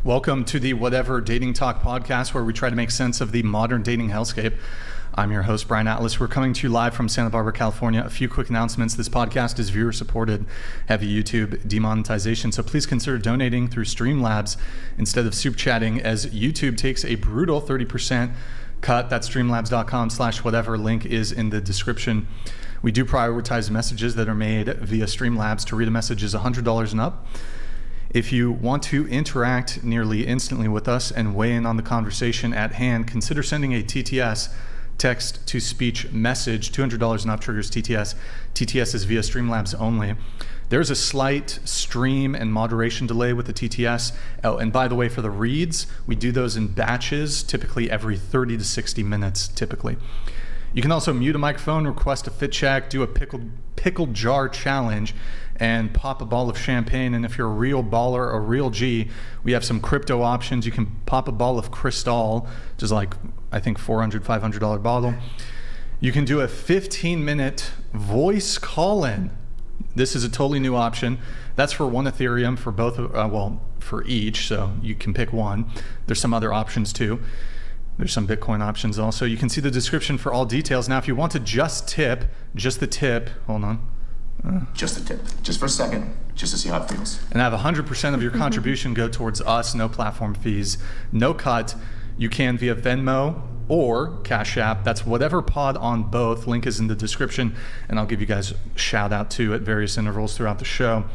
Welcome to the Whatever Dating Talk podcast, where we try to make sense of the modern dating hellscape. I'm your host, Brian Atlas. We're coming to you live from Santa Barbara, California. A few quick announcements. This podcast is viewer-supported, heavy YouTube demonetization, so please consider donating through Streamlabs instead of super chatting, as YouTube takes a brutal 30% cut. That's streamlabs.com/whatever. Link is in the description. We do prioritize messages that are made via Streamlabs. To read a message is $100 and up. If you want to interact nearly instantly with us and weigh in on the conversation at hand, consider sending a TTS, text-to-speech message. $200 and up triggers TTS. TTS is via Streamlabs only. There's a slight stream and moderation delay with the TTS. Oh, and by the way, for the reads, we do those in batches, typically every 30 to 60 minutes, typically. You can also mute a microphone, request a fit check, do a pickled jar challenge, and pop a ball of champagne. And if you're a real baller, a real G, we have some crypto options. You can pop a ball of Cristal, which is like, I think, $400, $500 bottle. You can do a 15-minute voice call-in. This is a totally new option. That's for one Ethereum, for both, for each, so you can pick one. There's some other options too. There's some Bitcoin options also. You can see the description for all details. Now, if you want to just the tip, hold on. Just the tip, just for a second, just to see how it feels. And have 100% of your contribution go towards us, no platform fees, no cut. You can via Venmo or Cash App. That's whatever pod on both. Link is in the description, and I'll give you guys a shout out too at various intervals throughout the show.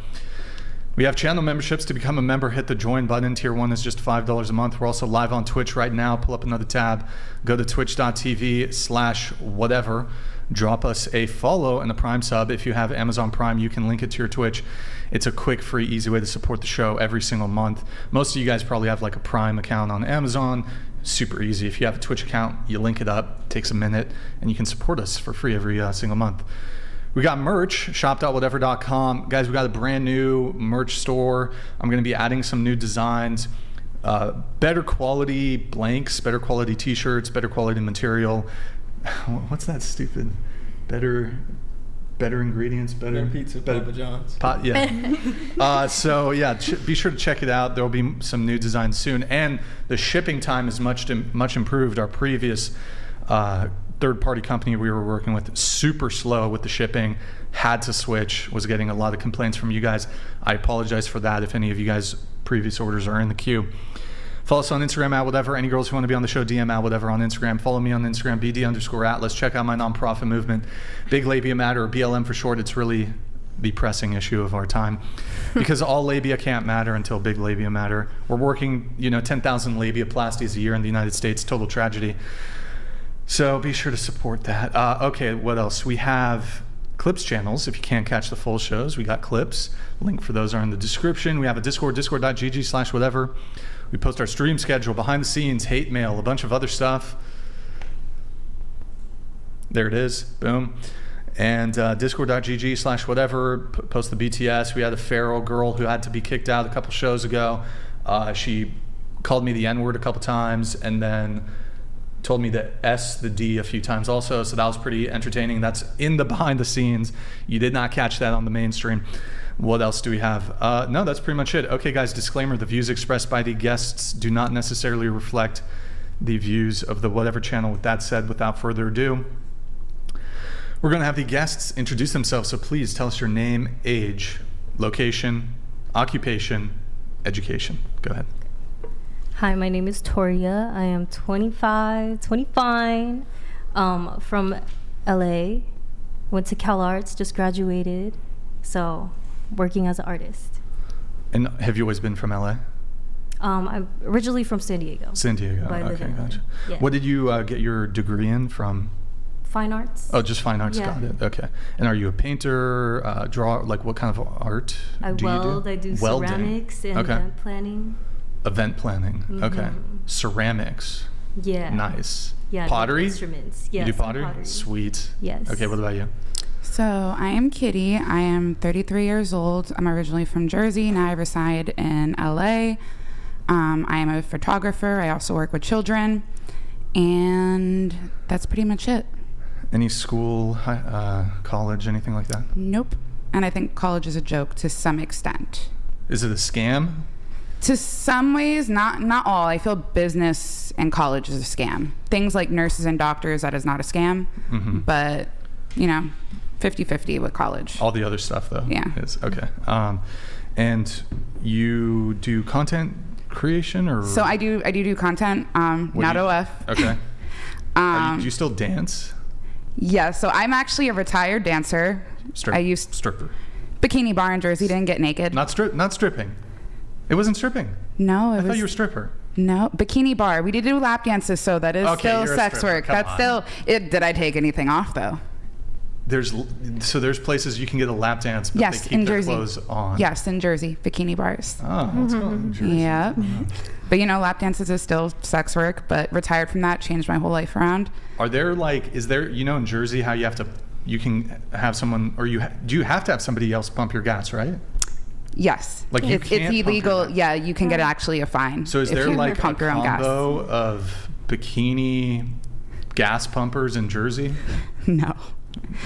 We have channel memberships. To become a member, hit the join button. Tier 1 is just $5 a month. We're also live on Twitch right now. Pull up another tab. Go to twitch.tv/whatever. Drop us a follow and a Prime sub. If you have Amazon Prime, you can link it to your Twitch. It's a quick, free, easy way to support the show every single month. Most of you guys probably have like a Prime account on Amazon. Super easy. If you have a Twitch account, you link it up. Takes a minute, and you can support us for free every single month. We got merch, shop.whatever.com. Guys, we got a brand new merch store. I'm going to be adding some new designs, better quality blanks, better quality t-shirts, better quality material. What's that stupid? Better ingredients, better pizza, Papa John's. So yeah, be sure to check it out. There will be some new designs soon, and the shipping time is much improved. Our previous third-party company we were working with, super slow with the shipping, had to switch, was getting a lot of complaints from you guys. I apologize for that if any of you guys' previous orders are in the queue. Follow us on Instagram at whatever. Any girls who want to be on the show, DM at whatever on Instagram. Follow me on Instagram, BD_Atlas. Check out my nonprofit movement, Big Labia Matter, or BLM for short. It's really the pressing issue of our time, because all labia can't matter until big labia matter. We're working, 10,000 labiaplasties a year in the United States, total tragedy. So be sure to support that. Okay, what else? We have clips channels. If you can't catch the full shows, we got clips. Link for those are in the description. We have a Discord, discord.gg/whatever. We post our stream schedule, behind the scenes, hate mail, a bunch of other stuff. There it is. Boom. And discord.gg/whatever. Post the BTS. We had a feral girl who had to be kicked out a couple shows ago. She called me the N-word a couple times, and then told me the S, the D a few times also, so that was pretty entertaining. That's in the behind the scenes. You did not catch that on the mainstream. What else do we have? No, that's pretty much it. Okay, guys, disclaimer, the views expressed by the guests do not necessarily reflect the views of the Whatever channel. With that said, without further ado, we're going to have the guests introduce themselves, so please tell us your name, age, location, occupation, education. Go ahead. Hi, my name is Toria. I am 25, from LA. Went to Cal Arts, just graduated. So, working as an artist. And have you always been from LA? I'm originally from San Diego. San Diego, okay, gotcha. Yeah. What did you get your degree in from? Fine arts. Oh, just fine arts, yeah. Got it, okay. And are you a painter, drawer, like what kind of art do you do? I do Welding. ceramics and event planning. Event planning, okay. Ceramics. Yeah. Nice. Yeah. Pottery? Instruments. Yes, You do pottery? pottery? Sweet. Yes. Okay, what about you? So I am Kitty. I am 33 years old. I'm originally from Jersey. Now I reside in LA. I am a photographer. I also work with children. And that's pretty much it. Any school, college, anything like that? Nope. And I think college is a joke to some extent. Is it a scam? To some ways, not all. I feel business and college is a scam. Things like nurses and doctors, that is not a scam. But, 50-50 with college. All the other stuff, though. Yeah. Is okay. And you do content creation, or So I do content. what Not do you- OF. Okay. Do you still dance? Yeah. So I'm actually a retired dancer. I used stripper. bikini bar in Jersey. Didn't get naked. Not stripping. It wasn't stripping. No, it I was. thought you were a stripper. No, bikini bar. We did do lap dances, so that is Okay, still you're a sex stripper. work. Come That's on. still it. Did I take anything off though? There's places you can get a lap dance, but Yes, they keep in their Jersey. clothes on. Yes, in Jersey, bikini bars. Oh, that's cool. In Jersey. Yeah. But lap dances is still sex work, but retired from that, changed my whole life around. Are there is there in Jersey how you can have someone, or do you have to have somebody else pump your gas, right? Yes. Like, you it's can't pump your illegal. gas. Yeah, you can get actually a fine. So is if there you like a pump your own gas. combo of bikini gas pumpers in Jersey? No.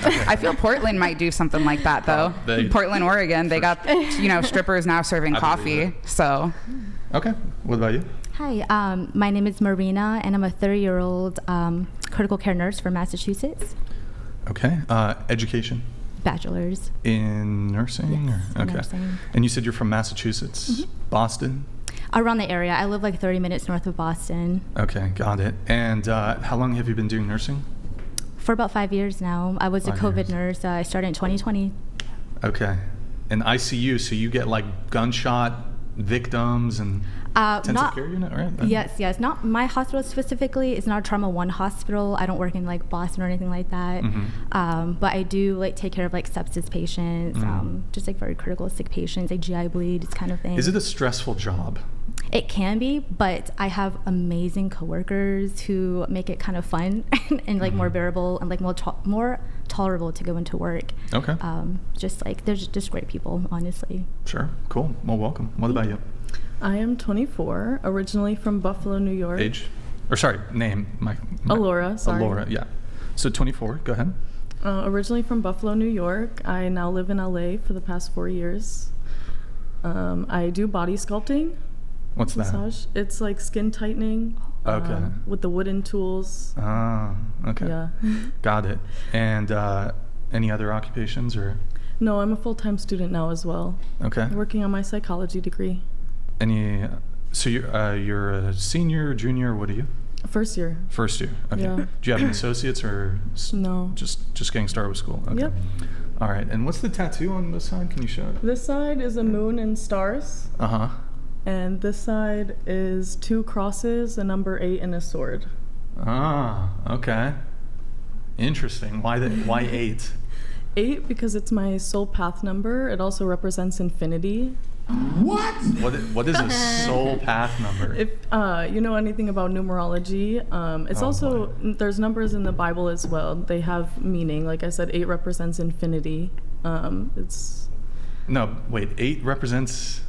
I feel Portland might do something like that though. Portland, Oregon, they got strippers now serving I believe coffee. So Okay. What about you? Hi, my name is Marina, and I'm a 30-year-old critical care nurse from Massachusetts. Okay. Education Bachelor's. in nursing? Yes, or? in Okay. nursing. And you said you're from Massachusetts, Boston? Around the area. I live like 30 minutes north of Boston. Okay, got it. And how long have you been doing nursing? For about 5 years now. I was a 5 COVID years. nurse. I started in 2020. Okay. And ICU, so you get like gunshot victims and intensive care unit, right? Yes. Not my hospital specifically. It's not a trauma 1 hospital. I don't work in like Boston or anything like that. But I do like take care of like sepsis patients, just like very critical sick patients, like GI bleeds kind of thing. Is it a stressful job? It can be, but I have amazing coworkers who make it kind of fun and like more bearable and like more tolerable to go into work. Okay. Just like they're just great people, honestly. Sure. Cool. Well, welcome. What about you? I am 24, originally from Buffalo, New York. Age? Or sorry, name. Alora, sorry. Alora, yeah. So 24, go ahead. Originally from Buffalo, New York. I now live in LA for the past 4 years. I do body sculpting. What's massage. It's like skin tightening. Okay. With the wooden tools. Ah, okay. Yeah. Got it. And any other occupations or? No, I'm a full-time student now as well. Okay. Working on my psychology degree. So you're a senior, junior, what are you? First year. First year, okay. Yeah. Do you have an associate's or No. just getting started with school? Okay. Yep. All right, and what's the tattoo on this side? Can you show it? This side is a moon and stars. Uh-huh. And this side is 2 crosses, a number 8, and a sword. Ah, okay. Interesting. Why 8? 8 because it's my soul path number. It also represents infinity. What is a soul path number? If you know anything about numerology, it's also there's numbers in the Bible as well. They have meaning. Like I said, 8 represents infinity. No, wait. 8 represents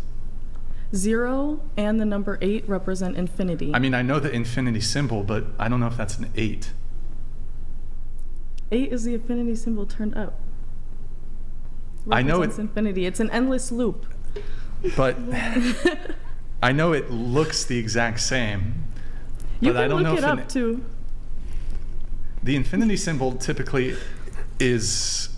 0 and the number 8 represent infinity. I mean, I know the infinity symbol, but I don't know if that's an 8. 8 is the infinity symbol turned up. I know Represents infinity. It's an endless loop. But I know it looks the exact same. You But I can don't look know it if up too. the infinity symbol typically is.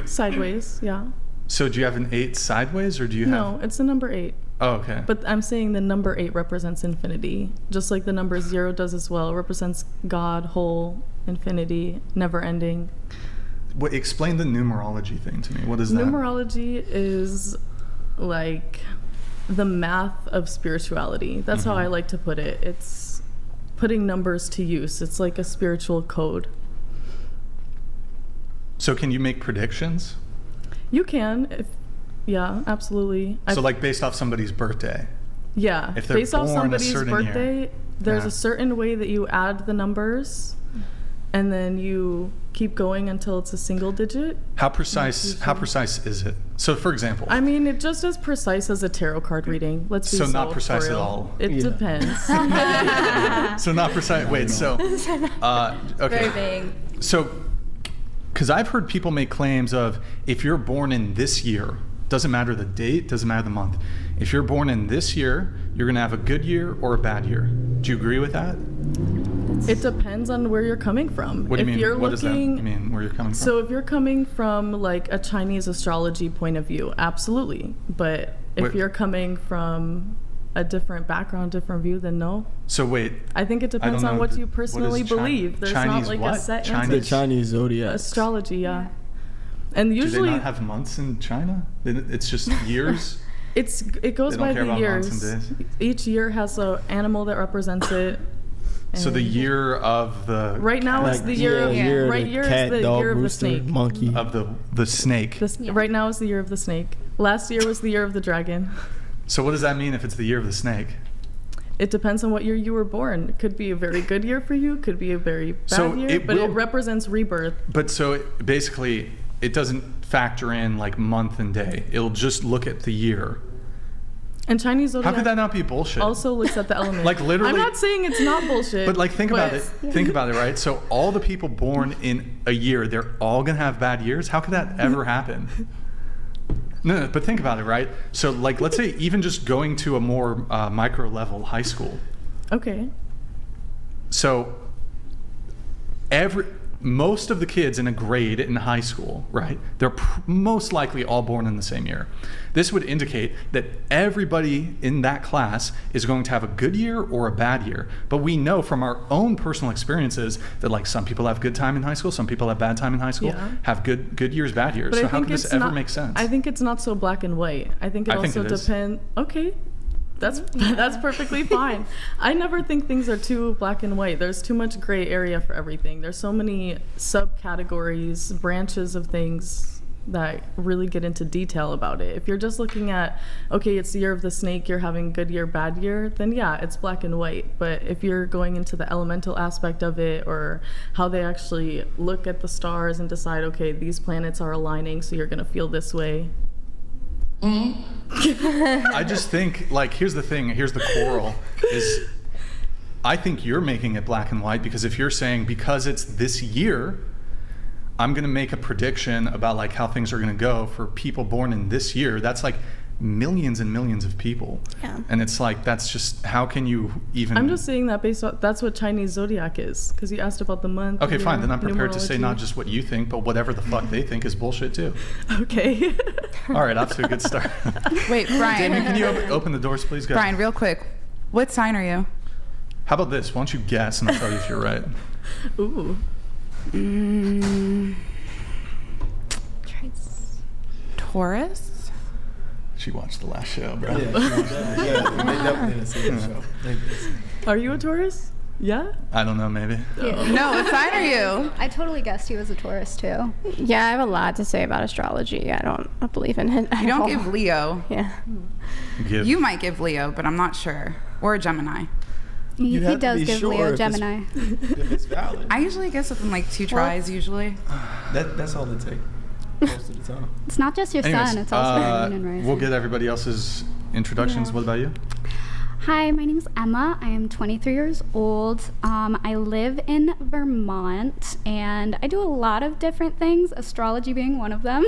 Sideways, yeah. So do you have an 8 sideways, or do you have? No, it's the number 8. Oh, okay. But I'm saying the number 8 represents infinity, just like the number 0 does as well. It represents God, whole, infinity, never ending. Explain the numerology thing to me. What is that? Numerology is like the math of spirituality. That's how I like to put it. It's putting numbers to use. It's like a spiritual code. So can you make predictions? You can, yeah, absolutely. So like based off somebody's birthday? Yeah, If they're based off born a somebody's certain birthday, year. there's Yeah. a certain way that you add the numbers, and then you keep going until it's a single digit. How precise? How precise is it? So, for example, I mean, it's just as precise as a tarot card reading. Let's be So so not precise for at real. all. It depends. so not precise. Wait, so okay. Very vague. So, because I've heard people make claims of if you're born in this year, Doesn't matter the date, doesn't matter the month. If you're born in this year, you're going to have a good year or a bad year. Do you agree with that? It depends on where you're coming from. What do you mean? You're What does that mean, where you're coming from? So if you're coming from like a Chinese astrology point of view, absolutely. But if Wait. you're coming from a different background, different view, then no. So wait, I think it I depends don't on know, what you what is personally believe. There's Chinese not like what? a set Chinese- The answer. Chinese zodiac. Astrology, yeah. And do usually they not have months in China? It's just years? it goes They don't by care the about months years. and days? Each year has an animal that represents it. So the And year of the right now is the year of year right the year cat, is the dog, year of the rooster, snake. monkey. of the snake. Right now is the year of the snake. Last year was the year of the dragon. So what does that mean if it's the year of the snake? It depends on what year you were born. It could be a very good year for you, could be a very bad So year, it but will- it represents rebirth. But so basically, it doesn't factor in like month and day. It'll just look at the year. And Chinese How zodiac could that not be bullshit? also looks at the elements. Like, literally- I'm not saying it's not bullshit. But like, think about it. but- Think about it, right? So all the people born in a year, they're all gonna have bad years. How could that ever happen? No, but think about it, right? So like, let's say even just going to a more micro level high school. Okay. So most of the kids in a grade in high school, right? They're most likely all born in the same year. This would indicate that everybody in that class is going to have a good year or a bad year. But we know from our own personal experiences that like some people have good time in high school, some people have bad time in high school, Yeah. have good years, bad years. But So I how think can this it's ever not, make sense? I think it's not so black and white. I think it I think also it is. depends. Okay. That's perfectly fine. I never think things are too black and white. There's too much gray area for everything. There's so many subcategories, branches of things that really get into detail about it. If you're just looking at, okay, it's the year of the snake, you're having good year, bad year, then yeah, it's black and white. But if you're going into the elemental aspect of it or how they actually look at the stars and decide, okay, these planets are aligning, so you're going to feel this way. I just think, like, here's the thing, here's the quarrel, is I think you're making it black and white because if you're saying because it's this year, I'm going to make a prediction about like how things are going to go for people born in this year, that's like millions and millions of people. Yeah. And it's like, that's just, how can you even... I'm just saying that based on, that's what Chinese zodiac is, because you asked about the month. Okay, year, fine, then I'm prepared to say numerology. not just what you think, but whatever the fuck they think is bullshit too. Okay. All right, off to a good start. Wait, Brian. Damien, can you open the doors, please, guys? Brian, real quick. What sign are you? How about this? Why don't you guess and I'll tell you if you're right. Ooh. Taurus? She watched the last show, bro. They definitely didn't see the show. They didn't see it. Are you a Taurus? Yeah? I don't know, maybe. No, what sign are you? I totally guessed he was a Taurus too. Yeah, I have a lot to say about astrology. I don't believe in it. You don't give Leo. Yeah. Give. You might give Leo, but I'm not sure. Or a Gemini. He have to does be give sure Leo if it's- Gemini. If it's valid. I usually guess within like 2 tries, usually. That's all they take. Most of the time. It's not just your Anyways, sun, it's also your moon and rising. we'll get everybody else's introductions. Yeah. What about you? Hi, my name is Emma. I am 23 years old. I live in Vermont, and I do a lot of different things, astrology being one of them.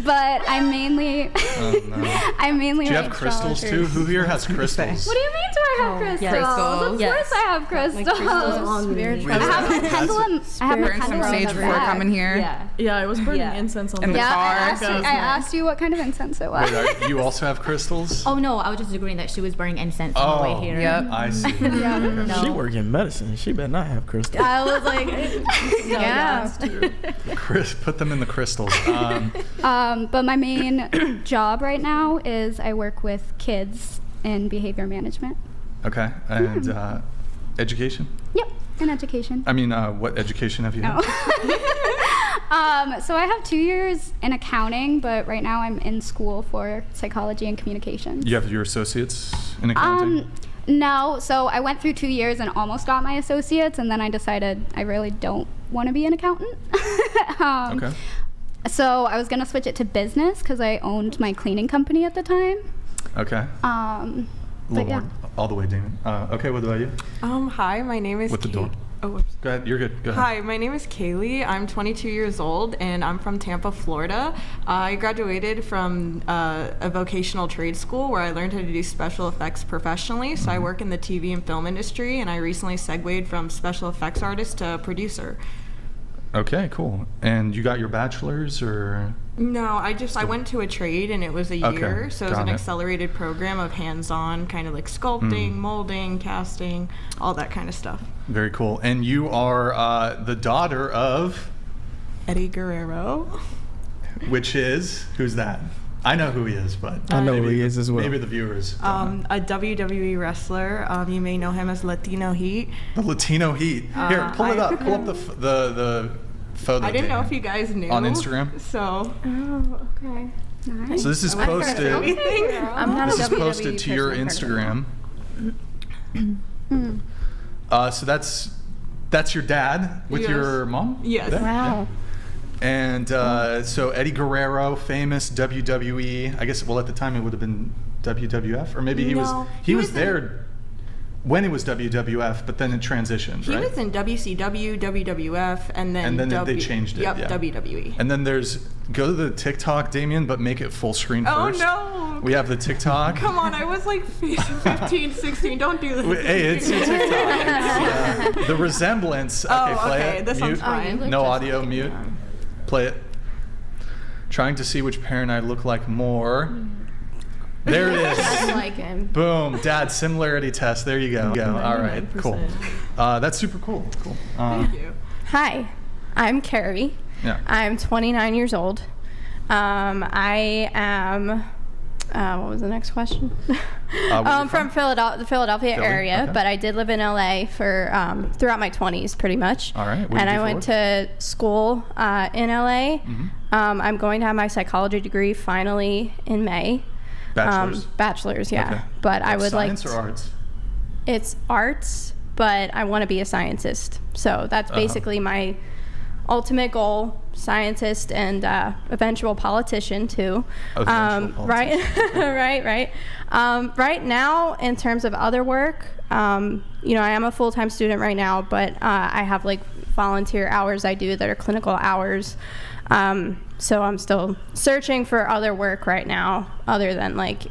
But I mainly, I mainly Do you like have crystals astrology. too? Who here has crystals? What do you mean? Do I have crystals? Crystals. Of Yes. course, I have crystals. Spiritual. I have a pendulum. I have a Burn some pendulum. sage in the before back. coming here. Yeah. Yeah, I was burning Yeah. incense on In the Yeah, car. I asked you what kind of incense it was. Wait, you also have crystals? Oh no, I was just agreeing that she was burning incense on the way here. Yep. I see. No. She work in medicine. She better not have crystals. I was like, Yeah. Put them in the crystals. But my main job right now is I work with kids in behavior management. Okay. And education? Yep, in education. I mean, what education have you had? So I have 2 years in accounting, but right now I'm in school for psychology and communications. You have your associates in accounting? No, so I went through 2 years and almost got my associates, and then I decided I really don't want to be an accountant. Okay. So I was gonna switch it to business because I owned my cleaning company at the time. Okay. A But little yeah. more all the way, Damon. Okay, what about you? Hi, my name is With the Kate. door. Oh, whoops. Go ahead. You're good. Go ahead. Hi, my name is Kaylee. I'm 22 years old, and I'm from Tampa, Florida. I graduated from a vocational trade school where I learned how to do special effects professionally. So I work in the TV and film industry, and I recently segued from special effects artist to producer. Okay, cool. And you got your bachelor's or? No, I went to a trade, and it was a year. So it was got an it. accelerated program of hands-on, kind of like sculpting, molding, casting, all that kind of stuff. Very cool. And you are the daughter of? Eddie Guerrero. Which is? Who's that? I know who he is, but I know maybe, who he is as well. Maybe the viewers. don't know. A WWE wrestler. You may know him as Latino Heat. The Latino Heat. Here, pull it up. Pull up the photo. I didn't know Dana. if you guys knew. On Instagram? So. Oh, okay. Nice. So this is I would've heard of posted. anything. I'm not This a is WWE posted to your person, Instagram. So that's your dad with Yes. your mom? Yes. There? Wow. And so Eddie Guerrero, famous WWE. I guess, well, at the time it would have been WWF, or maybe he was No, he was there when it was WWF, but then it transitioned, He right? was in WCW, WWF, and then they changed it. Yep, yeah. WWE. And then go to the TikTok, Damien, but make it full screen Oh first. no! We have the TikTok. Come on, I was like 15, 16. Don't do this. Hey, it's your TikTok. It's, the resemblance. Okay, Oh, play okay, it. this Mute. one's fine. look No just audio. like Mute. him. Play it. Trying to see which parent I look like more. There it is. I like him. Boom. Dad similarity test. There you go. All right. Cool. 99%. That's super cool. Cool. Thank you. Hi, I'm Carrie. Yeah. I'm 29 years old. I am. What was the next question? Where you From the Philadelphia Philly? area, Okay. but I did live in LA for throughout my 20s, pretty much. All right. What did And you I do went for to school in LA. Mm-hmm. I'm going to have my psychology degree finally in May. Bachelor's. Bachelor's, yeah. Okay. But I would Science like. or arts? It's arts, but I want to be a scientist. So that's basically my ultimate goal, scientist and eventual politician too. Eventual Right, politician. right. Right now, in terms of other work, I am a full-time student right now, but I have like volunteer hours I do that are clinical hours. So I'm still searching for other work right now, other than like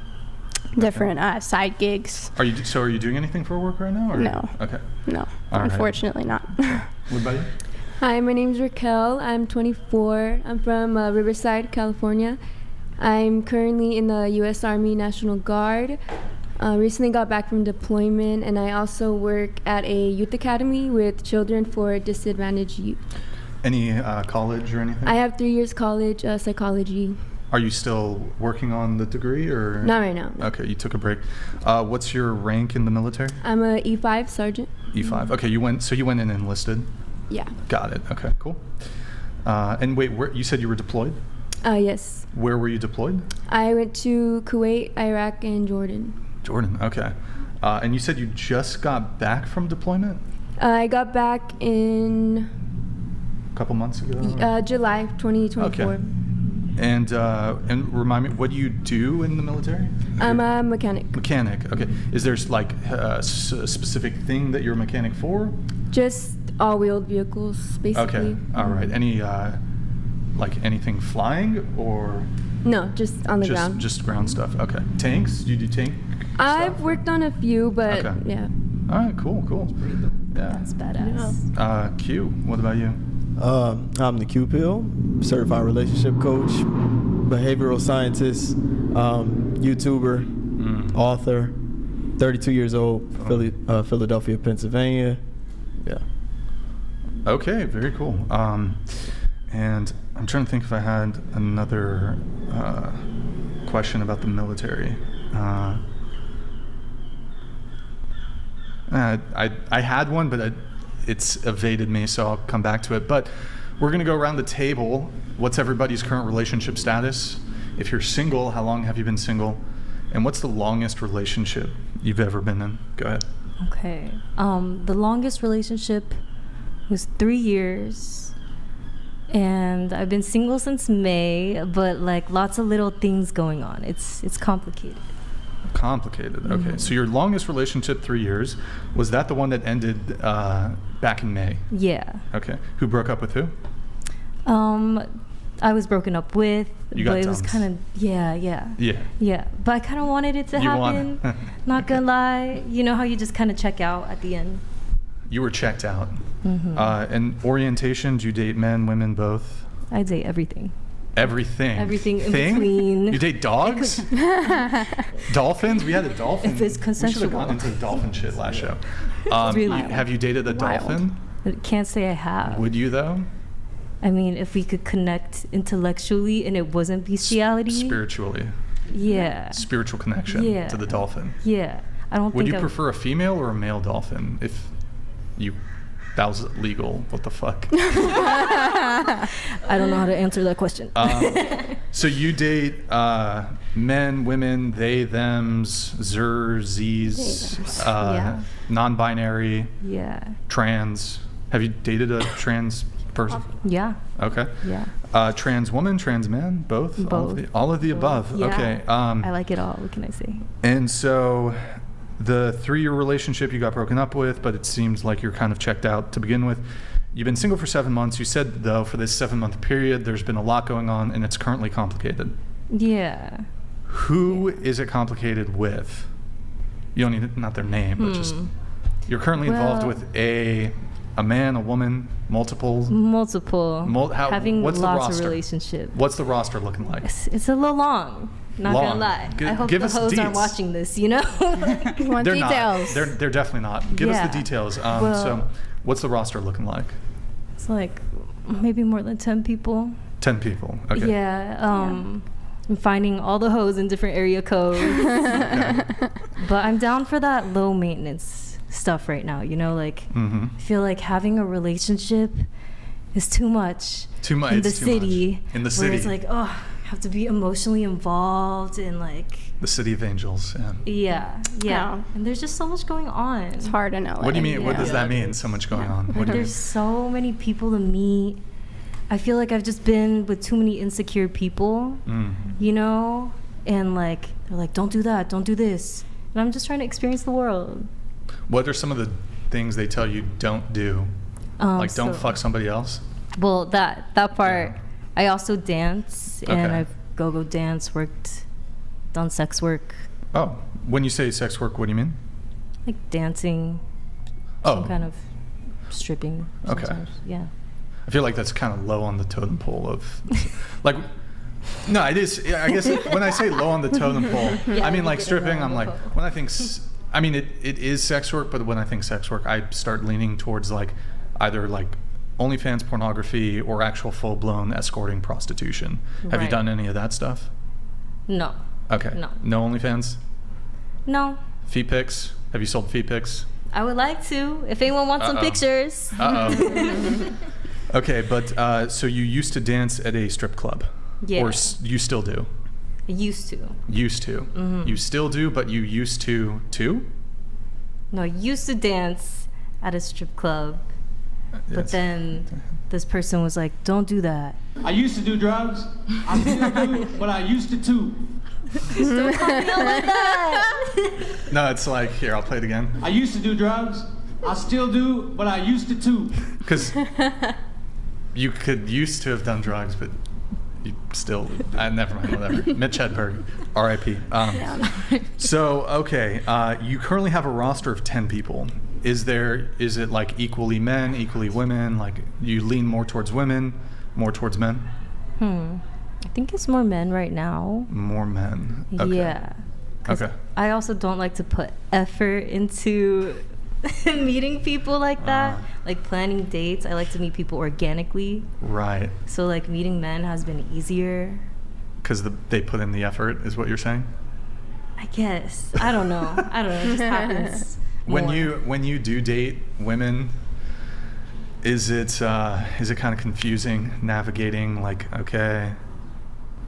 different side gigs. Are you doing anything for work right now? Or? No. Okay. No, All right. unfortunately not. What about you? Hi, my name is Raquel. I'm 24. I'm from Riverside, California. I'm currently in the U.S. Army National Guard. Recently got back from deployment, and I also work at a youth academy with children for disadvantaged youth. Any college or anything? I have 3 years college psychology. Are you still working on the degree or? Not right now. No. Okay, you took a break. What's your rank in the military? I'm a E5 sergeant. E5. Okay, you went and enlisted. Yeah. Got it. Okay, cool. And wait, you said you were deployed? Yes. Where were you deployed? I went to Kuwait, Iraq, and Jordan. Jordan. Okay. And you said you just got back from deployment? I got back in A couple months ago? or- July 2024. Okay. And remind me, what do you do in the military? I'm a mechanic. Mechanic. Okay. Is there like a specific thing that you're a mechanic for? Just all-wheeled vehicles, basically. Okay. All right. Any like anything flying or No, just on the ground. Just ground stuff. Okay. Tanks? Do you do tank? I've stuff? worked on a few, but Okay. yeah. All right. Cool. Yeah. That's badass. Q. What about you? I'm the Q Pill, certified relationship coach, behavioral scientist, YouTuber, author, 32 years old, Philadelphia, Pennsylvania. Yeah. Okay. Very cool. And I'm trying to think if I had another question about the military. I had one, but it's evaded me, so I'll come back to it. But we're going to go around the table. What's everybody's current relationship status? If you're single, how long have you been single? And what's the longest relationship you've ever been in? Go ahead. Okay. The longest relationship was 3 years. And I've been single since May, but like lots of little things going on. It's complicated. Complicated. Okay. So your longest relationship, 3 years, was that the one that ended back in May? Yeah. Okay. Who broke up with who? I was broken up with, You got but it was dumped. kind of Yeah. yeah. But I kind of wanted it to You happen. want- Not gonna lie. You know how you just kind of check out at the end. You were checked out. Mm-hmm. And orientation, do you date men, women, both? I date everything. Everything. Everything in Thing? between. You date dogs? Dolphins? We had a dolphin. If it's We should have consensual. gone into the dolphin shit last show. Really? Have you dated a Wild. dolphin? I can't say I have. Would you though? I mean, if we could connect intellectually and it wasn't bestiality. Spiritually. Yeah. Spiritual connection Yeah. to the dolphin. Yeah. I don't Would think you I prefer a female or a male dolphin if that was legal? What the fuck? I don't know how to answer that question. So you date men, women, they, thems, zers, Yeah. non-binary, Yeah. trans. Have you dated a trans person? Yeah. Okay. Yeah. Trans woman, trans man, both? Both. All of the above. Yeah. Okay. I like it all. What can I say? And so the 3-year relationship you got broken up with, but it seems like you're kind of checked out to begin with. You've been single for 7 months. You said, though, for this 7-month period, there's been a lot going on, and it's currently complicated. Yeah. Who is it complicated with? You don't need, not their name, but just, you're currently involved Well- with a man, a woman, multiple. Multiple. Having what's the lots roster? of relationships. What's the roster looking like? It's a little long. Not Long. gonna lie. I hope Give the us hoes aren't deets. watching this, you know? You want They're details? not. They're definitely not. Give us Yeah. the details. Well- So, what's the roster looking like? It's like maybe more than 10 people. 10 people. Okay. Yeah. I'm finding all the hoes in different area codes. But I'm down for that low maintenance stuff right now, you know? Like, Mm-hmm. I feel like having a relationship is too much. Too much. In the it's too city. much. In the Where city. it's like, oh, I have to be emotionally involved and like. The city of angels. Yeah. Yeah. Oh. And there's just so much going on. It's hard in LA. What do you mean? What Yeah. does that mean? So much going on. What Like, do you mean? there's so many people to meet. I feel like I've just been with too many insecure people, you know? And like, they're like, don't do that, don't do this. And I'm just trying to experience the world. What are some of the things they tell you don't do? Like, don't so- fuck somebody else? Well, that part. I also dance, and Okay. I've go dance, done sex work, Oh, when you say sex work, what do you mean? like dancing, Oh, some kind of stripping. Okay. Sometimes. Yeah. I feel like that's kind of low on the totem pole of, like, no, it is. Yeah, I guess when I say low on the totem pole, Yeah, I mean you like get it stripping. low on I'm the like, pole. when I think, I mean it is sex work, but when I think sex work, I start leaning towards like either like OnlyFans pornography or actual full blown escorting prostitution. Have you Right. done any of that stuff? No. Okay. No. No OnlyFans? No. Feet pics? Have you sold feet pics? I would like to. If anyone wants some Uh-oh. pictures. Uh-oh. Okay, but so you used to dance at a strip club? Yeah. Or you still do? I used to. Used to. Mhm. You still do, but you used to too? No, I used to dance at a strip club. But Yes. then this person was like, don't do that. I used to do drugs. I still do, but I used to too. Don't call me out like that. No, it's like, here, I'll play it again. I used to do drugs. I still do, but I used to too. Because you could used to have done drugs, but you still, never mind, whatever. Mitch Hedberg, R.I.P. So, okay, you currently have a roster of 10 people. Is it like equally men, equally women? Like, you lean more towards women, more towards men? I think it's more men right now. More men. Okay. Yeah. 'Cause Okay. I also don't like to put effort into meeting people like that. Like planning dates, I like to meet people organically. Right. So like meeting men has been easier. Because they put in the effort, is what you're saying? I guess. I don't know. It just happens. When more. you do date women, is it kind of confusing navigating like, okay,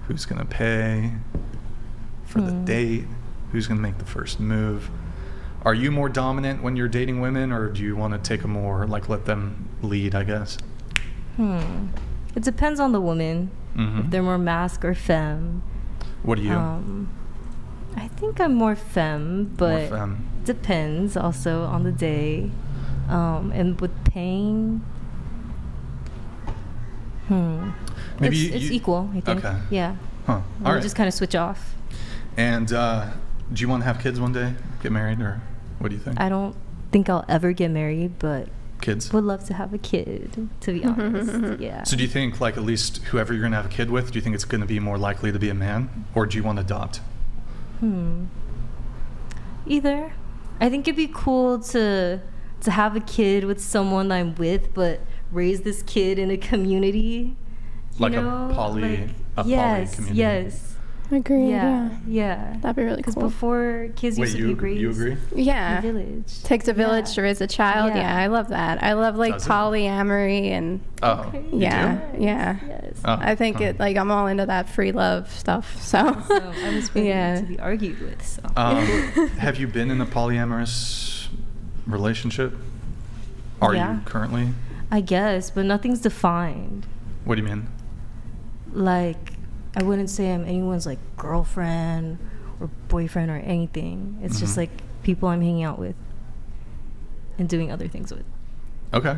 who's gonna pay for the date? Who's gonna make the first move? Are you more dominant when you're dating women, or do you want to take a more like let them lead? I guess. It depends on the woman. Mhm. If they're more masc or femme. What do you? I think I'm more femme, but femme. depends also on the day. And with pain, Maybe it's equal, I think. Okay. Yeah. Huh. We'll All right. just kind of switch off. And do you want to have kids one day? Get married, or what do you think? I don't think I'll ever get married, but Kids? would love to have a kid, to be honest. Yeah. So do you think, like, at least whoever you're going to have a kid with, do you think it's going to be more likely to be a man, or do you want to adopt? Either. I think it'd be cool to have a kid with someone I'm with, but raise this kid in a community. Like know? a poly Yes, community. yes. Agreed. Yeah. That'd be really Because cool. before kids Wait, used to be raised you agree? Yeah. in a village. Takes a village to raise a child. Yeah. Yeah, I love that. I love like Does it? polyamory and Oh, you yeah, do? yeah. Yes. Oh, I think huh. it like I'm all into that free love stuff. So, So I was ready Yeah. to be argued with. So. Have you been in a polyamorous relationship? Are Yeah. you currently? I guess, but nothing's defined. What do you mean? Like, I wouldn't say I'm anyone's like girlfriend or boyfriend or anything. It's just like people I'm hanging out with and doing other things with. Okay.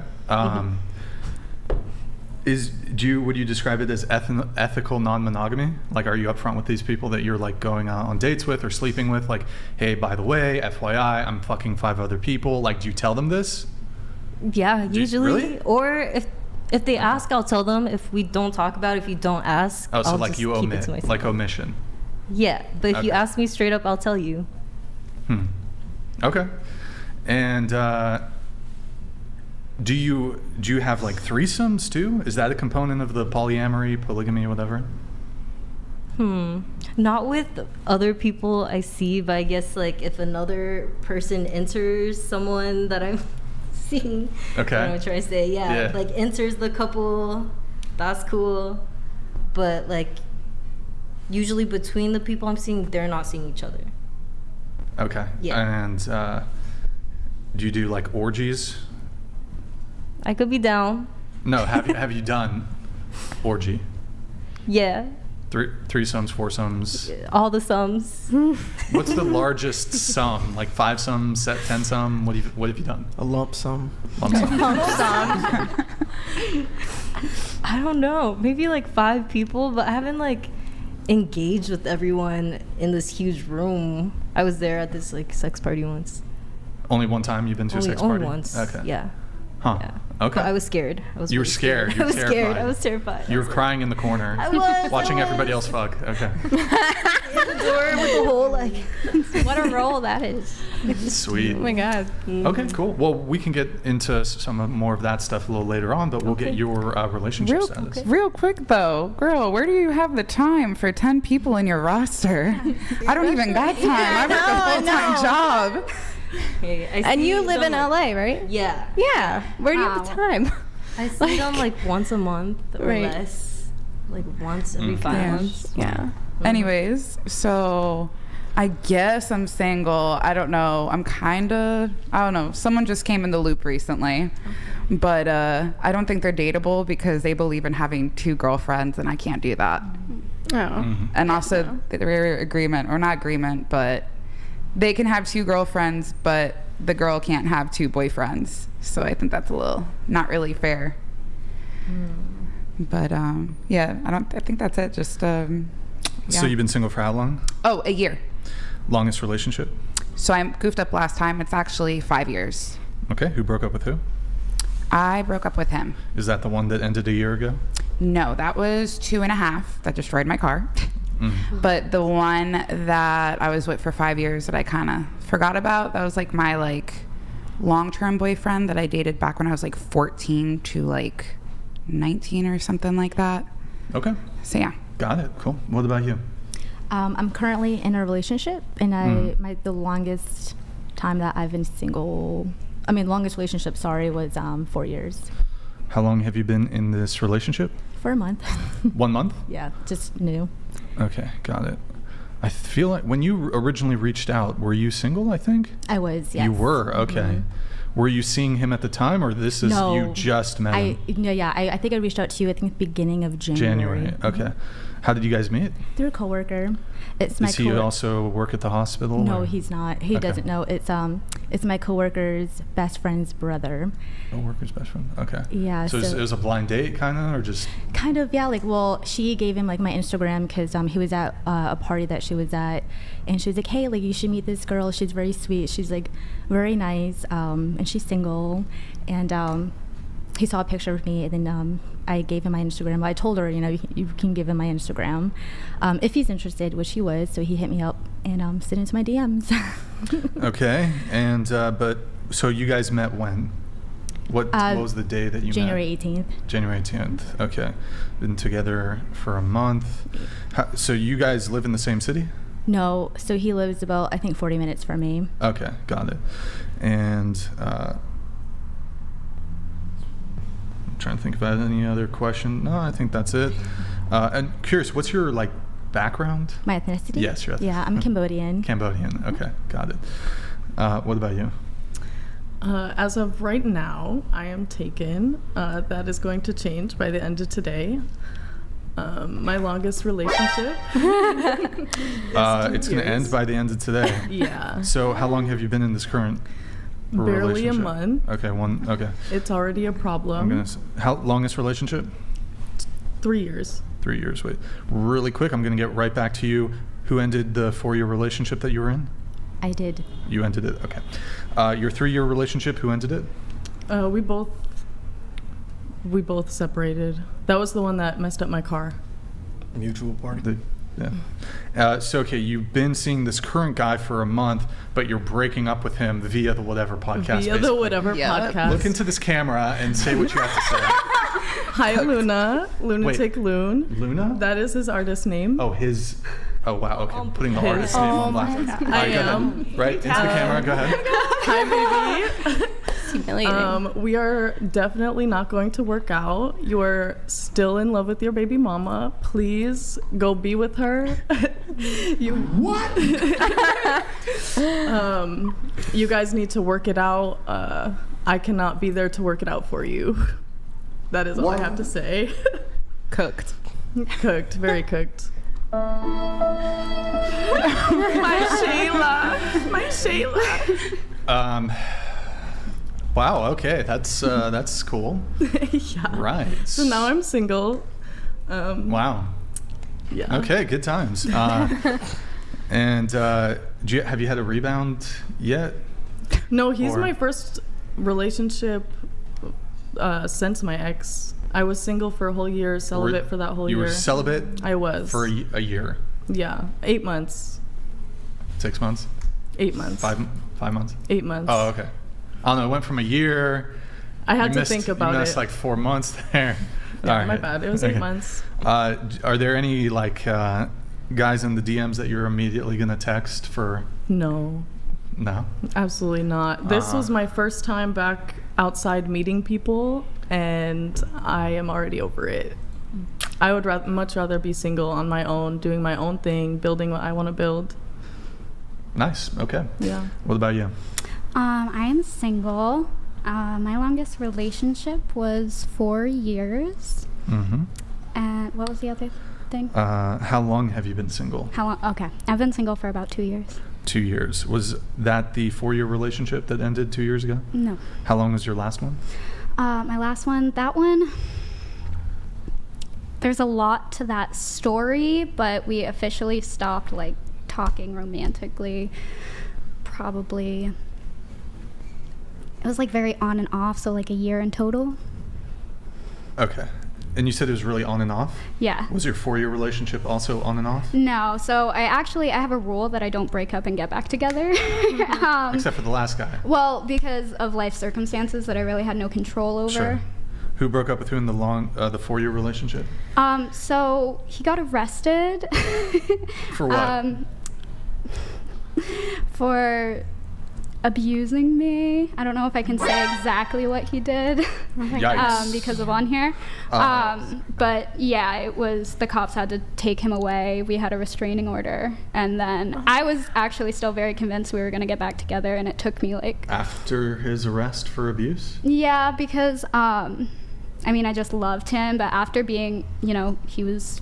Would you describe it as ethical non-monogamy? Like, are you upfront with these people that you're like going out on dates with or sleeping with? Like, hey, by the way, FYI, I'm fucking 5 other people. Like, do you tell them this? Yeah, usually. really? Or if they ask, I'll tell them. If we don't talk about it, if you don't ask, Oh, so I'll like just you keep it omit, to myself. like omission. Yeah, but if you Okay. ask me straight up, I'll tell you. Okay. And do you have like threesomes too? Is that a component of the polyamory, polygamy, whatever? Not with other people I see, but I guess like if another person enters someone that I'm seeing, Okay. I don't know what I'm trying to say. Yeah, like enters the couple, that's cool. But like usually between the people I'm seeing, they're not seeing each other. Okay. Yeah. And do you do like orgies? I could be down. No. Have you done orgy? Yeah, Threesomes, foursomes. all the sums. What's the largest sum? Like 5 sums, 10 sum? What have you done? A lump sum. Lump sum. I don't know, maybe like 5 people, but I haven't like engaged with everyone in this huge room. I was there at this like sex party once. Only one time you've been to a sex only party? once. Okay. Yeah. Huh. Yeah. Okay. But I was scared. You were scared. You I were was scared. terrified. I was terrified. You were crying in the corner. I was. Watching everybody else fuck. Okay. In the door with the whole like. what a role that is. Sweet. Oh my god. Okay, cool. Well, we can get into more of that stuff a little later on, but we'll get your relationship status. Real quick though, girl, where do you have the time for 10 people in your roster? I don't even got time. I work a full-time job. Hey, I And see you live them, in like- LA, right? Yeah. Yeah. Where do you have the Wow. time? I see them like once a month or Right. less. Like once every 5 Yeah. months. Yeah. Anyways, so I guess I'm single. I don't know. I don't know. Someone just came in the loop recently. But I don't think they're dateable because they believe in having 2 girlfriends, and I can't do that. Oh. And also, their agreement, or not agreement, but they can have 2 girlfriends, but the girl can't have 2 boyfriends. So I think that's a little not really fair. But yeah, I think that's it. Just yeah. So you've been single for how long? Oh, a year. Longest relationship? So I goofed up last time. It's actually 5 years. Okay. Who broke up with who? I broke up with him. Is that the one that ended a year ago? No, that was 2.5 that destroyed my car. But the one that I was with for 5 years that I kind of forgot about, that was like my like long-term boyfriend that I dated back when I was like 14 to like 19 or something like that. Okay. So yeah. Got it. Cool. What about you? I'm currently in a relationship, and the longest time that I've been single, longest relationship, was 4 years. How long have you been in this relationship? For a month. 1 month? Yeah, just new. Okay, got it. I feel like when you originally reached out, were you single, I think? I was, yes. You were? Okay. Were you seeing him at the time, or this is you just met him? I think I reached out to you, I think, the beginning of January. Okay. How did you guys meet? Through a coworker. It's my Does he also work at the hospital? No, or? he's not. He Okay. doesn't know. It's my coworker's best friend's brother. Coworker's best friend. Okay. Yeah. So, it was a blind date, kind of, or just? Kind of, yeah. Like, well, she gave him like my Instagram because he was at a party that she was at, and she was like, "Hey, like you should meet this girl. She's very sweet. She's like very nice, and she's single." And he saw a picture of me, and then I gave him my Instagram. I told her, you can give him my Instagram if he's interested, which he was. So he hit me up and slid into my DMs. Okay. And but so you guys met when? What was the day that you January met? 18th. January 18th. Okay. Been together for a month. So you guys live in the same city? No, so he lives about, I think, 40 minutes from me. Okay, got it. And I'm trying to think if I had any other question. No, I think that's it. And curious, what's your background? My ethnicity? Yes, your ethnicity. Yeah, I'm Cambodian. Cambodian. Okay, got it. What about you? As of right now, I am taken. That is going to change by the end of today. My longest relationship. It's going to end by the end of today. Yeah. So how long have you been in this current Barely a relationship? month. Okay, okay. It's already a problem. How longest relationship? 3 years. 3 years. Wait, really quick. I'm going to get right back to you. Who ended the 4-year relationship that you were in? I did. You ended it. Okay. Your 3-year relationship. Who ended it? We both separated. That was the one that messed up my car. Mutual party. Yeah. So okay, you've been seeing this current guy for a month, but you're breaking up with him via the whatever podcast. Via the whatever podcast. Look into this camera and say what you have to say. Hi, Luna. Lunatic Loon. Luna? That is his artist name. Oh, his. Oh, wow. Okay. I'm putting the artist name on blast. I am. Right into the camera. Go ahead. Hi, baby. Humiliating. We are definitely not going to work out. You're still in love with your baby mama. Please go be with her. What? You guys need to work it out. I cannot be there to work it out for you. That is all I have to say. Cooked. Cooked. Very cooked. My Shayla. Wow. Okay. That's cool. Yeah. Right. So now I'm single. Wow. Yeah. Okay. Good times. And have you had a rebound yet? No, he's my first relationship since my ex. I was single for a whole year, celibate for that whole year. You were celibate? I was. For a year? Yeah. 8 months. 6 months? 8 months. 5 months? 8 months. Oh, okay. I don't know. It went from a year. I had to think about you it. missed like 4 months there. Yeah, All right. my bad. It was 8 months. Are there any guys in the DMs that you're immediately going to text for? No. No? Absolutely not. This was my first time back outside meeting people, and I am already over it. I would much rather be single on my own, doing my own thing, building what I want to build. Nice. Okay. Yeah. What about you? I am single. My longest relationship was 4 years. Mm-hmm. And what was the other thing? How long have you been single? How long? Okay. I've been single for about 2 years. 2 years. Was that the 4-year relationship that ended 2 years ago? No. How long was your last one? My last one, that one, there's a lot to that story, but we officially stopped talking romantically probably, it was very on and off, so a year in total. Okay. And you said it was really on and off? Yeah. Was your 4-year relationship also on and off? No, so I have a rule that I don't break up and get back together. Except for the last guy. Well, because of life circumstances that I really had no control over. Sure. Who broke up with who in the 4-year relationship? So he got arrested. For what? For abusing me. I don't know if I can say exactly what he did. Yikes. Because of on here. But yeah, it was, the cops had to take him away. We had a restraining order. And then I was actually still very convinced we were going to get back together, and it took me After his arrest for abuse? Yeah, because I just loved him, but after being, he was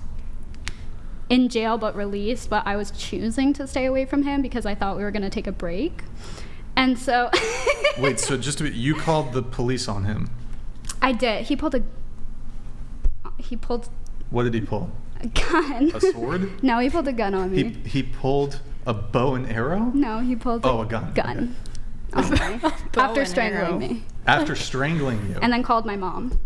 in jail but released, but I was choosing to stay away from him because I thought we were going to take a break. And so Wait, so you called the police on him? I did. He pulled What did he pull? a gun. A sword? No, he pulled a gun on me. He pulled a bow and arrow? No, he pulled a gun. Gun. On me. After strangling me. After strangling you? And then called my mom.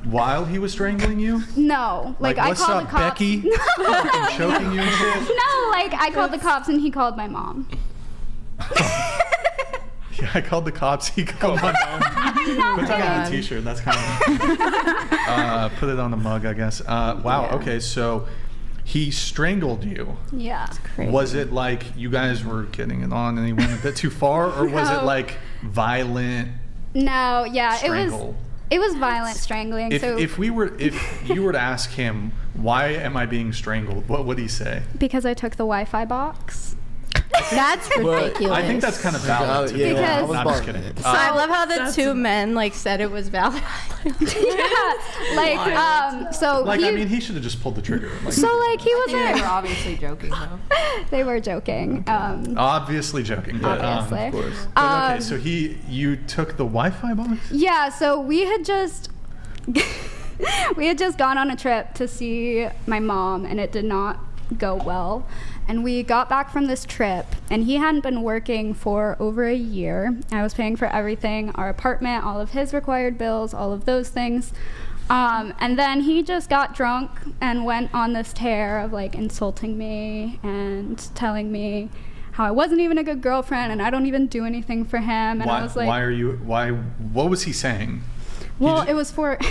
While he was strangling you? No, like I what's called up, the cops. Becky? Fucking choking you and shit? No, like I called the cops and he called my mom. Yeah, I called the cops. He called my mom. Put that on a t-shirt. That's kind of put it on a mug, I guess. Wow. Yeah. Okay, so he strangled you. Yeah. Was it like you guys were getting it on and he went a bit too far, or was it like violent? No, yeah, strangle? It was violent strangling. If you were to ask him, why am I being strangled? What would he say? Because I took the Wi-Fi box. That's ridiculous. I think that's kind of valid. To Because- I'm just kidding. So I love how the two men like said it was valid. He should have just pulled the trigger. He wasn't. They were obviously joking though. They were joking. Obviously joking, but Obviously. of course. But okay, so you took the Wi-Fi box? Yeah, so we had just gone on a trip to see my mom, and it did not go well. And we got back from this trip, and he hadn't been working for over a year. I was paying for everything, our apartment, all of his required bills, all of those things. And then he just got drunk and went on this tear of like insulting me and telling me how I wasn't even a good girlfriend and I don't even do anything for him. And I was like, what was he saying? Well, it was back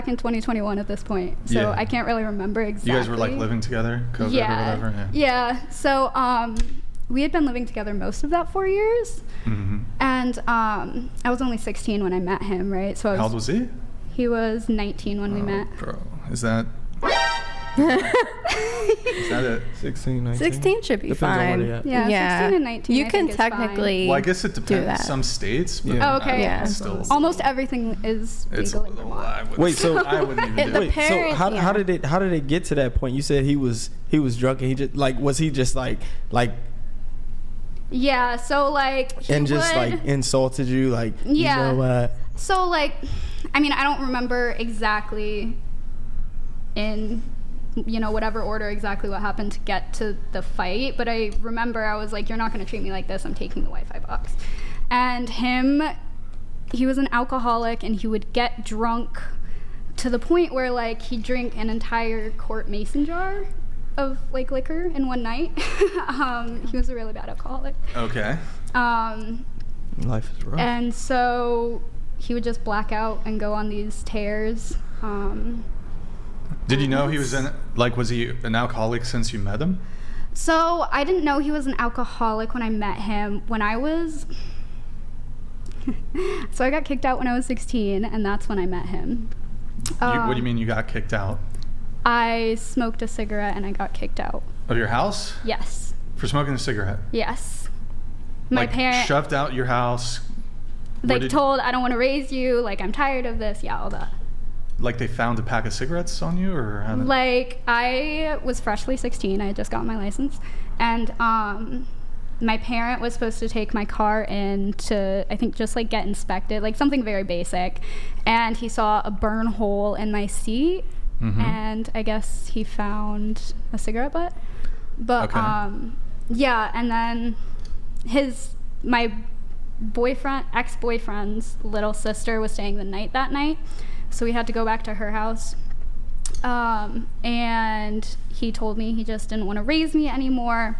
in 2021 at this point, so Yeah. I can't really remember exactly. You guys were like living together, COVID or whatever? Yeah. So we had been living together most of that 4 years, and I was only 16 when I met him, right? So How old was he? He was 19 when we met. Bro, is that it? 16, 19. 16 should be Depends on fine. where you're at. Yeah, 16 and 19. You I can think is fine. technically. Well, I guess it do depends. that. Some states. But Yeah. Oh, okay. Yeah. Still, Almost everything is it's legal in Vermont. I wouldn't- Wait, so I wouldn't even do The it. Wait, so parent- how yeah. did it get to that point? You said he was drunk and he just was he just like Yeah. So like. He and just would, like insulted you like Yeah. you know what? So, like, I mean, I don't remember exactly in, whatever order exactly what happened to get to the fight, but I remember I was like, you're not going to treat me like this. I'm taking the Wi-Fi box. And he was an alcoholic, and he would get drunk to the point where, like, he'd drink an entire quart mason jar of, like, liquor in one night. He was a really bad alcoholic. Okay. Life is rough. And so he would just black out and go on these tears. Did you know he was was he an alcoholic since you met him? So I didn't know he was an alcoholic when I met him. So I got kicked out when I was 16, and that's when I met him. What do you mean you got kicked out? I smoked a cigarette and I got kicked out. Of your house? Yes. For smoking a cigarette? Yes. My parents shoved out your house? told, I don't want to raise you, like, I'm tired of this, all that. Like they found a pack of cigarettes on you, or how did... Like, I was freshly 16, I had just gotten my license, and my parent was supposed to take my car in to, I think, just like get inspected, like something very basic, and he saw a burn hole in my seat, and I guess he found a cigarette butt. But yeah, and then my ex-boyfriend's little sister was staying the night that night, so we had to go back to her house. And he told me he just didn't want to raise me anymore.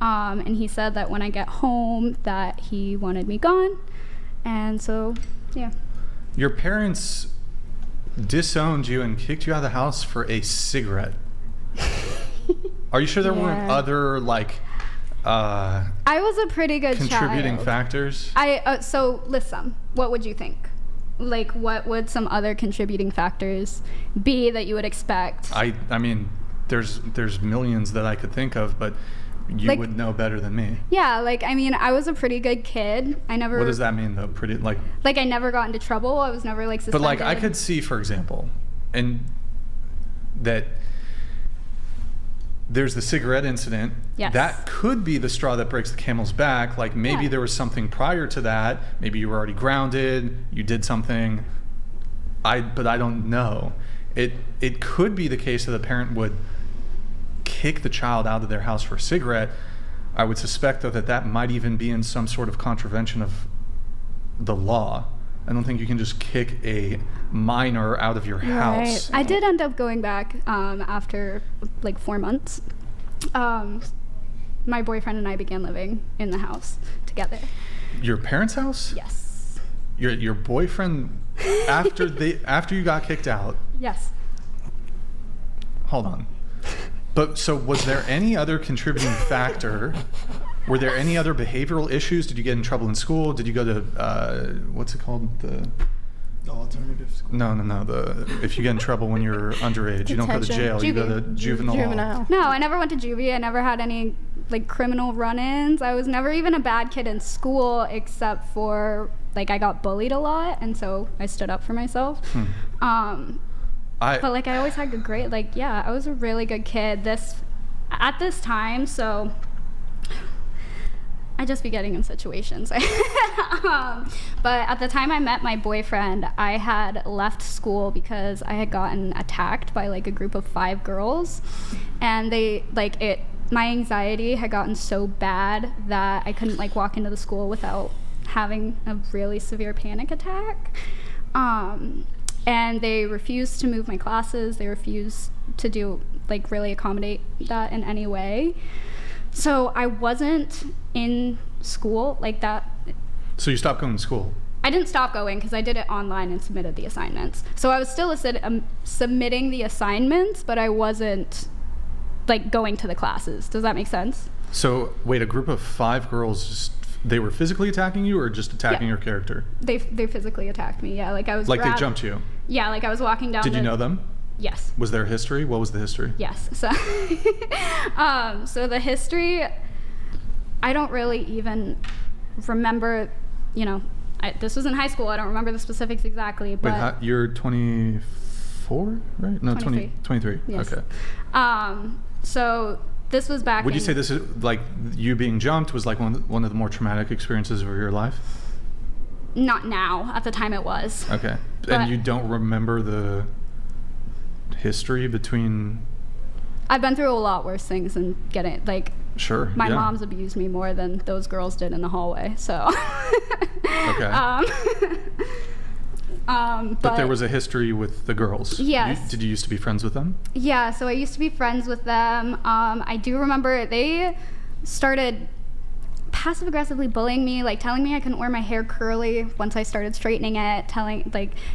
And he said that when I get home that he wanted me gone. And so, yeah. Your parents disowned you and kicked you out of the house for a cigarette. Are you sure there weren't other, I was a pretty good contributing child. factors? So listen, what would you think? Like, what would some other contributing factors be that you would expect? I mean, there's millions that I could think of, but you would know better than me. Yeah, I mean, I was a pretty good kid. I never... What does that mean, though? Pretty, I never got into trouble. I was never, suspended. But, I could see, for example, and that there's the cigarette incident. Yes. That could be the straw that breaks the camel's back. Like maybe there was something prior to that. Maybe you were already grounded. You did something. But I don't know. It could be the case that a parent would kick the child out of their house for a cigarette. I would suspect, though, that might even be in some sort of contravention of the law. I don't think you can just kick a minor out of your house. I did end up going back after like 4 months. My boyfriend and I began living in the house together. Your parents' house? Yes. Your boyfriend after you got kicked out? Yes. Hold on. But so was there any other contributing factor? Were there any other behavioral issues? Did you get in trouble in school? Did you go to what's it called? The alternative school? No. If you get in trouble when you're underage, you don't go to jail. You go to juvenile. No, I never went to juvie. I never had any like criminal run-ins. I was never even a bad kid in school, except for like I got bullied a lot, and so I stood up for myself. But like I always had a great, like, yeah, I was a really good kid at this time, so I just be getting in situations. But at the time I met my boyfriend, I had left school because I had gotten attacked by like a group of 5 girls, and my anxiety had gotten so bad that I couldn't like walk into the school without having a really severe panic attack. And they refused to move my classes. They refused to really accommodate that in any way. So I wasn't in school like that. So you stopped going to school? I didn't stop going because I did it online and submitted the assignments. So I was still submitting the assignments, but I wasn't like going to the classes. Does that make sense? So wait, a group of 5 girls, they were physically attacking you or just attacking your character? They physically attacked me, yeah. Like I was they jumped you? Yeah, like I was walking down. Did you know them? Yes. Was there a history? What was the history? Yes. So, so the history, I don't really even remember, this was in high school. I don't remember the specifics exactly. But wait, you're 24, right? No, 23. Yes. Okay. So this was back Would you say this is like you being jumped was like one of the more traumatic experiences of your life? Not now. At the time it was. Okay. And you don't remember the history between... I've been through a lot worse things than getting, like... Sure, My mom's abused me more than those girls did in the hallway, so... Okay. But there was a history with the girls. Yes. Did you used to be friends with them? Yeah, so I used to be friends with them. I do remember they started passive-aggressively bullying me, like telling me I couldn't wear my hair curly once I started straightening it,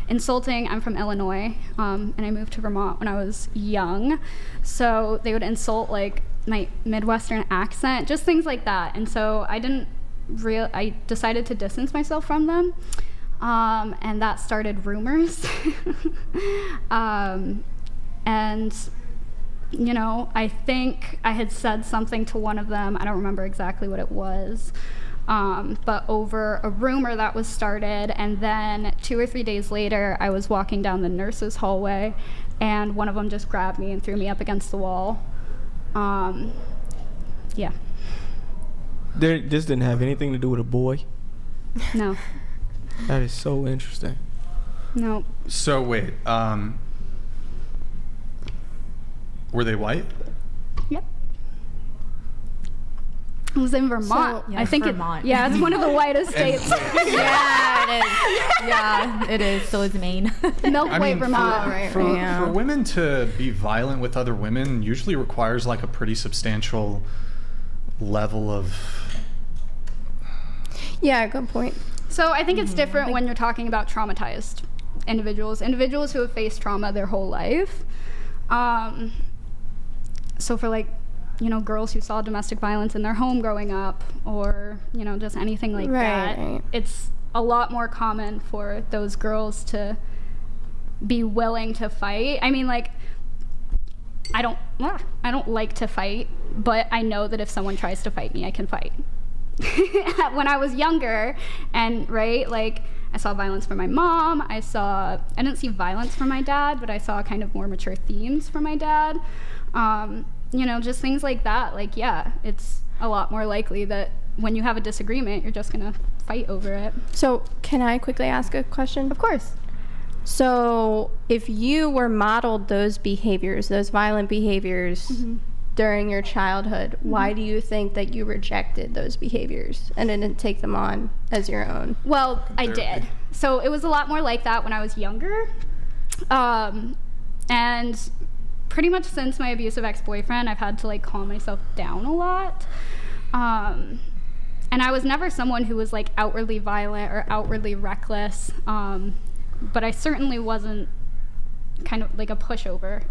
insulting. I'm from Illinois, and I moved to Vermont when I was young. So they would insult like my Midwestern accent, just things like that. And so I decided to distance myself from them. And that started rumors. And I think I had said something to one of them. I don't remember exactly what it was. But over a rumor that was started, and then 2 or 3 days later, I was walking down the nurse's hallway, and one of them just grabbed me and threw me up against the wall. Yeah. This didn't have anything to do with a boy? No. That is so interesting. No. So wait, were they white? Yep. It was in Vermont. So, yeah, I think Vermont. it's one of the whitest states. Yeah, it is. Yeah, it is. So is Maine. Milk-white Vermont. For women to be violent with other women usually requires like a pretty substantial level of... Yeah, good point. So I think it's different when you're talking about traumatized individuals who have faced trauma their whole life. So for girls who saw domestic violence in their home growing up, or just anything like that, it's a lot more common for those girls to be willing to fight. I mean, I don't like to fight, but I know that if someone tries to fight me, I can fight. When I was younger, and I I saw violence from my mom. I didn't see violence from my dad, but I saw kind of more mature themes from my dad. You know, just things like that. Like, yeah, it's a lot more likely that when you have a disagreement, you're just gonna fight over it. So can I quickly ask a question? Of course. So if you were modeled those behaviors, those violent behaviors during your childhood, why do you think that you rejected those behaviors and didn't take them on as your own? Well, I did. So it was a lot more like that when I was younger. And pretty much since my abusive ex-boyfriend, I've had to like calm myself down a lot. And I was never someone who was like outwardly violent or outwardly reckless. But I certainly wasn't kind of like a pushover.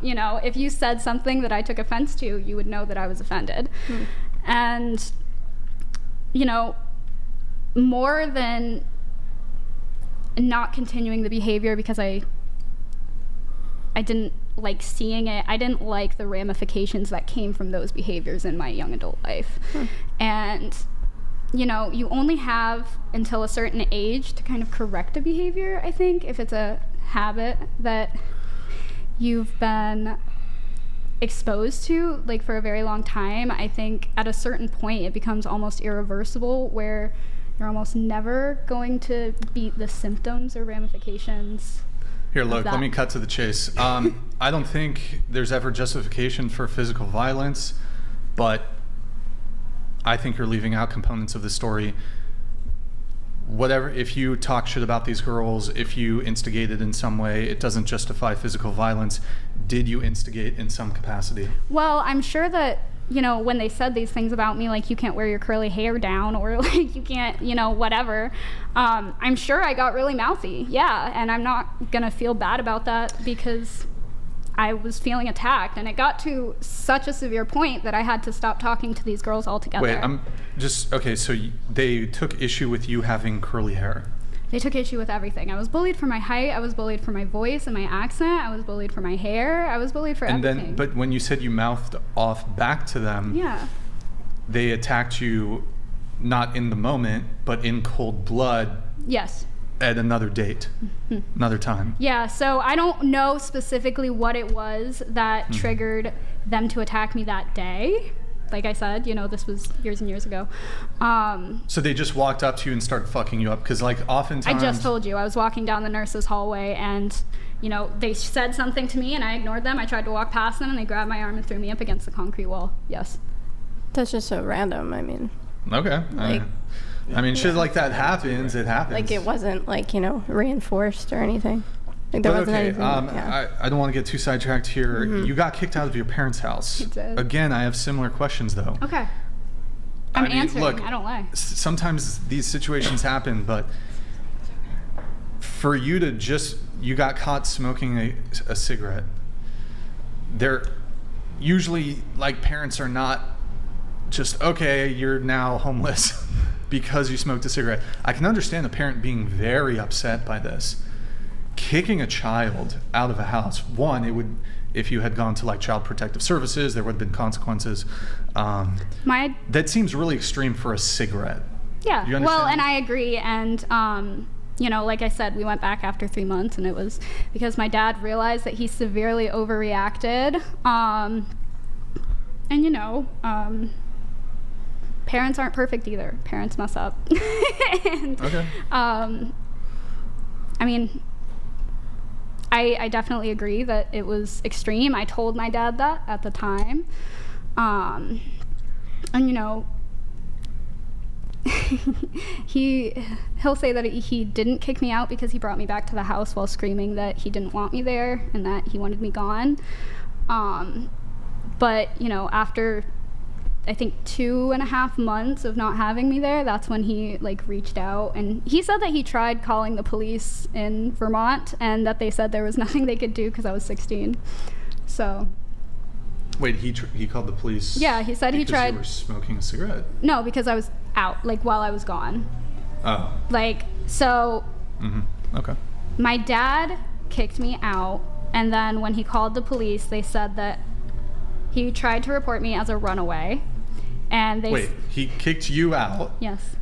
You know, if you said something that I took offense to, you would know that I was offended. And, you know, more than not continuing the behavior because I didn't like seeing it, I didn't like the ramifications that came from those behaviors in my young adult life. And you know, you only have until a certain age to kind of correct a behavior, I think, if it's a habit that you've been exposed to, like, for a very long time. I think at a certain point it becomes almost irreversible, where you're almost never going to beat the symptoms or ramifications. Here, look, let me cut to the chase. I don't think there's ever justification for physical violence, but I think you're leaving out components of the story. Whatever, if you talk shit about these girls, if you instigated in some way, it doesn't justify physical violence. Did you instigate in some capacity? Well, I'm sure that, you know, when they said these things about me, like, you can't wear your curly hair down, or like, you can't, you know, whatever, I'm sure I got really mouthy. Yeah, and I'm not gonna feel bad about that because I was feeling attacked, and it got to such a severe point that I had to stop talking to these girls altogether. Wait, I'm just, okay, so they took issue with you having curly hair? They took issue with everything. I was bullied for my height, I was bullied for my voice and my accent, I was bullied for my hair, I was bullied for everything. And then, but when you said you mouthed off back to them, yeah, they attacked you not in the moment, but in cold blood. Yes. At another date, another time. Yeah, so I don't know specifically what it was that triggered them to attack me that day. Like I said, you know, this was years and years ago. So they just walked up to you and started fucking you up? Because, like, oftentimes... I just told you, I was walking down the nurse's hallway, and, you know, they said something to me, and I ignored them. I tried to walk past them, and they grabbed my arm and threw me up against the concrete wall. Yes. That's just so random, I mean. Okay. Like, I mean, shit like that happens. It happens. Like, it wasn't, like, you know, reinforced or anything. Like, there wasn't anything. I don't want to get too sidetracked here. You got kicked out of your parents' house. I did. Again, I have similar questions, though. Okay. I'm answering. Look, I don't lie. Sometimes these situations happen, but for you to you got caught smoking a cigarette. They're usually, like, parents are not just, okay, you're now homeless because you smoked a cigarette. I can understand a parent being very upset by this. Kicking a child out of a house, one, it would, if you had gone to, like, Child Protective Services, there would have been consequences. That seems really extreme for a cigarette. Yeah, well, and I agree. And, you know, like I said, we went back after 3 months, and it was because my dad realized that he severely overreacted. And, you know, parents aren't perfect either. Parents mess up. And, okay. I mean, I definitely agree that it was extreme. I told my dad that at the time. And, you know, he'll say that he didn't kick me out because he brought me back to the house while screaming that he didn't want me there and that he wanted me gone. But, you know, after I think 2.5 months of not having me there, that's when he, like, reached out, and he said that he tried calling the police in Vermont and that they said there was nothing they could do because I was 16. So. Wait, he called the police? Yeah, he said he tried. Because you were smoking a cigarette? No, because I was out, like, while I was gone. Oh. Like, so. Okay. My dad kicked me out, and then when he called the police, they said that he tried to report me as a runaway. And they Wait, he kicked you out? Yes.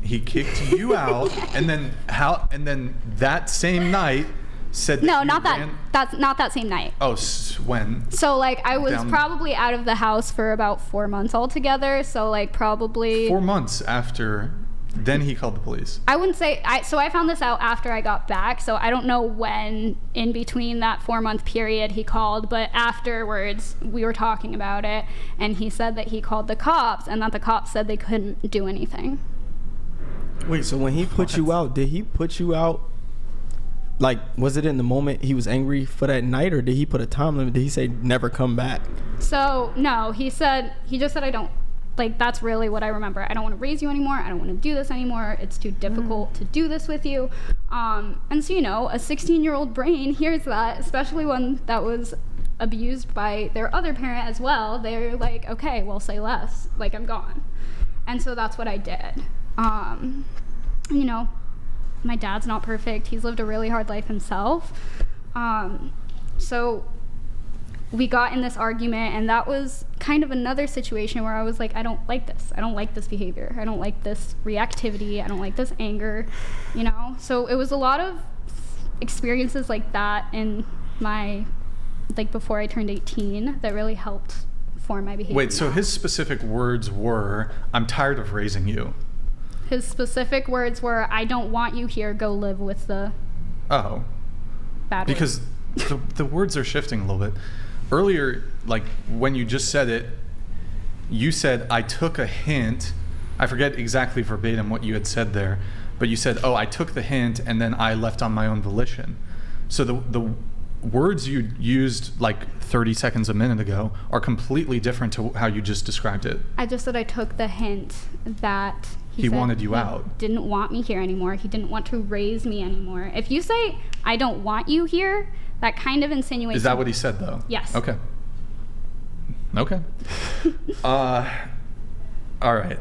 He kicked you out, and then that same night said that No, you not that. ran- That's not that same night. Oh, when? So like I was Down- probably out of the house for about 4 months altogether. So like probably 4 months after. Then he called the police. I wouldn't say so I found this out after I got back, so I don't know when in between that 4-month period he called, but afterwards we were talking about it, and he said that he called the cops and that the cops said they couldn't do anything. Wait, so when he put you out, did he put you out, like, was it in the moment he was angry for that night, or did he put a time limit? Did he say never come back? So no, he just said I don't, like, that's really what I remember. I don't want to raise you anymore. I don't want to do this anymore. It's too difficult to do this with you. And so, you know, a 16-year-old brain hears that, especially one that was abused by their other parent as well. They're like, okay, well, say less. Like, I'm gone. And so that's what I did. You know, my dad's not perfect. He's lived a really hard life himself. So we got in this argument, and that was kind of another situation where I was like, I don't like this. I don't like this behavior. I don't like this reactivity. I don't like this anger, you know? So it was a lot of experiences like that in my, like, before I turned 18 that really helped form my behavior. Wait, so his specific words were, I'm tired of raising you. His specific words were, I don't want you here, go live with the Oh. bad Because the words are shifting a little bit. Earlier, like, when you just said it, you said, I took a hint. I forget exactly verbatim what you had said there, but you said, oh, I took the hint, and then I left on my own volition. So the words you used like 30 seconds a minute ago are completely different to how you just described it. I just said I took the hint that He said wanted you he out. Didn't want me here anymore. He didn't want to raise me anymore. If you say, I don't want you here, that kind of insinuates... Is that what he said, though? Yes. Okay. Okay. All right.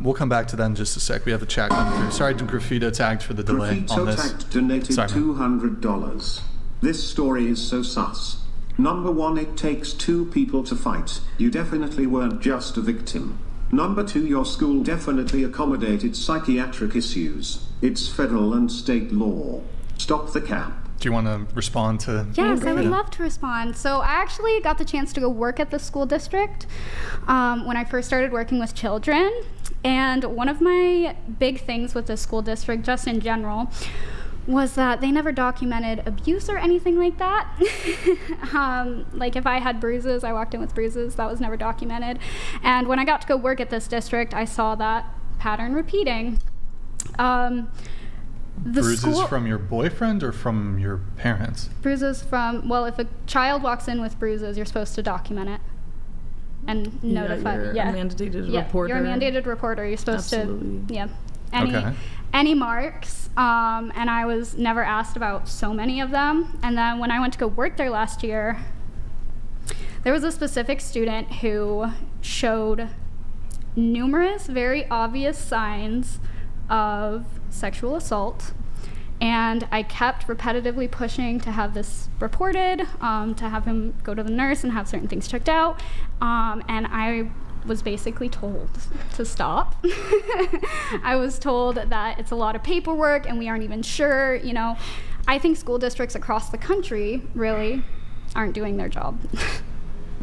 We'll come back to that in just a sec. We have a chat coming through. Sorry to Graffito tagged for the delay on this. Graffito donated Sorry, man. $200. This story is so sus. Number 1, it takes 2 people to fight. You definitely weren't just a victim. Number 2, your school definitely accommodated psychiatric issues. It's federal and state law. Stop the cap. Do you want to respond to... Yes, I would love to respond. So I actually got the chance to go work at the school district when I first started working with children. And one of my big things with the school district, just in general, was that they never documented abuse or anything like that. Like if I had bruises, I walked in with bruises, that was never documented. And when I got to go work at this district, I saw that pattern repeating. Bruises from your boyfriend or from your parents? Bruises from, well, if a child walks in with bruises, you're supposed to document it and notify. You're a mandated reporter. You're a mandated reporter. You're supposed Absolutely. to, any marks. And I was never asked about so many of them. And then when I went to go work there last year, there was a specific student who showed numerous, very obvious signs of sexual assault, and I kept repetitively pushing to have this reported, to have him go to the nurse and have certain things checked out, and I was basically told to stop. I was told that it's a lot of paperwork and we aren't even sure, you know. I think school districts across the country really aren't doing their job.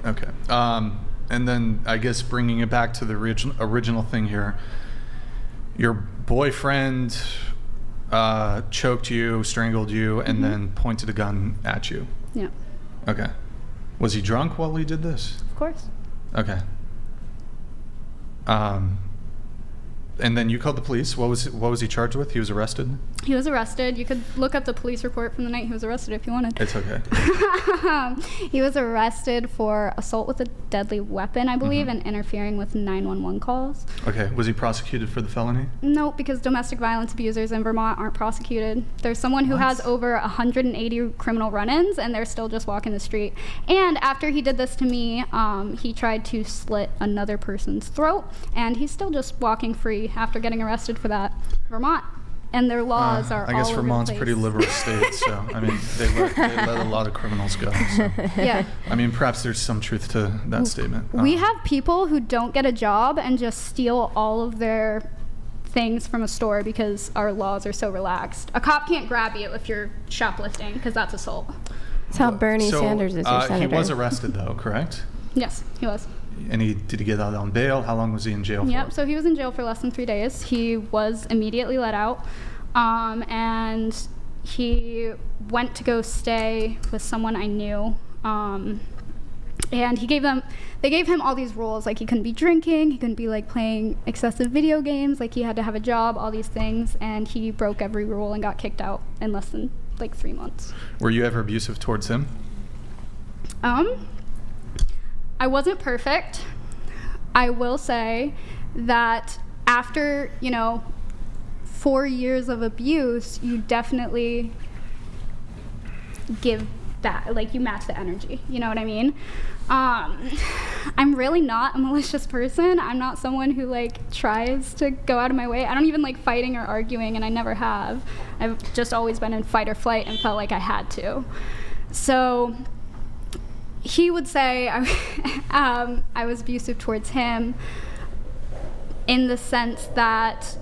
Okay. And then I guess bringing it back to the original thing here, your boyfriend choked you, strangled you, and then pointed a gun at you. Yeah. Okay. Was he drunk while he did this? Of course. Okay. And then you called the police. What was he charged with? He was arrested? He was arrested. You could look up the police report from the night he was arrested if you wanted. It's okay. He was arrested for assault with a deadly weapon, I believe, and interfering with 911 calls. Okay. Was he prosecuted for the felony? No, because domestic violence abusers in Vermont aren't prosecuted. There's someone who has over 180 criminal run-ins, and they're still just walking the street. And after he did this to me, he tried to slit another person's throat, and he's still just walking free after getting arrested for that. Vermont. And their laws are all over the place. I guess Vermont's a pretty liberal state, so, I mean, they let a lot of criminals go. So. Yeah. I mean, perhaps there's some truth to that statement. We have people who don't get a job and just steal all of their things from a store because our laws are so relaxed. A cop can't grab you if you're shoplifting because that's assault. That's how Bernie Sanders is your senator. He was arrested though, correct? Yes, he was. And did he get out on bail? How long was he in jail for? Yep, so he was in jail for less than 3 days. He was immediately let out. And he went to go stay with someone I knew. And they gave him all these rules, like he couldn't be drinking, he couldn't be like playing excessive video games, like he had to have a job, all these things, and he broke every rule and got kicked out in less than like 3 months. Were you ever abusive towards him? I wasn't perfect. I will say that after, 4 years of abuse, you definitely give that, like you match the energy, you know what I mean? I'm really not a malicious person. I'm not someone who like tries to go out of my way. I don't even like fighting or arguing, and I never have. I've just always been in fight or flight and felt like I had to. So he would say I was abusive towards him in the sense that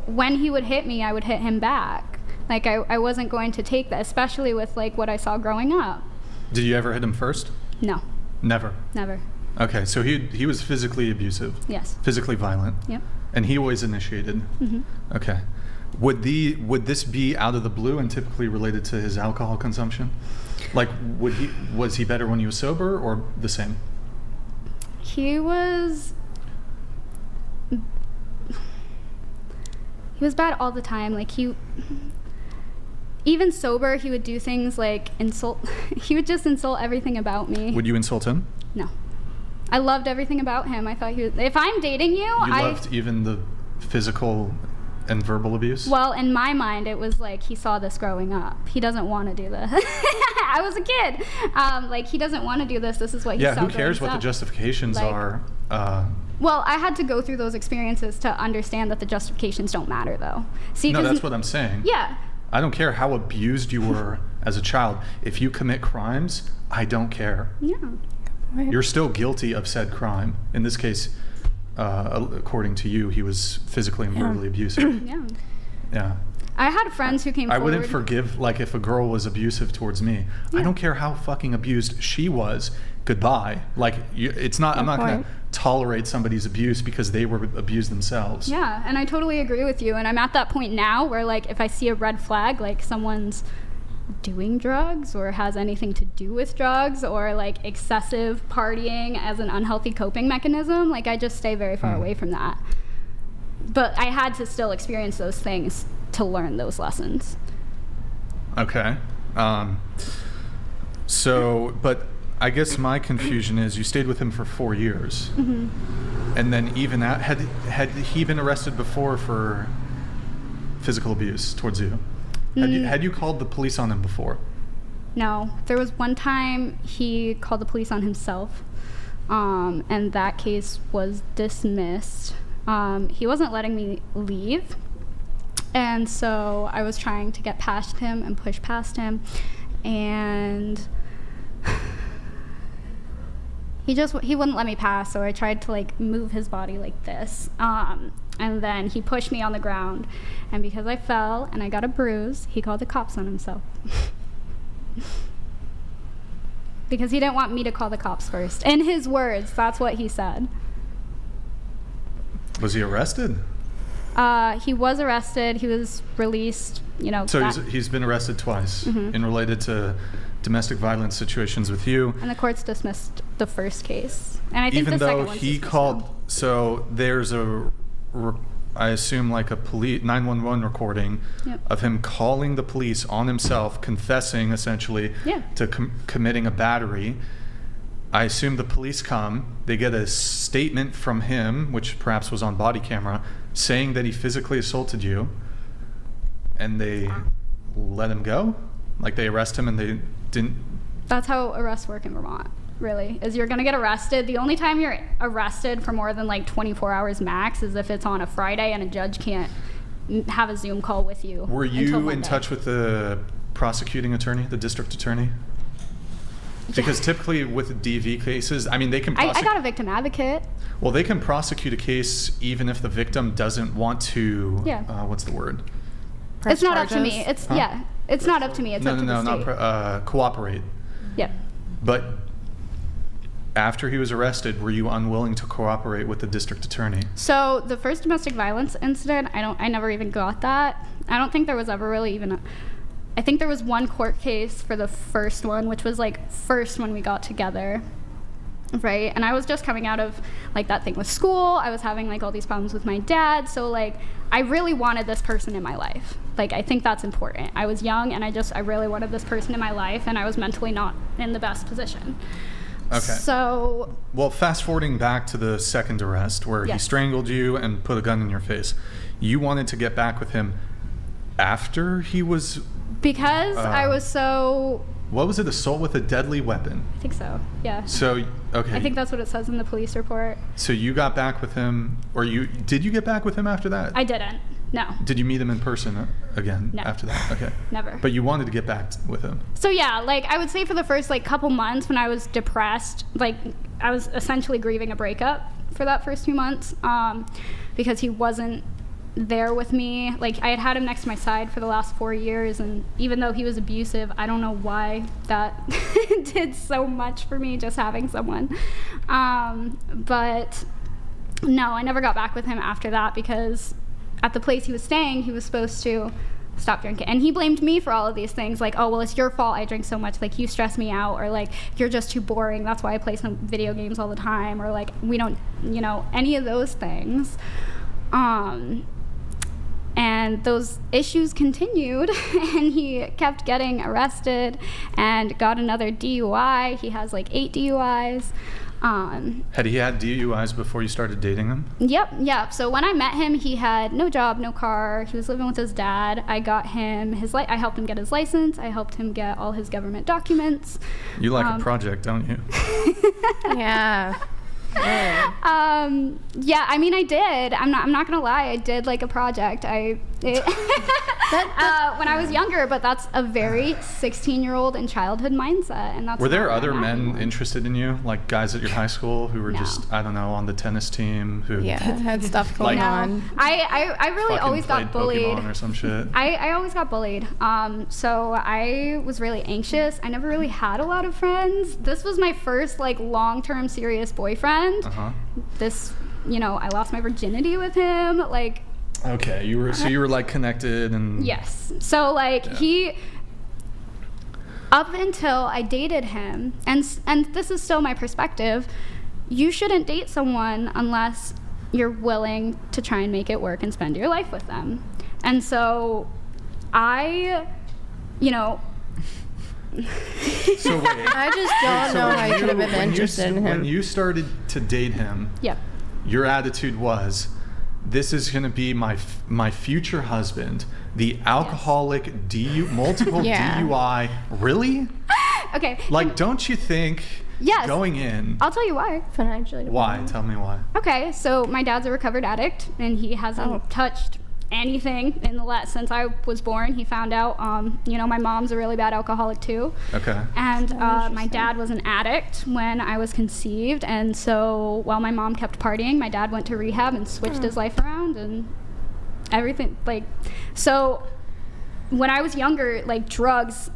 when he would hit me, I would hit him back. Like I wasn't going to take that, especially with like what I saw growing up. Did you ever hit him first? No. Never? Never. Okay, so he was physically abusive. Yes. Physically violent. Yep. And he always initiated. Mm-hmm. Okay. Would this be out of the blue and typically related to his alcohol consumption? Like, was he better when he was sober or the same? He was bad all the time. Like even sober, he would do things like insult. He would just insult everything about me. Would you insult him? No. I loved everything about him. I thought if I'm dating you, I loved even the physical and verbal abuse? Well, in my mind, it was like he saw this growing up. He doesn't want to do this. I was a kid. Like, he doesn't want to do this. This is what he saw. Yeah, who cares what the justifications are? Well, I had to go through those experiences to understand that the justifications don't matter, though. See, no, that's what I'm saying. Yeah. I don't care how abused you were as a child. If you commit crimes, I don't care. Yeah. Right. You're still guilty of said crime. In this case, according to you, he was physically and verbally abusive. Yeah. Yeah. I had friends who came forward. I wouldn't forgive, like, if a girl was abusive towards me. Yeah. I don't care how fucking abused she was. Goodbye. Like, it's not. I'm not going to tolerate somebody's abuse because they were abused themselves. Yeah, and I totally agree with you. And I'm at that point now where, like, if I see a red flag, like someone's doing drugs or has anything to do with drugs or like excessive partying as an unhealthy coping mechanism, like I just stay very far away from that. But I had to still experience those things to learn those lessons. Okay. So, but I guess my confusion is you stayed with him for 4 years. Mm-hmm. And then even that, had he been arrested before for physical abuse towards you? Had you called the police on him before? No. There was one time he called the police on himself, and that case was dismissed. He wasn't letting me leave, and so I was trying to get past him and push past him, and he wouldn't let me pass, so I tried to like move his body like this. And then he pushed me on the ground, and because I fell and I got a bruise, he called the cops on himself. Because he didn't want me to call the cops first. In his words, that's what he said. Was he arrested? He was arrested. He was released, So he's been arrested twice in related to domestic violence situations with you. And the courts dismissed the first case. And I think even the second though one's he called, so there's I assume like a 911 recording of him calling the police on himself, confessing essentially to committing a battery. I assume the police come, they get a statement from him, which perhaps was on body camera, saying that he physically assaulted you, and they let him go? Like they arrest him and they didn't... That's how arrests work in Vermont, really, is you're going to get arrested. The only time you're arrested for more than like 24 hours max is if it's on a Friday and a judge can't have a Zoom call with you. Were you in touch with the prosecuting attorney, the district attorney? Because typically with DV cases, I mean, they can I got a victim advocate. Well, they can prosecute a case even if the victim doesn't want to, Yeah. What's the word? It's not up to me. It's it's not up to me. It's up to the state. Not cooperate. Yeah. But after he was arrested, were you unwilling to cooperate with the district attorney? So the first domestic violence incident, I never even got that. I don't think there was ever really even I think there was one court case for the first one, which was like first when we got together. Right? And I was just coming out of like that thing with school. I was having like all these problems with my dad. So like I really wanted this person in my life. Like I think that's important. I was young and I really wanted this person in my life, and I was mentally not in the best position. Okay. So, well, fast forwarding back to the second arrest where he strangled you and put a gun in your face. You wanted to get back with him after he was... Because I was so... What was it? Assault with a deadly weapon? I think so, yeah. So, okay. I think that's what it says in the police report. So you got back with him, or did you get back with him after that? I didn't, no. Did you meet him in person again after that? Okay. Never. But you wanted to get back with him? So yeah, like I would say for the first like couple months when I was depressed, like I was essentially grieving a breakup for that first 2 months, because he wasn't there with me. Like I had him next to my side for the last 4 years, and even though he was abusive, I don't know why that did so much for me, just having someone. But no, I never got back with him after that, because at the place he was staying, he was supposed to stop drinking, and he blamed me for all of these things, like, oh well, it's your fault I drink so much, like you stress me out, or like you're just too boring, that's why I play some video games all the time, or like we don't, any of those things. And those issues continued, and he kept getting arrested and got another DUI. He has like 8 DUIs. Had he had DUIs before you started dating him? Yep. So when I met him, he had no job, no car. He was living with his dad. I got him I helped him get his license. I helped him get all his government documents. You like a project, don't you? Yeah. Yeah, I mean, I did. I'm not gonna lie. I did like a project. When I was younger, but that's a very 16-year-old and childhood mindset, and that's. Were there not other men anymore. interested in you, like guys at your high school who were No. just, I don't know, on the tennis team who had stuff going on? I really always got bullied. Pokemon or some shit. I always got bullied. So I was really anxious. I never really had a lot of friends. This was my first like long-term serious boyfriend. This, I lost my virginity with him. Like. Okay, you were like connected and. Yes. So like he. Up until I dated him, and this is still my perspective, you shouldn't date someone unless you're willing to try and make it work and spend your life with them. And so I, So wait. I just don't know how you could have been interested in him. When you started to date him, your attitude was, this is going to be my future husband, the alcoholic multiple DUI. Really? Okay. Like, don't you think going in... I'll tell you why. Financially. Why? Tell me why. Okay, so my dad's a recovered addict, and he hasn't touched anything since I was born. He found out, my mom's a really bad alcoholic too. Okay. And my dad was an addict when I was conceived, and so while my mom kept partying, my dad went to rehab and switched his life around and everything. Like, so when I was younger, like drugs,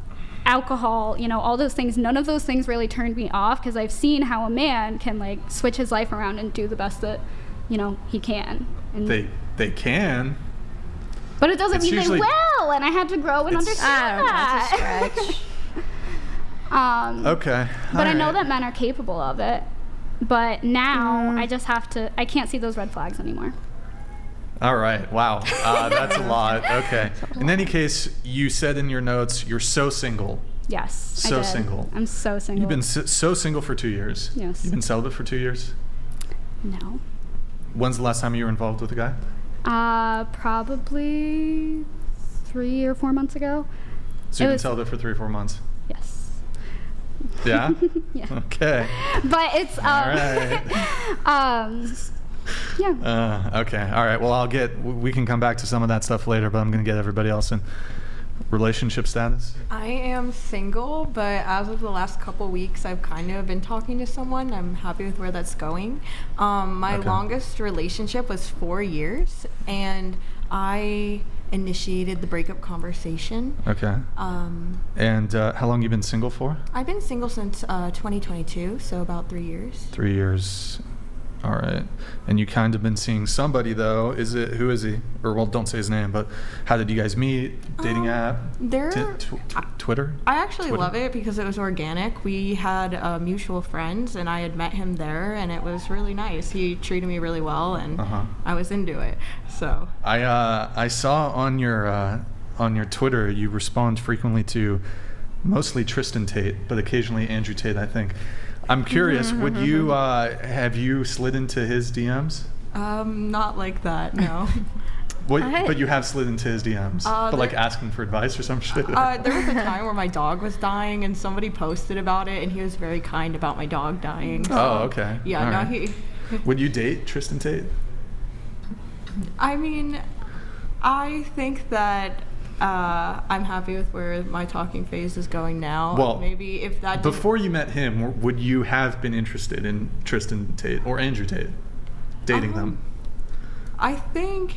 alcohol, all those things, none of those things really turned me off, because I've seen how a man can like switch his life around and do the best that, he can. And they can. But it doesn't mean they will, and I had to grow and understand that. That's a stretch. Okay. But I know that men are capable of it. But now I can't see those red flags anymore. All right. Wow. That's a lot. Okay. In any case, you said in your notes you're so single. Yes. So single. I'm so single. You've been so single for 2 years. Yes. You've been celibate for 2 years? No. When's the last time you were involved with a guy? Probably 3 or 4 months ago. So you've been celibate for 3 or 4 months? Yes. Yeah? Yeah. Okay. But it's, All right. yeah. Okay. All right. Well, we can come back to some of that stuff later, but I'm going to get everybody else in. Relationship status? I am single, but as of the last couple weeks, I've kind of been talking to someone. I'm happy with where that's going. My longest relationship was 4 years, and I initiated the breakup conversation. Okay. And how long you been single for? I've been single since 2022, so about 3 years. 3 years. All right. And you kind of been seeing somebody, though. Who is he? Or, well, don't say his name, but how did you guys meet? Dating app? Twitter? I actually love it because it was organic. We had mutual friends, and I had met him there, and it was really nice. He treated me really well, and I was into it. So I saw on your Twitter you respond frequently to mostly Tristan Tate, but occasionally Andrew Tate, I think. I'm curious, would you have you slid into his DMs? Not like that, no. But you have slid into his DMs, but like asking for advice or some shit? There was a time where my dog was dying, and somebody posted about it, and he was very kind about my dog dying. So, oh, okay. Yeah, all no, right. Would you date Tristan Tate? I mean, I think that I'm happy with where my talking phase is going now. Well, maybe if that before you met him, would you have been interested in Tristan Tate or Andrew Tate, dating them? I think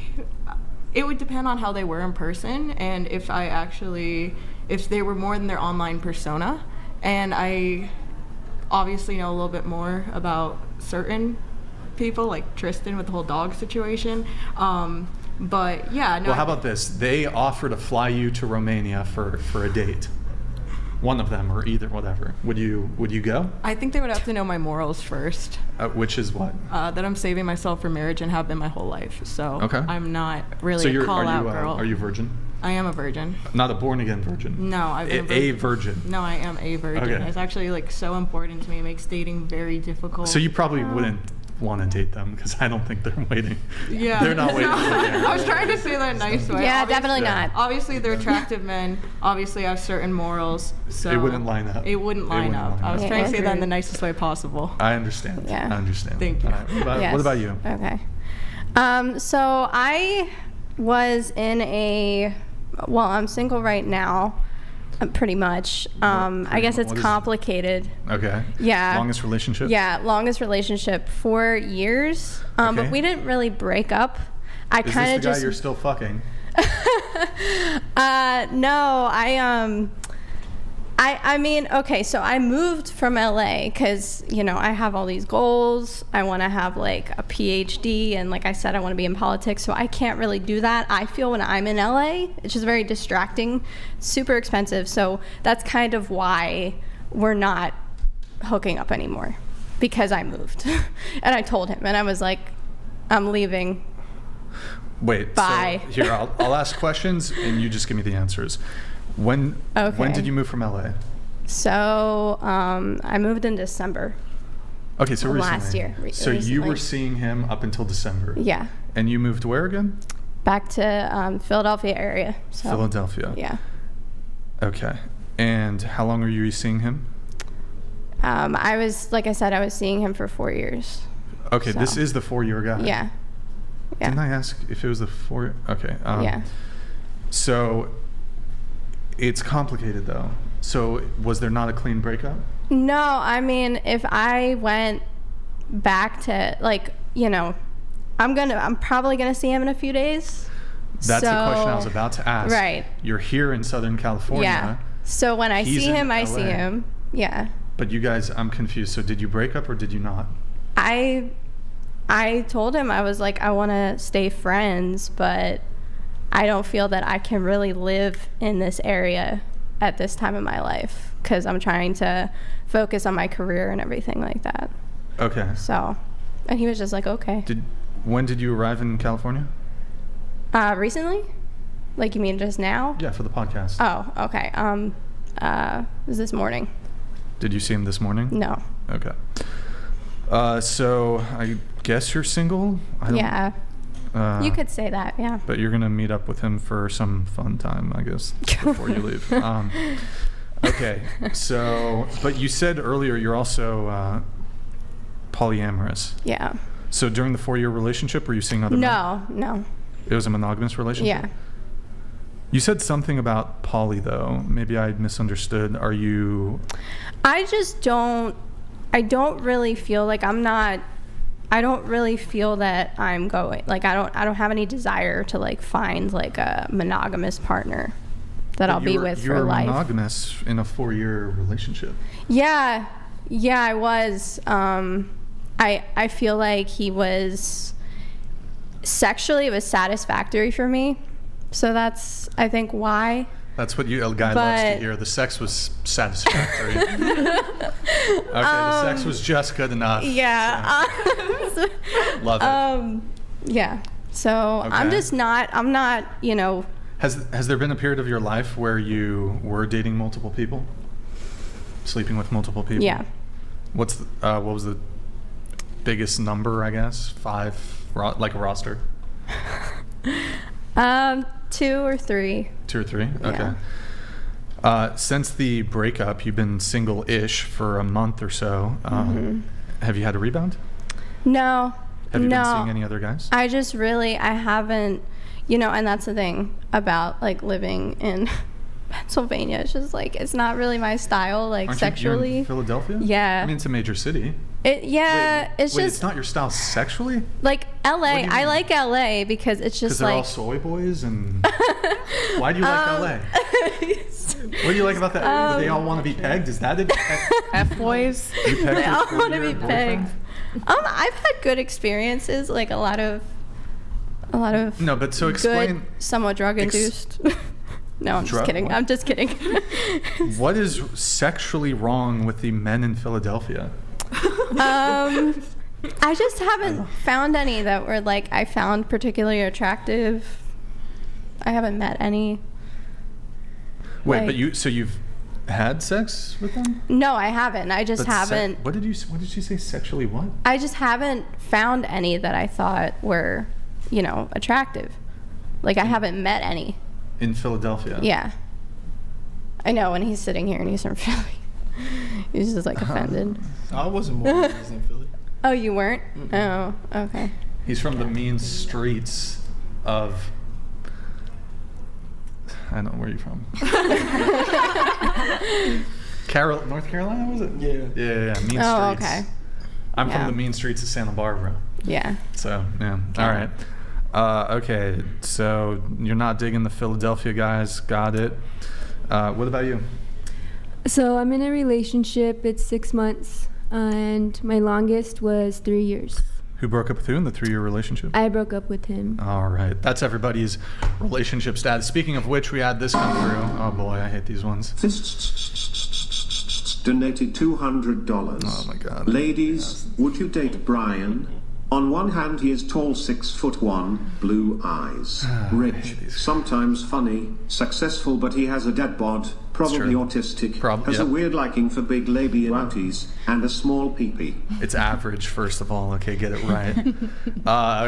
it would depend on how they were in person, and if they were more than their online persona. And I obviously know a little bit more about certain people, like Tristan with the whole dog situation. But yeah, no. Well, how about this? They offer to fly you to Romania for a date. One of them, or either, whatever. Would you go? I think they would have to know my morals first. Which is what? That I'm saving myself for marriage and have been my whole life. So I'm not really so a call-out girl. Are you virgin? I am a virgin. Not a born-again virgin? No, I've been a virgin. No, I am a virgin. Okay. It's actually like so important to me. It makes dating very difficult. So you probably wouldn't want to date them because I don't think they're waiting. Yeah. They're not waiting. I was trying to say that nice way. Yeah, definitely not. Obviously, they're attractive men. Obviously, I have certain morals. So it wouldn't line up. It wouldn't line up. I was trying to say that in the nicest way possible. I understand. Yeah. I understand. Thank you. Right. What about you? Okay. So I was in I'm single right now. Pretty much. I guess it's complicated. Okay. Yeah. Longest relationship? Yeah, longest relationship, 4 years. But we didn't really break up. Is this the guy you're still fucking? No, I mean, okay, so I moved from LA because, I have all these goals. I want to have like a PhD, and like I said, I want to be in politics, so I can't really do that. I feel when I'm in LA, it's just very distracting, super expensive. So that's kind of why we're not hooking up anymore, because I moved. And I told him, and I was like, I'm leaving. Wait, bye. So here, I'll ask questions and you just give me the answers. When did you move from LA? So I moved in December. Okay, so recently. Last year. So you were seeing him up until December. Yeah. And you moved where again? Back to Philadelphia area. So, Philadelphia. Yeah. Okay. And how long were you seeing him? I was seeing him for 4 years. Okay, so. This is the 4-year guy. Yeah. Didn't I ask if it was the 4? Okay. Yeah. So it's complicated though. So was there not a clean breakup? No, I mean, if I went back to I'm probably gonna see him in a few days. That's the question I was about to ask. Right. You're here in Southern California. Yeah. So when I see him, I see him. Yeah. But you guys, I'm confused. So did you break up or did you not? I told him, I was like, I want to stay friends, but I don't feel that I can really live in this area at this time of my life because I'm trying to focus on my career and everything like that. Okay. So, and he was just like, okay. When did you arrive in California? Recently? Like, you mean just now? Yeah, for the podcast. Oh, okay. It was this morning. Did you see him this morning? No. Okay. So I guess you're single? Yeah. You could say that, yeah. But you're going to meet up with him for some fun time, I guess, before you leave. Okay. So, but you said earlier you're also polyamorous. Yeah. So during the 4-year relationship, were you seeing other men? No. It was a monogamous relationship? Yeah. You said something about poly, though. Maybe I misunderstood. Are you... I don't really feel like I don't really feel that I'm going, like, I don't have any desire to, like, find, like, a monogamous partner that I'll be with for life. You were monogamous in a 4-year relationship. Yeah, I was. I feel like he was, sexually, it was satisfactory for me. So that's, I think, why. That's what a guy loves to hear. The sex was satisfactory. Okay, the sex was just good enough. Yeah. So. Love it. Yeah. So Okay. I'm not, you know. Has there been a period of your life where you were dating multiple people? Sleeping with multiple people? Yeah. What was the biggest number, I guess? 5, like a roster? 2 or 3. 2 or 3? Okay. Yeah. Since the breakup, you've been single-ish for a month or so. Have you had a rebound? No. Have you been seeing any other guys? I haven't, you know, and that's the thing about, like, living in Pennsylvania. It's just, like, it's not really my style, like, sexually. You're in Philadelphia? Yeah. I mean, it's a major city. It's just... it's not your style sexually? Like, LA. I like LA because it's just, like... Because they're all soy boys and... Why do you like LA? What do you like about that? Do they all want to be pegged? Is that it? F-boys? They all want to be pegged. I've had good experiences, like a lot of No, but so explain... good, somewhat drug-induced. No, I'm just kidding. What? I'm just kidding. What is sexually wrong with the men in Philadelphia? I just haven't found any that were, like, I found particularly attractive. I haven't met any. Wait, like, but you've had sex with them? No, I haven't. I just haven't. What did you say? Sexually what? I just haven't found any that I thought were, you know, attractive. Like, I haven't met any. In Philadelphia? Yeah. I know, when he's sitting here and he's from Philly. He's just, like, offended. I wasn't born and raised in Philly. Oh, you weren't? Oh, okay. He's from the mean streets of... I don't know where you're from. North Carolina, was it? Yeah. Yeah, mean streets. Oh, okay. I'm from the mean streets of Santa Barbara. Yeah. So, yeah. All right. Okay, so you're not digging the Philadelphia guys. Got it. What about you? So I'm in a relationship. It's 6 months, and my longest was 3 years. Who broke up with who in the 3-year relationship? I broke up with him. All right. That's everybody's relationship status. Speaking of which, we had this come through. Oh, boy, I hate these ones. Donated $200. Oh, my God. Ladies, would you date Brian? On one hand, he is tall, 6'1", blue eyes, rich, sometimes funny, successful, but he has a dead bod, probably autistic, has a weird liking for big labia outies, and a small peepee. It's average, first of all. Okay, get it right.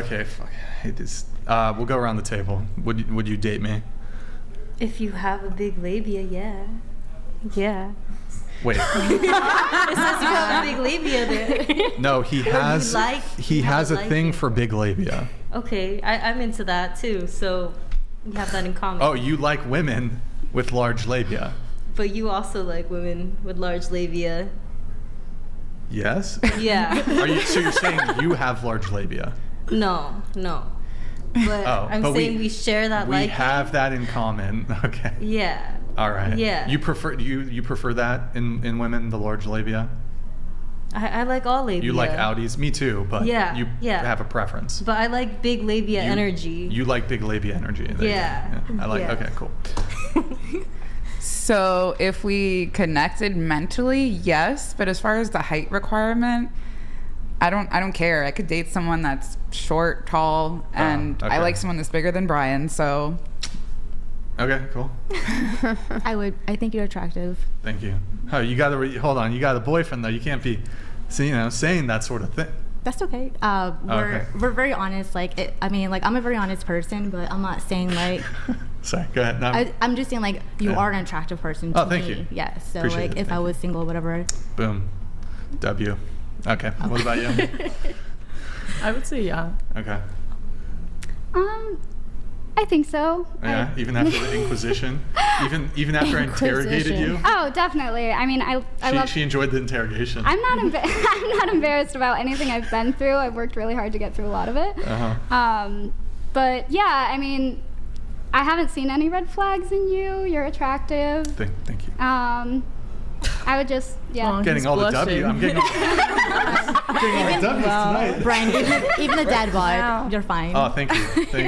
Okay, fuck, I hate this. We'll go around the table. Would you date me? If you have a big labia, yeah. Yeah. Wait. It says you have a big labia there. No, he has. He has a thing for big labia. Okay, I'm into that too. So we have that in common. Oh, you like women with large labia? But you also like women with large labia. Yes. Yeah. So you're saying you have large labia? No. But I'm saying we share that liking. We have that in common. Okay. Yeah. All right. Yeah. You prefer that in women, the large labia? I like all labia. You like outies? Me too, but you have a preference. But I like big labia energy. You like big labia energy. Yeah. I like. Yeah. Okay, cool. So if we connected mentally, yes. But as far as the height requirement, I don't care. I could date someone that's short, tall, and I like someone that's bigger than Brian. So. Okay, cool. I think you're attractive. Thank you. Oh, you got hold on. You got a boyfriend though. You can't be, saying that sort of thing. That's okay. We're very honest. Like, I'm a very honest person, but I'm not saying like. Sorry. Go ahead. No. I'm just saying like you are an attractive person to me. Thank you. Yeah. So Appreciate like it. if I was single, whatever. Boom. W. Okay. What about you? I would say yeah. Okay. I I think so. Yeah, even after the Inquisition, even after I interrogated you. Oh, definitely. I mean, I love. She enjoyed the interrogation. I'm not embarrassed about anything I've been through. I've worked really hard to get through a lot of it. But yeah, I mean, I haven't seen any red flags in you. You're attractive. Thank you. I would just, yeah. I'm getting all the W. I'm getting all the W's tonight. Brian, even the dad vibe, you're fine. Oh, thank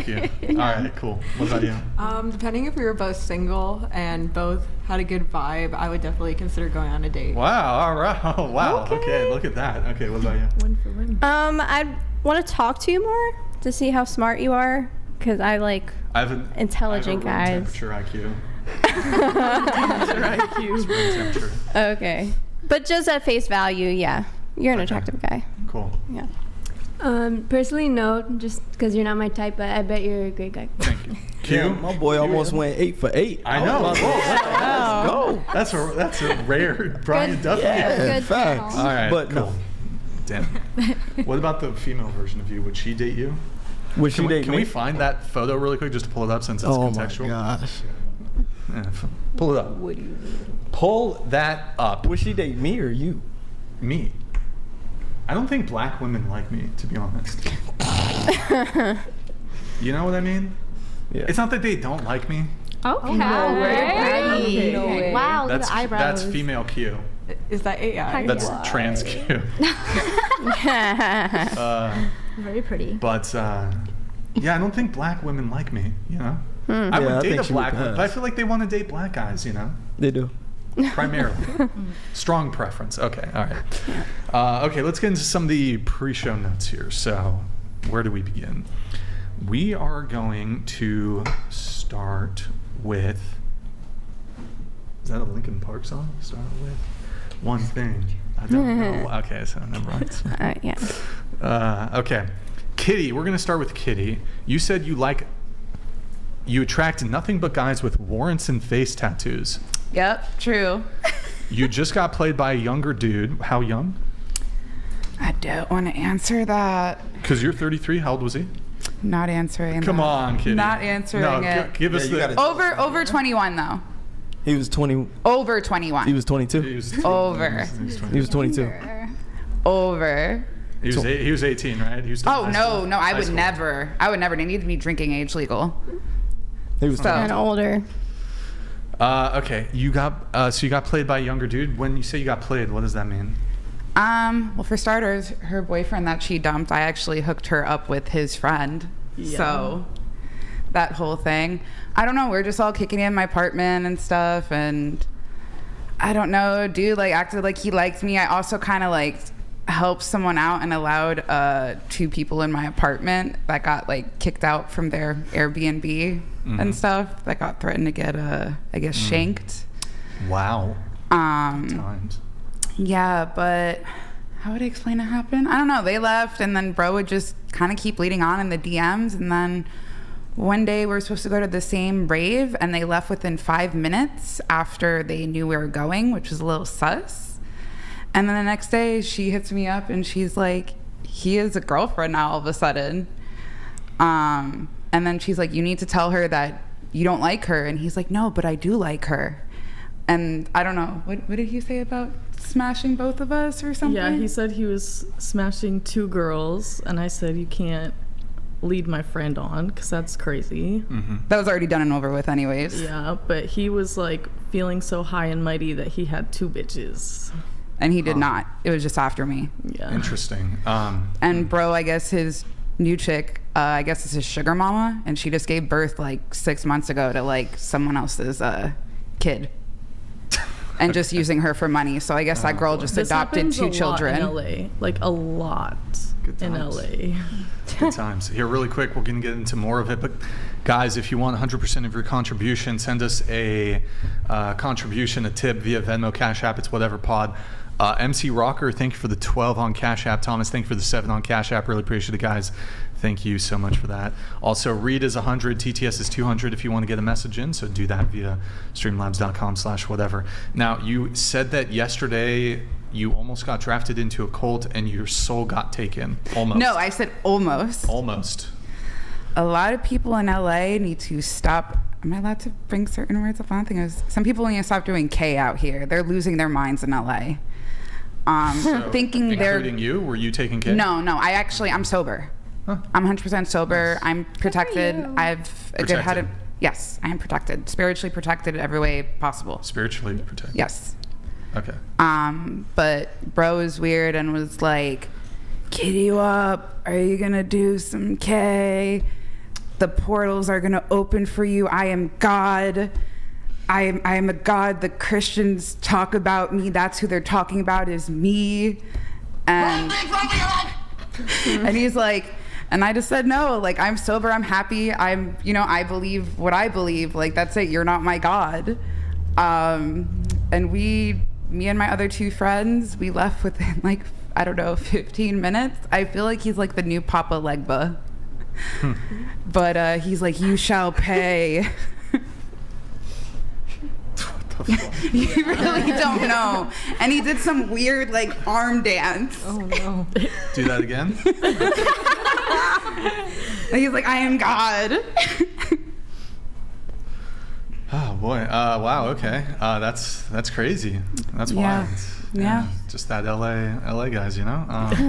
you. All right, cool. What about you? Depending if we were both single and both had a good vibe, I would definitely consider going on a date. Wow. All right. Oh, wow. Okay. Look at that. Okay. What about you? Win for win. I'd want to talk to you more to see how smart you are, because I like intelligent guys. Temperature IQ. IQ. Okay, but just at face value, yeah, you're an attractive guy. Cool. Yeah. Personally, no, just because you're not my type, but I bet you're a great guy. Thank you. Q, my boy almost went 8 for 8. I know. Let's go. That's a rare Brian Duffy. Yeah, Good facts. All right, but cool. no. Damn. What about the female version of you? Would she date you? Would she date Can me? we find that photo really quick just to pull it up since it's contextual? Oh my gosh. Yeah, pull it up. Pull that up. Would she date me or you? Me. I don't think black women like me, to be honest. You know what I mean? Yeah. It's not that they don't like me. Okay. No way. No way. Wow, look at That's the eyebrows. that's female Q. Is that AI? That's trans Q. Very pretty. But yeah, I don't think black women like me. You know, I Yeah, would I date think a she would black woman, pass. but I feel like they want to date black guys. You know, They do. primarily. Strong preference. Okay, all right. Okay, let's get into some of the pre-show notes here. So, where do we begin? We are going to start with. Is that a Linkin Park song? Start with one thing. I don't know. Okay, so never mind. Yeah. Okay, Kitty. We're gonna start with Kitty. You said you attract nothing but guys with warrants and face tattoos. Yep, true. You just got played by a younger dude. How young? I don't want to answer that. Because you're 33. How old was he? Not answering Come that. on, Kitty. Not answering No, it. give us Yeah, you the. gotta- Over 21 though. He was 20. Over 21. He was 22. He was, Over. He was 22. Over. He was 18, right? He was still in Oh high no, school. no, I High would school. never. I would never. They need to be drinking age legal. He was So- And older. Okay, you got so you got played by a younger dude. When you say you got played, what does that mean? Well, for starters, her boyfriend that she dumped, I actually hooked her up with his friend. Yeah. So that whole thing. I don't know. We're just all kicking it in my apartment and stuff, and I don't know. Dude, like acted like he liked me. I also kind of like helped someone out and allowed 2 people in my apartment that got like kicked out from their Airbnb and stuff. That got threatened to get I guess shanked. Wow. Times. Yeah, but how would I explain it happened? I don't know. They left, and then bro would just kind of keep leading on in the DMs. And then one day we were supposed to go to the same rave, and they left within 5 minutes after they knew we were going, which was a little sus. And then the next day she hits me up, and she's like, he is a girlfriend now all of a sudden. And then she's like, you need to tell her that you don't like her. And he's like, no, but I do like her. And I don't know, what did he say about smashing both of us or something? Yeah, he said he was smashing 2 girls, and I said you can't lead my friend on because that's crazy. That was already done and over with anyways. Yeah, but he was like feeling so high and mighty that he had 2 bitches. And he did not. It was just after me. Yeah. Interesting. And bro, I guess his new chick, I guess is his sugar mama, and she just gave birth like 6 months ago to like someone else's kid. And just using her for money. So I guess that girl just This adopted happens 2 a lot children. in LA, like a lot Good in times. LA. Good times. Here, really quick, we're going to get into more of it. But guys, if you want 100% of your contribution, send us a contribution, a tip via Venmo, Cash App. It's whatever pod. MC Rocker, thank you for the 12 on Cash App. Thomas, thank you for the 7 on Cash App. Really appreciate it, guys. Thank you so much for that. Also, Reed is 100, TTS is 200 if you want to get a message in. So do that via streamlabs.com/whatever. Now, you said that yesterday you almost got drafted into a cult and your soul got taken. Almost. No, I said almost. Almost. a lot of people in LA need to stop. Am I allowed to bring certain words up? I don't think it was. Some people need to stop doing K out here. They're losing their minds in LA. So, Thinking they're. Including you? Were you taking K? No. I'm sober. Huh. I'm 100% sober. Nice. I'm protected. you. I've a good head of. Yes, I am protected. Spiritually protected every way possible. Spiritually protected. Yes. Okay. But bro was weird and was like, "Kitty you up? Are you gonna do some K? The portals are gonna open for you. I am God. I am a God. The Christians talk about me. That's who they're talking about is me." And and he's like, and I just said no. Like, I'm sober. I'm happy. I believe what I believe. Like, that's it. You're not my God. And me and my other two friends, we left within like, I don't know, 15 minutes. I feel like he's like the new Papa Legba. But he's like, "You shall pay." You really don't know. And he did some weird like arm dance. Oh no. Do that again? And he's like, "I am God." Oh boy. Wow. Okay. That's crazy. That's wild. Yeah. Just that LA guys, you know.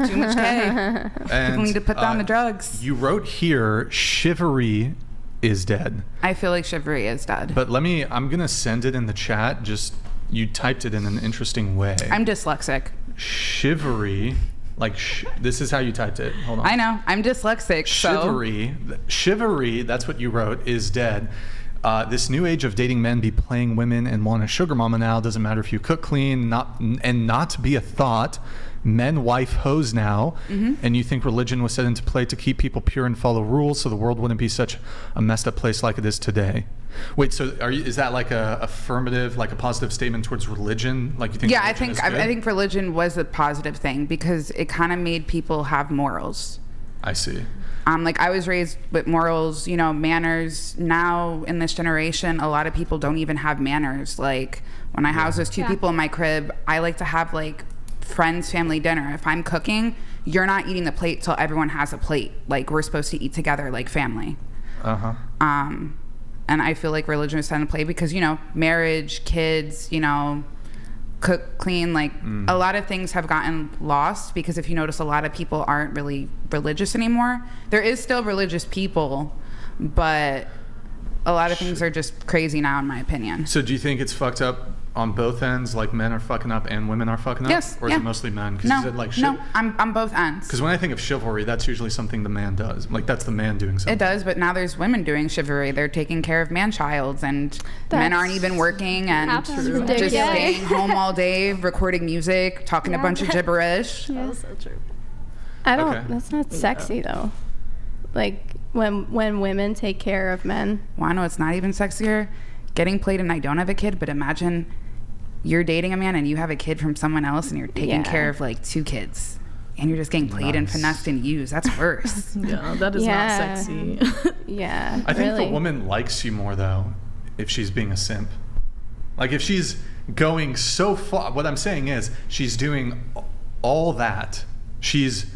Too much K. People need to put down the drugs. You wrote here, "Shivery is dead." I feel like Shivery is dead. But I'm gonna send it in the chat. Just, you typed it in an interesting way. I'm dyslexic. Shivery, like this is how you typed it. Hold on. I know. I'm dyslexic. Shivery, that's what you wrote, is dead. This new age of dating men be playing women and want a sugar mama now. Doesn't matter if you cook clean, not be a thought. Men wife hoes now. And you think religion was set into play to keep people pure and follow rules so the world wouldn't be such a messed up place like it is today. Wait, so is that like a affirmative, like a positive statement towards religion? Like, you think? Yeah, I think religion was a positive thing because it kind of made people have morals. I see. Like, I was raised with morals, manners. Now in this generation, a lot of people don't even have manners. Like, when I house those two people in my crib, I like to have like friends, family dinner. If I'm cooking, you're not eating the plate till everyone has a plate. Like, we're supposed to eat together like family. And I feel like religion is set in play because, marriage, kids, cook, clean, like a lot of things have gotten lost because if you notice, a lot of people aren't really religious anymore. There is still religious people, but a lot of things are just crazy now, in my opinion. So do you think it's fucked up on both ends, like men are fucking up and women are fucking up? Yes. Or is it mostly men? Because No, you said like no, I'm both ends. Because when I think of chivalry, that's usually something the man does. Like, that's the man doing something. It does, but now there's women doing chivalry. They're taking care of man-childs, and men aren't even working and just staying home all day, recording music, talking a bunch of gibberish. That's so true. That's not sexy though. Like, when women take care of men. Well, I know it's not even sexier. Getting played and I don't have a kid, but imagine you're dating a man and you have a kid from someone else and you're taking care of like 2 kids and you're just getting played and finessed and used. That's worse. Yeah, that is not sexy. Yeah. I think the woman likes you more though if she's being a simp. Like, if she's going so far, what I'm saying is she's doing all that. She's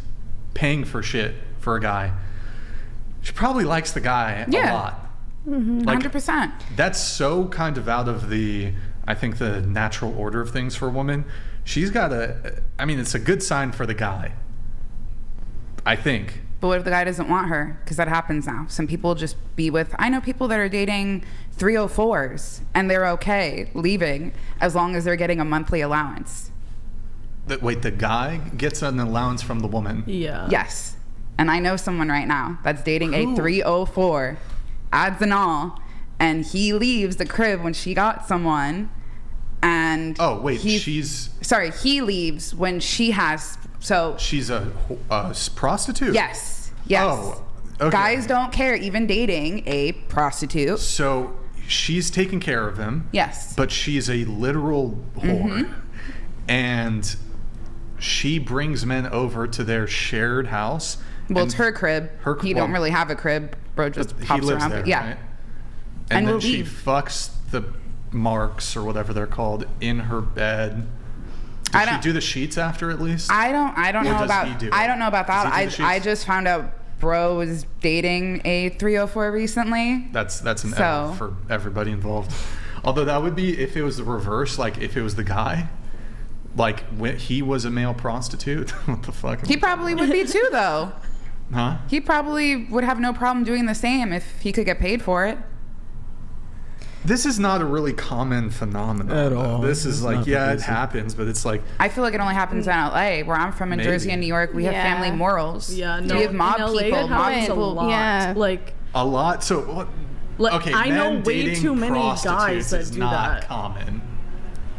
paying for shit for a guy. She probably likes the guy a lot. Like, 100%. That's so kind of out of I think the natural order of things for a woman. She's got it's a good sign for the guy, I think. But what if the guy doesn't want her? Because that happens now. Some people just be with, I know people that are dating 304s and they're okay leaving as long as they're getting a monthly allowance. Wait, the guy gets an allowance from the woman? Yeah. Yes. And I know someone right now that's dating a 304, ads and all, and he leaves the crib when she got someone. And he leaves when she has, so she's a prostitute? Yes. Oh, okay. Guys don't care even dating a prostitute. So she's taking care of him. Yes. But she's a literal whore. And she brings men over to their shared house. Well, it's her crib. He don't really have a crib. Bro just hops he lives around. there, yeah. Right? And then she leave. fucks the marks or whatever they're called in her bed. Does she do the sheets after at least? I don't know about that. I just found out bro was dating a 304 recently. That's an error for everybody involved. Although that would be if it was the reverse, like if it was the guy, like when he was a male prostitute. What the fuck? He probably would be too, though. Huh? He probably would have no problem doing the same if he could get paid for it. This is not a really common phenomenon at all. This is like, yeah, it happens, but it's like, I feel like it only happens in LA, where I'm from. In Maybe. Jersey and New York, we have family morals. Yeah, no. We have mob in LA, people. it happens a lot. Yeah. Like, a lot. So what? like Okay, I know men way dating too many guys prostitutes that is do not that. common.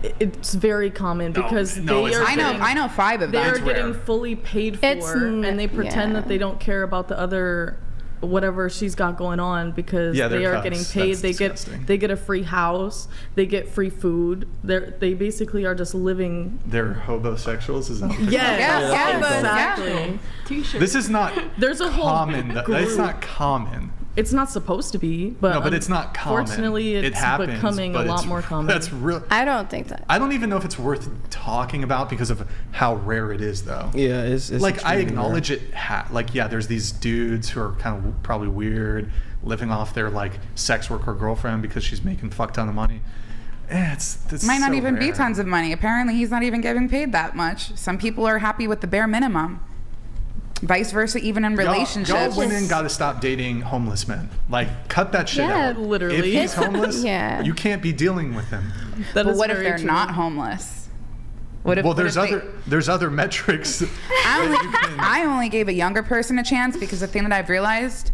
It's very common because no, they it's are. not. I know 5 of them. They're It's rare. getting fully paid for, and they pretend that they don't care about the other, whatever she's got going on, because Yeah, they they're are cucks. getting paid. That's They get a free house. They get free food. They basically are just living. They're hobosexuals. Is that? What Exactly. T-shirt. This is not. There's a whole common. It's group. not common. It's not supposed to be, but No, but it's not common. Fortunately, It it's happens, becoming a but lot it's- more common. That's real. I don't think that. I don't even know if it's worth talking about because of how rare it is, though. Yeah, it's like I extremely acknowledge rare. it. Like yeah, there's these dudes who are kind of probably weird, living off their like sex worker girlfriend because she's making fuck ton of money. It's Might not so even be rare. tons of money. Apparently, he's not even getting paid that much. Some people are happy with the bare minimum. Vice versa, even in relationships. Y'all women got to stop dating homeless men. Like, cut that shit Yeah, out. literally. If he's homeless, Yeah. you can't be dealing with him. That But is what if very they're true. not homeless? What if, Well, what there's if they- other metrics. I only gave a younger person a chance because the thing that I've realized,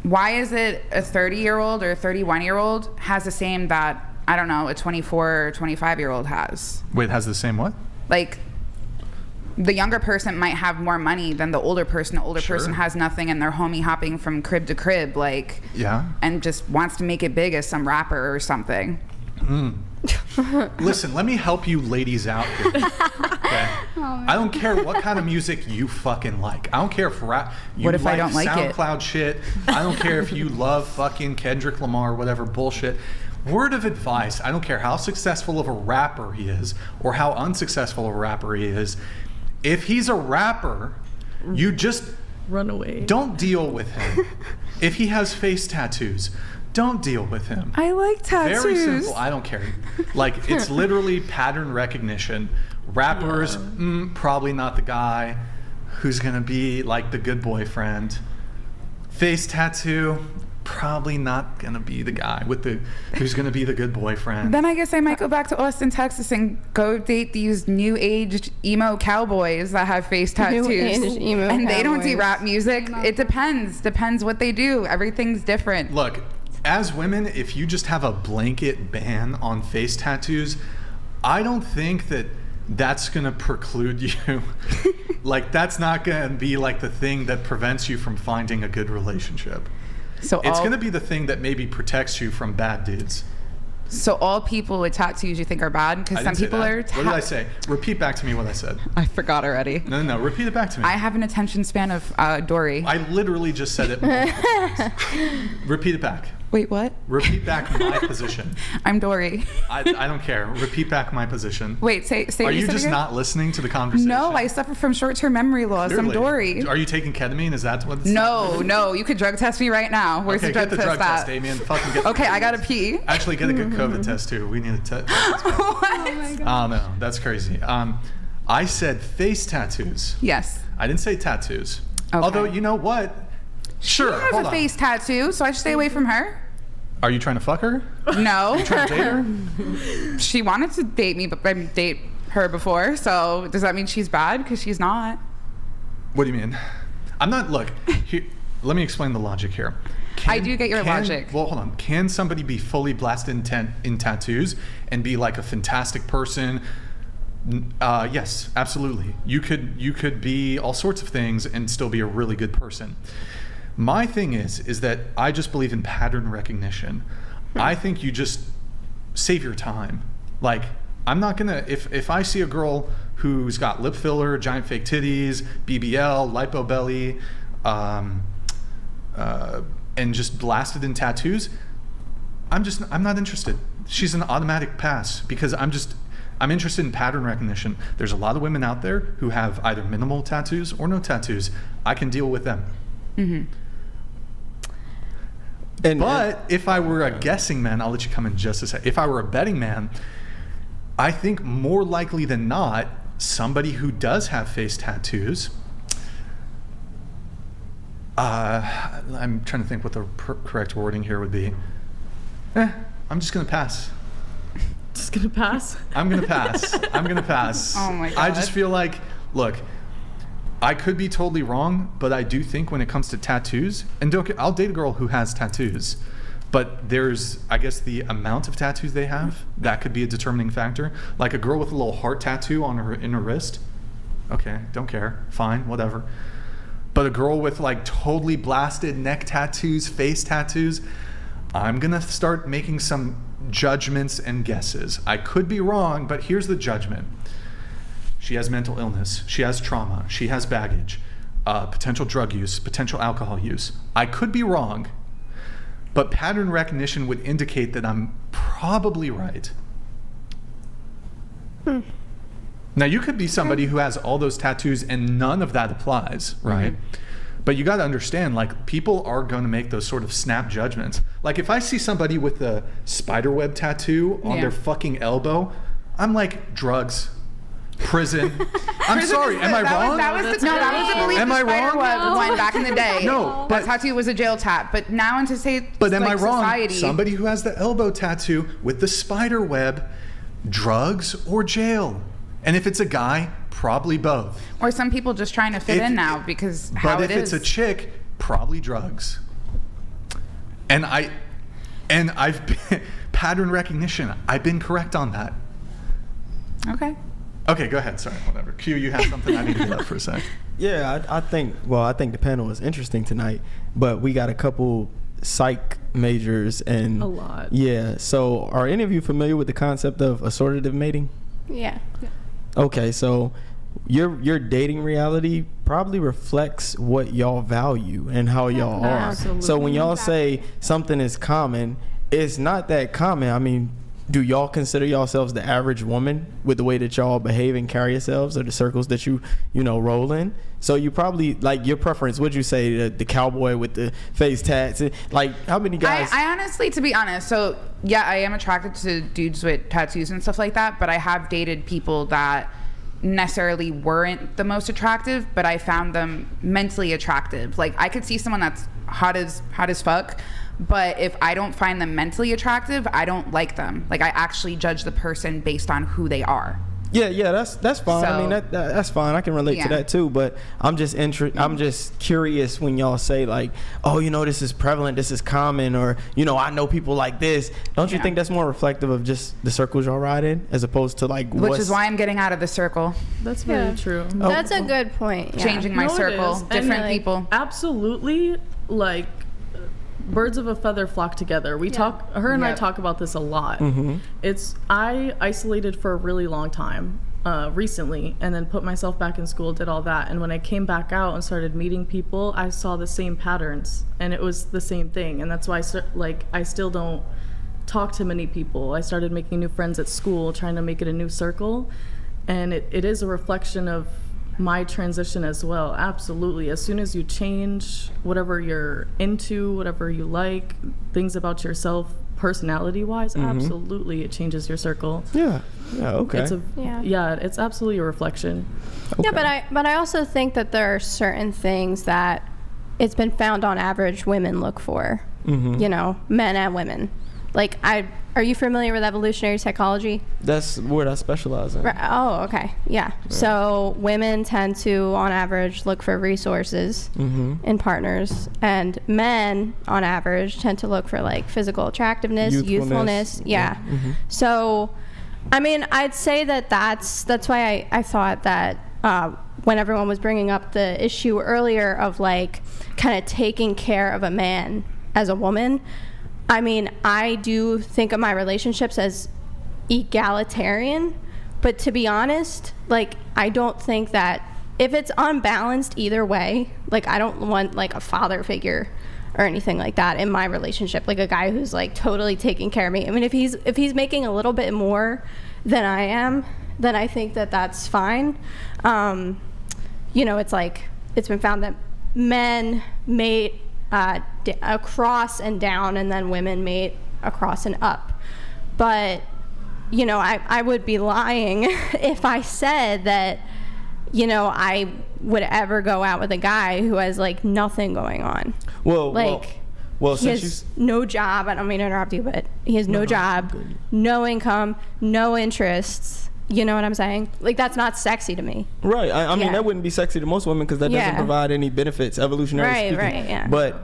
why is it a 30-year-old or a 31-year-old has the same that, I don't know, a 24 or 25-year-old has? Wait, has the same what? Like, the younger person might have more money than the older person. The older Sure. person has nothing and they're homie hopping from crib to crib, like, Yeah. and just wants to make it big as some rapper or something. Listen, let me help you ladies out here. Okay? I don't care what kind of music you fucking like. I don't care if you What if I don't like it? SoundCloud shit. I don't care if you love fucking Kendrick Lamar, whatever bullshit. Word of advice, I don't care how successful of a rapper he is or how unsuccessful of a rapper he is. If he's a rapper, you just Run away. don't deal with him. If he has face tattoos, don't deal with him. I like tattoos. Very simple. I don't care. Like, it's literally pattern recognition. Rappers, probably not the guy who's going to be like the good boyfriend. Face tattoo, probably not going to be the guy who's going to be the good boyfriend. Then I guess I might go back to Austin, Texas and go date these new aged emo cowboys that have face tattoos. New-aged emo and they don't do cowboys. rap music. It depends what they do. Everything's different. Look, as women, if you just have a blanket ban on face tattoos, I don't think that's going to preclude you. Like, that's not going to be like the thing that prevents you from finding a good relationship. So It's going to be the thing that maybe protects you from bad dudes. So all people with tattoos you think are bad? I Because some didn't say people that. are. What did I say? Repeat back to me what I said. I forgot already. No. Repeat it back to me. I have an attention span of Dory. I literally just said it multiple times. Repeat it back. Wait, what? Repeat back my position. I'm Dory. I don't care. Repeat back my position. Wait, say Are what you said just again? not listening to the conversation? No, I suffer from short-term memory loss. I'm Literally. Dory. Are you taking ketamine? Is that what it's No. You could drug test me right now. Where's Okay, the drug get the test drug at? test, Damien. Fucking get Okay, I gotta pee. Actually, get a good COVID test, too. We need a test. Oh, no. That's crazy. I said face tattoos. Yes. I didn't say tattoos. Okay. Although, you know what? Sure. She has hold a on. face tattoo, so I should stay away from her. Are you trying to fuck her? No. You trying to date her? She wanted to date me, but I date her before, so does that mean she's bad? Because she's not. What do you mean? I'm not. Look, here, let me explain the logic here. I do get your logic. Well, hold on. Can somebody be fully blasted in tattoos and be like a fantastic person? Yes, absolutely. You could be all sorts of things and still be a really good person. My thing is that I just believe in pattern recognition. I think you just save your time. Like, I'm not gonna, if I see a girl who's got lip filler, giant fake titties, BBL, lipo belly, and just blasted in tattoos, I'm not interested. She's an automatic pass because I'm interested in pattern recognition. There's a lot of women out there who have either minimal tattoos or no tattoos. I can deal with them. But if I were a guessing man, I'll let you come in just a sec. If I were a betting man, I think more likely than not, somebody who does have face tattoos, I'm trying to think what the correct wording here would be. I'm just going to pass. Just going to pass? I'm going to pass. I'm going to pass. Oh my God. I just feel like, look, I could be totally wrong, but I do think when it comes to tattoos, and I'll date a girl who has tattoos, but there's, I guess, the amount of tattoos they have, that could be a determining factor. Like a girl with a little heart tattoo in her wrist, okay, don't care, fine, whatever. But a girl with like totally blasted neck tattoos, face tattoos, I'm gonna start making some judgments and guesses. I could be wrong, but here's the judgment. She has mental illness, she has trauma, she has baggage, potential drug use, potential alcohol use. I could be wrong, but pattern recognition would indicate that I'm probably right. Now, you could be somebody who has all those tattoos and none of that applies, right? But you got to understand, like, people are going to make those sort of snap judgments. Like, if I see somebody with a spiderweb tattoo on their fucking elbow, I'm like, drugs, prison. I'm sorry, am I wrong? That was the belief. Am I wrong? One back in the day. No, but tattoo was a jail tat. But now, and to say, but am I wrong? Society, somebody who has the elbow tattoo with the spider web, drugs or jail? And if it's a guy, probably both. Or some people just trying to fit in now because how it is. But if it's a chick, probably drugs. And I've been, pattern recognition, I've been correct on that. Okay, go ahead. Sorry, whatever. Q, you have something I need to get up for a sec. Yeah, I think the panel is interesting tonight, but we got a couple psych majors and a lot. Yeah, so are any of you familiar with the concept of assortative mating? Yeah. Okay, so your dating reality probably reflects what y'all value and how y'all are. Absolutely. So when y'all say something is common, it's not that common. I mean, do y'all consider yourselves the average woman with the way that y'all behave and carry yourselves, or the circles that you roll in? So you probably, like, your preference, would you say the cowboy with the face tats? Like, how many guys? I honestly, to be honest, so yeah, I am attracted to dudes with tattoos and stuff like that, but I have dated people that necessarily weren't the most attractive, but I found them mentally attractive. Like, I could see someone that's hot as fuck, but if I don't find them mentally attractive, I don't like them. Like, I actually judge the person based on who they are. Yeah, that's fine. I mean, that's fine. I can relate to that too. But I'm just I'm just curious when y'all say, like, oh, this is prevalent, this is common, or I know people like this. Don't you think that's more reflective of just the circles y'all ride in, as opposed to like which is why I'm getting out of the circle. That's very true. That's a good point. Yeah. Changing my circle, different people. Absolutely, like, birds of a feather flock together. We talk, her and I talk about this a lot. I isolated for a really long time recently, and then put myself back in school, did all that, and when I came back out and started meeting people, I saw the same patterns, and it was the same thing. And that's why I still don't talk to many people. I started making new friends at school, trying to make it a new circle, and it is a reflection of my transition as well. Absolutely. As soon as you change whatever you're into, whatever you like, things about yourself personality wise, absolutely it changes your circle. Okay. It's absolutely a reflection. Yeah, but I also think that there are certain things that it's been found on average women look for, men and women. Like, are you familiar with evolutionary psychology? That's what I specialize in. Right. Oh, okay. Yeah. So women tend to, on average, look for resources in partners, and men, on average, tend to look for, like, physical attractiveness, youthfulness. Yeah. So, I mean, I'd say that's why I thought that when everyone was bringing up the issue earlier of, like, kind of taking care of a man as a woman, I mean, I do think of my relationships as egalitarian, but to be honest, like, I don't think that if it's unbalanced either way, like, I don't want, like, a father figure or anything like that in my relationship, like a guy who's, like, totally taking care of me. I mean, if he's making a little bit more than I am, then I think that that's fine. It's like, it's been found that men mate across and down, and then women mate across and up. But, you know, I would be lying if I said that, you know, I would ever go out with a guy who has, like, nothing going on. Well, he has no job. I don't mean to interrupt you, but he has no job, no income, no interests. You know what I'm saying? Like, that's not sexy to me. Right. I mean, that wouldn't be sexy to most women because that doesn't provide any benefits, evolutionary speaking. Right, yeah. But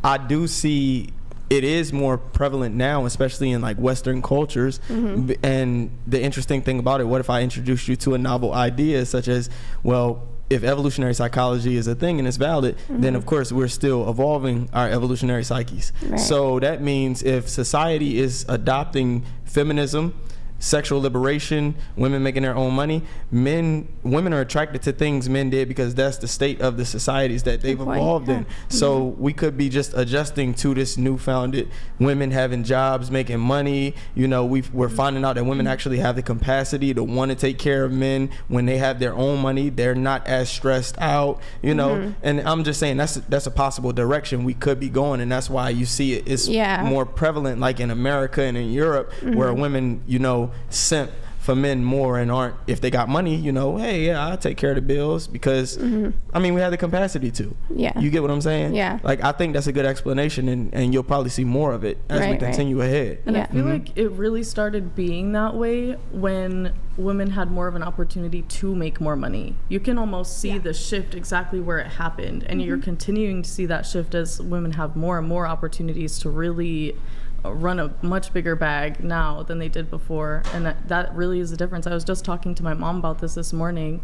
I do see it is more prevalent now, especially in like Western cultures. Mm-hmm. And the interesting thing about it, what if I introduced you to a novel idea such as, well, if evolutionary psychology is a thing and it's valid, then of course we're still evolving our evolutionary psyches. Right. So that means if society is adopting feminism, sexual liberation, women making their own money, women are attracted to things men did because that's the state of the societies that they've evolved in. So we could be just adjusting to this newfounded women having jobs, making money. You know, we're finding out that women actually have the capacity to want to take care of men when they have their own money. They're not as stressed out, you know. And I'm just saying that's a possible direction we could be going, and that's why you see it's more prevalent like in America and in Europe where women, you know, simp for men more and aren't, if they got money, you know, hey, yeah, I'll take care of the bills because I mean, we have the capacity to. You get what I'm saying? Like, I think that's a good explanation, and you'll probably see more of it as we continue ahead. And I feel like it really started being that way when women had more of an opportunity to make more money. You can almost see the shift exactly where it happened, and you're continuing to see that shift as women have more and more opportunities to really run a much bigger bag now than they did before, and that really is the difference. I was just talking to my mom about this morning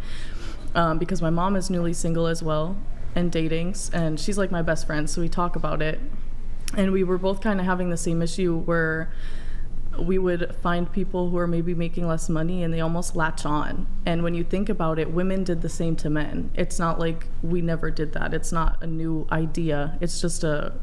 because my mom is newly single as well and dating, and she's like my best friend, so we talk about it, and we were both kind of having the same issue where we would find people who are maybe making less money and they almost latch on. And when you think about it, women did the same to men. It's not like we never did that. It's not a new idea. It's just a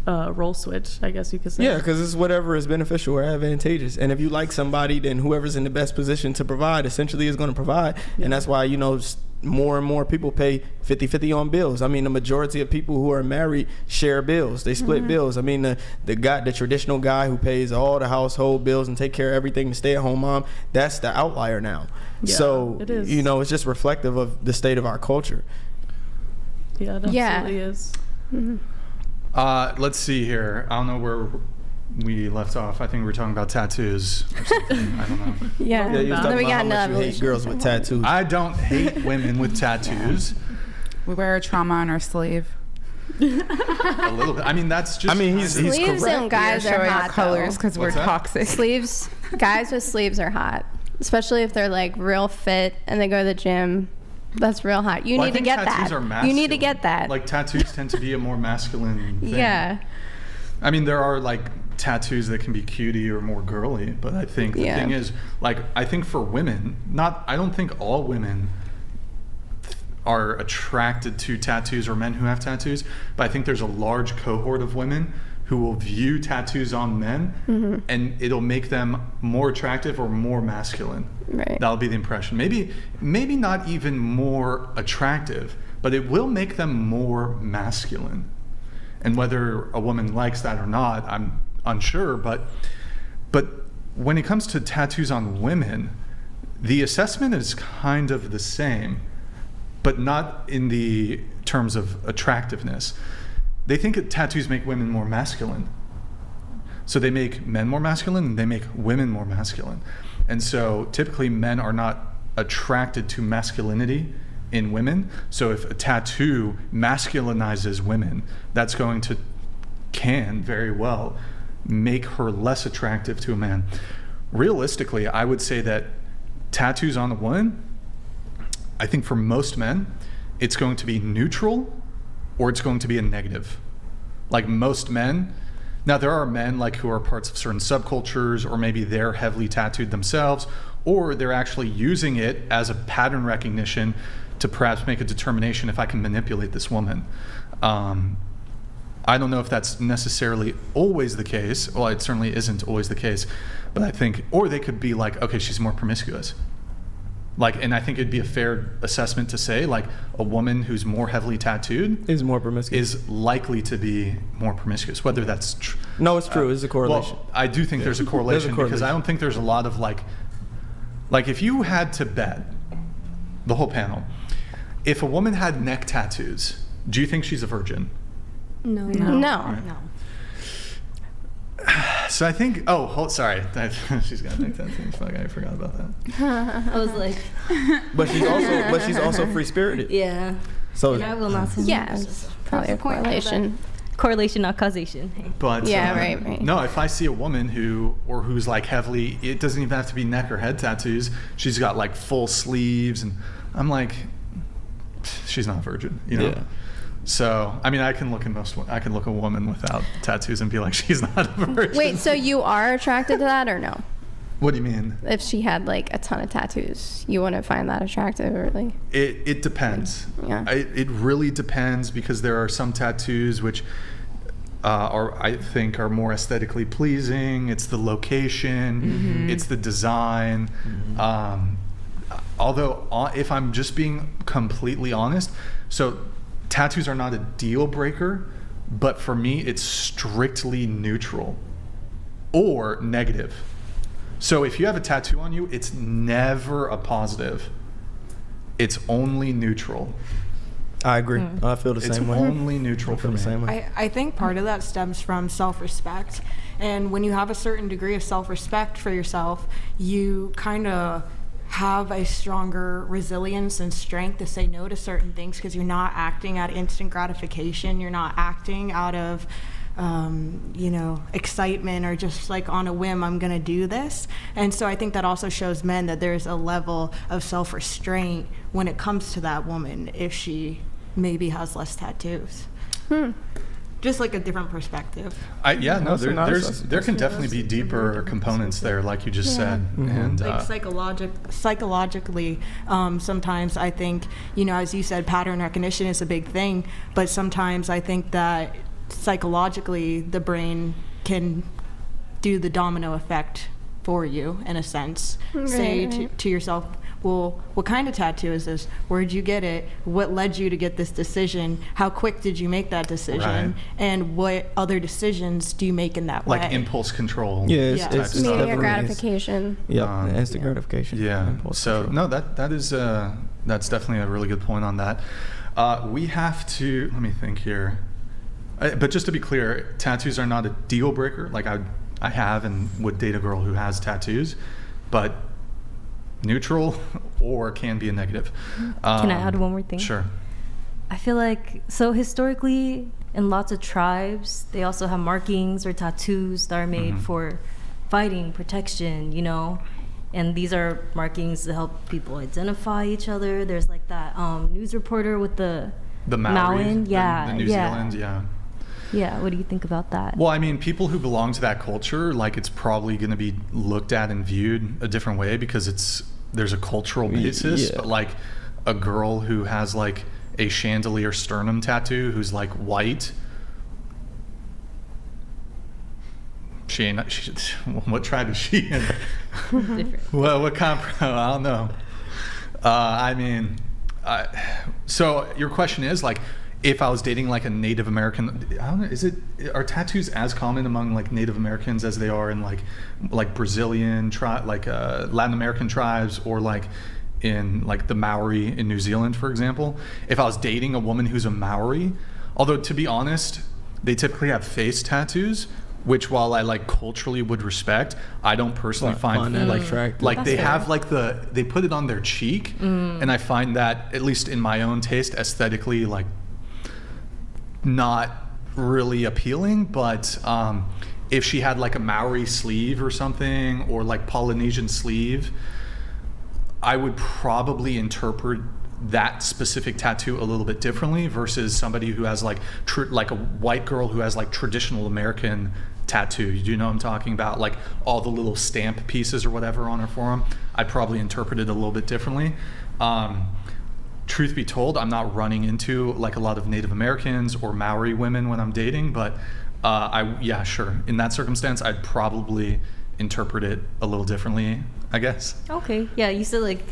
role switch, I guess you could say. Yeah, because it's whatever is beneficial or advantageous. And if you like somebody, then whoever's in the best position to provide essentially is going to provide. And that's why, you know, more and more people pay 50-50 on bills. I mean, the majority of people who are married share bills. They split bills. I mean, the traditional guy who pays all the household bills and take care of everything, the stay-at-home mom, that's the outlier now. So, it is. You know, it's just reflective of the state of our culture. Yeah, it absolutely is. Let's see here. I don't know where we left off. I think we were talking about tattoos or something. I don't know. You was talking about how much you hate girls with tattoos. I don't hate women with tattoos. We wear a trauma on our sleeve. A little bit. I mean, that's just. I mean, he's sleeves correct. and guys are showing hot our colors because we're toxic. Sleeves, guys with sleeves are hot, especially if they're like real fit and they go to the gym. That's real hot. You need to get that. You need to get that. Like, tattoos tend to be a more masculine thing. Yeah. I mean, there are like tattoos that can be cutie or more girly, but I think the thing is, like, I think for women, I don't think all women are attracted to tattoos or men who have tattoos, but I think there's a large cohort of women who will view tattoos on men and it'll make them more attractive or more masculine. Right. That'll be the impression. Maybe not even more attractive, but it will make them more masculine. And whether a woman likes that or not, I'm unsure, but when it comes to tattoos on women, the assessment is kind of the same, but not in the terms of attractiveness. They think that tattoos make women more masculine. So they make men more masculine and they make women more masculine. And so typically men are not attracted to masculinity in women. So if a tattoo masculinizes women, that's going to can very well make her less attractive to a man. Realistically, I would say that tattoos on a woman, I think for most men, it's going to be neutral or it's going to be a negative. Like most men, now there are men like who are parts of certain subcultures, or maybe they're heavily tattooed themselves, or they're actually using it as a pattern recognition to perhaps make a determination if I can manipulate this woman. I don't know if that's necessarily always the case. Well, it certainly isn't always the case, but I think, or they could be like, okay, she's more promiscuous. Like, and I think it'd be a fair assessment to say, like, a woman who's more heavily tattooed Is more promiscuous. is likely to be more promiscuous. Whether that's No, it's true. It's a correlation. Well, I do think there's a correlation because I don't think there's a lot of like if you had to bet, the whole panel, if a woman had neck tattoos, do you think she's a virgin? No. No. So I think. Sorry, she's got neck tattoos. Fuck, I forgot about that. I was like, But she's also free spirited. yeah. So And I will not say Yes. Probably a correlation. correlation, not causation. Hey. But Yeah, right. No, if I see a woman who's like heavily, it doesn't even have to be neck or head tattoos. She's got like full sleeves, and I'm like, she's not a virgin, you know. Yeah. So I mean, I can look at a woman without tattoos and be like, she's not a virgin. Wait, so you are attracted to that or no? What do you mean? If she had like a ton of tattoos, you wouldn't find that attractive, or like? It depends. Yeah. It really depends because there are some tattoos which I think are more aesthetically pleasing. It's the location, it's the design. Although, if I'm just being completely honest, so tattoos are not a deal breaker, but for me, it's strictly neutral or negative. So if you have a tattoo on you, it's never a positive. It's only neutral. I agree. I feel the It's same way. only neutral for the me. same way. I think part of that stems from self-respect. And when you have a certain degree of self-respect for yourself, you kind of have a stronger resilience and strength to say no to certain things because you're not acting out of instant gratification. You're not acting out of excitement or just like on a whim, I'm gonna do this. And so I think that also shows men that there's a level of self-restraint when it comes to that woman if she maybe has less tattoos. Just like a different perspective. There can definitely be deeper components there, like you just said. And Like psychologically, sometimes I think, as you said, pattern recognition is a big thing, but sometimes I think that psychologically the brain can do the domino effect for you in a sense. Say to yourself, well, what kind of tattoo is this? Where'd you get it? What led you to get this decision? How quick did you make that decision? Right. And what other decisions do you make in that way? like impulse control. Yeah, it's type stuff. Immediate definitely gratification. Yeah, instant gratification. Yeah. Impulse So control. no, that's definitely a really good point on that. We have to let me think here. But just to be clear, tattoos are not a deal breaker. Like I have and would date a girl who has tattoos, but neutral or can be a negative. Can I add one more thing? Sure. I feel like, so historically, in lots of tribes, they also have markings or tattoos that are made for fighting, protection, and these are markings to help people identify each other. There's like that news reporter with the Maori, Maoan, the New Zealand, yeah. Yeah, what do you think about that? Well, I mean, people who belong to that culture, like, it's probably going to be looked at and viewed a different way because there's a cultural basis. Yeah. But like a girl who has like a chandelier sternum tattoo, who's like white, what tribe is she in? Different. Well, what kind of, I don't know. So your question is like, if I was dating like a Native American, I don't know, are tattoos as common among like Native Americans as they are in like Brazilian Latin American tribes, or like in like the Maori in New Zealand, for example? If I was dating a woman who's a Maori, although to be honest, they typically have face tattoos, which while I like culturally would respect, I don't personally find that like attractive. like they have like they put it on their cheek, and I find that, at least in my own taste, aesthetically like not really appealing. But if she had like a Maori sleeve or something, or like Polynesian sleeve, I would probably interpret that specific tattoo a little bit differently versus somebody who has like like a white girl who has like traditional American tattoo. You know what I'm talking about? Like all the little stamp pieces or whatever on her forearm. I'd probably interpret it a little bit differently. Truth be told, I'm not running into like a lot of Native Americans or Maori women when I'm dating, but sure. In that circumstance, I'd probably interpret it a little differently, I guess. Okay, yeah, you said like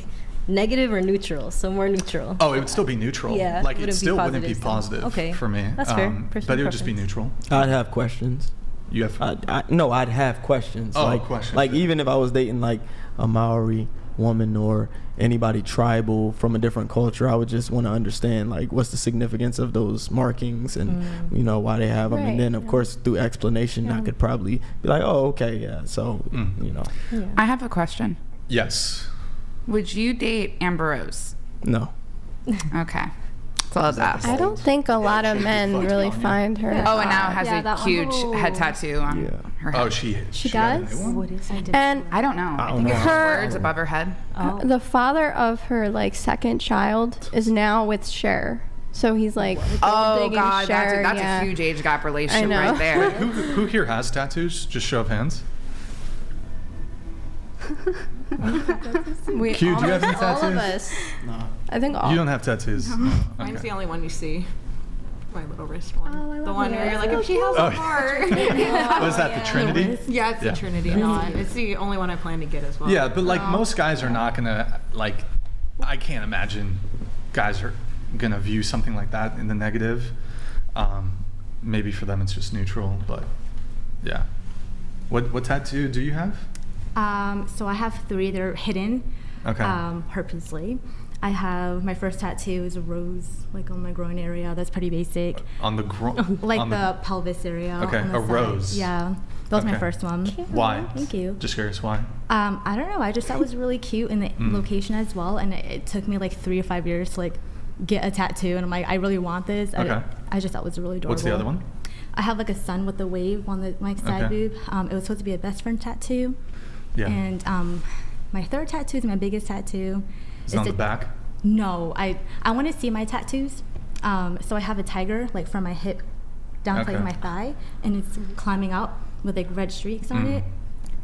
Negative or neutral? Somewhere neutral. Oh, it would still be neutral. Yeah, Like, it wouldn't be still wouldn't be positive, so- positive okay, for me. that's fair. But Personal it would just be preference. neutral. I'd have questions. You have No, I'd have questions. Oh, like, questions. Like, even if I was dating like a Maori woman or anybody tribal from a different culture, I would just want to understand like what's the significance of those markings and you know why they have them. Right, And then of course through explanation, I could probably be like, oh, okay, yeah. So you know, I have a question. Yes. Would you date Amber Rose? no. Okay. So let's ask. I don't think a lot of men really find her. Oh, and now has Yeah, that a one. huge head tattoo on her head. Oh, she does? got a new one? What is it? And I don't know. I don't think know. it's Her- words above her head. the father of her like second child is now with Cher. So he's like, Oh digging God, Cher, that's yeah. a huge age gap relationship know. right there. Who here has tattoos? Just show of hands. We, Q, do you have any all of tattoos? us. No. I think all. You don't have tattoos. Mine's Okay. the only one you see. My little wrist one. Oh, I the love one where that. you're like, if she has Oh. a heart. Was that the Trinity? Yeah, it's Yeah. the Trinity knot. It's the only one I plan to get as well. Yeah, but like most guys are not gonna like. I can't imagine guys are gonna view something like that in the negative. Maybe for them it's just neutral, but yeah. What tattoo do you have? So I have 3. They're hidden, Okay. purposely. I have my first tattoo is a rose, like on my groin area. That's pretty basic. On the groin. Like the pelvis area. Okay, on the a side. rose. Yeah, that was my Okay. first one. Why? Thank you. Just curious why. I don't know. I just thought it was really cute in the location as well, and it took me like 3 or 5 years to like get a tattoo, and I'm like, I really want this. Okay. I just thought it was really adorable. What's the other one? I have like a sun with a wave on my side Okay. boob. It was supposed to be a best friend tattoo. Yeah. And my third tattoo is my biggest tattoo. Is it on the back? No, I want to see my tattoos. So I have a tiger like from my hip down to Okay. like my thigh, and it's climbing out with like red streaks on it.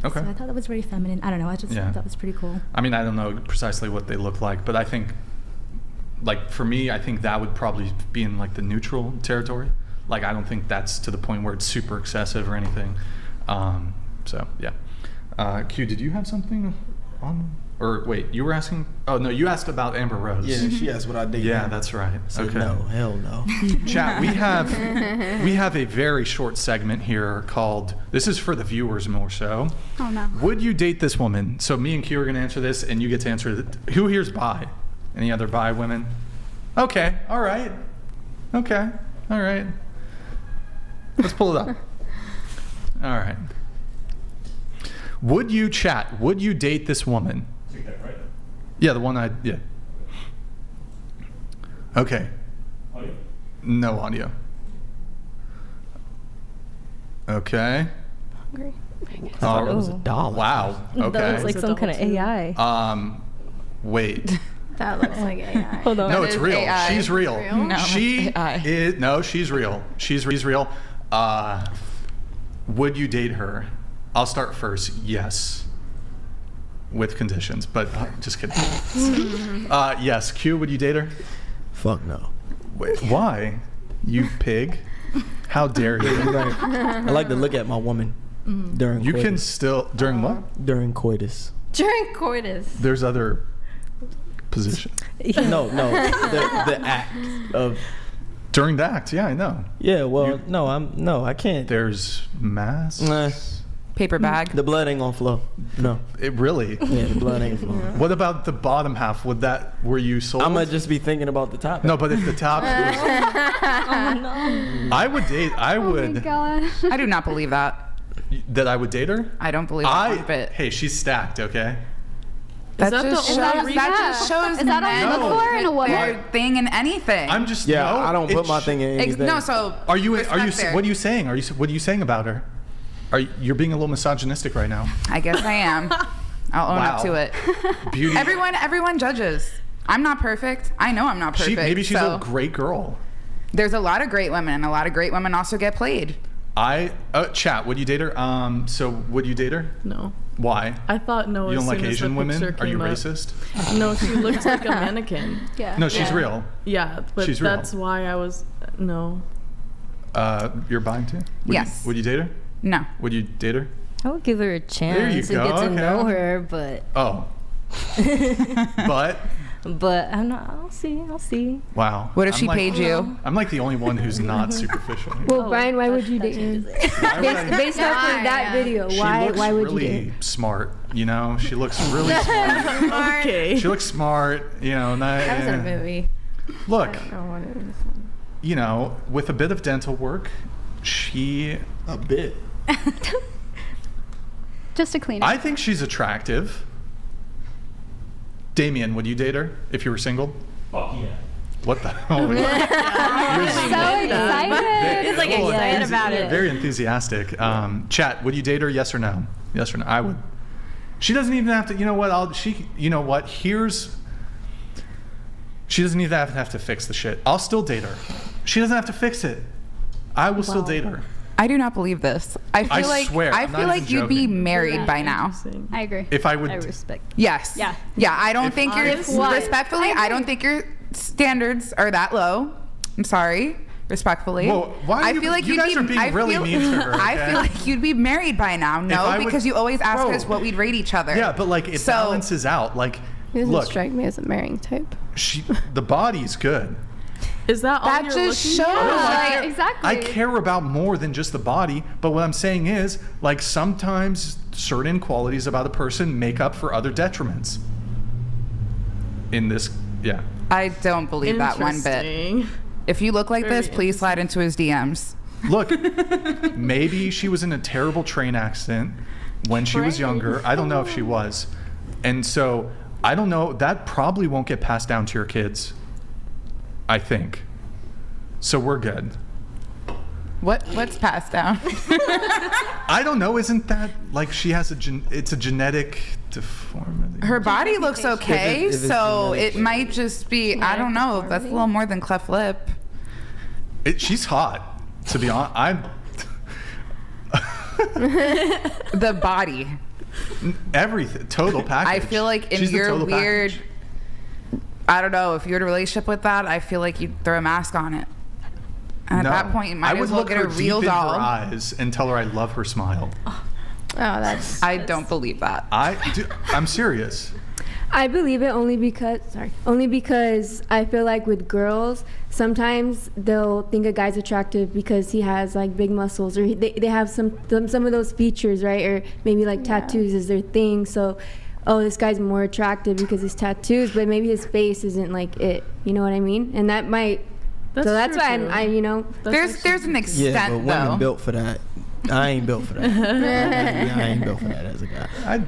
Okay. So I thought that was very feminine. I don't know. I just Yeah. thought that was pretty cool. I mean, I don't know precisely what they look like, but I think, like, for me, I think that would probably be in, like, the neutral territory. Like, I don't think that's to the point where it's super excessive or anything. So, yeah. Q, did you have something on? Or, wait, you were asking? Oh, no, you asked about Amber Rose. Yeah, she asked what I date. Yeah, that's right. So Okay. no, hell no. Chat, we have a very short segment here called, this is for the viewers more so. Oh no. Would you date this woman? So me and Q are going to answer this, and you get to answer who here's bi? Any other bi women? Okay, all right. Okay, all right. Let's pull it up. All right. Would you date this woman? Yeah, the one yeah. Okay. Audio? No audio. Okay. Hungry. I thought it was $1. Wow. Okay. That looks like some kind of AI. Wait. That looks like AI. Hold on. No, That it's is real. AI. She's real. Real? No, She it's AI. is no, she's real. She's real. Would you date her? I'll start first. Yes. With conditions, but just kidding. Yes. Q, would you date her? Fuck no. Wait, why? You pig. How dare you? I like to look at my woman during You can coitus. still during what? During coitus. During coitus. There's other position. No, the act of. During the act, yeah, I know. Yeah, well, no, I can't. There's mass. Nah, Paper bag. the blood ain't gonna flow. No. It really. Yeah, the blood ain't flowing. What about the bottom half? Were you sold? I'm gonna just be thinking about the top. No, but if the top was, Oh no. I would date. I Oh my would gosh. I do not believe that. that I would date her. I don't believe that one bit. Hey, she's stacked. Okay. That that just the shows, only that just shows Is that all men you look No. for in a woman? their thing in anything. I'm just. Yeah, no, I don't put it my sh- thing in anything. No, so Are you? respect there. What are you saying? What are you saying about her? You're being a little misogynistic right now. I guess I am. I'll own up Wow. to it. Beauty. Everyone judges. I'm not perfect. I know I'm not perfect. Maybe she's so a great girl. there's a lot of great women, and a lot of great women also get played. Chat. Would you date her? So would you date her? No. Why? I thought no. You as don't like soon as Asian the women? picture Are you came up. racist? No, she looked like a mannequin. Yeah. No, she's Yeah. real. Yeah, but She's real. that's why I was no. You're buying too? Yes. Would you date her? No. Would you date her? I would give her a chance you and go, get to okay. know her, but Oh. But I'm not. I'll see. wow. What if I'm she like- paid you? I'm like the only one who's not superficial. Well, Brian, why would you date him? Why would I- Based off of that video, She why looks would you really date him? smart, you know? She looks really smart. Okay. She looks smart, you know. That was in a movie. Look, I don't know what it was. you know, with a bit of dental work, she... A bit. Just to clean it. I think she's attractive. Damien, would you date her if you were single? Fuck yeah. What the hell? so excited. He's like Oh, excited about it. Very enthusiastic. Chat, would you date her? Yes or no? Yes or no? I would. She doesn't even have to. You know what? You know what? She doesn't even have to fix the shit. I'll still date her. She doesn't have to fix it. I will still date her. I do not believe this. I swear, I'm not feel like even you'd be joking. married by now. I agree. If I would. I respect. Yes. Yeah. Yeah. I don't If think I- your If what? respectfully. I don't think your standards are that low. I'm sorry. Respectfully. Well, why are I you- feel like you you'd guys be, are being I really feel, mean to her, I okay? feel like you'd be married by now. I No, would- because you always ask Bro. us what we'd rate each other. Yeah, but like it So- balances out. Like, He doesn't look, strike me as a marrying type. the body's good. Is that all That you're just looking shows. for? Yeah, exactly. I care about more than just the body, but what I'm saying is, like, sometimes certain qualities about a person make up for other detriments. In this, yeah. I don't believe that one bit. Interesting. If you look like Very this, please slide into his DMs. Look, maybe she was in a terrible train accident when she was younger. I don't know if she was. And so, I don't know. That probably won't get passed down to your kids. I think. So we're good. What's passed down? I don't know. Isn't that like she has it's a genetic deformity? Her body looks okay, If it's so genetic. it might just be, I don't know, that's a little more than cleft lip. She's hot, to be honest. The body. Everything, total package. I feel like in She's the your total weird, package. I don't know, if you had a relationship with that, I feel like you'd throw a mask on it. And No. at that point, you might I would as well look get her a real deep doll. in her eyes and tell her I love her smile. Oh, that's. I don't believe that. I'm serious. I believe it only because I feel like with girls, sometimes they'll think a guy's attractive because he has like big muscles, or they have some of those features, right? Or maybe like tattoos is their thing. So, oh, this guy's more attractive because his tattoos, but maybe his face isn't like it. You know what I mean? And that might. So that's why true. I you know. That's There's an extent, Yeah, but women though. built for that. I ain't built for that. I ain't built for that as a guy.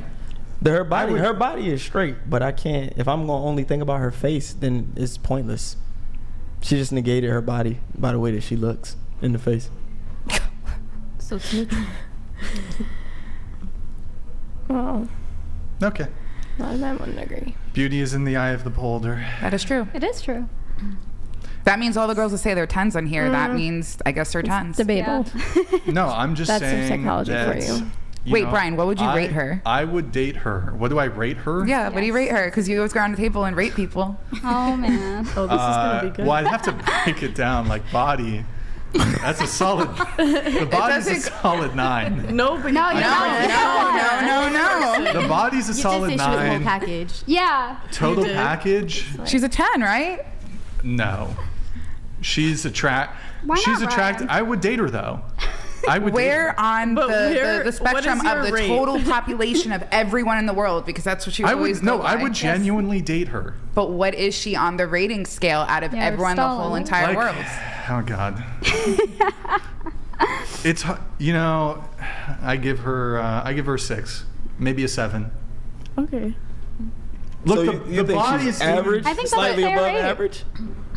Her body is straight, but I can't. If I'm gonna only think about her face, then it's pointless. She just negated her body by the way that she looks in the face. So it's neutral. Well, Okay. a lot of men wouldn't agree. Beauty is in the eye of the beholder. That is true. It is true. That means all the girls that say they're 10s on here, that means, I guess they're 10s. Debatable. No, I'm just That's some saying psychology for that, you. Wait, Brian, what would you rate her? I would date her. What do I rate her? Yeah, what do you rate her? Because you always go around the table and rate people. Oh man. Oh, this is gonna be good. Well, I'd have to break it down. Like body, that's a solid. The body's a doesn't- solid 9. No, but No, you no, No. The body's a You solid did say she was a whole 9. package. Yeah. Total did. package? She's a 10, right? No. She's Why She's not, attractive. Brian? I would date her though. I would. date Where her. on But the what spectrum is your of the rate? total population of everyone in the world? Because that's what you I always would no. go I by. would genuinely date her. But what is she on the rating scale out of Yeah, we're everyone, the whole stalling. entire Like, world? oh God. It's I give her 6, maybe a 7. Okay. Look, So the you think body she's is average, I think that's slightly a fair above rate. average.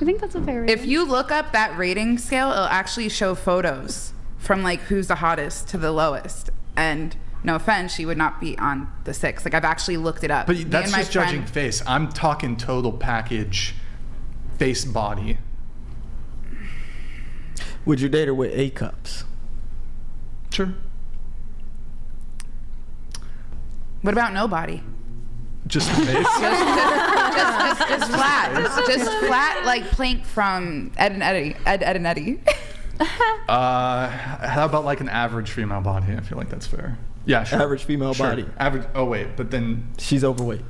I think that's a fair If rating. you look up that rating scale, it'll actually show photos from like who's the hottest to the lowest. And no offense, she would not be on the 6. Like I've actually looked it up. Me But that's and my just judging friend- face. I'm talking total package, face, body. Would you date her with A cups? Sure. What about nobody? Just the face. Just flat. Just flat like Plank from Ed and Eddie. How about like an average female body? I feel like that's fair. Yeah, sure. Average female Sure. body. Average. Oh wait, but then She's overweight.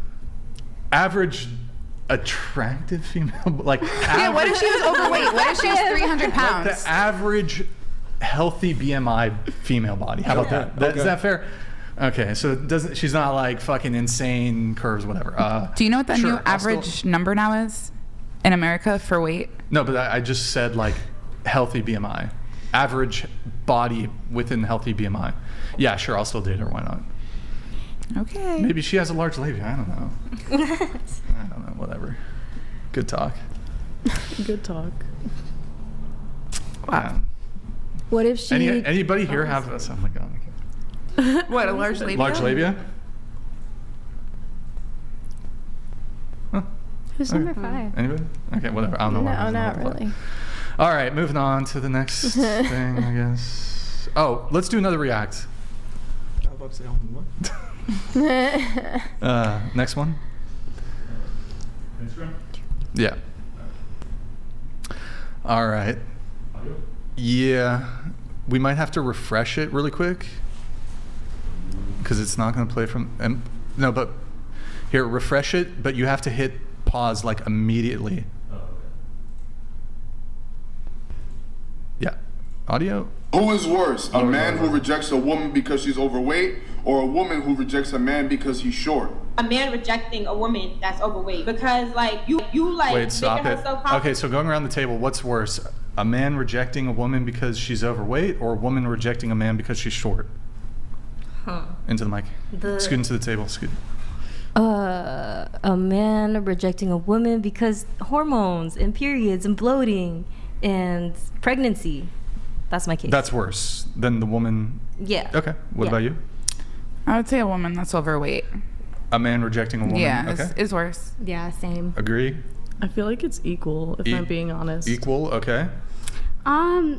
average attractive female, like Yeah, what if she was overweight? What if she was 300 like pounds? the average healthy BMI female body. How about that? Is that fair? Okay, so it doesn't. She's not like fucking insane curves, whatever. Do you know what the sure, new I'll average still- number now is in America for weight? No, but I just said like healthy BMI, average body within healthy BMI. Yeah, sure, I'll still date her. Why not? Okay. Maybe she has a large labia. I don't know. I don't know. Whatever. Good talk. Good talk. Wow. What if she? Anybody here have this? Oh my god. What, a large labia? Large labia? Huh. Who's number 5? Anybody? Okay, whatever. I don't know why. No, not number really. 5. All right, moving on to the next thing, I guess. Oh, let's do another react. I was about to say, what? Next one. Yeah. All right. Yeah, we might have to refresh it really quick because it's not going to play from. No, but here, refresh it, but you have to hit pause like immediately. Yeah. Audio. Who is worse, a man who rejects a woman because she's overweight, or a woman who rejects a man because he's short? A man rejecting a woman that's overweight, because like you like Wait, stop making it. her so powerful. Okay, so going around the table, what's worse? A man rejecting a woman because she's overweight, or a woman rejecting a man because she's short? Into the mic. Scoot into the table. Scoot. A man rejecting a woman because hormones and periods and bloating and pregnancy. That's my case. That's worse than the woman. Yeah. Okay. What about you? I would say a woman that's overweight. A man rejecting a woman. Yeah, Okay. is worse. Yeah, same. Agree. I feel like it's equal, if I'm being honest. Equal. Okay. I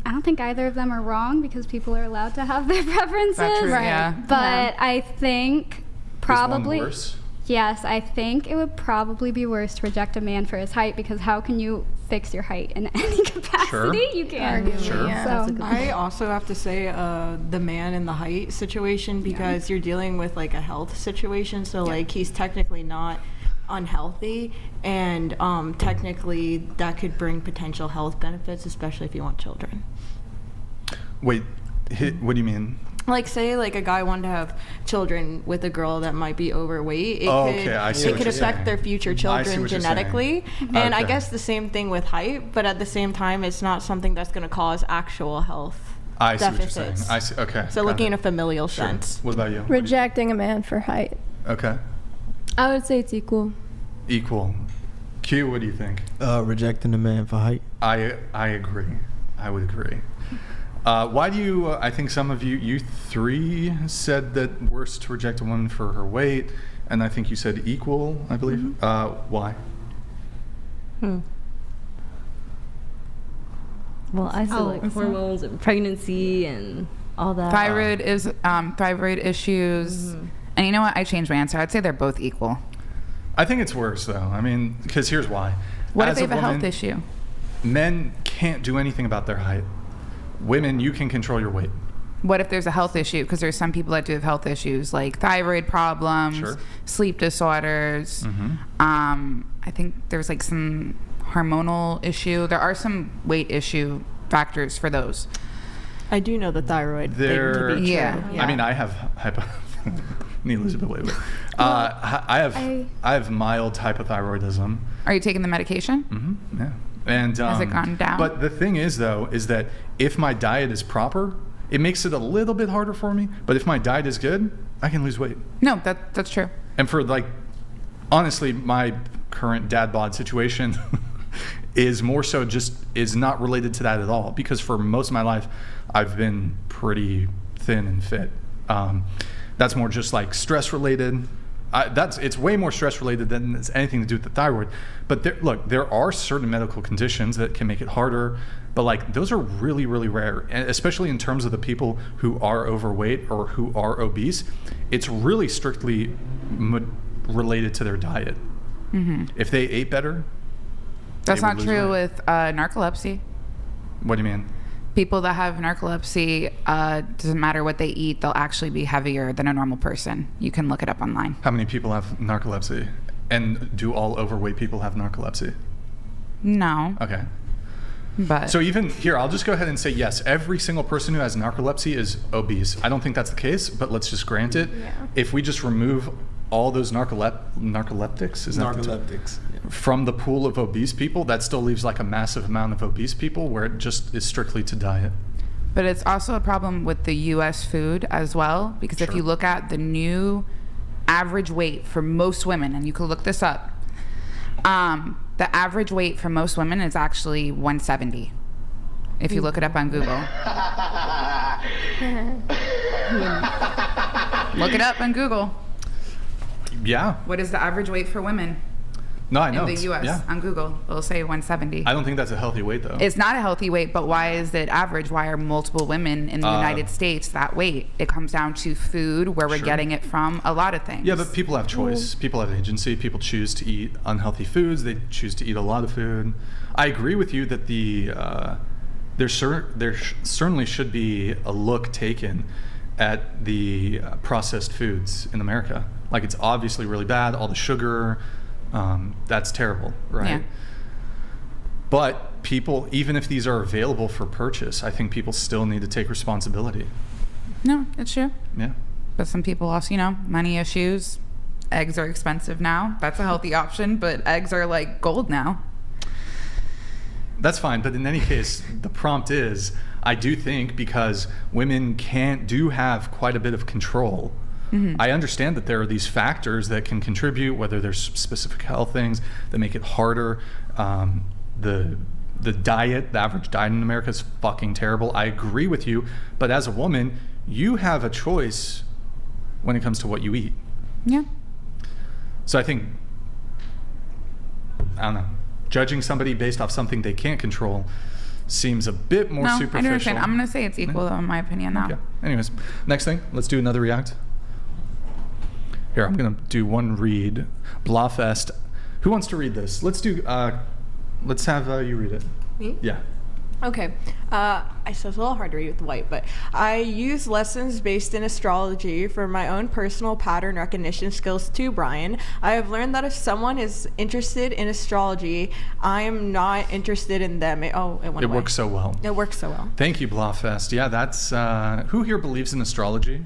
don't think either of them are wrong because people are allowed to have their preferences. That's true, yeah. But I think probably. Is one worse? Yes, I think it would probably be worse to reject a man for his height, because how can you fix your height in any capacity? Sure. You can't. Sure. Yeah. So, I also have to say the man in the height situation, because you're dealing with like a health situation. So like he's technically not unhealthy, and technically that could bring potential health benefits, especially if you want children. Wait. What do you mean? Like say like a guy wanted to have children with a girl that might be overweight. It I see it what could you're affect saying. their future I see children what you're genetically. saying. And I Okay. guess the same thing with height, but at the same time it's not something that's going to cause actual health I see deficits. what you're saying. I see. Okay. So got looking it. in a familial Sure. sense. What about you? Rejecting a man for height. Okay. I would say it's equal. Equal. Q. What do you think? Rejecting a man for height. I agree. I would agree. Why do you? I think some of you three said that worse to reject a woman for her weight, and I think you said equal. I believe. Why? Well, I said like hormones and pregnancy and all that. Thyroid issues. And you know what? I changed my answer. I'd say they're both equal. I think it's worse though. I mean, because here's why. What As if they have a health woman, issue? Men can't do anything about their height. Women, you can control your weight. What if there's a health issue? Because there's some people that do have health issues, like thyroid problems, Sure. sleep disorders. I think there's like some hormonal issue. There are some weight issue factors for those. I do know the thyroid There- thing to be true. Yeah. I mean, I have needless to wait. I have mild hypothyroidism. Are you taking the medication? Yeah. And Has it gone down? But the thing is, though, is that if my diet is proper, it makes it a little bit harder for me. But if my diet is good, I can lose weight. No, that's true. And for like, honestly, my current dad bod situation is more so is not related to that at all. Because for most of my life, I've been pretty thin and fit. That's more just like stress related. It's way more stress related than it's anything to do with the thyroid. But there are certain medical conditions that can make it harder, but like those are really, really rare, and especially in terms of the people who are overweight or who are obese. It's really strictly related to their diet. If they ate better, That's they would not lose true weight. with narcolepsy. What do you mean? People that have narcolepsy, doesn't matter what they eat, they'll actually be heavier than a normal person. You can look it up online. How many people have narcolepsy? And do all overweight people have narcolepsy? No. Okay. But So even here, I'll just go ahead and say yes. Every single person who has narcolepsy is obese. I don't think that's the case, but let's just grant it. Yeah. If we just remove all those narcoleptics, is that the term? Narcoleptics. From the pool of obese people, that still leaves like a massive amount of obese people where it just is strictly to diet. But it's also a problem with the U.S. food as well, because if you look at the new average weight for most women, and you can look this up, the average weight for most women is actually 170. If you look it up on Google. Look it up on Google. Yeah. What is the average weight for women? No, I know. In the It's- U.S. yeah. on Google, it'll say 170. I don't think that's a healthy weight though. It's not a healthy weight, but why is it average? Why are multiple women in the United States that weight? It comes down to food, where we're Sure. getting it from, a lot of things. Yeah, but people have choice. People have agency. People choose to eat unhealthy foods. They choose to eat a lot of food. I agree with you that there certainly should be a look taken at the processed foods in America. Like, it's obviously really bad. All the sugar, that's terrible, right? Yeah. But people, even if these are available for purchase, I think people still need to take responsibility. No, it's true. Yeah. But some people also, money issues. Eggs are expensive now. That's a healthy option, but eggs are like gold now. That's fine, but in any case, the prompt is, I do think because women do have quite a bit of control. I understand that there are these factors that can contribute, whether there's specific health things that make it harder. The diet, the average diet in America is fucking terrible. I agree with you, but as a woman, you have a choice when it comes to what you eat. Yeah. So I think, I don't know, judging somebody based off something they can't control seems a bit more superficial. I understand. I'm going to say it's equal, though, in my opinion, now. Okay. Anyways, next thing, let's do another react. Here, I'm going to do one read. Blawfest. Who wants to read this? Let's have you read it. Me? Yeah. Okay. So it's a little hard to read with white, but I use lessons based in astrology for my own personal pattern recognition skills too, Brian. I have learned that if someone is interested in astrology, I am not interested in them. It went away. Works so well. It works so well. Thank you, Blawfest. Yeah, that's... who here believes in astrology?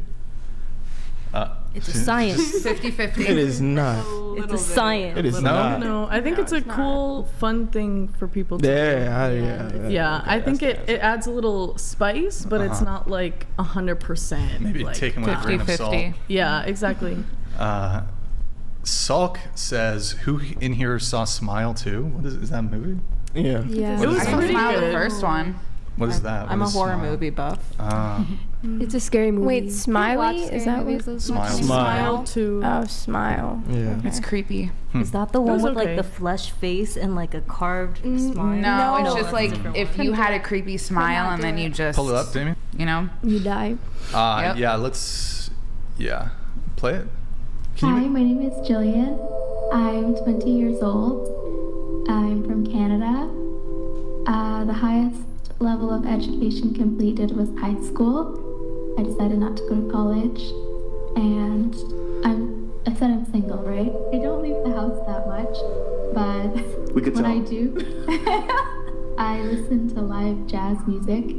It's a science. 50-50. It is not. It's a science. It is not. No, I think it's a cool, fun thing for people to do. Yeah, I think it adds a little spice, but it's not like 100%. Maybe like, taken with a grain of salt. Yeah, exactly. Sulk says, who in here saw Smile too? What is that a movie? Yeah. It was pretty Smile good. The first one. What is that? I'm What a is horror Smile? movie buff. It's a scary movie. Wait, Smiley? Is that what? Smile. Too. Oh, Smile. Yeah. It's creepy. Is that the one was with okay. like the flesh face and like a carved smile? No, it's No, just that's like a different if one. you had a creepy smile and then you just Pull it up, Damien. You die. Yep. Yeah, play it. Hi, my name is Jillian. I'm 20 years old. I'm from Canada. The highest level of education completed was high school. I decided not to go to college, and I said I'm single, right? I don't leave the house that much, but We could when tell. I do, I listen to live jazz music.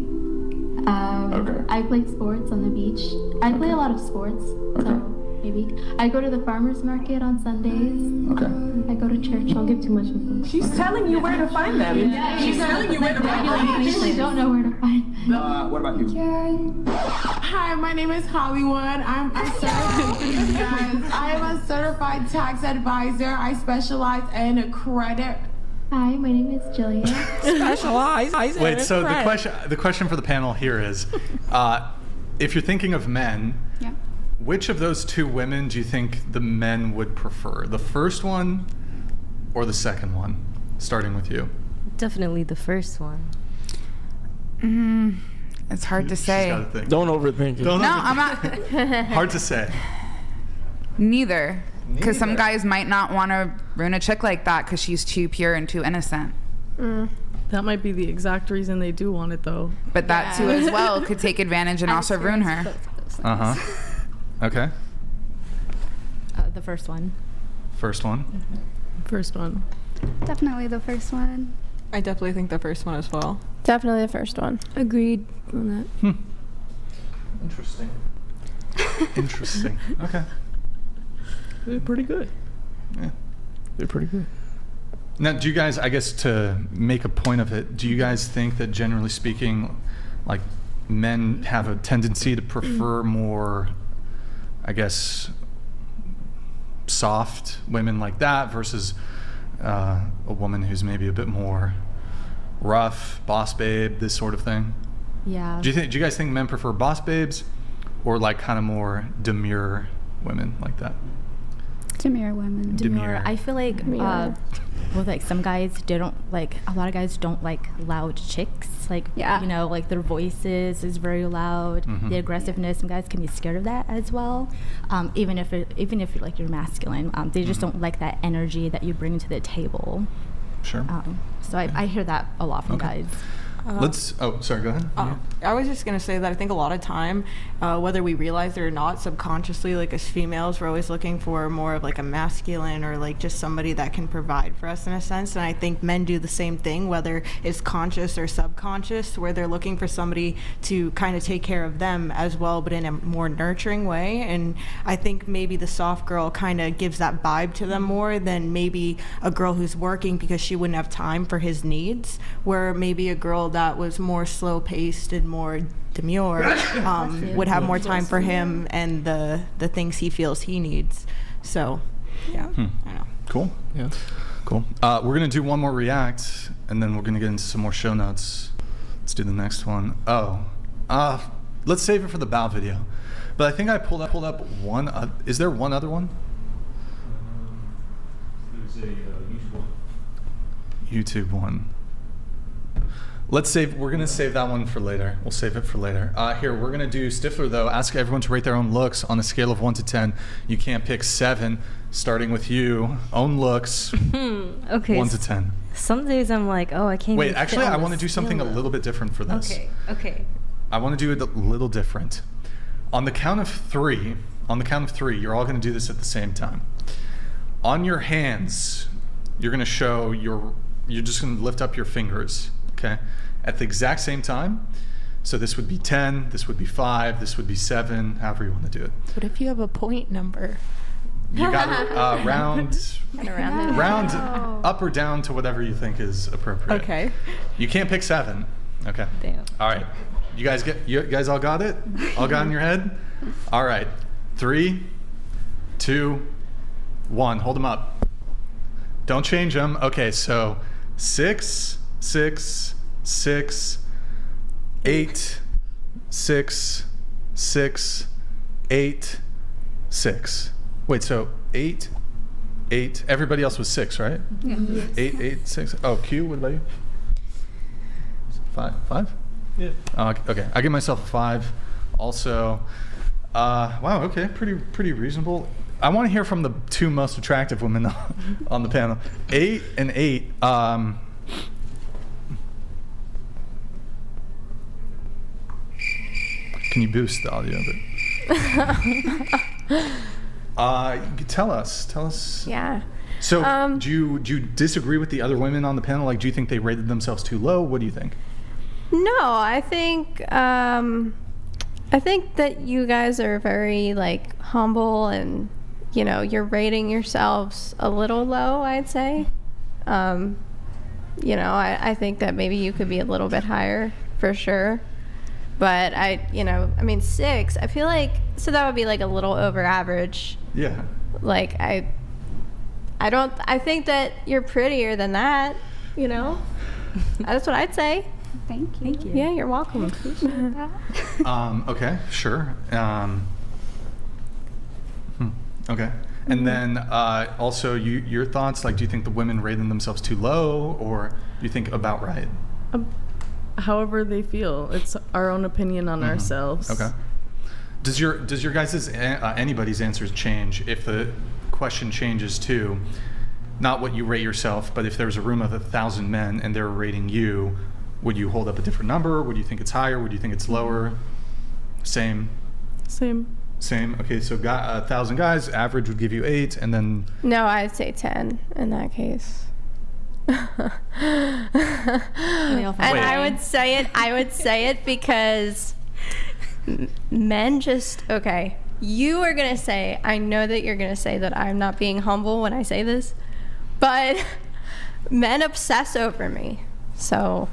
I play sports on the beach. I play a lot of sports, so maybe. I go to the farmer's market on Sundays. Okay. I go to church. I'll give too much info. She's telling you where to find them. She's telling you where to find them. I usually don't know where to find them. What about you? Hi, my name is Hollywood. I'm a certified tax advisor. I specialize in credit. Hi, my name is Jillian. Specialize. Wait, so the question for the panel here is, if you're thinking of men, which of those two women do you think the men would prefer? The first one or the second one? Starting with you. Definitely the first one. It's hard to say. Don't overthink it. No, I'm not. Hard to say. Neither. Because some guys might not want to ruin a chick like that because she's too pure and too innocent. That might be the exact reason they do want it, though. But that too as well could take advantage and also ruin her. Okay. The first one. First one. First one. Definitely the first one. I definitely think the first one as well. Definitely the first one. Agreed on that. Interesting. Interesting. Okay. They're pretty good. Yeah. They're pretty good. Now, do you guys, I guess to make a point of it, do you guys think that generally speaking, like, men have a tendency to prefer more, I guess, soft women like that versus a woman who's maybe a bit more rough, boss babe, this sort of thing? Yeah. Do you guys think men prefer boss babes or like kind of more demure women like that? Demure women. Demure. I feel like Demure. with like some guys, they don't like, a lot of guys don't like loud chicks. Like, Yeah. you know, like their voices is very loud. Mhm. The aggressiveness, some guys can be scared of that as well. Even if you're like you're masculine, they just don't like that energy that you bring to the table. Sure. So I hear that a lot from guys. Sorry, go ahead. I was just going to say that I think a lot of time, whether we realize it or not, subconsciously, like as females, we're always looking for more of like a masculine or like just somebody that can provide for us in a sense. And I think men do the same thing, whether it's conscious or subconscious, where they're looking for somebody to kind of take care of them as well, but in a more nurturing way. And I think maybe the soft girl kind of gives that vibe to them more than maybe a girl who's working because she wouldn't have time for his needs, where maybe a girl that was more slow-paced and more demure would have more time for him and the things he feels he needs. So, yeah, I don't know. Cool. Yeah. Cool. We're going to do one more react, and then we're going to get into some more show notes. Let's do the next one. Let's save it for the bow video. But I think I pulled up one. Is there one other one? There's a YouTube one. YouTube one. We're going to save that one for later. We'll save it for later. Here, we're going to do Stifler, though. Ask everyone to rate their own looks on a scale of 1 to 10. You can't pick 7, starting with you. Own looks, Okay. 1 to 10. Some days I'm like, oh, I can't. Wait, even actually, fit on I the want to do something a scale. little bit different for this. Okay. I want to do it a little different. On the count of 3, you're all going to do this at the same time. On your hands, you're going to show you're just going to lift up your fingers, okay? At the exact same time. So this would be 10, this would be 5, this would be 7, however you want to do it. What if you have a point number? You got to round Round up or down to whatever you think is appropriate. Okay. You can't pick 7. Okay. Damn. All right. You guys all got it? All got in your head? All right. 3, 2, 1. Hold them up. Don't change them. Okay, so 6, 6, 6, 8, 6, 6, 8, 6. Wait, so 8, 8. Everybody else was 6, right? Yeah. Yes. 8, 8, 6. Oh, Q, what about you? 5? Yeah. Okay, I give myself a 5. Also, wow, okay, pretty reasonable. I want to hear from the 2 most attractive women on the panel. 8 and 8. Can you boost the audio a bit? Tell us. Yeah. So, do you disagree with the other women on the panel? Like, do you think they rated themselves too low? What do you think? No, I think that you guys are very like humble and you're rating yourselves a little low, I'd say. I think that maybe you could be a little bit higher for sure. But 6, I feel like, so that would be like a little over average. Yeah. Like I think that you're prettier than that, That's what I'd say. Thank you. Yeah, you're welcome. Appreciate that. Okay, sure. Okay. And then also your thoughts, like, do you think the women rated themselves too low, or do you think about right? However they feel. It's our own opinion on ourselves. Okay. Does your guys' anybody's answers change if the question changes to not what you rate yourself, but if there's a room of 1,000 men and they're rating you, would you hold up a different number? Would you think it's higher? Would you think it's lower? Same? Same. Okay, so 1,000 guys, average would give you 8, and then... No, I'd say 10 in that case. And I would say it because men just... Okay, you are going to say... I know that you're going to say that I'm not being humble when I say this, but men obsess over me, so...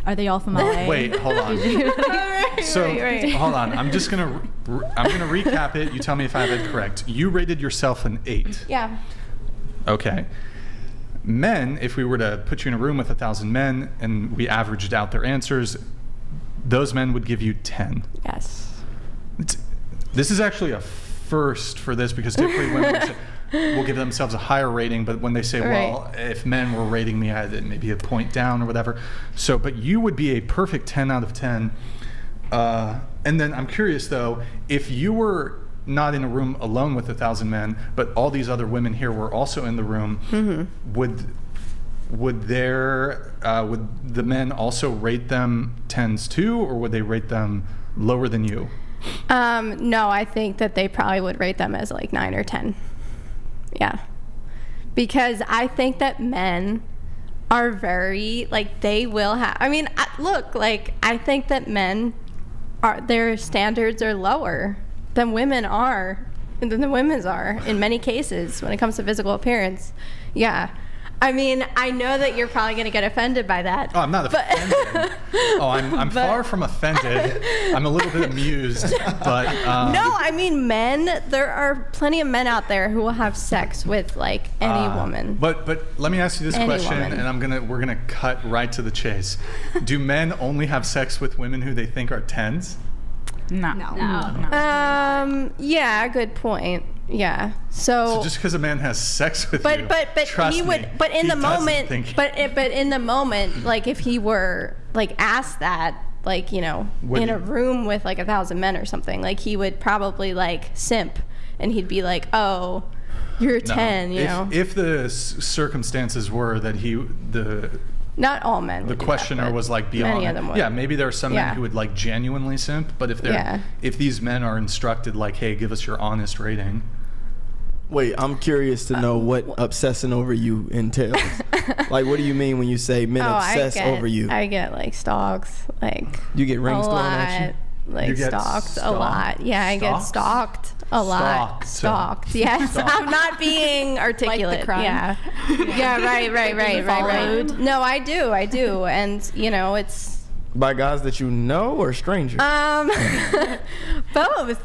Are they all from LA? Wait, hold on. Right. Hold on. I'm gonna recap it. You tell me if I have it correct. You rated yourself an 8. Yeah. Okay. Men, if we were to put you in a room with 1,000 men and we averaged out their answers, those men would give you 10. Yes. This is actually a first for this, because typically women will give themselves a higher rating, but when they say, well, if men were rating me, I'd maybe a point down or whatever. So, but you would be a perfect 10 out of 10. And then I'm curious though, if you were not in a room alone with 1,000 men, but all these other women here were also in the room, would the men also rate them 10s too, or would they rate them lower than you? No, I think that they probably would rate them as like 9 or 10. Yeah. Because I think that men are very, like, they will have, I mean, look, like, I think that men their standards are lower than women's are in many cases when it comes to physical appearance. Yeah. I mean, I know that you're probably going to get offended by that. Oh, I'm not offended. I'm far from offended. I'm a little bit amused, but... No, I mean, men, there are plenty of men out there who will have sex with, like, any woman. But let me ask you this question, and we're gonna cut right to the chase. Do men only have sex with women who they think are 10s? No. Yeah, good point. Yeah. So just because a man has sex with you, but he would. But in the moment, but in the moment, like if he were like asked that, like in a room with like 1,000 men or something, like he would probably like simp, and he'd be like, "Oh, you're 10," If the circumstances were that not all men. The questioner was like beyond. Many of them would. Yeah, maybe there are some men who would like genuinely simp, but if these men are instructed like, "Hey, give us your honest rating." Wait, I'm curious to know what obsessing over you entails. Like, what do you mean when you say men obsess over you? I get like stalked, like you get rings thrown at you. Like stalked a lot. Yeah, I get stalked a lot. Stalked. Yes, I'm not being articulate. Like the crime. Yeah. Yeah. Right. No, I do, and it's by guys that you know or strangers. Both.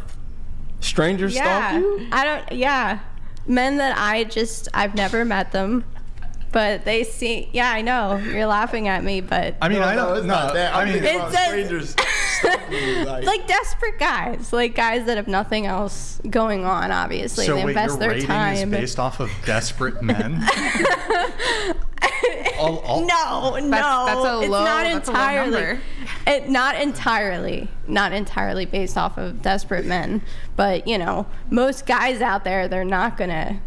Strangers stalk you? Yeah. Men that I've never met them, but they see. Yeah, I know you're laughing at me, but I mean, it's not that. I mean, it's strangers stalking you, like desperate guys, like guys that have nothing else going on. Obviously, so they invest their time. Is based off of desperate men. No, that's a low, not that's entirely. A low number. Not entirely based off of desperate men, but most guys out there, they're not gonna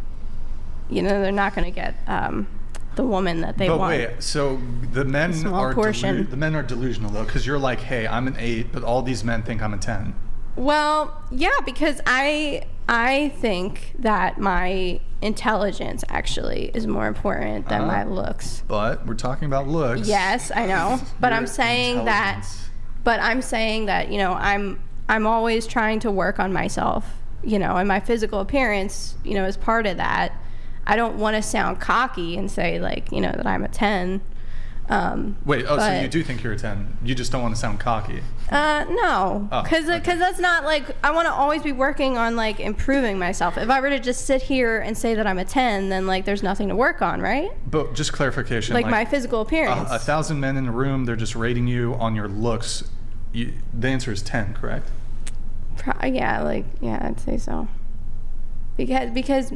get the woman that they want. But wait, so the men are delusional though, because you're like, hey, I'm an 8, but all these men think I'm a 10. Well, yeah, because I think that my intelligence actually is more important than my looks. But we're talking about looks. Yes, I know. But I'm saying that. I'm always trying to work on myself. And my physical appearance, is part of that. I don't want to sound cocky and say like, that I'm a 10. So you do think you're a 10? You just don't want to sound cocky? No, because that's not like, I want to always be working on like improving myself. If I were to just sit here and say that I'm a 10, then like there's nothing to work on, right? But just clarification, like my physical appearance. 1,000 men in a room, they're just rating you on your looks. The answer is 10, correct? I'd say so. Because.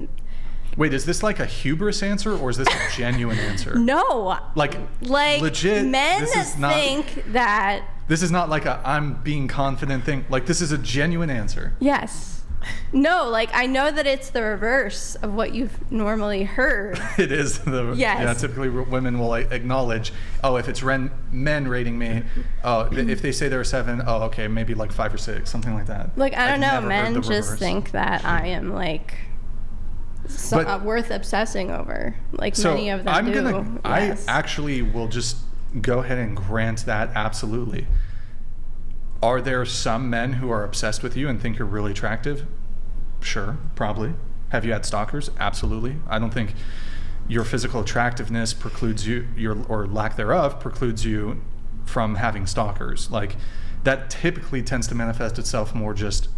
Wait, is this like a hubris answer or is this a genuine answer? No. Like legit. Men think that. This is not like a I'm being confident thing. Like this is a genuine answer. Yes. No, like I know that it's the reverse of what you've normally heard. It is the yeah. Typically, women will acknowledge, oh, if it's men rating me, oh, if they say they're a 7, oh, okay, maybe like 5 or 6, something like that. Like I don't know, men just think that I am like worth obsessing over. Like many of them I actually will just go ahead and grant that absolutely. Are there some men who are obsessed with you and think you're really attractive? Sure, probably. Have you had stalkers? Absolutely. I don't think your physical attractiveness precludes you, or lack thereof precludes you from having stalkers. Like that typically tends to manifest itself more just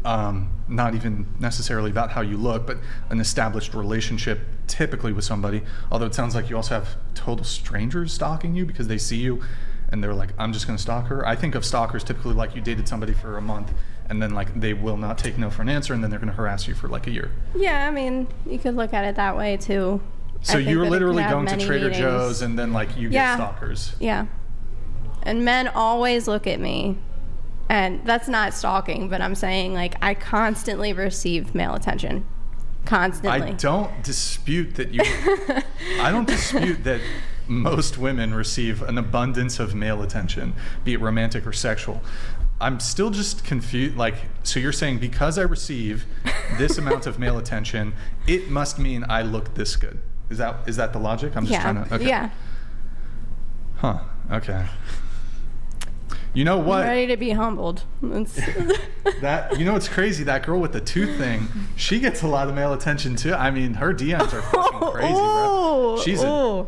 not even necessarily about how you look, but an established relationship typically with somebody. Although it sounds like you also have total strangers stalking you because they see you and they're like, I'm just going to stalk her. I think of stalkers typically like you dated somebody for a month and then like they will not take no for an answer and then they're going to harass you for like a year. Yeah, I mean, you could look at it that way too. So you're literally going to Trader Joe's and then like you get stalkers. Yeah. And men always look at me, and that's not stalking, but I'm saying like I constantly receive male attention. Constantly. I don't dispute that you I don't dispute that most women receive an abundance of male attention, be it romantic or sexual. I'm still just confused. Like, so you're saying because I receive this amount of male attention, it must mean I look this good. Is that the logic? I'm just trying to. Okay. Yeah. Huh. Okay. You know what? I'm ready to be humbled. That, you know what's crazy? That girl with the tooth thing, she gets a lot of male attention too. I mean, her DMs are fucking crazy, bro. She's a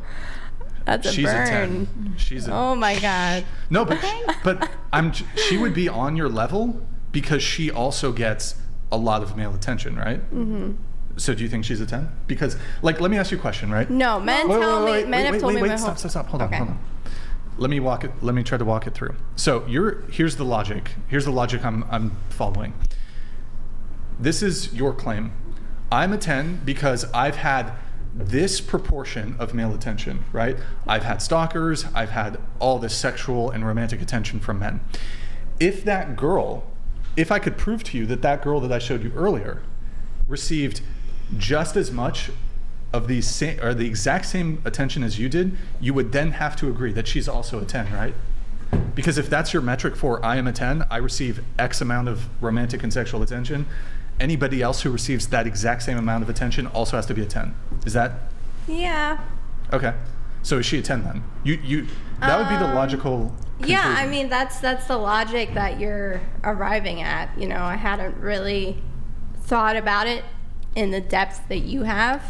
That's a burn. 10. She's a oh my god. No, but she would be on your level because she also gets a lot of male attention, right? Mm-hmm. So do you think she's a 10? Because like, let me ask you a question, right? No, men have told me. Stop. Hold on. Let me try to walk it through. So here's the logic. Here's the logic I'm following. This is your claim. I'm a 10 because I've had this proportion of male attention, right? I've had stalkers, I've had all this sexual and romantic attention from men. If I could prove to you that girl that I showed you earlier received just as much of the exact same attention as you did, you would then have to agree that she's also a 10, right? Because if that's your metric for I am a 10, I receive X amount of romantic and sexual attention, anybody else who receives that exact same amount of attention also has to be a 10. Is that? Yeah. Okay. So is she a 10 then? You that would be the logical conclusion. Yeah, I mean that's the logic that you're arriving at. You know, I hadn't really thought about it in the depth that you have,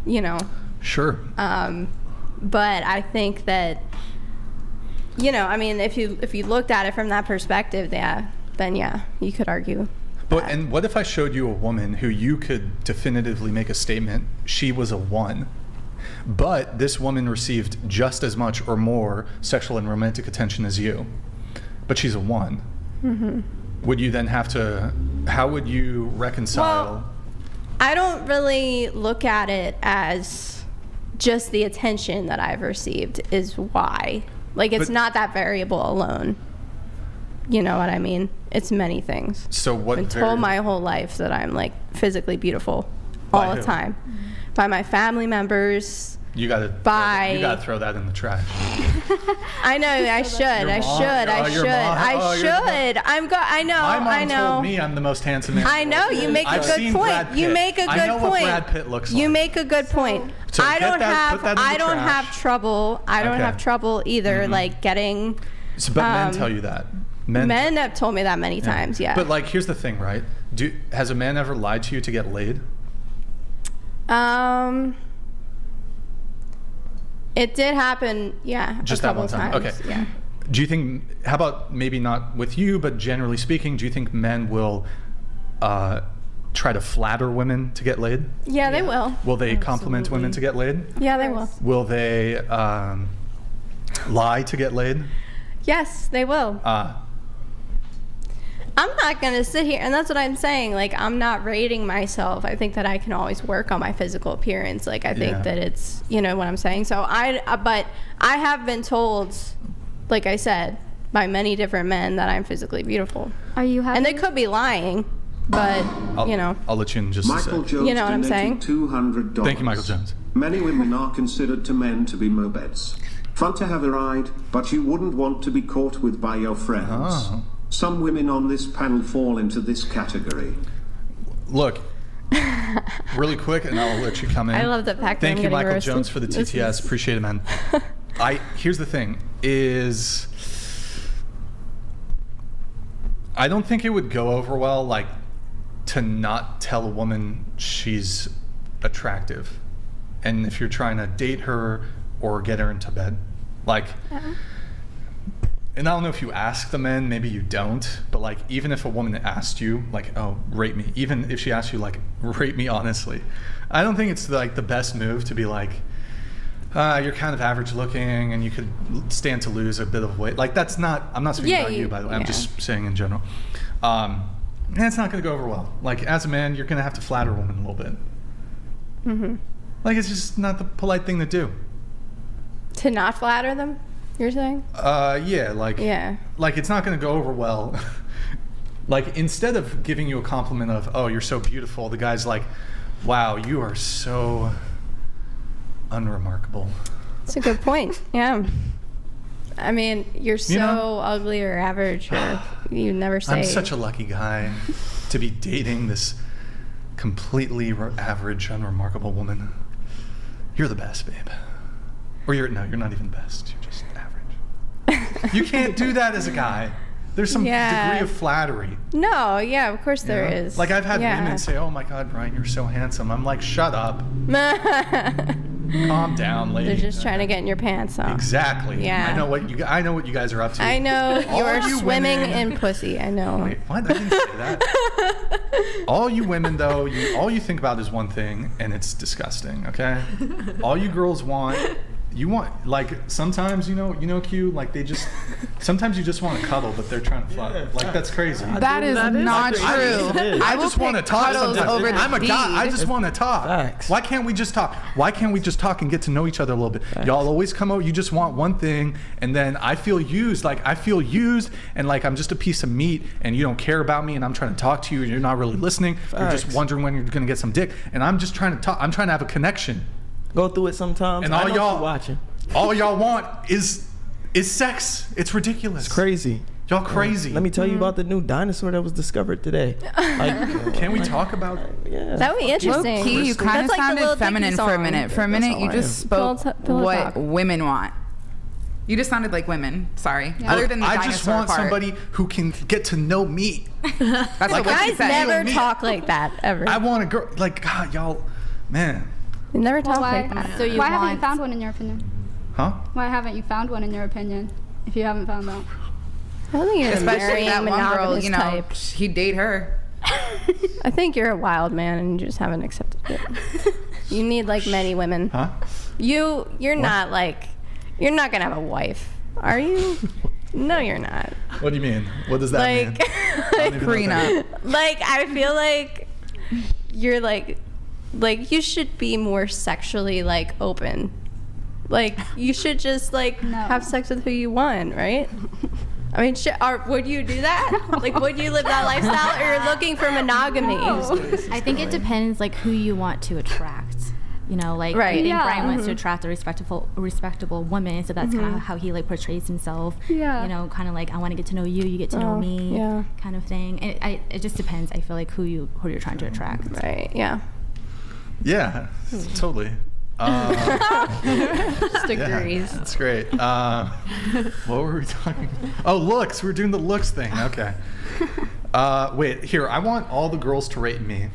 you know. Sure. But I think that, you know, I mean, if you looked at it from that perspective, then you could argue. But and what if I showed you a woman who you could definitively make a statement she was a 1, but this woman received just as much or more sexual and romantic attention as you, but she's a 1? Mm-hmm. Would you then have to? How would you reconcile? Well, I don't really look at it as just the attention that I've received is why. Like it's not that variable alone. You know what I mean? It's many things. So what? I've been told my whole life that I'm like physically beautiful all the time by my family members. You gotta throw that in the trash. I know. I should. I know. My mom told me I'm the most handsome man. I know. You make a good point. You make a good point. I know what Brad Pitt looks like. You make a good point. So I don't have trouble. I don't have trouble either. Mm-hmm. Like getting. But men tell you that. Men have told me that many times. Yeah. But like, here's the thing, right? Has a man ever lied to you to get laid? It did happen, yeah. Just a couple that one time. Times, okay. Yeah. Do you think? How about maybe not with you, but generally speaking, do you think men will try to flatter women to get laid? Yeah, they will. Will they compliment women to get laid? Yeah, they will. Will they lie to get laid? Yes, they will. I'm not going to sit here, and that's what I'm saying. Like, I'm not rating myself. I think that I can always work on my physical appearance. Like, I think that it's, you know what I'm saying? So, but I have been told, like I said, by many different men that I'm physically beautiful. Are you having... And they could be lying. but I'll let you in just a Michael sec. Jones You know what I'm donated saying? $200. Thank you, Michael Jones. Many women are considered to men to be mopeds. Fun to have a ride, but you wouldn't want to be caught with by your friends. Oh. Some women on this panel fall into this category. Look, really quick, and I'll let you come in. I love the fact that Thank I'm you, getting Michael roasted. Jones, for the This TTS. is- Appreciate it, man. Here's the thing: is I don't think it would go over well, like, to not tell a woman she's attractive, and if you're trying to date her or get her into bed, like. And I don't know if you ask the men, maybe you don't, but like even if a woman asked you, like, oh, rate me, even if she asked you, like, rate me honestly, I don't think it's like the best move to be like, you're kind of average looking and you could stand to lose a bit of weight. Like that's not, I'm not speaking about you, by the way, I'm just saying in general. And it's not going to go over well. Like as a man, you're going to have to flatter a woman a little bit. Mm-hmm. Like it's just not the polite thing to do. To not flatter them, you're saying? Yeah, like it's not going to go over well. Like instead of giving you a compliment of, oh, you're so beautiful, the guy's like, wow, you are so unremarkable. That's a good point. Yeah. I mean, you're so ugly or average, or you never say. I'm such a lucky guy to be dating this completely average, unremarkable woman. You're the best, babe. Or you're not even best. You're just average. You can't do that as a guy. There's some degree of flattery. No, yeah, of course there is. Like I've had women say, "Oh my God, Brian, you're so handsome." I'm like, "Shut up. Calm down, lady." They're just trying to get in your pants, huh? Exactly. Yeah. I know what you guys are up to. I know you're you swimming women, in pussy. I know. Wait, what? I didn't say that. All you women, though, all you think about is one thing, and it's disgusting. Okay. All you girls want. You want, like, sometimes, Q, like, sometimes you just want to cuddle, but they're trying to flirt. Like, that's crazy. That is not true. I just want to talk sometimes. Over I'm a guy. I just want to talk. Facts. Why can't we just talk? Why can't we just talk and get to know each other a little bit? Facts. Y'all always come over, you just want one thing, and then I feel used. Like, I feel used, and like, I'm just a piece of meat, and you don't care about me, and I'm trying to talk to you, and you're not really listening. Facts. You're just wondering when you're going to get some dick, and I'm just trying to talk. I'm trying to have a connection. Go through it sometimes. And all y'all watching. All y'all want is sex. It's ridiculous. It's crazy. Y'all crazy. Let me tell you about the new dinosaur that was discovered today. Like, can we talk about? Yeah. That would be interesting. Low-key, you kind of That's like the sounded Lil feminine Dicky for a song. minute. For a minute, you just spoke Pillow what talk. women want. You just sounded like women. Sorry. Yeah. Other than the I dinosaur just want part. somebody who can get to know me. That's Like, what she Guys said. never talk like that ever. I want a girl. Like, God, y'all, man. They never talk why, like that. So you why haven't you want- found one in your opinion? Huh? Why haven't you found one in your opinion? If you haven't found that. I don't think you're Especially marrying that one girl, monogamous you know, type. he'd date her. I think you're a wild man and you just haven't accepted it. You need like many women. Huh? You're not you're not gonna have a wife, are you? No, you're not. What do you mean? What does that mean? I don't even know what that means. Like I feel like you're like you should be more sexually like open. Like you should just like have sex with who you want, right? I mean, would you do that? Like, would you live that lifestyle, or you're looking for monogamy? I think it depends, like, who you want to attract. You know, like, I think Brian wants to attract a respectable woman, so that's kind of how he, like, portrays himself. Yeah. You know, kind of like, I want to get to know you, you get to know me, kind of thing. And it just depends, I feel like, who you're trying to attract. Right, yeah. Yeah, totally. Just agrees. Yeah, that's great. What were we talking about? Oh, looks. We're doing the looks thing. Okay. Wait, here. I want all the girls to rate me.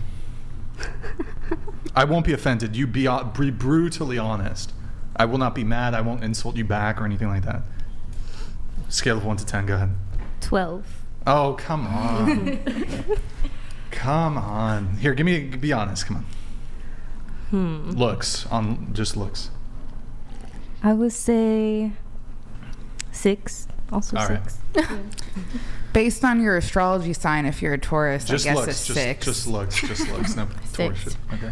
I won't be offended. You be brutally honest. I will not be mad. I won't insult you back or anything like that. Scale of 1 to 10. Go ahead. 12. Oh, come on. Come on. Here, be honest. Come on. Looks. Just looks. I would say 6. Also All 6. Right. Based on your astrology sign, if you're a Taurus, Just I guess looks. it's Just 6. Just looks. Just looks. No. 6. Okay.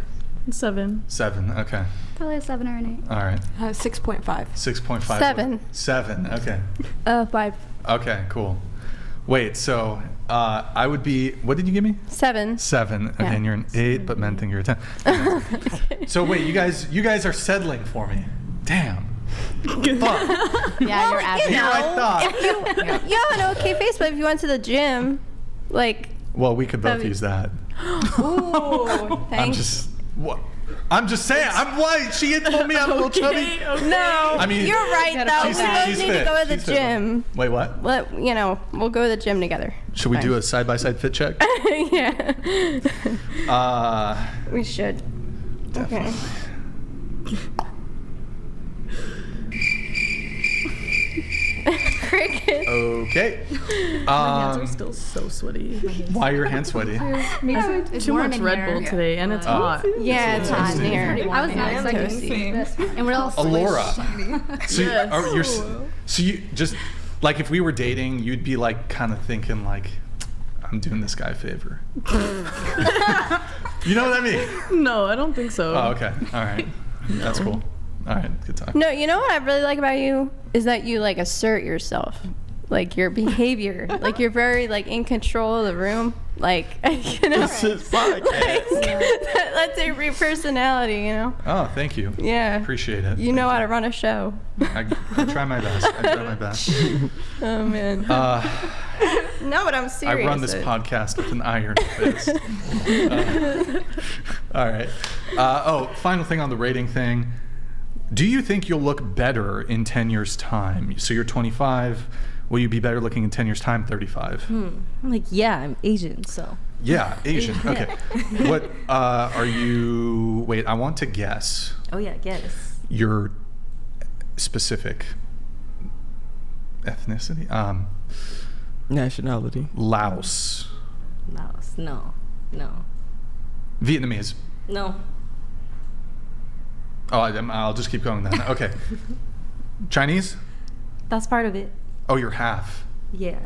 7. 7. Okay. Probably a 7 or an 8. All right. 6.5. 6.5. 7. 7. Okay. 5. Okay. Cool. Wait. So, I would be, what did you give me? 7. 7. Okay, Yeah. and you're an 8, but men think you're a 10. So wait, you guys are settling for me. Damn. Fuck. Yeah, you're average. You Here I thought. if you have an okay face, but if you went to the gym, like. Well, we could both That'd be- use that. Ooh, thanks. I'm just saying. I'm white. She had told me I'm a little chubby. No, I mean, you're right though. We both she's need fit. to go to the She's fit. gym. Wait, what? We'll go to the gym together. Should we do a side-by-side fit check? Yeah. We should. Definitely. Cricket. Okay. My hands are still so sweaty. Why are your hands sweaty? Too much Red Bull today, and it's hot. Yeah, it's hot in here. I was not expecting this. And we're all Alora. So, Yes. so you just like if we were dating, you'd be like kind of thinking like, I'm doing this guy a favor. You know what I mean? No, I don't think so. Oh, okay. All right. That's cool. All right. Good talk. No, you know what I really like about you is that you like assert yourself, like your behavior, like you're very like in control of the room, like you know. This is podcast. That's your personality, you know. Oh, thank you. Yeah. Appreciate it. You know how to run a show. I try my best. Oh man. No, but I'm serious. I run this podcast with an iron fist. All right. Final thing on the rating thing. Do you think you'll look better in 10 years' time? So you're 25. Will you be better looking in 10 years' time? 35. I'm like, yeah, I'm Asian, so. Yeah, Asian. Okay. What are you? Wait, I want to guess. Oh yeah, guess. Your specific ethnicity. Nationality. Laos. Laos. No. Vietnamese. No. Oh, I'll just keep going then. Okay. Chinese? That's part of it. Oh, you're half. Yeah.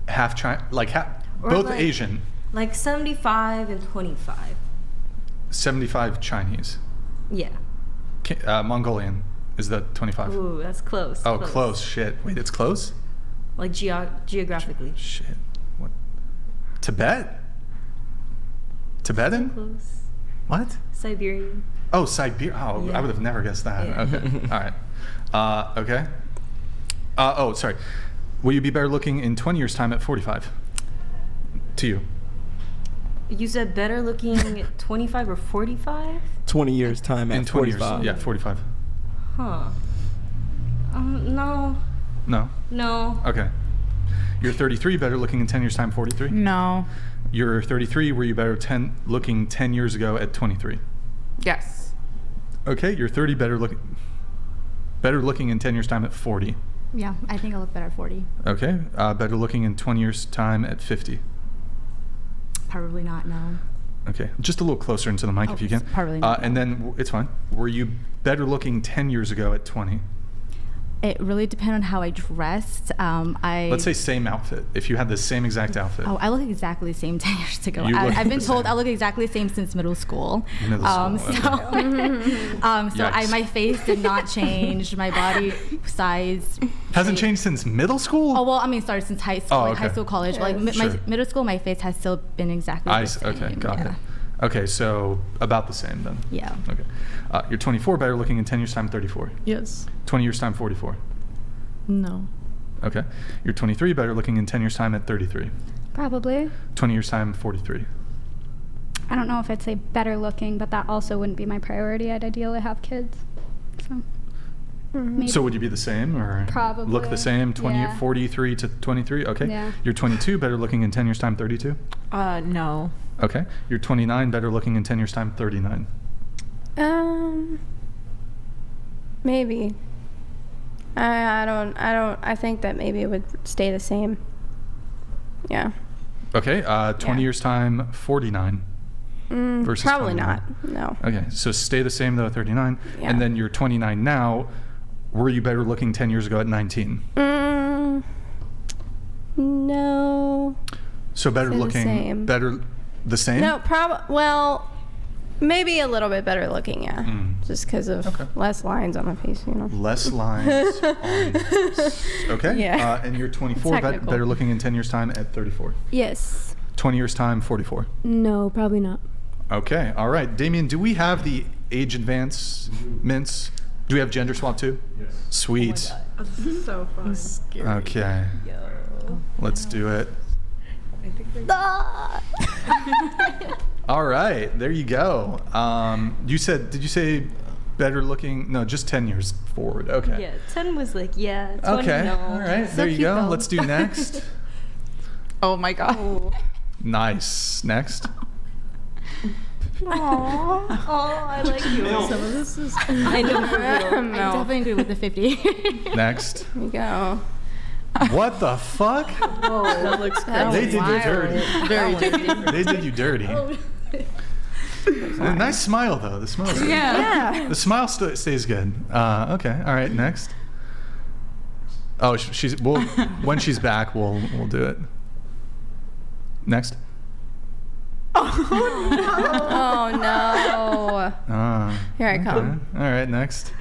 Half China, like half, Or both like- Asian. Like 75 and 25. 75 Chinese. Yeah. Mongolian is the 25. Ooh, that's close. Oh, close. Shit. Wait, it's close? Like geographically. Shit. What? Tibet? Tibetan? Close. What? Siberian. Oh, Siberia. Oh, Yeah. I would have never guessed that. Yeah. Okay. All right. Okay. Sorry. Will you be better looking in 20 years' time at 45? To you. You said better looking at 25 or 45? 20 years time at In 20 45. years. Yeah, 45. Huh. No. No? No. Okay. You're 33, better looking in 10 years' time, 43? No. You're 33, were you better looking 10 years ago at 23? Yes. Okay, you're 30, better looking in 10 years' time at 40. Yeah, I think I look better at 40. Okay, better looking in 20 years' time at 50. Probably not, no. Okay, just a little closer into the mic if you can. Probably not. And then, it's fine. Were you better looking 10 years ago at 20? It really depends on how I dressed. Let's say same outfit. If you had the same exact outfit. Oh, I look exactly the same 10 years ago. You look I've been the told same. I look exactly the same since middle school. Middle school, So my face did not change. My body size Hasn't changed since middle school? Oh well, I mean, sorry, since high school, Oh, like high okay. school, college. But like Sure. my middle school, my face has still been exactly the same. Okay, got yeah. it. Okay, so about the same then. Yeah. Okay. You're 24, better looking in 10 years' time, 34. Yes. 20 years' time, 44. No. Okay. You're 23, better looking in 10 years' time at 33. Probably. 20 years' time, 43. I don't know if I'd say better looking, but that also wouldn't be my priority. I'd ideally have kids. So. Maybe. So would you be the same or Probably, look the same? 20, yeah. 43 to 23? Okay. Yeah. You're 22, better looking in 10 years' time, 32. No. Okay. You're 29, better looking in 10 years' time, 39. Maybe. I think that maybe it would stay the same. Yeah. Okay. 20 years' time, 49. Versus Probably 29. not. No. Okay. So stay the same though at 39. Yeah. And then you're 29 now. Were you better looking 10 years ago at 19? No. So better Say the looking, same. better, the same? No, well, Maybe a little bit better looking, yeah. Just because of less lines on my face, you know. Less lines on face. Okay. Yeah. And you're 24, Technical. better looking in 10 years' time at 34. Yes. 20 years' time, 44. No, probably not. Okay. All right. Damien, do we have the age advancements? Do we have gender swap too? Yes. Sweet. This is so fun. Okay. Let's do it. All right, there you go. Did you say better looking? No, just 10 years forward. Okay. Yeah, 10 was like, 20, Okay. no. All right, So there you cute, go. though. Let's do next. Oh my god. Nice. Next. Aww. Oh, I like you. Some of this is. I know. I definitely agree with the 50. Next. There you go. What the fuck? Whoa, that looks great. They did you dirty. Very dirty. They did you dirty. Nice smile though. The smile's good. Yeah. The smile stays good. Okay. All right. Next. Oh, when she's back, we'll do it. Next. Oh no. Here I come. All right. Next.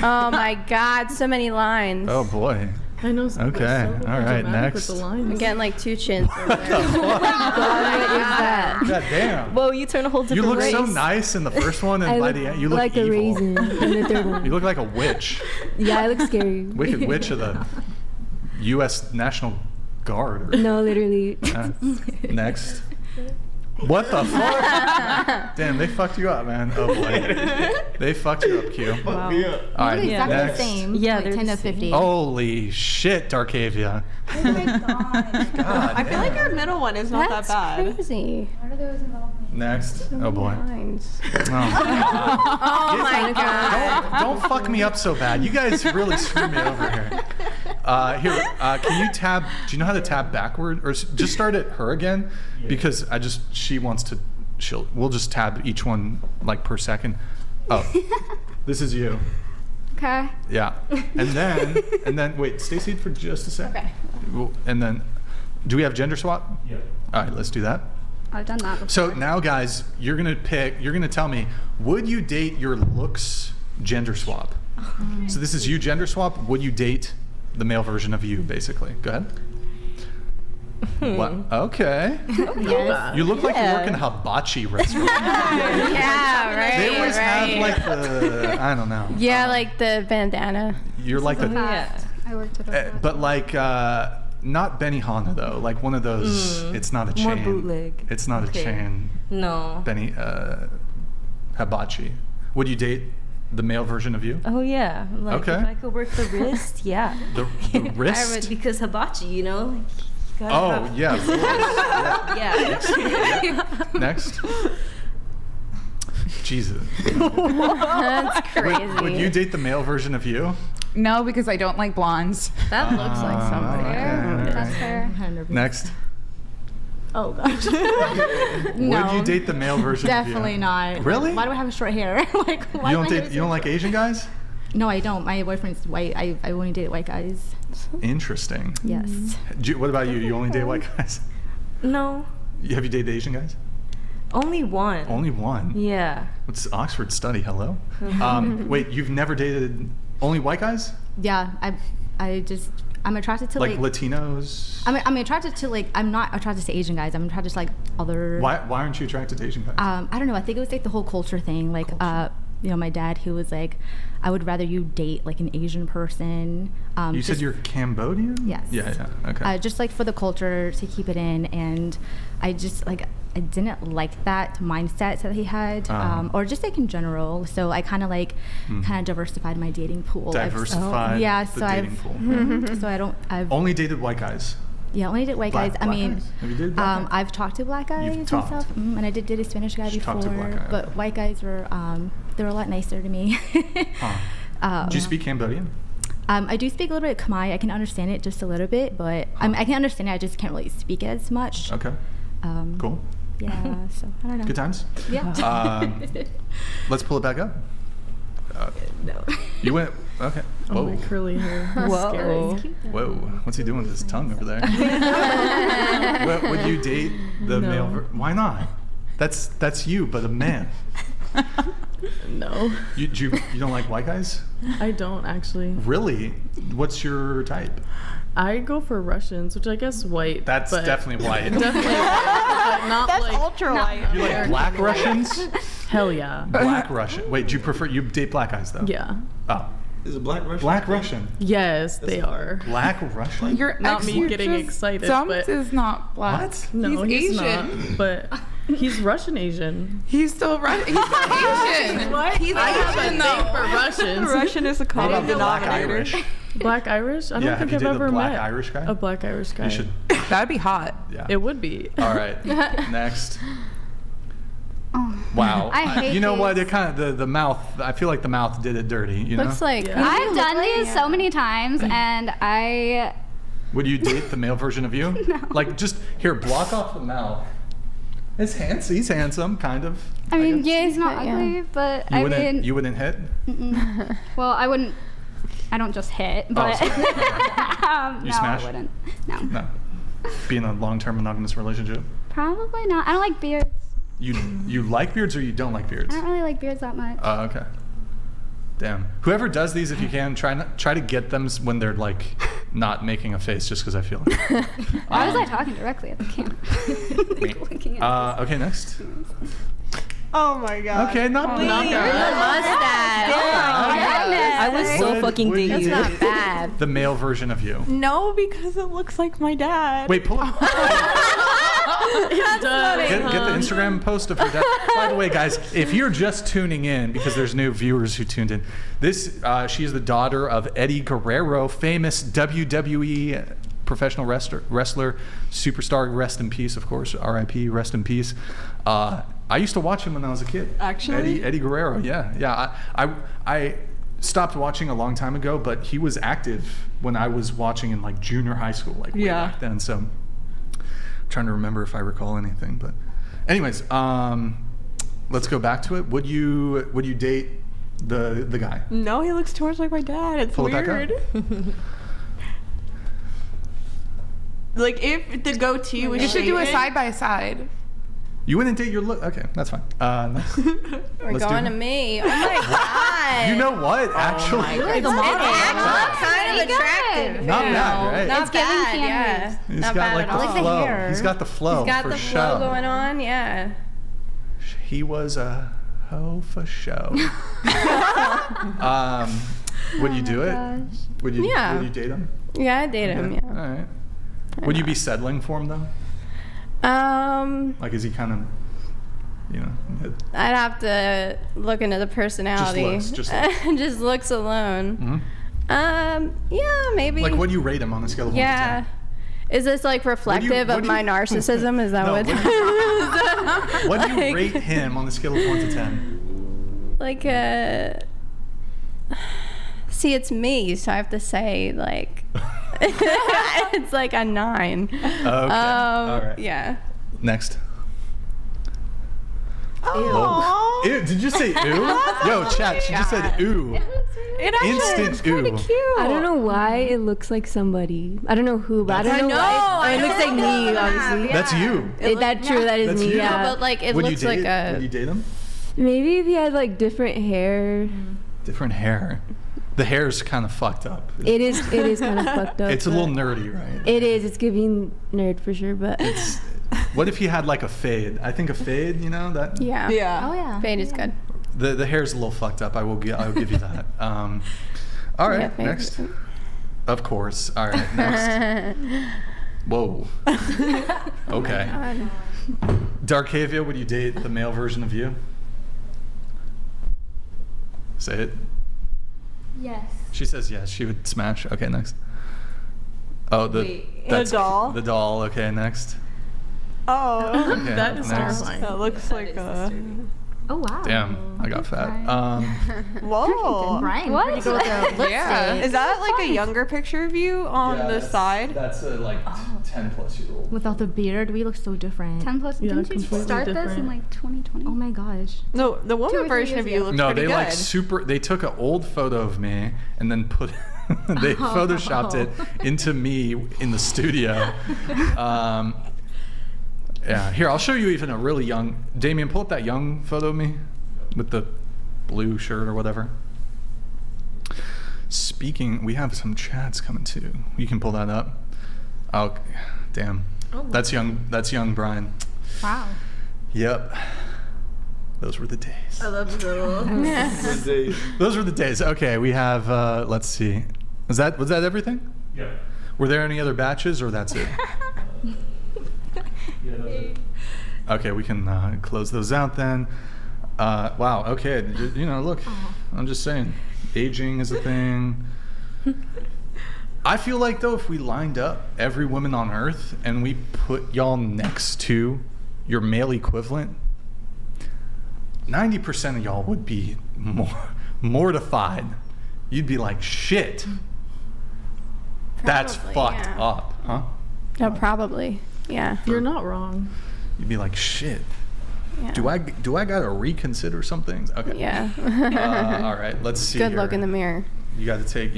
Oh my god, so many lines. Oh boy. I know. Okay. All right. Next. I'm getting like 2 chins over there. What is that? God damn. Whoa, you turn a whole different You look race. so nice in the first one, and I by look the end, you look like evil. a raisin in the third one. You look like a witch. Yeah, I look scary. Wicked witch of the U.S. National Guard. No, literally. Next. What the fuck? Damn, they fucked you up, man. Oh boy. They fucked you up, Q. Wow. All right, They're exactly next. the same. Yeah, like they're 10 the to 50. Holy shit, Darkavia. Oh my god. God I feel like our middle one is not That's that bad. crazy. What are those involved? Next. Oh boy. Lines. Oh my Oh my god. Don't fuck me up so bad. You guys really screwed me over here. Can you tab? Do you know how to tab backward, or just start at her again? Because she wants to. We'll just tab each one like per second. Oh, this is you. Okay. Yeah, and then wait, stay seated for just a sec. Okay. And then, do we have gender swap? Yeah. All right, let's do that. I've done that before. So now, guys, you're gonna tell me, would you date your looks gender swap? So this is you gender swap. Would you date the male version of you, basically? Go ahead. What? Okay. Yes. You look like you work in a hibachi restaurant. Yeah, right. They always right. have like the, I don't know. Yeah, like the bandana. You're like the, I worked at a but like not Benihana though. Like one of those. It's not a More chain. bootleg. It's not Okay. a chain. No. Hibachi. Would you date the male version of you? Oh yeah. Like Okay. if I could work the wrist, yeah. The I would, wrist. because hibachi, you know. Like, you gotta Oh have- yeah. Of course. Yeah. Next. Jesus. That's crazy. Would you date the male version of you? No, because I don't like blondes. That looks like somebody. okay. That's fair. Next. Oh gosh. Would you date the male version of you? Definitely not. Really? Why do I have short hair? Like, why You do don't my hair date? You don't like Asian guys? No, I don't. My boyfriend's white. I only date white guys. Interesting. Yes. What about you? You only date white guys? No. Have you dated Asian guys? Only one. Only one. Yeah. What's Oxford study? Hello. Wait, you've never dated only white guys? Yeah. I'm attracted to Like like. Latinos? I'm attracted to like. I'm not attracted to Asian guys. I'm attracted to like other. Why aren't you attracted to Asian guys? I don't know. I think it was like the whole culture thing. Like, my dad, who was like, I would rather you date like an Asian person. You said you're Cambodian? Yes. Yeah. Okay. Just like for the culture to keep it in, and I just like I didn't like that mindset that he had, or just like in general. So I kind of diversified my dating pool. Diversified the dating pool. So I've only dated white guys. Yeah, only did white guys. I Black mean, guys? Have you dated black guys? I've talked to black guys and talked. stuff, and I did a Spanish guy She before. talked to a black guy, But okay. white guys were they were a lot nicer to me. Do you speak Cambodian? I do speak a little bit of Khmer. I can understand it just a little bit, but I can understand it. I just can't really speak as much. Okay. Cool. Yeah, so I don't know. Good times? Yeah. Let's pull it back up. No. You went, okay. Oh, Whoa. my curly hair. Whoa. Scary. Whoa. What's he doing with his tongue over there? Would you date the male? Why not? That's you, but a man. No. You don't like white guys? I don't actually. Really? What's your type? I go for Russians, which I guess white. That's definitely white. Definitely white, but not That's like ultra white. You like black Russians? Hell yeah. Black Russian. Wait, do you date black guys though? Yeah. Oh. Is it black Russian? Black Russian. Yes, they are. Black Russian? Your Not ex me you getting just excited, dumped but is not black. What? no, he's he's Asian. not. But he's Russian Asian. He's still Russian. He's still Asian. What? He's I have a Asian thing though. for Russians. Russian is a How common about the black denominator. Irish? Black Irish? I don't Yeah, have think you I've dated a ever black met Irish guy? a black Irish guy. You should. That'd be hot. Yeah. It would be. All right. Next. Oh, Wow. I hate You know what? these. It kind of the mouth. I feel like the mouth did it dirty. You know. Looks like I've done these so many times, and I Would you date the male version of you? No. Like just here, block off the mouth. It's handsome. He's handsome, kind of. I mean, guess. yeah, he's not Yeah. ugly, but You I wouldn't. mean, You wouldn't hit. mm-mm. Well, I wouldn't. I don't just hit, but sorry. no, smash? I wouldn't. No, No. Be in a long-term monogamous relationship. probably not. I don't like beards. You like beards or you don't like beards? I don't really like beards that much. Oh, okay. Damn. Whoever does these, if you can, try to get them when they're like not making a face, just because I feel like. Why was I talking directly at the camera? Looking at Okay, next. Oh my god. Okay, not Please. bad. Mustache. Oh my goodness. I would so fucking date That's you. not bad. The male version of you. No, because it looks like my dad. Wait, pull up. It does. Get the Instagram post of her dad. By the way, guys, if you're just tuning in, because there's new viewers who tuned in, she is the daughter of Eddie Guerrero, famous WWE professional wrestler, superstar, rest in peace, of course, R.I.P., rest in peace. I used to watch him when I was a kid. Actually? Eddie Guerrero, yeah. I stopped watching a long time ago, but he was active when I was watching in like junior high school, like way back then. So I'm trying to remember if I recall anything. But anyways, let's go back to it. Would you date the guy? No, he looks too much like my dad. It's Pull it back weird. Like if the goatee was You should do a shaven- side by side. You wouldn't date your look? Okay, that's fine. Next. We're Let's going do- to me. Oh my god. You know what? Actually, It's actually kind of attractive. Not bad, right? Not It's giving bad, Keanu yeah. Reeves. He's Not got bad like at the all. flow. He's got the flow. He's got for the show. flow going on, yeah. He was a hoe for show. Would you do it? Would you? Yeah. Would you date him? Yeah, I date him, All right. Would you be settling for him though? Like, is he kind of, I'd have to look into the personality. Just Just looks alone. Mhm. Yeah, maybe. Like, what do you rate him on a scale of 1 to 10? Yeah. Is this like reflective what of do my you- narcissism? Is that No, what? What do you Like- rate him on a scale of 1 to 10? Like see, it's me, so I have to say like it's like a 9. Okay. All right. Yeah. Next. Oh. Ew, did you say ooh? Yo, chat, she just said ooh. It actually Instant ooh. I don't know why it looks like somebody. I don't know who, but I don't know, I why. know, It looks like me, obviously. That's you. That's true. That is That's me. you. Yeah. No, but like it Would looks you date, like Would you a. date him? Maybe if he had like different hair. Different hair. The hair's kind of fucked up. It is kind of fucked up. It's a little but nerdy, right? It is. It's giving nerd for sure, but What if he had like a fade? I think a fade, that Yeah. Yeah. Oh yeah. Fade is good. the hair's a little fucked up. I'll give you that. All right, Yeah, fade next. is- Of course. All right, next. Whoa. Okay. Darkavia, would you date the male version of you? Say it. Yes. She says yes. She would smash. Okay, next. Oh, that's doll? The doll. Okay, next. Oh. Okay, That is next. terrifying. That looks like a. Oh wow. Damn, I got fat. Whoa. Brian, What? where do you go with the lipstick? Yeah. Is that like a younger picture of you on the side? That's a 10-plus-year-old. Without the beard, we look so different. 10 plus. Yeah, Didn't you completely start this in different. like 2020? Oh my gosh. No, the 2 or woman 3 version years of you ago. looks No, pretty they good. they took an old photo of me and then put they photoshopped it into me in the studio. Yeah, here, I'll show you even a really young... Damien, pull up that young photo of me with the blue shirt or whatever. Speaking, we have some chats coming too. You can pull that up. Oh, damn. Oh. That's young Brian. Wow. Yep. Those were the days. I love those. Those were the days. Okay, we have, let's see. Was that everything? Yeah. Were there any other batches or that's it? Yeah, that's it. Okay, we can close those out then. Wow, okay. You know, look, I'm just saying, aging is a thing. I feel like, though, if we lined up every woman on Earth and we put y'all next to your male equivalent, 90% of y'all would be mortified. You'd be like, shit. That's fucked up, huh? No, probably. Yeah. You're not wrong. You'd be like, shit. Yeah. Do I gotta reconsider some things? Okay. Yeah. All right. Let's see. Good here. look in the mirror. You got to take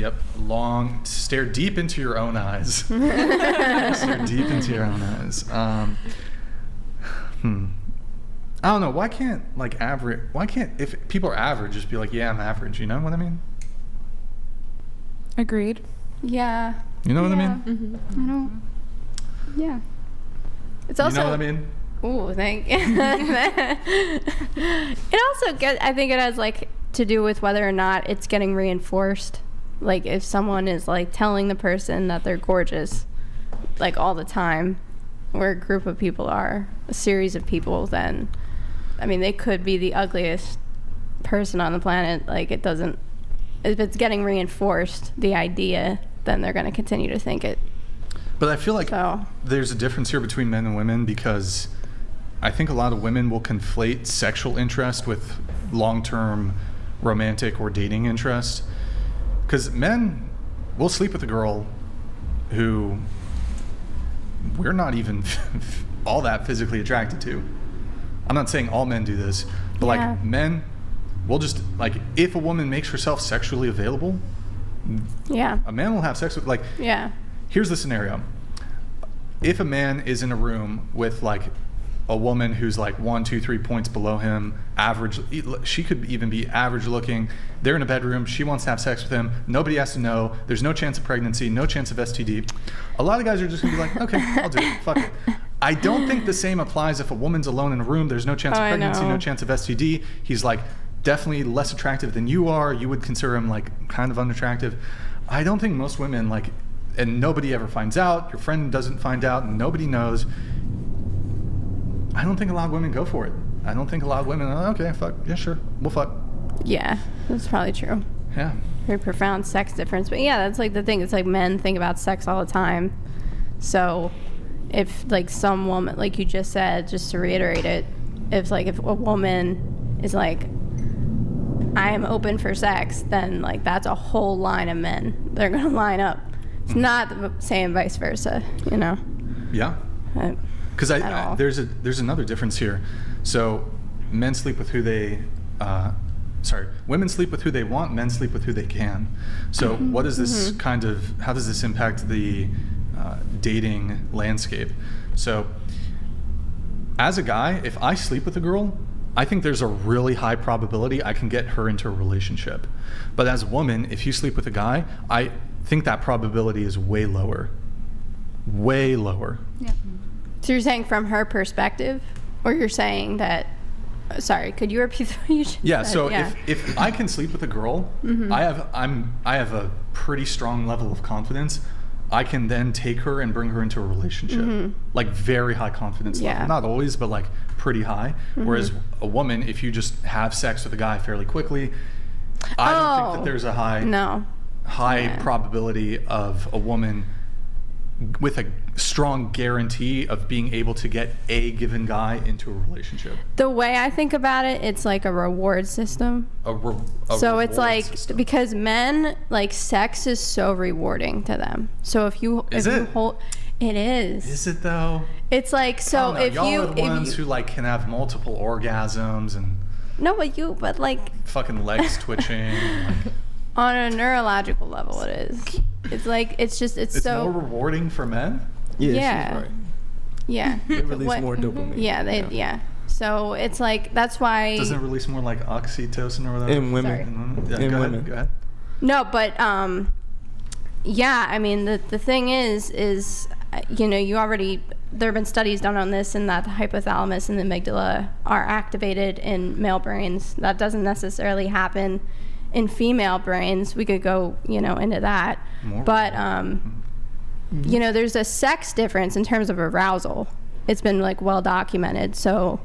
stare deep into your own eyes. Stare deep into your own eyes. I don't know. Why can't if people are average, just be like, yeah, I'm average. You know what I mean? Agreed. Yeah. You know what I mean? I don't. Yeah. It's also. You know what I mean? Ooh, thank you. It also I think it has like to do with whether or not it's getting reinforced. Like if someone is like telling the person that they're gorgeous, like all the time, where a group of people are, a series of people, then, I mean, they could be the ugliest person on the planet. Like it doesn't, if it's getting reinforced, the idea, then they're going to continue to think it. But I feel like there's a difference here between men and women because I think a lot of women will conflate sexual interest with long-term romantic or dating interest. Because men will sleep with a girl who we're not even all that physically attracted to. I'm not saying all men do this, but like men will just, like, if a woman makes herself sexually available, a man will have sex with, like, here's the scenario. If a man is in a room with like a woman who's like 1, 2, 3 points below him, average, she could even be average looking, they're in a bedroom, she wants to have sex with him, nobody has to know, there's no chance of pregnancy, no chance of STD, a lot of guys are just gonna be like, okay, I'll do it, fuck it. I don't think the same applies if a woman's alone in a room, there's no chance of pregnancy, no chance of STD, he's like definitely less attractive than you are, you would consider him like kind of unattractive. I don't think most women, like, and nobody ever finds out, your friend doesn't find out, and nobody knows, I don't think a lot of women go for it. I don't think a lot of women are, okay, fuck, yeah, sure, we'll fuck. Yeah, that's probably true. Yeah. Very profound sex difference. But yeah, that's like the thing. It's like men think about sex all the time. So if like some woman, like you just said, just to reiterate it, if a woman is like, I am open for sex, then like that's a whole line of men. They're going to line up. It's not the same vice versa, you know? Yeah. Because there's another difference here. So men sleep with who they, women sleep with who they want, men sleep with who they can. So what is this kind of, how does this impact the dating landscape? So as a guy, if I sleep with a girl, I think there's a really high probability I can get her into a relationship. But as a woman, if you sleep with a guy, I think that probability is way lower. Way lower. Yeah. So you're saying from her perspective, or you're saying that, sorry, could you repeat what you just said? So if I can sleep with a girl, I have a pretty strong level of confidence. I can then take her and bring her into a relationship. Like very high confidence level. Not always, but like pretty high. Whereas a woman, if you just have sex with a guy fairly quickly, I don't think that there's a high probability of a woman with a strong guarantee of being able to get a given guy into a relationship. The way I think about it, it's like a reward system. So it's like system. Because men, like, sex is so rewarding to them. So if you hold, it is. Is it though? It's like, so if y'all you are the ones who like can have multiple orgasms and but like fucking legs twitching. Like, on a neurological level, it is. It's like it's so more rewarding for men. Yeah. Yeah. They release more dopamine. Yeah. So it's like, that's why. Doesn't it release more like oxytocin or whatever? In women. Yeah, In go women. Ahead, go ahead. No, but yeah, I mean, the thing is you know, there have been studies done on this, and that the hypothalamus and the amygdala are activated in male brains. That doesn't necessarily happen in female brains. We could go, you know, into that. But you know, there's a sex difference in terms of arousal. It's been like well documented. So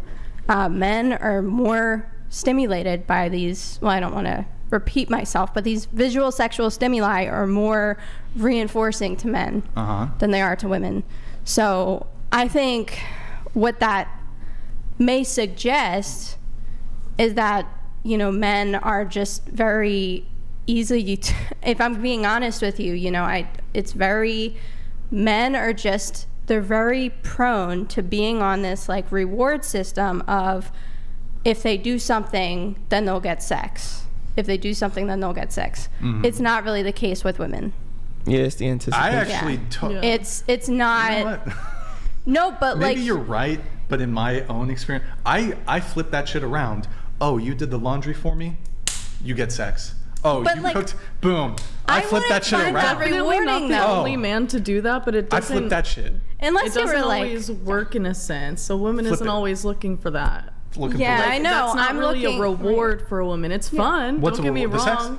men are more stimulated by these, well, I don't want to repeat myself, but these visual sexual stimuli are more reinforcing to men than they are to women. So I think what that may suggest is that, you know, men are just very easily, if I'm being honest with you, you know, men are just, they're very prone to being on this like reward system of, if they do something, then they'll get sex. If they do something, then they'll get sex. It's not really the case with women. Yeah, it's the anticipation. I actually it's not. You know what? No, but maybe like, you're right, but in my own experience, I flip that shit around. Oh, you did the laundry for me, you get sex. Oh, But, you like, cooked, boom. I flip that shit around. Definitely not the only man to do that, but it I doesn't. flip that shit. Unless it you were, doesn't like- always work in a sense. So women Flip isn't it. always looking for that. Looking Yeah, for that. I know. That's not I'm really looking- a reward for a woman. It's fun. What's Don't a get me reward? The sex? wrong.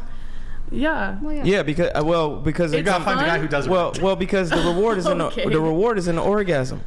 Yeah. Yeah, because because You gotta find the guy who does it. Well, because the reward is Okay. the reward is in the orgasm.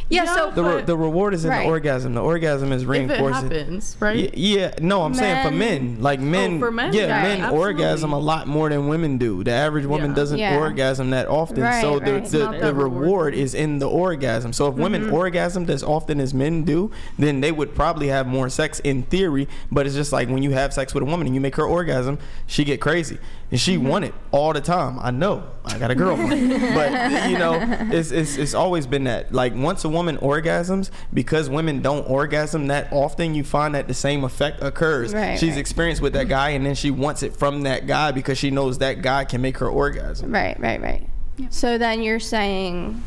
Yeah, so The reward is in Right. the orgasm. The orgasm is If it reinforcing. happens, right? Yeah, no, I'm saying for men, like men, for men, yeah, right, men absolutely. orgasm a lot more than women do. The average woman doesn't Yeah. orgasm that often, Right, so right. It's not the that reward is in the orgasm. So if women orgasm as often as men do, then they would probably have more sex in theory. But it's just like when you have sex with a woman and you make her orgasm, she get crazy and she want it all the time. I know, I got a girlfriend, but you know, it's always been that. Like once a woman orgasms, because women don't orgasm that often, you find that the same effect occurs. Right, She's right. experienced with that guy, and then she wants it from that guy because she knows that guy can make her orgasm. Right. So then you're saying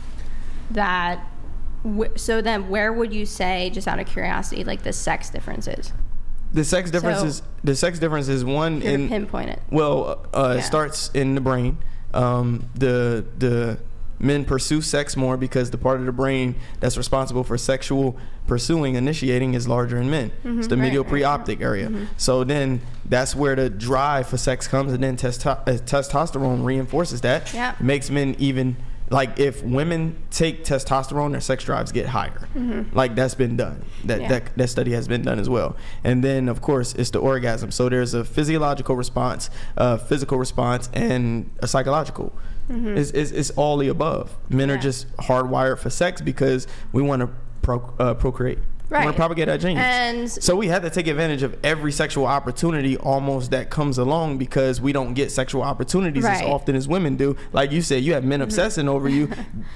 that. So then, where would you say, just out of curiosity, like the sex difference is? The sex difference is one Here, in pinpoint it. Well, it starts in the brain. The men pursue sex more because the part of the brain that's responsible for sexual pursuing, initiating, is larger in men. It's the medial preoptic area. So then that's where the drive for sex comes, and then testosterone reinforces that. Yeah. Makes men even, like if women take testosterone, their sex drives get higher. Like that's been done. That study has been done as well. And then of course it's the orgasm. So there's a physiological response, a physical response, and a psychological. It's all the above. Men are just hardwired for sex because we want to procreate. We want Right. to propagate our genes. And So we have to take advantage of every sexual opportunity almost that comes along because we don't get sexual opportunities as Right. often as women do. Like you said, you have men obsessing over you.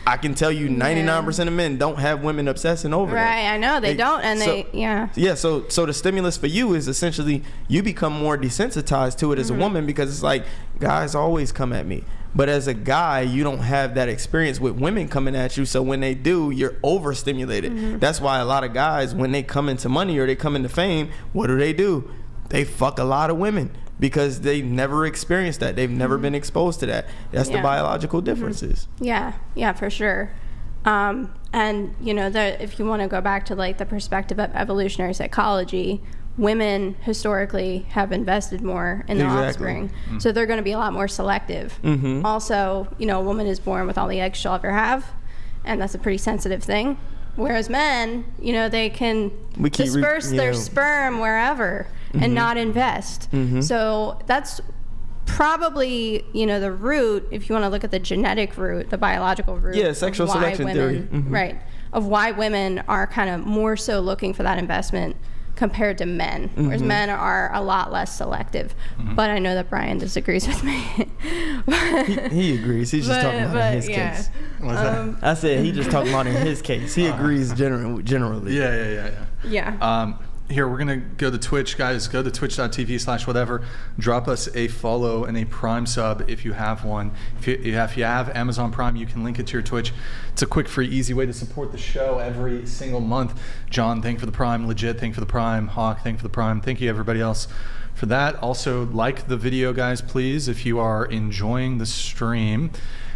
I can tell you 99% of men don't have women obsessing over them. Right, I know they don't, and Yeah, so the stimulus for you is essentially you become more desensitized to it as a woman because it's like guys always come at me. But as a guy, you don't have that experience with women coming at you. So when they do, you're overstimulated. That's why a lot of guys, when they come into money or they come into fame, what do? They fuck a lot of women because they never experienced that. They've never been exposed to that. That's the biological differences. Yeah, for sure. And you know, if you want to go back to like the perspective of evolutionary psychology, women historically have invested more in their offspring, so they're going to be a lot more selective. Also, you know, a woman is born with all the eggs she'll ever have, and that's a pretty sensitive thing. Whereas men, you know, they can disperse their sperm wherever and not invest. So that's probably, you know, the root, if you want to look at the genetic root, the biological root. Yeah, sexual of why selection women, theory. Right. Of why women are kind of more so looking for that investment compared to men, whereas men are a lot less selective. But I know that Brian disagrees with me. He agrees. He's just talking about in his case. What's that? I said he just talking about in his case. He agrees generally. Yeah. Yeah. here, we're going to go to Twitch, guys. Go to twitch.tv/whatever. Drop us a follow and a Prime sub if you have one. If you have Amazon Prime, you can link it to your Twitch. It's a quick, free, easy way to support the show every single month. John, thank you for the Prime. Legit, thank you for the Prime. Hawk, thank you for the Prime. Thank you, everybody else, for that. Also, like the video, guys, please, if you are enjoying the stream.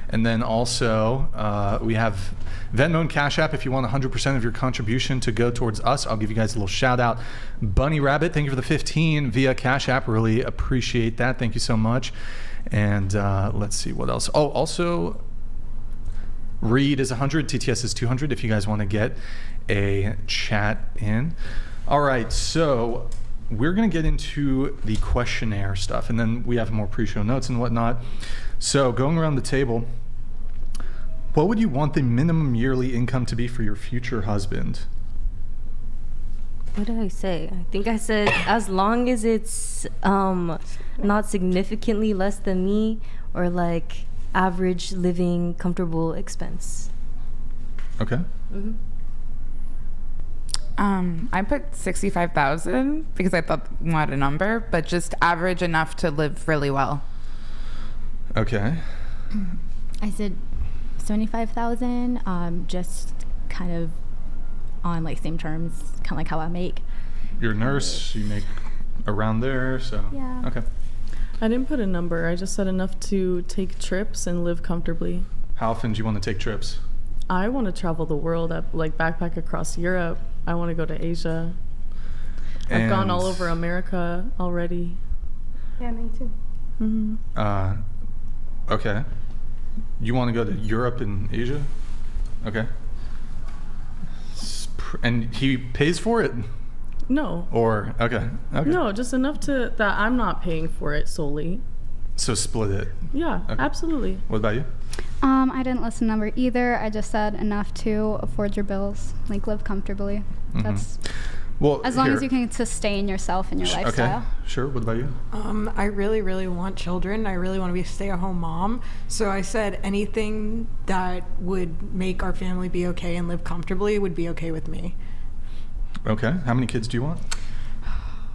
And then also, we have Venmo and Cash App if you want 100% of your contribution to go towards us. I'll give you guys a little shout out. Bunny Rabbit, thank you for the 15 via Cash App. Really appreciate that. Thank you so much. And let's see what else. Oh, also, Reed is 100, TTS is 200 if you guys want to get a chat in. All right, so we're going to get into the questionnaire stuff, and then we have more pre-show notes and whatnot. So going around the table, what would you want the minimum yearly income to be for your future husband? What did I say? I think I said as long as it's not significantly less than me, or like average living comfortable expense. Okay. I put 65,000 because I thought we wanted a number, but just average enough to live really well. Okay. I said 75,000, just kind of on like same terms, kind of like how I make. You're a nurse, you make around there, so. Yeah. Okay. I didn't put a number. I just said enough to take trips and live comfortably. How often do you want to take trips? I want to travel the world, like backpack across Europe. I want to go to Asia. I've gone all over America already. Yeah, me too. Mm-hmm. Okay. You want to go to Europe and Asia? Okay. And he pays for it? No. Or, okay. No, just enough that I'm not paying for it solely. So split it. Yeah, okay. Absolutely. What about you? I didn't list a number either. I just said enough to afford your bills, like live comfortably. That's well, as long as you can sustain yourself and your lifestyle. Okay, sure. What about you? I really, really want children. I really want to be a stay-at-home mom. So I said anything that would make our family be okay and live comfortably would be okay with me. Okay. How many kids do you want?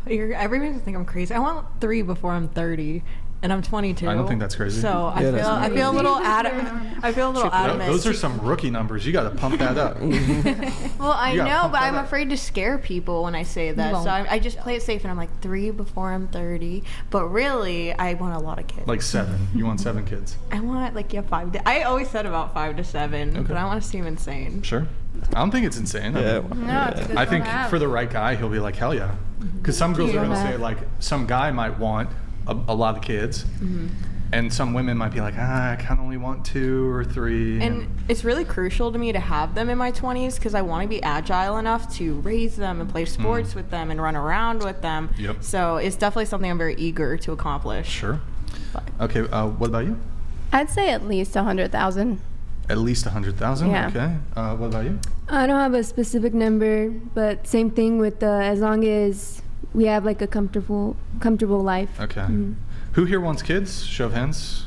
Everybody's gonna think I'm crazy. I want 3 before I'm 30. And I'm 22. I don't think that's crazy. So I feel a little adamant. Those are some rookie numbers. You got to pump that up. Well, I know, but I'm afraid to scare people when I say that. So I just play it safe, and I'm like 3 before I'm 30. But really, I want a lot of kids. Like 7. You want 7 kids? I want 5. I always said about 5 to 7, but I want to seem insane. Sure. I don't think it's insane. Yeah. No, it's a good I think one to have. for the right guy, he'll be like, hell yeah. Because some girls are going to say, like, some guy might want a lot of kids, and some women might be like, I kind of only want 2 or 3. And it's really crucial to me to have them in my 20s because I want to be agile enough to raise them and play sports with them and run around with them. Yep. So it's definitely something I'm very eager to accomplish. Sure. Okay, what about you? I'd say at least 100,000. At least 100,000? Yeah. Okay. What about you? I don't have a specific number, but same thing with as long as we have like a comfortable life. Okay. Who here wants kids? Show of hands.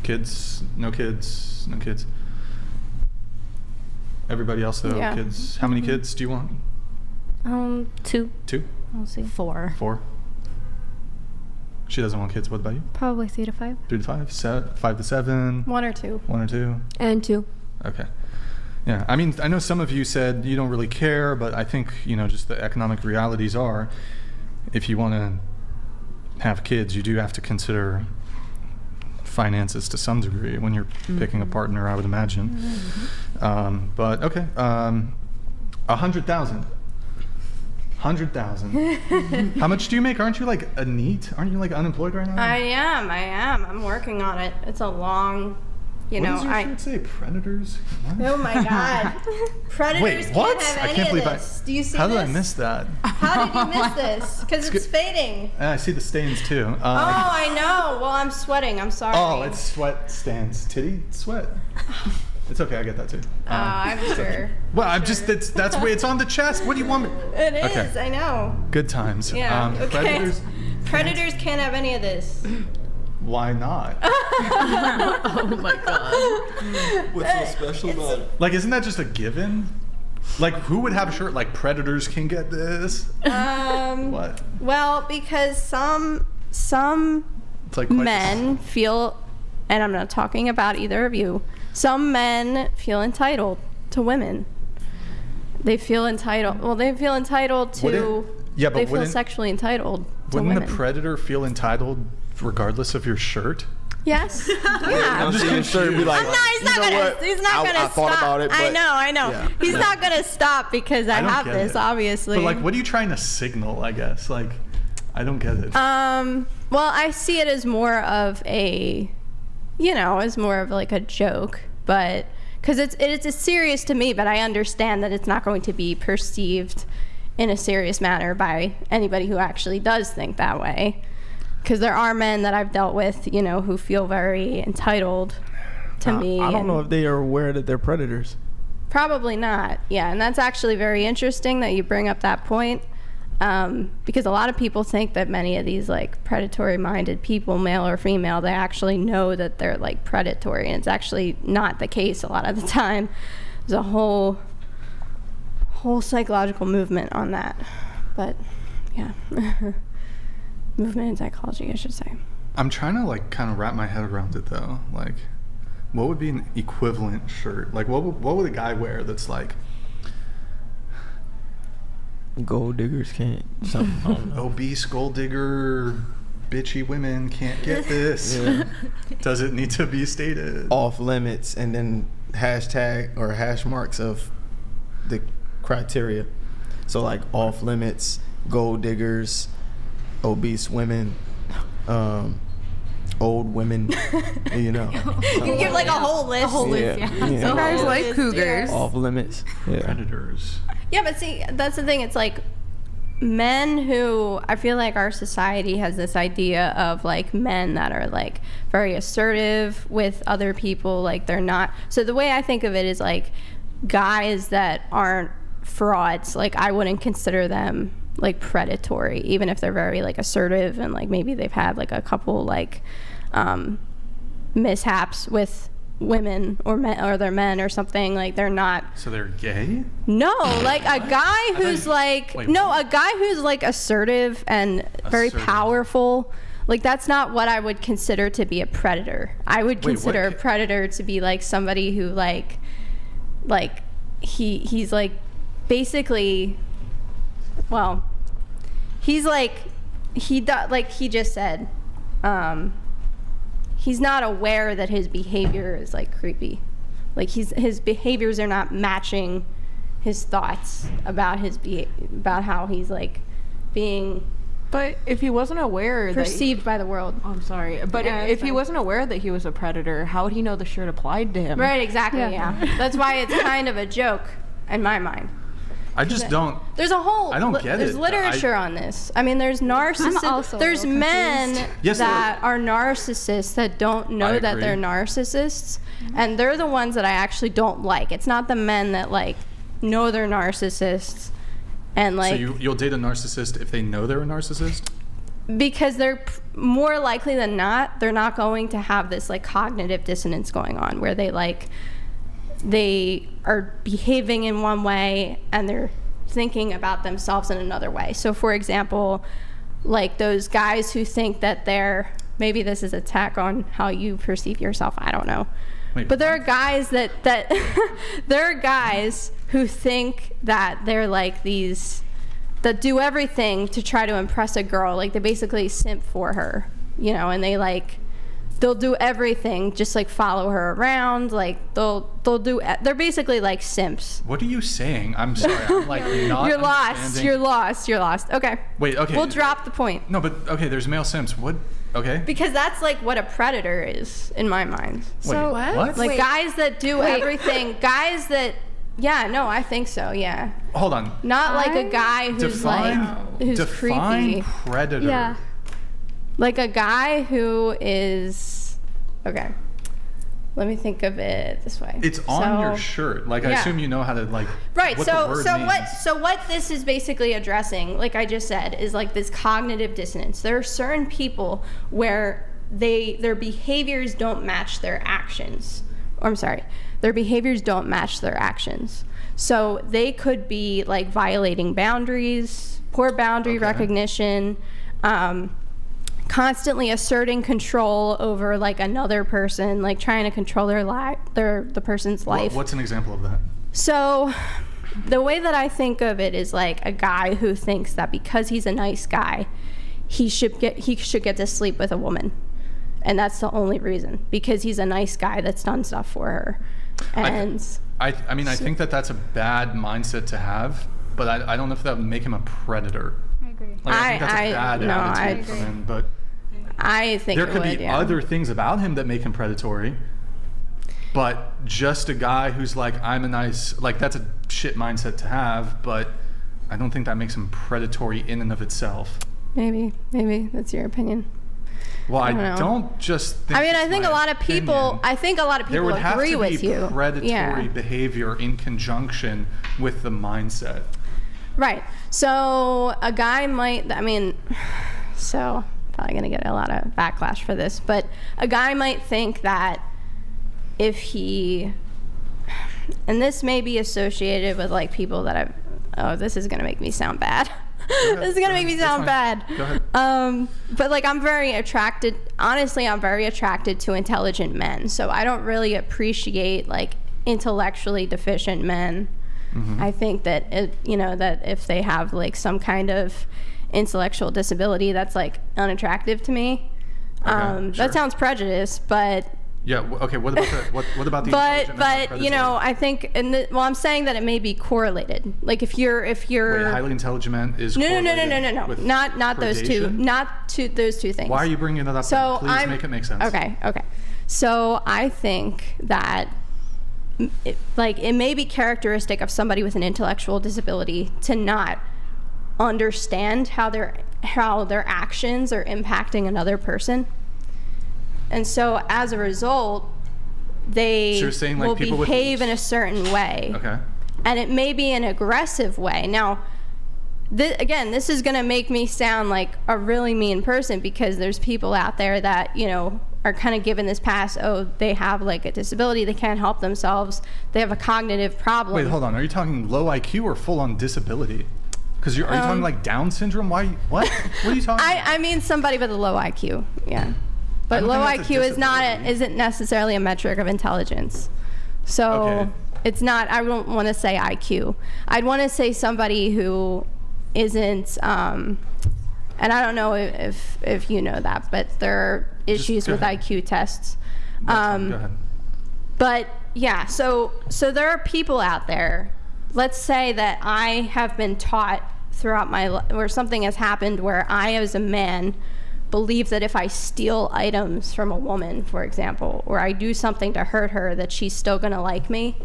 Kids? No kids? No kids? Everybody else though? Yeah. Kids? How many kids do you want? 2. 2? I'll see. 4. 4? She doesn't want kids. What about you? Probably 3 to 5. 3 to 5? 5 to 7? 1 or 2. 1 or 2? And 2. Okay. Yeah, I mean, I know some of you said you don't really care, but I think, just the economic realities are, if you want to have kids, you do have to consider finances to some degree when you're picking a partner, I would imagine. But, okay, 100,000. 100,000. How much do you make? Aren't you like a NEET? Aren't you like unemployed right now? I am. I'm working on it. It's a long... What does your shirt say? Predators? What? Oh my God. Predators Wait, what? can't have I any can't of believe this. Do you see How this? did I miss that? How did you miss this? Because it's fading. I see the stains too. Oh, I know. Well, I'm sweating. I'm sorry. Oh, it's sweat stains. Titty sweat. It's okay. I get that too. I'm sure. Well, I'm just that's where it's on the chest. What do you want me? It is. Okay. I know. Good times. Yeah. Okay. Predators can't have any of this. Why not? Oh my God. What's so special about it? Like, isn't that just a given? Like, who would have a shirt like "Predators can get this"? What? Well, because some It's like men feel, and I'm not talking about either of you, some men feel entitled to women. They feel entitled. Well, they feel entitled to. Yeah, but they feel sexually entitled to wouldn't women. the predator feel entitled regardless of your shirt? Yes. Yeah. I'm just confused. He's not gonna I stop. thought about it, I but- know. Yeah. He's not gonna stop because I don't have get this, it. obviously. But like, what are you trying to signal? I guess like, I don't get it. Well, I see it as more of a, as more of like a joke, but because it's serious to me, but I understand that it's not going to be perceived in a serious manner by anybody who actually does think that way. Because there are men that I've dealt with, who feel very entitled to me. I don't know if they are aware that they're predators. Probably not. Yeah, and that's actually very interesting that you bring up that point. Because a lot of people think that many of these like predatory minded people, male or female, they actually know that they're like predatory, and it's actually not the case a lot of the time. There's a whole psychological movement on that. But yeah. Movement in psychology, I should say. I'm trying to like kind of wrap my head around it though. Like, what would be an equivalent shirt? Like, what would a guy wear that's like Gold diggers can't. Something. obese gold digger, bitchy women can't get this? Yeah. Does it need to be stated? Off limits, and then hashtag or hash marks of the criteria. So like off limits, gold diggers, obese women, old women, You give like a whole list. Yeah. Some guys like cougars. Off limits. Yeah. Predators. Yeah, but see, that's the thing. It's like men who, I feel like our society has this idea of like men that are like very assertive with other people. Like they're not. So the way I think of it is like guys that aren't frauds. Like I wouldn't consider them like predatory, even if they're very like assertive and like maybe they've had like a couple like mishaps with women or men or their men or something. Like they're not. So they're gay? No, like a guy who's like a guy who's like assertive and very powerful. Like that's not what I would consider to be a predator. I would consider a predator to be like somebody who like he's like basically, well, he's like like he just said, he's not aware that his behavior is like creepy. Like his behaviors are not matching his thoughts about about how he's like being. But if he wasn't aware perceived by the world. Oh, I'm sorry. But if he wasn't aware that he was a predator, how would he know the shirt applied to him? Right, exactly, yeah. That's why it's kind of a joke in my mind. I just don't. There's a whole. I don't get there's it. literature on this. I mean, there's narcissists. There's men that are narcissists that don't know that they're narcissists, and they're the ones that I actually don't like. It's not the men that like know they're narcissists, and like. So you'll date a narcissist if they know they're a narcissist? Because they're more likely than not, they're not going to have this like cognitive dissonance going on where they are behaving in one way and they're thinking about themselves in another way. So for example, like those guys who think that maybe this is a attack on how you perceive yourself, I don't know. But there are guys that there are guys who think that they're like these, that do everything to try to impress a girl. Like they basically simp for her, and they'll do everything, just like follow her around. Like they're basically like simps. What are you saying? I'm sorry. I'm like not. You're lost. You're lost. Okay. Wait. Okay. We'll drop the point. No, but okay. There's male simps. What? Okay. Because that's like what a predator is in my mind. So what? Like guys that do everything. Guys that. Yeah. No, I think so. Yeah. Hold on. Not like a guy who's who's define creepy. Predator. Yeah. Like a guy who is, okay, let me think of it this way. It's on your shirt. Like I assume you know how to like. Right. What So the word means. what this is basically addressing, like I just said, is like this cognitive dissonance. There are certain people where their behaviors don't match their actions. Or I'm sorry, their behaviors don't match their actions. So they could be like violating boundaries, poor boundary recognition, constantly asserting control over like another person, like trying to control the person's life. What's an example of that? So the way that I think of it is like a guy who thinks that because he's a nice guy, he should get to sleep with a woman. And that's the only reason, because he's a nice guy that's done stuff for her. And I mean, I think that that's a bad mindset to have, but I don't know if that would make him a predator. I agree. Like, I think that's a bad attitude from him, but I think there could be other things about him that make him predatory. But just a guy who's like, I'm a nice, like, that's a shit mindset to have, but I don't think that makes him predatory in and of itself. Maybe that's your opinion. Well, I don't just think I think a lot of people there would have agree to with be you. predatory behavior in conjunction with the mindset. Right. So a guy might, so probably going to get a lot of backlash for this, but a guy might think that if he, and this may be associated with like people that this is going to make me sound bad. This is going to make me sound bad. Go ahead. But like I'm very attracted to intelligent men. So I don't really appreciate like intellectually deficient men. Mm-hmm. I think that that if they have like some kind of intellectual disability, that's like unattractive to me. Okay, That sounds prejudiced, but yeah. Okay. What about the what about the? But I think, I'm saying that it may be correlated. Like if you're Wait, highly intelligent man is no, with not those two, predation? Those two things. Why are you bringing it up? So Please make it make sense. Okay. So I think that it may be characteristic of somebody with an intellectual disability to not understand how their actions are impacting another person. And so as a result, they will behave in a certain way. Okay. And it may be an aggressive way. Now, this is going to make me sound like a really mean person, because there's people out there that, are kind of given this pass. Oh, they have like a disability. They can't help themselves. They have a cognitive problem. Wait, hold on. Are you talking low IQ or full on disability? Because are you talking like Down syndrome? Why? What? What are you talking about? I mean somebody with a low IQ. Yeah. But low IQ isn't necessarily a metric of intelligence. So it's not, I don't want to say IQ. I'd want to say somebody who isn't, and I don't know if you know that, but there are issues with IQ tests. Go ahead. But yeah, so there are people out there, let's say that I have been taught throughout my life, or something has happened where I, as a man, believe that if I steal items from a woman, for example, or I do something to hurt her, that she's still gonna like me.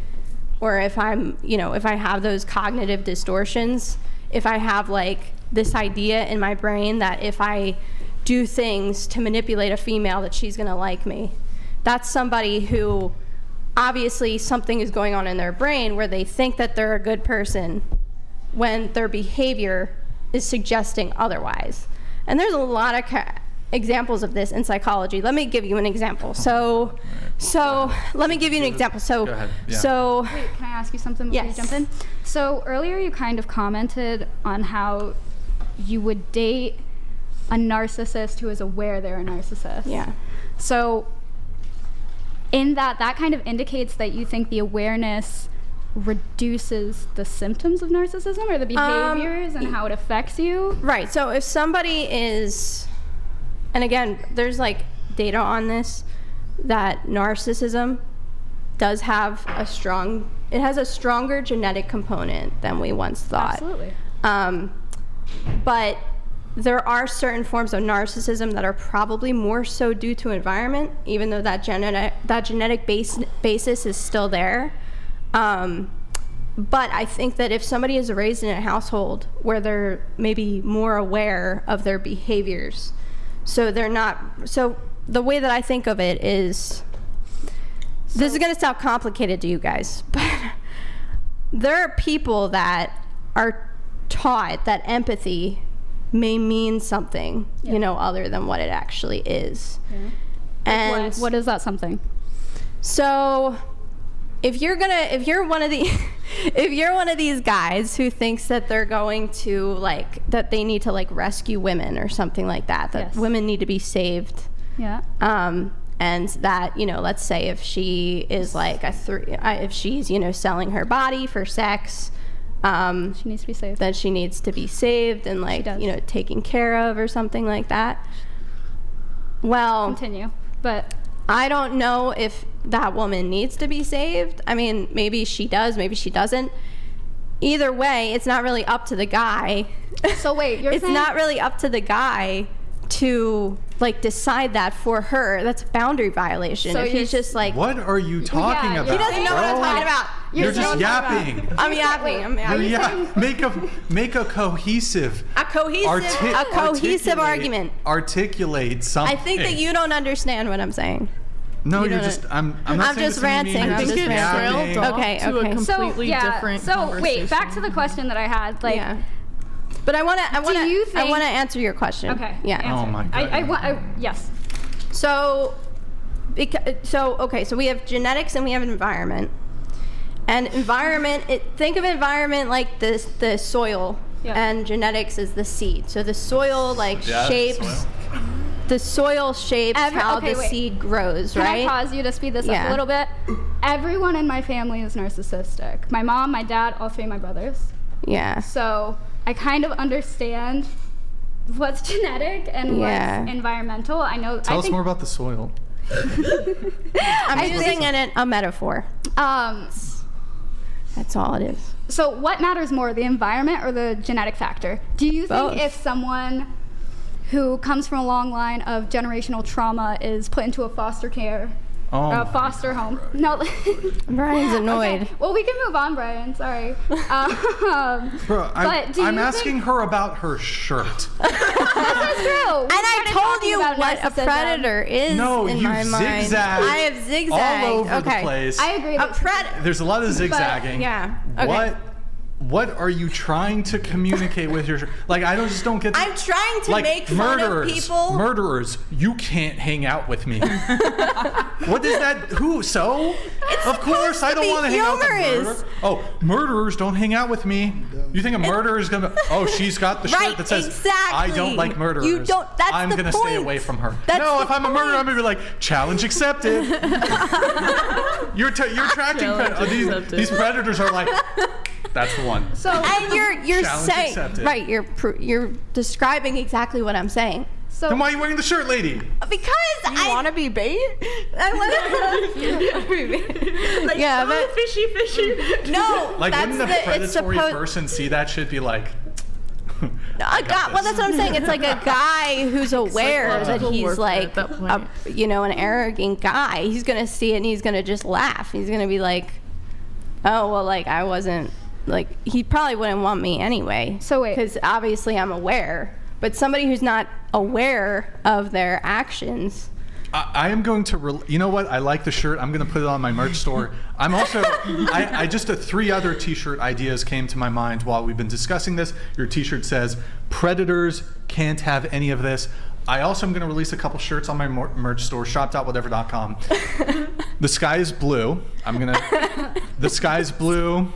Or if if I have those cognitive distortions, if I have like this idea in my brain that if I do things to manipulate a female, that she's gonna like me. That's somebody who obviously something is going on in their brain where they think that they're a good person when their behavior is suggesting otherwise. And there's a lot of examples of this in psychology. Let me give you an example. So let me give you an example. So, go ahead. Yeah. So wait, can I ask you something before you jump in? So earlier you kind of commented on how you would date a narcissist who is aware they're a narcissist. Yeah. So in that kind of indicates that you think the awareness reduces the symptoms of narcissism or the behaviors and how it affects you? Right. So if somebody is, and again, there's like data on this, that narcissism does have a stronger genetic component than we once thought. Absolutely. But there are certain forms of narcissism that are probably more so due to environment, even though that genetic basis is still there. But I think that if somebody is raised in a household where they're maybe more aware of their behaviors, so the way that I think of it is, this is going to sound complicated to you guys, but there are people that are taught that empathy may mean something, other than what it actually is. Yeah. And what is that something? So if you're one of these guys who thinks that they're going to like that they need to like rescue women or something like that, that women need to be saved. Yeah. And that, you know, let's say if she is like if she's, you know, selling her body for sex, she needs to be saved. Then she needs to be saved and like, you know, taken care of or something like that. Well, continue. But I don't know if that woman needs to be saved. I mean, maybe she does, maybe she doesn't. Either way, it's not really up to the guy. So wait, you're it's saying not really up to the guy to like decide that for her. That's a boundary violation. So if he's just like, what are you talking about? He doesn't know what I'm talking about. You're just yapping. I'm yapping. Make a cohesive argument. Articulate something. I think that you don't understand what I'm saying. No, you're just. I'm not saying just ranting. I think it's trailed off to a completely different So wait, back to the question that I had. Like, but I want to answer your question. Okay. Yeah. Oh my God. Yes. So we have genetics and we have environment. And environment, think of environment like the soil, and genetics is the seed. So the soil shapes. The soil shapes how the seed grows, right? Can I pause you to speed this up a little bit? Everyone in my family is narcissistic. My mom, my dad, all three of my brothers. Yeah. So I kind of understand what's genetic and what's environmental. I know. Tell us more about the soil. I'm using a metaphor. That's all it is. So what matters more, the environment or the genetic factor? Do you think if someone who comes from a long line of generational trauma is put into a foster care, foster home? No. Brian's annoyed. Okay. Well, we can move on, Brian. Sorry. Bro, I'm asking her about her shirt. This is true. And I told you what a predator is in my mind. Zigzagged I have zigzagged all over the place. I agree. There's a lot of zigzagging. Okay. What are you trying to communicate with your shirt? Like, I just don't get. I'm trying to make fun of people. Murderers, you can't hang out with me. What is that? Who? So? Of course, I don't want to hang out with murderers. Oh, murderers don't hang out with me. You think a murderer is gonna? Oh, she's got the shirt that says, "I don't like murderers." You don't. That's I'm gonna stay away from her. No, if I'm a murderer, I'm gonna be like, challenge accepted. You're tracking these predators are like. That's the one. So and you're saying accepted. Right. You're describing exactly what I'm saying. So then why are you wearing the shirt, lady? Because I want to be bait. I want to be bait. Like, but fishy. No, like wouldn't a predatory person see that shit be like? Well, that's what I'm saying. It's like a guy who's aware that he's like, an arrogant guy. He's gonna see it and he's gonna just laugh. He's gonna be like, oh well, like I wasn't. Like, he probably wouldn't want me anyway. So wait. Because obviously I'm aware. But somebody who's not aware of their actions. I am going to, you know what? I like the shirt. I'm going to put it on my merch store. I'm also, I just, 3 other t-shirt ideas came to my mind while we've been discussing this. Your t-shirt says, predators can't have any of this. I also am going to release a couple shirts on my merch store, shop.whatever.com. The sky is blue. The sky's blue.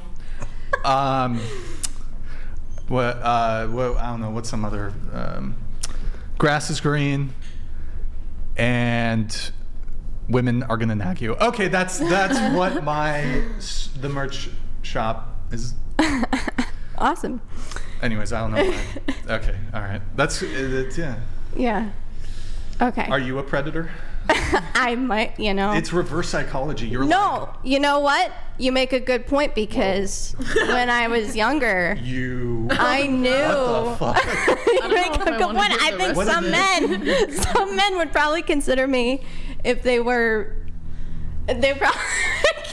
I don't know, what's some other, grass is green, and women are gonna nag you. Okay, that's what the merch shop is. Awesome. Anyways, I don't know why. Okay, all right. That's yeah. Yeah. Okay. Are you a predator? I might, It's reverse psychology. You know what? You make a good point because when I was younger, I knew. What the fuck? You make a good point. I think some men would probably consider me if they probably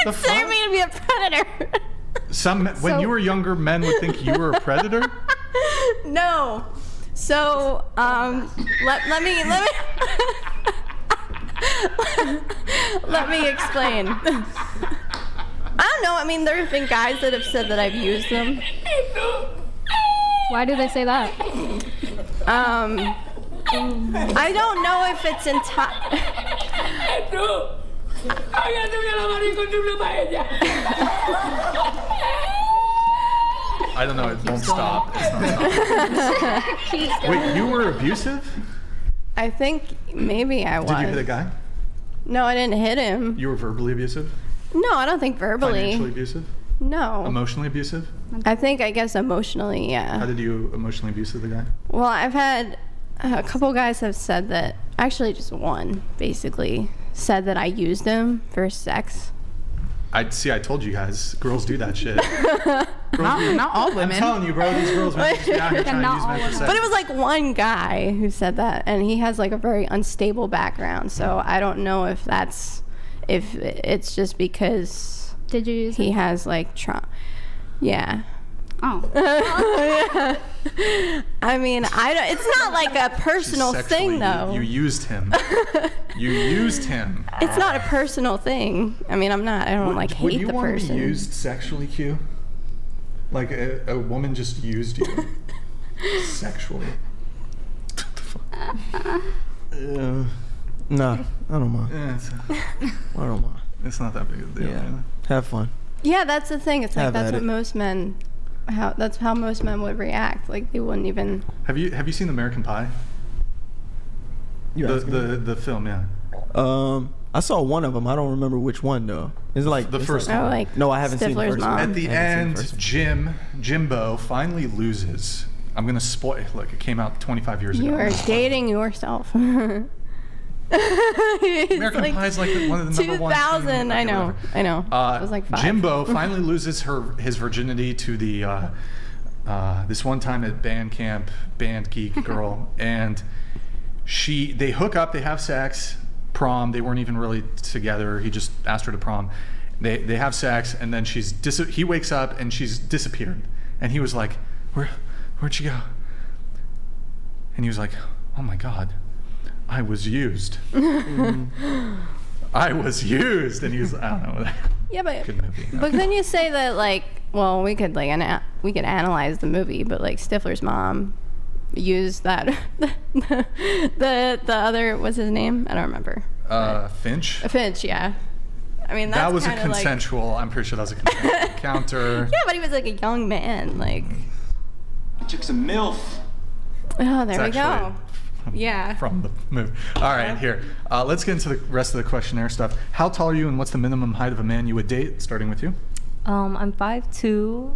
consider me to be a predator. When you were younger, men would think you were a predator? No. So, let me let me explain. I don't know. I mean, there have been guys that have said that I've used them. Why do they say that? I don't know if it's I don't know. It won't stop. It's not stopping. Wait, you were abusive? I think maybe I was. Did you hit a guy? No, I didn't hit him. You were verbally abusive? No, I don't think verbally. Financially abusive? No. Emotionally abusive? I guess emotionally, yeah. How did you emotionally abuse the guy? Well, I've had a couple guys have said that, actually just one, basically, said that I used him for sex. I told you guys, girls do that shit. Not all women. I'm telling you, bro, these girls are just out here trying to use men for sex. But it was like one guy who said that, and he has like a very unstable background, so I don't know if it's just because Did you use he has like trauma. Yeah. Oh. I mean, it's not like a personal thing, though. You used him. You used him. It's not a personal thing. I mean, I don't hate the person. Would you want to be used sexually, Q? Like a woman just used you sexually? Nah, I don't mind. Yeah, I don't mind. It's not that big of a deal. Yeah. Have fun. Yeah, that's the thing. It's like Have that's at what it. most men. That's how most men would react. Like they wouldn't even. Have you seen American Pie? The film, yeah. I saw one of them. I don't remember which one though. It's like the first one. one. Like No, I haven't seen the Stifler's first mom. one. At the end, Jimbo finally loses. I'm gonna spoil. Like it came out 25 years ago. You are dating yourself. American Pie is like one of the number one. 2000. I know. It was like 5. Jimbo finally loses his virginity to the this one time at band camp, band geek girl, and they hook up, they have sex, prom. They weren't even really together. He just asked her to prom. They have sex, and then he wakes up and she's disappeared, and he was like, where'd she go? And he was like, oh my God, I was used. I was used. And he was, I don't know. Yeah, but Good movie. But couldn't you say that like, well, we could analyze the movie, but like Stifler's mom used that the other, what's his name? I don't remember. Finch? Finch, yeah. I mean, that was a kinda like, consensual. I'm pretty sure that was a consensual encounter. yeah, but he was like a young man, like. The chick's a MILF. Oh, there It's we go. actually Yeah. From the movie. All right, here. Let's get into the rest of the questionnaire stuff. How tall are you, and what's the minimum height of a man you would date? Starting with you. I'm 5'2".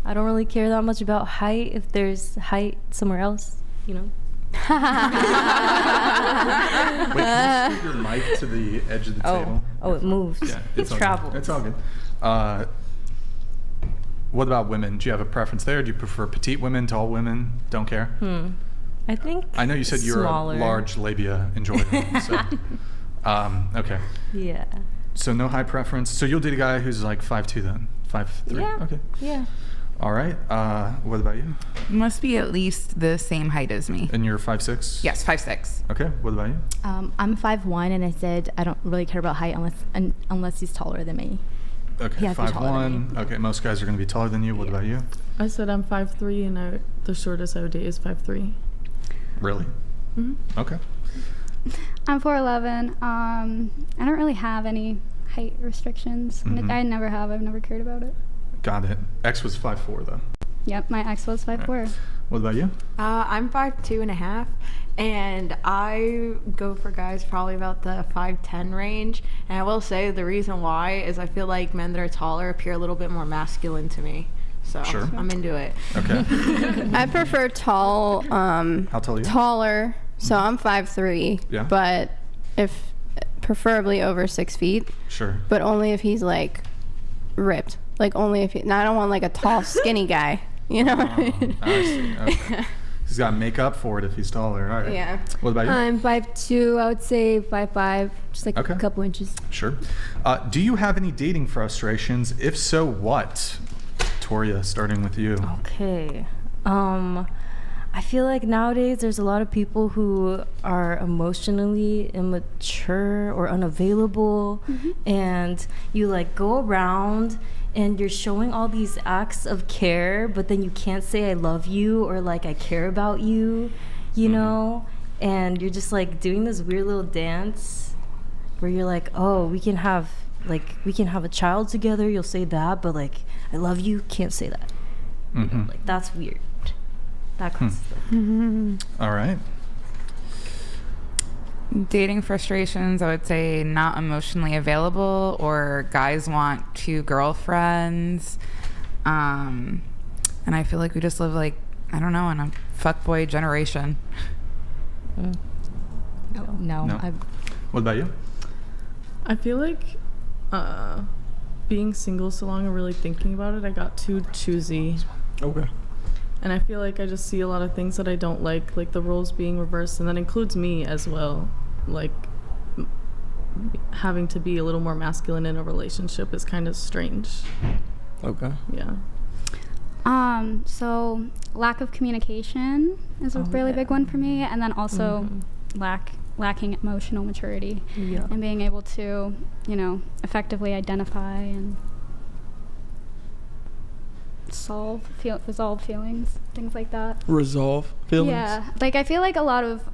I don't really care that much about height if there's height somewhere else, you know. Wait, can you scoot your mic to the edge of the table? Oh, it moved. Yeah, It's all traveled. good. It's all good. What about women? Do you have a preference there? Do you prefer petite women, tall women? Don't care? I think I know you said you're smaller. a large labia enjoyer. So, okay. Yeah. So no high preference. So you'll date a guy who's like 5'2" then? 5'3"? Yeah. Okay. Yeah. All right. What about you? Must be at least the same height as me. And you're 5'6"? Yes, 5'6". Okay. What about you? I'm 5'1", and I said I don't really care about height unless he's taller than me. Okay, He has to be taller than 5'1". Okay, most guys are going to be taller than you. What about you? I said I'm 5'3", and the shortest I would date is 5'3". Really? Mhm. Okay. I'm 4'11". I don't really have any height restrictions. Mhm. I never have. I've never cared about it. Got it. X was 5'4", though. Yep, my ex was 5'4". What about you? I'm 5'2.5", and I go for guys probably about the 5'10" range. And I will say the reason why is I feel like men that are taller appear a little bit more masculine to me. So Sure. I'm into it. Okay. I prefer tall. How tall are you? Taller. So I'm 5'3". Yeah. But if preferably over 6 feet. Sure. But only if he's like ripped. Like only if I don't want like a tall skinny guy. You know what I mean? I see. Okay. He's got to make up for it if he's taller. All right. Yeah. What about you? I'm 5'2". I would say 5'5", just like Okay. a couple inches. Sure. Do you have any dating frustrations? If so, what? Toria, starting with you. Okay. I feel like nowadays there's a lot of people who are emotionally immature or unavailable, and you like go around and you're showing all these acts of care, but then you can't say I love you or like I care about you, you know? And you're just like doing this weird little dance. where you're like, oh, we can have a child together. You'll say that, but like, I love you, can't say that. You know, like, that's weird. That kind of stuff. All right. Dating frustrations, I would say not emotionally available, or guys want 2 girlfriends. And I feel like we just live like, I don't know, in a fuckboy generation. No. What about you? I feel like being single so long and really thinking about it, I got too choosy. Okay. And I feel like I just see a lot of things that I don't like the roles being reversed, and that includes me as well. Like, having to be a little more masculine in a relationship is kind of strange. Okay. Yeah. So lack of communication is a really big one for me, and then also lacking emotional maturity and being able to, effectively identify and resolve feelings, things like that. Resolve feelings? Yeah. Like, I feel like a lot of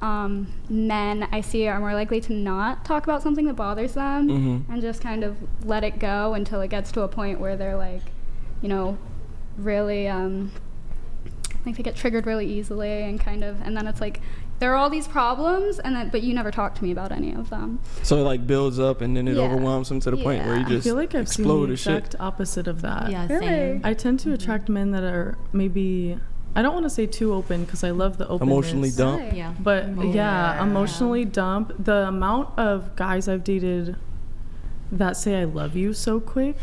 men I see are more likely to not talk about something that bothers them and just kind of let it go until it gets to a point where they're like, really, I think they get triggered really easily and then it's like, there are all these problems, but you never talk to me about any of them. So it like builds up and then it overwhelms them to the point where you just I feel like I've seen the exact opposite of that. Yeah, same. I tend to attract men that are maybe, I don't want to say too open because I love the openness. Emotionally dump. Right. Yeah. But emotionally dump. The amount of guys I've dated that say I love you so quick,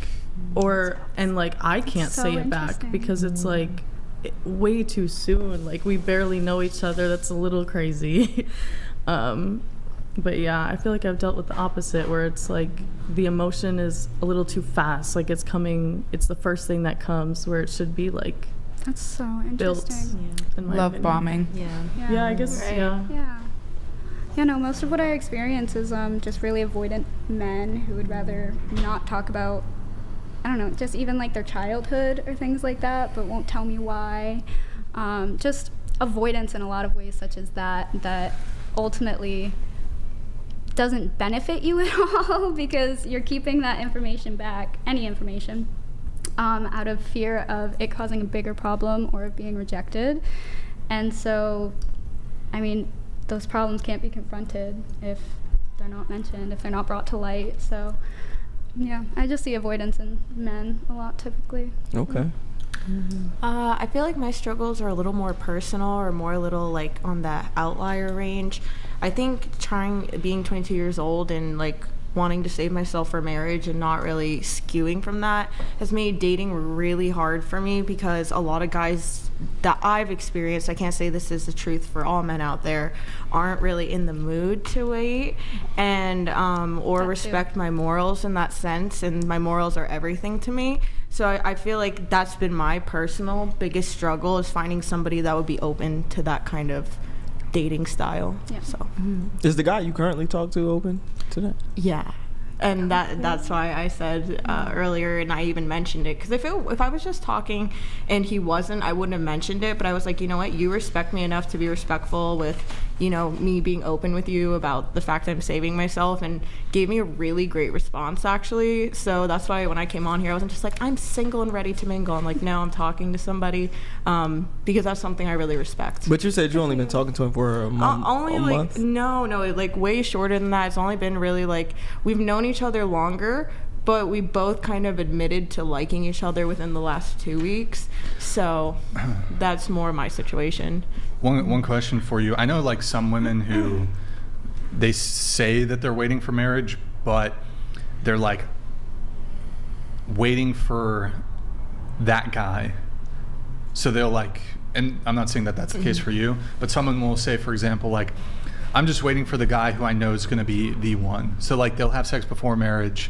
and like I can't so say it back because it's like way too soon. Like, we barely know each other. That's a little crazy. But yeah, I feel like I've dealt with the opposite, where it's like the emotion is a little too fast. Like, it's the first thing that comes, where it should be like That's so interesting. built. In my Love opinion. bombing. Yeah, I guess. Right. Yeah. Yeah, no, most of what I experience is just really avoidant men who would rather not talk about, I don't know, just even like their childhood or things like that, but won't tell me why. Just avoidance in a lot of ways such as that ultimately doesn't benefit you at all because you're keeping that information back, any information, out of fear of it causing a bigger problem or of being rejected. And so, I mean, those problems can't be confronted if they're not mentioned, if they're not brought to light. So, yeah, I just see avoidance in men a lot typically. Okay. I feel like my struggles are a little more personal or more a little like on the outlier range. I think being 22 years old and like wanting to save myself for marriage and not really skewing from that has made dating really hard for me because a lot of guys that I've experienced, I can't say this is the truth for all men out there, aren't really in the mood to wait and or respect my morals in that sense, and my morals are everything to me. So I feel like that's been my personal biggest struggle, is finding somebody that would be open to that kind of dating style. Yeah. So is the guy you currently talk to open to that? Yeah. And that's why I said earlier, and I even mentioned it, because if I was just talking and he wasn't, I wouldn't have mentioned it. But I was like, you know what, you respect me enough to be respectful with, you know, me being open with you about the fact that I'm saving myself, and gave me a really great response, actually. So that's why when I came on here, I wasn't just like, I'm single and ready to mingle. I'm like, no, I'm talking to somebody, because that's something I really respect. But you said you only been talking to him for a month. Month? No, like way shorter than that. It's only been really like, we've known each other longer, but we both kind of admitted to liking each other within the last 2 weeks. So that's more my situation. One question for you. I know like some women who they say that they're waiting for marriage, but they're like waiting for that guy. So they'll like, and I'm not saying that that's the case for you, but someone will say, for example, like, I'm just waiting for the guy who I know is going to be the one. So like they'll have sex before marriage,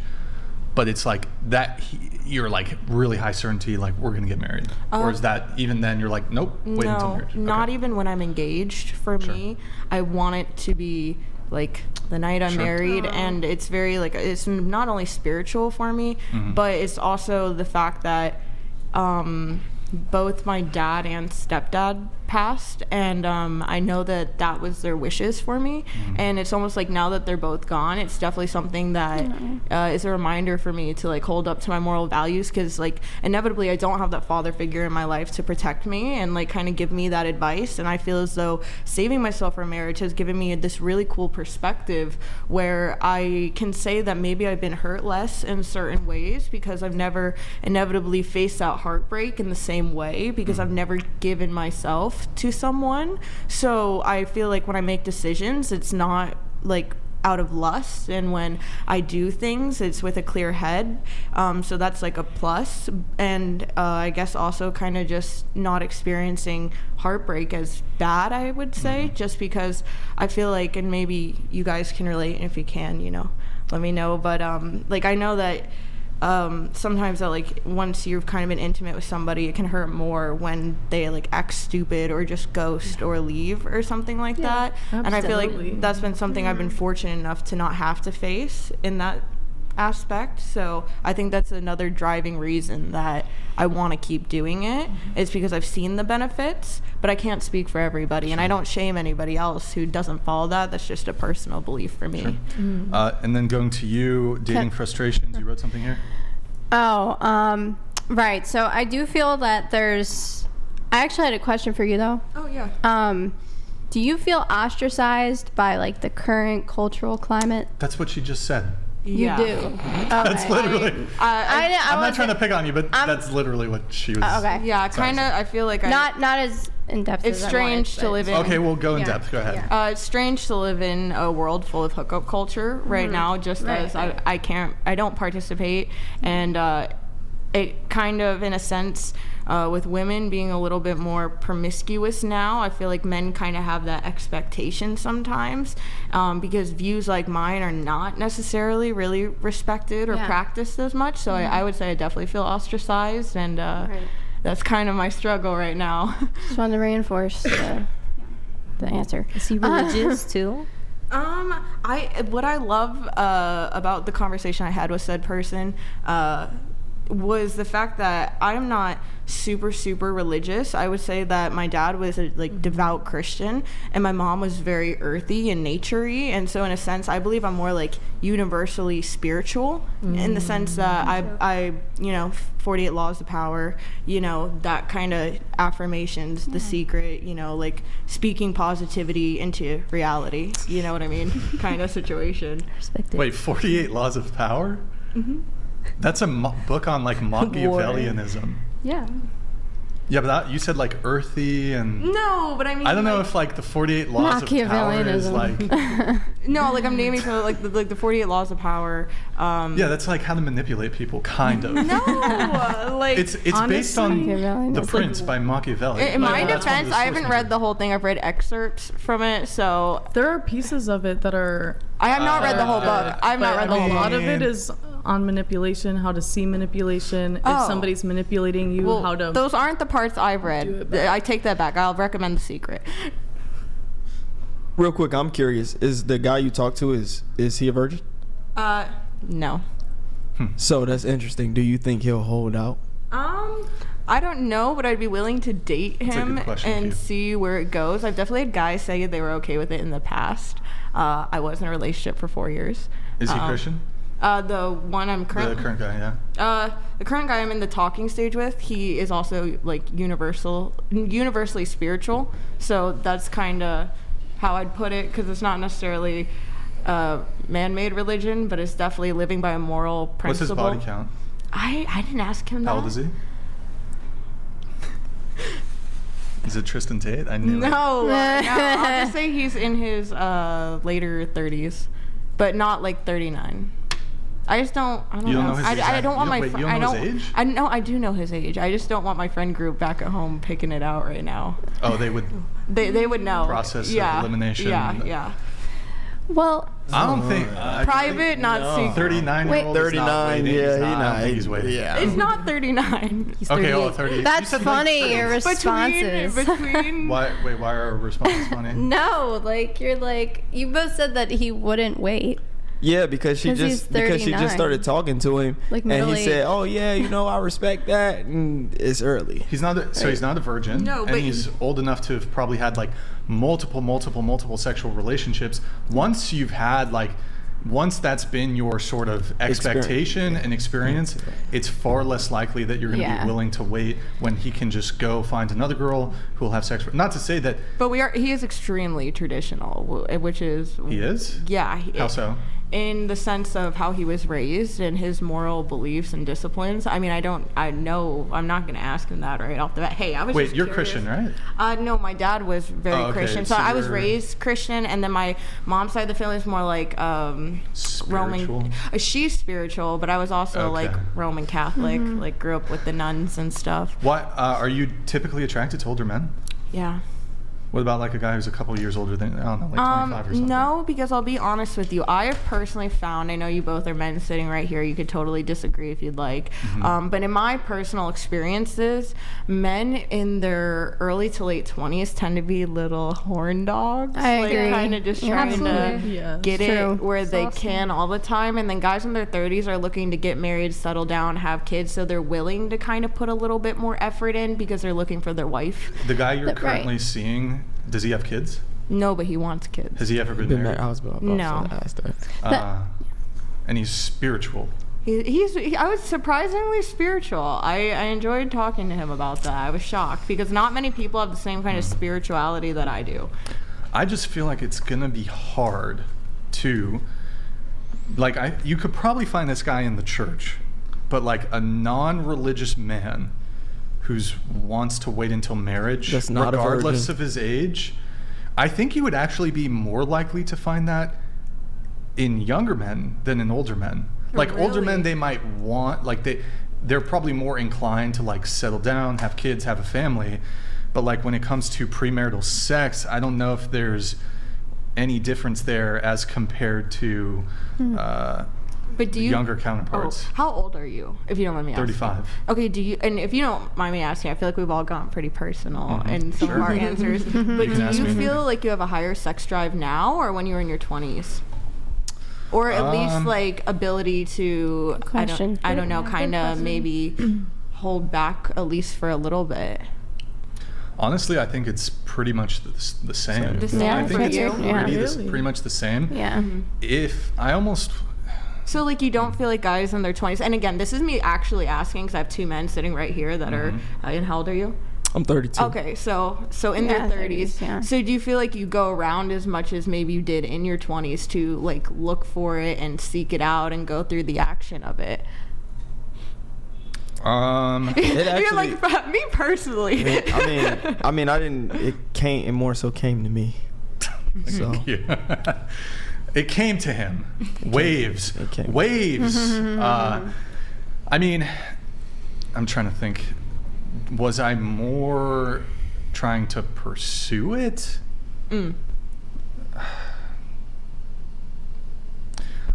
but it's like that you're like really high certainty, like we're going to get married. Or is that even then you're like, nope, wait until marriage? Not even when I'm engaged. For me, I want it to be like the night I'm married, and it's very like, it's not only spiritual for me, but it's also the fact that both my dad and stepdad past, and I know that that was their wishes for me. And it's almost like now that they're both gone, it's definitely something that is a reminder for me to like hold up to my moral values, because like inevitably I don't have that father figure in my life to protect me and like kind of give me that advice. And I feel as though saving myself from marriage has given me this really cool perspective where I can say that maybe I've been hurt less in certain ways because I've never inevitably faced that heartbreak in the same way, because I've never given myself to someone. So I feel like when I make decisions, it's not like out of lust, and when I do things, it's with a clear head. So that's like a plus. And I guess also kind of just not experiencing heartbreak as bad, I would say, just because I feel like, and maybe you guys can relate, and if you can, you know, let me know. But like I know that sometimes that like once you've kind of been intimate with somebody, it can hurt more when they like act stupid or just ghost or leave or something like that. Absolutely. And I feel like that's been something I've been fortunate enough to not have to face in that aspect. So I think that's another driving reason that I want to keep doing it, is because I've seen the benefits, but I can't speak for everybody, and I don't shame anybody else who doesn't follow that. That's just a personal belief for me. Sure. And then going to you, dating frustrations, you wrote something here? Right. So I do feel that I actually had a question for you though. Oh yeah. Do you feel ostracized by like the current cultural climate? That's what she just said. You do. That's literally. I'm not trying to pick on you, but that's literally what she was. Okay. Yeah, kind of. I feel like not as in depth. It's as strange to live in. Okay, we'll go in depth. Go ahead. It's strange to live in a world full of hookup culture right now. Just as I don't participate, and it kind of, in a sense, with women being a little bit more promiscuous now, I feel like men kind of have that expectation sometimes, because views like mine are not necessarily really respected or practiced as much. So I would say I definitely feel ostracized, and that's kind of my struggle right now. Just wanted to reinforce the answer. Is he religious too? What I love about the conversation I had with said person was the fact that I'm not super religious. I would say that my dad was a devout Christian, and my mom was very earthy and naturey, and so in a sense I believe I'm more like universally spiritual, in the sense that I 48 laws of power, that kind of affirmations, The Secret, like speaking positivity into reality, you know what I mean, kind of situation. Wait, 48 laws of power? That's a book on like Machiavellianism. Yeah. Yeah, but you said like earthy and. No, but I mean. I don't know if like the 48 laws of power is like. No, like I'm naming for like the 48 laws of power. Yeah, that's like how to manipulate people, kind of. No, like it's based on The Prince by Machiavelli. In my defense, I haven't read the whole thing. I've read excerpts from it, so there are pieces of it that are. I have not read the whole book. I've not read the whole book. A lot of it is on manipulation, how to see manipulation, if somebody's manipulating you, how to. Those aren't the parts I've read. I take that back. I'll recommend The Secret. Real quick, I'm curious. Is the guy you talk to, is he a virgin? No. So that's interesting. Do you think he'll hold out? I don't know, but I'd be willing to date him and see where it goes. I've definitely had guys say they were okay with it in the past. I was in a relationship for 4 years. Is he Christian? The one I'm currently. The current guy, yeah. The current guy I'm in the talking stage with, he is also like universally spiritual. So that's kind of how I'd put it, because it's not necessarily man-made religion, but it's definitely living by a moral principle. What's his body count? I didn't ask him that. How old is he? Is it Tristan Tate? I knew No, I'll just say he's in his later 30s, but not like 39. I just don't. I don't know. I don't want my. You don't know his age? I know. I do know his age. I just don't want my friend group back at home picking it out right now. Oh, they would. They would know. Process of elimination. Yeah. Well, I don't think private, not secret. 39-year-old. 39. He's waiting. Yeah. It's not 39. He's okay, 38. 30. That's funny. Your responses. Between. Why are our responses funny? No, like you both said that he wouldn't wait. Yeah, because she 'Cause he's just started talking to him, Like and he middle-aged. said, "Oh yeah, I respect that." And it's early. He's not he's not a virgin, No, and but he's old enough to have probably had like multiple sexual relationships. Once that's been your sort of expectation and experience, it's far less likely that you're going to be willing to wait when he can just go find another girl who will have sex. Not to say that. But he is extremely traditional, which is. He is? Yeah. How so? In the sense of how he was raised and his moral beliefs and disciplines. I mean, I'm not going to ask him that right off the bat. Hey, I was Wait, just you're curious. Christian, right? No, my dad was very Christian. So I was you're- raised Christian, and then my mom's side of the family is more like Spiritual? Roman. She's spiritual, but I was also like Roman Catholic, like grew up with the nuns and stuff. What are you typically attracted to older men? Yeah. What about like a guy who's a couple years older than, I don't know, like 25 or something? No, because I'll be honest with you. I have personally found, I know you both are men sitting right here, you could totally disagree if you'd like, but in my personal experiences, men in their early to late 20s tend to be little horn dogs. I like agree. kind of just Yeah, trying absolutely. to get True. it where they can all the time. And then guys in their 30s are looking to get married, settle down, have kids, so they're willing to kind of put a little bit more effort in because they're looking for their wife. The guy you're currently seeing, does he have kids? No, but he wants kids. Has he ever been married? I was about No. to ask that. And he's spiritual. I was surprisingly spiritual. I enjoyed talking to him about that. I was shocked because not many people have the same kind of spirituality that I do. I just feel like it's gonna be hard to, like, you could probably find this guy in the church, but like a non-religious man who wants to wait until marriage, That's not a regardless virgin. of his age, I think you would actually be more likely to find that in younger men than in older men. Like older men, they might want, like they're probably more inclined to like settle down, have kids, have a family. But like when it comes to premarital sex, I don't know if there's any difference there as compared to But do you, younger counterparts. How old are you, if you don't mind me asking? 35. Okay, and if you don't mind me asking, I feel like we've all gotten pretty personal in some of our answers. But can ask do you me. feel like you have a higher sex drive now or when you were in your 20s? Or at least like ability to, I don't know, kind of maybe hold back at least for a little bit. Honestly, I think it's pretty much the same. The same I think for it's you? pretty much the same. Yeah. If I almost... So, like, you don't feel like guys in their 20s, and again, this is me actually asking because I have two men sitting right here that are, and how old are you? I'm 32. Okay, so in their 30s. yeah. So do you feel like you go around as much as maybe you did in your 20s to, like, look for it and seek it out and go through the action of it? You're like, me personally. I mean, I didn't. It more so came to me. So Yeah. It came to him. Waves. Waves. I mean, I'm trying to think. Was I more trying to pursue it?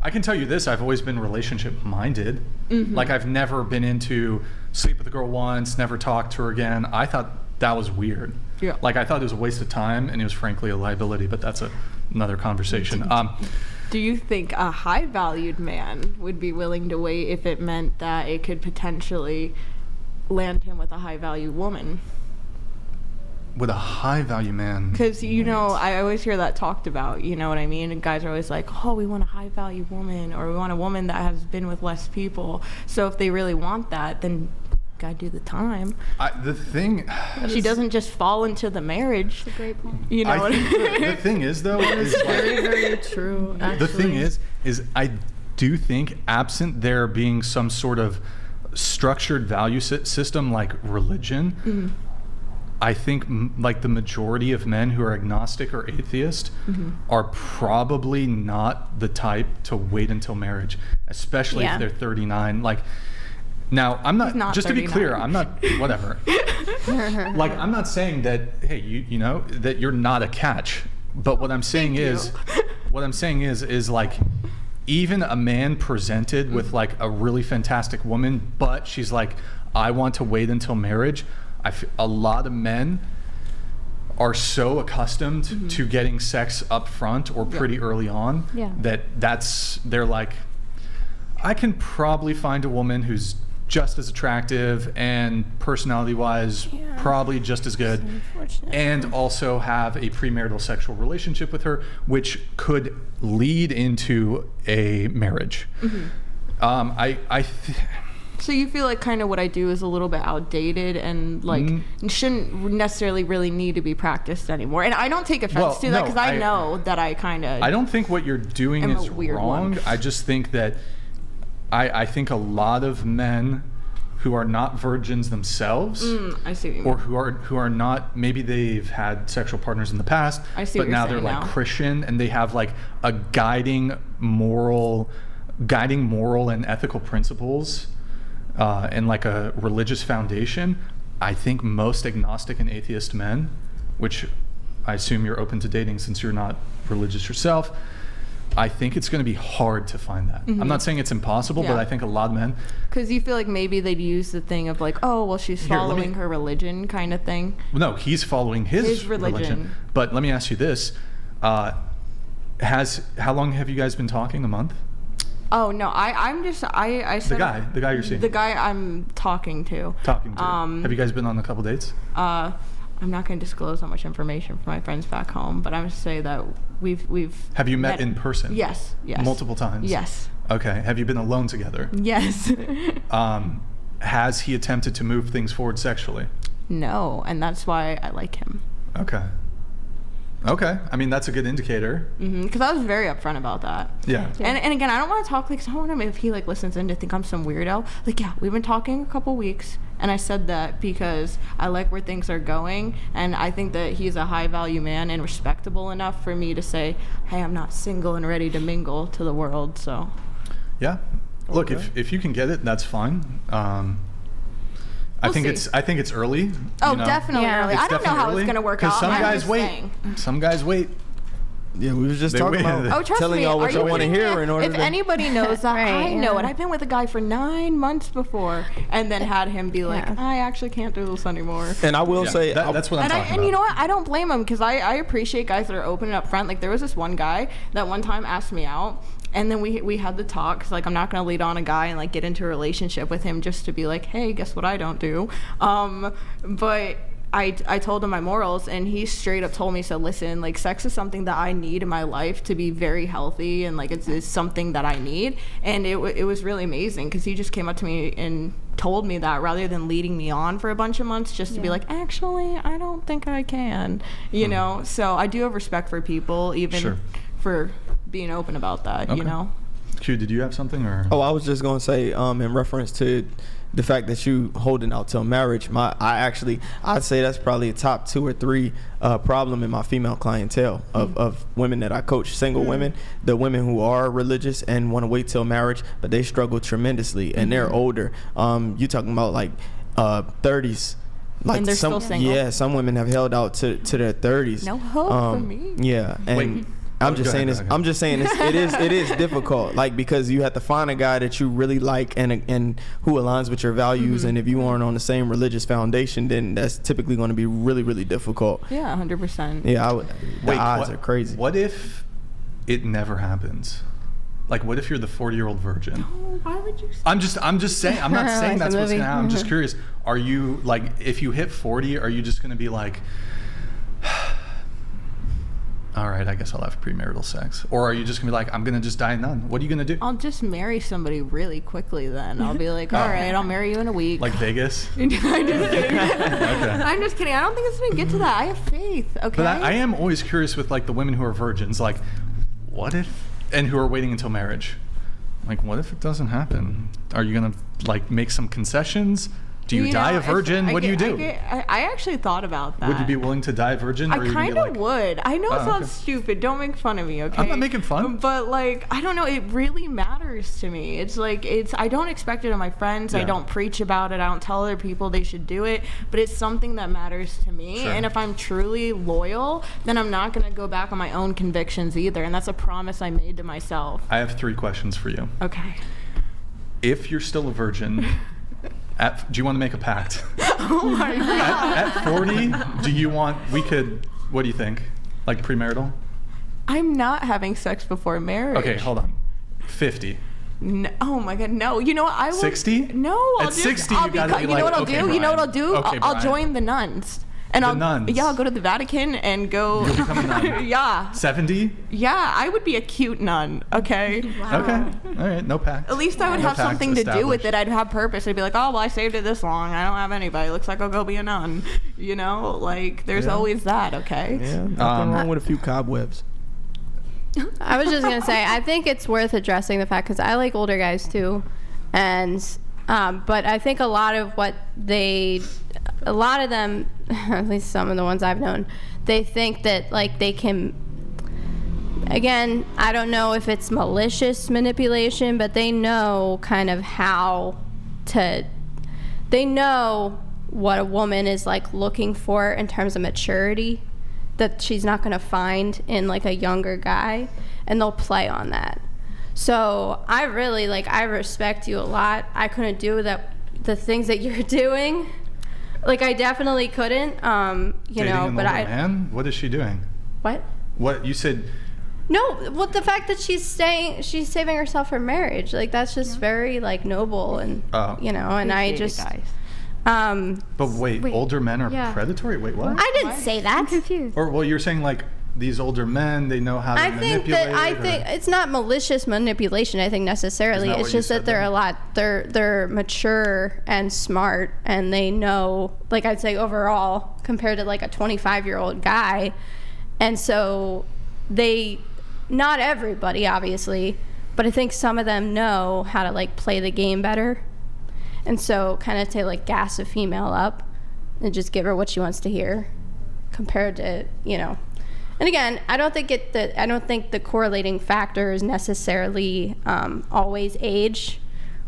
I can tell you this, I've always been relationship minded. Like I've never been into sleep with a girl once, never talked to her again. I thought that was weird. Yeah. Like I thought it was a waste of time and it was frankly a liability, but that's another conversation. Do you think a high valued man would be willing to wait if it meant that it could potentially land him with a high value woman? With a high value man. Because, you know, I always hear that talked about, you know what I mean? And guys are always like, oh, we want a high value woman, or we want a woman that has been with less people. So if they really want that, then gotta do the time. The thing... She doesn't just fall into the marriage. That's a great point. You know what I mean? The thing is, though, is Very, very true, actually. the thing is I do think absent there being some sort of structured value system like religion, I think like the majority of men who are agnostic or atheist are probably not the type to wait until marriage, especially if they're 39. Like, now I'm not just 39. To be clear, I'm not whatever. Like, I'm not saying that, hey, you know that you're not a catch, but what I'm saying is like, even a man presented with like a really fantastic woman, but she's like, I want to wait until marriage. A lot of men are so accustomed to getting sex up front or pretty early on they're like, I can probably find a woman who's just as attractive and personality-wise probably just as good, and also have a premarital sexual relationship with her, which could lead into a marriage. So you feel like kind of what I do is a little bit outdated and like shouldn't necessarily really need to be practiced anymore. And I don't take offense to that because I know that I kind of... I don't think what you're doing is wrong. I just think that I think a lot of men who are not virgins themselves, I see what you mean. or who are not, maybe they've had sexual partners in the past, but now they're like Christian and they have like a guiding moral and ethical principles and like a religious foundation. I think most agnostic and atheist men, which I assume you're open to dating since you're not religious yourself, I think it's going to be hard to find that. I'm not saying it's impossible, but I think a lot of men... Because you feel like maybe they'd use the thing of like, oh, well, she's following her religion kind of thing. No, he's following his religion. But let me ask you this. How long have you guys been talking? A month? Oh, no, I said... The guy you're seeing. The guy I'm talking to. Have you guys been on a couple dates? I'm not going to disclose that much information for my friends back home, but I'm going to say that we've... Have you met in person? Yes. Multiple times? Yes. Okay. Have you been alone together? Yes. Has he attempted to move things forward sexually? No, and that's why I like him. Okay. I mean, that's a good indicator. Because I was very upfront about that. Yeah. And again, I don't want to talk, like, cause I don't want him, if he, like, listens in to think I'm some weirdo. Like, yeah, we've been talking a couple weeks, and I said that because I like where things are going, and I think that he's a high-value man and respectable enough for me to say, hey, I'm not single and ready to mingle to the world, so. Yeah. Look, if you can get it, that's fine. I think it's early. Oh, definitely early. I don't know how it's gonna work out. Because some guys wait. Yeah, we were just talking about telling y'all what y'all want to hear in order if anybody knows that, I know it. I've been with a guy for 9 months before, and then had him be like, I actually can't do this anymore. And I will say that's what I'm talking about. And you know what? I don't blame him because I appreciate guys that are open and upfront. Like there was this one guy that one time asked me out. And then we had the talk, cause like I'm not gonna lead on a guy and like get into a relationship with him just to be like, hey, guess what I don't do. But I told him my morals, and he straight up told me, so listen, like sex is something that I need in my life to be very healthy, and like it's something that I need. And it was really amazing because he just came up to me and told me that rather than leading me on for a bunch of months just to be like, actually, I don't think I can, you know. So I do have respect for people, even for being open about that, you know. Q, did you have something or? Oh, I was just gonna say, in reference to the fact that you holding out till marriage, I'd say that's probably a top 2 or 3 problem in my female clientele of women that I coach, single women, the women who are religious and want to wait till marriage, but they struggle tremendously and they're older. You talking about like 30s. Like and they're still single. Yeah, some women have held out to their 30s. No hope for me. Yeah, and I'm just saying it is difficult, like because you have to find a guy that you really like and who aligns with your values, and if you aren't on the same religious foundation, then that's typically going to be really, really difficult. Yeah, 100%. Yeah, the odds are crazy. What if it never happens? Like, what if you're the 40-year-old virgin? No, why would you say I'm just saying. I'm not saying that's what's gonna happen. I'm just curious. Are you like, if you hit 40, are you just gonna be like, all right, I guess I'll have premarital sex? Or are you just gonna be like, I'm gonna just die a nun? What are you gonna do? I'll just marry somebody really quickly then. I'll be like, all right, I'll marry you in a week. Like Vegas? I'm just kidding. I'm just kidding. I don't think it's gonna get to that. I have faith, okay? But I am always curious with like the women who are virgins, like, what if, and who are waiting until marriage. Like, what if it doesn't happen? Are you gonna like make some concessions? Do you die a virgin? What do you do? I actually thought about that. Would you be willing to die a virgin? I kind of would. I know it sounds stupid. Don't make fun of me, okay? I'm not making fun. But like, I don't know. It really matters to me. It's like, I don't expect it of my friends. I don't preach about it. I don't tell other people they should do it. But it's something that matters to me. And if I'm truly loyal, then I'm not going to go back on my own convictions either. And that's a promise I made to myself. I have 3 questions for you. Okay. If you're still a virgin Do you want to make a pact? Oh my God. At 40, what do you think? Like premarital? I'm not having sex before marriage. Okay, hold on. 50. No, oh my God, no. You know what? I will. 60? No, At 60, you gotta be you like, know what I'll okay, do? You know what I'll Brian. do? Okay, I'll Brian. join the nuns. And nuns? Yeah, I'll go to the Vatican and go. You'll become a nun? Yeah. 70? Yeah, I would be a cute nun, okay? Okay. All right, no pact. At least I would No have pact something to do with established. it. I'd have purpose. I'd be like, oh, well, I saved it this long. I don't have anybody. Looks like I'll go be a nun. You know, like, there's Yeah. always that, okay? Yeah, nothing wrong with a few cobwebs. I was just gonna say, I think it's worth addressing the fact, because I like older guys too, and but I think a lot of them, at least some of the ones I've known, they think that like they can. Again, I don't know if it's malicious manipulation, but they know kind of how to. They know what a woman is like looking for in terms of maturity, that she's not going to find in like a younger guy, and they'll play on that. So I really I respect you a lot. I couldn't do the things that you're doing. Like I definitely couldn't, Dating an older man? What is she doing? What? What you said? No, well, the fact that she's saving herself for marriage, like that's just very like noble, and you know, and I just. Guys. But wait, older men are predatory? Wait, what? I didn't say that. I'm confused. Or well, you're saying like these older men, they know how to manipulate. I think it's not malicious manipulation. I think necessarily. Isn't that It's what you just that said they're mature and smart, and they know. Like I'd say overall, compared to like a 25-year-old guy, and so not everybody obviously, but I think some of them know how to like play the game better. And so kind of to like gas a female up and just give her what she wants to hear, compared to, you know. And again, I don't think the correlating factor is necessarily always age,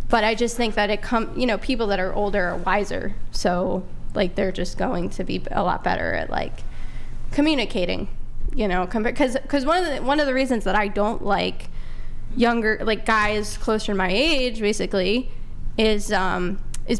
but I just think that people that are older are wiser. So like they're just going to be a lot better at like communicating, you know, because one of the reasons that I don't like younger, like guys closer to my age basically, is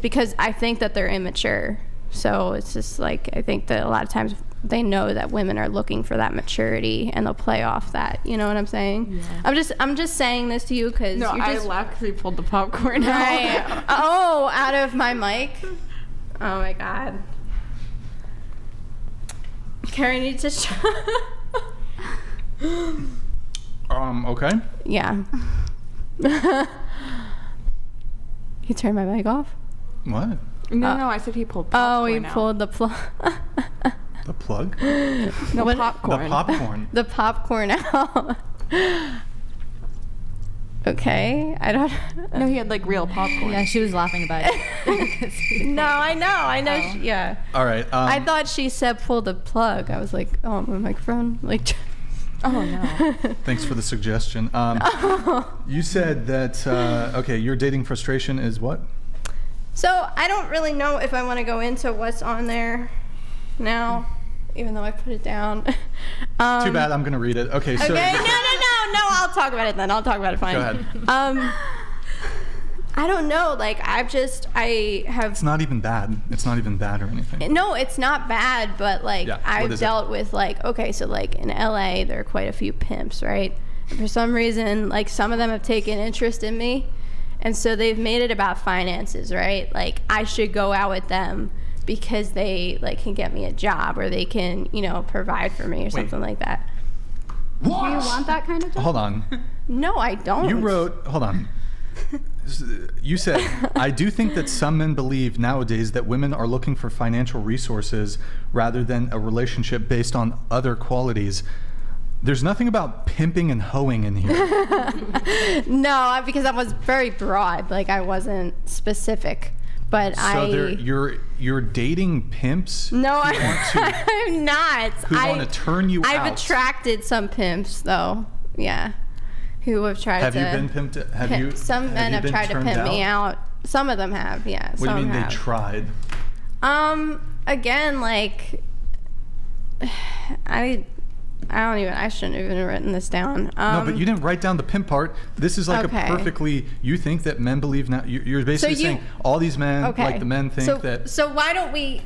because I think that they're immature. So it's just like I think that a lot of times they know that women are looking for that maturity, and they'll play off that. You know what I'm saying? Yeah. I'm just saying this to you because No, you're just, I laughed because he pulled the popcorn out. Right. Oh, out of my mic. Oh my God. Karen needs to shut. Okay. Yeah. He turned my mic off? What? No, I said he pulled popcorn he pulled the plug. The plug? No, popcorn. The popcorn. The popcorn out. Okay, I don't. No, he had like real popcorn. Yeah, she was laughing about it. No, I know. Oh. Yeah. All right. I thought she said pull the plug. I was like, oh, my microphone. Like. Oh no. Thanks for the suggestion. You said that okay, your dating frustration is what? So I don't really know if I want to go into what's on there now, even though I put it down. Too bad. I'm gonna read it. Okay. So. Okay. No. I'll talk about it then. I'll talk about it. Fine. Go ahead. I don't know. Like I have. It's not even bad. It's not even bad or anything. No, it's not bad, but like I've dealt with like, okay, so like in LA there are quite a few pimps, right? And for some reason, like some of them have taken interest in me, and so they've made it about finances, right? Like I should go out with them because they like can get me a job, or they can, you know, provide for me or something like that. What? Do you want that kind of job? Hold on. No, I don't. You wrote. Hold on. You said, I do think that some men believe nowadays that women are looking for financial resources rather than a relationship based on other qualities. There's nothing about pimping and hoeing in here. No, because I was very broad. Like I wasn't specific. But so you're dating pimps? No, I'm not. Who want to turn you out? I've attracted some pimps, though. Yeah. Who have tried to... Have you been pimped? Some men have tried to pimp me out. Some of them have, yeah. What do you mean they tried? Again, like... I shouldn't have even written this down. No, but you didn't write down the pimp part. This is like Okay. a perfectly, you think that men believe now, you're basically saying all these men, like the men think that. So why don't we,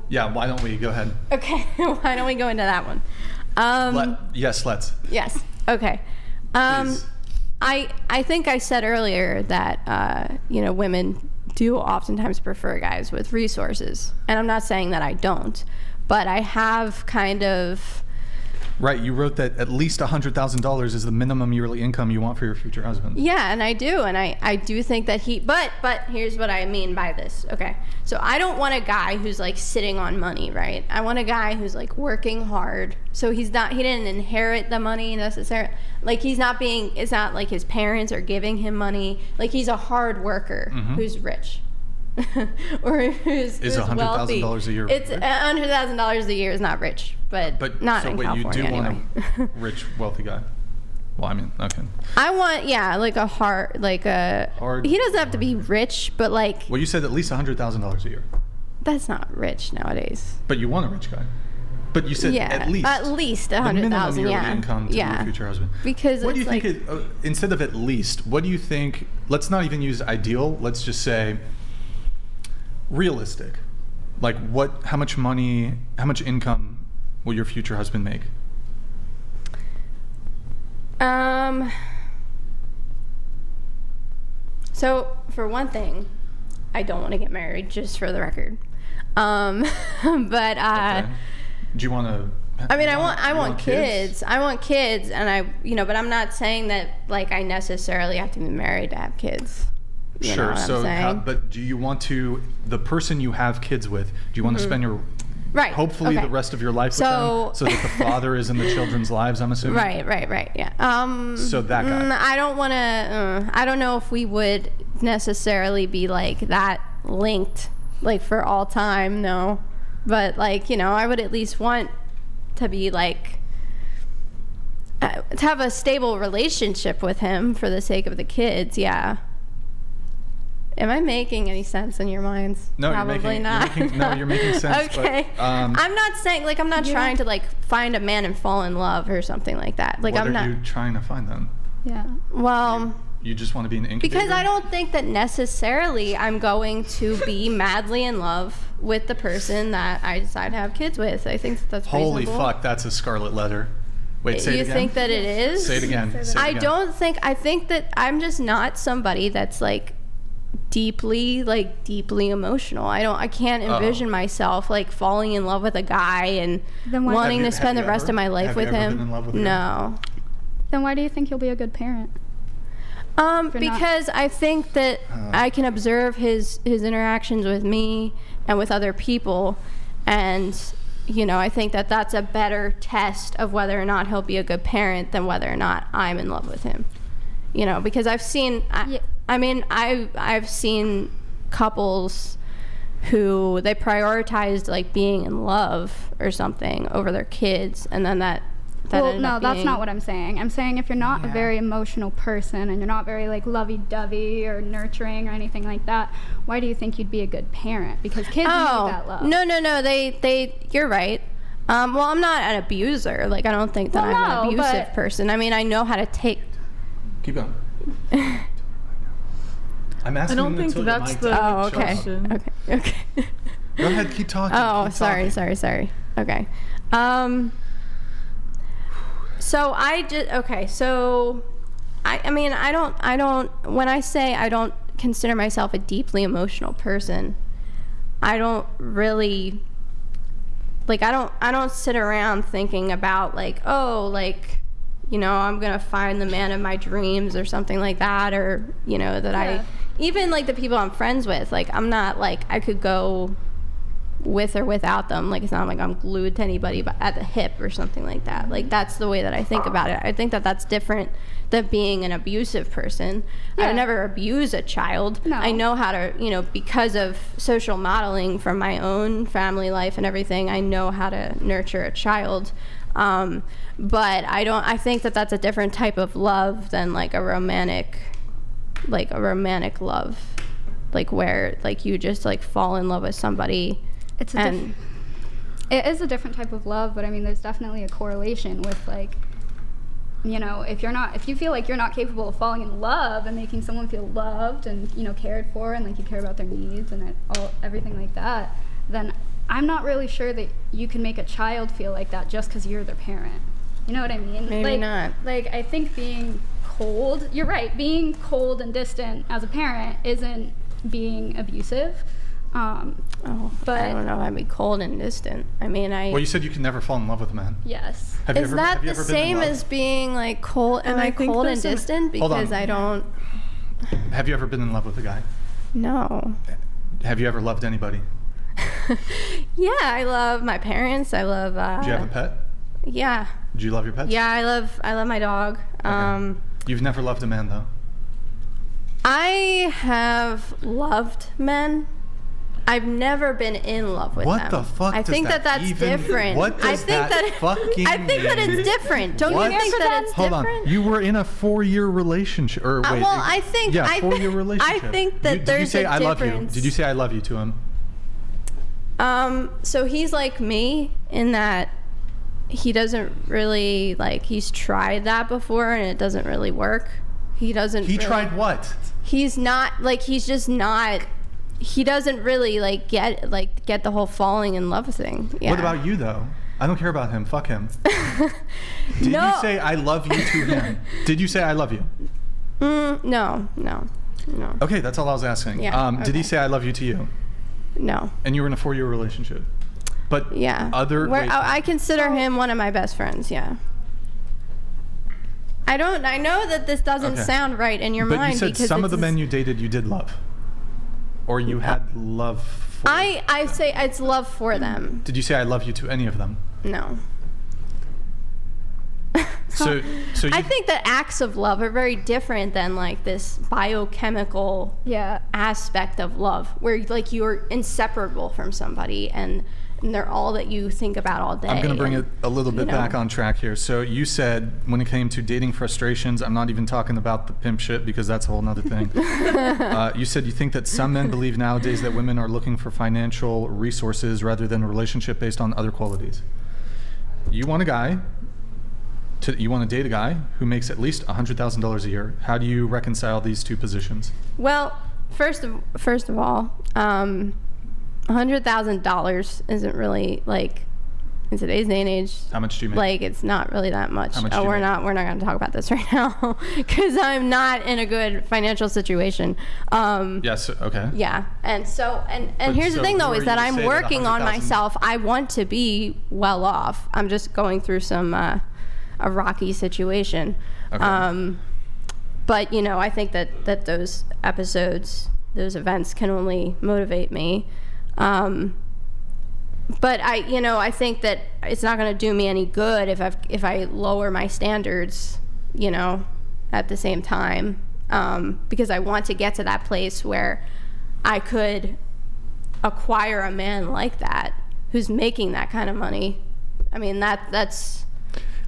Yeah, why don't we, go ahead. Okay, why don't we go into that one? Let's. Yes, okay. Please. I think I said earlier that, women do oftentimes prefer guys with resources. And I'm not saying that I don't, but I have kind of... Right, you wrote that at least $100,000 is the minimum yearly income you want for your future husband. Yeah, and I do, and I do think that but here's what I mean by this. Okay, so I don't want a guy who's like sitting on money, right? I want a guy who's like working hard. So he didn't inherit the money necessarily. Like it's not like his parents are giving him money. Like he's a hard worker who's rich. Or who's wealthy. $100,000 a year. It's $100,000 a year is not rich, but not so in wait, California you do anyway. want a rich, wealthy guy? Well, I mean, okay. I want, like a hard. He doesn't have to be rich, but like. Well, you said at least $100,000 a year. That's not rich nowadays. But you want a rich guy. But you said at least. At least $100,000. $100,000. Yearly income to your future husband. Because what do you think? Instead of at least, what do you think? Let's not even use ideal. Let's just say realistic. Like how much money, how much income will your future husband make? So for one thing, I don't want to get married, just for the record. But okay. Do you want to? I want kids. I want kids, and but I'm not saying that like I necessarily have to be married to have kids. You know what I'm saying? But do you want to, the person you have kids with, do you want to spend your hopefully the rest of your life with them, so that the father is in the children's lives, I'm assuming? Right, yeah. So that guy. I don't want to, I don't know if we would necessarily be like that linked, like for all time, no. But like, I would at least want to be like, to have a stable relationship with him for the sake of the kids, yeah. Am I making any sense in your minds? No, Probably not. You're making sense. Okay. But, I'm not saying, like, I'm not trying to, like, find a man and fall in love or something like that. Like, what are you trying to find then? Yeah. Well... You just want to be an incubator? Because I don't think that necessarily I'm going to be madly in love with the person that I decide to have kids with. I think that's reasonable. Holy fuck, that's a scarlet letter. Wait, say it again. You think that it is? Say it again. I think that I'm just not somebody that's, like, deeply emotional. I can't envision myself like falling in love with a guy and wanting to spend the rest of my life with him. No. Then why do you think he'll be a good parent? Because I think that I can observe his interactions with me and with other people, and I think that that's a better test of whether or not he'll be a good parent than whether or not I'm in love with him. Because I've seen I've seen couples who they prioritized like being in love or something over their kids, and then that well, no, that's not what I'm saying. I'm saying if you're not a very emotional person and you're not very like lovey-dovey or nurturing or anything like that, why do you think you'd be a good parent? Because kids need that love. No, they you're right. Well, I'm not an abuser. Like, I don't think that I'm an abusive person. I mean, I know how to take... Keep going. I'm asking. I don't think that's the question. Okay. Go ahead, keep talking. Oh, sorry. Okay. So I don't, when I say I don't consider myself a deeply emotional person, I don't really, like, I don't sit around thinking about like, oh, like, I'm going to find the man of my dreams or something like that, or, even like the people I'm friends with, like, I'm not like, I could go with or without them. Like, it's not like I'm glued to anybody but at the hip or something like that. Like, that's the way that I think about it. I think that that's different than being an abusive person. I would never abuse a child. No. I know how to, because of social modeling from my own family life and everything, I know how to nurture a child. But I think that that's a different type of love than like a romantic love, like where like you just like fall in love with somebody. It is a different type of love, but I mean, there's definitely a correlation with like, you know, if you feel like you're not capable of falling in love and making someone feel loved and, you know, cared for, and like you care about their needs and everything like that, then I'm not really sure that you can make a child feel like that just because you're their parent. You know what I mean? Maybe not. Like, I think being cold, you're right, being cold and distant as a parent isn't being abusive. But I don't know. I'd be cold and distant. I mean, Well, you said you can never fall in love with a man. Yes. Is that the same as being like cold? Am I cold and distant because I don't? Have you ever been in love with a guy? No. Have you ever loved anybody? Yeah, I love my parents. I love. Do you have a pet? Yeah. Do you love your pets? Yeah, I love my dog. Okay. You've never loved a man though. I have loved men. I've never been in love with them. What the fuck? I think that's different. What does that fucking I think that it's different. Don't you think that it's different? Hold on. You were in a 4-year relationship, or wait? Well, I think. Yeah, 4-year relationship. I think that there's Did you say a I love you? difference. Did you say I love you to him? So he's like me in that he doesn't really like. He's tried that before and it doesn't really work. He doesn't. He tried what? He's not like. He's just not. He doesn't really like get the whole falling in love thing. Yeah. What about you though? I don't care about him. Fuck him. Did you say I love you to him? Did you say I love you? No. Okay, that's all I was asking. Yeah, Did he say I love you to you? No. And you were in a 4-year relationship. But yeah. wait. I consider him one of my best friends. Yeah. I know that this doesn't sound right in your mind. But you said because some of the men you dated you did love. Or you had love for. I say it's love for them. Did you say I love you to any of them? No. So I think that acts of love are very different than like this biochemical aspect of love, where like you're inseparable from somebody and they're all that you think about all day. I'm going to bring it a little bit back on track here. So you said when it came to dating frustrations, I'm not even talking about the pimp shit because that's a whole nother thing. You said you think that some men believe nowadays that women are looking for financial resources rather than a relationship based on other qualities. You want to date a guy who makes at least $100,000 a year. How do you reconcile these two positions? Well, first of all, $100,000 isn't really like in today's day and age. How much do you make? Like it's not really that much. How much do you we're make? not going to talk about this right now because I'm not in a good financial situation. Yes. Okay. Yeah, and so and here's the thing though is that I'm working on myself. I want to be well off. I'm just going through some a rocky situation. Okay. But you know, I think that those events can only motivate me. But I think that it's not going to do me any good if I lower my standards, you know, at the same time, because I want to get to that place where I could acquire a man like that who's making that kind of money. I mean, that's.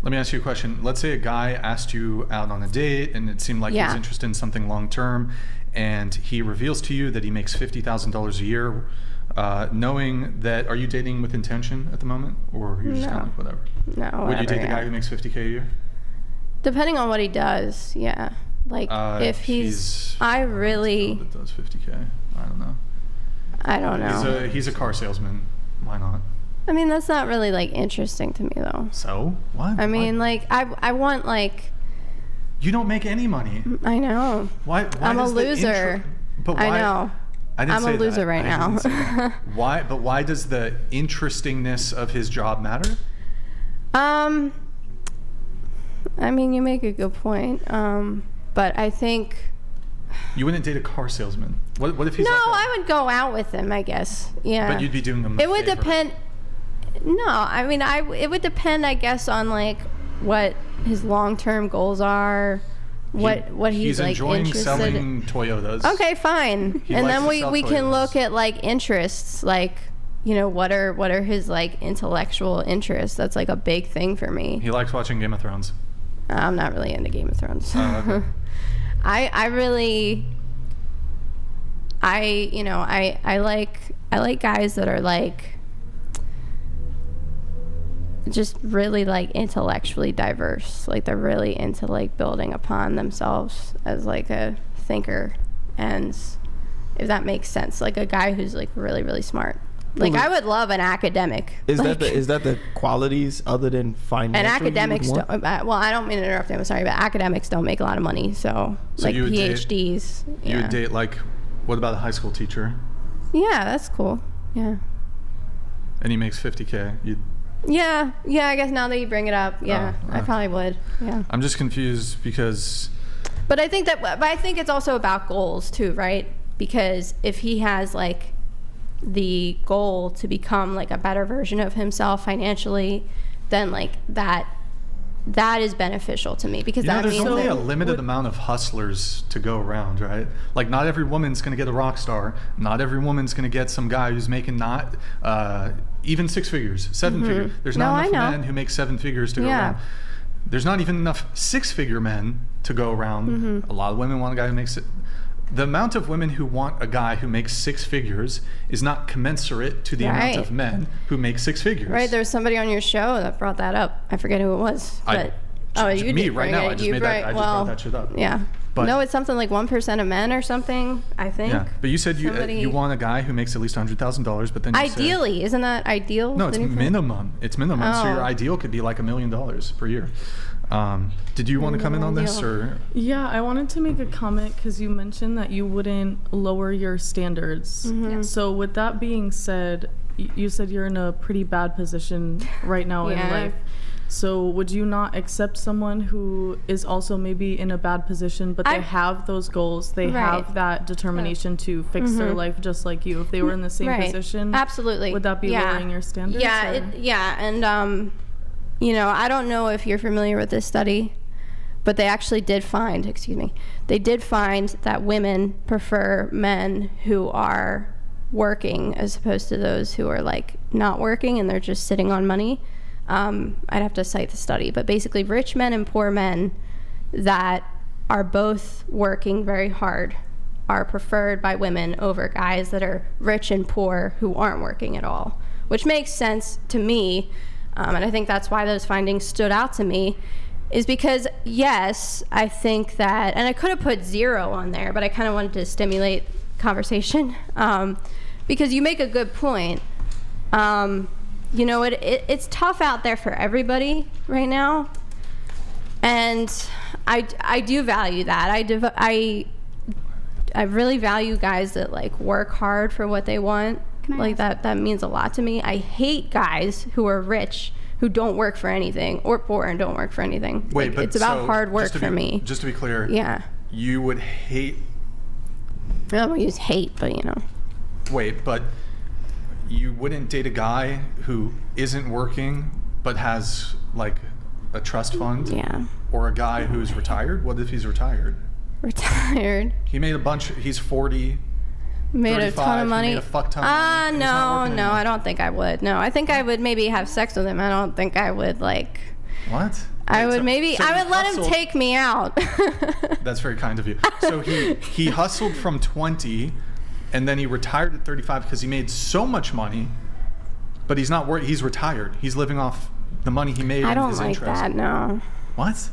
Let me ask you a question. Let's say a guy asked you out on a date and it seemed like he was interested in something long term, and he reveals to you that he makes $50,000 a year. Knowing that, are you dating with intention at the moment, or you're just kind of like whatever? No. Would you date the guy who makes $50K a year? Depending on what he does, yeah. Like if he's I really that does $50K. I don't know. I don't know. He's a car salesman. Why not? I mean, that's not really like interesting to me though. So what? I mean, like I want like. You don't make any money. I know. Why I'm a loser. But why? I know. I'm a loser right now. Why? But why does the interestingness of his job matter? I mean, you make a good point. But I think. You wouldn't date a car salesman. What if he's? No, like I would go out with him, I guess. Yeah. But you'd be doing them. It would depend. No, I mean, it would depend, I guess, on like what his long-term goals are. What he's like enjoying interested selling Toyotas. Okay, fine. He and likes then to we sell can Toyotas. look at like interests, like, you know, what are his like intellectual interests. That's like a big thing for me. He likes watching Game of Thrones. I'm not really into Game of Thrones. Oh, okay. I like guys that are like just really like intellectually diverse. Like they're really into like building upon themselves as like a thinker, and if that makes sense, like a guy who's like really, really smart. Like I would love an academic. Is like, that the qualities other than financial? And academics don't, well, I don't mean to interrupt him, I'm sorry, but academics don't make a lot of money. So like you would PhDs. You would date like, what about a high school teacher? Yeah, that's cool. Yeah. And he makes $50K. Yeah, I guess now that you bring it up, yeah, I probably would. Yeah. I'm just confused because. But I think it's also about goals too, right? Because if he has like the goal to become like a better version of himself financially, then like that is beneficial to me, because that there's means only a limited amount of hustlers to go around, right? Like not every woman's gonna get a rock star. Not every woman's gonna get some guy who's making not even 6 figures, 7 figures. There's not enough men who make 7 figures to go around. There's not even enough 6-figure men to go around. A lot of women want a guy who makes it. The amount of women who want a guy who makes 6 figures is not commensurate to the amount of men who make 6 figures. Right, there's somebody on your show that brought that up. I forget who it was. But you me did right now. I just made that. I just brought that shit up. Yeah. But, no, it's something like 1% of men or something, I think. Yeah, but you said you want a guy who makes at least $100,000, but then you ideally, isn't that ideal? No, it's minimum. It's minimum. So your ideal could be like $1 million per year. Did you want to come in on this, or? Yeah, I wanted to make a comment because you mentioned that you wouldn't lower your standards. So with that being said, you said you're in a pretty bad position right now in life. So would you not accept someone who is also maybe in a bad position, but they have those goals, they have that determination to fix their life just like you? If they were in the same position, absolutely, would that be lowering your standards? Yeah, and you know, I don't know if you're familiar with this study, but they actually did find, they did find that women prefer men who are working as opposed to those who are like not working and they're just sitting on money. I'd have to cite the study, but basically rich men and poor men that are both working very hard are preferred by women over guys that are rich and poor who aren't working at all, which makes sense to me. And I think that's why those findings stood out to me, is because, yes, I think that, and I could have put 0 on there, but I kind of wanted to stimulate conversation, because you make a good point. You know, it's tough out there for everybody right now, and I do value that. I really value guys that like work hard for what they want. Like that means a lot to me. I hate guys who are rich who don't work for anything, or poor and don't work for anything. Wait, like, but it's about hard work for me. Just to be clear, you would hate. I don't use hate, but you know. Wait, but you wouldn't date a guy who isn't working but has like a trust fund? Yeah. Or a guy who's retired? What if he's retired? Retired. He made a bunch. He's 40. Made a ton of money. He made a fuck ton of money. No, I don't think I would. No, I think I would maybe have sex with him. I don't think I would like. What? I would let him take me out. That's very kind of you. So he hustled from 20, and then he retired at 35 because he made so much money, but he's not working. He's retired. He's living off the money he made. I don't his like interest. that. No. What?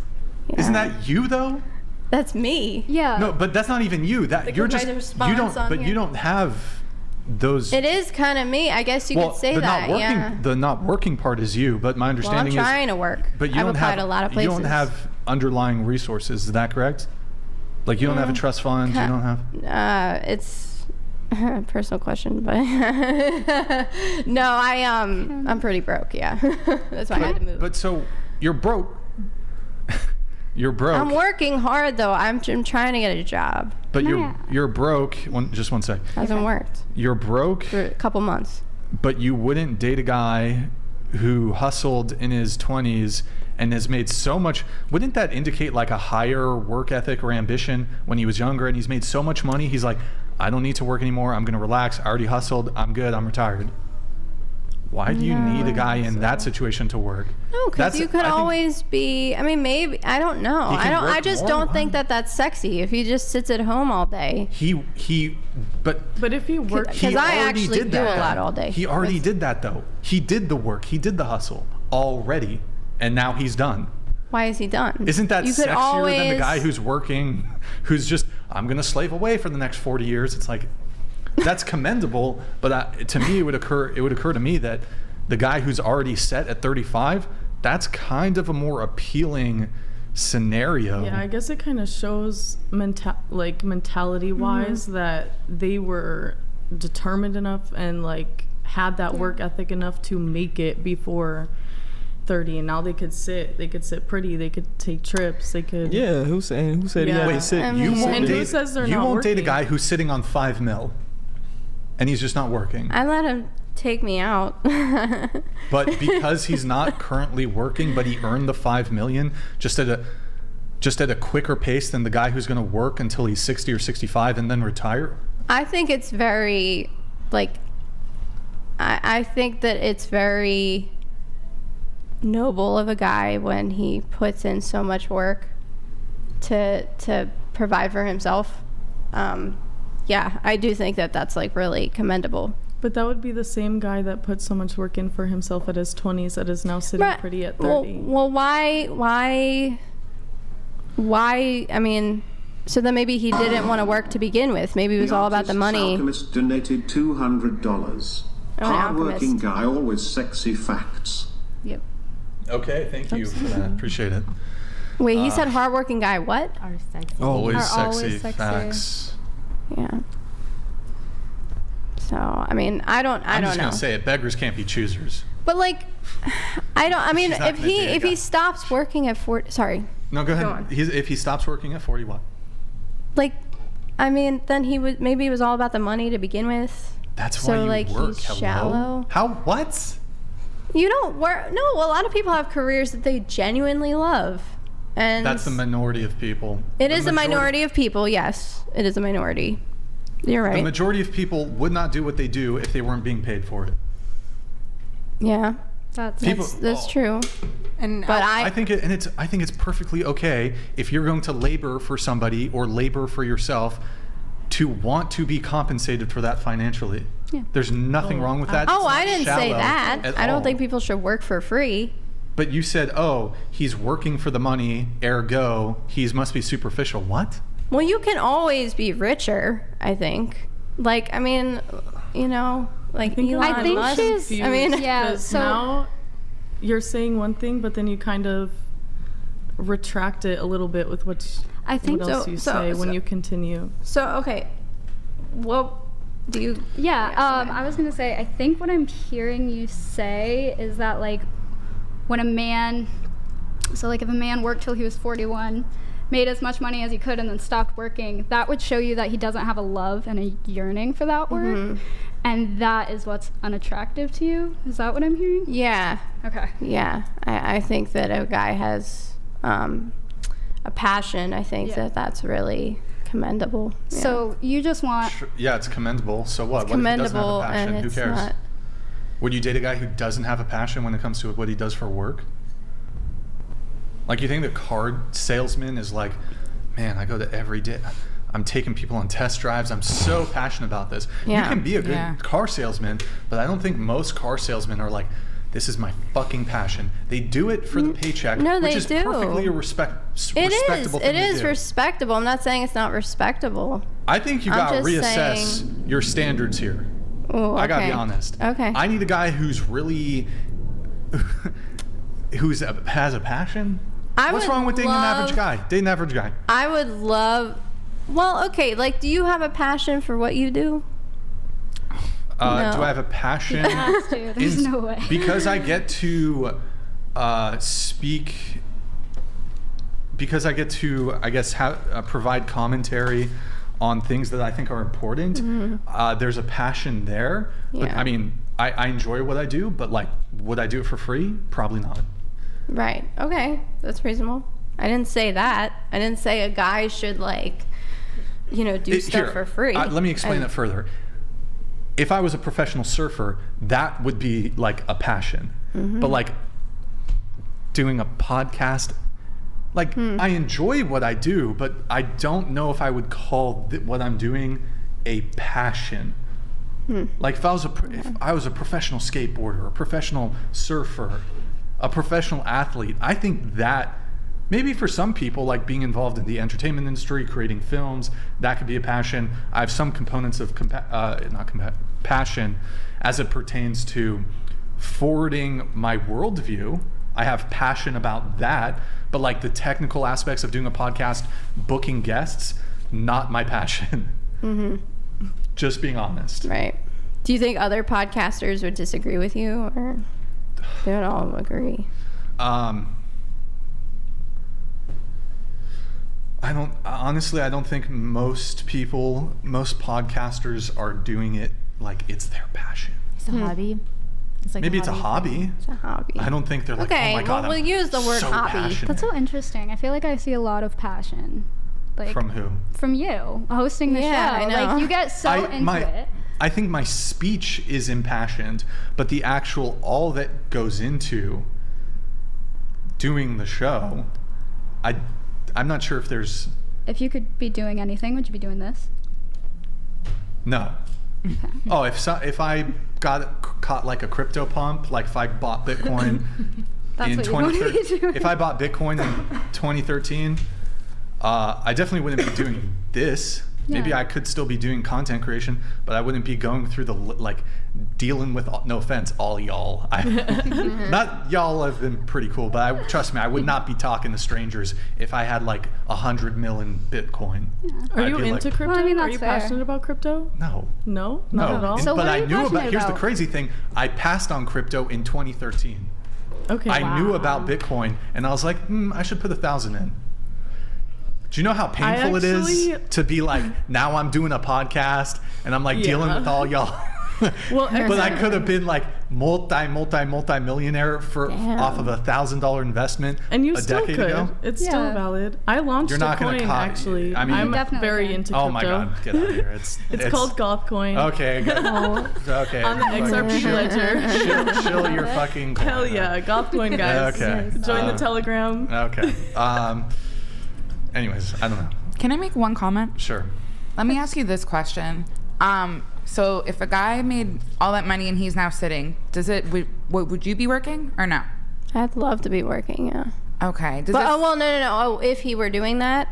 Yeah. Isn't that you though? That's me. Yeah. No, but that's not even you. That you're just you don't. But you don't have those. It is kind of me. I guess you could say that. The not working part is you. But my understanding is I'm trying to work. But you I've don't applied have a lot of places. You don't have underlying resources. Is that correct? Like you don't have a trust fund. You don't have. It's a personal question, but no, I'm pretty broke. Yeah, that's why I had to move. But so you're broke. You're broke. I'm working hard though. I'm trying to get a job. But you're broke. Just one sec. Hasn't worked. You're broke for a couple months. But you wouldn't date a guy who hustled in his 20s and has made so much. Wouldn't that indicate like a higher work ethic or ambition when he was younger and he's made so much money? He's like, I don't need to work anymore. I'm going to relax. I already hustled. I'm good. I'm retired. Why do you need a guy in that situation to work? No, because you could always be. I mean, maybe I don't know. I just don't think that that's sexy if he just sits at home all day. But if he worked, because I actually do a lot all day. He already did that though. He did the work. He did the hustle. already, and now he's done. Why is he done? Isn't that You could sexier than the guy who's working, who's just, I'm going to slave away for the next 40 years? It's like, that's commendable, but to me, it would occur to me that the guy who's already set at 35, that's kind of a more appealing scenario. Yeah, I guess it kind of shows mentality-wise that they were determined enough and like had that work ethic enough to make it before 30, and now they could sit pretty, they could take trips, they could. Yeah, who said he had to sit? You who says they're not won't date a working? guy who's sitting on $5 million, and he's just not working. I let him take me out. But because he's not currently working, but he earned the $5 million just at a quicker pace than the guy who's going to work until he's 60 or 65 and then retire. I think it's very I think that it's very noble of a guy when he puts in so much work to provide for himself. Yeah, I do think that that's like really commendable. But that would be the same guy that put so much work in for himself at his 20s that is now sitting pretty at 30. Well, why? I mean, so then maybe he didn't want to work to begin with. Maybe it was all about the money. Alchemist donated $200. Hardworking guy, always sexy facts. Yep. Okay, thank you for that. Appreciate it. Wait, he said hardworking guy. What? Are sexy. Always Are sexy facts. Yeah. So I mean, I don't know. I'm just gonna say it. Beggars can't be choosers. But like, I mean, She's not if gonna date a he guy. stops working at 40, sorry. No, go ahead. on. If he stops working at 40, what? Like, I mean, then maybe it was all about the money to begin with. That's why you like work. he's Hello? shallow. How? What? You don't work. No, a lot of people have careers that they genuinely love, and That's the minority of people. It is a minority of people. Yes, it is a minority. You're right. The majority of people would not do what they do if they weren't being paid for it. Yeah, People- that's true. But I think it's perfectly okay if you're going to labor for somebody or labor for yourself to want to be compensated for that financially. Yeah. There's nothing wrong with that. Oh, It's not I didn't say shallow that. at I don't all. think people should work for free. But you said, oh, he's working for the money, ergo, he must be superficial. What? Well, you can always be richer, I think. Like, I mean, you know, like Elon Musk. I mean, Because now you're saying one thing, but then you kind of retract it a little bit with what else you say when you continue. So, okay. Well, do you... I was going to say, I think what I'm hearing you say is that, like, when a man... So, like, if a man worked till he was 41, made as much money as he could, and then stopped working, that would show you that he doesn't have a love and a yearning for that work. Mhm. And that is what's unattractive to you? Is that what I'm hearing? Yeah. Okay. Yeah. I think that a guy has a passion. I think that's really commendable. Yeah. So you just want... Yeah, it's commendable. So what? It's What if he doesn't commendable, have a passion? and Who it's cares? not- Would you date a guy who doesn't have a passion when it comes to what he does for work? Like, you think the car salesman is like, man, I go to every day. I'm taking people on test drives. I'm so passionate about this. Yeah. You can be a good car salesman, but I don't think most car salesmen are like, this is my fucking passion. They do it for the paycheck, No, which they is do. perfectly a respectable thing It is to do. respectable. I'm not saying it's not respectable. I think you I'm gotta just reassess saying- your standards here. Ooh, I gotta be okay. honest. Okay. I need a guy who's really, has a passion. What's would wrong with dating an love- average guy? Date an average guy. I would love... Well, okay, like, do you have a passion for what you do? No. Do I have a passion? There's no way. Because I get to speak. Because I get to, I guess, provide commentary on things that I think are important. Mhm. There's a passion there. But Yeah. I mean, I enjoy what I do, but like, would I do it for free? Probably not. Right. Okay. That's reasonable. I didn't say that. I didn't say a guy should, like, do stuff Here, for free. let me explain it further. If I was a professional surfer, that would be like a passion. Mhm. But like doing a podcast, like I enjoy what I do, but I don't know if I would call what I'm doing a passion. Like if I was a professional skateboarder, a professional surfer, a professional athlete. I think that maybe for some people, like being involved in the entertainment industry, creating films, that could be a passion. I have some components of passion as it pertains to forwarding my worldview. I have passion about that, but like the technical aspects of doing a podcast, booking guests, not my passion. Just being honest. Right. Do you think other podcasters would disagree with you, or they would all agree? I don't think most podcasters are doing it like it's their passion. It's a hobby. It's like maybe it's a hobby. It's a hobby. I don't think they're like, okay, oh my God, well, we'll use the word so hobby. passionate. That's so interesting. I feel like I see a lot of passion. Like From who? From you hosting the show. I know. Like you get so into it. I think my speech is impassioned, but the actual, all that goes into doing the show, I'm not sure if there's... If you could be doing anything, would you be doing this? No. Okay. Oh, if I got caught like a crypto pump, like if I bought Bitcoin in 2013, if I bought Bitcoin in 2013, I definitely wouldn't be doing this. Maybe I could still be doing content creation, but I wouldn't be going through the like dealing with, no offense, all y'all. Not y'all have been pretty cool, but trust me, I would not be talking to strangers if I had like 100 million Bitcoin. Are you into crypto? Well, I mean, Are that's you fair. passionate about crypto? No. No? Not at all? So but what are I you knew passionate about, here's the about? crazy thing, I passed on crypto in 2013. Okay. I knew about Bitcoin and I was like, I should put 1,000 in. Do you know how painful it is to be like, now I'm doing a podcast and I'm like dealing with all y'all. Well, but I could have been like multi-millionaire off of $1,000 investment and you a still decade could. ago. It's still valid. I launched You're not a gonna coin actually. I mean, I'm very into crypto. Oh my God, get out of here. It's called Goth Coin. Okay. Okay. On the XRP ledger. Chill your fucking coin. Hell yeah, Goth Coin guys. Okay. Join the Telegram. Okay. Anyways, I don't know. Can I make one comment? Sure. Let me ask you this question. So if a guy made all that money and he's now sitting, would you be working or no? I'd love to be working, yeah. Okay. No. Oh, if he were doing that?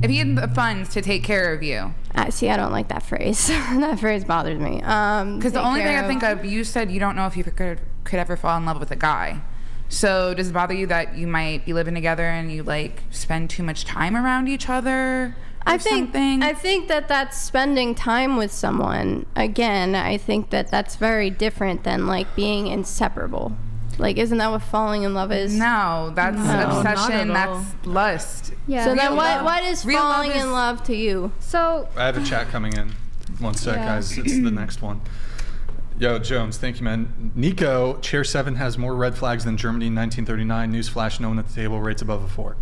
If he had the funds to take care of you. See, I don't like that phrase. That phrase bothers me. Because the only thing I think of, you said you don't know if you could ever fall in love with a guy. So does it bother you that you might be living together and you like spend too much time around each other? I think that that's spending time with someone. Again, I think that that's very different than like being inseparable. Like, isn't that what falling in love is? No, that's obsession. That's lust. Yeah. So then what is falling in love to you? So I have a chat coming in. One sec, guys. It's the next one. Yo, Jones, thank you, man. Nico, Chair 7 has more red flags than Germany in 1939. Newsflash, no one at the table rates above a 4.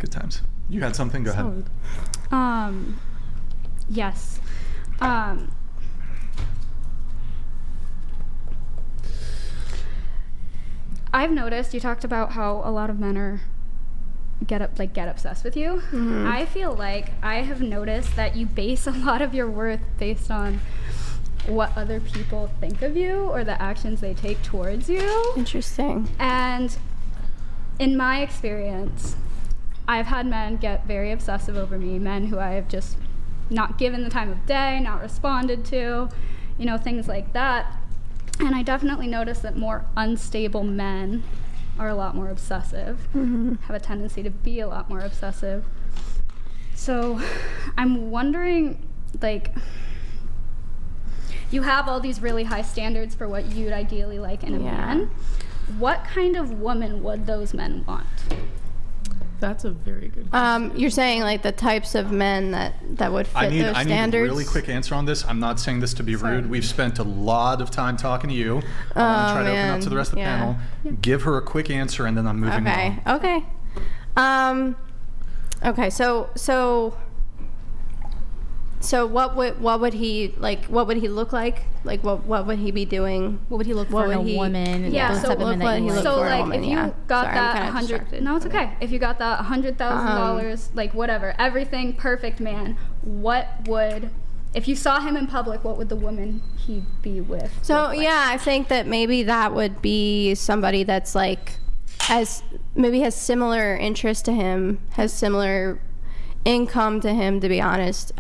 Good times. You had something? Go ahead. Yes. I've noticed, you talked about how a lot of men get obsessed with you. Mm-hmm. I feel like I have noticed that you base a lot of your worth based on what other people think of you or the actions they take towards you. Interesting. And in my experience, I've had men get very obsessive over me, men who I have just not given the time of day, not responded to, things like that. And I definitely noticed that more unstable men are a lot more obsessive, have a tendency to be a lot more obsessive. So I'm wondering, like, you have all these really high standards for what you'd ideally like in a man. What kind of woman would those men want? That's a very good question. You're saying like the types of men that would fit those standards? I need a really quick answer on this. I'm not saying this to be rude. We've spent a lot of time talking to you. I want to try to open up to the rest of the panel. Give her a quick answer and then I'm moving on. Okay. Okay. So what would he like? What would he look like? Like what would he be doing? What would he look for in a woman? Yeah. Those So type of men that you look so for. like if you got that $100, no, it's okay. If you got that $100,000, like whatever, everything perfect man, what would if you saw him in public, what would the woman he'd be with So look like? yeah, I think that maybe that would be somebody that's like has similar interest to him, has similar income to him, to be honest.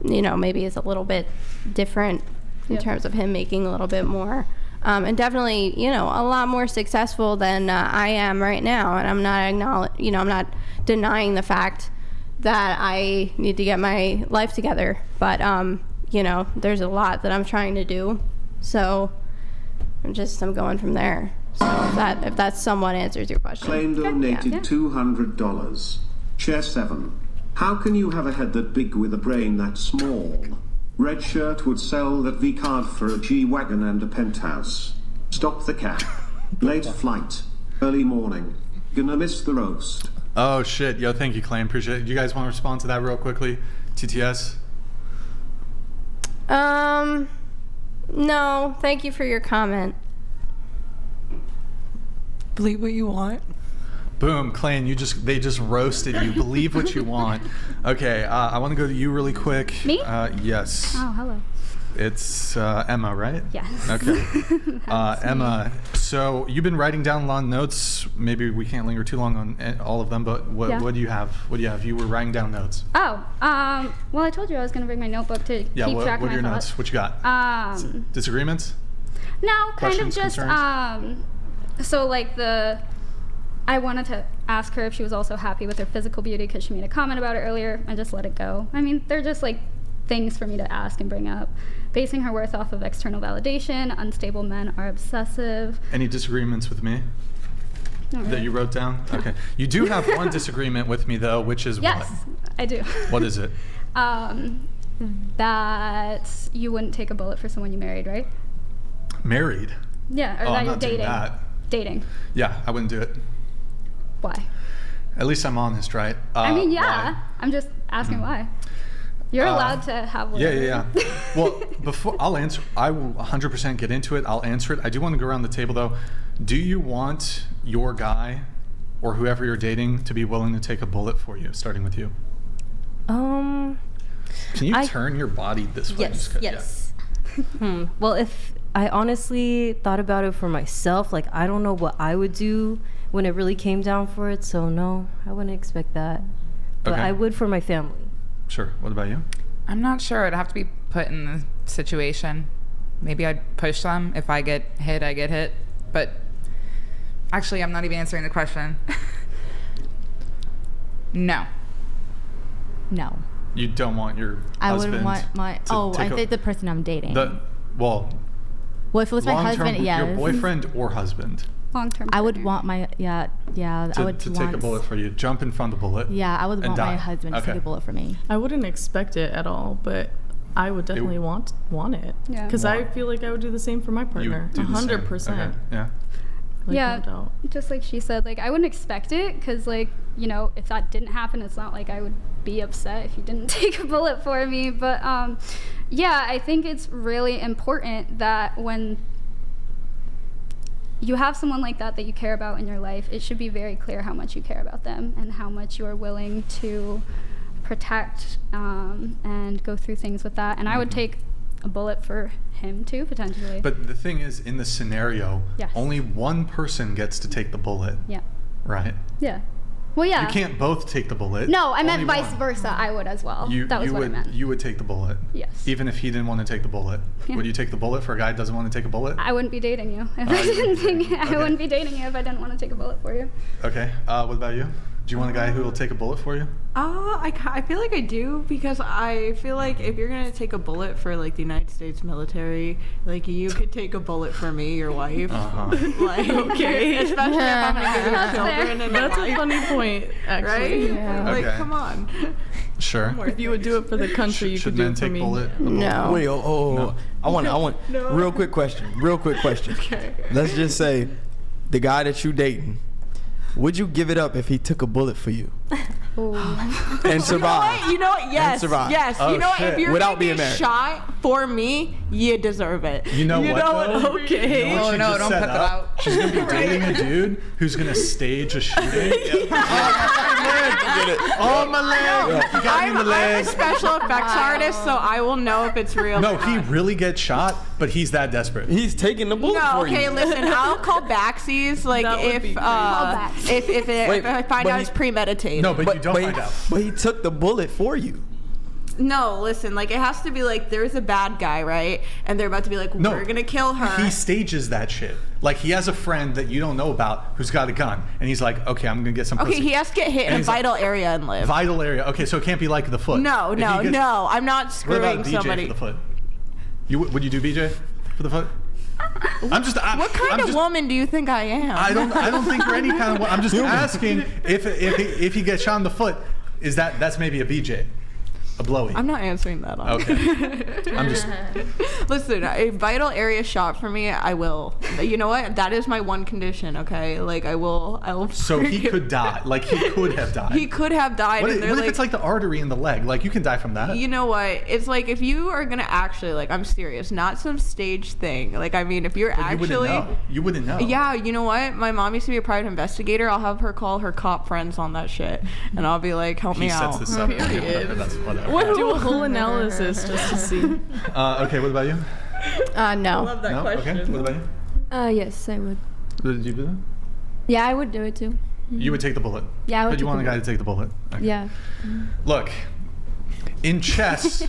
Maybe is a little bit different in terms of him making a little bit more. And definitely, a lot more successful than I am right now. And I'm not denying the fact that I need to get my life together. But, there's a lot that I'm trying to do. So I'm going from there. So if that somewhat answers your question. Claim donated $200. Chair 7. How can you have a head that big with a brain that small? Red shirt would sell that V card for a G-Wagon and a penthouse. Stop the cab. Late flight. Early morning. Gonna miss the roast. Oh, shit. Yo, thank you, Clay. Appreciate it. Do you guys want to respond to that real quickly? TTS? No. Thank you for your comment. Believe what you want. Boom, Clay, they just roasted you. Believe what you want. Okay, I want to go to you really quick. Me? Yes. Oh, hello. It's Emma, right? Yes. Okay. Emma, so you've been writing down a lot of notes. Maybe we can't linger too long on all of them, but what do you have? What do you have? You were writing down notes. Oh, well, I told you I was going to bring my notebook to keep track of my thoughts. What are your notes? What you got? Disagreements? No, kind Questions, of just, concerns? so like I wanted to ask her if she was also happy with her physical beauty because she made a comment about it earlier and just let it go. I mean, they're just like things for me to ask and bring up. Basing her worth off of external validation, unstable men are obsessive. Any disagreements with me? Not really. That you wrote down? Okay. You do have one disagreement with me, though, which is yes, what? I do. What is it? That you wouldn't take a bullet for someone you married, right? Married? Yeah, or Oh, that I'm you're not doing dating. that. Dating. Yeah, I wouldn't do it. Why? At least I'm honest, right? I mean, yeah. Why? I'm just asking why. You're allowed to have whatever. Yeah. Well, before I'll answer, I will 100% get into it. I'll answer it. I do want to go around the table, though. Do you want your guy or whoever you're dating to be willing to take a bullet for you, starting with you? Can you turn your body this way? Yes. Well, if I honestly thought about it for myself, like I don't know what I would do when it really came down for it, so no, I wouldn't expect that. But Okay. I would for my family. Sure. What about you? I'm not sure. I'd have to be put in the situation. Maybe I'd push them. If I get hit, I get hit. But actually, I'm not even answering the question. No. No. You don't want your I husband wouldn't want my. I think the person I'm dating. Well, if it was my long-term, husband, yes. your boyfriend or husband. Long-term. I would want my I would to want, take a bullet for you. Jump in front of the bullet. Yeah, I would and want die. my husband to take a bullet for me. I wouldn't expect it at all, but I would definitely want it. Yeah. Because I feel like I would do the same for my partner. 100%. Okay. Yeah. Like, yeah, no doubt. just like she said, like I wouldn't expect it because, like, if that didn't happen, it's not like I would be upset if you didn't take a bullet for me. But yeah, I think it's really important that when you have someone like that you care about in your life, it should be very clear how much you care about them and how much you are willing to protect and go through things with that. And I would take a bullet for him too, potentially. But the thing is, in the scenario, Yes. only one person gets to take the bullet. Yeah. Right? Yeah. Well, yeah. You can't both take the bullet. No, I meant Only vice one. versa. I would as well. That was what I meant. You would take the bullet. Yes. Even if he didn't want to take the bullet. Yeah. Would you take the bullet for a guy who doesn't want to take a bullet? I wouldn't be dating you if Oh, I you didn't wouldn't be think dating. I Okay. wouldn't be dating you if I didn't want to take a bullet for you. Okay. What about you? Do you want a guy who will take a bullet for you? I feel like I do because I feel like if you're gonna take a bullet for like the United States military, like you could take a bullet for me, your wife. Like, okay, especially if I'm gonna give you children and That's a a wife. funny point, actually. Right? Yeah. Like, Okay. come on. Sure. If you would do it for the country, you Should could do men it for take me. bullet? No. Wait, No. I want, No. real quick question. Okay. Let's just say the guy that you dating, would you give it up if he took a bullet for you and survived? You know what? Yes. And survive. Yes. Oh, you know what? shit. If you're Without gonna being get married. shot for me, you deserve it. You know what, though? Okay. You know what Oh, she no, just don't set put that up? out. She's going to be dating a dude who's going to stage a shooting. On my leg. You got me in the I'm a leg. special effects artist, so I will know if it's real. No, or he not. really gets shot, but he's that desperate. He's taking the bullet No, for you. okay, listen. I'll call backsies like That would if be great. if I find but out he- it's premeditated. No, but you don't find out. But he took the bullet for you. No, listen, like it has to be like there's a bad guy, right? And they're about to be like, No. we're gonna kill her. He stages that shit. Like he has a friend that you don't know about who's got a gun, and he's like, "Okay, I'm gonna get some." Okay, pussy. he has to get hit And in a he's like, vital area and live. Vital area. Okay, so it can't be like the foot. No, If no, he gets- no. I'm not What screwing about BJ somebody. for the foot? Would you do BJ for the foot? What kind of woman do you think I am? I don't think you're any kind of. I'm just asking if he gets shot in the foot, that's maybe a BJ, a blowy. I'm not answering that. Okay. I'm just. Listen, a vital area shot for me, I will. You know what? That is my one condition. Okay, like I will. So he could die. Like he could have died. He could have died. What and if, they're what if it's like the artery in the leg? Like you can die from that. You know what? It's like if you are gonna actually, like, I'm serious, not some stage thing. Like, I mean, if you're But actually, you wouldn't know. Yeah, you know what? My mom used to be a private investigator. I'll have her call her cop friends on that shit, and I'll be like, help me He out. sets this up. That's whatever. Do a whole analysis just to see. Okay, what about you? No. love that No? question. Okay, what about you? Yes, I would. Did you do that? Yeah, I would do it too. You would take the bullet. Yeah, I would But you take want a the guy to take the bullet. Okay. Yeah. Look, in chess,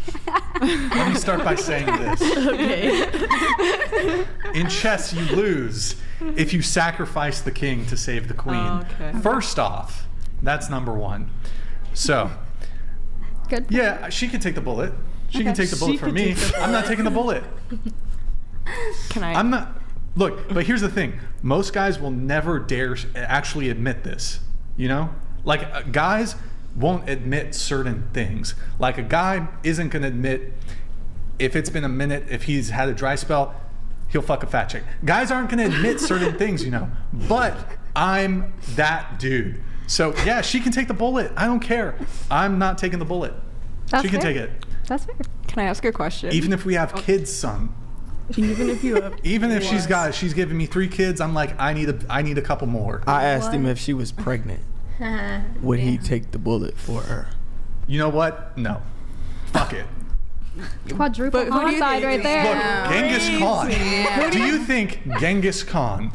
let me start by saying this. Okay. In chess, you lose if you sacrifice the king to save the queen. Oh, okay. First off, that's number one. So, Good. yeah, she can take the bullet. She can Okay. take the bullet She for could me. take the I'm not taking the bullet. Can I? I'm not. Look, but here's the thing. Most guys will never dare actually admit this. You know? Like, guys won't admit certain things. Like, a guy isn't going to admit if it's been a minute, if he's had a dry spell, he'll fuck a fat chick. Guys aren't going to admit certain things, you know? But I'm that dude. So, yeah, she can take the bullet. I don't care. I'm not taking the bullet. That's she can fair. take it. That's fair. Can I ask a question? Even if we have kids, son. Even if you have. Even if she's giving me 3 kids, I'm like, I need a couple more. I asked him if she was pregnant. Would he take the bullet for her? You know what? No. Fuck it. Quadruple But who do you homicide think- right there. Look, Genghis Khan. Do you think Genghis Khan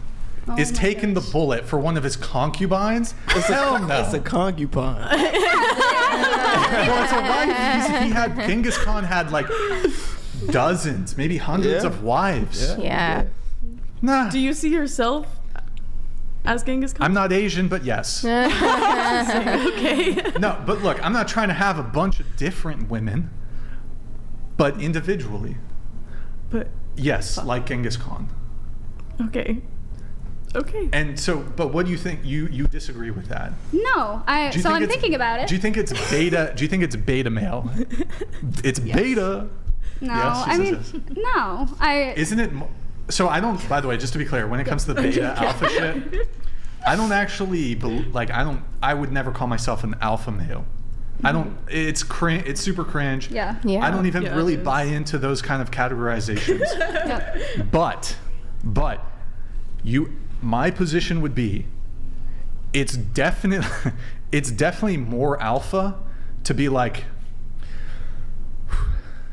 is taking the bullet for one of his concubines? Hell no. It's a concubine. Well, it's a wife. Genghis Khan had like dozens, maybe hundreds Yeah. of wives. Yeah. Nah. Do you see yourself as Genghis Khan? I'm not Asian, but yes. Okay. No, but look, I'm not trying to have a bunch of different women, but individually. But Yes, like Genghis Khan. okay. Okay. And so, but what do you think? You disagree with that? No, Do you so think I'm it's- thinking about it. Do you think it's beta? Do you think it's beta male? It's beta. No, Yes, she I says mean, yes. no, I. Isn't it? So I don't. By the way, just to be clear, when it comes to the beta alpha shit, I don't actually like. I would never call myself an alpha male. I don't. It's cringe. It's super cringe. Yeah. Yeah. I don't even Yeah, really it is. buy into those kind of categorizations. Yep. But my position would be, it's definitely more alpha to be like,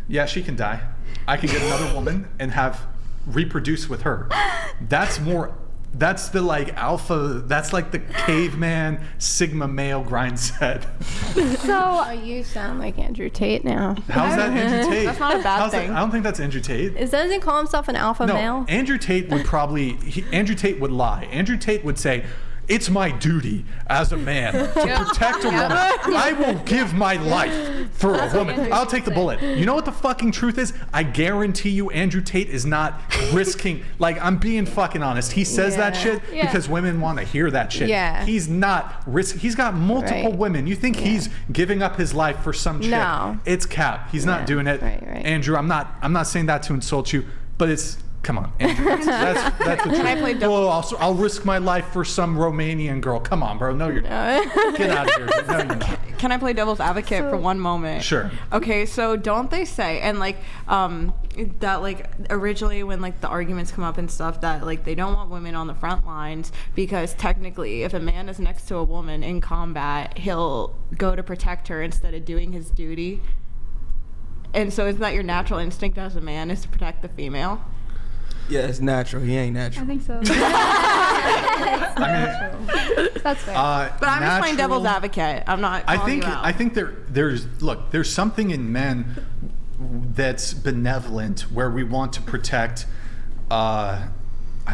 yeah, she can die. I can get another woman and reproduce with her. That's the like alpha, that's like the caveman Sigma male grind set. So you sound like Andrew Tate now. How's that Andrew Tate? That's not a bad thing. I don't think that's Andrew Tate. Doesn't he call himself an alpha No, male? Andrew Tate would Andrew Tate would lie. Andrew Tate would say, it's my duty as a man to protect a woman. I will give my life for a woman. I'll take the bullet. You know what the fucking truth is? I guarantee you Andrew Tate is not risking, like, I'm being fucking honest. He says that shit Yeah. because women want to hear that shit. Yeah. He's not he's got multiple Right. women. You think he's giving up his life for some chick. No. It's cap. He's not doing it. Right. Andrew, I'm not saying that to insult you, but it's, come on, Andrew. That's the truth. Can I play devil- I'll risk my life for some Romanian girl. Come on, bro. No, you're not. Get out of here. Dude. No, you're not. Can I play devil's advocate for one moment? Sure. Okay, so don't they say, and like, that like originally when like the arguments come up and stuff that like they don't want women on the front lines because technically if a man is next to a woman in combat, he'll go to protect her instead of doing his duty. And so isn't that your natural instinct as a man, is to protect the female? Yeah, it's natural. He ain't natural. I think so. That's fair. But I'm just playing devil's advocate. I'm not calling you out. I think there's something in men that's benevolent where we want to protect. I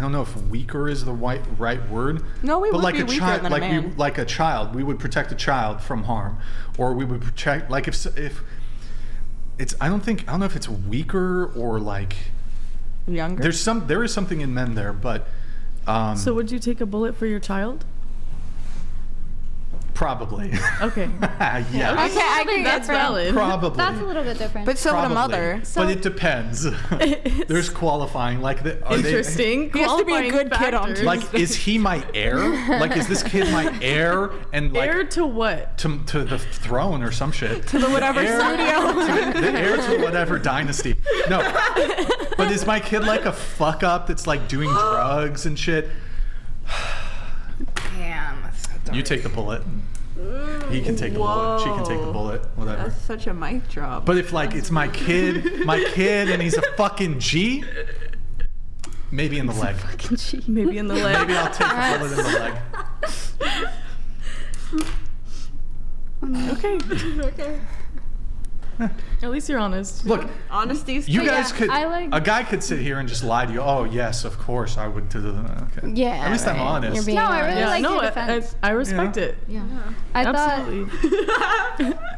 don't know if weaker is the right word. No, we but would like be a weaker child, than a man. like a child, we would protect a child from harm, or we would protect like if it's I don't know if it's weaker or like younger. There is something in men there, but so would you take a bullet for your child? Probably. Okay. Yeah. Okay, I agree. That's valid. Probably. That's a little bit different. But so would a Probably. mother. But it depends. There's qualifying. Like, Interesting. He has to be a good kid on factors. Like, is he my heir? Like, is this kid my heir? And like, heir to what? To the throne or some shit. To the whatever studio. The heir to whatever dynasty. No. But is my kid like a fuck up that's like doing drugs and shit? Damn. That's so dark. You take the bullet. He can take the bullet. She can take the bullet. Whatever. That's such a mic drop. But if like it's my kid, and he's a fucking G, maybe in the leg. Maybe in the leg. Maybe I'll take the bullet in the leg. Okay. At least you're honest. Look, honesty's you key. guys could. I like- A guy could sit here and just lie to you. Oh yes, of course I would do that. Okay. Yeah. At least I'm honest. You're being No, I really like your I defense. respect it. Yeah. I Absolutely.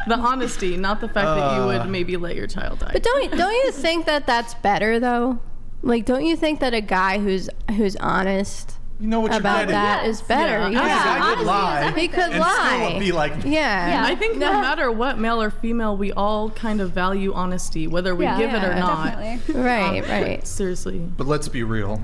The honesty, not the fact that you would maybe let your child die. But don't you think that that's better though? Like, don't you think that a guy who's honest You know what you're about getting. that is better? Yeah. A guy could lie. He could and lie. still be like, Yeah. I think no matter what, male or female, we all kind of value honesty, whether we give it or not. Definitely. Right. Seriously. But let's be real.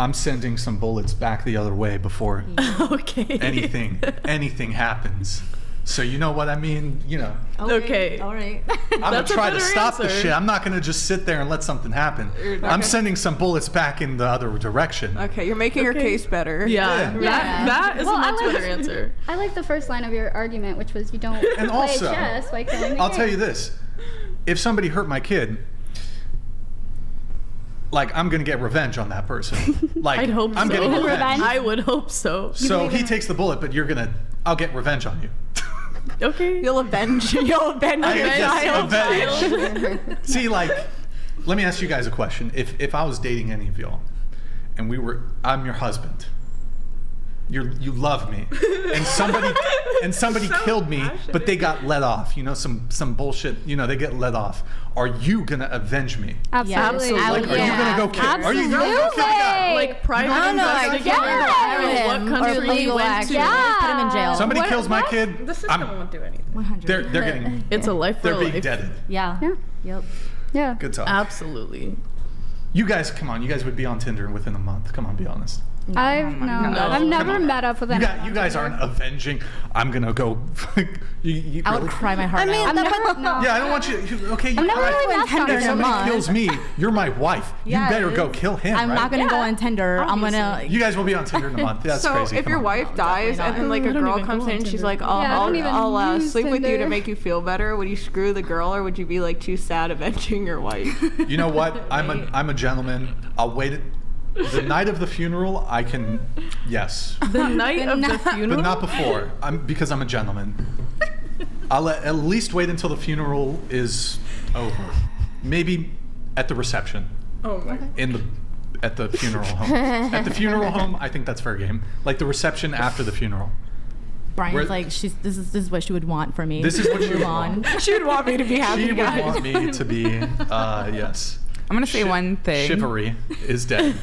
I'm sending some bullets back the other way before Okay. anything happens. So you know what I mean? You know. Okay. All right. I'm gonna That's a try to better stop the answer. shit. I'm not gonna just sit there and let something happen. I'm sending some bullets back in the other direction. Okay, you're making your case better. Yeah. That is a much better answer. I like the first line of your argument, which was you don't And play also, chess by killing the I'll game. tell you this: if somebody hurt my kid, like I'm gonna get revenge on that person. Like I'd hope I'm so. getting revenge. I would hope so. So he takes the bullet, but I'll get revenge on you. Okay. You'll avenge your child. Avenge. See, like, let me ask you guys a question. If I was dating any of y'all, and I'm your husband, you love me, and somebody killed me, but they got let off. You know, some bullshit. You know, they get let off. Are you gonna avenge me? Absolutely. Like, are you gonna go kill? Are you gonna go kill the guy? Like private I don't know, I investigator. guess. What country Or he legal went action. to. Yeah. Put him in jail. Somebody kills my kid. The system won't do anything. 100. They're getting. It's a life for They're a being life. deaded. Yeah. Yep. Yeah. Good talk. Absolutely. You guys, come on. You guys would be on Tinder within a month. Come on, be honest. I've never met up with anyone. You guys aren't avenging. I'm gonna go. you I really? would cry my heart out. I've never. No. Yeah, I don't want you. Okay, you I've never cry. really met Tinder If in a somebody month. kills me, you're my wife. Yeah, you better it go is. kill him. I'm right? not gonna go on Tinder. I'm gonna. You guys will be on Tinder in a month. That's so crazy. if Come your on. wife dies and then like a I don't girl even comes go in on and she's Tinder. like, I don't even I'll use sleep with you to Tinder. make you feel better, would you screw the girl or would you be like too sad avenging your wife? You know what? I'm a gentleman. I'll wait. The night of the funeral, I can. Yes, The night of the funeral. but not before. Because I'm a gentleman. I'll at least wait until the funeral is over. Maybe at the reception. Oh my. At the funeral home. At the funeral home, I think that's fair game. Like the reception after the funeral. Brian's Where- like, this is what she would want for me. This is what she Move would on. want. She would want me to be happy. She would want me to be, yes. I'm gonna say one thing. Chivalry is dead.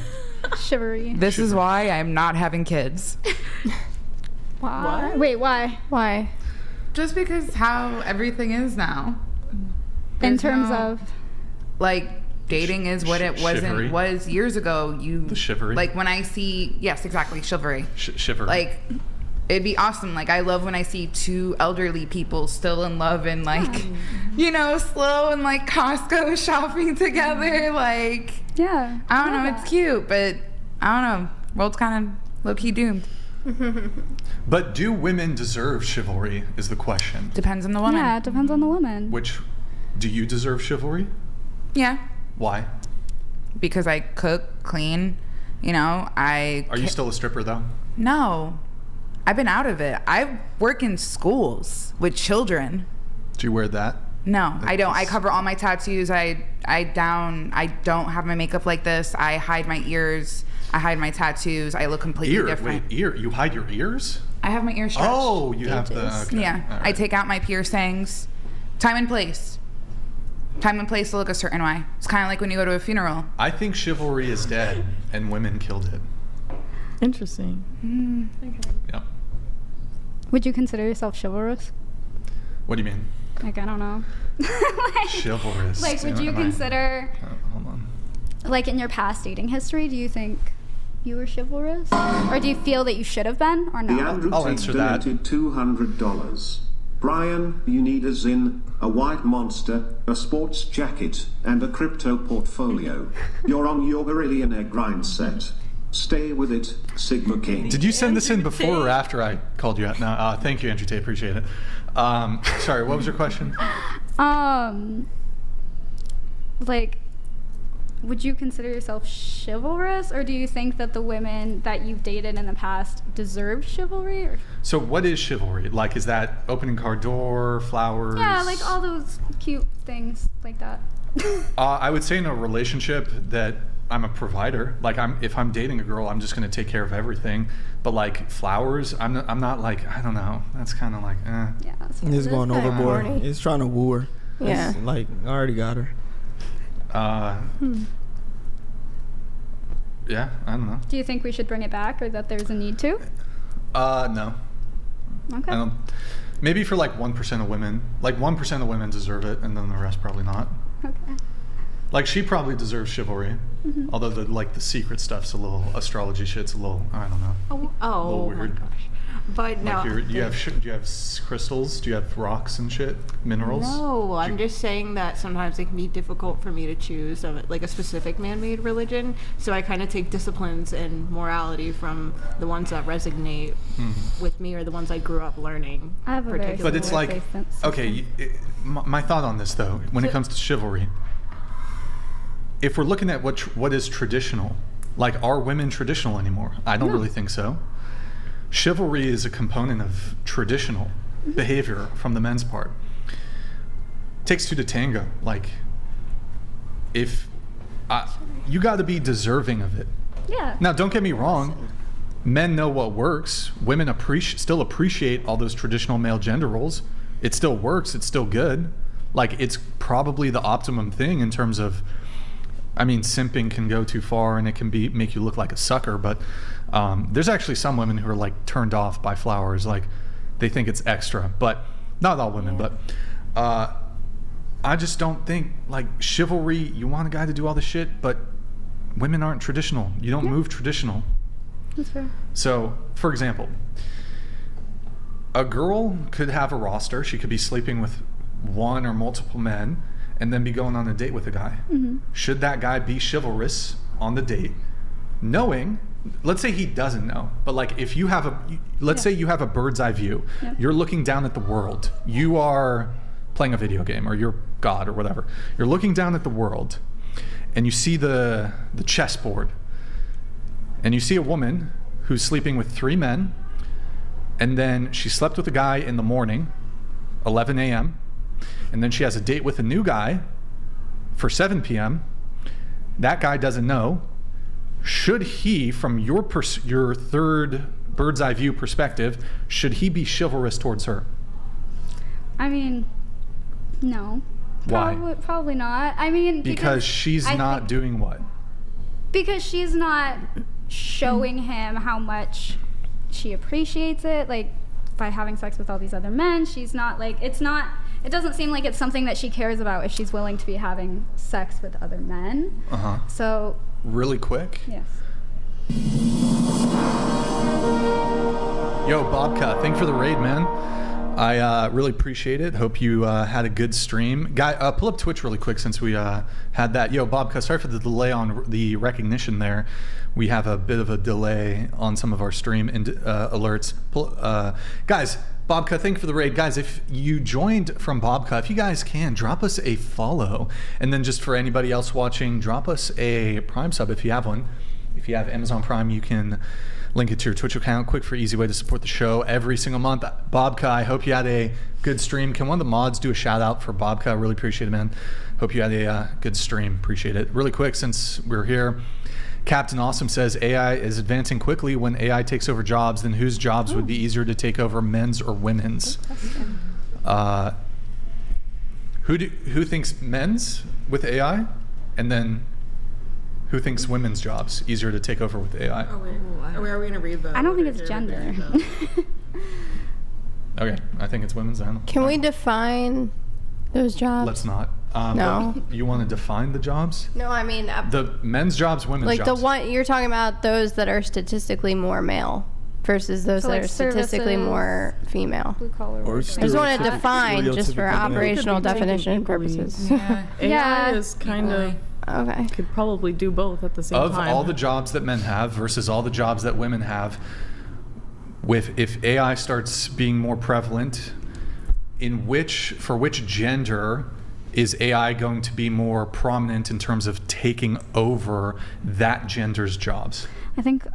Shivery. This is why I'm not having kids. Why? Wait, why? Why? Just because how everything is now. In There's terms no- of. like dating is what it Chivalry. was years ago. The chivalry. Like when I see, yes, exactly, chivalry. Chivalry. Like it'd be awesome. Like, I love when I see two elderly people still in love and like, you know, slow and like Costco shopping together. Like, yeah, I don't know, it's cute, but I don't know. World's kind of low-key doomed. But do women deserve chivalry is the question. Depends on the woman. Yeah, it depends on the woman. Which, do you deserve chivalry? Yeah. Why? Because I cook, clean, you know, Are you still a stripper though? No. I've been out of it. I work in schools with children. Do you wear that? No, I don't. I cover all my tattoos. I don't have my makeup like this. I hide my ears. I hide my tattoos. I look completely different. Wait, ear? You hide your ears? I have my ears stretched. Oh, you have the... Okay. Yeah. Right. I take out my piercings. Time and place. Time and place to look a certain way. It's kind of like when you go to a funeral. I think chivalry is dead and women killed it. Interesting. Okay. Yeah. Would you consider yourself chivalrous? What do you mean? Like, I don't know. Chivalrous. Like, would you consider, hold on. like, in your past dating history, do you think you were chivalrous? Or do you feel that you should have been, or The no? Andrew I'll Tate answer that. donated $200. Brian, you need a Zin, a white monster, a sports jacket, and a crypto portfolio. You're on your VlRGlNS grind set. Stay with it, Sigma King. Did you send this in before or after I called you out? No, thank you, Andrew Tate. Appreciate it. Sorry, what was your question? Like, would you consider yourself chivalrous, or do you think that the women that you've dated in the past deserve chivalry? Or? So what is chivalry? Like, is that opening car door, flowers? Yeah, like all those cute things like that. I would say in a relationship that I'm a provider. Like, if I'm dating a girl, I'm just going to take care of everything. But like flowers, I'm not like, I don't know. That's kind of like, eh. Yeah. He's going overboard. He's trying to woo her. Yeah. It's like, I already got her. Yeah, I don't know. Do you think we should bring it back, or that there's a need to? No. Okay. I don't. Maybe for like 1% of women. Like 1% of women deserve it, and then the rest probably not. Okay. Like, she probably deserves chivalry, Mhm. although the secret stuff's a little, astrology shit's a little, I don't know. A little weird. My gosh. But no. Like, do you have crystals? Do you have rocks and shit? Minerals? No, I'm just saying that sometimes it can be difficult for me to choose like a specific man-made religion. So I kind of take disciplines and morality from the ones that resonate with me, or the ones I grew up learning. I have a very But it's like, okay, my thought on this though, when it comes to chivalry, if we're looking at what is traditional, like, are women traditional anymore? I don't really think so. Chivalry is a component of traditional behavior from the men's part. Takes two to tango. Like, if you got to be deserving of it. Yeah. Now, don't get me wrong. Men know what works. Women still appreciate all those traditional male gender roles. It still works. It's still good. Like, it's probably the optimum thing in terms of, I mean, simping can go too far and it can make you look like a sucker, but there's actually some women who are like turned off by flowers. Like, they think it's extra, but not all women. But I just don't think, like, chivalry, you want a guy to do all the shit, but women aren't traditional. You don't move traditional. That's fair. So, for example, a girl could have a roster. She could be sleeping with one or multiple men and then be going on a date with a guy. Mm-hmm. Should that guy be chivalrous on the date, knowing, let's say he doesn't know, but like, if you have let's say you have a bird's eye view, you're looking down at the world, you are playing a video game, or you're God or whatever, you're looking down at the world and you see the chessboard, and you see a woman who's sleeping with 3 men, and then she slept with a guy in the morning, 11 a.m., and then she has a date with a new guy for 7 p.m. That guy doesn't know. Should he, from your third bird's eye view perspective, should he be chivalrous towards her? I mean, no. Why? Probably not. I mean, because she's not doing what? Because she's not showing him how much she appreciates it, like, by having sex with all these other men. She's not, like, it doesn't seem like it's something that she cares about if she's willing to be having sex with other men. So. Really quick? Yes. Yo, Bobka, thank you for the raid, man. I really appreciate it. Hope you had a good stream. Guy, pull up Twitch really quick since we had that. Yo, Bobka, sorry for the delay on the recognition there. We have a bit of a delay on some of our stream alerts. Guys, Bobka, thank you for the raid. Guys, if you joined from Bobka, if you guys can, drop us a follow. And then just for anybody else watching, drop us a Prime sub if you have one. If you have Amazon Prime, you can link it to your Twitch account. Quick, for easy way to support the show every single month. Bobka, I hope you had a good stream. Can one of the mods do a shout out for Bobka? I really appreciate it, man. Hope you had a good stream. Appreciate it. Really quick, since we're here, Captain Awesome says AI is advancing quickly. When AI takes over jobs, then whose jobs would be easier to take over, men's or women's? Who thinks men's with AI, and then who thinks women's jobs easier to take over with AI? Oh, wait. Are we going to read the... I don't think it's gender. Okay, I think it's women's then. Can we define those jobs? Let's not. No. You want to define the jobs? No, I mean... the men's jobs, women's like jobs. the one, you're talking about those that are statistically more male versus those So that like are statistically services, more female. Blue collar. Or I just want to define just for operational definition purposes. AI is kind of... Okay. Could probably do both at the same Of time. all the jobs that men have versus all the jobs that women have, if AI starts being more prevalent, for which gender is AI going to be more prominent in terms of taking over that gender's jobs? I think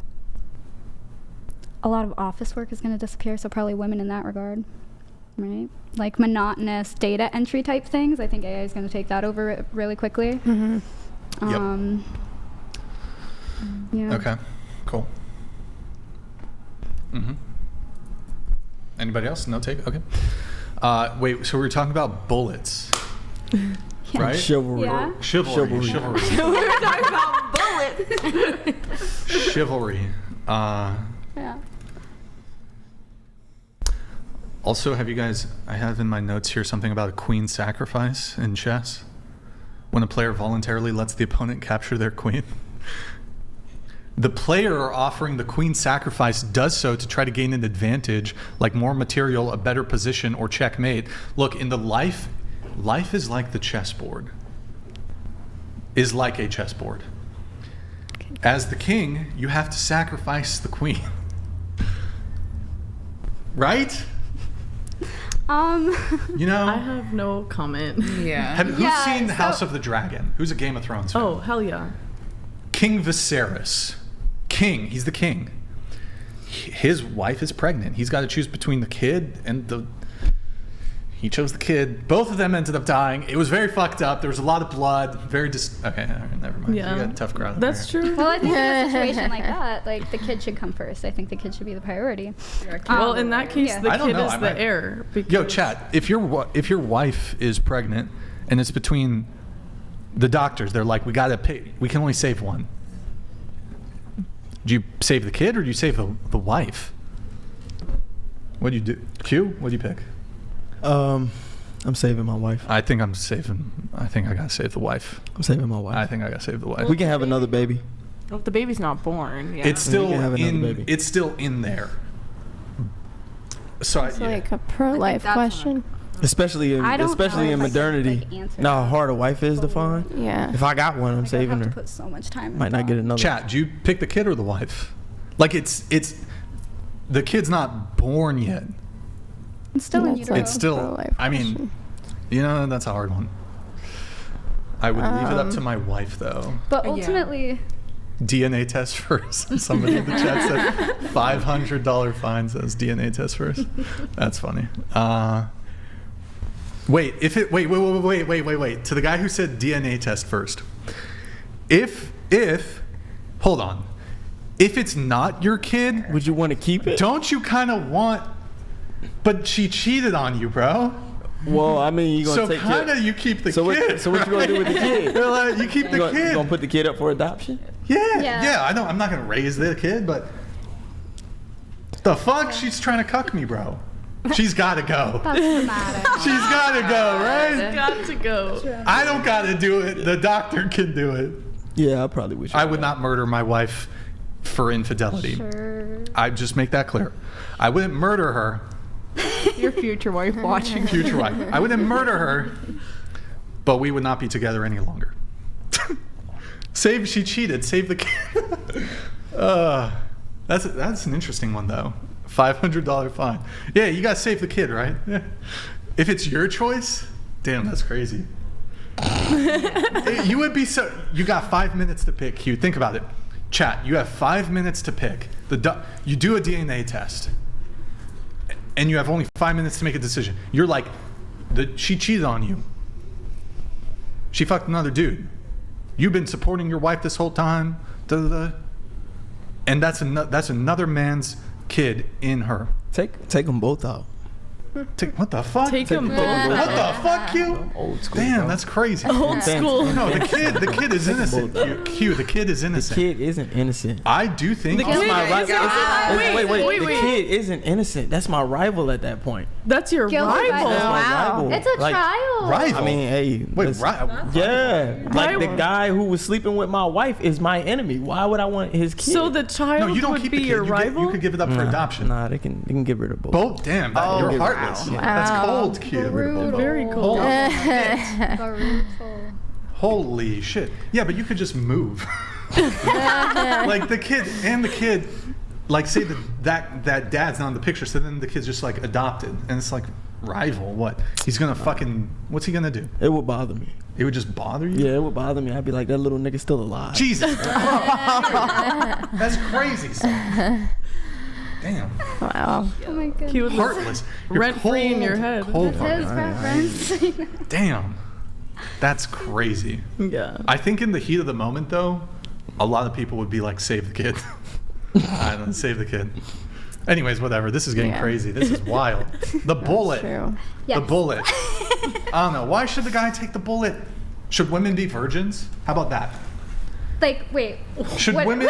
a lot of office work is going to disappear, so probably women in that regard, right? Like monotonous data entry type things. I think AI is going to take that over really quickly. Mm-hmm. Yeah. Okay, cool. Anybody else? No take? Okay. Wait, so we were talking about bullets, right? Chivalry. Yeah. Chivalry. We were talking about bullets. Chivalry. Yeah. Also, have you guys, I have in my notes here something about a queen sacrifice in chess. When a player voluntarily lets the opponent capture their queen. The player offering the queen sacrifice does so to try to gain an advantage, like more material, a better position, or checkmate. Look, in the life is like the chessboard. Is like a chessboard. As the king, you have to sacrifice the queen. Right? You know, I have no comment. Yeah. Who's seen House of the Dragon? Who's a Game of Thrones fan? Oh, hell yeah. King Viserys. He's the king. His wife is pregnant. He's got to choose between the kid and he chose the kid. Both of them ended up dying. It was very fucked up. There was a lot of blood. Okay, all right, never mind. Yeah. We got a tough crowd. That's true. Well, I think in a situation like that, like the kid should come first. I think the kid should be the priority. Well, in that case, the I don't kid know, is I the might- heir. Yo, chat. If your wife is pregnant and it's between the doctors, they're like, we gotta pay. We can only save one. Do you save the kid or do you save the wife? What do you do? Q? What do you pick? I'm saving my wife. I think I gotta save the wife. I'm saving my wife. I think I gotta save the wife. We can have another baby. Well, if the baby's not born, yeah. It's still We can have another in. baby. It's still in there. So It's like a pro-life question. Especially in I don't know if I can, modernity. like, answer Now, how hard a wife is to find. Yeah. If I got one, I'm Like, I'd saving have her. to put so much time. Might not get another. Chat. Do you pick the kid or the wife? Like it's the kid's not born yet. It's still in utero. It's still. pro-life I mean, that's a hard one. I would leave it up to my wife though. But ultimately, DNA test first. Somebody in the chat said $500 fine says DNA test first. That's funny. Wait. To the guy who said DNA test first. If hold on. If it's not your kid, would you want to keep it? Don't you kind of want? But she cheated on you, bro. Well, I mean, you gonna So take kind of you keep the kid. So what you gonna do with the kid? You're like, you keep the kid. You gonna put the kid up for adoption? Yeah. I know. I'm not gonna raise the kid, but the fuck? She's trying to cuck me, bro. She's got to go. that's dramatic. She's got to go, right? Got to go. I don't got to do it. The doctor can do it. Yeah, I probably would. I would not murder my wife for infidelity. Sure. I just make that clear. I wouldn't murder her. Your future wife watching. Future wife. I wouldn't murder her, but we would not be together any longer. She cheated. Save the kid. That's an interesting one though. $500 fine. Yeah, you gotta save the kid, right? Yeah. If it's your choice, damn, that's crazy. You would be so. You got 5 minutes to pick. Hugh, think about it. Chat. You have 5 minutes to pick. You do a DNA test, and you have only 5 minutes to make a decision. You're like, she cheated on you. She fucked another dude. You've been supporting your wife this whole time. And that's another man's kid in her. Take them both out. What the fuck? Take them both out. What the fuck, Q? Old school. Damn, bro. that's crazy. Old school. No, the kid is innocent. Q, the kid is innocent. The kid isn't innocent. I do think. The kid Wait. The kid isn't innocent. That's my rival at that point. That's your Guilty rival. by That's my rival. It's a child. Rival. I mean, hey. Wait, Yeah. Like the Rival. guy who was sleeping with my wife is my enemy. Why would I want his kid? So the child No, you don't would keep be the kid. your You rival? you could give it up for adoption. Nah, they can get rid of both. Both? Damn, you're heartless. Wow. That's cold, Q. Very cool. Holy shit. Yeah, but you could just move. Like the kid, like say that dad's not in the picture, so then the kid's just like adopted, and it's like rival. What? He's gonna what's he gonna do? It would bother me. It would just bother you? Yeah, it would bother me. I'd be like, that little nigga's still alive. Jesus. That's crazy. Son. Damn. Wow. Oh my god. He would live Heartless. You're rent-free in your head. Cold His fucking. preference. Damn. That's crazy. Yeah. I think in the heat of the moment, though, a lot of people would be like, save the kid. I don't know, save the kid. Anyways, whatever. This is getting crazy. This is wild. The bullet. True. The bullet. I don't know. Why should the guy take the bullet? Should women be virgins? How about that? Like, wait. Should women?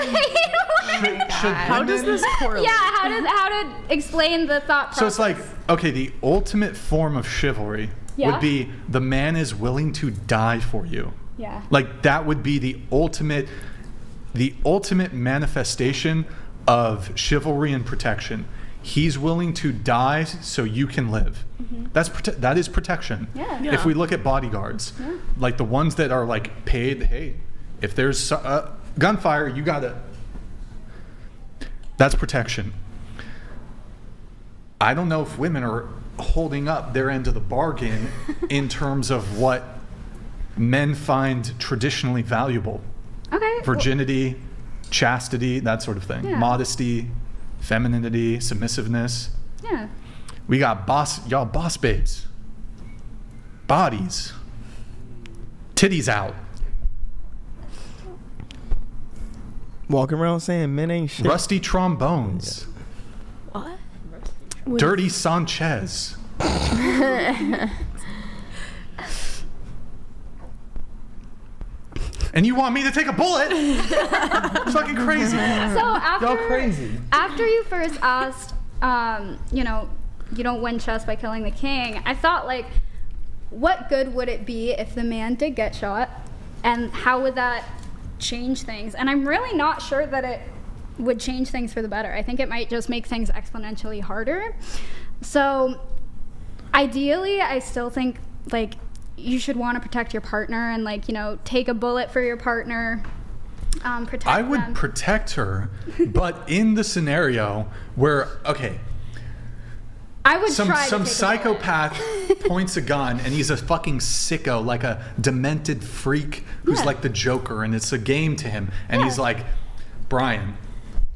How does this correlate? Yeah, how to explain the thought process? So it's like, okay, the ultimate form of chivalry would be the man is willing to die for you. Yeah. Like that would be the ultimate manifestation of chivalry and protection. He's willing to die so you can live. Mm-hmm. That is protection. Yeah. If we look at bodyguards, like the ones that are like paid, hey, if there's gunfire, you gotta. That's protection. I don't know if women are holding up their end of the bargain in terms of what men find traditionally valuable. Okay. Virginity, chastity, that sort of thing. Yeah. Modesty, femininity, submissiveness. Yeah. We got boss babes. Bodies. Titties out. Walking around saying men ain't shit. Rusty trombones. What? Dirty Sanchez. And you want me to take a bullet? It's fucking crazy. So Y'all crazy. After you first asked, you don't win chess by killing the king, I thought, like, what good would it be if the man did get shot? And how would that change things? And I'm really not sure that it would change things for the better. I think it might just make things exponentially harder. So ideally, I still think, like, you should want to protect your partner and, like, take a bullet for your partner. Protect I would them. protect her, but in the scenario where, okay, I would some try to take a bullet. psychopath points a gun and he's a fucking sicko, like a demented freak who's like the Joker, and it's a game to him. And he's like, Brian,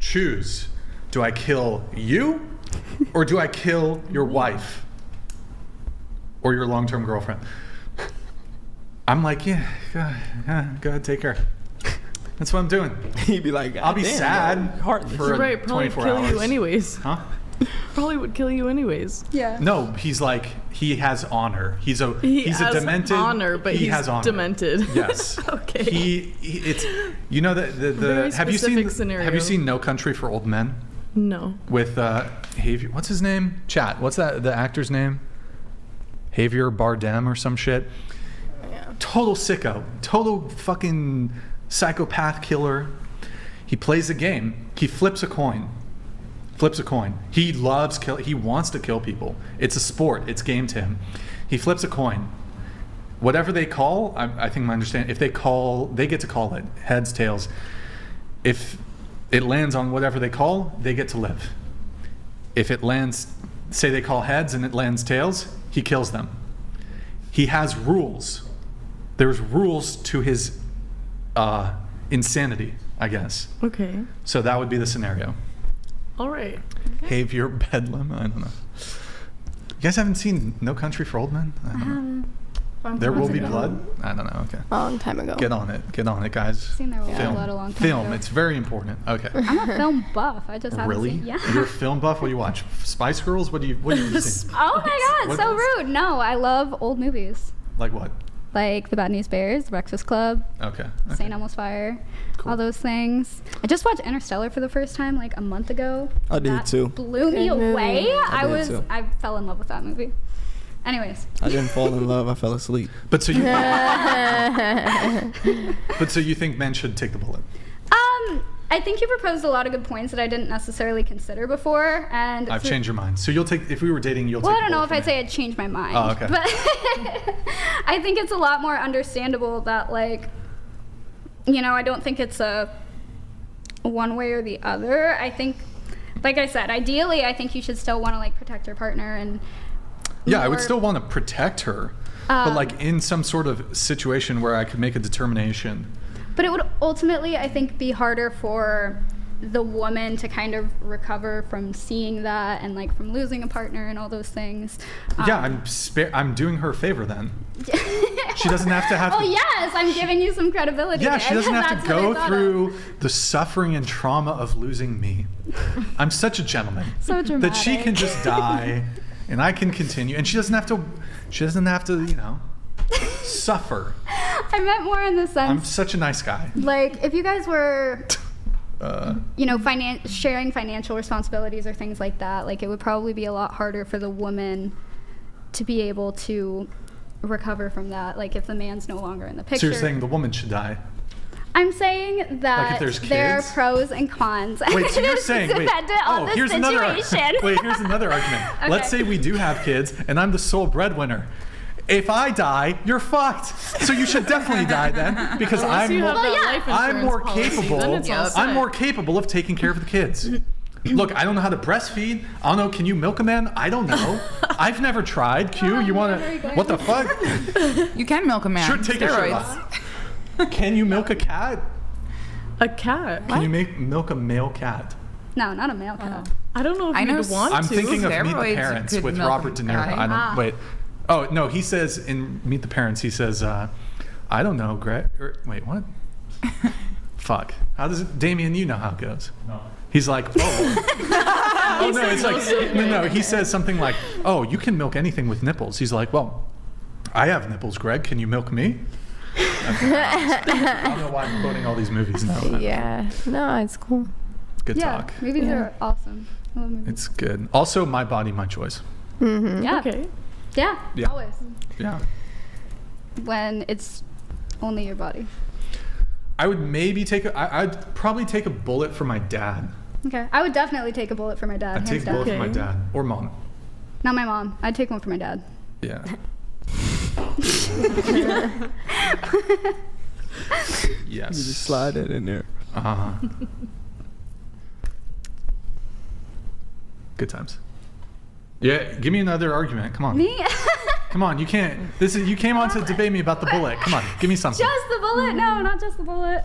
choose. Do I kill you or do I kill your wife or your long-term girlfriend? I'm like, yeah, go ahead, take her. That's what I'm doing. He'd be like, I'll be sad heartless. for You're right, probably 24 kill hours. you anyways. Huh? Probably would kill you anyways. Yeah. No, he's like, he has honor. He's a He has demented honor, but he he's has honor. Demented. Yes. Okay. It's the Very have you specific seen scenario. Have you seen No Country for Old Men No. with Javier? What's his name? Chat. What's the actor's name? Javier Bardem or some shit. Yeah. Total sicko. Total fucking psychopath killer. He plays a game. He flips a coin. He loves he wants to kill people. It's a sport. It's game to him. He flips a coin. Whatever they call, I think my understanding, if they get to call it heads, tails. If it lands on whatever they call, they get to live. If it lands, say they call heads and it lands tails, he kills them. He has rules. There's rules to his insanity, I guess. Okay. So that would be the scenario. All right. Behavior bedlam. I don't know. You guys haven't seen No Country for Old Men? I don't know. There Will Be Blood? I don't know. Okay. A long time ago. Get on it, guys. Seen There Will Be Blood a long time Film. ago. It's very important. Okay. I'm a film buff. I just haven't Really? seen. Yeah. You're a film buff? What do you watch? Spice Girls? What do you see? Oh my God, What- so rude. No, I love old movies. Like what? Like The Bad News Bears, The Breakfast Club, Okay. St. Elmo's Fire, all those things. I just watched Interstellar for the first time like a month ago. I did That too. Blew me Good movie. away. I did too. I fell in love with that movie. Anyways. I didn't fall in love. I fell asleep. But so you think men should take the bullet? I think you proposed a lot of good points that I didn't necessarily consider before, and I've changed your mind. So you'll take, if we were dating, you'll well, take I don't know the if bullet I'd for me. say I'd change my mind. Oh, okay. But I think it's a lot more understandable that, like, you know, I don't think it's a one way or the other. I think, like I said, ideally, I think you should still want to, like, protect your partner and. Yeah, I would more- still want to protect her, but like in some sort of situation where I could make a determination. But it would ultimately, I think, be harder for the woman to kind of recover from seeing that and like from losing a partner and all those things. Yeah, I'm doing her a favor then. She doesn't have to have. Oh yes, I'm giving you some credibility. Yeah, there. she doesn't have That's to what I go thought through the suffering and trauma of losing me. I'm such a gentleman. So that she dramatic. can just die, and I can continue, and she doesn't have to. You know, suffer. I meant more in the sense. I'm such a nice guy. Like, if you guys were, you know, sharing financial responsibilities or things like that, like, it would probably be a lot harder for the woman to be able to recover from that. Like, if the man's no longer in the picture. So you're saying the woman should die? I'm saying that Like if there's there are kids? pros and cons. Wait, so you're It's saying, wait, dependent on the here's another, situation. wait, here's another argument. Okay. Let's say we do have kids, and I'm the sole breadwinner. If I die, you're fucked. So you should definitely die then, because Unless you have that life I'm more insurance policy, capable. then it's all set. I'm more capable of taking care of the kids. Look, I don't know how to breastfeed. I don't know. Can you milk a man? I don't know. I've never tried. Q, you want to? What the fuck? You can milk a man. Sure, take your shirt Steroids. off. Can you milk a cat? A cat? Can you milk a male cat? No, not a male cat. I don't know if I know you'd want I'm to. thinking of Meet the Steroids Parents could with milk Robert De a Niro. guy. I don't wait. Oh no, he says in Meet the Parents, he says, "I don't know, Greg." Wait, what? Fuck. How does it, Damien? You know how it goes. No. He's like, oh. Oh no, it's like no. He says something like, "Oh, you can milk anything with nipples." He's like, "Well, I have nipples, Greg. Can you milk me?" I don't know why I'm quoting all these movies now. Yeah. No, it's cool. Good Yeah, talk. movies are awesome. I love movies. It's good. Also, My Body, My Choice. Mm-hmm. Yeah. Okay. Yeah, Yeah. always. Yeah. When it's only your body. I would maybe I'd probably take a bullet for my dad. Okay. I would definitely take a bullet for my dad. I'd hands take a bullet down. for my dad or mom. Not my mom. I'd take one for my dad. Yeah. Yes. You just slide that in there. Good times. Yeah, give me another argument. Come on. Me? Come on, you can't. You came on to debate me about the bullet. Come on, give me something. Just the bullet? No, not just the bullet.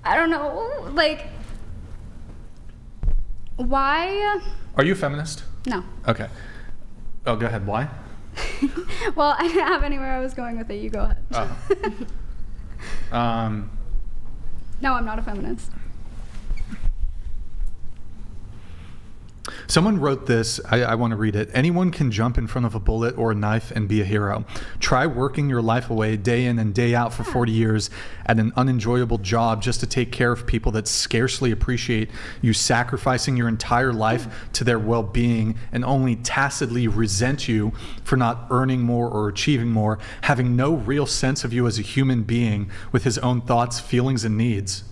I don't know. Like, why? Are you a feminist? No. Okay. Oh, go ahead. Why? Well, I didn't have anywhere I was going with it. You go ahead. Oh. No, I'm not a feminist. Someone wrote this. I want to read it. Anyone can jump in front of a bullet or a knife and be a hero. Try working your life away day in and day out for 40 years at an unenjoyable job just to take care of people that scarcely appreciate you sacrificing your entire life to their well-being and only tacitly resent you for not earning more or achieving more, having no real sense of you as a human being with his own thoughts, feelings, and needs.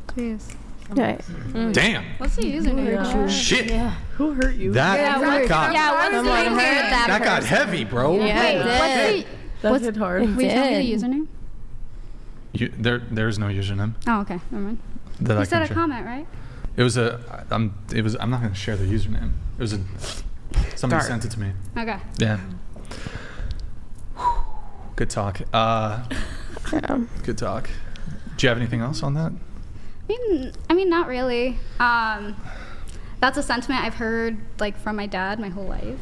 Jeez. Damn. What's the username? Shit. Who hurt you? That got that got heavy, bro. That hit hard. Will you tell me the username? There's no username. Oh, okay. Never mind. That You I said can a share. comment, right? I'm not going to share the username. It was somebody sent it to me. Okay. Yeah. Good talk. Good talk. Do you have anything else on that? I mean, not really. That's a sentiment I've heard like from my dad my whole life.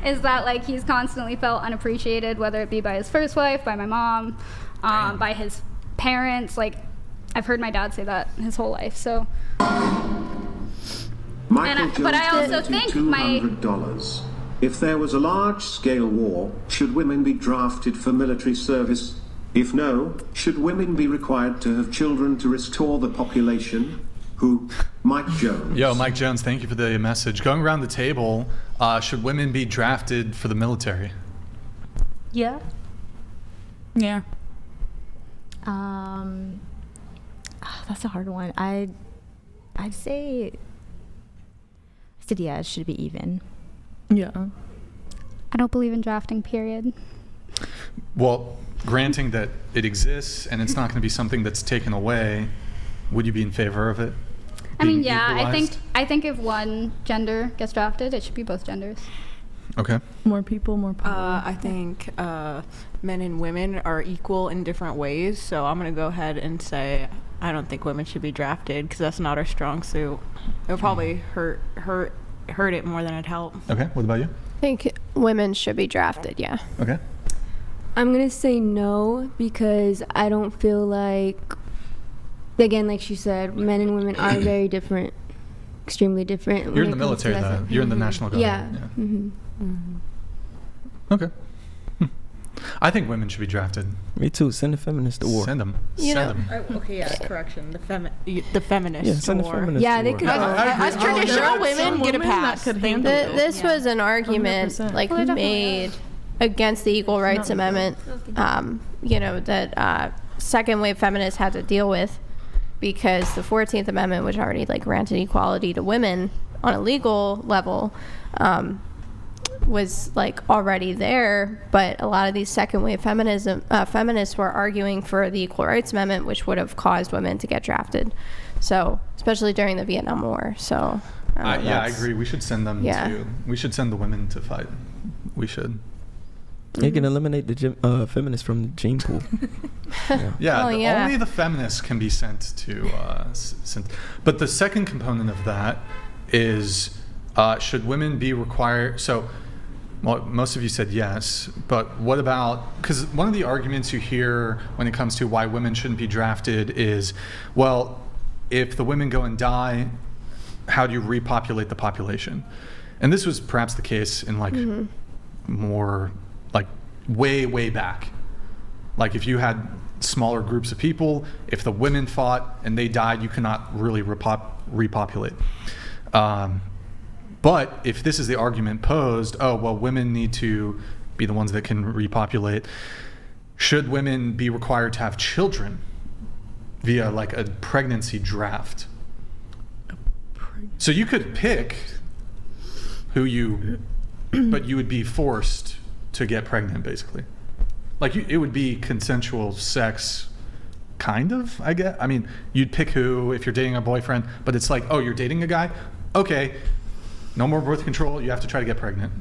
Is that like he's constantly felt unappreciated, whether it be by his first wife, by my mom, by his parents. Like I've heard my dad say that his whole life. So. Michael But I also think $200. If there was a large-scale war, should women be drafted for military service? If no, should women be required to have children to restore the population? Who? Mike Jones. Yo, Mike Jones, thank you for the message. Going around the table, should women be drafted for the military? Yeah. Yeah. That's a hard one. I'd say yeah, it should be even. Yeah. I don't believe in drafting, period. Well, granting that it exists and it's not going to be something that's taken away, would you be in favor of it? I mean, being yeah, equalized? I think if one gender gets drafted, it should be both genders. Okay. More people, more power. I think men and women are equal in different ways, so I'm going to go ahead and say I don't think women should be drafted because that's not our strong suit. It would probably hurt it more than it'd help. Okay, what about you? I think women should be drafted, yeah. Okay. I'm going to say no because I don't feel like, again, like she said, men and women are very different, extremely different. You're in the military, though. You're in the National Guard. Yeah. Okay. I think women should be drafted. Me too. Send the feminists to war. Send them. You know- Send them. Okay, yeah, correction. The feminists. Yeah, send the war. feminists Yeah, to they war. could. As traditional women get a Women pass. that could handle it. This was an argument 100%. like Well, they definitely made against the Equal Rights Amendment. That second wave feminists had to deal with because the 14th Amendment, which already like granted equality to women on a legal level, was like already there, but a lot of these second wave feminists were arguing for the Equal Rights Amendment, which would have caused women to get drafted. So, especially during the Vietnam War. So, Yeah, I agree. We should send them Yeah. to. We should send the women to fight. We should. You can eliminate the feminists from the gene pool. Yeah, Oh, yeah. only the feminists can be sent to. But the second component of that is, should women be required? So, well, most of you said yes, but what about? Because one of the arguments you hear when it comes to why women shouldn't be drafted is, well, if the women go and die, how do you repopulate the population? And this was perhaps the case in like more like way back. Like if you had smaller groups of people, if the women fought and they died, you cannot really repopulate. But if this is the argument posed, oh, well, women need to be the ones that can repopulate, should women be required to have children via like a pregnancy draft? So you could pick who you, but you would be forced to get pregnant, basically. Like it would be consensual sex, kind of, I guess. I mean, you'd pick who if you're dating a boyfriend, but it's like, oh, you're dating a guy? Okay, no more birth control, you have to try to get pregnant.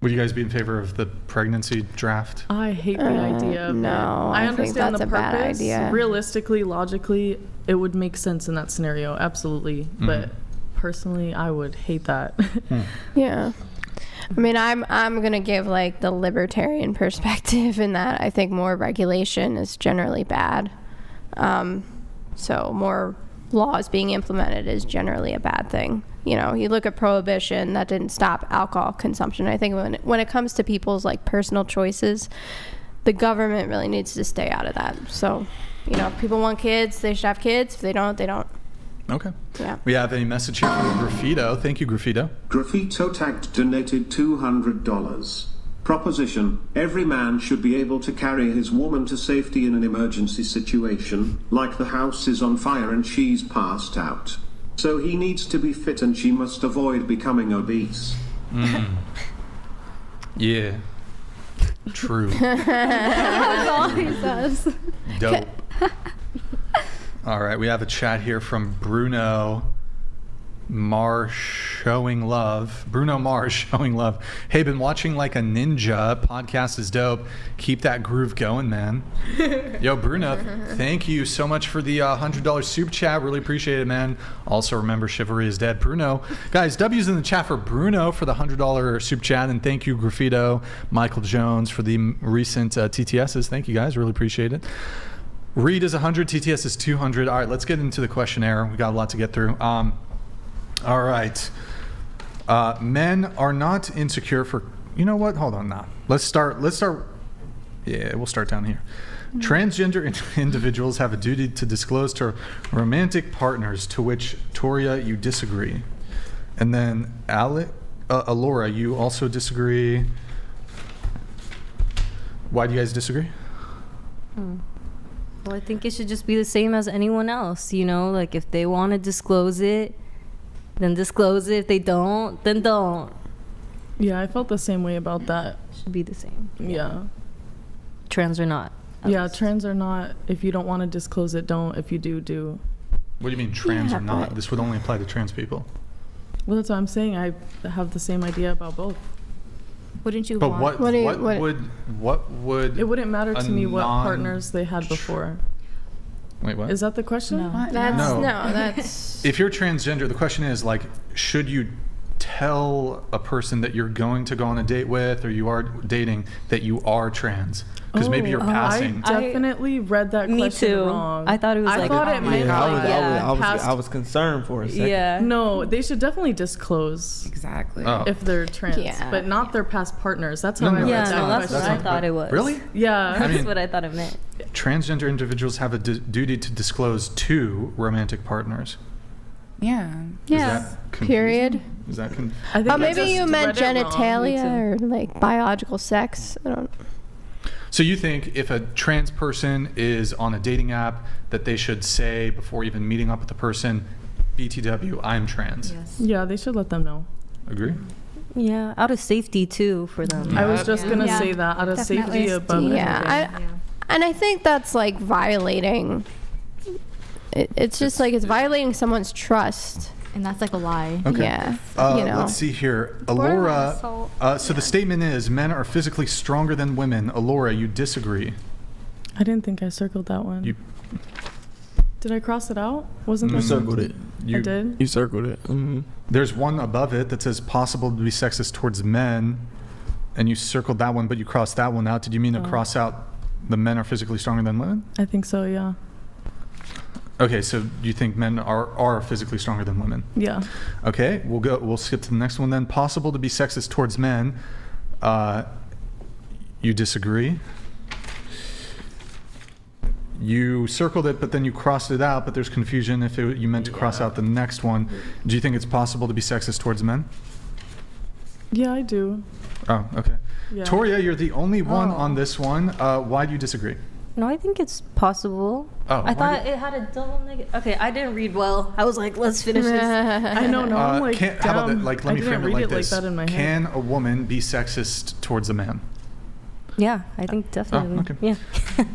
Would you guys be in favor of the pregnancy draft? I hate the idea of no, it. I understand think that's the a bad purpose. idea. Realistically, logically, it would make sense in that scenario, absolutely. But personally, I would hate that. Yeah. I mean, I'm gonna give like the libertarian perspective in that I think more regulation is generally bad. So more laws being implemented is generally a bad thing. You know, you look at prohibition, that didn't stop alcohol consumption. I think when it comes to people's like personal choices, the government really needs to stay out of that. So, you know, if people want kids, they should have kids. If they don't, they don't. Okay. Yeah. We have a message here from Graffito. Thank you, Graffito. Graffito tagged donated $200. Proposition: every man should be able to carry his woman to safety in an emergency situation, like the house is on fire and she's passed out. So he needs to be fit and she must avoid becoming obese. Yeah. True. That's all he says. Dope. All right, we have a chat here from Bruno Mars showing love. Bruno Mars showing love. Hey, been watching like a ninja. Podcast is dope. Keep that groove going, man. Yo, Bruno, thank you so much for the $100 super chat. Really appreciate it, man. Also, remember, chivalry is dead. Bruno. Guys, W's in the chat for Bruno for the $100 super chat. And thank you, Graffito, Michael Jones, for the recent TTSs. Thank you, guys. Really appreciate it. Reed is 100. TTS is 200. All right, let's get into the questionnaire. We got a lot to get through. All right. Men are not insecure for... You know what? Hold on now. Let's start... Yeah, we'll start down here. Transgender individuals have a duty to disclose to romantic partners, to which, Toria, you disagree. And then, Alora, you also disagree. Why do you guys disagree? Well, I think it should just be the same as anyone else, you know? Like, if they want to disclose it, then disclose it. If they don't, then don't. Yeah, I felt the same way about that. Should be the same. Yeah. Trans or not. Yeah, trans or not. If you don't want to disclose it, don't. If you do, do. What do you mean trans Yeah, or not? but- This would only apply to trans people. Well, that's what I'm saying. I have the same idea about both. Wouldn't you But want... what would... It wouldn't matter a to me what non- partners they had before. Wait, what? Is that the question? That's If you're transgender, the question is, like, should you tell a person that you're going to go on a date with or you are dating that you are trans? Because maybe you're passing. I definitely read that Me question too. wrong. I thought it was I like... thought it meant I was concerned for a second. Yeah. No, they should definitely disclose. Exactly. Oh. If they're trans, Yeah. but not their past partners. That's how I read Yeah, that no, that's question. what I thought it was. Really? Yeah. That's I mean- what I thought it meant. Transgender individuals have a duty to disclose to romantic partners. Yeah. that confusing? period. Is that I think I Maybe just you meant read it wrong. genitalia or like biological sex. I don't. So you think if a trans person is on a dating app that they should say before even meeting up with the person, BTW, I'm trans. Yes. Yeah, they should let them know. Agree? Yeah, out of safety too for them. I was just gonna Yeah. say that out of Definitely. safety above Yeah, everything. and I think that's like violating. It's just like it's violating someone's trust. And that's like a lie. Okay. Yeah, you know. Let's see here. Borderline Alora, assault. so the statement is men are physically stronger than women. Alora, you disagree. I didn't think I circled that one. You- Did I cross it out? Wasn't You that circled it. I did? You circled it. Mm-hmm. There's one above it that says possible to be sexist towards men, and you circled that one, but you crossed that one out. Did you mean to cross out the men are physically stronger than women? I think so, yeah. Okay, so you think men are physically stronger than women? Yeah. Okay, we'll skip to the next one then. Possible to be sexist towards men. You disagree. You circled it, but then you crossed it out, but there's confusion if you meant to cross out the next one. Do you think it's possible to be sexist towards men? Yeah, I do. Oh, okay. Yeah. Toria, you're the only one on this one. Why do you disagree? No, I think it's possible. Oh, I why thought it had a double negative. Okay, I didn't read well. I was like, let's finish this. I know, no, I'm like, How about damn, that? Like, I let me didn't frame it read like it this. like that in my head. Can a woman be sexist towards a man? Yeah, I think definitely. okay. Yeah.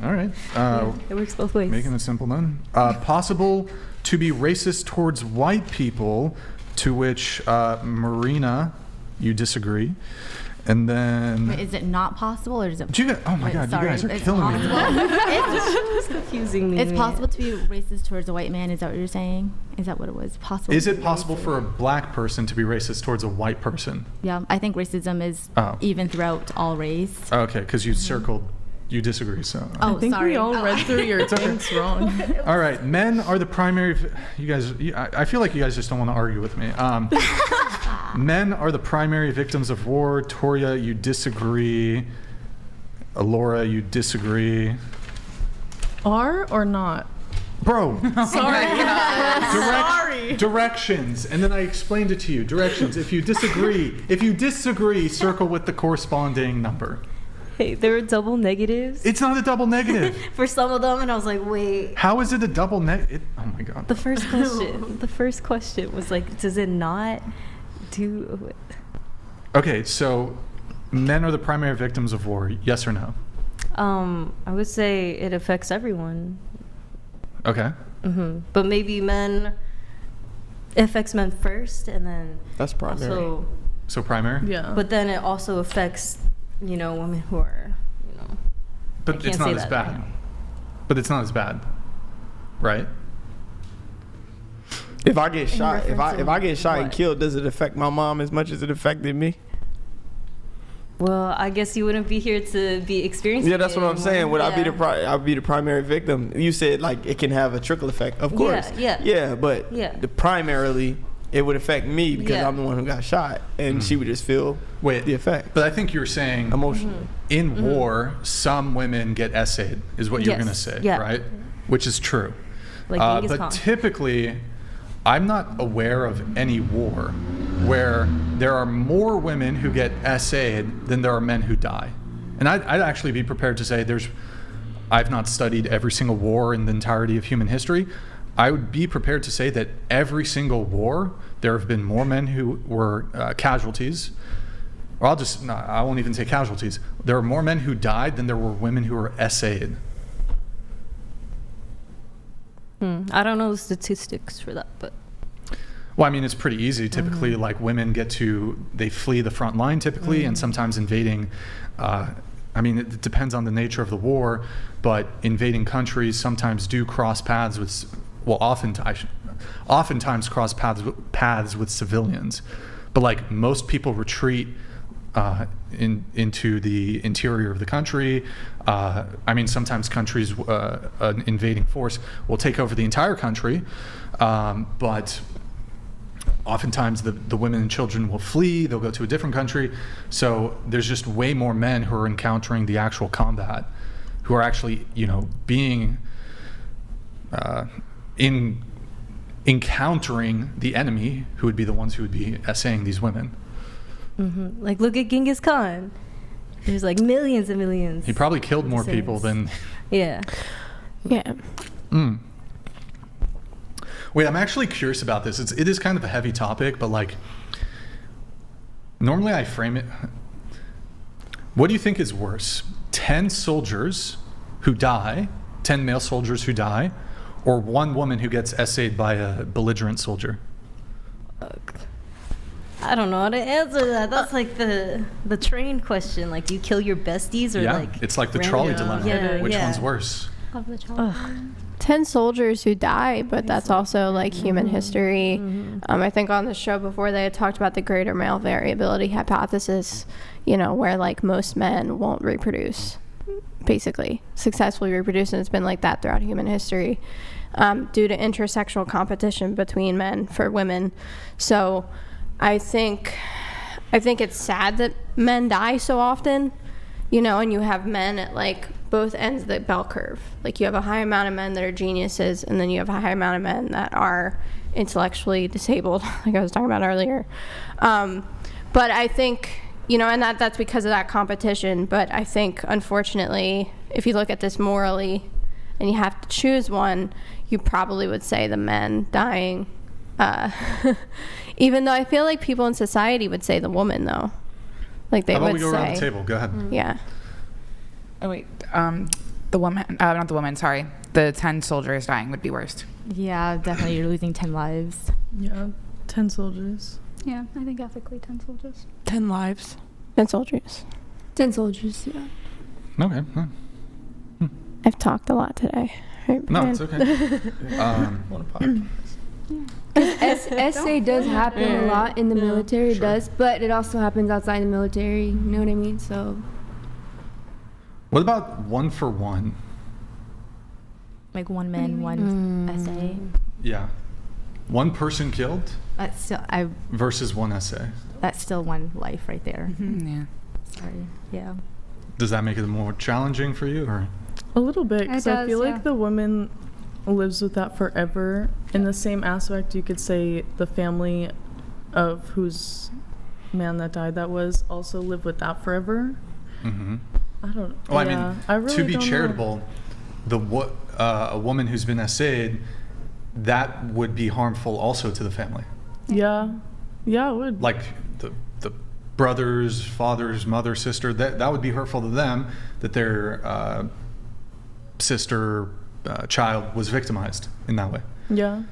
All right. It works both ways. Making it simple then. Possible to be racist towards white people, to which Marina, you disagree. And then... Wait, is it not possible, or is it... oh my God, sorry, you guys are it's killing me. It's confusing me. It's possible to be racist towards a white man. Is that what you're saying? Is that what it was? Possible. Is to it be possible racist? for a black person to be racist towards a white person? Yeah, I think racism is Oh. even throughout all race. Okay, because you circled You disagree, so. Oh, I think sorry. we all Oh. read through your things wrong. All right, men are the primary. You guys, I feel like you guys just don't want to argue with me. Men are the primary victims of war. Toria, you disagree. Laura, you disagree. Are or not? Bro. Sorry. Sorry. Directions, and then I explained it to you. Directions. If you disagree, circle with the corresponding number. Hey, there were double negatives. It's not a double negative. For some of them, and I was like, wait. How is it a double negative? Oh my god. The first question was like, does it not do? Okay, so men are the primary victims of war. Yes or no? I would say it affects everyone. Okay. But maybe it affects men first, and then that's primary. Also, so primary. Yeah. But then it also affects, women who are, But it's not as bad. But it's not as bad, right? If I get shot, if I get shot and killed, does it affect my mom as much as it affected me? Well, I guess you wouldn't be here to be experiencing. Yeah, that's what I'm saying. Would I be Yeah. I'd be the primary victim? You said like it can have a trickle effect, of course. Yeah. But primarily it would affect me because I'm the one who got shot, and she would just feel the effect. But I think you're saying emotionally. In war, some women get essayed, is what you're going to say, right? Which is true. Like but typically, I'm not aware of any war where there are more women who get essayed than there are men who die. And I'd actually be prepared to say I've not studied every single war in the entirety of human history. I would be prepared to say that every single war, there have been more men who were casualties. Or I won't even say casualties. There are more men who died than there were women who were essayed. I don't know the statistics for that, but. Well, I mean, it's pretty easy. Typically, like women they flee the front line typically, and sometimes invading, it depends on the nature of the war, but invading countries sometimes do cross paths with, oftentimes cross paths with civilians. But like most people retreat into the interior of the country. Sometimes countries, an invading force will take over the entire country, but oftentimes the women and children will flee, they'll go to a different country. So there's just way more men who are encountering the actual combat, who are actually, being encountering the enemy, who would be the ones who would be essaying these women. Like, look at Genghis Khan. There's like millions and millions. He probably killed more people than... Yeah. Wait, I'm actually curious about this. It is kind of a heavy topic, but like, normally I frame it. What do you think is worse? 10 soldiers who die, 10 male soldiers who die, or one woman who gets essayed by a belligerent soldier? I don't know how to answer that. That's like the train question. Like, you kill your besties or like... it's like the trolley dilemma. Which one's worse? 10 soldiers who die, but that's also like human history. I think on the show before they had talked about the greater male variability hypothesis, where like most men won't reproduce, basically successfully reproduce, and it's been like that throughout human history due to intersexual competition between men for women. So I think it's sad that men die so often, and you have men at like both ends of the bell curve. Like, you have a high amount of men that are geniuses, and then you have a high amount of men that are intellectually disabled, like I was talking about earlier. But I think, and that's because of that competition. But I think, unfortunately, if you look at this morally and you have to choose one, you probably would say the men dying. Even though I feel like people in society would say the woman, though. Like, they would say... How about we go around the table? Go ahead. Yeah. Oh, wait. The woman, not the woman, sorry. The 10 soldiers dying would be worst. Yeah, definitely. You're losing 10 lives. Yeah, 10 soldiers. Yeah, I think ethically 10 soldiers. 10 lives. 10 soldiers. 10 soldiers, yeah. Okay. I've talked a lot today. Right, no, it's okay. Essay does happen a lot in the military, it does, but it also happens outside the military, you know what I mean? So What about 1 for 1? Like one man, one essay. Yeah. One person killed That's still versus one essay. That's still one life right there. Yeah. Sorry. Yeah. Does that make it more challenging for you, or? A little bit, because It I feel does, like the woman lives with that forever. In the same aspect, you could say the family of whose man that died that was also live with that forever. Mm-hmm. I don't. Oh, I yeah, mean, I really to be don't know. charitable, a woman who's been essayed, that would be harmful also to the family. Yeah, it would. Like the brothers, fathers, mother, sister, that would be hurtful to them, that their sister, child was victimized in that way. Yeah.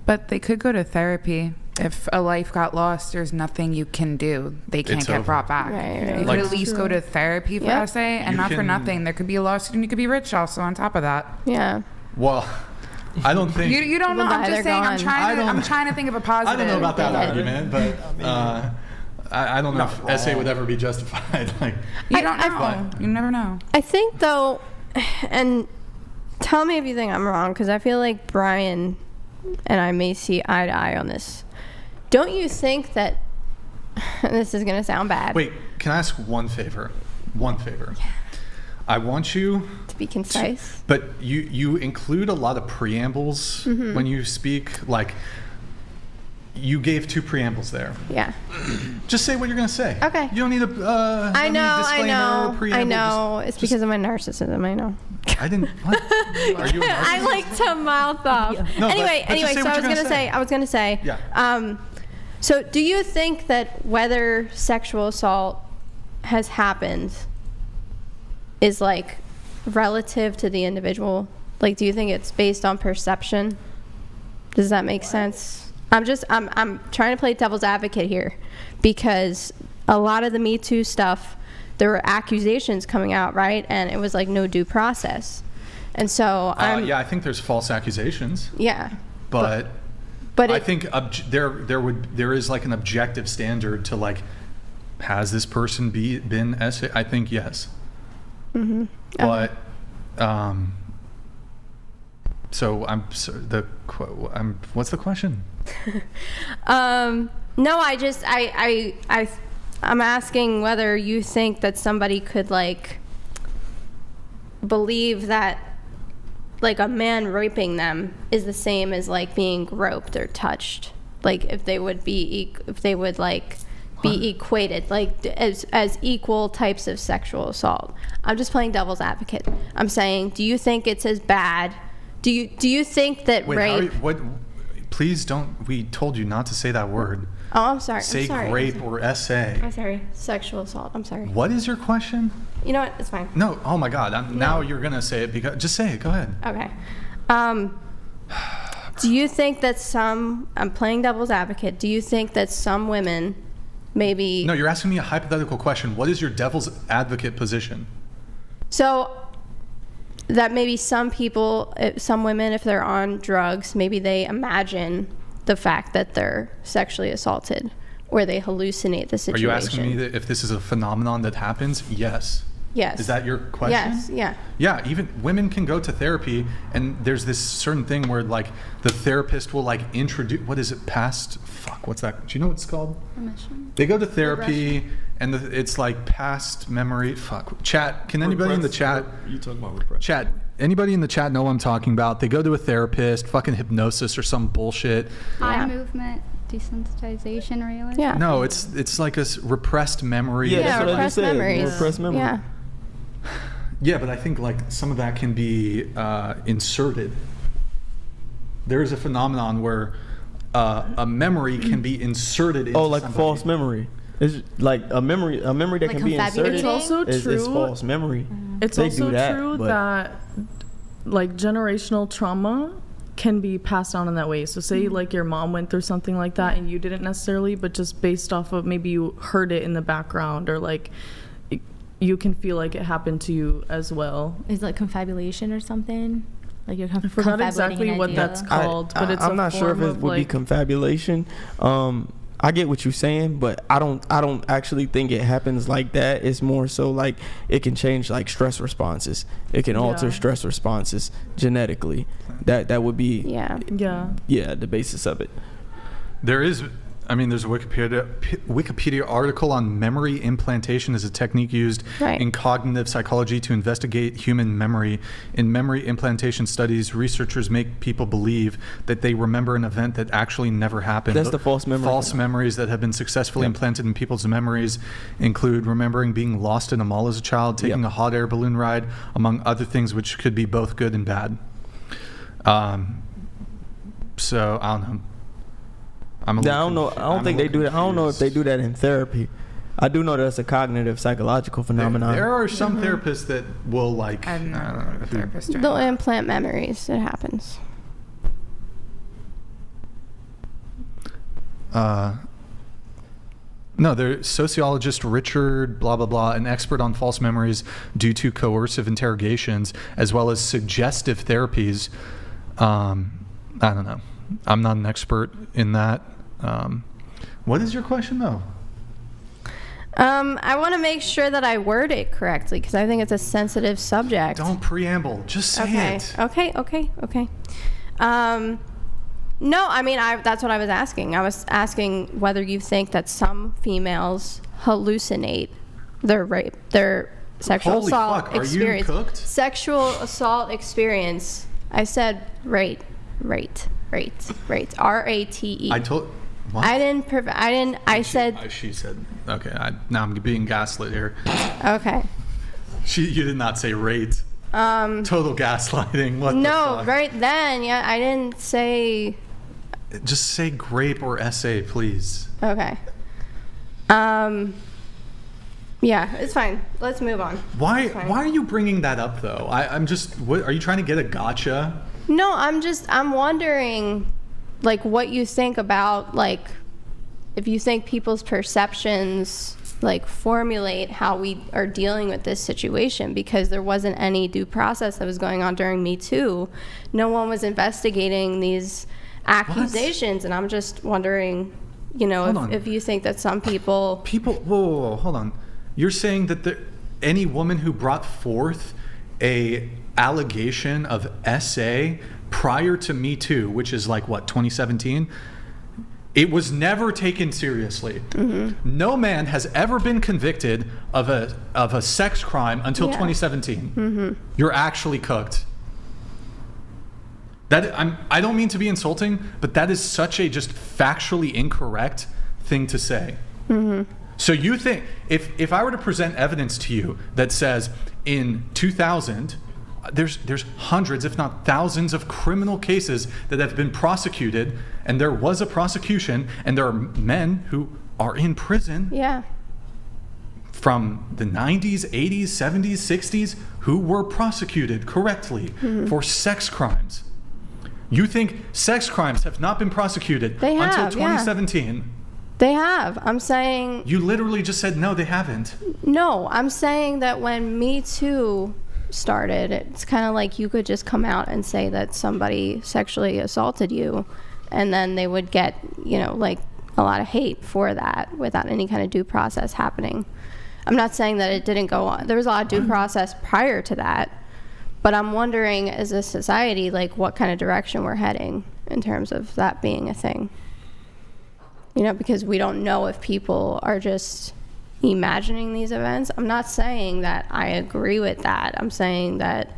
But they could go to therapy. If a life got lost, there's nothing you can do. They can't It's get over. brought back. Right. You Like- could at least go to therapy for Yep. essay, and You not for can- nothing. There could be a lawsuit, and you could be rich also on top of that. Yeah. Well, I don't think. You don't know. People I'm die, just they're saying. gone. I'm trying to think of a positive. I don't know about that Yeah. argument, but I don't know if essay would ever be justified. Like, You don't know. You never know. I think though, and tell me if you think I'm wrong, because I feel like Brian and I may see eye to eye on this. Don't you think that this is going to sound bad? wait, can I ask one favor? One favor. I want you To be concise. but you include a lot of preambles Mhm. when you speak. Like, you gave 2 preambles there. Yeah. Just say what you're going to say. Okay. You don't need a I know. preamble. I know. It's because of my narcissism. I know. I didn't. What? Are you a narcissist? I like to mouth off. No, anyway, but just say so what I was you're gonna say. I was gonna say. Yeah. So do you think that whether sexual assault has happened is like relative to the individual? Like, do you think it's based on perception? Does that make sense? I'm trying to play devil's advocate here, because a lot of the Me Too stuff, there were accusations coming out, right? And it was like no due process. And so yeah, I think there's false accusations. Yeah. But I think there is like an objective standard to, like, has this person been essay? I think yes. Mm-hmm. But what's the question? No, I'm asking whether you think that somebody could, like, believe that, like, a man raping them is the same as, like, being groped or touched. Like, if they would be equated, like, as equal types of sexual assault. I'm just playing devil's advocate. I'm saying, do you think it's as bad? Do you think that rape? Please don't. We told you not to say that word. Oh, I'm sorry. Say I'm sorry. rape or essay. I'm sorry. Sexual assault. I'm sorry. What is your question? You know what? It's fine. No. Oh my God. Now you're gonna say it because just say it. Go ahead. Okay. Do you think that I'm playing devil's advocate. Do you think that some women maybe... No, you're asking me a hypothetical question. What is your devil's advocate position? So that maybe some people, some women, if they're on drugs, maybe they imagine the fact that they're sexually assaulted, or they hallucinate the situation. Are you asking me that if this is a phenomenon that happens? Yes. Yes. Is that your question? Yes. Yeah. Yeah, even women can go to therapy, and there's this certain thing where, like, the therapist will, like, introduce, what is it, what's that? Do you know what it's called? Remission. They go to therapy, and it's like past memory. Chat, can anybody in the chat? You talking about repression? Chat, anybody in the chat know what I'm talking about? They go to a therapist, fucking hypnosis or some bullshit. Eye movement desensitization, really? Yeah. No, it's like a repressed memory. Yeah, that's what I just said. memories. Repressed memory. Yeah. Yeah, but I think, like, some of that can be inserted. There is a phenomenon where a memory can be inserted into like somebody. false memory. It's like a memory that Like can be inserted. It's also is true. false memory. It's They also do that, true but- that, like, generational trauma can be passed on in that way. So say, like, your mom went through something like that and you didn't necessarily, but just based off of maybe you heard it in the background, or, like, you can feel like it happened to you as well. Is it like confabulation or something? Like you're forgot exactly what that's called, but it's I'm a not sure if form it of, would be like, confabulation. I get what you're saying, but I don't actually think it happens like that. It's more so like it can change like stress responses. It can alter stress responses genetically. That would be the basis of it. There's a Wikipedia article on memory implantation as a technique used in cognitive psychology to investigate human memory. In memory implantation studies, researchers make people believe that they remember an event that actually never happened. That's the false memory. False memories that have been successfully implanted in people's memories include remembering being lost in a mall as a child, taking a hot air balloon ride, among other things, which could be both good and bad. So I don't know. I don't know. I don't think they do that. I don't know if they do that in therapy. I do know that's a cognitive psychological phenomenon. There are some therapists that will like. I've never heard of a therapist. They'll implant memories. It happens. No, there's sociologist Richard blah blah blah, an expert on false memories due to coercive interrogations as well as suggestive therapies. I don't know. I'm not an expert in that. What is your question though? I want to make sure that I word it correctly because I think it's a sensitive subject. Don't preamble. Just say it. Okay. No, I mean, that's what I was asking. I was asking whether you think that some females hallucinate their sexual assault experience. Are you cooked? Sexual assault experience. I said rate. Rate. R-A-T-E. I told. What? I said. She said. Okay. Now I'm being gaslit here. Okay. You did not say rate. Total gaslighting. What the fuck? Right then. Yeah, I didn't say. Just say grape or essay, please. Okay. Yeah, it's fine. Let's move on. Why are you bringing that up though? I'm just. What are you trying to get a gotcha? No, I'm wondering, like, what you think about, like, if you think people's perceptions, like, formulate how we are dealing with this situation, because there wasn't any due process that was going on during Me Too. No one was investigating these accusations, and I'm just wondering, if you think that some people... Whoa, hold on. You're saying that any woman who brought forth a allegation of SA prior to Me Too, which is like what, 2017, it was never taken seriously. Mm-hmm. No man has ever been convicted of a sex crime until 2017. Mm-hmm. You're actually cooked. I don't mean to be insulting, but that is such a just factually incorrect thing to say. Mm-hmm. So you think if I were to present evidence to you that says in 2000 there's hundreds, if not thousands, of criminal cases that have been prosecuted, and there was a prosecution, and there are men who are in prison from the 90s, 80s, 70s, 60s who were prosecuted correctly for sex crimes. You think sex crimes have not been prosecuted until 2017? Yeah. They have. I'm saying... You literally just said no, they haven't. No, I'm saying that when Me Too started, it's kind of like you could just come out and say that somebody sexually assaulted you, and then they would get, like a lot of hate for that without any kind of due process happening. I'm not saying that it didn't go on. There was a lot of due process prior to that, but I'm wondering as a society, like what kind of direction we're heading in terms of that being a thing. Because we don't know if people are just imagining these events. I'm not saying that I agree with that. I'm saying that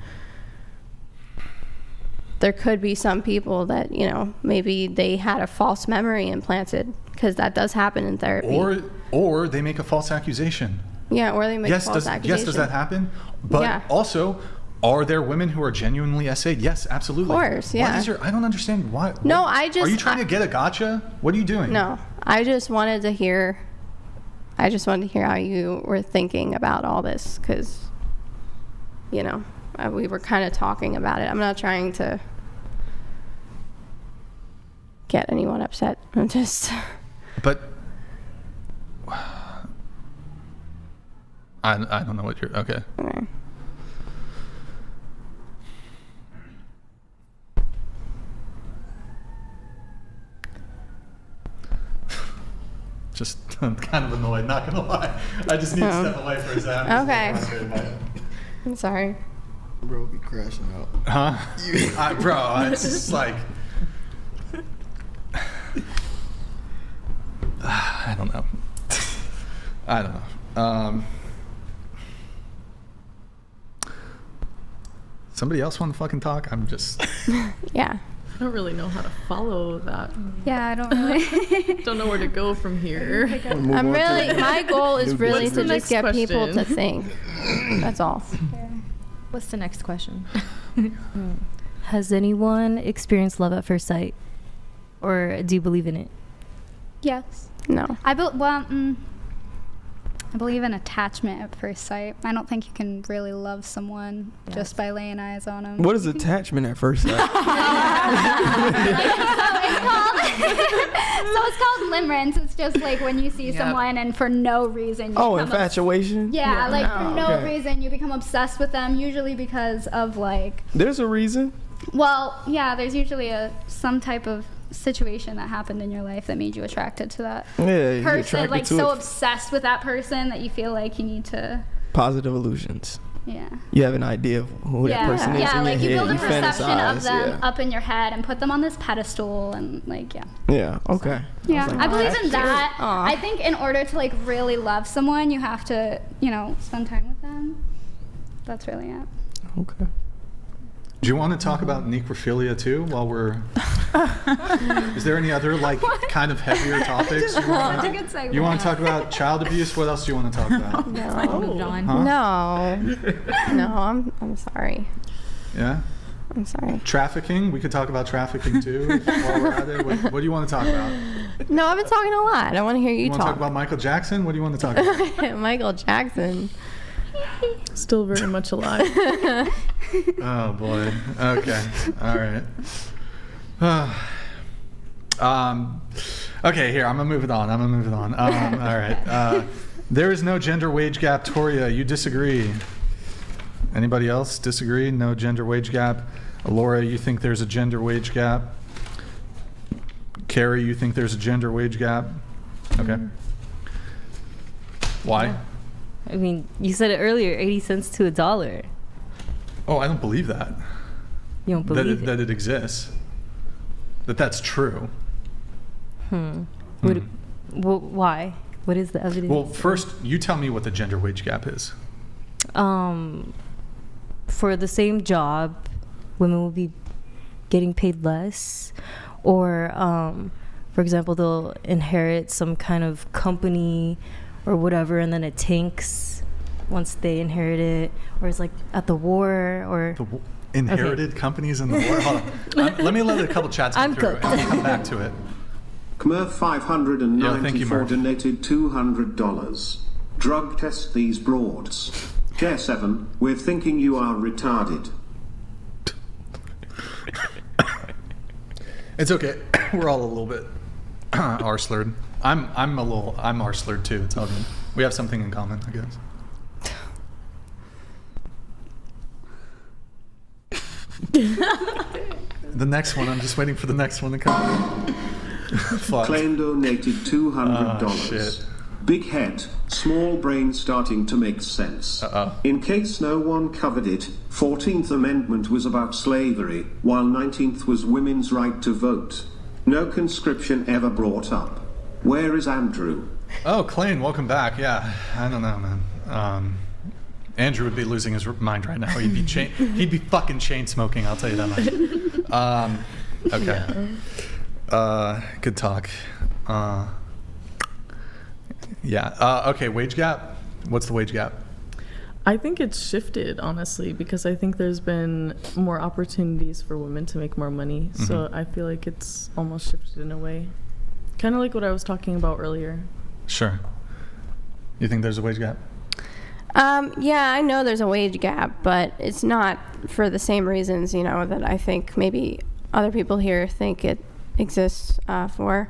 there could be some people that, maybe they had a false memory implanted, because that does happen in therapy. Or they make a false accusation. Yeah, or they make a false accusation. Yes, does that happen? But also, are there women who are genuinely SA'd? Yes, absolutely. Of course, yeah. I don't understand why. No, Are you trying to get a gotcha? What are you doing? No, I just wanted to hear how you were thinking about all this, because, we were kind of talking about it. I'm not trying to get anyone upset. I'm just... But... I don't know what you're... Okay. Just I'm kind of annoyed, not gonna lie. I just need to step away for a second. Okay. I'm sorry. Bro be crashing out. Huh? Bro, it's just like I don't know. Somebody else want to fucking talk? I'm just Yeah. I don't really know how to follow that. Yeah, I don't really. Don't know where to go from here. My goal is really What's to the just next get people to question? think. That's all. What's the next question? Has anyone experienced love at first sight? Or do you believe in it? Yes. No. I believe in attachment at first sight. I don't think you can really love someone just by laying eyes on them. What is attachment at first sight? So it's called limerence. It's just like when you see someone and for no reason. You Infatuation? Yeah, like for no reason you become obsessed with them. Usually because of like. There's a reason. Well, yeah. There's usually some type of situation that happened in your life that made you attracted to that person, like so obsessed with that person that you feel like you need to. Positive illusions. Yeah. You have an idea of who that person is in your like head. you build a perception of fantasize, them up in your head and put them on this pedestal and like Yeah. Okay. Yeah, I believe in that. I think in order to like really love someone, you have to, spend time with them. That's really it. Okay. Do you want to talk about necrophilia too while we're is there any other like kind of heavier topics you want to talk about? Child abuse? What else do you want to talk about? No, I'm sorry. Yeah? I'm sorry. Trafficking? We could talk about trafficking too while we're at it. What do you want to talk about? No, I've been talking a lot. I want to hear you want to talk about Michael Jackson? What do you want to talk about? Michael Jackson. Still very much alive. Oh boy. Okay. All right. Okay, here, I'm gonna move it on. All right. There is no gender wage gap. Toria, you disagree. Anybody else disagree? No gender wage gap. Laura, you think there's a gender wage gap. Carrie, you think there's a gender wage gap. Okay. Why? I mean, you said it earlier, 80 cents to $1. Oh, I don't believe that. You don't believe that it exists. That's true. Why? What is the evidence? Well, first, you tell me what the gender wage gap is. For the same job, women will be getting paid less, or for example, they'll inherit some kind of company or whatever, and then it tanks once they inherit it, or it's like at the war, or inherited companies in the war. Hold on. Let me let a couple chats come through, and we'll come back to it. Kmurf 594 donated $200. Drug test these broads. Care 7, we're thinking you are retarded. It's okay. We're all a little bit R-slurred. I'm R-slurred too. It's all good. We have something in common, I guess. The next one. I'm just waiting for the next one to come. Claim donated $200. Shit. Big head, small brain starting to make sense. In case no one covered it, 14th Amendment was about slavery, while 19th was women's right to vote. No conscription ever brought up. Where is Andrew? Oh, Clayne, welcome back. Yeah, I don't know, man. Andrew would be losing his mind right now. He'd be fucking chain smoking. I'll tell you that much. Okay. Yeah. Good talk. Yeah. Okay. Wage gap. What's the wage gap? I think it's shifted, honestly, because I think there's been more opportunities for women to make more money. Mm-hmm. So I feel like it's almost shifted in a way. Kind of like what I was talking about earlier. Sure. You think there's a wage gap? Yeah, I know there's a wage gap, but it's not for the same reasons, that I think maybe other people here think it exists for.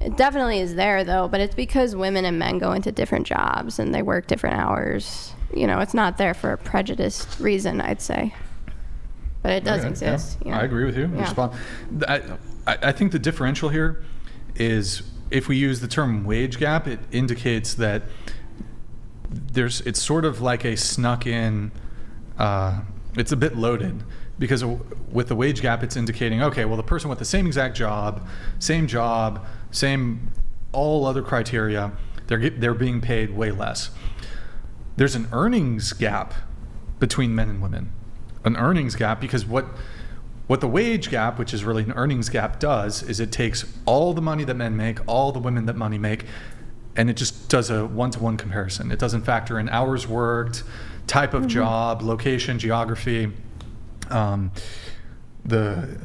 It definitely is there, though, but it's because women and men go into different jobs and they work different hours. It's not there for a prejudiced reason, I'd say. But it does exist. Yeah. I agree with you. Yeah. I think the differential here is if we use the term wage gap, it indicates that it's sort of like a snuck in, it's a bit loaded, because with the wage gap, it's indicating, okay, well, the person with the same exact job, same all other criteria, they're being paid way less. There's an earnings gap between men and women. An earnings gap, because what the wage gap, which is really an earnings gap, does is it takes all the money that men make, all the women that money make, and it just does a one-to-one comparison. It doesn't factor in hours worked, type of job, location, geography, the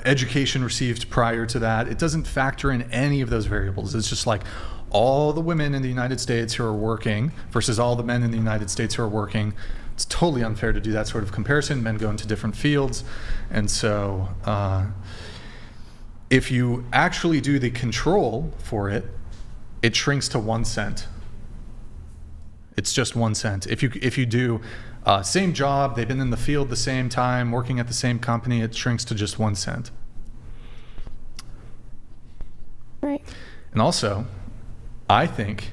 education received prior to that. It doesn't factor in any of those variables. It's just like all the women in the United States who are working versus all the men in the United States who are working. It's totally unfair to do that sort of comparison. Men go into different fields. And so if you actually do the control for it, it shrinks to 1 cent. It's just 1 cent. If you do same job, they've been in the field the same time, working at the same company, it shrinks to just 1 cent. Right. And also, I think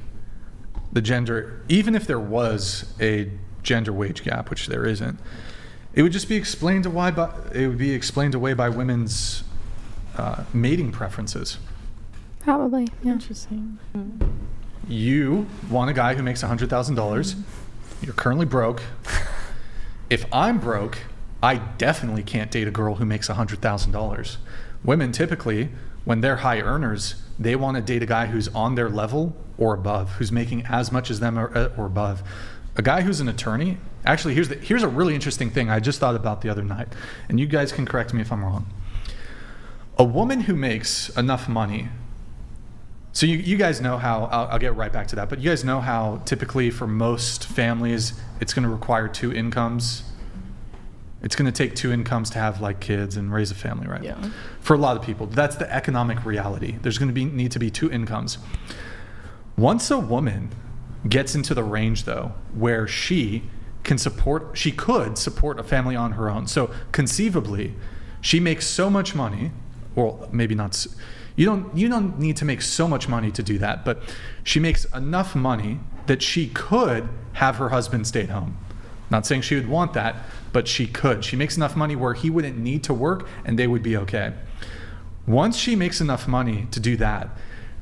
the gender, even if there was a gender wage gap, which there isn't, it would just be explained away by women's mating preferences. Probably. Yeah. Interesting. You want a guy who makes $100,000. You're currently broke. If I'm broke, I definitely can't date a girl who makes $100,000. Women typically, when they're high earners, they want to date a guy who's on their level or above, who's making as much as them or above. A guy who's an attorney, actually, here's a really interesting thing I just thought about the other night, and you guys can correct me if I'm wrong. A woman who makes enough money, so you guys know how, I'll get right back to that, but you guys know how typically for most families, it's going to require 2 incomes. It's going to take 2 incomes to have like kids and raise a family, right? Yeah. For a lot of people, that's the economic reality. There's going to need to be 2 incomes. Once a woman gets into the range, though, where she could support a family on her own. So conceivably, she makes so much money, well, maybe not. You don't need to make so much money to do that, but she makes enough money that she could have her husband stay at home. Not saying she would want that, but she could. She makes enough money where he wouldn't need to work and they would be okay. Once she makes enough money to do that,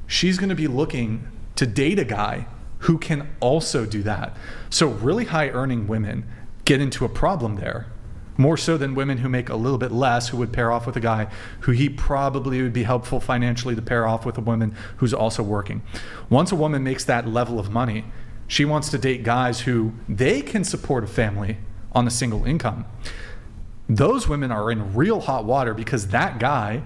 she's going to be looking to date a guy who can also do that. So really high earning women get into a problem there, more so than women who make a little bit less, who would pair off with a guy who he probably would be helpful financially to pair off with a woman who's also working. Once a woman makes that level of money, she wants to date guys who they can support a family on a single income. Those women are in real hot water because that guy,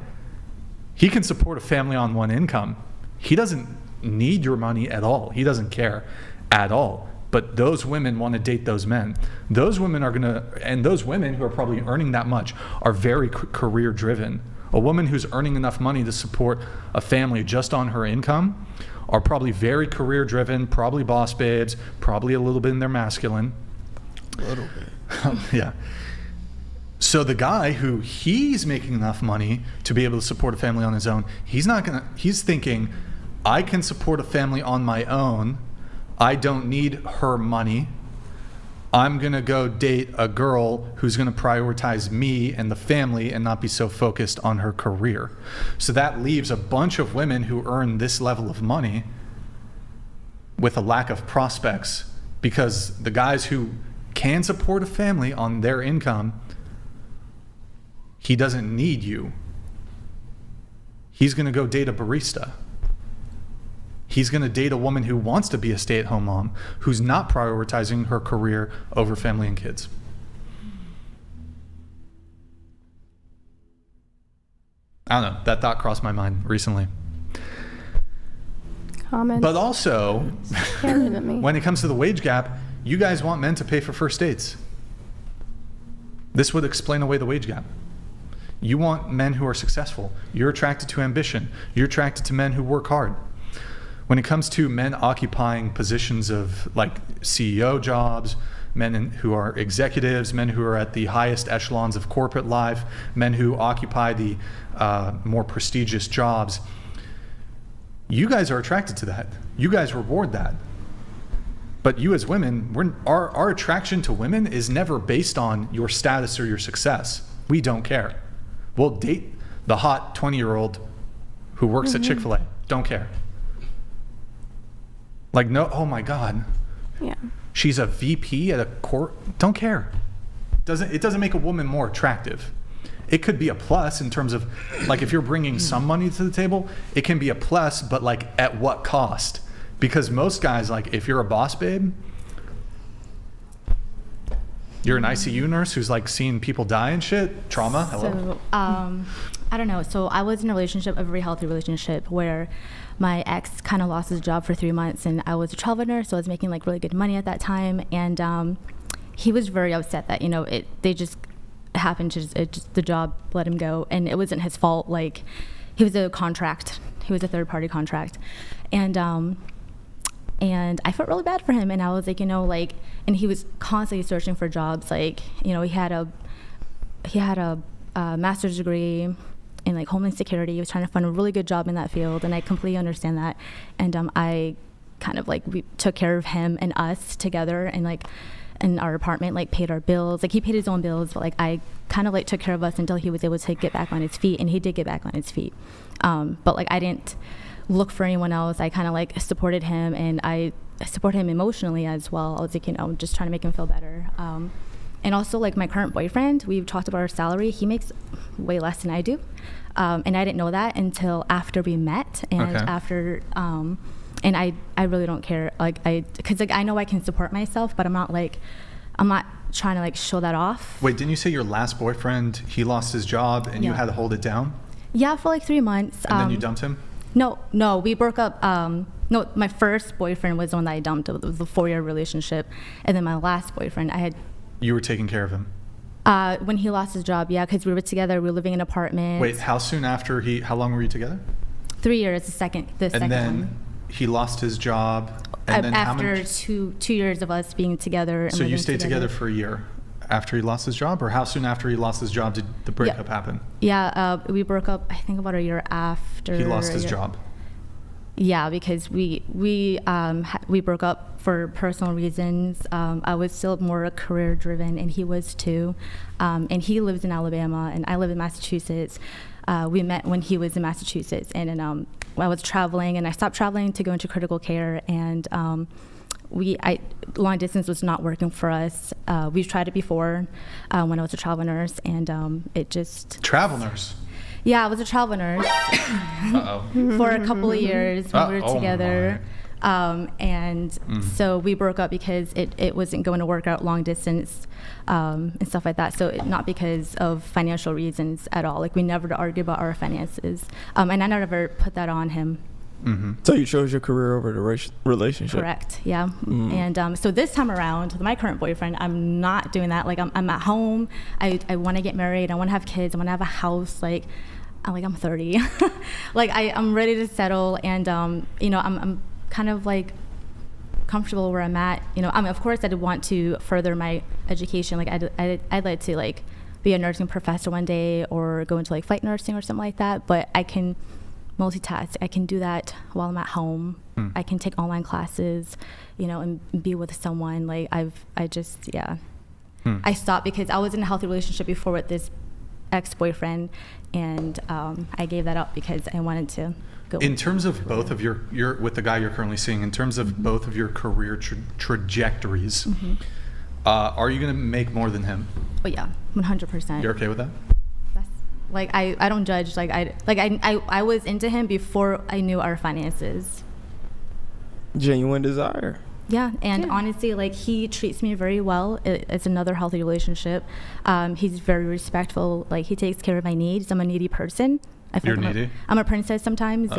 he can support a family on 1 income. He doesn't need your money at all. He doesn't care at all. But those women want to date those men. Those women and those women who are probably earning that much are very career driven. A woman who's earning enough money to support a family just on her income are probably very career driven, probably boss babes, probably a little bit in their masculine. A little bit. Yeah. So the guy who he's making enough money to be able to support a family on his own, he's thinking, I can support a family on my own. I don't need her money. I'm going to go date a girl who's going to prioritize me and the family and not be so focused on her career. So that leaves a bunch of women who earn this level of money with a lack of prospects, because the guys who can support a family on their income, he doesn't need you. He's going to go date a barista. He's going to date a woman who wants to be a stay-at-home mom, who's not prioritizing her career over family and kids. I don't know. That thought crossed my mind recently. Comments. But also, me. when it comes to the wage gap, you guys want men to pay for first dates. This would explain away the wage gap. You want men who are successful. You're attracted to ambition. You're attracted to men who work hard. When it comes to men occupying positions of like CEO jobs, men who are executives, men who are at the highest echelons of corporate life, men who occupy the more prestigious jobs, You guys are attracted to that. You guys reward that. But you as women, our attraction to women is never based on your status or your success. We don't care. We'll date the hot 20-year-old who works at Chick-fil-A. Don't care. Like, no, oh my God. Yeah. She's a VP at a court. Don't care. It doesn't make a woman more attractive. It could be a plus in terms of, like, if you're bringing some money to the table, it can be a plus, but like at what cost? Because most guys, like, if you're a boss babe, you're an ICU nurse who's like seeing people die and shit. Trauma. Hello. So, I don't know. So I was in a very healthy relationship where my ex kind of lost his job for 3 months, and I was a travel nurse, so I was making like really good money at that time. And he was very upset that, you know, they just happened to the job let him go, and it wasn't his fault. Like, he was a contract. He was a third-party contract, and I felt really bad for him. And I was like, you know, like, and he was constantly searching for jobs. Like, you know, he had a master's degree in like homeland security. He was trying to find a really good job in that field, and I completely understand that. And I kind of like, we took care of him and us together, and like in our apartment, like paid our bills. Like, he paid his own bills, but like I kind of like took care of us until he was able to get back on his feet, and he did get back on his feet. But like, I didn't look for anyone else. I kind of like supported him, and I support him emotionally as well. I was like, you know, just trying to make him feel better. And also, like, my current boyfriend, we've talked about our salary. He makes way less than I do. And I didn't know that until after we met, and after, and I really don't care. Like, because like, I know I can support myself, but I'm not trying to like show that off. Wait, didn't you say your last boyfriend, he lost his job and you had to hold it down? Yeah, for like 3 months. And then you dumped him? No, we broke up. No, my first boyfriend was the one that I dumped. It was a 4-year relationship. And then my last boyfriend, You were taking care of him? When he lost his job, yeah, because we were together. We were living in an apartment. Wait, how long were you together? 3 years, the second and then one. He lost his job. And then after two years of us being together. And so you stayed together for a year after he lost his job? Or how soon after he lost his job did the breakup happen? Yeah, we broke up, I think, about a year after. He lost his job? Yeah, because we broke up for personal reasons. I was still more career driven, and he was too. And he lives in Alabama, and I live in Massachusetts. We met when he was in Massachusetts, and then I was traveling, and I stopped traveling to go into critical care, and long distance was not working for us. We've tried it before when I was a travel nurse, and it just... Travel nurse? Yeah, I was a travel nurse for a couple of years when we were together. So we broke up because it wasn't going to work out long distance and stuff like that. So not because of financial reasons at all. Like, we never argued about our finances. And I never put that on him. Mm-hmm. So you chose your career over the relationship? Correct, yeah. Mm-hmm. And so this time around, with my current boyfriend, I'm not doing that. Like, I'm at home. I want to get married. I want to have kids. I want to have a house. Like, I'm 30. Like, I'm ready to settle. And, you know, I'm kind of like comfortable where I'm at. You know, of course I'd want to further my education. Like, I'd like to like be a nursing professor one day, or go into like flight nursing or something like that. But I can multitask. I can do that while I'm at home. I can take online classes, you know, and be with someone. Like, I stopped because I was in a healthy relationship before with this ex-boyfriend, and I gave that up because I wanted to go. In terms of both of your with the guy you're currently seeing, in terms of both of your career trajectories, are you going to make more than him? Oh yeah, 100%. You're okay with that? Like, I don't judge. Like, I was into him before I knew our finances. Genuine desire. Yeah, and honestly, like, he treats me very well. It's another healthy relationship. He's very respectful. Like, he takes care of my needs. I'm a needy person. You're needy? I'm a princess sometimes.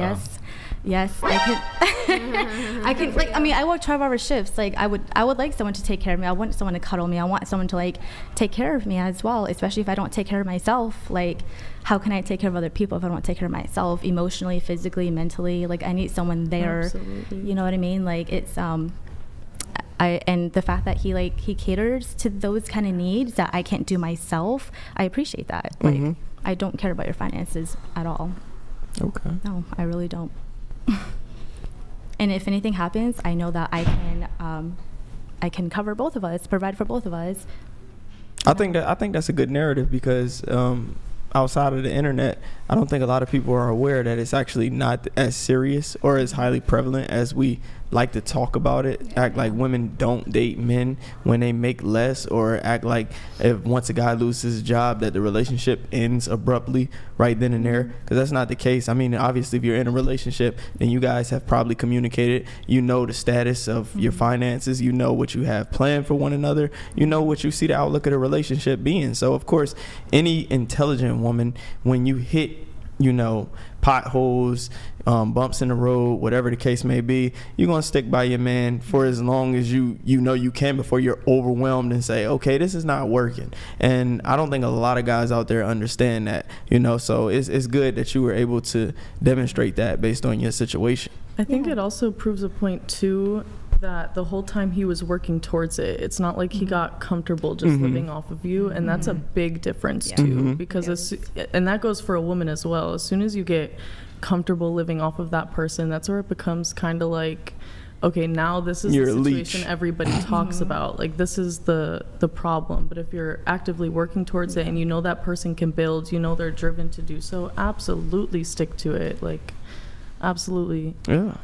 Yes, I can. Like, I mean, I work 12-hour shifts. Like, I would like someone to take care of me. I want someone to cuddle me. I want someone to like take care of me as well. Especially if I don't take care of myself. Like, how can I take care of other people if I don't take care of myself, emotionally, physically, mentally? Like, I need someone there. Absolutely. You know what I mean? Like, it's and the fact that he caters to those kind of needs that I can't do myself, I appreciate that. Like, I don't care about your finances at all. Okay. No, I really don't. And if anything happens, I know that I can cover both of us, provide for both of us. I think that's a good narrative because outside of the internet, I don't think a lot of people are aware that it's actually not as serious or as highly prevalent as we like to talk about it. Act like women don't date men when they make less, or act like if once a guy loses his job that the relationship ends abruptly right then and there, because that's not the case. I mean, obviously if you're in a relationship, then you guys have probably communicated. You know the status of your finances, you know what you have planned for one another, you know what you see the outlook of the relationship being. So of course, any intelligent woman, when you hit, you know, potholes, bumps in the road, whatever the case may be, you're gonna stick by your man for as long as you know you can before you're overwhelmed and say, okay, this is not working. And I don't think a lot of guys out there understand that, you know. So it's good that you were able to demonstrate that based on your situation. I think it also proves a point too, that the whole time he was working towards it, it's not like he got comfortable just living off of you, and that's a big difference too, because and that goes for a woman as well. As soon as you get comfortable living off of that person, that's where it becomes kind of like, okay, now this is You're the a situation leech. everybody talks about, like this is the problem. But if you're actively working towards it and you know that person can build, you know they're driven to do so, absolutely stick to it. Like absolutely. Yeah.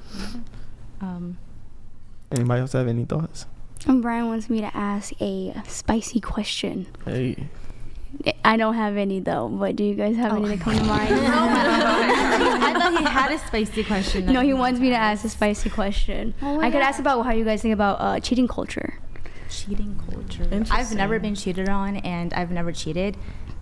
Anybody else have any thoughts? Brian wants me to ask a spicy question. Hey. I don't have any though, but do you guys have any that come to mind? I thought he had a spicy question. No, he wants me to ask a spicy question. I could ask about how you guys think about cheating culture. Cheating culture. I've never been cheated on, and I've never cheated.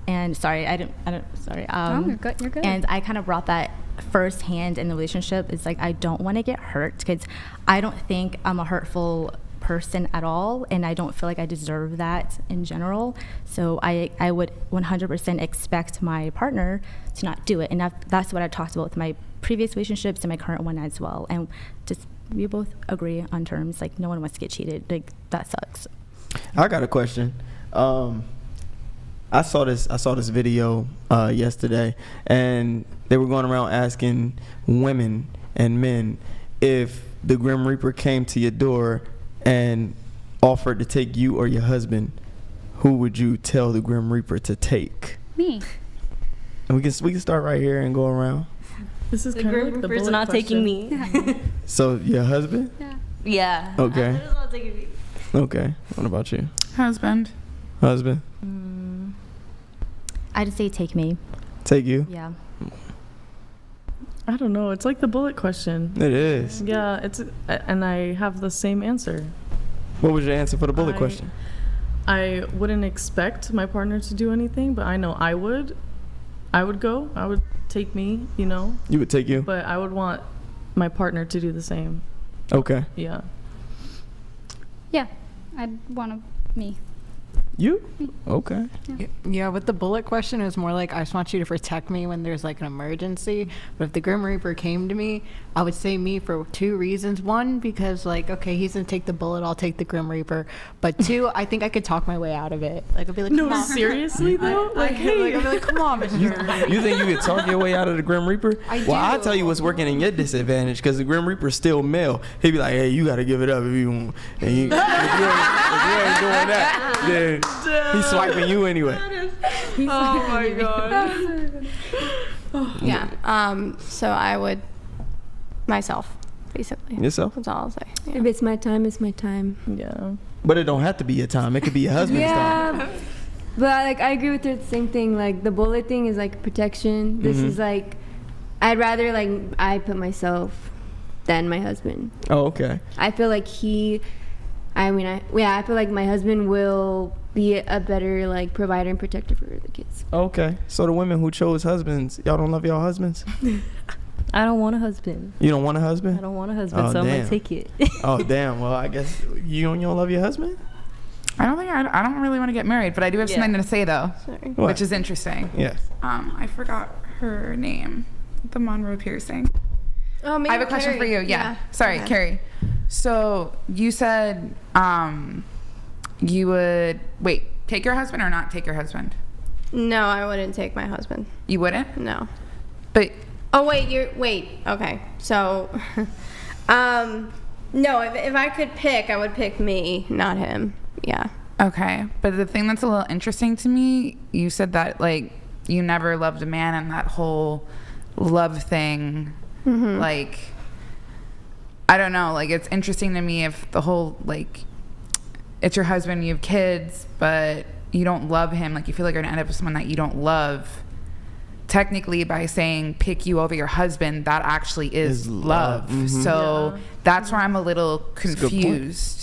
And sorry, I don't. Sorry. No, you're good. You're good. And I kind of brought that firsthand in the relationship. It's like I don't want to get hurt because I don't think I'm a hurtful person at all, and I don't feel like I deserve that in general. So I would 100% expect my partner to not do it, and that's what I talked about with my previous relationships and my current one as well. And just we both agree on terms, like no one wants to get cheated. Like that sucks. I got a question. I saw this video yesterday, and they were going around asking women and men if the Grim Reaper came to your door and offered to take you or your husband, who would you tell the Grim Reaper to take? Me. And we can start right here and go around. This is The kind of Grim like the Reaper's bullet not taking question. me. So your husband? Yeah. Okay. He's not taking me. Okay. What about you? Husband. Husband? I'd say take me. Take you? Yeah. I don't know. It's like the bullet question. It is. Yeah, and I have the same answer. What was your answer for the bullet question? I wouldn't expect my partner to do anything, but I know I would. I would go. I would take me, you know. You would take you? But I would want my partner to do the same. Okay. Yeah. Yeah, I'd want me. You? Okay. Yeah, with the bullet question, it was more like I just want you to protect me when there's like an emergency. But if the Grim Reaper came to me, I would say me for two reasons. One, because like, okay, he's gonna take the bullet, I'll take the Grim Reaper. But two, I think I could talk my way out of it. Like I'd be like, no, come on. seriously though? Like, hey. I'd be like, come on, Mr. You think you could talk your way out of the Grim Reaper? I'll tell you what's working in your disadvantage, because the Grim Reaper's still male. He'd be like, hey, you gotta give it up if you want. And if you ain't doing that, then he's swiping you anyway. Oh my god. Yeah. So I would myself, basically. Yourself? That's all I'll say. If it's my time, it's my time. Yeah. But it don't have to be your time. It could be your husband's time. Yeah. But like I agree with her, the same thing. Like the bullet thing is like protection. This is like I'd rather like I put myself than my husband. Oh, okay. I feel like I feel like my husband will be a better like provider and protector for the kids. Okay. So the women who chose husbands, y'all don't love y'all husbands? I don't want a husband. You don't want a husband? I don't want a husband, so I'm gonna take it. Oh damn. Well, I guess you don't love your husband? I don't really want to get married, but I do have something to say though, which is interesting. Yes. I forgot her name. The Monroe piercing. Oh, maybe I have a question for you. Yeah. Sorry, Carrie. So you said you would take your husband or not take your husband? No, I wouldn't take my husband. You wouldn't? No. But oh wait, okay. So No, if I could pick, I would pick me, not him. Yeah. Okay, but the thing that's a little interesting to me, you said that like you never loved a man, and that whole love thing, like I don't know, like it's interesting to me if the whole like it's your husband, you have kids, but you don't love him, like you feel like you're gonna end up with someone that you don't love. Technically, by saying pick you over your husband, that actually is love. So that's where I'm a little confused.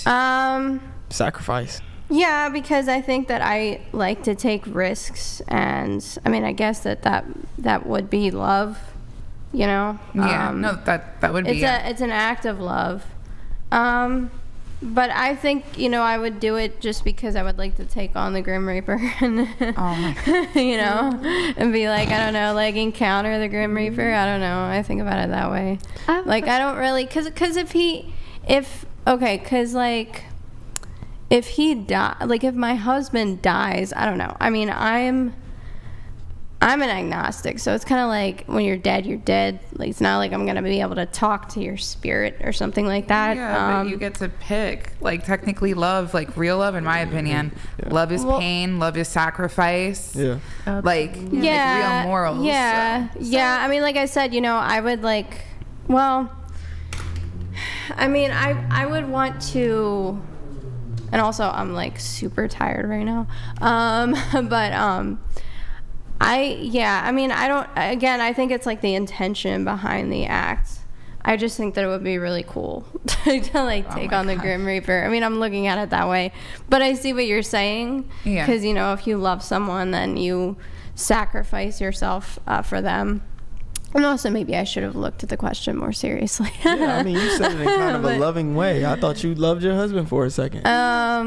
Sacrifice. Yeah, because I think that I like to take risks, and I mean, I guess that would be love, you know. Yeah, no, that would be. It's an act of love, but I think, you know, I would do it just because I would like to take on the Grim Reaper, and you know, and be like, I don't know, like encounter the Grim Reaper. I don't know. I think about it that way. Like I don't really, cause if he like if my husband dies, I don't know. I mean, I'm an agnostic, so it's kind of like when you're dead, you're dead. Like it's not like I'm gonna be able to talk to your spirit or something like that. Yeah, but you get to pick. Like technically, love, like real love, in my opinion, love is pain, love is sacrifice. Yeah, like real morals. Yeah, so. Yeah. I mean, like I said, you know, I would like. Well, I mean, I would want to. And also, I'm like super tired right now. I mean, I think it's like the intention behind the act. I just think that it would be really cool to like take on the Grim Reaper. I mean, I'm looking at it that way, but I see what you're saying. Yeah. Because, you know, if you love someone, then you sacrifice yourself for them. And also, maybe I should have looked at the question more seriously. Yeah, I mean, you said it in kind of a loving way. I thought you loved your husband for a second. I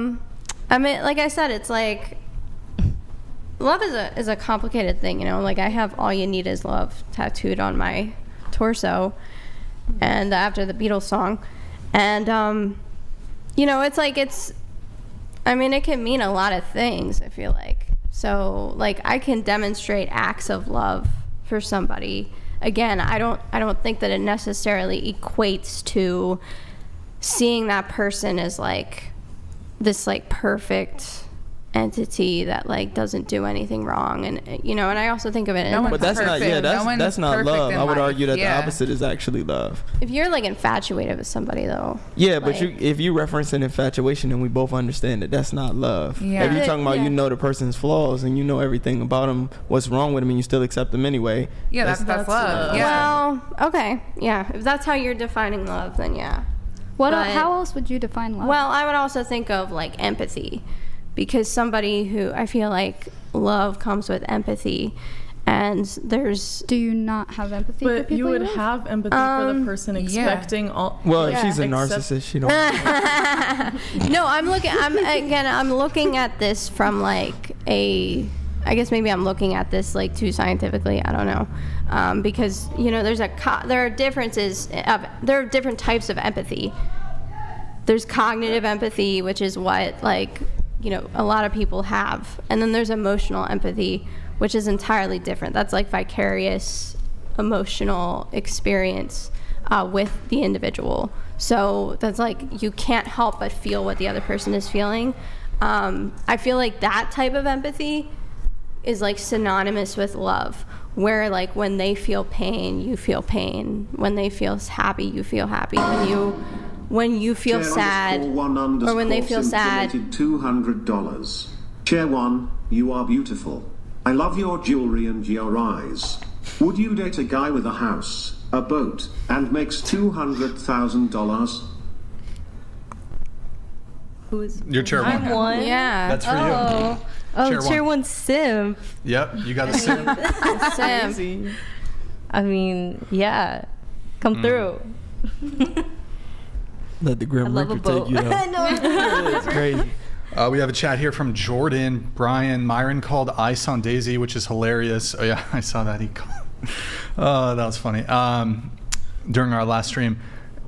mean, like I said, it's like love is a complicated thing, you know. Like I have "All You Need Is Love" tattooed on my torso, and after the Beatles song, and you know, it's like I mean, it can mean a lot of things. I feel like so, like I can demonstrate acts of love for somebody. Again, I don't think that it necessarily equates to seeing that person as like this like perfect entity that like doesn't do anything wrong, and you know, and I also think of it but that's perfect. That's not love. I would argue that the opposite is actually love. If you're like infatuated with somebody though. Yeah, but if you reference an infatuation, and we both understand that that's not love. Yeah. If you're talking about you know the person's flaws and you know everything about them, what's wrong with them, and you still accept them anyway. Yeah, that's love. Yeah. Well, okay, yeah. If that's how you're defining love, then yeah. How else would you define love? Well, I would also think of like empathy. Because somebody who I feel like love comes with empathy, and there's. Do you not have empathy? But for people you would have empathy for the person expecting all. Well, if she's a narcissist, she don't. No, I'm looking at this from like I guess maybe I'm looking at this like too scientifically. I don't know, because you know there are different types of empathy. There's cognitive empathy, which is what like. You know, a lot of people have. And then there's emotional empathy, which is entirely different. That's like vicarious emotional experience with the individual. So that's like you can't help but feel what the other person is feeling. I feel like that type of empathy is like synonymous with love, where like when they feel pain, you feel pain. When they feel happy, you feel happy. When you feel sad, or when they feel sad. $200. Chair 1, you are beautiful. I love your jewelry and your eyes. Would you date a guy with a house, a boat, and makes $200,000? Who is? You're chair 1. I'm one. Yeah. That's for you. Oh, chair 1 simp. Yep, you got a simp. Simp. I mean, yeah. Come through. Let the Grim Reaper take you out. It's crazy. We have a chat here from Jordan. Brian Myron called Ice on Daisy, which is hilarious. Oh yeah, I saw that. Oh, that was funny. During our last stream.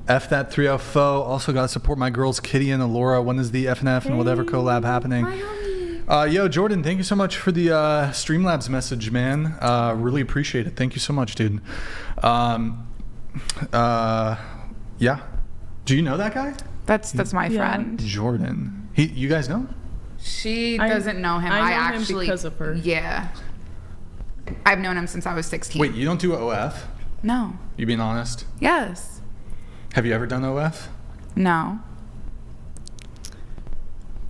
F that 3 foe. Also got to support my girls Kitty and Alora. When is the FNF and whatever collab happening? Yo, Jordan, thank you so much for the Streamlabs message, man. Really appreciate it. Thank you so much, dude. Yeah. Do you know that guy? That's my friend. Jordan. You guys know? She doesn't know him. I know actually him because of her. Yeah. I've known him since I was 16. Wait, you don't do OF? No. You being honest? Yes. Have you ever done OF? No.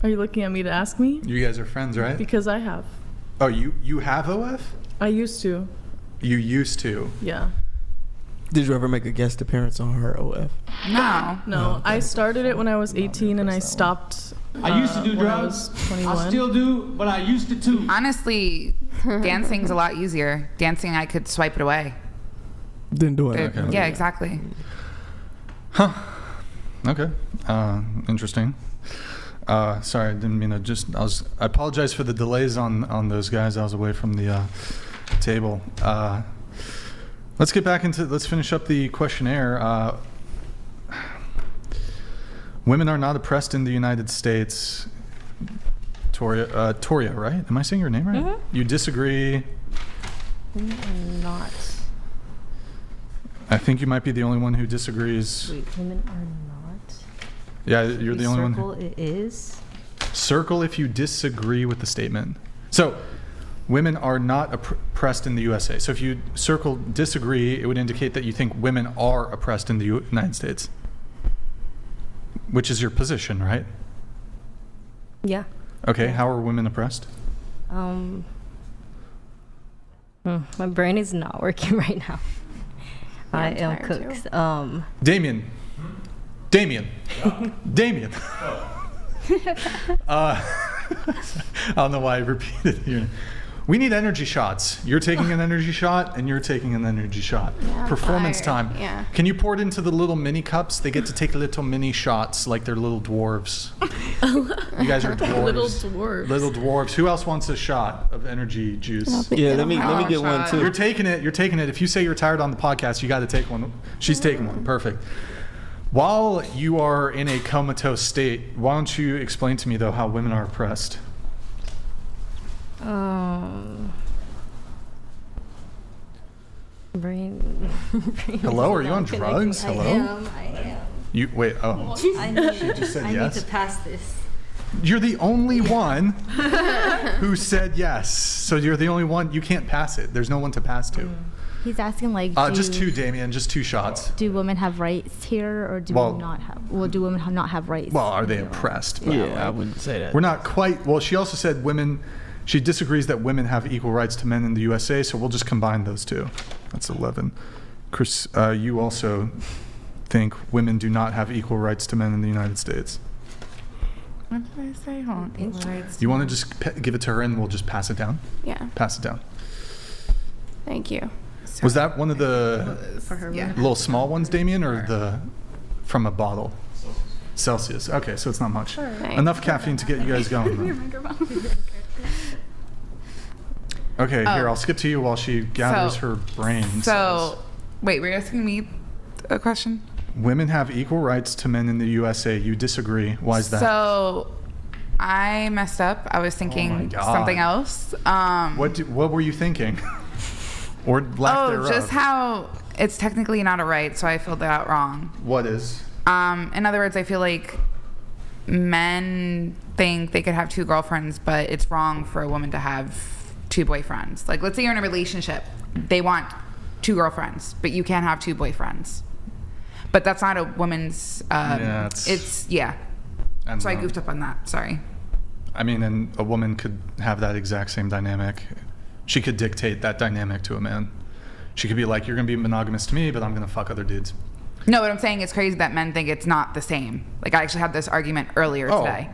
Are you looking at me to ask me? You guys are friends, right? Because I have. Oh, you have OF? I used to. You used to? Yeah. Did you ever make a guest appearance on her OF? No. I started it when I was 18 and I stopped. I used to do when I drugs. was 21. I still do, but I used to too. Honestly, dancing's a lot easier. Dancing, I could swipe it away. Didn't do it. Yeah, exactly. Huh. Okay. Interesting. Sorry, I didn't mean to I apologize for the delays on those guys. I was away from the table. Let's finish up the questionnaire. Women are not oppressed in the United States. Toria, right? Am I saying your name right? Mm-hmm. You disagree? Not. I think you might be the only one who disagrees. Wait, women are not. Yeah, you're the only one. Circle it is. Circle if you disagree with the statement. So, women are not oppressed in the USA. So if you circle disagree, it would indicate that you think women are oppressed in the United States. Which is your position, right? Yeah. Okay, how are women oppressed? My brain is not working right now. I am cooked. Damien. I don't know why I repeated it. We need energy shots. You're taking an energy shot, and you're taking an energy shot. Yeah, Performance tired. time. Yeah. Can you pour it into the little mini cups? They get to take little mini shots like they're little dwarves. You guys are dwarves. Little dwarves. Who else wants a shot of energy juice? Yeah, let me get one too. You're taking it. If you say you're tired on the podcast, you got to take one. She's taking one. Perfect. While you are in a comatose state, why don't you explain to me, though, how women are oppressed? Brain Hello, are you on drugs? Hello? I am. You wait. Oh, she just said I yes. need to pass this. You're the only one who said yes. So you're the only one. You can't pass it. There's no one to pass to. He's asking like, Just two, Damien. Just two shots. Do women have rights here, or do we not have? Well, do women not have rights? Well, are they oppressed? Yeah, I wouldn't say that. We're not quite. Well, she also said women. She disagrees that women have equal rights to men in the USA. So we'll just combine those two. That's 11. Chris, you also think women do not have equal rights to men in the United States. What did I say? Hold on. Equal rights. You want to just give it to her and we'll just pass it down? Yeah. Pass it down. Thank you. Was that one of the Yeah. little small ones, Damien, or from a bottle? Celsius. Okay, so it's not much. Nice. Enough caffeine to get you guys going. Okay, here, I'll skip to you while she gathers her brains. Wait, were you asking me a question? Women have equal rights to men in the USA. You disagree. Why is that? So, I messed up. I was thinking something else. What were you thinking? Or lack thereof? Just how it's technically not a right, so I filled that out wrong. What is? In other words, I feel like men think they could have two girlfriends, but it's wrong for a woman to have two boyfriends. Like, let's say you're in a relationship. They want two girlfriends, but you can't have two boyfriends. But that's not a woman's... So I goofed up on that. Sorry. I mean, and a woman could have that exact same dynamic. She could dictate that dynamic to a man. She could be like, you're going to be monogamous to me, but I'm going to fuck other dudes. No, what I'm saying is crazy that men think it's not the same. Like, I actually had this argument earlier today.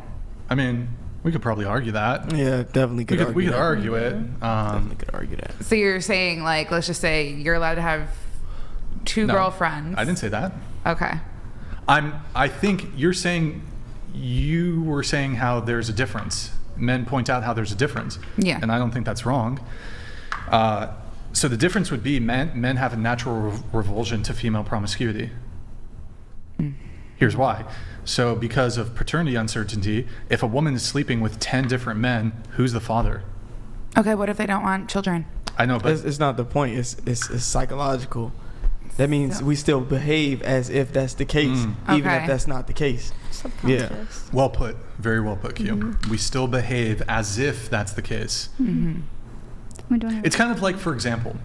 I mean, we could probably argue that. Yeah, definitely could argue we could that. argue it. Definitely could argue that. So you're saying, like, let's just say you're allowed to have two girlfriends. I didn't say that. Okay. I think you were saying how there's a difference. Men point out how there's a difference. Yeah. And I don't think that's wrong. So the difference would be men have a natural revulsion to female promiscuity. Here's why. So because of paternity uncertainty, if a woman is sleeping with 10 different men, who's the father? Okay, what if they don't want children? I know, but it's not the point. It's psychological. That means we still behave as if that's the case, even if that's not the case. Yeah. Well put. Very well put, Q. We still behave as if that's the case. It's kind of like, for example,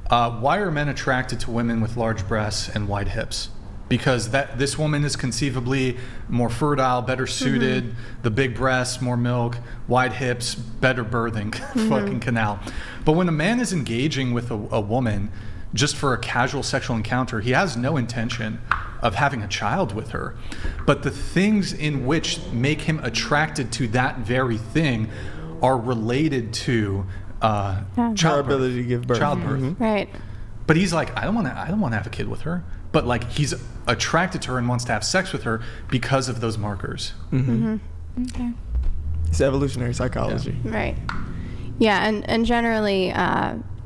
why are men attracted to women with large breasts and wide hips? Because this woman is conceivably more fertile, better suited, the big breasts, more milk, wide hips, better birthing fucking canal. But when a man is engaging with a woman just for a casual sexual encounter, he has no intention of having a child with her. But the things in which make him attracted to that very thing are related to childbirth. Ability to give birth. Childbirth. Right. But he's like, I don't want to have a kid with her. But like, he's attracted to her and wants to have sex with her because of those markers. Okay. It's evolutionary psychology. Right. Yeah, and generally,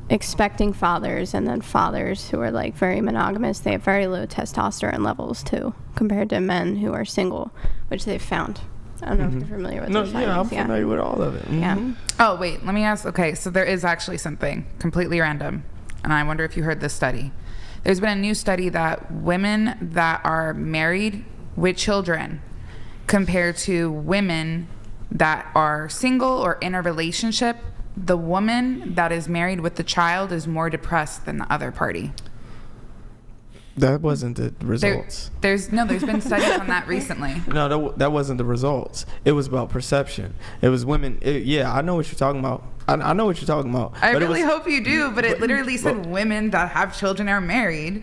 expecting fathers and then fathers who are like very monogamous, they have very low testosterone levels too, compared to men who are single, which they've found. I don't know if you're familiar with those findings. I'm familiar with all of it. Yeah. Oh, wait, let me ask. Okay, so there is actually something completely random, and I wonder if you heard this study. There's been a new study that women that are married with children compared to women that are single or in a relationship, the woman that is married with the child is more depressed than the other party. That wasn't the results. There's been studies on that recently. No, that wasn't the results. It was about perception. It was women. I know what you're talking about. I know what you're talking about. I really hope you do, but it literally said women that have children are married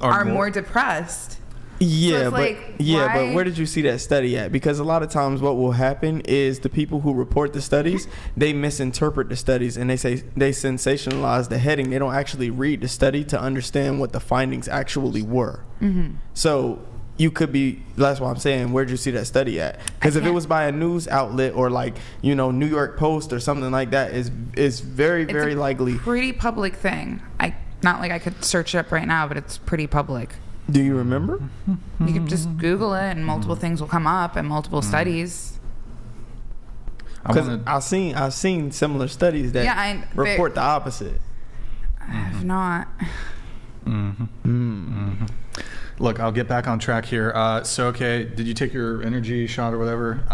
are more depressed. Yeah, so but where did you see that study at? Because a lot of times what will happen is the people who report the studies, they misinterpret the studies and they sensationalize the heading. They don't actually read the study to understand what the findings actually were. So you could be, that's why I'm saying, where'd you see that study at? Because if it was by a news outlet or like, New York Post or something like that, is very, very likely. Pretty public thing. Not like I could search it up right now, but it's pretty public. Do you remember? You can just Google it and multiple things will come up and multiple studies. Because I've seen similar studies that report the opposite. I have not. Look, I'll get back on track here. Did you take your energy shot or whatever?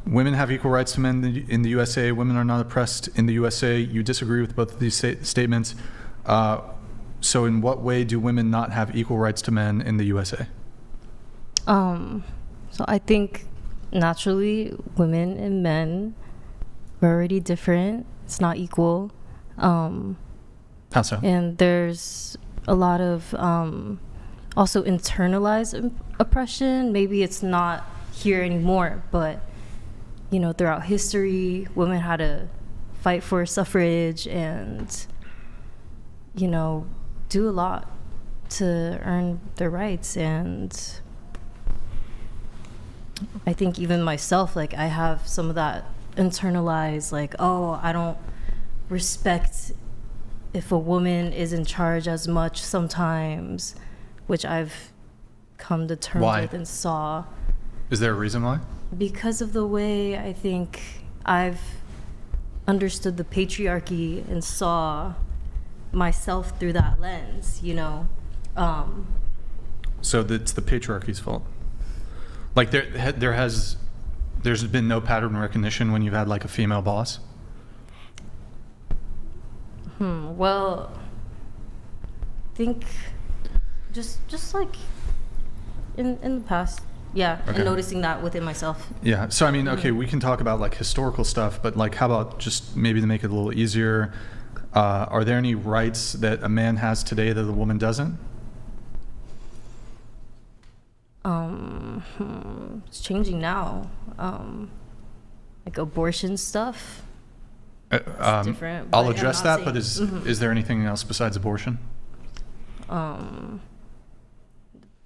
Women have equal rights to men in the USA. Women are not oppressed in the USA. You disagree with both of these statements. So in what way do women not have equal rights to men in the USA? So I think naturally women and men are already different. It's not equal. How so? And there's a lot of also internalized oppression. Maybe it's not here anymore, but throughout history, women had to fight for suffrage and do a lot to earn their rights. And I think even myself, like, I have some of that internalized, like, oh, I don't respect if a woman is in charge as much sometimes, which I've come to terms with and saw. Is there a reason why? Because of the way I think I've understood the patriarchy and saw myself through that lens, So it's the patriarchy's fault. Like there's been no pattern recognition when you've had like a female boss. Well, I think just like in the past, and noticing that within myself. Yeah. So I mean, okay, we can talk about like historical stuff, but like, how about just maybe to make it a little easier? Are there any rights that a man has today that a woman doesn't? It's changing now. Like abortion stuff. It's different. I'll address that, but is there anything else besides abortion?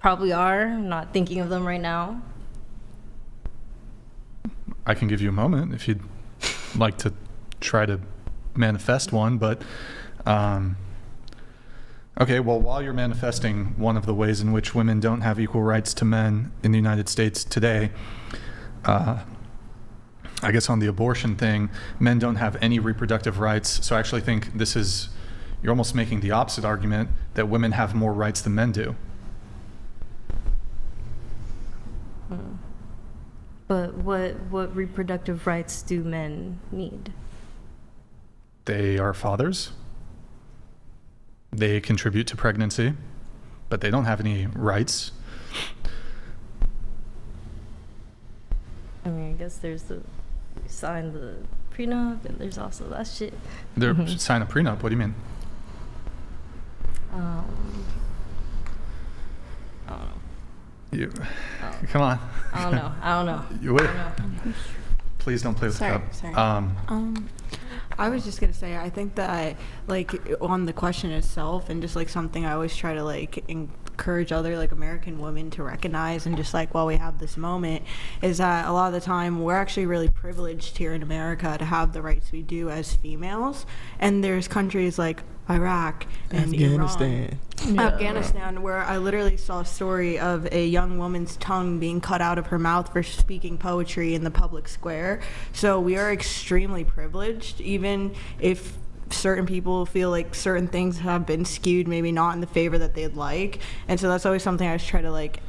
Probably are. I'm not thinking of them right now. I can give you a moment if you'd like to try to manifest one, but okay, well, while you're manifesting one of the ways in which women don't have equal rights to men in the United States today, I guess on the abortion thing, men don't have any reproductive rights. So I actually think this is you're almost making the opposite argument that women have more rights than men do. But what reproductive rights do men need? They are fathers. They contribute to pregnancy, but they don't have any rights. I mean, I guess there's the sign the prenup, and there's also that shit. They're sign a prenup. What do you mean? I don't know. You, come on. I don't know. You would. Please don't play with the cup. I was just gonna say, I think that like on the question itself, and just like something I always try to like encourage other like American women to recognize, and just like while we have this moment, is that a lot of the time we're actually really privileged here in America to have the rights we do as females, and there's countries like Iraq and Afghanistan, where I literally saw a story of a young woman's tongue being cut out of her mouth for speaking poetry in the public square. So we are extremely privileged, even if certain people feel like certain things have been skewed, maybe not in the favor that they'd like. And so that's always something I just try to like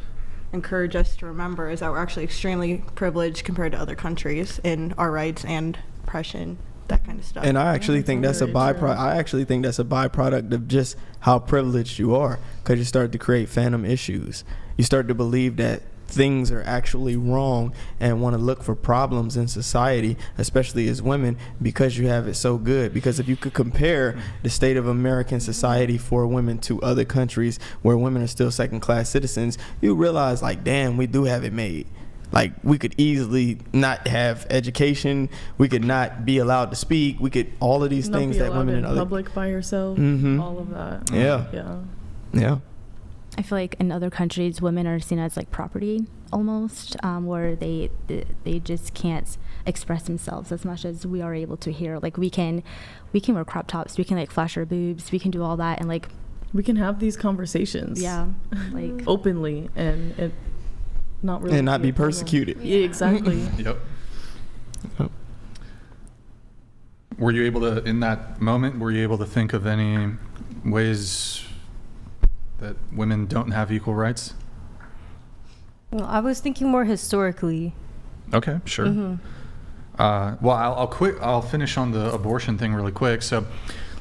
encourage us to remember, is that we're actually extremely privileged compared to other countries in our rights and oppression, that kind of stuff. And I actually think that's a byproduct. I actually think that's a byproduct of just how privileged you are, because you start to create phantom issues. You start to believe that things are actually wrong and want to look for problems in society, especially as women, because you have it so good. Because if you could compare the state of American society for women to other countries where women are still second-class citizens, you realize, like, damn, we do have it made. Like, we could easily not have education. We could not be allowed to speak. We could, all of these not things be that women in in other public by yourself. All of that. Yeah. I feel like in other countries, women are seen as like property almost, where they just can't express themselves as much as we are able to here. Like we can wear crop tops, we can like flash our boobs, we can do all that, and like we can have these conversations. Yeah, like openly and it not really and not be persecuted. Yeah, exactly. Yep. Were you able to, in that moment, were you able to think of any ways that women don't have equal rights? Well, I was thinking more historically. Okay, sure. Well, I'll finish on the abortion thing really quick. So,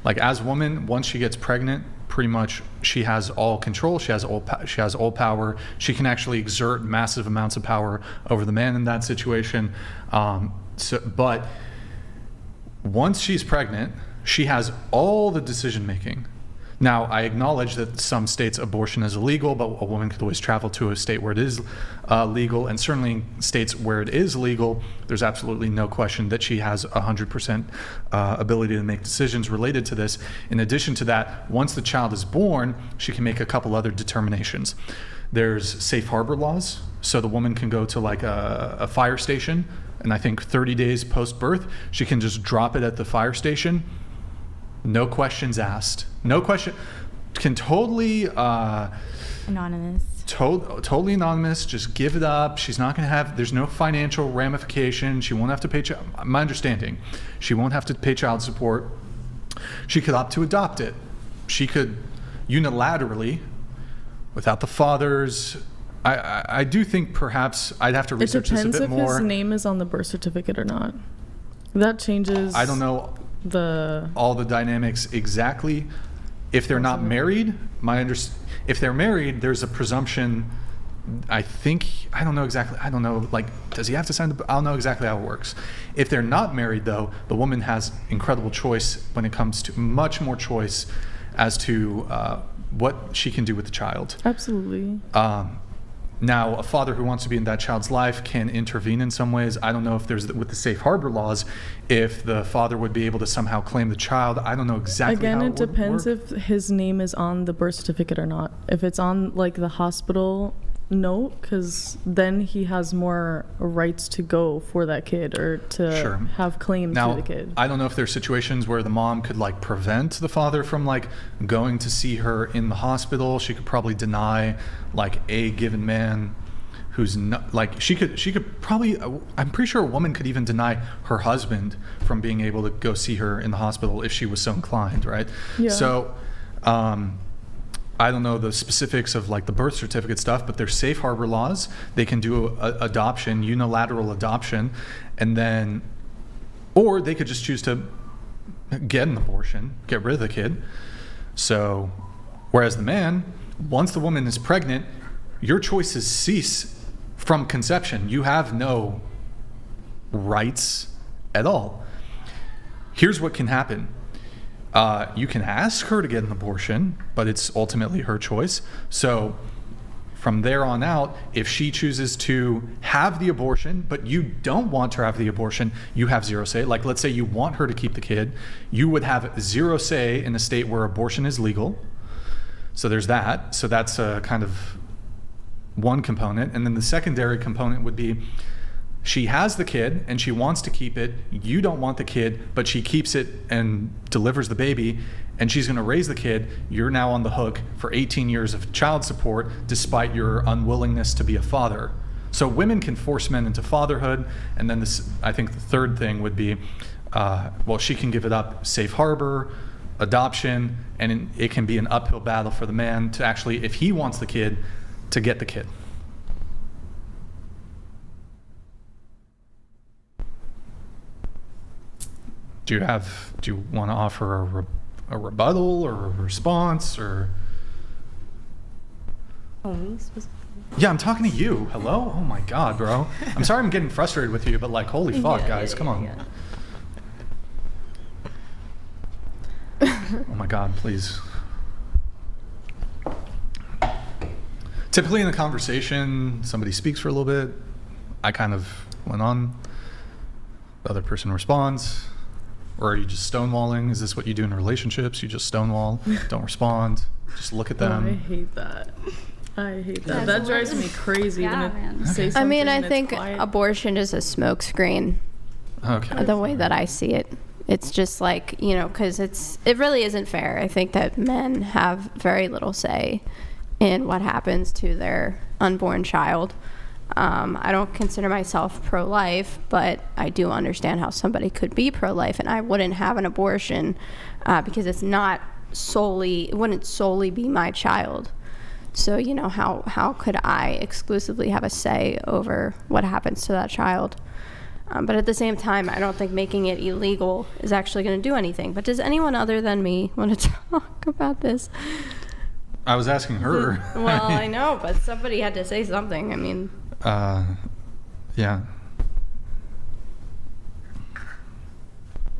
like, as a woman, once she gets pregnant, pretty much she has all control. She has all power. She can actually exert massive amounts of power over the man in that situation. But once she's pregnant, she has all the decision making. Now, I acknowledge that some states abortion is illegal, but a woman could always travel to a state where it is legal, and certainly in states where it is legal, there's absolutely no question that she has 100% ability to make decisions related to this. In addition to that, once the child is born, she can make a couple other determinations. There's safe harbor laws, so the woman can go to like a fire station, and I think 30 days post-birth, she can just drop it at the fire station. No questions asked. No question. Can totally anonymous. Totally anonymous. Just give it up. She's not going to have. There's no financial ramification. She won't have to pay. My understanding, she won't have to pay child support. She could opt to adopt it. She could unilaterally, without the fathers. I do think perhaps I'd have to research this a bit more. It depends if his name is on the birth certificate or not. That changes. I don't know all the dynamics exactly. If they're not married, if they're married, there's a presumption. I don't know exactly. I don't know. Like, does he have to sign I don't know exactly how it works. If they're not married, though, the woman has incredible choice when it comes to much more choice as to what she can do with the child. Absolutely. Now, a father who wants to be in that child's life can intervene in some ways. I don't know if there's, with the safe harbor laws, if the father would be able to somehow claim the child. I don't know exactly how it would work. Again, it depends if his name is on the birth certificate or not. If it's on, like, the hospital note, because then he has more rights to go for that kid or to have claim to the kid. I don't know if there's situations where the mom could, like, prevent the father from, like, going to see her in the hospital. She could probably deny, like, a given man who's not, like, she could probably, I'm pretty sure a woman could even deny her husband from being able to go see her in the hospital if she was so inclined, right? Yeah. So I don't know the specifics of like the birth certificate stuff, but there's safe harbor laws. They can do adoption, unilateral adoption, and then, or they could just choose to get an abortion, get rid of the kid. So, whereas the man, once the woman is pregnant, your choices cease from conception. You have no rights at all. Here's what can happen. You can ask her to get an abortion, but it's ultimately her choice. So from there on out, if she chooses to have the abortion, but you don't want her to have the abortion, you have zero say. Like, let's say you want her to keep the kid, you would have zero say in a state where abortion is legal. So there's that. So that's a kind of one component. And then the secondary component would be, she has the kid and she wants to keep it. You don't want the kid, but she keeps it and delivers the baby, and she's going to raise the kid. You're now on the hook for 18 years of child support despite your unwillingness to be a father. So women can force men into fatherhood. And then this, I think the third thing would be, well, she can give it up, safe harbor, adoption, and it can be an uphill battle for the man to actually, if he wants the kid, to get the kid. Do you want to offer a rebuttal or a response, or? Oh, me specifically? Yeah, I'm talking to you. Hello? Oh my God, bro. I'm sorry I'm getting frustrated with you, but like, holy fuck, guys, come on. Oh my God, please. Typically in a conversation, somebody speaks for a little bit. I kind of went on. The other person responds. Or are you just stonewalling? Is this what you do in relationships? You just stonewall, don't respond, just look at them. Oh, I hate that. That drives me crazy when it say something. I mean, I and it's think quiet. abortion is a smokescreen. Okay. The way that I see it, it's just like, you know, because it really isn't fair. I think that men have very little say in what happens to their unborn child. I don't consider myself pro-life, but I do understand how somebody could be pro-life, and I wouldn't have an abortion because it wouldn't solely be my child. So, you know, how could I exclusively have a say over what happens to that child? But at the same time, I don't think making it illegal is actually going to do anything. But does anyone other than me want to talk about this? I was asking her. Well, I know, but somebody had to say something. I mean... yeah.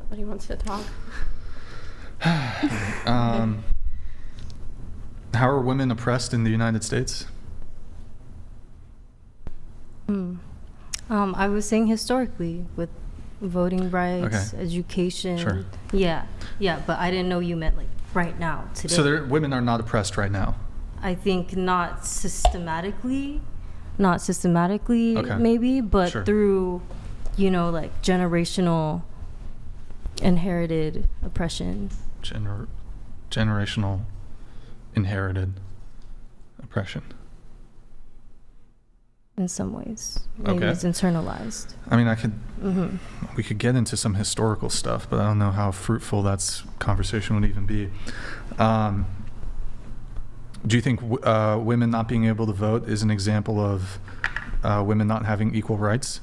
Nobody wants to talk. How are women oppressed in the United States? I was saying historically with voting rights, Okay. education. Sure. Yeah, but I didn't know you meant like right now, today. So women are not oppressed right now? I think not systematically, Okay. maybe, but Sure. through, you know, like generational inherited oppression. Generational inherited oppression. In some ways. Maybe Okay. it's internalized. I mean, we could get into some historical stuff, but I don't know how fruitful that conversation would even be. Do you think women not being able to vote is an example of women not having equal rights?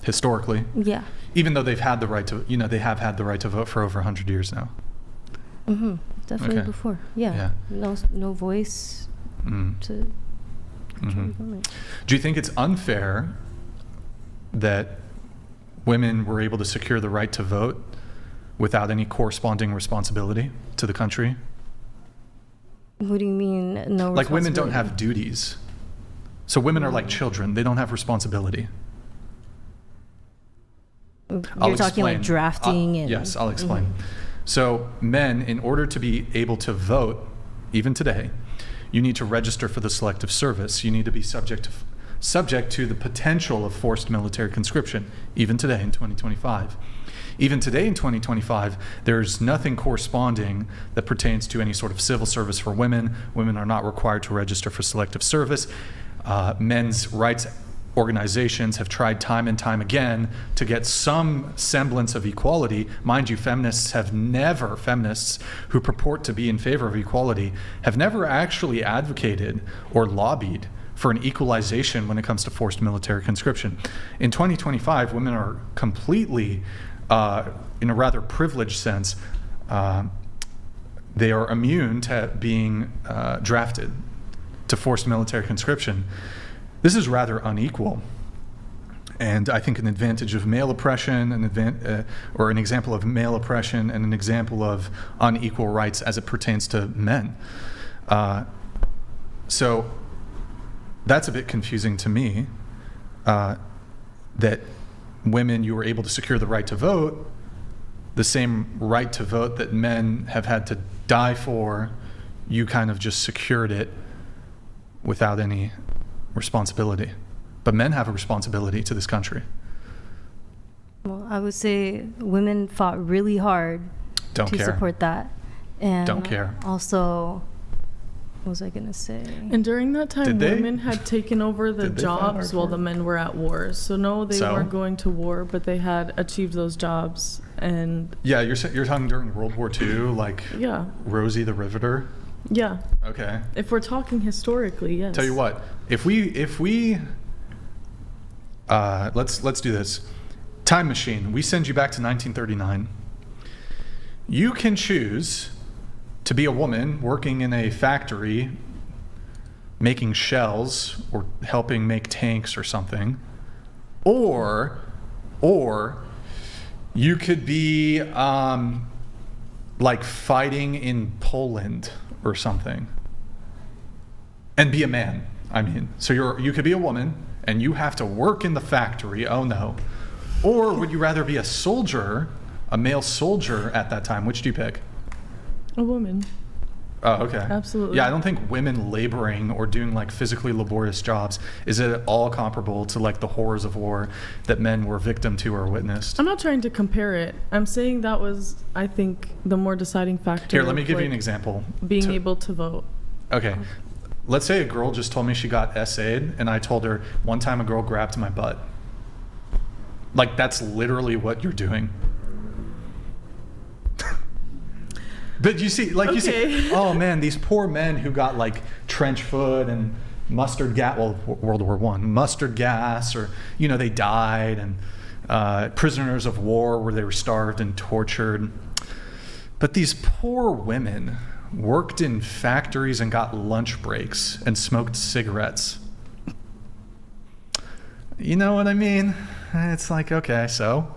Historically? Yeah. Even though they've had the right to, they have had the right to vote for over 100 years now. Definitely Okay. before. Yeah. No voice to control the government. Do you think it's unfair that women were able to secure the right to vote without any corresponding responsibility to the country? What do you mean, no Like, women don't responsibility? have duties. So women are like children. They don't have responsibility. You're talking like drafting and... Yes, I'll explain. So men, in order to be able to vote, even today, you need to register for the Selective Service. You need to be subject to the potential of forced military conscription, even today in 2025. Even today in 2025, there's nothing corresponding that pertains to any sort of civil service for women. Women are not required to register for Selective Service. men's rights organizations have tried time and time again to get some semblance of equality. Mind you, feminists who purport to be in favor of equality have never actually advocated or lobbied for an equalization when it comes to forced military conscription. In 2025, women are completely, in a rather privileged sense, they are immune to being drafted to forced military conscription. This is rather unequal, and I think an advantage of male oppression, or an example of male oppression, and an example of unequal rights as it pertains to men. So that's a bit confusing to me, that women, you were able to secure the right to vote, the same right to vote that men have had to die for, you kind of just secured it without any responsibility. But men have a responsibility to this country. Well, I would say women fought really hard to support that. And don't care. Also, what was I going to say? And during that time, women had taken over the jobs while the men were at war. So no, they weren't going to war, but they had achieved those jobs. And yeah, you're talking during World War II, like Rosie the Riveter? Yeah. Okay. If we're talking historically, yes. Tell you what, if we let's do this. Time machine. We send you back to 1939. You can choose to be a woman working in a factory making shells or helping make tanks or something, or you could be like fighting in Poland or something, and be a man. I mean, so you could be a woman and you have to work in the factory. Oh no. Or would you rather be a soldier, a male soldier at that time? Which do you pick? A woman. Oh, okay. Absolutely. Yeah, I don't think women laboring or doing like physically laborious jobs is at all comparable to like the horrors of war that men were victim to or witnessed. I'm not trying to compare it. I'm saying that was, I think, the more deciding factor. Here, let me give you an example. Being able to vote. Okay. Let's say a girl just told me she got SA'd, and I told her one time a girl grabbed my butt. Like, that's literally what you're doing. But you see, like, you see, oh man, these poor men who got like trench foot and mustard gas, well, World War I, mustard gas, or, you know, they died, and prisoners of war where they were starved and tortured. But these poor women worked in factories and got lunch breaks and smoked cigarettes. You know what I mean? It's like, okay, so?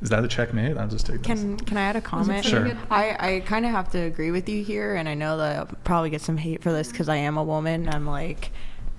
Is that a checkmate? I'll just take this. Can I add a comment? Sure. I kind of have to agree with you here, and I know that I'll probably get some hate for this because I am a woman. I'm like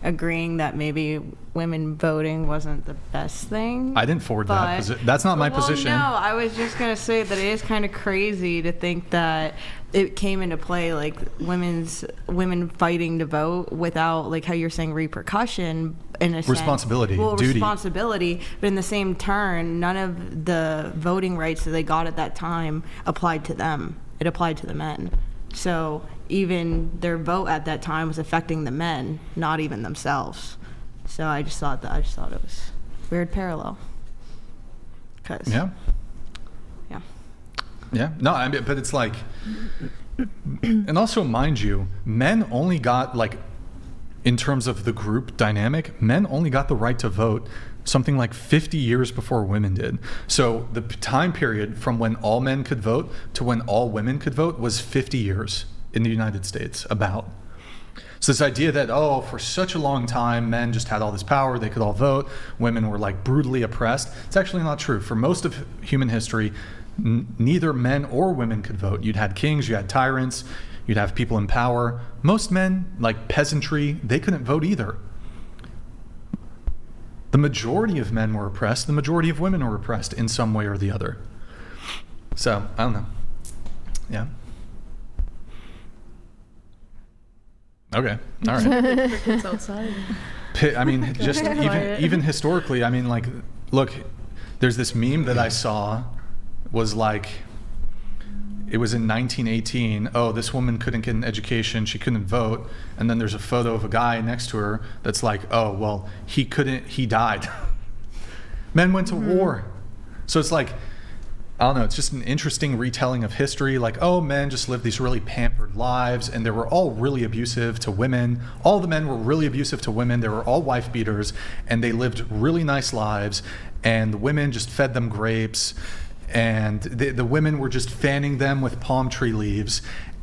agreeing that maybe women voting wasn't the best thing. I didn't forward that. That's not my position. No, I was just going to say that it is kind of crazy to think that it came into play, like women fighting to vote without, like how you're saying, repercussion in a responsibility, sense. Well, duty. Responsibility, but in the same turn, none of the voting rights that they got at that time applied to them. It applied to the men. So even their vote at that time was affecting the men, not even themselves. So I just thought it was a weird parallel. Yeah. No, I mean, but it's like, and also mind you, men only got, like, in terms of the group dynamic, men only got the right to vote something like 50 years before women did. So the time period from when all men could vote to when all women could vote was 50 years in the United States, about. So this idea that, oh, for such a long time, men just had all this power, they could all vote, women were like brutally oppressed, it's actually not true. For most of human history, neither men or women could vote. You'd had kings, you had tyrants, you'd have people in power. Most men, like peasantry, they couldn't vote either. The majority of men were oppressed, the majority of women were oppressed in some way or the other. So, I don't know. Yeah. Okay, all right. Crickets outside. I mean, just even historically, I mean, like, look, there's this meme that I saw was like, it was in 1918. Oh, this woman couldn't get an education. She couldn't vote. And then there's a photo of a guy next to her that's like, oh, well, he died. Men went to war. So it's like, I don't know, it's just an interesting retelling of history. Like, oh, men just lived these really pampered lives, and they were all really abusive to women. All the men were really abusive to women. They were all wife beaters, and they lived really nice lives, and the women just fed them grapes, and the women were just fanning them with palm tree leaves,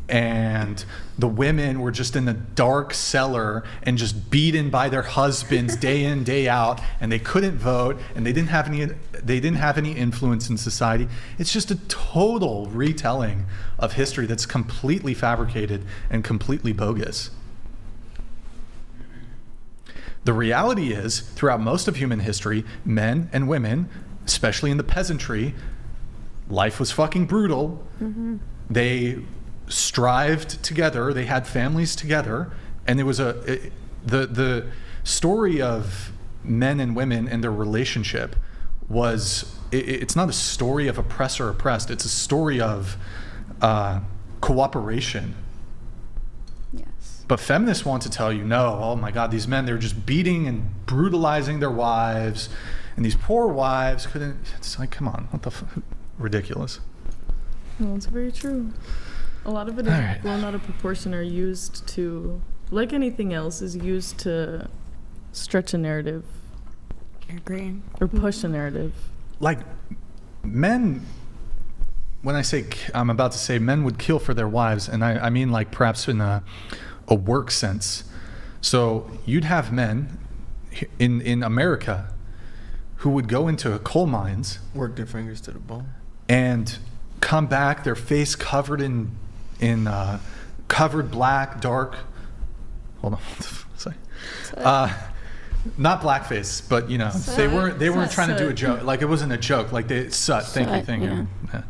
and the women were just in the dark cellar and just beaten by their husbands day in, day out, and they couldn't vote, and they didn't have any influence in society. It's just a total retelling of history that's completely fabricated and completely bogus. The reality is, throughout most of human history, men and women, especially in the peasantry, life was fucking brutal. They strived together, they had families together, and it was the story of men and women and their relationship was, it's not a story of oppressor oppressed, it's a story of cooperation. Yes. But feminists want to tell you, no, oh my God, these men, they're just beating and brutalizing their wives, and these poor wives couldn't, it's like, come on, what the ridiculous. Well, it's very true. A lot of it is blown out of proportion, or used to, like anything else, is used to stretch a narrative. Agree. Or push a narrative. Like, men, when I say, I'm about to say men would kill for their wives, and I mean like perhaps in a work sense. So you'd have men in America who would go into coal mines, work their fingers to the bone, and come back, their face covered in covered black, dark. Hold on, sorry. Not blackface, but you know, they weren't trying to do a joke. Like, it wasn't a joke. Like, they thank you. Yeah.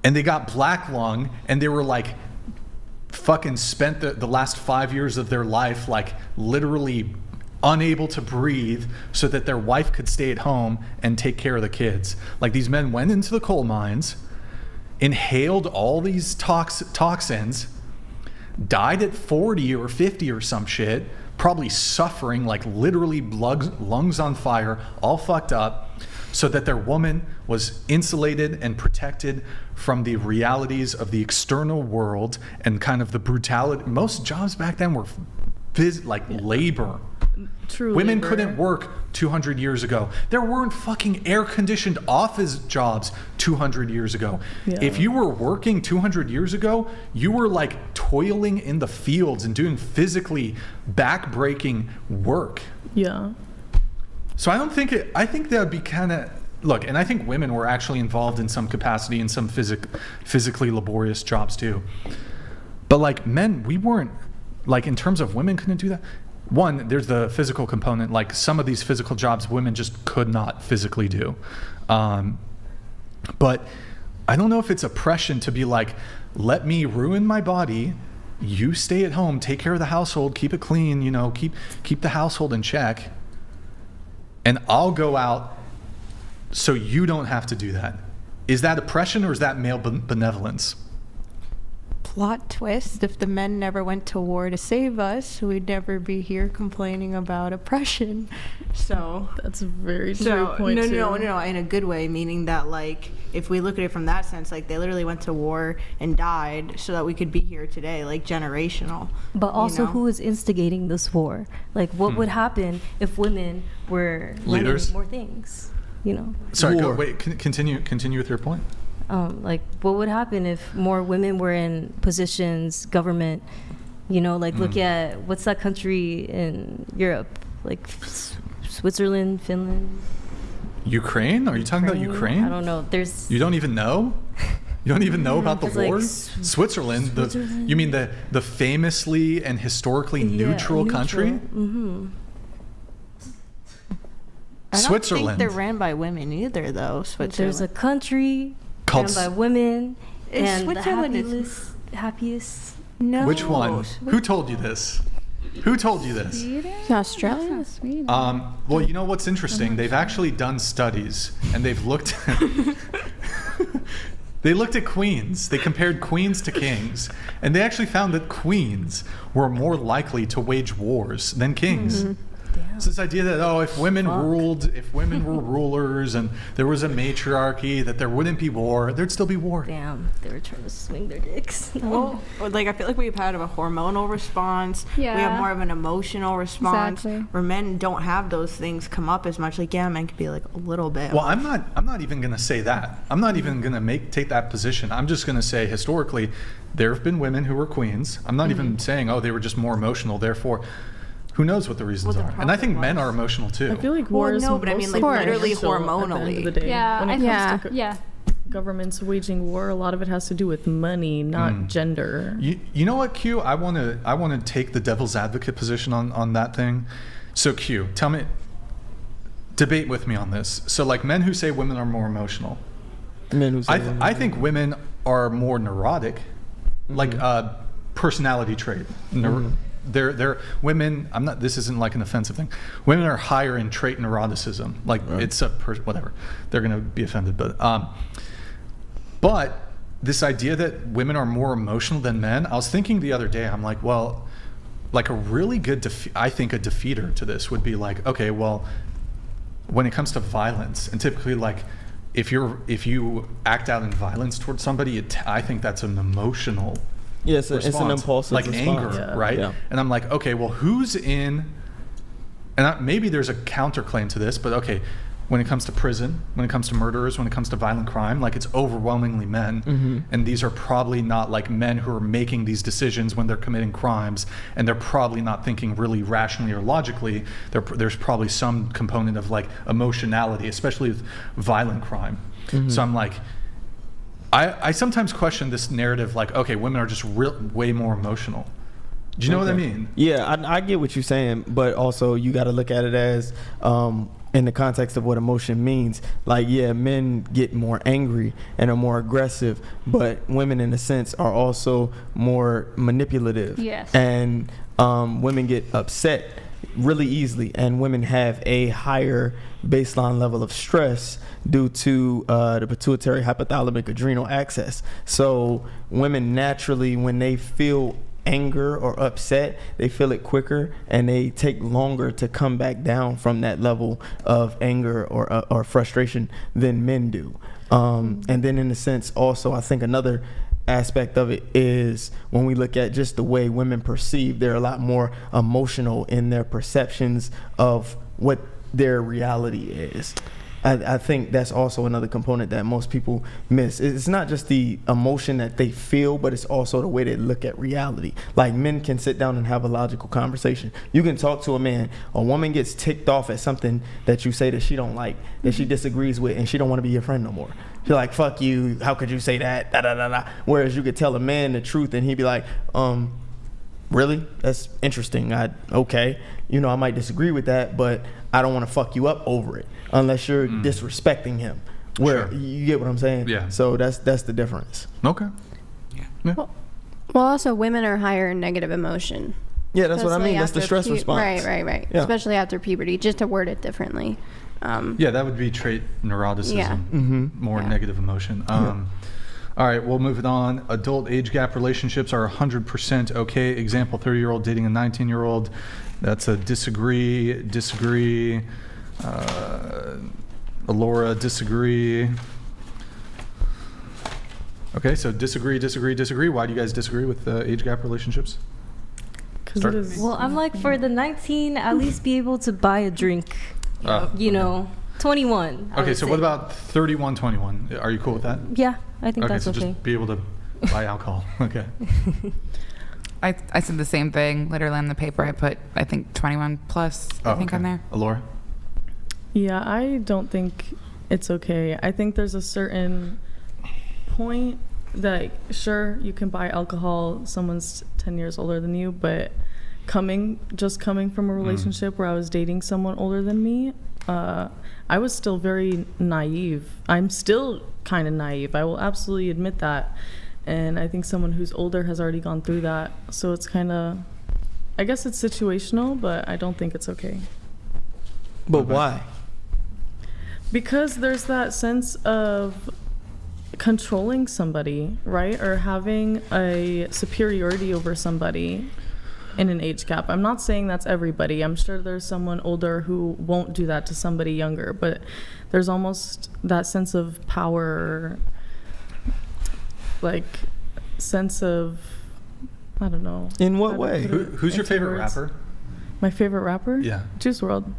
And they got black lung, and they were like fucking spent the last 5 years of their life like literally unable to breathe so that their wife could stay at home and take care of the kids. Like, these men went into the coal mines, inhaled all these toxins, died at 40 or 50 or some shit, probably suffering, like literally lungs on fire, all fucked up, so that their woman was insulated and protected from the realities of the external world and kind of the brutality. Most jobs back then were labor. True Women labor. couldn't work 200 years ago. There weren't fucking air-conditioned office jobs 200 years ago. Yeah. If you were working 200 years ago, you were like toiling in the fields and doing physically back-breaking work. Yeah. So I think that would be kind of, look, and I think women were actually involved in some capacity in some physically laborious jobs too. But like men, we weren't, like in terms of women couldn't do that. One, there's the physical component. Like, some of these physical jobs women just could not physically do. But I don't know if it's oppression to be like, let me ruin my body, you stay at home, take care of the household, keep it clean, you know, keep the household in check, and I'll go out so you don't have to do that. Is that oppression, or is that male benevolence? Plot twist, if the men never went to war to save us, we'd never be here complaining about oppression. So that's a very true point. No, in a good way, meaning that, like, if we look at it from that sense, like, they literally went to war and died so that we could be here today, like, generational. But also, who is instigating this war? Like, what would happen if women were leaders, more things? You know. Sorry, continue with your point. Like, what would happen if more women were in positions, government, you know, like, look at, what's that country in Europe? Like, Switzerland, Finland? Ukraine? Are you talking about Ukraine? I don't know. You don't even know? You don't even know about the war? Like Switzerland? You mean the famously and historically neutral country? Mm-hmm. I don't Switzerland. think they're ran by women either, though. Switzerland. There's a country called ran by women, and Switzerland the happiest. No. Which one? Who told you this? Who told you this? Australia? Well, you know what's interesting? They've actually done studies, and they've looked They looked at queens. They compared queens to kings, and they actually found that queens were more likely to wage wars than kings. So this idea that, if women ruled, if women were rulers and there was a matriarchy, that there wouldn't be war, there'd still be war. Damn, they were trying to swing their dicks. Well, like I feel like we've had a hormonal response. Yeah. We have more of an emotional response. Exactly. Where men don't have those things come up as much. Like, yeah, men could be like a little bit. Well, I'm not even going to say that. I'm not even going to take that position. I'm just going to say historically, there have been women who were queens. I'm not even saying, they were just more emotional. Therefore, who knows what the reasons are? And I think men are emotional too. I feel like war is but I mean, like, literally hormonally. At the end of the day. Yeah, When it comes to yeah. governments waging war, a lot of it has to do with money, not gender. You know what, Q? I want to take the devil's advocate position on that thing. So Q, tell me, debate with me on this. So like men who say women are more emotional. Men who say I think women are more neurotic, like personality trait. They're women. This isn't like an offensive thing. Women are higher in trait neuroticism. Like it's a whatever. They're gonna be offended, but this idea that women are more emotional than men. I was thinking the other day. I'm like, well, like a really good. I think a defeater to this would be like, okay, well, when it comes to violence, and typically like, if you act out in violence towards somebody, I think that's an emotional. Yes, it's an impulsive like response. anger, right? Yeah. And I'm like, okay, well, who's in? And maybe there's a counterclaim to this, but okay, when it comes to prison, when it comes to murderers, when it comes to violent crime, like it's overwhelmingly men, and these are probably not like men who are making these decisions when they're committing crimes, and they're probably not thinking really rationally or logically. There's probably some component of like emotionality, especially with violent crime. So I'm like. I sometimes question this narrative, like, okay, women are just way more emotional. Do you know what I mean? Yeah, I get what you're saying, but also you got to look at it as in the context of what emotion means. Like, yeah, men get more angry and are more aggressive, but women, in a sense, are also more manipulative. Yes. And women get upset really easily, and women have a higher baseline level of stress due to the pituitary hypothalamic adrenal axis. So women naturally, when they feel anger or upset, they feel it quicker and they take longer to come back down from that level of anger or frustration than men do. And then in a sense also, I think another aspect of it is when we look at just the way women perceive, they're a lot more emotional in their perceptions of what their reality is. I think that's also another component that most people miss. It's not just the emotion that they feel, but it's also the way they look at reality. Like, men can sit down and have a logical conversation. You can talk to a man. A woman gets ticked off at something that you say that she don't like, that she disagrees with, and she don't want to be your friend no more. She's like, fuck you, how could you say that, da da da da. Whereas you could tell a man the truth and he'd be like, really? That's interesting. Okay. You know, I might disagree with that, but I don't want to fuck you up over it unless you're disrespecting him. Where you get what I'm saying? Yeah. So that's the difference. Okay. Yeah. Well, also women are higher in negative emotion. Yeah, that's what I mean. That's the stress response. Right. Yeah. Especially after puberty, just to word it differently. Yeah, that would be trait neuroticism. Yeah. More negative emotion. All right, we'll move it on. Adult age gap relationships are 100% okay. Example, 30-year-old dating a 19-year-old. That's a disagree. Laura, disagree. Okay, so disagree. Why do you guys disagree with age gap relationships? Well, I'm like, for the 19, at least be able to buy a drink. You know, 21. Okay, so what about 31, 21? Are you cool with that? Yeah, I think that's so okay. Just be able to buy alcohol. Okay. I said the same thing. Literally on the paper, I put, I think, 21 plus, I think, on there. Laura? Yeah, I don't think it's okay. I think there's a certain point that, sure, you can buy alcohol, someone's 10 years older than you, but coming from a relationship where I was dating someone older than me, I was still very naive. I'm still kind of naive. I will absolutely admit that. And I think someone who's older has already gone through that. So it's kind of, I guess it's situational, but I don't think it's okay. But why? Because there's that sense of controlling somebody, right? Or having a superiority over somebody in an age gap. I'm not saying that's everybody. I'm sure there's someone older who won't do that to somebody younger, but there's almost that sense of power, like sense of, I don't know. In what way? Who's your favorite rapper? My favorite rapper? Yeah. Juice WRLD.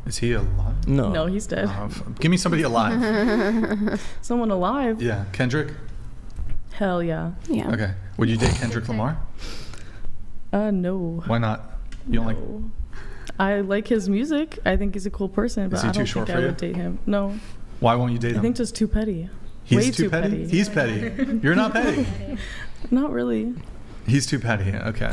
Is he alive? No, he's dead. Give me somebody alive. Someone alive? Yeah. Kendrick? Hell yeah. Yeah. Okay. Would you date Kendrick Lamar? No. Why not? You don't like... I like his music. I think he's a cool person, but Is he I too don't short think for I you? would date him. No. Why won't you date him? I think just too petty. He's Way too petty? He's petty. You're not petty. Not really. He's too petty. Okay.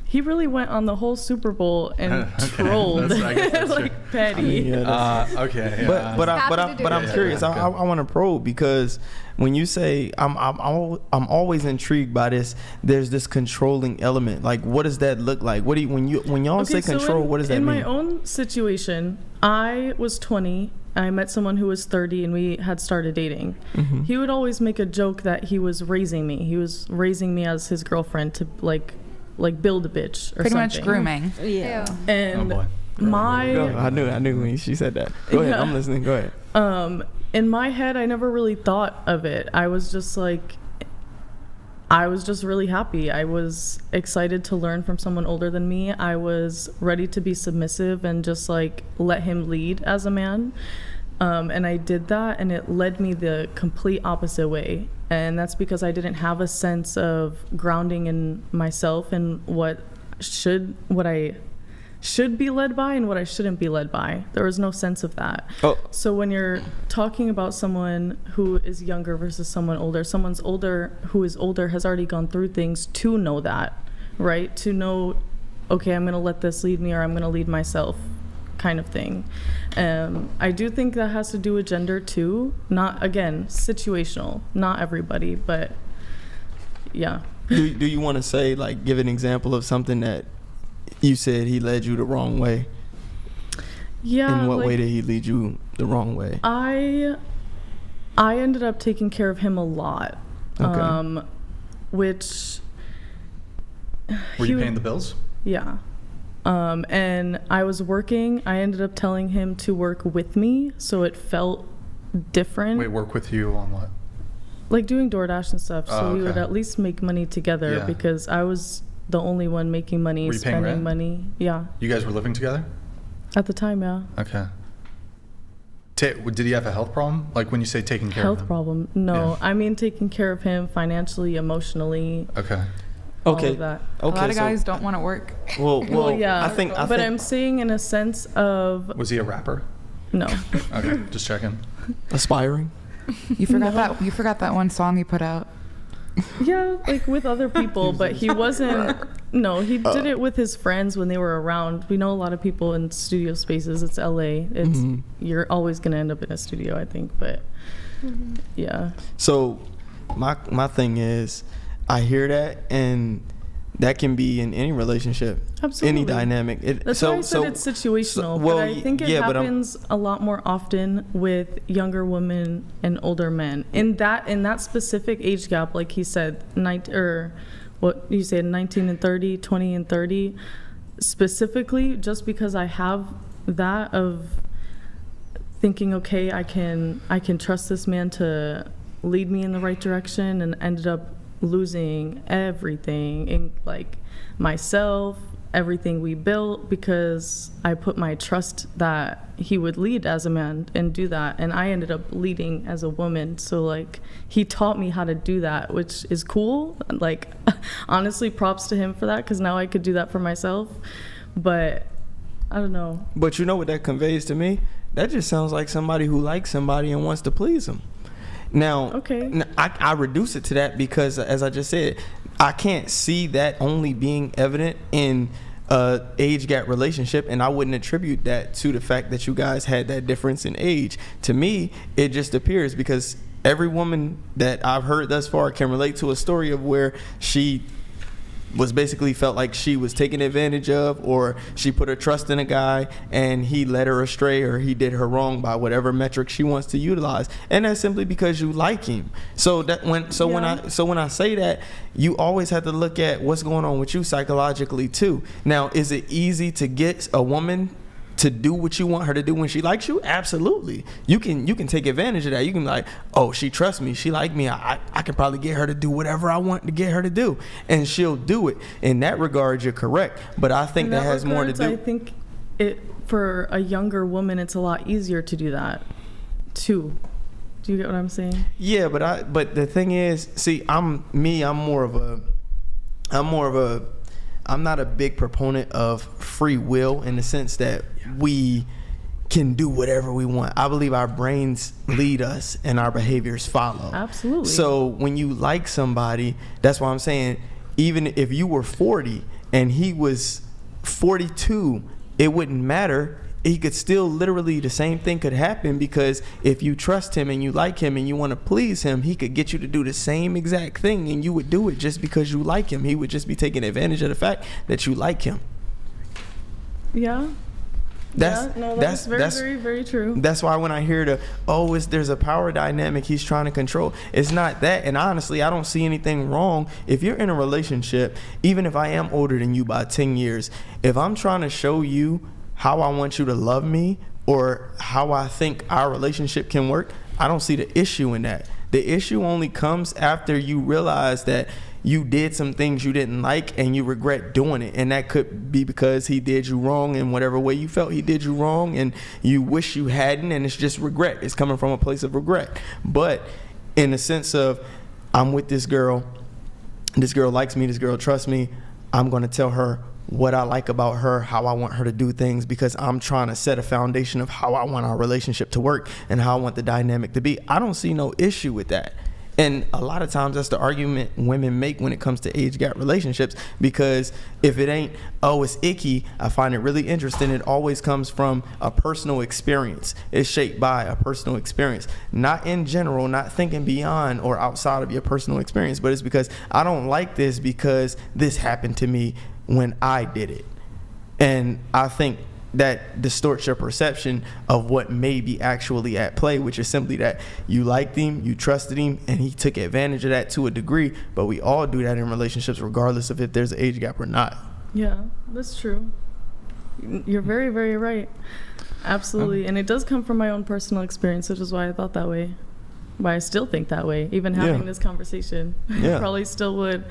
He really went on the whole Super Bowl and trolled I guess that's like true. petty. Okay. But I'm curious. I want to probe, because when you say I'm always intrigued by this. There's this controlling element. Like, what does that look like? What do you, when y'all say control? What does that mean? In my own situation, I was 20. I met someone who was 30, and we had started dating. Mm-hmm. He would always make a joke that he was raising me. He was raising me as his girlfriend to like build a bitch or Pretty something. much grooming. Yeah. And Oh, boy. I knew when she said that. Go ahead. I'm listening. Go ahead. In my head, I never really thought of it. I was just really happy. I was excited to learn from someone older than me. I was ready to be submissive and just like let him lead as a man. And I did that, and it led me the complete opposite way. And that's because I didn't have a sense of grounding in myself and what I should be led by and what I shouldn't be led by. There was no sense of that. So when you're talking about someone who is younger versus someone older, who is older has already gone through things to know that, right? To know, okay, I'm going to let this lead me, or I'm going to lead myself, kind of thing. I do think that has to do with gender too. Not, again, situational. Not everybody, but yeah. Do you want to say, like, give an example of something that you said he led you the wrong way? Yeah. In what way did he lead you the wrong way? I ended up taking care of him a lot. Okay. Which... Were you paying the bills? Yeah. And I was working. I ended up telling him to work with me, so it felt different. Wait, work with you on what? Like doing DoorDash and stuff, so we would okay. at least make money together, Yeah. because I was the only one making money, Were you paying spending rent? money. Yeah. You guys were living together? At the time, yeah. Okay. Did he have a health problem? Like when you say taking care of Health him? problem? No, I mean taking care of him financially, emotionally. Okay. All of that. A lot of guys don't want to work. Well, yeah. I think I'm saying in a sense of. Was he a rapper? No. Okay, just checking. Aspiring. You forgot You forgot that one song you put out. Yeah, like with other people, but he wasn't. No, he did it with his friends when they were around. We know a lot of people in studio spaces. It's LA. It's You're always gonna end up in a studio, I think. But yeah. So my thing is, I hear that, and that can be in any relationship, Absolutely. any dynamic. That's why I said it's situational. But I think it happens a lot more often with younger women and older men. In that specific age gap, like he said, 19 and 30, 20 and 30, specifically, just because I have that of thinking, okay, I can trust this man to lead me in the right direction, and ended up losing everything, in like myself, everything we built, because I put my trust that he would lead as a man and do that, and I ended up leading as a woman. So like he taught me how to do that, which is cool. Like honestly, props to him for that, because now I could do that for myself. But I don't know. But you know what that conveys to me? That just sounds like somebody who likes somebody and wants to please them. Now, I reduce it to that because, as I just said, I can't see that only being evident in a age gap relationship, and I wouldn't attribute that to the fact that you guys had that difference in age. To me, it just appears, because every woman that I've heard thus far can relate to a story of where she was basically felt like she was taken advantage of, or she put her trust in a guy and he led her astray, or he did her wrong by whatever metric she wants to utilize, and that's simply because you like him. So that when I say that, you always have to look at what's going on with you psychologically too. Now, is it easy to get a woman to do what you want her to do when she likes you? Absolutely. You can take advantage of that. You can be like, oh, she trusts me, she like me, I can probably get her to do whatever I want to get her to do, and she'll do it. In that regard, you're correct. But I think that has more to do. I think for a younger woman, it's a lot easier to do that too. Do you get what I'm saying? Yeah, but the thing is, see, I'm not a big proponent of free will in the sense that we can do whatever we want. I believe our brains lead us and our behaviors follow. Absolutely. So when you like somebody, that's why I'm saying, even if you were 40 and he was 42, it wouldn't matter. He could still literally, the same thing could happen, because if you trust him and you like him and you want to please him, he could get you to do the same exact thing, and you would do it just because you like him. He would just be taking advantage of the fact that you like him. Yeah. That's very, very true. That's why when I hear there's a power dynamic he's trying to control, it's not that. And honestly, I don't see anything wrong if you're in a relationship, even if I am older than you by 10 years, if I'm trying to show you how I want you to love me or how I think our relationship can work, I don't see the issue in that. The issue only comes after you realize that you did some things you didn't like and you regret doing it, and that could be because he did you wrong in whatever way you felt he did you wrong, and you wish you hadn't, and it's just regret. It's coming from a place of regret. But in the sense of, I'm with this girl likes me, this girl trusts me, I'm going to tell her what I like about her, how I want her to do things, because I'm trying to set a foundation of how I want our relationship to work and how I want the dynamic to be. I don't see no issue with that. And a lot of times that's the argument women make when it comes to age gap relationships, because if it ain't, oh, it's icky, I find it really interesting, it always comes from a personal experience. It's shaped by a personal experience. Not in general, not thinking beyond or outside of your personal experience, but it's because I don't like this because this happened to me when I did it. And I think that distorts your perception of what may be actually at play, which is simply that you liked him, you trusted him, and he took advantage of that to a degree. But we all do that in relationships, regardless of if there's an age gap or not. Yeah, that's true. You're very, very right. Absolutely. And it does come from my own personal experience, which is why I thought that way. Why I still think that way, even having this conversation. Yeah. Probably still would.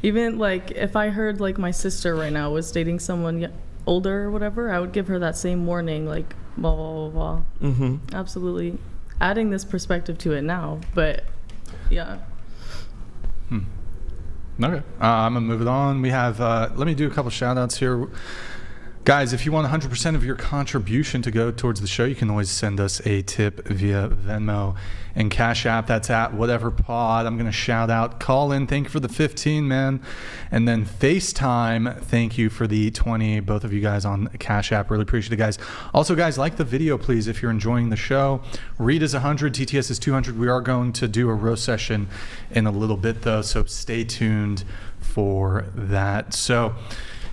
Even like if I heard like my sister right now was dating someone older or whatever, I would give her that same warning, like blah blah blah blah. Mm-hmm. Absolutely. Adding this perspective to it now, but yeah. Okay, I'm gonna move it on. We have let me do a couple shout outs here. Guys, if you want 100% of your contribution to go towards the show, you can always send us a tip via Venmo and Cash App. That's at whatever pod. I'm going to shout out. Call in. Thank you for the 15, man. And then FaceTime. Thank you for the 20. Both of you guys on Cash App. Really appreciate it, guys. Also, guys, like the video, please, if you're enjoying the show. Read is 100. TTS is 200. We are going to do a roast session in a little bit, though, so stay tuned for that. So,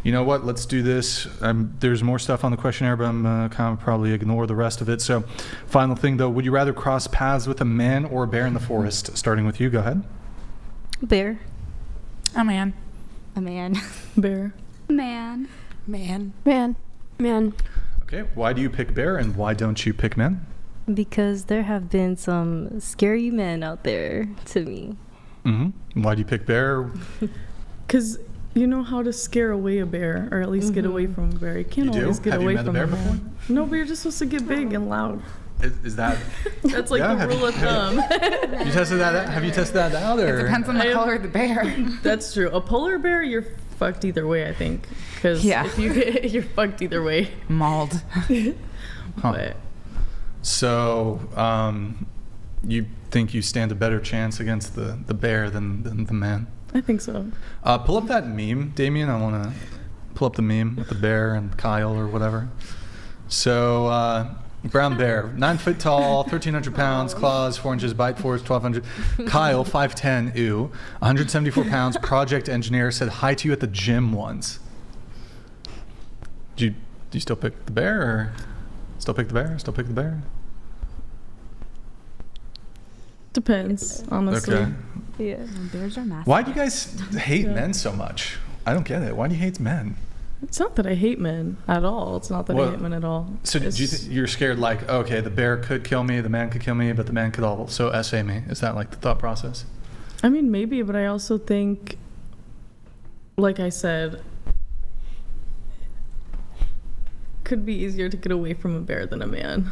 you know what? Let's do this. There's more stuff on the questionnaire, but I'm kind of probably ignore the rest of it. So, final thing though, would you rather cross paths with a man or a bear in the forest? Starting with you, go ahead. Bear. A man. A man. Bear. Man. Man. Man. Man. Okay, why do you pick bear and why don't you pick men? Because there have been some scary men out there to me. Mm-hmm. Why do you pick bear? Because you know how to scare away a bear, or at least get away from a bear. You can't always get away from a bear. Before? No, but you're just supposed to get big and loud. Is that? That's like the rule of thumb. You tested that out? Have you tested that out? Or? It depends on the color of the bear. That's true. A polar bear, you're fucked either way, I think. Because if you get, you're fucked either way. Mauled. But. So, you think you stand a better chance against the bear than the man? I think so. Pull up that meme, Damien. I want to pull up the meme with the bear and Kyle or whatever. So Brown bear, 9 foot tall, 1,300 pounds, claws, 4 inches, bite force, 1,200. Kyle, 5'10", 174 pounds, project engineer, said hi to you at the gym once. Do you still pick the bear, or still pick the bear? Still pick the bear? Depends, honestly. Okay. Yeah. Bears are massive. Why do you guys hate men so much? I don't get it. Why do you hate men? It's not that I hate men at all. It's not that I hate men at all. So do you you're scared, like, okay, the bear could kill me, the man could kill me, but the man could also essay me? Is that like the thought process? I mean, maybe, but I also think, like I said, could be easier to get away from a bear than a man.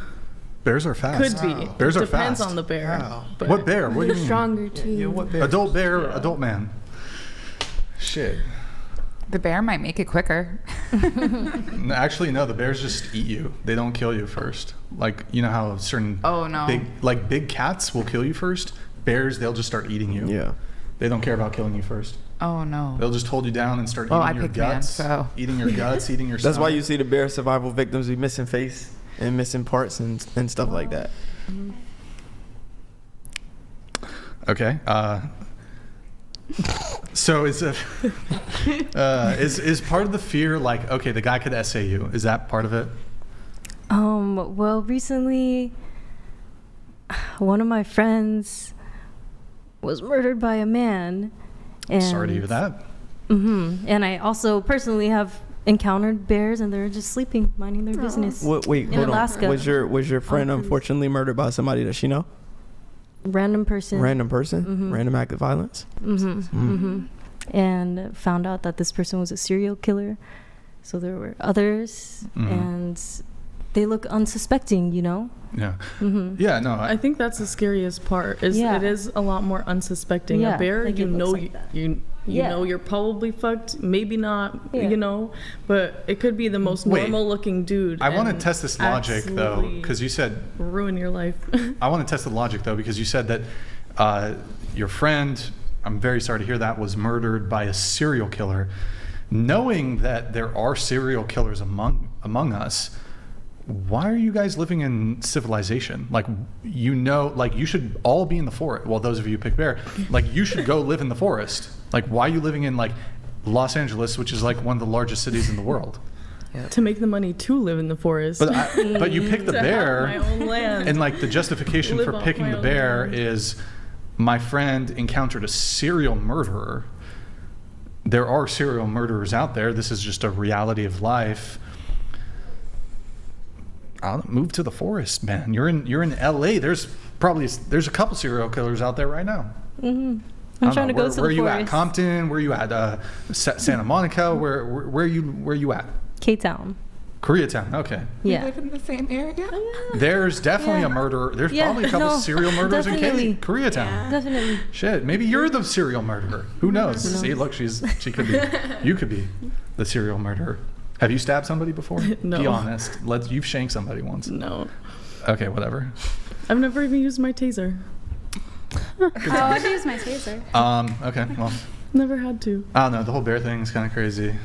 Bears are fast. Could be. Bears are Depends fast. on the bear. Wow. What bear? What do you mean? Stronger too. Yeah, what bear? Adult bear, adult man. Shit. The bear might make it quicker. Actually, no. The bears just eat you. They don't kill you first. Like, you know how certain big cats will kill you first. Bears, they'll just start eating you. Yeah. They don't care about killing you first. Oh no. They'll just hold you down and start eating your guts, eating your guts, eating your. That's stomach. why you see the bear survival victims be missing face and missing parts and stuff like that. Okay. So is part of the fear, like, okay, the guy could essay you? Is that part of it? Well, recently, one of my friends was murdered by a man. And, Sorry to hear that. And I also personally have encountered bears, and they're just sleeping, minding their business. Wait, in hold Alaska. on. Was your friend unfortunately murdered by somebody that she know? Random person. Random act of violence. And found out that this person was a serial killer. So there were others, and they look unsuspecting, you know? Yeah. Yeah, no. I think that's the scariest part. It is a lot more unsuspecting. Yeah, A bear, like you it know, looks like that. you know you're probably fucked, maybe not, you know, but it could be the most normal looking dude. I want to test this logic though, because you said ruin your life. I want to test the logic though, because you said that your friend, I'm very sorry to hear that, was murdered by a serial killer. Knowing that there are serial killers among us, why are you guys living in civilization? Like, you know, like, you should all be in the forest. Well, those of you who pick bear, like, you should go live in the forest. Like, why are you living in, like, Los Angeles, which is like one of the largest cities in the world? To make the money to live in the forest. But you pick the bear, have my own land. And like the justification Live for off picking my the own bear land. is, my friend encountered a serial murderer. There are serial murderers out there. This is just a reality of life. I'll move to the forest, man. You're in LA. There's a couple serial killers out there right now. I'm trying to go to the forest. Where are you at? Compton? Where are you at? Santa Monica? Where are you at? K-Town. Koreatown. Okay. We live in the same area. There's definitely a murderer. There's probably a couple serial murderers in Koreatown. Definitely. Shit, maybe you're the serial murderer. Who knows? See, look, she could be. You could be the serial murderer. Have you stabbed somebody before? No. Be honest. You've shanked somebody once. No. Okay, whatever. I've never even used my taser. I've used my taser. Okay, well. Never had to. I don't know. The whole bear thing is kind of crazy.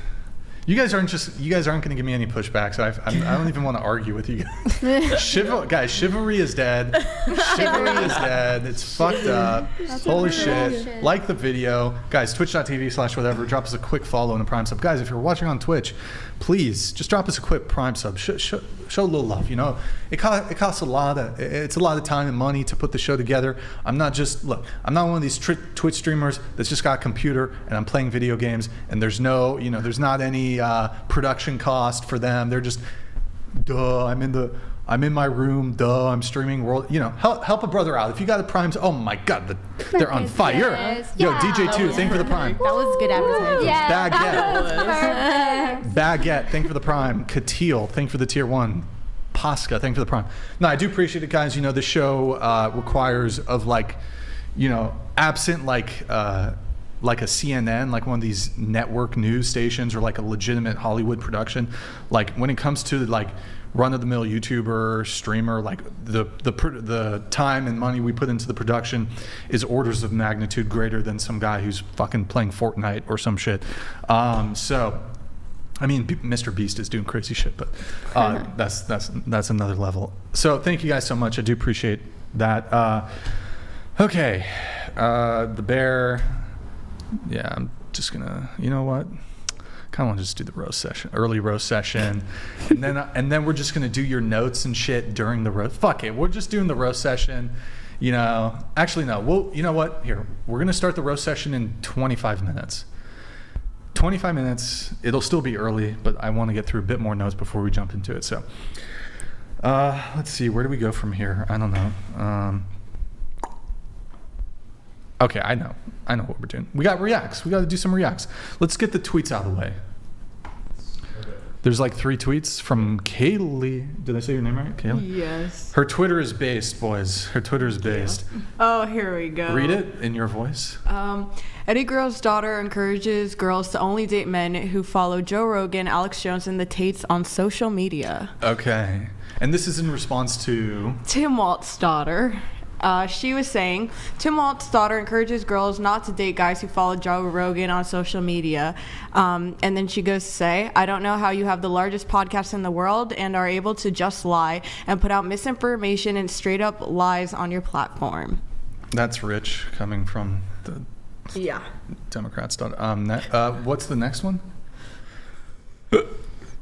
You guys aren't going to give me any pushback, so I don't even want to argue with you guys. Chivalry is dead. Chivalry is dead. It's fucked up. Holy shit. Like the video. Guys, twitch.tv/whatever. Drop us a quick follow and a Prime sub. Guys, if you're watching on Twitch, please just drop us a quick Prime sub. Show a little love, you know. It costs it's a lot of time and money to put the show together. I'm not one of these Twitch streamers that's just got a computer and I'm playing video games and there's not any production cost for them. They're just, I'm in my room, I'm streaming world, help a brother out. If you got a Prime, oh my god, they're on fire. Yes. Yo, Yeah. DJ2, thank you for the Prime. That was good advertising. Yeah, Baguette. that was perfect. Baguette, thank you for the Prime. Katil, thank you for the tier 1. Pasca, thank you for the Prime. No, I do appreciate it, guys. The show requires of absent like a CNN, like one of these network news stations, or like a legitimate Hollywood production. Like when it comes to like run-of-the-mill YouTuber, streamer, like the time and money we put into the production is orders of magnitude greater than some guy who's fucking playing Fortnite or some shit. So I mean, Mr. Beast is doing crazy shit, but that's another level. So thank you guys so much. I do appreciate that. Okay, the bear. Yeah, I'm just gonna. You know what? Kind of want to just do the roast session, early roast session, and then we're just gonna do your notes and shit during the roast. Fuck it, we're just doing the roast session. You know, actually no. Well, you know what? Here, we're gonna start the roast session in 25 minutes. 25 minutes. It'll still be early, but I want to get through a bit more notes before we jump into it. So, let's see. Where do we go from here? I don't know. Okay, I know what we're doing. We got reacts. We got to do some reacts. Let's get the tweets out of the way. There's like 3 tweets from Kaylee. Did I say your name right? Kaylee? Yes. Her Twitter is based, boys. Her Twitter is based. Oh, here we go. Read it in your voice. Eddie Girl's daughter encourages girls to only date men who follow Joe Rogan, Alex Jones, and the Tates on social media. Okay. And this is in response to... Tim Walt's daughter. She was saying, Tim Walt's daughter encourages girls not to date guys who follow Joe Rogan on social media. And then she goes to say, I don't know how you have the largest podcast in the world and are able to just lie and put out misinformation and straight up lies on your platform. That's rich coming from the Democrats. What's the next one?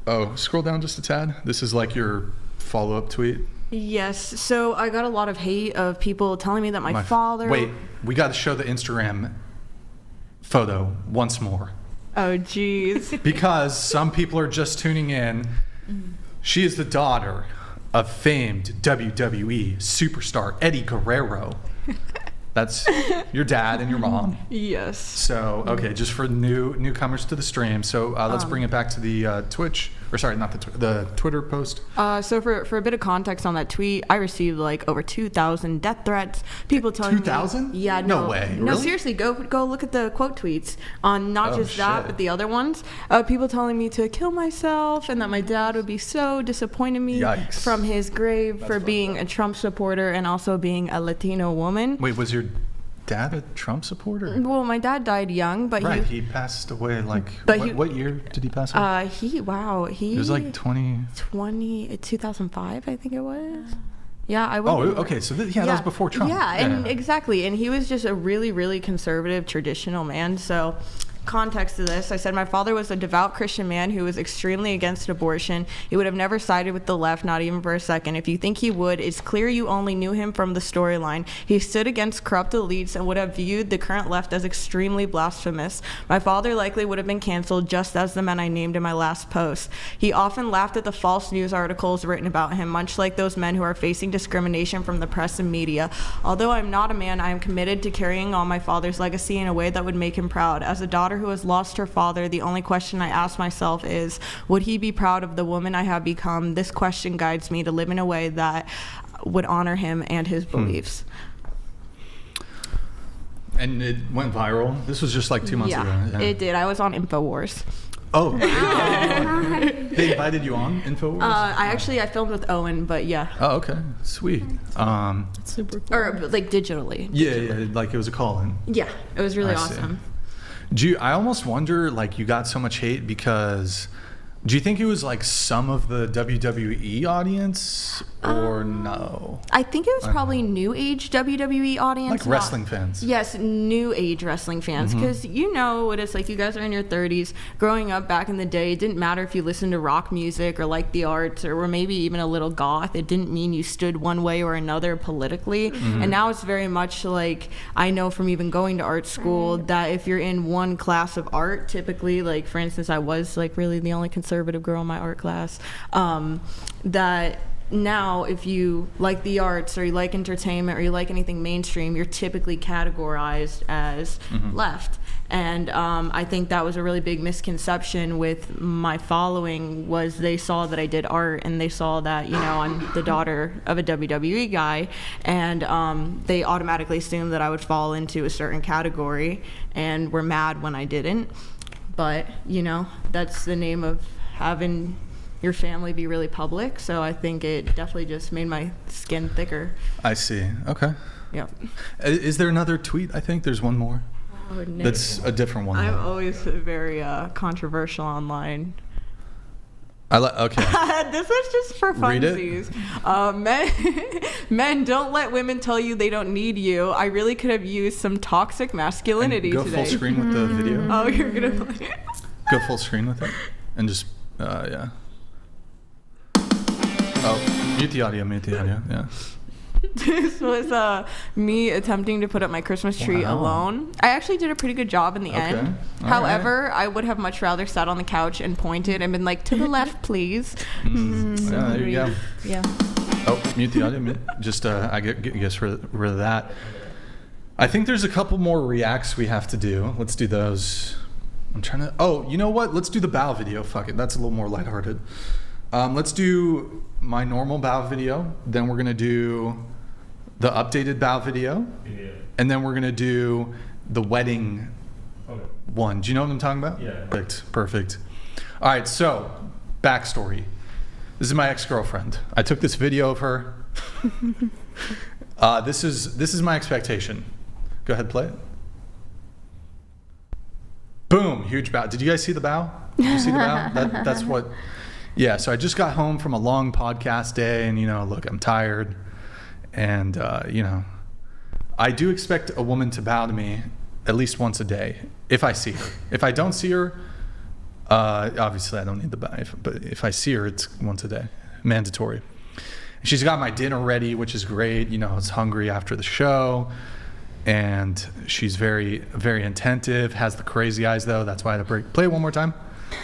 Oh, scroll down just a tad. This is like your follow-up tweet. Yes. So I got a lot of hate of people telling me that my father... Wait, we got to show the Instagram photo once more. Oh, jeez. Because some people are just tuning in. She is the daughter of famed WWE superstar Eddie Guerrero. That's your dad and your mom. Yes. So, okay, just for newcomers to the stream. So let's bring it back to the Twitch, or sorry, not the Twitter post. So for a bit of context on that tweet, I received like over 2,000 death threats. People telling 2,000? me, yeah, no way. No, really? seriously, go look at the quote tweets on not just that, but the other ones. People telling me to kill myself and that my dad would be so disappointed in me from his grave for being a Trump supporter and also being a Latino woman. Wait, was your dad a Trump supporter? Well, my dad died young, but he passed away like what year did he pass away? It was like 2005, I think it was. Yeah, I would. Oh, okay. So that was before Trump. Yeah, and exactly. And he was just a really, really conservative, traditional man. So context to this, I said my father was a devout Christian man who was extremely against abortion. He would have never sided with the left, not even for a second. If you think he would, it's clear you only knew him from the storyline. He stood against corrupt elites and would have viewed the current left as extremely blasphemous. My father likely would have been canceled, just as the men I named in my last post. He often laughed at the false news articles written about him, much like those men who are facing discrimination from the press and media. Although I'm not a man, I am committed to carrying on my father's legacy in a way that would make him proud. As a daughter who has lost her father, the only question I ask myself is, would he be proud of the woman I have become? This question guides me to live in a way that would honor him and his beliefs. And it went viral. This was just like 2 months ago. Yeah, it did. I was on InfoWars. Oh, they invited you on InfoWars? I filmed with Owen, but yeah. Oh, okay, sweet. That's super cool. Or like digitally. Yeah, like it was a call-in. Yeah, it was really awesome. I almost wonder, like, you got so much hate because, do you think it was like some of the WWE audience or no? I think it was probably new age WWE audience. Like wrestling fans. Yes, new age wrestling fans. Because you know what it's like, you guys are in your 30s. Growing up back in the day, it didn't matter if you listened to rock music or liked the arts or were maybe even a little goth. It didn't mean you stood one way or another politically. And now it's very much like, I know from even going to art school that if you're in one class of art, typically, like for instance, I was like really the only conservative girl in my art class, that now if you like the arts or you like entertainment or you like anything mainstream, you're typically categorized as left. And I think that was a really big misconception with my following, was they saw that I did art and they saw that, you know, I'm the daughter of a WWE guy, and they automatically assumed that I would fall into a certain category and were mad when I didn't. But, you know, that's the name of having your family be really public. So I think it definitely just made my skin thicker. I see. Okay. Yep. Is there another tweet? I think there's one more. Oh, no. That's a different one. I'm always very controversial online. Okay. This was just for Read it. funsies. Men don't let women tell you they don't need you. I really could have used some toxic masculinity Go today. full screen with the video. Oh, you're gonna play. Go full screen with it, and just yeah. Oh, mute the audio. Yeah. This was me attempting to put up my Christmas tree alone. I actually did a pretty good job in the end. All However, I would have much rather sat on the couch and pointed and been like, to the left, please. Yeah, there you go. Yeah. Oh, mute the audio. Just I guess rid of that. I think there's a couple more reacts we have to do. Let's do those. I'm trying to. Oh, you know what? Let's do the bow video. Fuck it. That's a little more lighthearted. Let's do my normal bow video. Then we're gonna do the updated bow video, and then we're gonna do the wedding one. Do you know what I'm talking about? Yeah. Perfect. All right. So, backstory. This is my ex-girlfriend. I took this video of her. This is my expectation. Go ahead, play it. Boom, huge bow. Did you guys see the bow? Did you see the bow? That's what. Yeah. So I just got home from a long podcast day, and look, I'm tired, and I do expect a woman to bow to me at least once a day if I see her. If I don't see her, obviously I don't need the bow. But if I see her, it's once a day, mandatory. She's got my dinner ready, which is great. I was hungry after the show, and she's very, very attentive. Has the crazy eyes though. That's why I had to play it one more time.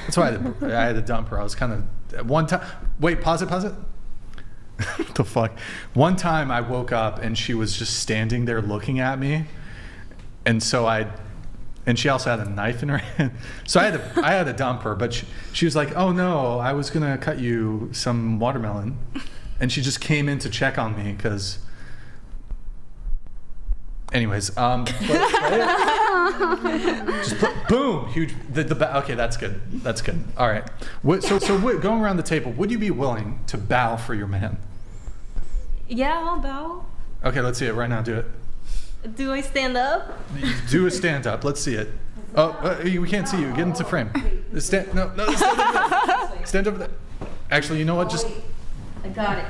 That's why I had to dump her. I was kind of one time. Wait, pause it. What the fuck? One time I woke up and she was just standing there looking at me, and so and she also had a knife in her hand. So I had to dump her, but she was like, "Oh no, I was gonna cut you some watermelon," and she just came in to check on me because. Anyways, just boom, huge. Okay, that's good. All right. So going around the table, would you be willing to bow for your man? Yeah, I'll bow. Okay, let's see it right now. Do it. Do I stand up? Do a stand up. Let's see it. Oh, we can't see you. Get into frame. Stand over there. Stand over there. Actually, you know what? Just. I got it.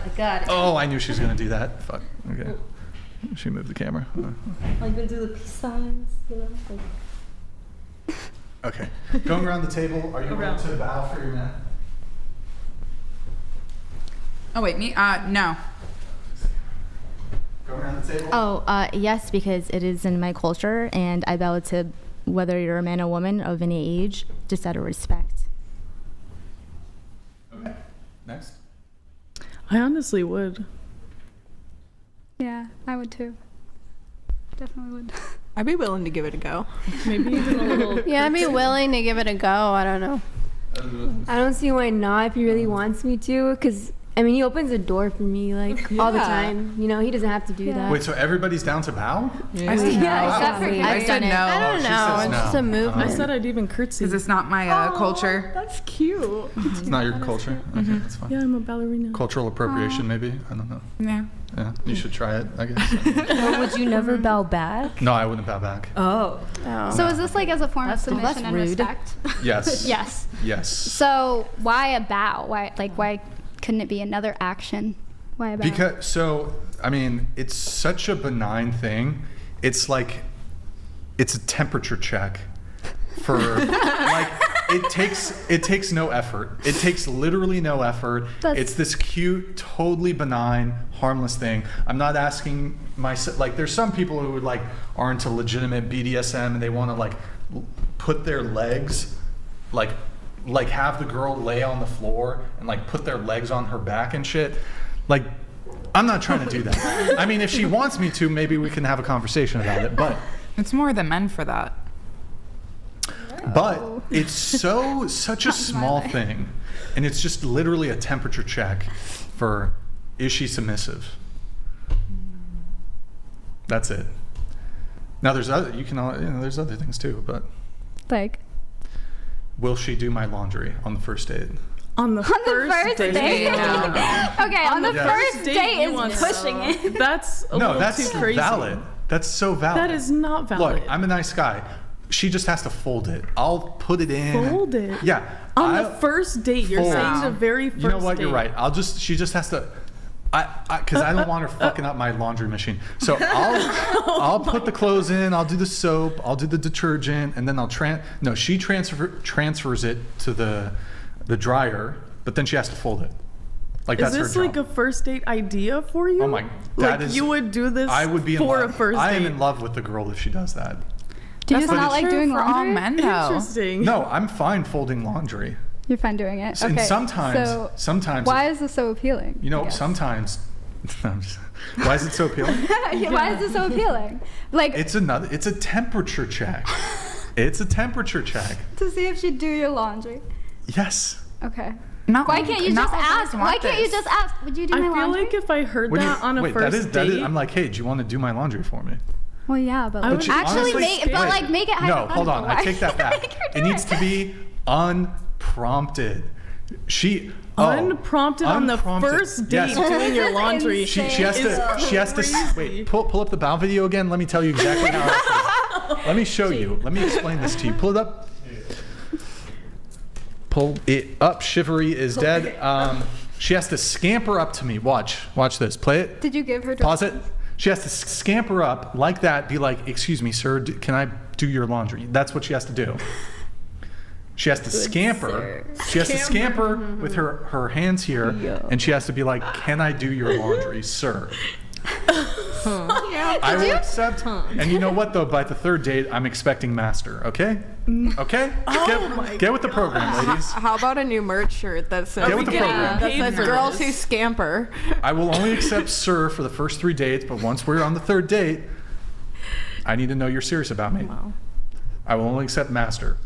Oh, I knew she was gonna do that. Fuck. Okay. She moved the camera. Like gonna do the peace signs, Okay. Going around the table, are you willing to bow for your man? Oh wait, me? No. Go around the table. Oh, yes, because it is in my culture, and I bow to whether you're a man or woman of any age, just out of respect. Okay. Next. I honestly would. Yeah, I would too. Definitely would. I'd be willing to give it a go. Maybe even a little. Yeah, I'd be willing to give it a go. I don't know. I don't see why not if he really wants me to, because he opens the door for me all the time. He doesn't have to do that. Wait, so everybody's down to bow? I said no. except for you. I said no. I don't know. It's just a movement. I said I'd even curtsy. Because it's not my culture. That's cute. It's not your culture? Okay, that's fine. Yeah, I'm a ballerina. Cultural appropriation, maybe? I don't know. Yeah. Yeah, you should try it, I guess. Or would you never bow back? No, I wouldn't bow back. Oh. So is this as a form of submission that's and rude. respect? Yes. Yes. Yes. So why a bow? Why couldn't it be another action? Why a bow? Because it's such a benign thing. It's it's a temperature check for it takes no effort. It takes literally no effort. It's this cute, totally benign, harmless thing. I'm not asking there's some people who are into legitimate BDSM and they want to put their legs have the girl lay on the floor and put their legs on her back and shit. I'm not trying to do that. If she wants me to, maybe we can have a conversation about it, but it's more the men for that. But it's such a small thing, and it's just literally a temperature check for, is she submissive? That's it. Now there's other there's other things too, but will she do my laundry on the first date? On the first date? Okay, on the first date is pushing it. That's a little too crazy. Valid. That's so valid. That is not valid. Look, I'm a nice guy. She just has to fold it. I'll put it in. Fold it? Yeah. On the first date, you're saying the very first date. You know what? You're right. She just has to. Because I don't want her fucking up my laundry machine. So I'll put the clothes in. I'll do the soap. I'll do the detergent, and then she transfers it to the dryer, but then she has to fold it. Like that's her job. Is this like a first date idea for you? Oh my, you would do this I would be for in love. a first date. I am in love with the girl if she does that. Do you just not like doing laundry? All men, though. Interesting. No, I'm fine folding laundry. You're fine doing it. And Okay. sometimes. Why is this so appealing? You know, sometimes. Why is it so appealing? Why is this so appealing? Like It's a temperature check. It's a temperature check. to see if she'd do your laundry. Yes. Okay. Not Why can't you just ask? Why can't you just ask? Would you do my I feel laundry? like if I heard that on a first date, I'm like, hey, do you want to do my laundry for me? Well, yeah, but I would actually honestly make it. No, hold on. I take that back. It needs to be unprompted. Unprompted on the first date doing your laundry. She has to wait. Pull up the bow video again. Let me tell you exactly how it is. Let me show you. Let me explain this to you. Pull it up. Pull it up. Shivery is dead. She has to scamper up to me. Watch this. Play it. Did you give her? Pause it. She has to scamper up like that. Be like, "Excuse me, sir. Can I do your laundry?" That's what she has to do. She has to scamper. She has to scamper with her hands here, and she has to be like, "Can I do your laundry, sir?" I will accept. And you know what though? By the third date, I'm expecting master. Okay? Okay? Get with the program, ladies. How about a new merch shirt that says, Get with the program. that says girls who scamper? I will only accept sir for the first 3 dates, but once we're on the third date, I need to know you're serious about me. Wow. I will only accept master.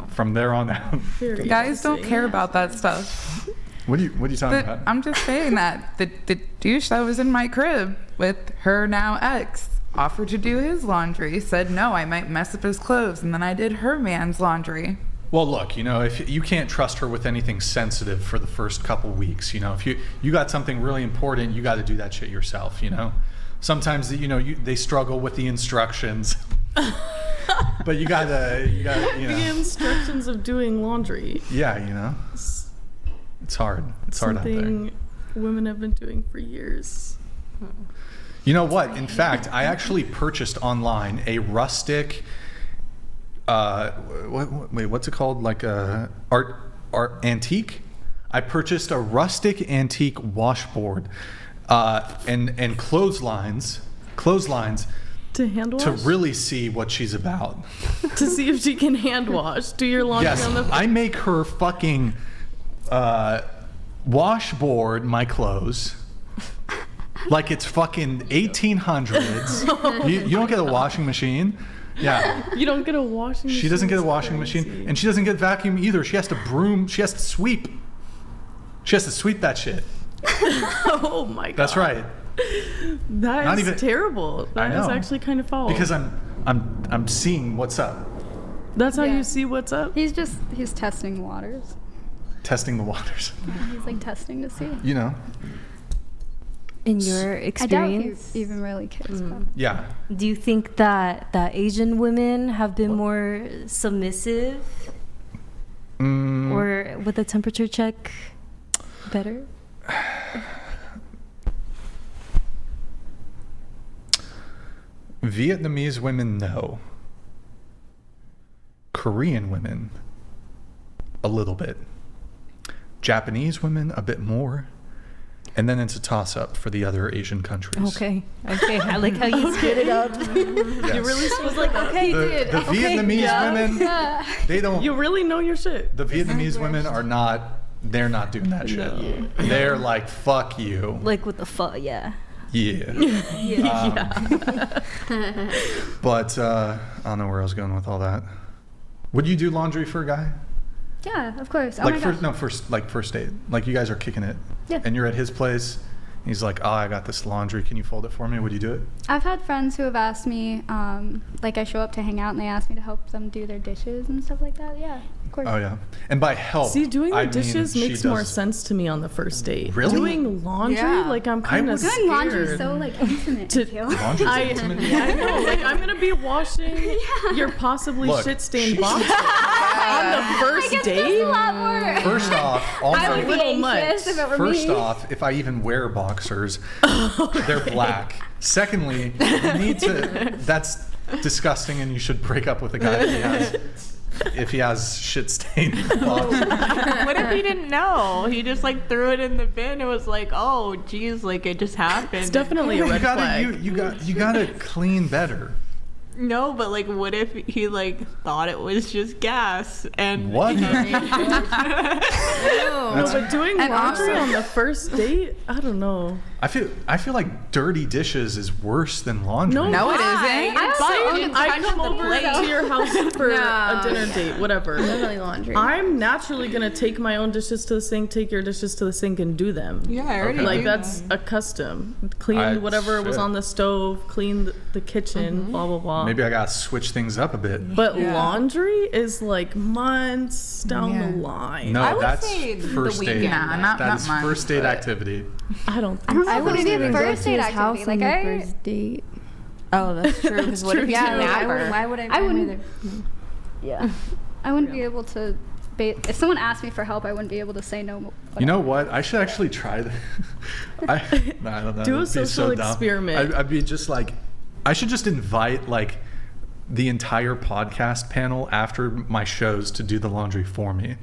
From there on out. Guys don't care about that stuff. What are you talking about? I'm just saying that the douche that was in my crib with her now ex offered to do his laundry, said no, I might mess up his clothes, and then I did her man's laundry. Well, look, if you can't trust her with anything sensitive for the first couple weeks, if you got something really important, you got to do that shit yourself. Sometimes they struggle with the instructions. But you gotta the instructions of doing laundry. Yeah, it's hard. It's hard out there. Something women have been doing for years. You know what? In fact, I actually purchased online a rustic. What's it called? Like a art antique. I purchased a rustic antique washboard, and clotheslines. To hand wash? To really see what she's about. To see if she can hand wash. Do your laundry Yes, on the I make her fucking washboard my clothes like it's fucking 1800s. You don't get a washing machine. Yeah. You don't get a washing machine. She doesn't get a washing machine. And she doesn't get vacuum either. She has to broom. She has to sweep. She has to sweep that shit. Oh my God. That's right. That is terrible. That is actually kind of foul. Because I'm seeing what's up. That's how you see what's up? He's testing the waters. Testing the waters. He's like testing to see. In your experience, I doubt he even really cares. Yeah. Do you think that Asian women have been more submissive, or with a temperature check better? Vietnamese women, no. Korean women, a little bit. Japanese women, a bit more. And then it's a toss-up for the other Asian countries. Okay. I like how you split it up. Yes. You really was like, okay, The Vietnamese women, they don't. You really know your shit. The Vietnamese women are not. They're not doing that shit. No. They're like, fuck you. Like with the fuck, yeah. Yeah. But I don't know where I was going with all that. Would you do laundry for a guy? Yeah, of course. Oh Like my first, gosh. no, first date. Like you guys are kicking it. Yeah. And you're at his place. He's like, oh, I got this laundry. Can you fold it for me? Would you do it? I've had friends who have asked me, like I show up to hang out and they ask me to help them do their dishes and stuff like that. Yeah. Of course. Oh yeah. And by help, See, doing I the dishes mean, she makes more does- sense to me on the first date. Really? Doing laundry, Yeah. like I'm kind of Doing scared. laundry is so like intimate. I feel. Laundry's I intimate. know. Like I'm gonna be washing your possibly Look, shit-stained she- box on the first date. First off, all I my- would be anxious if it were First me. off, if I even wear boxers, they're black. Secondly, you need to. That's disgusting, and you should break up with a guy if he has shit stained boxers. What if he didn't know? He just like threw it in the bin. It was like, oh, geez, like it just happened. It's definitely a red flag. You gotta clean better. No, but like, what if he like thought it was just gas and What? No, but doing And laundry also- on the first date, I don't know. I feel like dirty dishes is worse than laundry. No, it Why? isn't. I'm But saying it's I touching come the over plate. to your house for No, a dinner date, whatever. Definitely laundry. I'm naturally gonna take my own dishes to the sink, take your dishes to the sink, and do them. Yeah, I already Like do that's that. a custom. Clean I- whatever was shit. on the stove, clean the kitchen, blah blah blah. Maybe I gotta switch things up a bit. But Yeah. laundry is like months down Yeah. the line. No, I would that's say the first date. weekend. Nah, not That is mine. first date activity. I don't. I don't know think if it would so. be a Even go first to date his house activity. on Like the I, first date. Oh, that's true. Because what if he's Yeah, a I napper? Why would I? I wouldn't- either? yeah, I wouldn't be able to. If someone asked me for help, I wouldn't be able to say no. You know what? I should actually try that. I don't know. Do a That'd be social so dumb. experiment. I'd be just like, I should just invite like the entire podcast panel after my shows to do the laundry for me.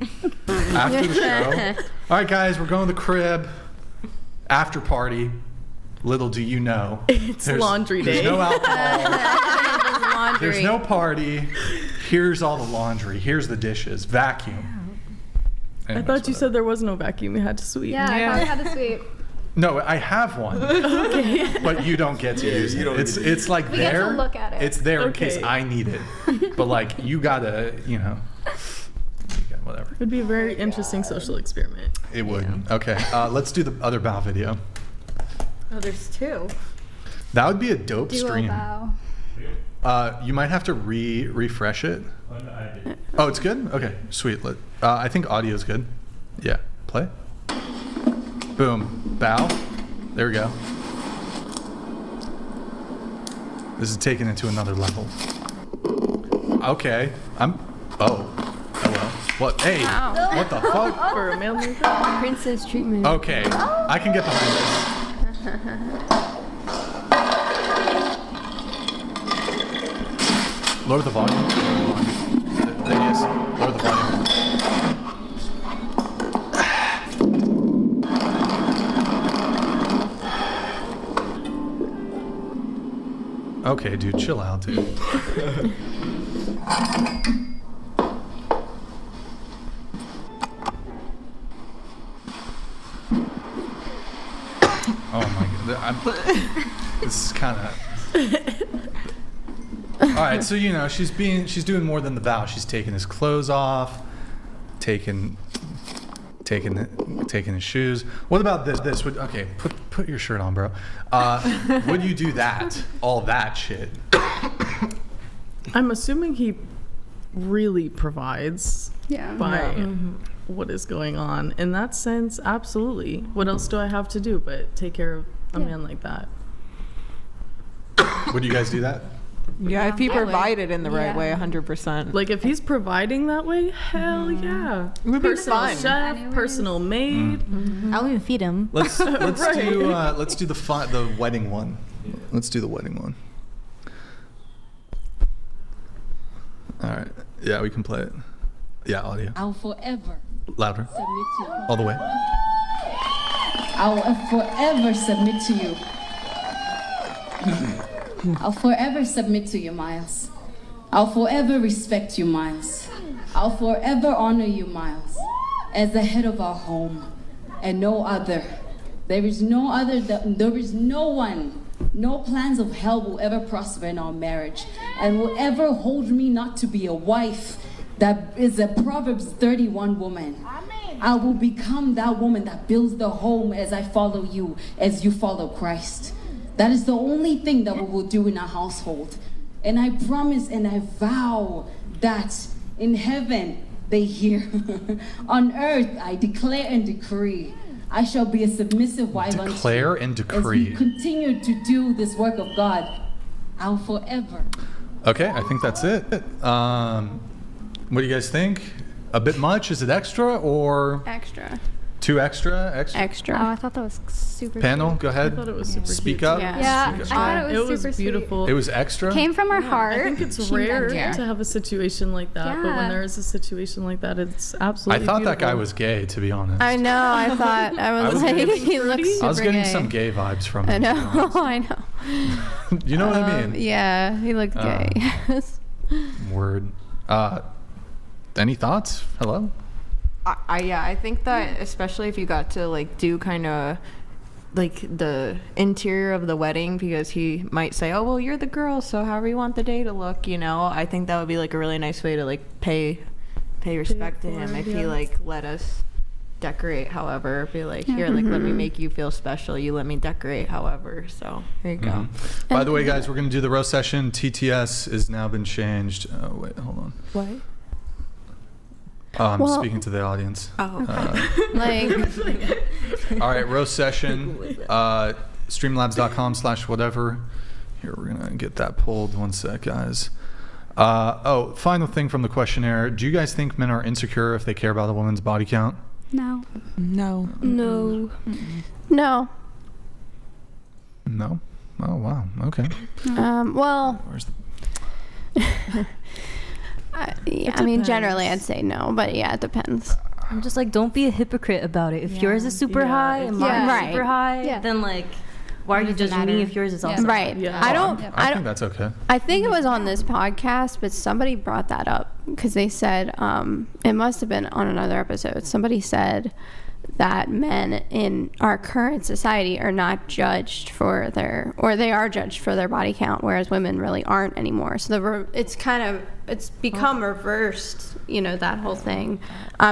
After the show. All right, guys, we're going to the crib. After party. Little do you know. It's laundry day. There's no alcohol. Laundry. There's no party. Here's all the laundry. Here's the dishes. Vacuum. I Anyways, thought you whatever. said there was no vacuum. You had to sweep. Yeah, I probably had to sweep. No, I have one. But you don't get to use it. It's like We get to there. look at it. It's there in case Okay. I need it. But like you gotta, whatever. It'd be a very interesting social experiment. It would. Okay. Let's do the other bow video. Oh, there's two. That would be a dope Duo stream. bow. You might have to refresh it. Oh, it's good? Okay, sweet. I think audio's good. Yeah, play. Boom, bow. There we go. This is taken into another level. Okay, hello. What, hey, what the fuck? For a manly thing. Princess treatment. Okay, I can get behind this. Lower the volume. There he is. Lower the volume. Okay, dude, chill out, dude. Oh my god, this is kind of. All right, so she's doing more than the vow. She's taking his clothes off, taking his shoes. What about this? Okay, put your shirt on, bro. Would you do that? All that shit. I'm assuming he really provides Yeah. by what is going on. In that sense, absolutely. What else do I have to do but take care of a man like that? Would you guys do that? Yeah, if he I would. provided in the right Yeah. way, 100%. Like if he's providing that way, hell yeah. It would be Personal fun. chef, Anyways. personal maid. I'll even feed him. Let's Right. do the wedding one. Let's do the wedding one. All right. Yeah, we can play it. Yeah, audio. I'll forever Louder. submit to you. All the way. I will forever submit to you. I'll forever submit to you, Miles. I'll forever respect you, Miles. I'll forever honor you, Miles, as the head of our home and no other. There is no other, there is no one, no plans of hell will ever prosper in our marriage and will ever hold me not to be a wife that is a Proverbs 31 woman. I will become that woman that builds the home as I follow you, as you follow Christ. That is the only thing that we will do in our household. And I promise and I vow that in heaven, they hear. On earth, I declare and decree, I shall be a submissive wife unto Declare you. and As decree. we continue to do this work of God, I'll forever. Okay, I think that's it. What do you guys think? A bit much? Is it extra or Extra. too extra? Extra. Oh, I thought that was super Panel, cute. go ahead. I thought it was super Speak cute. up. Yeah. Speak up. I thought It was beautiful. It was extra? Came from her heart. I think it's She rare meant it. to have a situation like that, but when Yeah. there is a situation like that, it's I absolutely thought that guy beautiful. was gay, to be honest. I know. I thought I was like, he looks super I was getting gay. some gay vibes from I him. know. I know. You know what I mean? Yeah, he looked gay. Word. Any thoughts? Hello? I think that especially if you got to like do kind of like the interior of the wedding, because he might say, oh well, you're the girl, so however you want the day to look, you know, I think that would be like a really nice way to like pay respect to him if he like let us decorate however, be like, here, like let me make you feel special, you let me decorate however, so here you go. By the way, guys, we're going to do the roast session. TTS has now been changed. Oh, wait, hold on. What? I'm Well- speaking to the audience. Oh, like, all right, roast session. Streamlabs.com/whatever. Here, we're going to get that pulled. One sec, guys. Final thing from the questionnaire. Do you guys think men are insecure if they care about a woman's body count? No. No. No. no. No? Oh, wow. Okay. Well, Where's the... I mean, generally I'd say no, but yeah, it depends. I'm just like, don't be a hypocrite about it. If yours is super high and mine is super high, then like, why are you judging me if yours is also right? high? I don't. I think that's okay. I think it was on this podcast, but somebody brought that up because they said it must have been on another episode. Somebody said that men in our current society are not judged for they are judged for their body count, whereas women really aren't anymore. So it's become reversed, you know, that whole thing.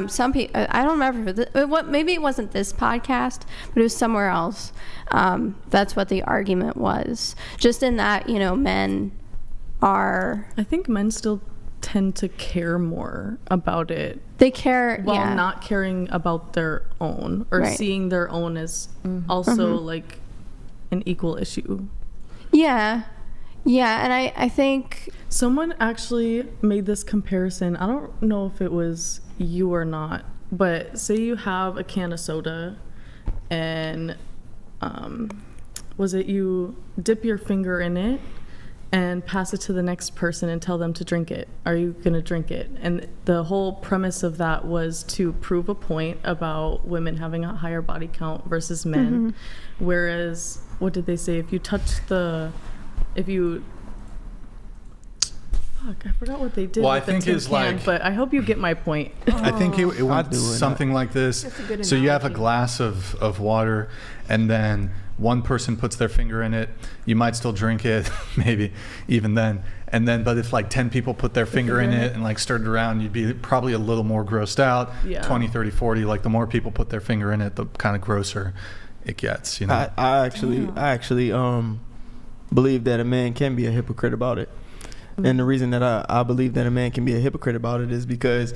Some people, I don't remember maybe it wasn't this podcast, but it was somewhere else. That's what the argument was. Just in that, you know, men are. I think men still tend to care more about it. They care while not caring about their own, or seeing their own as also like an equal issue. Yeah, and I think someone actually made this comparison. I don't know if it was you or not, but say you have a can of soda and was it you dip your finger in it and pass it to the next person and tell them to drink it. Are you going to drink it? And the whole premise of that was to prove a point about women having a higher body count versus men. Whereas, what did they say? I forgot what they did Well, with I the think tin it's can, like- but I hope you get my point. I think it went do it. something like this. So you have a glass of water, and then one person puts their finger in it. You might still drink it, maybe even then. And then, but if like 10 people put their finger in it and like stirred it around, you'd be probably a little more grossed out. Yeah. 20, 30, 40. Like the more people put their finger in it, the kind of grosser it gets. You know. I actually believe that a man can be a hypocrite about it. And the reason that I believe that a man can be a hypocrite about it is because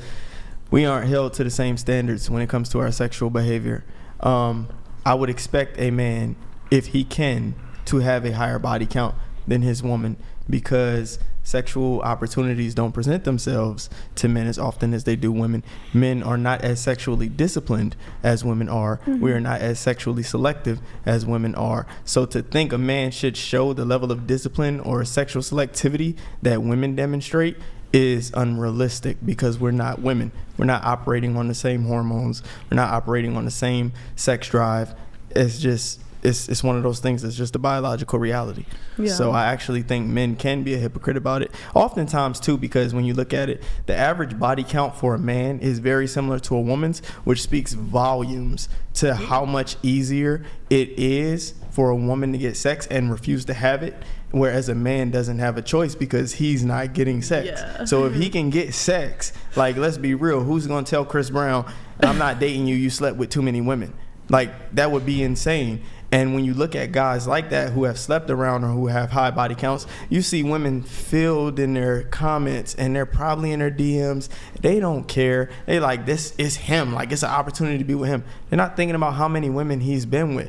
we aren't held to the same standards when it comes to our sexual behavior. I would expect a man, if he can, to have a higher body count than his woman, because sexual opportunities don't present themselves to men as often as they do women. Men are not as sexually disciplined as women are. We are not as sexually selective as women are. So to think a man should show the level of discipline or sexual selectivity that women demonstrate is unrealistic, because we're not women. We're not operating on the same hormones. We're not operating on the same sex drive. It's just it's one of those things that's just a biological reality. Yeah. So I actually think men can be a hypocrite about it. Oftentimes too, because when you look at it, the average body count for a man is very similar to a woman's, which speaks volumes to how much easier it is for a woman to get sex and refuse to have it, whereas a man doesn't have a choice because he's not getting sex. Yeah. So if he can get sex, like, let's be real, who's gonna tell Chris Brown, I'm not dating you, you slept with too many women? Like, that would be insane. And when you look at guys like that who have slept around or who have high body counts, you see women filled in their comments, and they're probably in their DMs. They don't care. They like, this is him. Like, it's an opportunity to be with him. They're not thinking about how many women he's been with.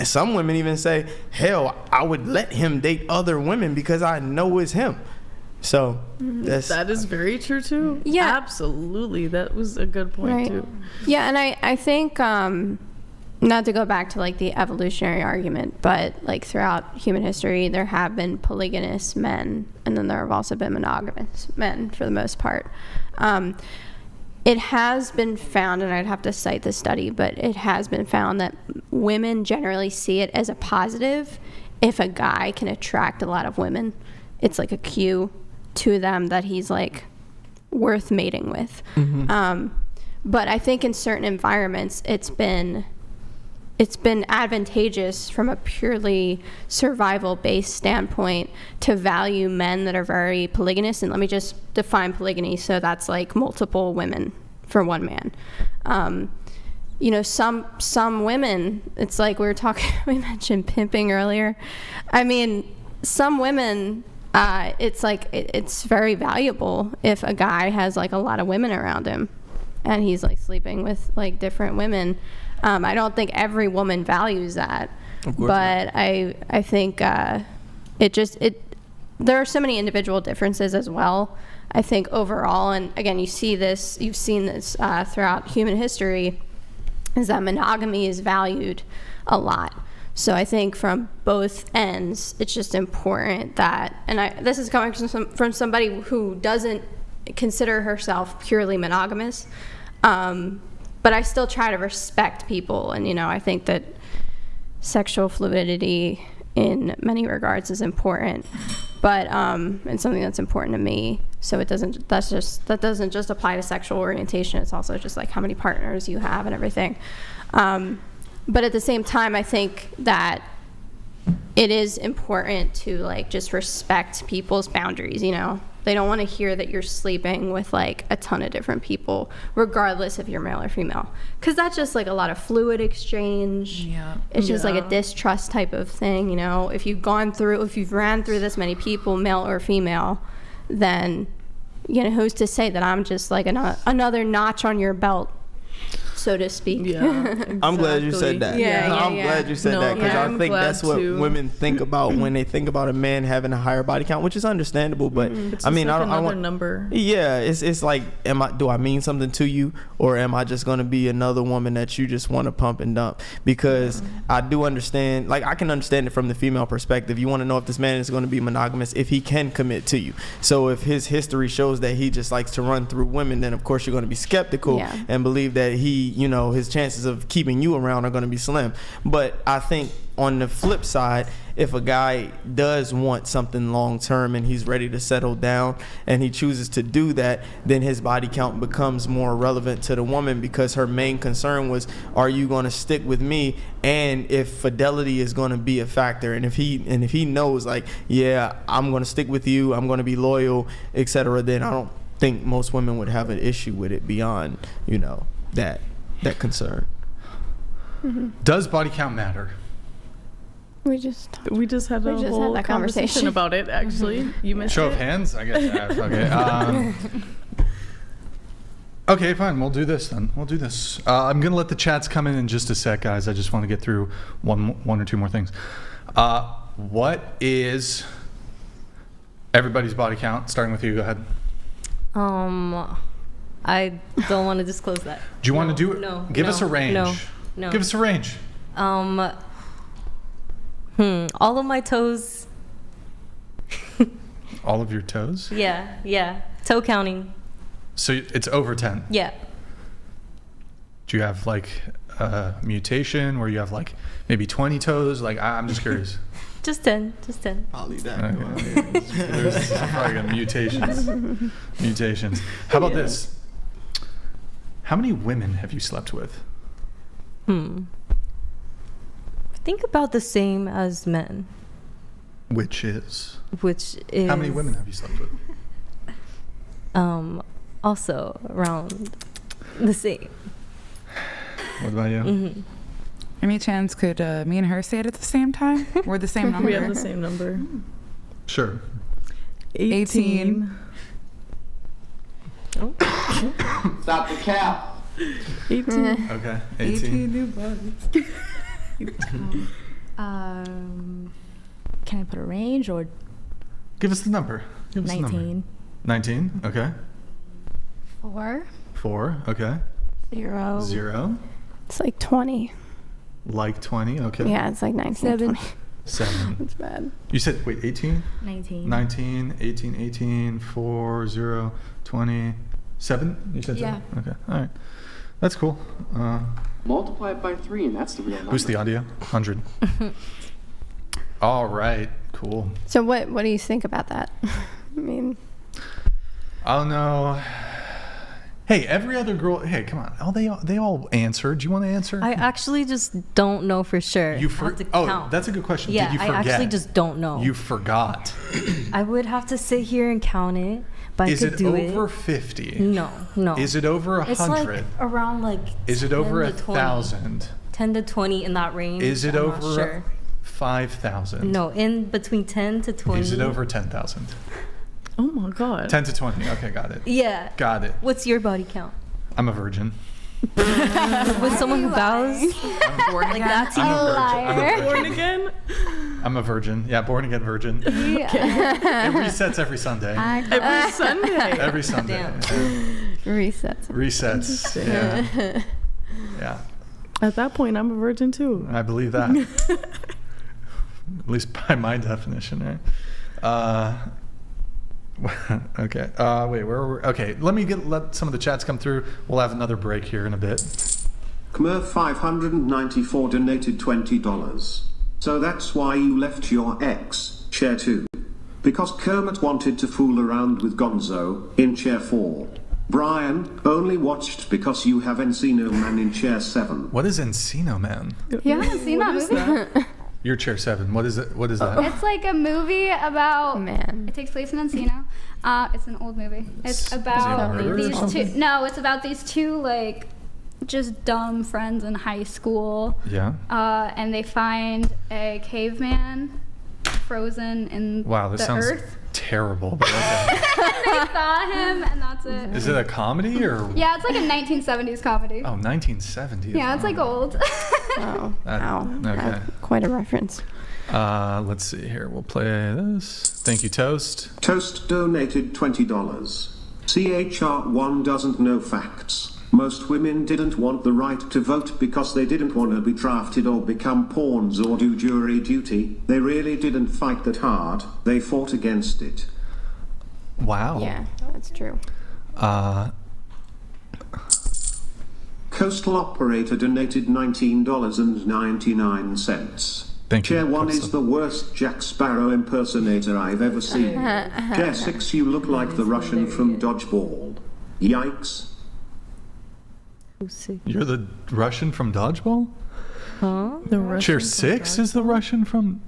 Some women even say, hell, I would let him date other women because I know it's him. So that is very true too. Yeah, absolutely. That was a good point Right. too. Yeah, and I think not to go back to like the evolutionary argument, but like throughout human history, there have been polygamous men, and then there have also been monogamous men for the most part. It has been found, and I'd have to cite the study, but it has been found that women generally see it as a positive if a guy can attract a lot of women. It's like a cue to them that he's like worth mating with. But I think in certain environments, it's been advantageous from a purely survival-based standpoint to value men that are very polygamous. And let me just define polygamy. So that's like multiple women for one man. You know, some women, it's like we mentioned pimping earlier. I mean, some women, it's like, it's very valuable if a guy has like a lot of women around him and he's like sleeping with like different women. I don't think every woman values that, but I think there are so many individual differences as well. I think overall, and again, you've seen this throughout human history, is that monogamy is valued a lot. So I think from both ends, it's just important that, and this is coming from somebody who doesn't consider herself purely monogamous, but I still try to respect people. And, you know, I think that sexual fluidity in many regards is important, but and something that's important to me. So that doesn't just apply to sexual orientation. It's also just like how many partners you have and everything. But at the same time, I think that it is important to like just respect people's boundaries. You know, they don't want to hear that you're sleeping with like a ton of different people, regardless if you're male or female, because that's just like a lot of fluid exchange. Yeah, it's just like a distrust type of thing. You know, if you've ran through this many people, male or female, then, you know, who's to say that I'm just like another notch on your belt, so to speak. Yeah, exactly. I'm glad you said that. I'm glad you said that, because I think that's what women think about when they think about a man having a higher body count, which is understandable. But I mean, like I don't want number. Yeah, it's like, do I mean something to you, or am I just going to be another woman that you just want to pump and dump? Because I do understand, like I can understand it from the female perspective. You want to know if this man is going to be monogamous, if he can commit to you. So if his history shows that he just likes to run through women, then of course you're going to be skeptical and believe that he, you know, his chances of keeping you around are going to be slim. But I think on the flip side, if a guy does want something long term and he's ready to settle down and he chooses to do that, then his body count becomes more relevant to the woman, because her main concern was, are you going to stick with me, and if fidelity is going to be a factor. And if he knows like, yeah, I'm going to stick with you, I'm going to be loyal, etc., then I don't think most women would have an issue with it beyond, you know, that concern. Does body count matter? We just had a whole that conversation about it, actually. You missed Show it. of hands, I guess. Okay. Okay, fine. We'll do this then. I'm gonna let the chats come in just a sec, guys. I just want to get through one or two more things. What is everybody's body count? Starting with you. Go ahead. I don't want to disclose that. Do you want to do it? No. Give us a range. No. Give us a range. All of my toes. All of your toes? Yeah. Toe counting. So it's over 10? Yeah. Do you have like a mutation where you have like maybe 20 toes? Like, I'm just curious. Just 10. I'll leave that. Okay. There's probably mutations. How about this? How many women have you slept with? I think about the same as men. Which is? How many women have you slept with? Also around the same. What about you? Any chance could me and her say it at the same time? We're the same number. We have the same number. Sure. 18. Stop the cap. 18. Okay. 18. new bodies. Can I put a range or Give us the number. Give us the number. 19? 19. Okay. 4. 4. Okay. 0. 0. It's like 20. Like 20. Okay. Yeah, it's like 19. 7. 7. It's bad. You said, wait, 18? 19. 19, 18, 18, 4, 0, 20, 7? You said Yeah. 7? Okay. All right. That's cool. Multiply it by 3, and that's the real number. Boost the audio. 100. All right. Cool. So what do you think about that? I mean, I don't know. Hey, every other girl. Hey, come on. They all answered. Do you want to answer? I actually just don't know for sure. You I have to Oh, count. that's a good question. Yeah, Did you forget? I actually just don't know. You forgot. I would have to sit here and count it, but Is I could it do over it. 50? No. Is it over 100? It's like around like. Is it over 10 to 20. 1,000? 10 to 20 in that range. Is it I'm over not sure. 5,000? No, in between 10 to 20. Is it over 10,000? Oh my God. 10 to 20. Okay, got it. Yeah. Got it. What's your body count? I'm a virgin. With someone who bows like that to you? I'm a Born virgin. again? I'm a virgin. Yeah, born again virgin. Yeah. It resets every Sunday. Every Sunday. Every Sunday. Damn. resets. Resets. Yeah. Yeah. At that point, I'm a virgin too. I believe that. At least by my definition, right? Okay. Wait, where were we? Okay, let some of the chats come through. We'll have another break here in a bit. Kmer 594 donated $20. So that's why you left your ex, chair 2. Because Kermit wanted to fool around with Gonzo, in chair 4. Brian only watched because you have Encino Man in chair 7. What is Encino Man? You haven't seen that movie? You're chair 7. What is it? What is that? It's like a movie about. It takes place in Encino. It's an old movie. It's about these two. No, it's about these two like just dumb friends in high school. Yeah. And they find a caveman frozen in Wow, this the sounds earth. terrible. But okay. They saw him, and that's it. Is it a comedy or? Yeah, it's like a 1970s comedy. Oh, 1970s. Yeah, it's like old. Oh, wow. Okay. Quite a reference. Let's see here. We'll play this. Thank you, Toast. Toast donated $20. CHR1 doesn't know facts. Most women didn't want the right to vote because they didn't want to be drafted or become pawns or do jury duty. They really didn't fight that hard. They fought against it. Wow. Yeah, that's true. Coastal Operator donated $19.99. Thank you. Chair 1 is the worst Jack Sparrow impersonator I've ever seen. Chair 6, you look like the Russian from Dodgeball. Yikes. You're the Russian from Dodgeball? Huh? Chair 6 is the Russian from.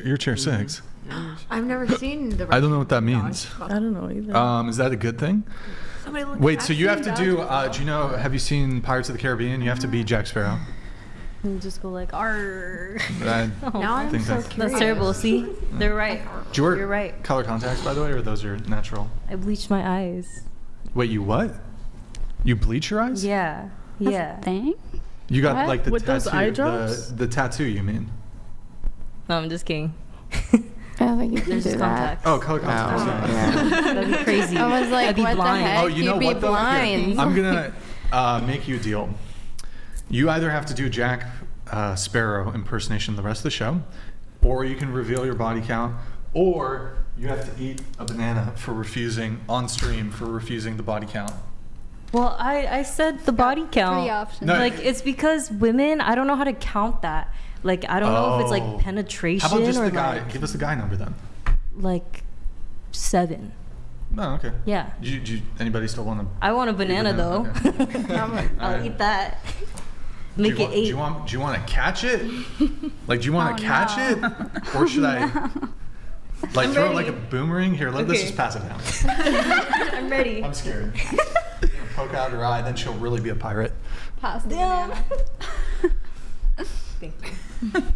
You're chair 6. I've never seen the. I don't know what that means. I don't know either. Is that a good thing? Wait, so you have to do. Do you know? Have you seen Pirates of the Caribbean? You have to be Jack Sparrow. And just go like, arr. I Now I'm think so that's- curious. That's terrible. See, they're right. Do you wear You're right. color contacts, by the way, or those are natural? I bleached my eyes. Wait, you what? You bleach your eyes? Yeah. Yeah. Thing? You got What? like the With tattoo. those eye drops? The tattoo, you mean? No, I'm just kidding. I don't think you can There's do just that. contacts. Oh, color contacts. That'd be crazy. I was like, I'd be what blind. the heck? Oh, you know You'd be what? Though? Here, blind. I'm gonna make you a deal. You either have to do Jack Sparrow impersonation the rest of the show, or you can reveal your body count, or you have to eat a banana for refusing on stream for refusing the body count. Well, I said the body count. 3 options. No. Like, it's because women, I don't know how to count that. Like, I don't know if it's Oh. like penetration How about just or the guy? like, Give us the guy number then. like 7. No, okay. Yeah. Anybody still want to? I want a banana though. Okay. I'll Alright. eat that. Do Make you it want, 8. Do you want to catch it? Like, do you want to catch it, or should I? Like, I'm throw ready. it like a boomerang? Here, let's Okay. just pass it down. I'm ready. I'm scared. You're gonna poke out her eye, then she'll really be a pirate. Pass the Damn. banana. Thank you.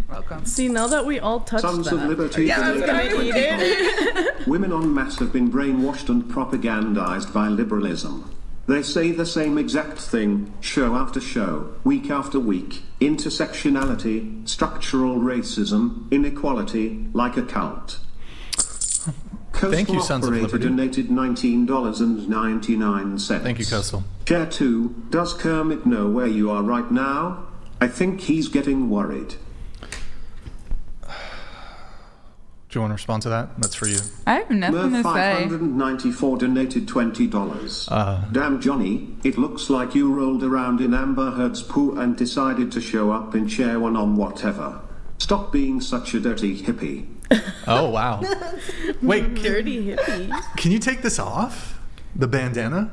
Welcome. See, now that we all touched Sons that. of Liberty. Yeah, I was gonna eat it. Women en masse have been brainwashed and propagandized by liberalism. They say the same exact thing, show after show, week after week. Intersectionality, structural racism, inequality, like a cult. Thank you, Sons of Operator Liberty. donated $19.99. Thank you, Coastal. Chair 2, does Kermit know where you are right now? I think he's getting worried. Do you want to respond to that? That's for you. I have nothing to say. Murph594 donated $20. Damn, Johnny, it looks like you rolled around in Amber Heard's poo and decided to show up in chair 1 on whatever. Stop being such a dirty hippie. Oh, wow. Wait, Dirty hippie. can you take this off? The bandana?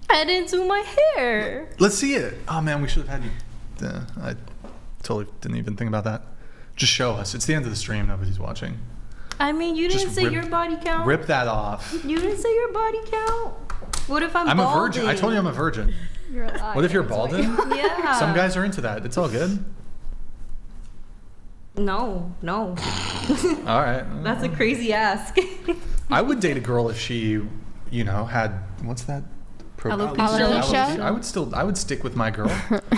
I didn't do my hair. Let's see it. Oh, man, we should have had you. I totally didn't even think about that. Just show us. It's the end of the stream. Nobody's watching. I mean, you didn't Just say rip- your body count. Rip that off. You didn't say your body count. What if I'm I'm a balding? virgin. I told you I'm a virgin. You're a liar. What if you're balding? Yeah. Some guys are into that. It's all good. No. All right. That's a crazy ask. I would date a girl if she, had what's that? Alopecia? I would stick with my girl.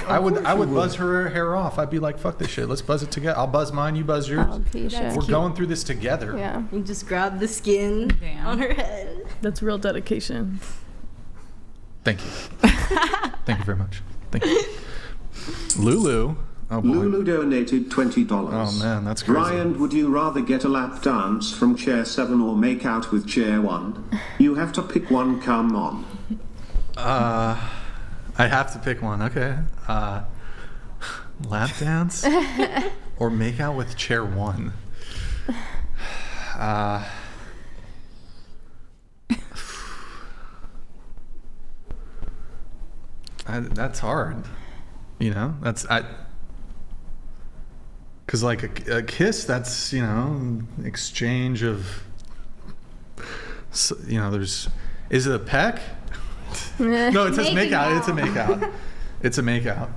I would buzz her hair off. I'd be like, fuck this shit. Let's buzz it together. I'll buzz mine. You buzz yours. Alopecia. We're going through this together. Yeah. You just grab the skin on her head. That's real dedication. Thank you. Thank you very much. Thank you. Lulu. Oh boy. Lulu donated $20. Oh man, that's crazy. Ryan, would you rather get a lap dance from chair 7 or make out with chair 1? You have to pick one, come on. I have to pick one. Okay. Lap dance or make out with chair 1. That's hard. Because like a kiss, that's exchange of. There's. Is it a peck? No, it says make out. It's a make out. It's a make out.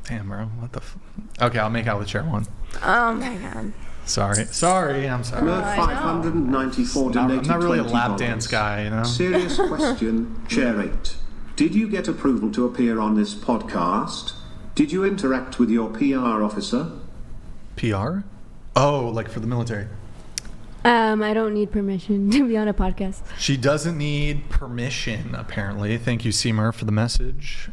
Damn, bro. What the? Okay, I'll make out with chair 1. Oh my god. Sorry. I'm sorry. Murph 594 donated I'm not really a $20. lap dance guy, Serious question, chair 8. Did you get approval to appear on this podcast? Did you interact with your PR officer? PR? Oh, like for the military. I don't need permission to be on a podcast. She doesn't need permission, apparently. Thank you, Seymour, for the message.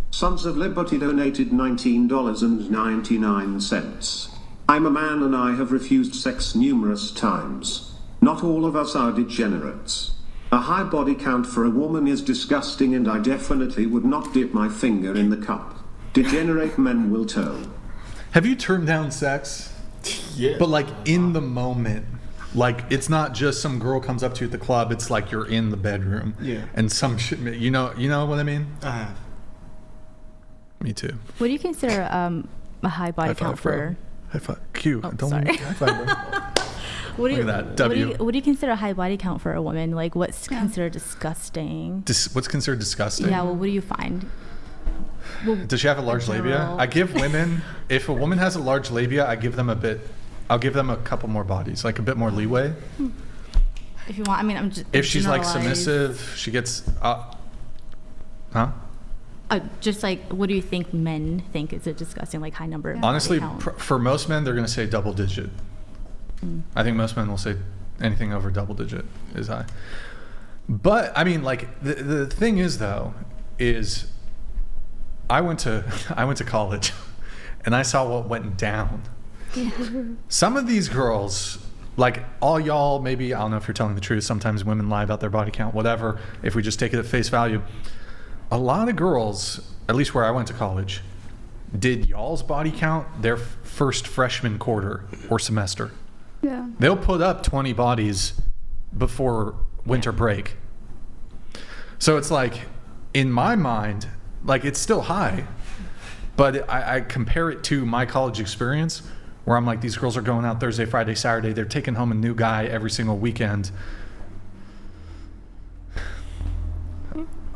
Sons of Liberty donated $19.99. I'm a man and I have refused sex numerous times. Not all of us are degenerates. A high body count for a woman is disgusting and I definitely would not dip my finger in the cup. Degenerate men will tow. Have you turned down sex? Yeah. But like in the moment. Like it's not just some girl comes up to you at the club. It's like you're in the bedroom. Yeah. And some shit. You know what I mean? I have. Me too. What do you consider a high body High count five, bro. for? High five. Q. Oh, Don't sorry. high five, bro. What do you, Look at that. W. What do you consider a high body count for a woman? Like, what's considered disgusting? What's considered disgusting? Yeah, well, what do you find? Well, Does she have a large labia? general- I give women, if a woman has a large labia, I'll give them a couple more bodies, like a bit more leeway. If you want, I mean, I'm just. If she's like generalized. submissive, she gets, Just like, what do you think men think is a disgusting, like high number? Of honestly, body count? for most men, they're going to say double digit. I think most men will say anything over double digit is high. But I mean, like the thing is though, is I went to college, and I saw what went down. Some of these girls, like all y'all, maybe I don't know if you're telling the truth. Sometimes women lie about their body count, whatever. If we just take it at face value, a lot of girls, at least where I went to college, did y'all's body count their first freshman quarter or semester. Yeah. They'll put up 20 bodies before winter break. So it's like, in my mind, like it's still high, but I compare it to my college experience where I'm like, these girls are going out Thursday, Friday, Saturday. They're taking home a new guy every single weekend.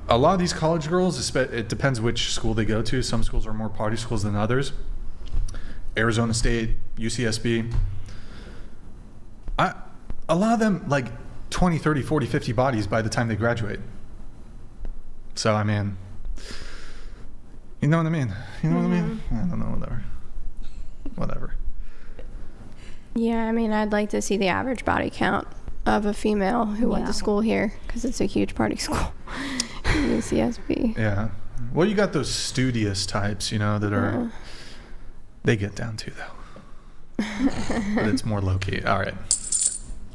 a lot of these college girls, it depends which school they go to. Some schools are more party schools than others. Arizona State, UCSB. A lot of them, like 20, 30, 40, 50 bodies by the time they graduate. So, I mean, you know what I mean? You know what I mean? I don't know, whatever. Yeah, I mean, I'd like to see the average body count of a female who went to school here, because it's a huge party school. UCSB. Yeah. Well, you got those studious types, you know, that are, they get down too, though. But it's more low-key. All right.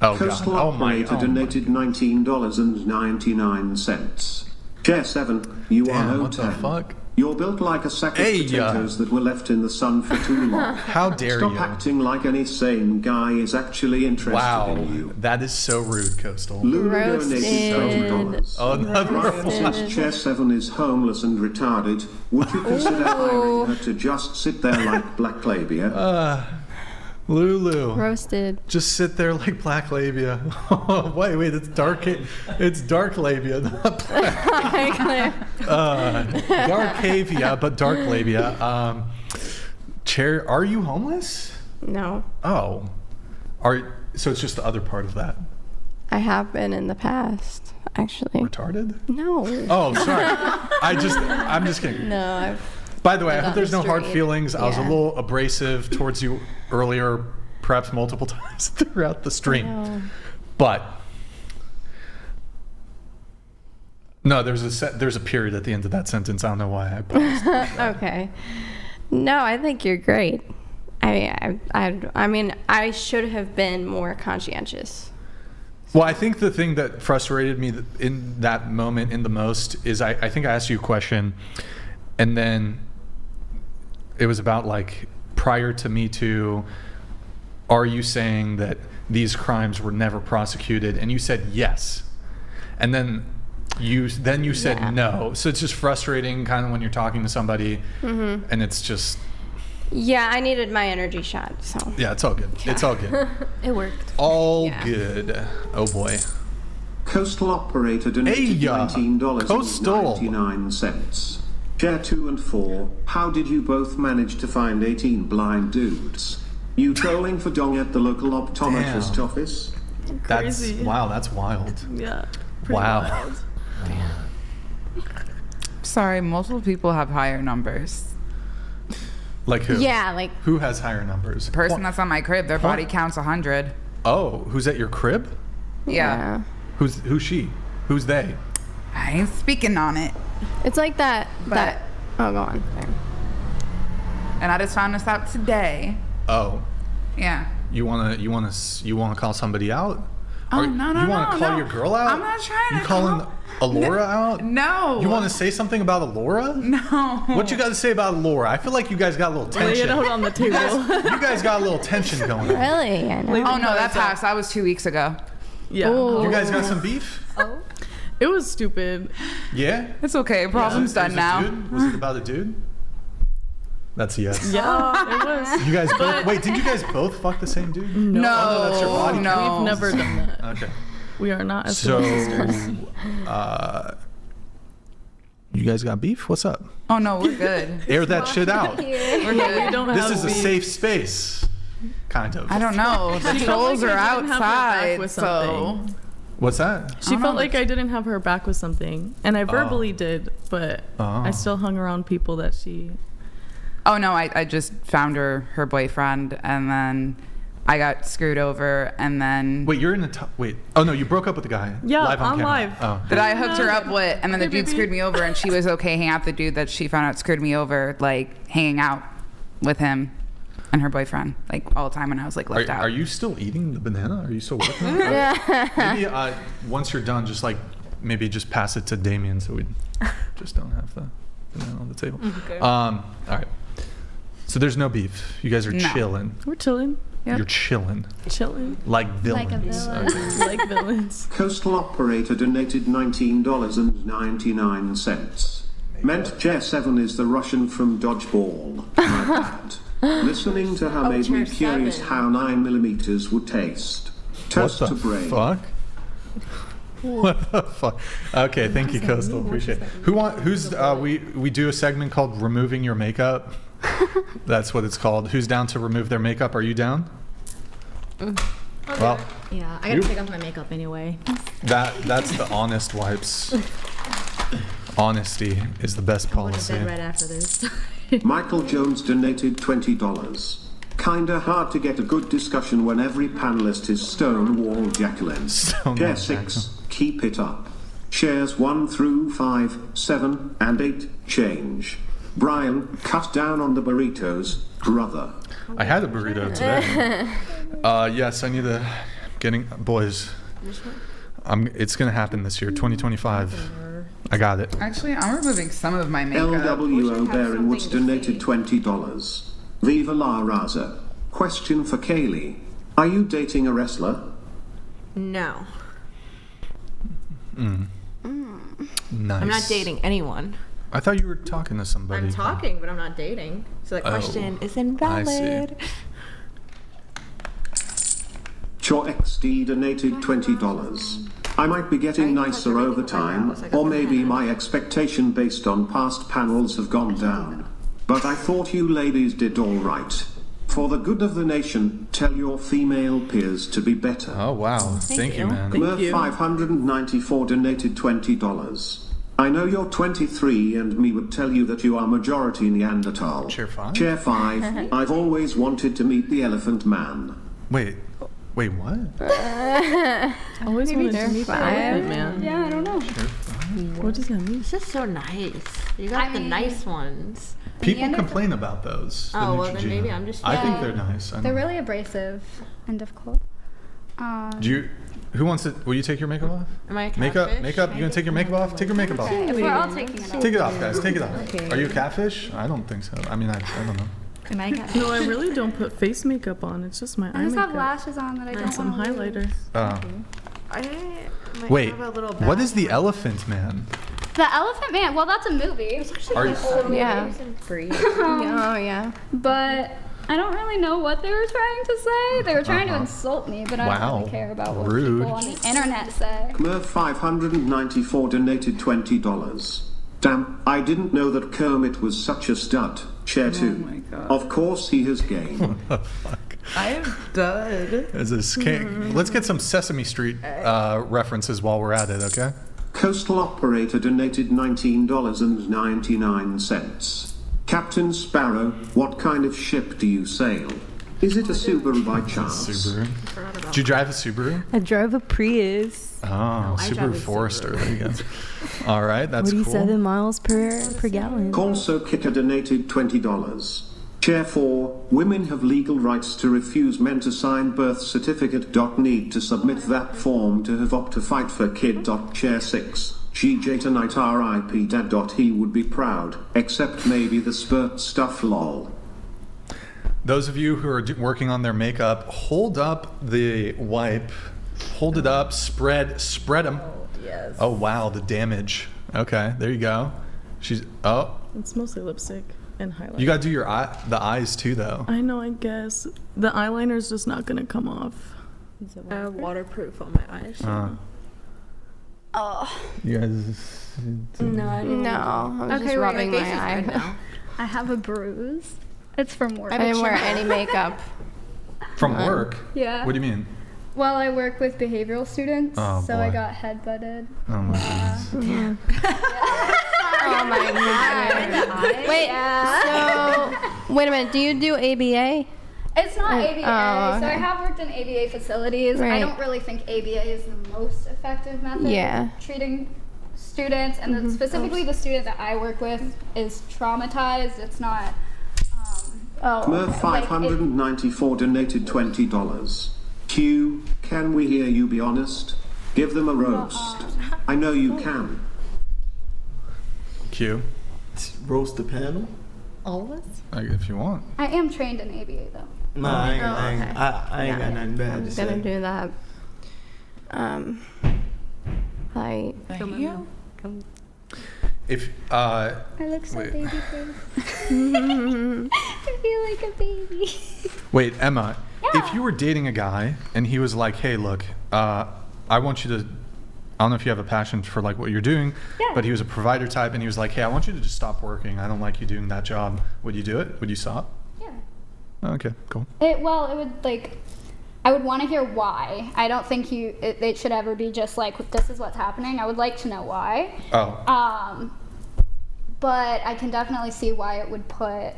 Oh, Coastal God. operator donated $19.99. Chair 7, you Damn, are what the 010. fuck? You're built like a sack of potatoes that were left in the sun for too long. How dare Stop you? acting like any sane guy is actually interested in you. That is so rude, Coastal. Lulu donated $30. Oh, another Ryan says Chair 7 is homeless and retarded. Would you consider hiring her to just sit there like Black Labia? Lulu. Roasted. Just sit there like Black Labia. wait, it's dark. It's dark labia, not black. Darkavia, but dark labia. Chair, are you homeless? No. Oh, so it's just the other part of that. I have been in the past, actually. Retarded? No. Oh, sorry. I'm just kidding. No, I've. By the way, I hope Not there's no hard straight. feelings. I was a Yeah. little abrasive towards you earlier, perhaps multiple times throughout the stream. No. But no, there's a period at the end of that sentence. I don't know why I paused. Okay. No, I think you're great. I mean, I should have been more conscientious. Well, I think the thing that frustrated me in that moment in the most is I think I asked you a question, and then it was about like prior to Me Too, are you saying that these crimes were never prosecuted? And you said yes. And then you said no. So it's just frustrating kind of when you're talking to somebody and it's just... Yeah, I needed my energy shot, so. Yeah, it's all good. Yeah. It's all good. It worked. All good. Oh boy. Coastal operator donated $19.99. Chair 2 and 4, how did you both manage to find 18 blind dudes? You trolling for dong at the local optometrist office? That's wow, that's wild. Yeah. Wow. Wild. Sorry, multiple people have higher numbers. Like who? Yeah, like who has higher numbers? The person that's on my crib, their body count's 100. Oh, who's at your crib? Yeah. Who's she? Who's they? I ain't speaking on it. It's like that. But oh, go on. There. And I just found this out today. Oh. Yeah. You wanna call somebody out? Oh, Or no, You wanna call your girl out? I'm not trying to. You calling Alora out? No. You want to say something about Alora? No. What you got to say about Alora? I feel like you guys got a little tension. Lay it out on the table. You guys got a little tension going on. Really? I know. Oh no, that passed. That was 2 weeks ago. Yeah. You guys got some beef? It was stupid. Yeah? It's okay. Problem's done now. Was it about a dude? That's a yes. Yeah, it was. You guys both, wait, did you guys both fuck the same dude? No. Oh, no, that's your body No. count. We've never done that. Okay. We are not as So, sisters. you guys got beef? What's up? Oh no, we're good. Air that shit out. We're good. We don't This have is a beef. safe space. Kind of. I don't know. The She felt trolls like are I didn't have her back outside, with so. something. What's that? She felt like I didn't have her back with something, and I verbally Oh. did, but Oh. I still hung around people that she. Oh no, I just found her boyfriend, and then I got screwed over, and then Wait, you're in the wait. Oh no, you broke up with the guy. Yeah, live on on camera. live. Oh. that I hooked her up with, and then the Hey, dude baby. screwed me over, and she was okay hanging out with the dude that she found out screwed me over, like hanging out with him and her boyfriend, like all the time when I was like left out. Are you still eating the banana? Are you still working on it? Maybe once you're done, just maybe just pass it to Damien so we just don't have the banana on the table. Okay. All right. So there's no beef. You guys are No. chilling. We're chilling. Yep. You're chilling. Chilling. Like Like a villains. villain. Okay. Like villains. Coastal operator donated $19.99. Meant Chair 7 is the Russian from Dodgeball. My bad. Listening to her made me Chair curious 7. how 9mm would taste. Toast What to the Brain. fuck? What the fuck? Okay, thank you, Coastal. Appreciate it. We do a segment called Removing Your Makeup. That's what it's called. Who's down to remove their makeup? Are you down? Well, yeah, I gotta take off my makeup anyway. that's the honest wipes. Honesty is the best policy. I'll go to bed right after this. Michael Jones donated $20. Kinda hard to get a good discussion when every panelist is Stonewall Jacqueline. Share 6, keep it up. Shares 1 through 5, 7, and 8, change. Brian, cut down on the burritos, brother. I had a burrito today. Yes, I need to boys. It's gonna happen this year, 2025. I got it. Actually, I'm removing some of my makeup. LWO Baron Woods donated $20. Viva la Raza. Question for Kaylee. Are you dating a wrestler? No. Nice. I'm not dating anyone. I thought you were talking to somebody. I'm talking, but I'm not dating. So that question is invalid. Chor XD donated $20. I might be getting nicer over time, or maybe my expectation based on past panels have gone down. But I thought you ladies did all right. For the good of the nation, tell your female peers to be better. Oh, wow. Thank you, man. Murph 594 donated $20. I know you're 23 and me would tell you that you are majority Neanderthal. Chair 5? Chair 5, I've always wanted to meet the elephant man. Wait, what? Always wanted to meet the elephant man. Yeah, I don't know. What does that mean? It's just so nice. You got the nice ones. People complain about those. Oh, well, then maybe I'm just... I think they're nice. They're really abrasive. End of quote. Who wants to... Will you take your makeup off? Am I a catfish? Makeup? You gonna take your makeup off? Take your makeup off. If we're all taking it off. Take it off, guys. Take it off. Okay. Are you a catfish? I don't think so. I mean, I don't know. Am I a catfish? No, I really don't put face makeup on. It's just my eye I just makeup. have lashes on that I don't And some want to highlighter. I might Wait, have a little what is the Elephant Man? The Elephant Man. Well, that's a movie. Are you... Yeah. Oh, yeah. But I don't really know what they were trying to say. They were trying to insult me, but I don't really care about what Rude. people on the internet say. Murph 594 donated $20. Damn, I didn't know that Kermit was such a stud. Chair 2. Of course he has game. What the fuck? I'm done. Let's get some Sesame Street references while we're at it, okay? Coastal Operator donated $19.99. Captain Sparrow, what kind of ship do you sail? Is it a Subaru by chance? Subaru. Did you drive a Subaru? I drove a Prius. Oh, Subaru Forester. There you go. All right, that's 47 cool. miles per gallon. Also Kicker donated $20. Chair 4, women have legal rights to refuse men to sign birth certificate. Need to submit that form to have opt to fight for kid. Chair 6, GJ tonight RIP dad. He would be proud, except maybe the spurt stuff lol. Those of you who are working on their makeup, hold up the wipe, hold it up, spread them. Yes. Oh wow, the damage. Okay, there you go. It's mostly lipstick and highlighter. You gotta do the eyes too, though. I know, I guess. The eyeliner's just not gonna come off. I have waterproof on my eyes. Oh. You guys... No, I didn't. No, I was just rubbing my eye. I have a bruise. It's from work. I didn't wear any makeup. From work? Yeah. What do you mean? Well, I work with behavioral students, Oh, so I boy. got head-butted. Oh my goodness. Oh my god. Wait, so wait a minute. Do you do ABA? It's not ABA, oh, so I okay. have worked in ABA facilities. I Right. don't really think ABA is the most effective method Yeah. of treating students, and then specifically the student that I work with is traumatized. It's not. Murph 594 donated $20. Q, can we hear you be honest? Give them a roast. I know you can. Q. Roast the panel? All of us? If you want. I am trained in ABA though. Nah, I ain't got nothing bad I'm to say. gonna do that. If I look so wait. baby face. I feel like a baby. Wait, Emma, if you were dating a guy and he was like, "Hey, look, I want you to I don't know if you have a passion for like what you're doing, but he was a provider type, and he was like, hey, I want you to just stop working. I don't like you doing that job. Would you do it? Would you stop? Yeah. Okay, cool. It would like, I would want to hear why. I don't think it should ever be just like, this is what's happening. I would like to know why. Oh. But I can definitely see why it would put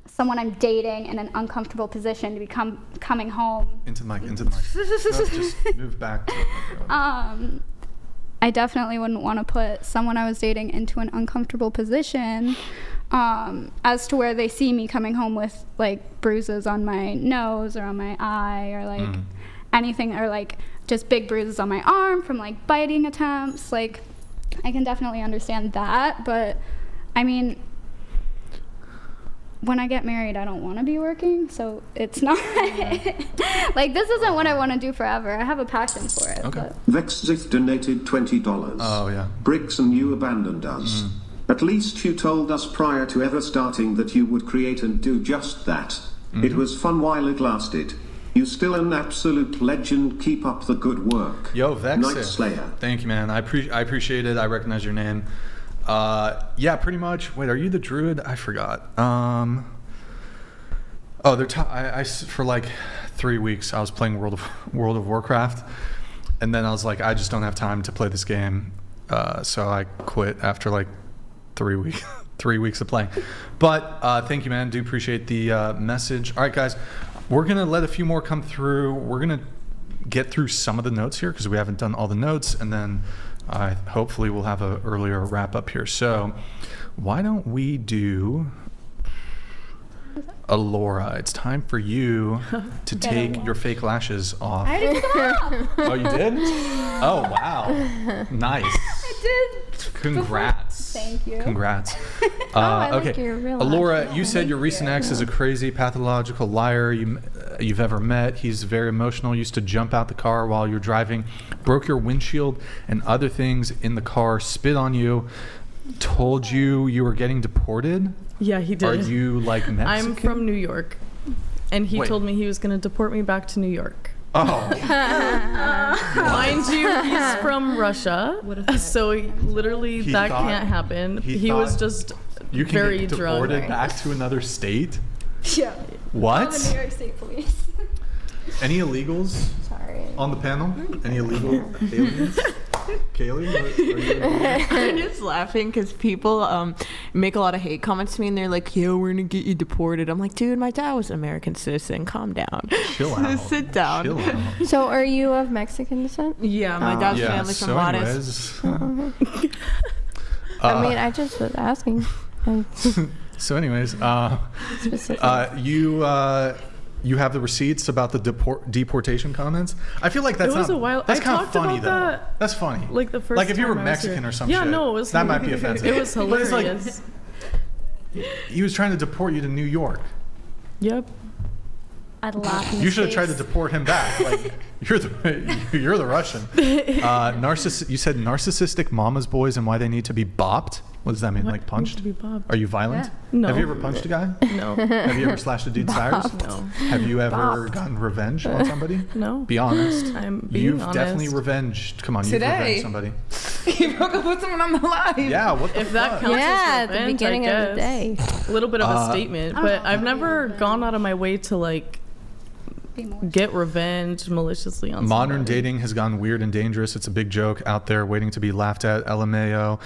someone I'm dating in an uncomfortable position to be coming home. Into the mic. No, just move back to I definitely wouldn't want to put someone I was dating into an uncomfortable position as to where they see me coming home with like bruises on my nose or on my eye or like anything, or like just big bruises on my arm from like biting attempts. Like, I can definitely understand that, but I mean, when I get married, I don't want to be working, so it's not like, this isn't what I want to do forever. I have a passion for it. Okay. Vexith donated $20. Oh, yeah. Brixan, you abandoned us. At least you told us prior to ever starting that you would create and do just that. It was fun while it lasted. You still an absolute legend. Keep up the good work. Yo, Vex. Night Slayer. Thank you, man. I appreciate it. I recognize your name. Yeah, pretty much. Wait, are you the druid? I forgot. For like 3 weeks I was playing World of Warcraft, and then I was like, I just don't have time to play this game, so I quit after like 3 weeks of playing. But thank you, man. Do appreciate the message. All right, guys, we're gonna let a few more come through. We're gonna get through some of the notes here because we haven't done all the notes, and then hopefully we'll have an earlier wrap up here. So why don't we do Alora? It's time for you to take your fake lashes off. I already took them off. Oh, you did? Oh, wow. Nice. I did. Congrats. Thank you. Congrats. I okay. like your real Alora, lashes. you said your recent ex is a crazy pathological liar you've ever met. He's very emotional, used to jump out the car while you're driving, broke your windshield and other things in the car, spit on you, told you were getting deported. Yeah, he did. Are you like Mexican? I'm from New York, and he told me he was going to deport me back to New York. Oh. Mind you, he's from Russia, so literally that can't happen. He was just you can very get deported drunk. back to another state? Yeah. What? I'm the New York State Police. Any illegals on the panel? Any illegal aliens? Kaylee, are you? I'm just laughing because people make a lot of hate comments to me, and they're like, "Yo, we're gonna get you deported." I'm like, "Dude, my dad was an American citizen. Calm down. Chill out. Sit down." Chill out. So, are you of Mexican descent? Yeah, my dad's family's from Juarez. I mean, I just was asking. So, anyways, you have the receipts about the deportation comments. I feel like that's It was a while. That's I kind of talked funny about though. that, That's funny. Like the first. Like if you were time I was Mexican here. or some yeah, shit. no, it was. That might be offensive. It was hilarious. But it's like he was trying to deport you to New York. Yep. I'd laugh. You should have tried to deport him back. Like you're the Russian. You said narcissistic mama's boys and why they need to be bopped. What does that mean? Like punched? To be bopped. Are you violent? Yeah. No. Have you ever punched a guy? No. Have you ever slashed a dude's tires? No. Have you ever gotten revenge on somebody? No. Be honest. I'm being You've honest. definitely revenged. Come on, you've revenged somebody. You broke up with someone on the live. Yeah, what the If that fuck? counts Yeah, as at the revenge, beginning I of the guess. A little bit of a statement, but I've never gone out of my way to like get revenge maliciously on Modern somebody. dating has gone weird and dangerous. It's a big joke out there waiting to be laughed at. LMAO.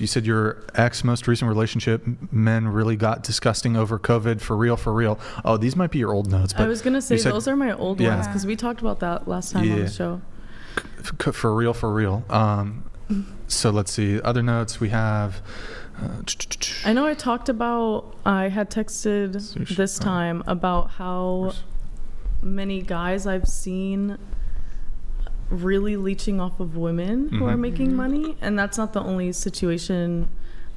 You said your ex most recent relationship, men really got disgusting over COVID. For real. Oh, these might be your old notes. But I was gonna say you said, those are my old ones because we talked about that last time on the show. For real. So let's see. Other notes we have. I know I had texted this time about how many guys I've seen really leeching off of women who are making money, and that's not the only situation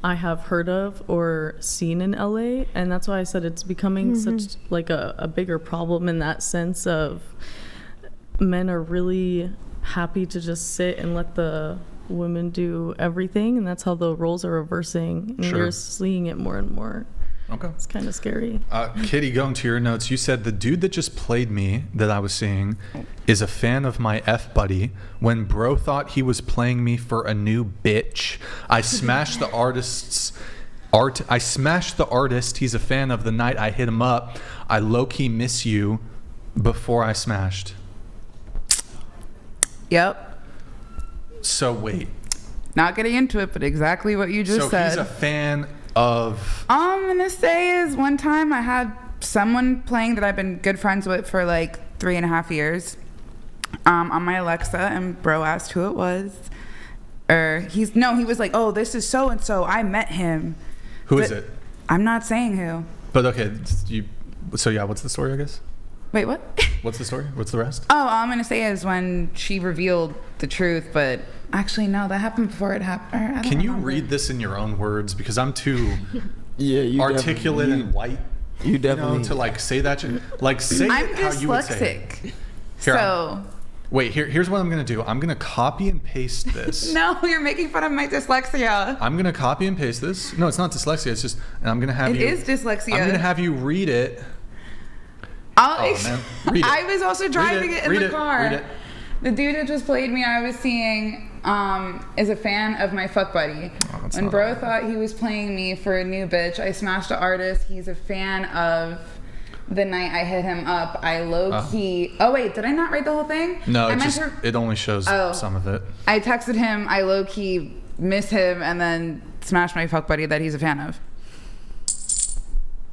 I have heard of or seen in LA, and that's why I said it's becoming such like a bigger problem in that sense of men are really happy to just sit and let the women do everything, and that's how the roles are reversing, and you're seeing it more and more. Okay. It's kind of scary. Kitty, going to your notes, you said the dude that just played me that I was seeing is a fan of my F buddy. When bro thought he was playing me for a new bitch, I smashed the artist's art. I smashed the artist he's a fan of the night I hit him up. I low-key miss you before I smashed. Yep. So wait. Not getting into it, but exactly what you just said. So he's a fan of... I'm gonna say is one time I had someone playing that I've been good friends with for like 3.5 years on my Alexa, and bro asked who it was. He was like, oh, this is so and so. I met him. Who is it? I'm not saying who. But okay, so yeah, what's the story, I guess? Wait, what? What's the story? What's the rest? Oh, all I'm gonna say is when she revealed the truth, but actually no, that happened before it happened. Can you read this in your own words? Because I'm too articulate and white. You definitely to like say that. Like say it how you would say it. Here, wait, here's what I'm gonna do. I'm gonna copy and paste this. No, you're making fun of my dyslexia. I'm gonna copy and paste this. No, it's not dyslexia. It's just, and I'm gonna have It is dyslexia. I'm gonna have you read it. Man. Read it. I was also driving it in the car. Read it. The dude that just played me, I was seeing, is a fan of my fuck buddy. When bro thought he was playing me for a new bitch, I smashed the artist. He's a fan of the night I hit him up. I low-key... Oh, wait, did I not write the whole thing? No, it only shows some of it. I texted him, I low-key miss him, and then smashed my fuck buddy that he's a fan of.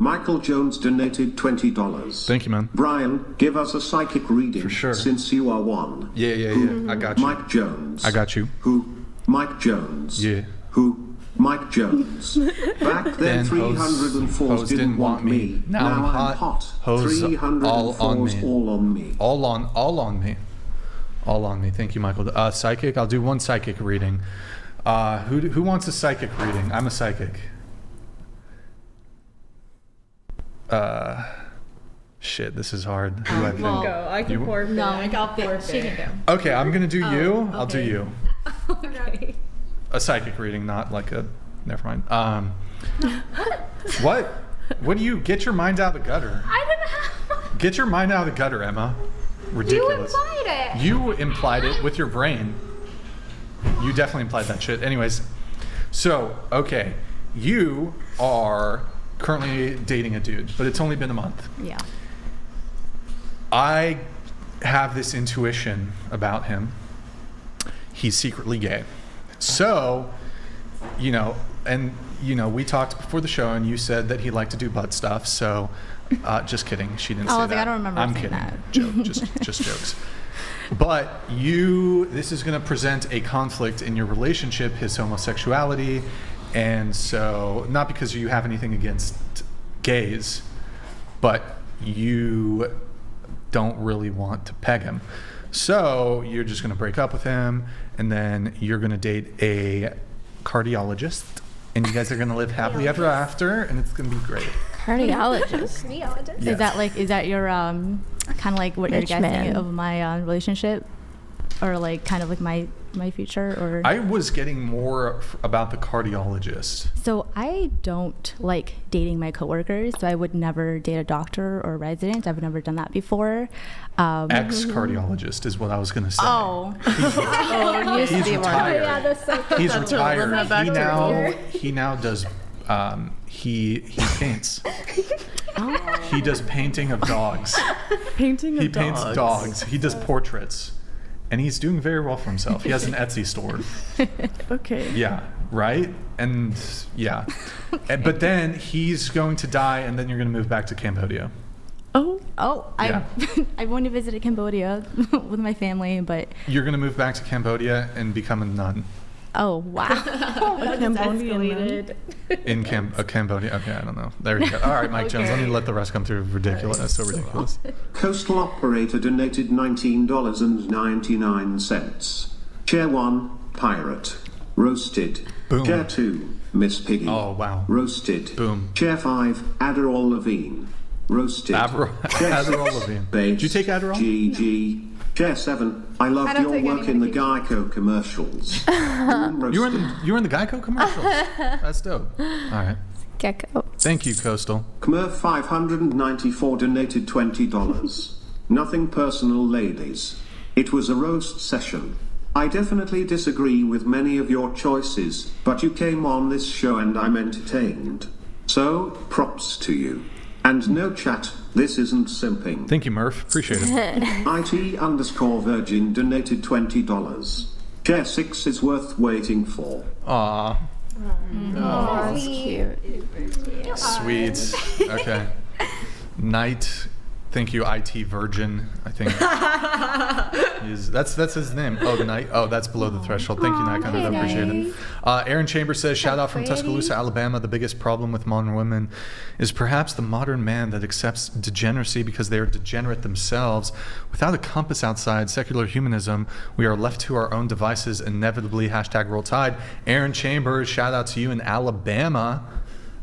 Michael Jones donated $20. Thank you, man. Brian, give us a psychic reading. For sure. Since you are one. Yeah. I got you. Mike Jones. I got you. Who? Mike Jones. Yeah. Who? Mike Jones. Back then 304s didn't want me. Now I'm hot. Hoes 304s all on me. All on me. All on me. All on me. Thank you, Michael. Psychic. I'll do one psychic reading. Who wants a psychic reading? I'm a psychic. Shit, this is hard. Who I pick? I can forfeit. No, I'll forfeit. She can go. Okay, I'm gonna do you. I'll do you. Okay. A psychic reading, not like a. Never mind. What? What do you get your mind out of the gutter? I didn't have. Get your mind out of the gutter, Emma. Ridiculous. You implied it. You implied it with your brain. You definitely implied that shit. Anyways, so okay, you are currently dating a dude, but it's only been a month. Yeah. I have this intuition about him. He's secretly gay. So, we talked before the show, and you said that he liked to do butt stuff. So, just kidding. She didn't say that. I don't remember I'm saying kidding. that. Joke. Just jokes. But this is going to present a conflict in your relationship, his homosexuality. And so, not because you have anything against gays, but you don't really want to peg him. So you're just going to break up with him, and then you're going to date a cardiologist, and you guys are going to live happily ever after, and it's going to be great. Cardiologist. Cardiologist. Is that your kind of like what Rich you're guessing man. of my relationship, or like kind of like my future? Or I was getting more about the cardiologist. So I don't like dating my coworkers, so I would never date a doctor or resident. I've never done that before. Ex-cardiologist is what I was going to say. Used to be more. retired. Yeah, that's so He's that's retired. what I'm back to. He now does. He paints. He does painting of dogs. He paints dogs. He does portraits. And he's doing very well for himself. He has an Etsy store. Okay. Yeah, right? And yeah. But then he's going to die, and then you're going to move back to Cambodia. Oh, Yeah. I've only visited Cambodia with my family, but You're going to move back to Cambodia and become a nun. oh wow, A Cambodian In Cambodia. Okay, I don't know. There you go. All right, Mike Jones. Let me let the rest come through. Ridiculous. That's so ridiculous. Coastal Operator donated $19.99. Chair 1, Pirate. Roasted. Boom. Chair 2, Miss Piggy. Oh, wow. Roasted. Boom. Chair 5, Adderall Levine. Roasted. Adderall Levine. Did you take Adderall? GG. Chair 7, I loved don't your take work any in the medication. Geico commercials. You were in the Geico commercials. That's dope. All right. Gecko. Thank you, Coastal. Kmer 594 donated $20. Nothing personal, ladies. It was a roast session. I definitely disagree with many of your choices, but you came on this show and I'm entertained. So, props to you. And no chat, this isn't simping. Thank you, Murph. Appreciate it. IT_Virgin donated $20. Chair 6 is worth waiting for. Aw. Oh, that's cute. Sweet. Okay. Knight. Thank you, IT Virgin. I think that's his name. Oh, the Knight. Oh, that's below the threshold. Thank you, Knight. I appreciate it. Aaron Chambers says, shout out from Tuscaloosa, Alabama. The biggest problem with modern women is perhaps the modern man that accepts degeneracy because they are degenerate themselves. Without a compass outside secular humanism, we are left to our own devices, inevitably. #Roll Tide. Aaron Chambers, shout out to you in Alabama.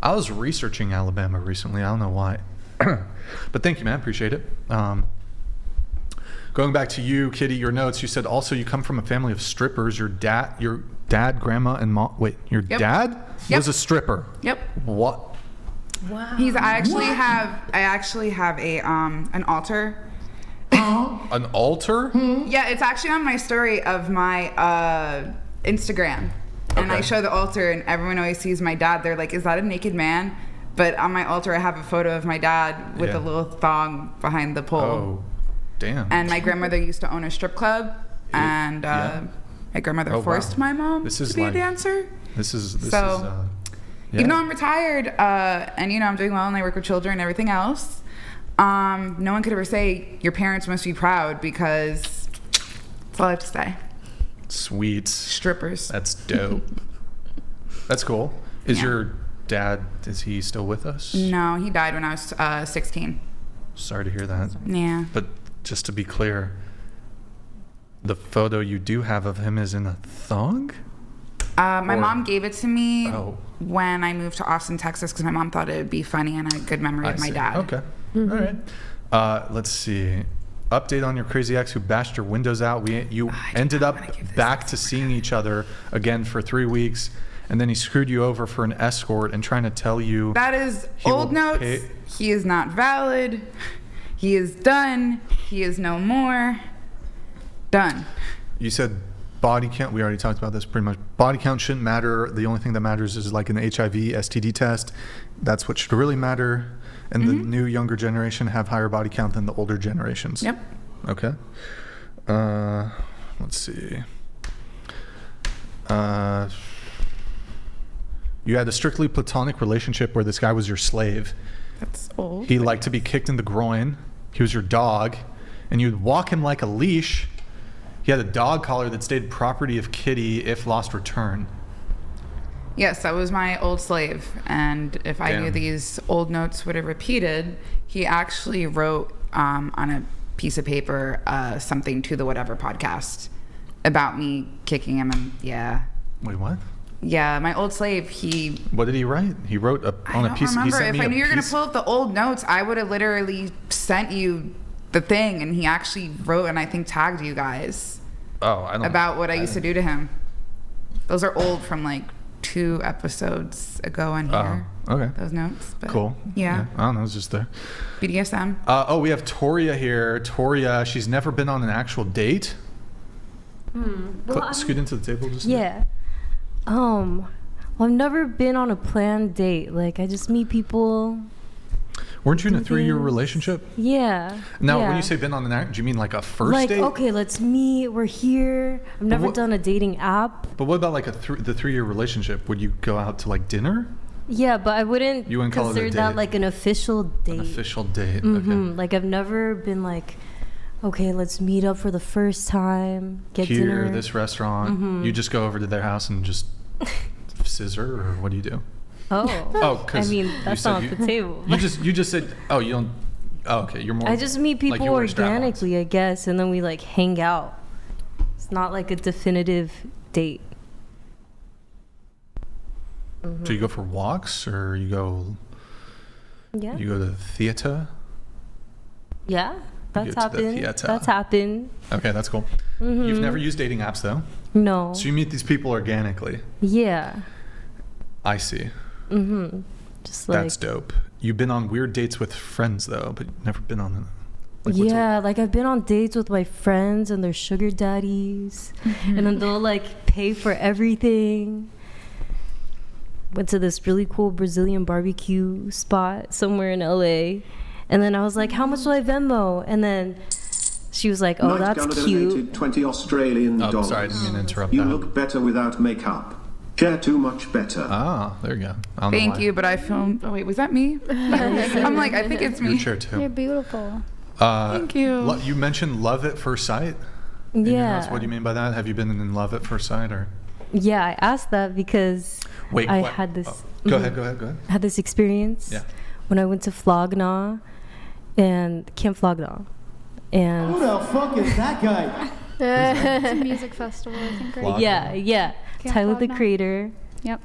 I was researching Alabama recently. I don't know why. But thank you, man. Appreciate it. Going back to you, Kitty, your notes, you said also you come from a family of strippers. Your dad, grandma, and mom. Wait, your dad was a stripper. Yep. What? Wow. I actually have a an altar. An altar? Yeah, it's actually on my story of my Instagram. And I show the altar and everyone always sees my dad. They're like, is that a naked man? But on my altar, I have a photo of my dad with a little thong behind the pole. Oh, damn. And my grandmother used to own a strip club, and my grandmother forced my mom to be a dancer. Even though I'm retired, and I'm doing well, and I work with children and everything else, no one could ever say your parents must be proud, because that's all I have to say. Sweet. Strippers. That's dope. That's cool. Is your dad, is he still with us? No, he died when I was 16. Sorry to hear that. Yeah. But just to be clear, the photo you do have of him is in a thong? My mom gave it to me when I moved to Austin, Texas, because my mom thought it would be funny and a good memory of my dad. Okay. All right. Let's see. Update on your crazy ex who bashed your windows out. You ended up back to seeing each other again for 3 weeks. And then he screwed you over for an escort and trying to tell you... That is old notes. He is not valid. He is done. He is no more. Done. You said body count. We already talked about this pretty much. Body count shouldn't matter. The only thing that matters is like an HIV, STD test. That's what should really matter. And the new younger generation have higher body count than the older generations. Yep. Okay. Let's see. You had a strictly platonic relationship where this guy was your slave. That's old. He liked to be kicked in the groin. He was your dog. And you'd walk him like a leash. He had a dog collar that stayed property of Kitty if lost return. Yes, that was my old slave. And if I knew these old notes would have repeated, he actually wrote on a piece of paper something to the Whatever podcast about me kicking him. And Wait, what? Yeah, my old slave, What did he write? He wrote on a piece... I don't remember. If I knew you were going to pull up the old notes, I would have literally sent you the thing, and he actually wrote and I think tagged you guys about what I used to do to him. Those are old from like 2 episodes ago on here. Okay. Those notes. But cool. Yeah. I don't know. It's just there. BDSM. We have Toria here. Toria, she's never been on an actual date. Scoot into the table just a bit. Well, I've never been on a planned date. Like, I just meet people. Weren't you in a 3-year relationship? Yeah. Now, when you say been on an act, do you mean like a first date? Like, okay, let's meet. We're here. I've never done a dating app. But what about like the 3-year relationship? Would you go out to like dinner? Yeah, but I wouldn't call it a consider date. that like an official date. An official date. Okay. Okay. Like, I've never been like, okay, let's meet up for the first time. Get Here, dinner. this restaurant. You just go over to their house and just scissor, or what do you do? I mean, that's not the table. You just said, you don't. Oh, okay, you're more. I just meet people organically, I guess, and then we like hang out. It's not like a definitive date. So you go for walks, or you go? Yeah. You go to the theater. Yeah, that's happened. That's happened. Okay, that's cool. You've never used dating apps though? No. So you meet these people organically? Yeah. I see. Just like, That's dope. You've been on weird dates with friends though, but never been on. Yeah, like I've been on dates with my friends and their sugar daddies, and then they'll like pay for everything. Went to this really cool Brazilian barbecue spot somewhere in LA, and then I was like, how much do I Venmo? And then she was like, oh, Night that's Gunner cute. donated 20 Australian dollars. Sorry, I didn't mean to interrupt You that. look better without makeup. Share too much better. Ah, there you go. I don't know Thank why. you, but I filmed. Oh wait, was that me? I'm like, I think it's me. Your chair too. You're beautiful. Thank you. You mentioned love at first sight. In your notes. Yeah. What do you mean by that? Have you been in love at first sight or? Yeah, I asked that because Wait, I what? had this. Go ahead. Had this experience. Yeah. When I went to Flogna and Camp Flogna, and Who the fuck is that guy? It's a music festival, I think, right? yeah. Camp Tyler the Flogna. Creator. Yep.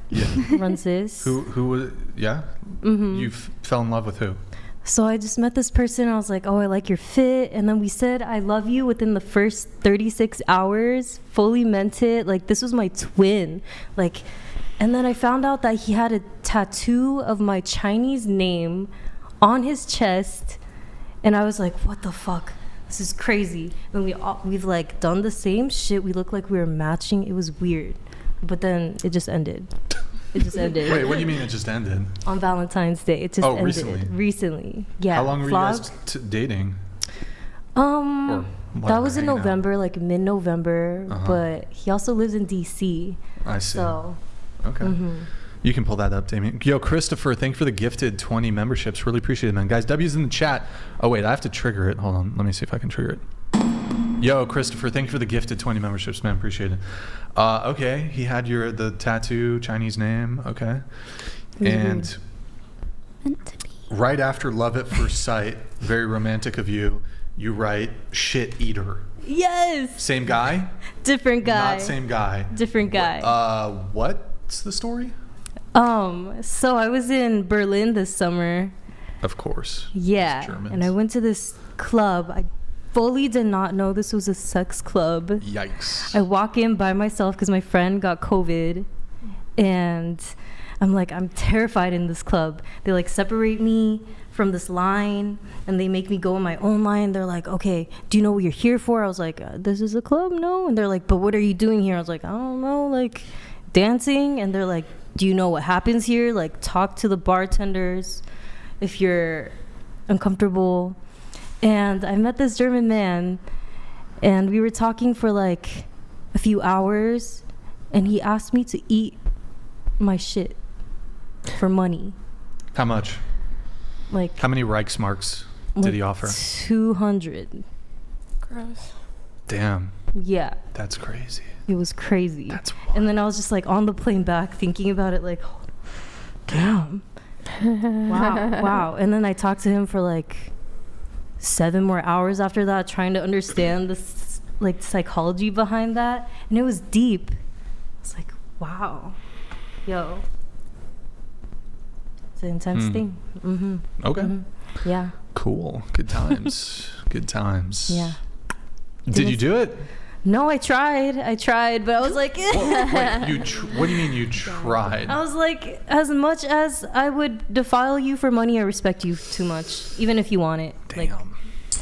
Runs this. Who was? Yeah. You fell in love with who? So I just met this person. I was like, oh, I like your fit. And then we said, I love you within the first 36 hours. Fully meant it. Like, this was my twin. Like, and then I found out that he had a tattoo of my Chinese name on his chest. And I was like, what the fuck? This is crazy. And we've like done the same shit. We look like we were matching. It was weird. But then it just ended. It just ended. Wait, what do you mean it just ended? On Valentine's Day. It just ended. Recently? Recently. Yeah. How long were you guys dating? Or That was in hanging out? November, like mid-November. Uh-huh. But he also lives in DC. I see. So. Okay. You can pull that up, Damien. Yo, Christopher, thank you for the gifted 20 memberships. Really appreciate it, man. Guys, W's in the chat. Oh, wait, I have to trigger it. Hold on. Let me see if I can trigger it. Yo, Christopher, thank you for the gifted 20 memberships, man. Appreciate it. Okay, he had the tattoo, Chinese name. Okay. And right after Love at First Sight, very romantic of you, you write shit eater. Yes. Same guy? Different guy. Not same guy. Different guy. What's the story? So I was in Berlin this summer. Of course. Yeah. Germans. And I went to this club. I fully did not know this was a sex club. Yikes. I walk in by myself because my friend got COVID. And I'm like, I'm terrified in this club. They like separate me from this line and they make me go in my own line. They're like, okay, do you know what you're here for? I was like, this is a club? No. And they're like, but what are you doing here? I was like, I don't know, like dancing. And they're like, do you know what happens here? Like, talk to the bartenders if you're uncomfortable. And I met this German man and we were talking for like a few hours and he asked me to eat my shit for money. How much? Like, how many Reichsmarks did he offer? 200. Gross. Damn. Yeah. That's crazy. It was crazy. That's and then I was just like on the plane back thinking about it like, damn. Wow. And then I talked to him for like 7 more hours after that, trying to understand this like psychology behind that. And it was deep. It's like, wow. Yo. It's an intense thing. Okay. Yeah. Cool. Good times. Good times. Yeah. Did you do it? No, I tried, but I was like, Wait, what do you mean you tried? I was like, as much as I would defile you for money, I respect you too much, even if you want it. Damn. Like,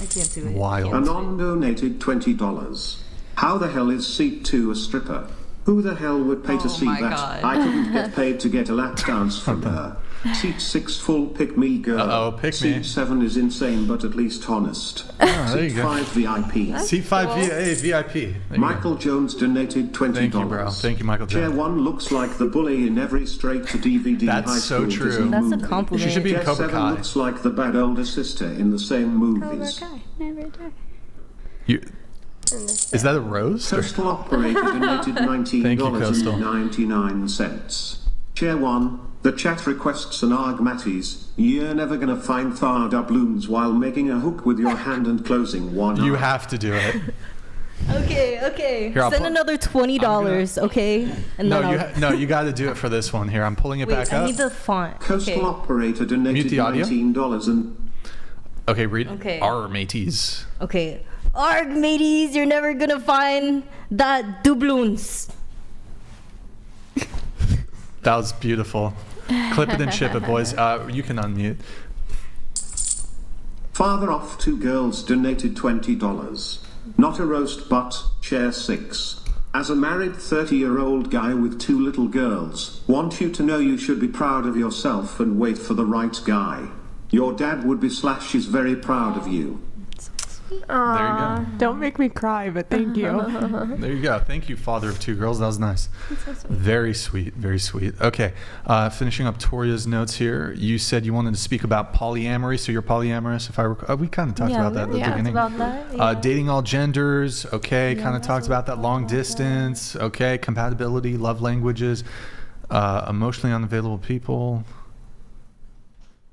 I can't do it. Wild. Anon donated $20. How the hell is seat 2 a stripper? Who the hell would pay to see that? God. I couldn't get paid to get a lap dance from her. Seat 6 full pick me girl. Uh-oh, pick me. Seat 7 is insane but at least honest. there you Seat go. 5 VIP. Seat 5 VIP. There you Michael Jones donated $20. Thank you, bro. Thank you, Michael Chair Jones. 1 looks like the bully in every straight-to-DVD That's high so school true. Disney That's a movie. compliment. She should be in Chair Cobra 7 Kai. looks like the bad older sister in the same movies. Never die. Is that a roast? or- Coastal Operator donated Thank you, Coastal. $19.99. Chair 1, the chat requests an argmatis. You're never gonna find thar doubloons while making a hook with your hand and closing one You eye. have to do it. Okay. Here, I'll Send put- another $20, okay? And No, then you got to do it for this one here. I'm pulling it wait, back I up. need the font. Coastal Okay. Operator donated Mute the audio. $19 and Okay, read. Okay. Our mateys. Okay. Arg, mateys, you're never gonna find that doubloons. That was beautiful. Clip it and ship it, boys. You can unmute. Father off 2 girls donated $20. Not a roast, but share 6. As a married 30-year-old guy with 2 little girls, want you to know you should be proud of yourself and wait for the right guy. Your dad would be /is very proud of you. There you go. Don't make me cry, but thank you. There you go. Thank you, father of 2 girls. That was nice. That's so sweet. Very sweet. Very sweet. Okay. Finishing up Toria's notes here. You said you wanted to speak about polyamory, so you're polyamorous. If I recall, we kind of talked about that at the beginning. About that, dating all genders. Okay. Kind of talked about that. Long distance. Okay. Compatibility. Love languages. Emotionally unavailable people.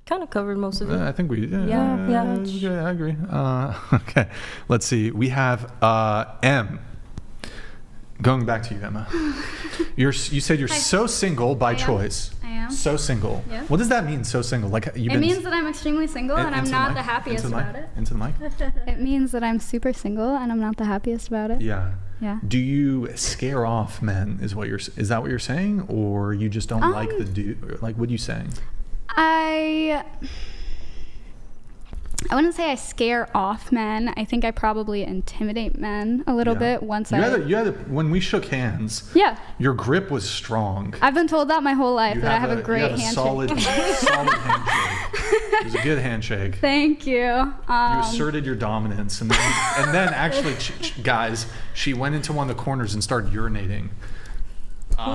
Kind of covered most of it. I think we. Yeah. I agree. Okay. Let's see. We have M. Going back to you, Emma. You said you're so single by choice. I am. So single. Yeah. What does that mean? So single? Like you've It means that I'm extremely single and I'm not the happiest about it. Into the mic. It means that I'm super single and I'm not the happiest about it. Yeah. Yeah. Do you scare off men? Is that what you're saying, or you just don't like the dude? Like, what are you saying? I wouldn't say I scare off men. I think I probably intimidate men a little bit once when we shook hands. Yeah. Your grip was strong. I've been told that my whole life, that I have a great you have handshake. solid handshake. It was a good handshake. Thank you. You asserted your dominance, and then actually, guys, she went into one of the corners and started urinating.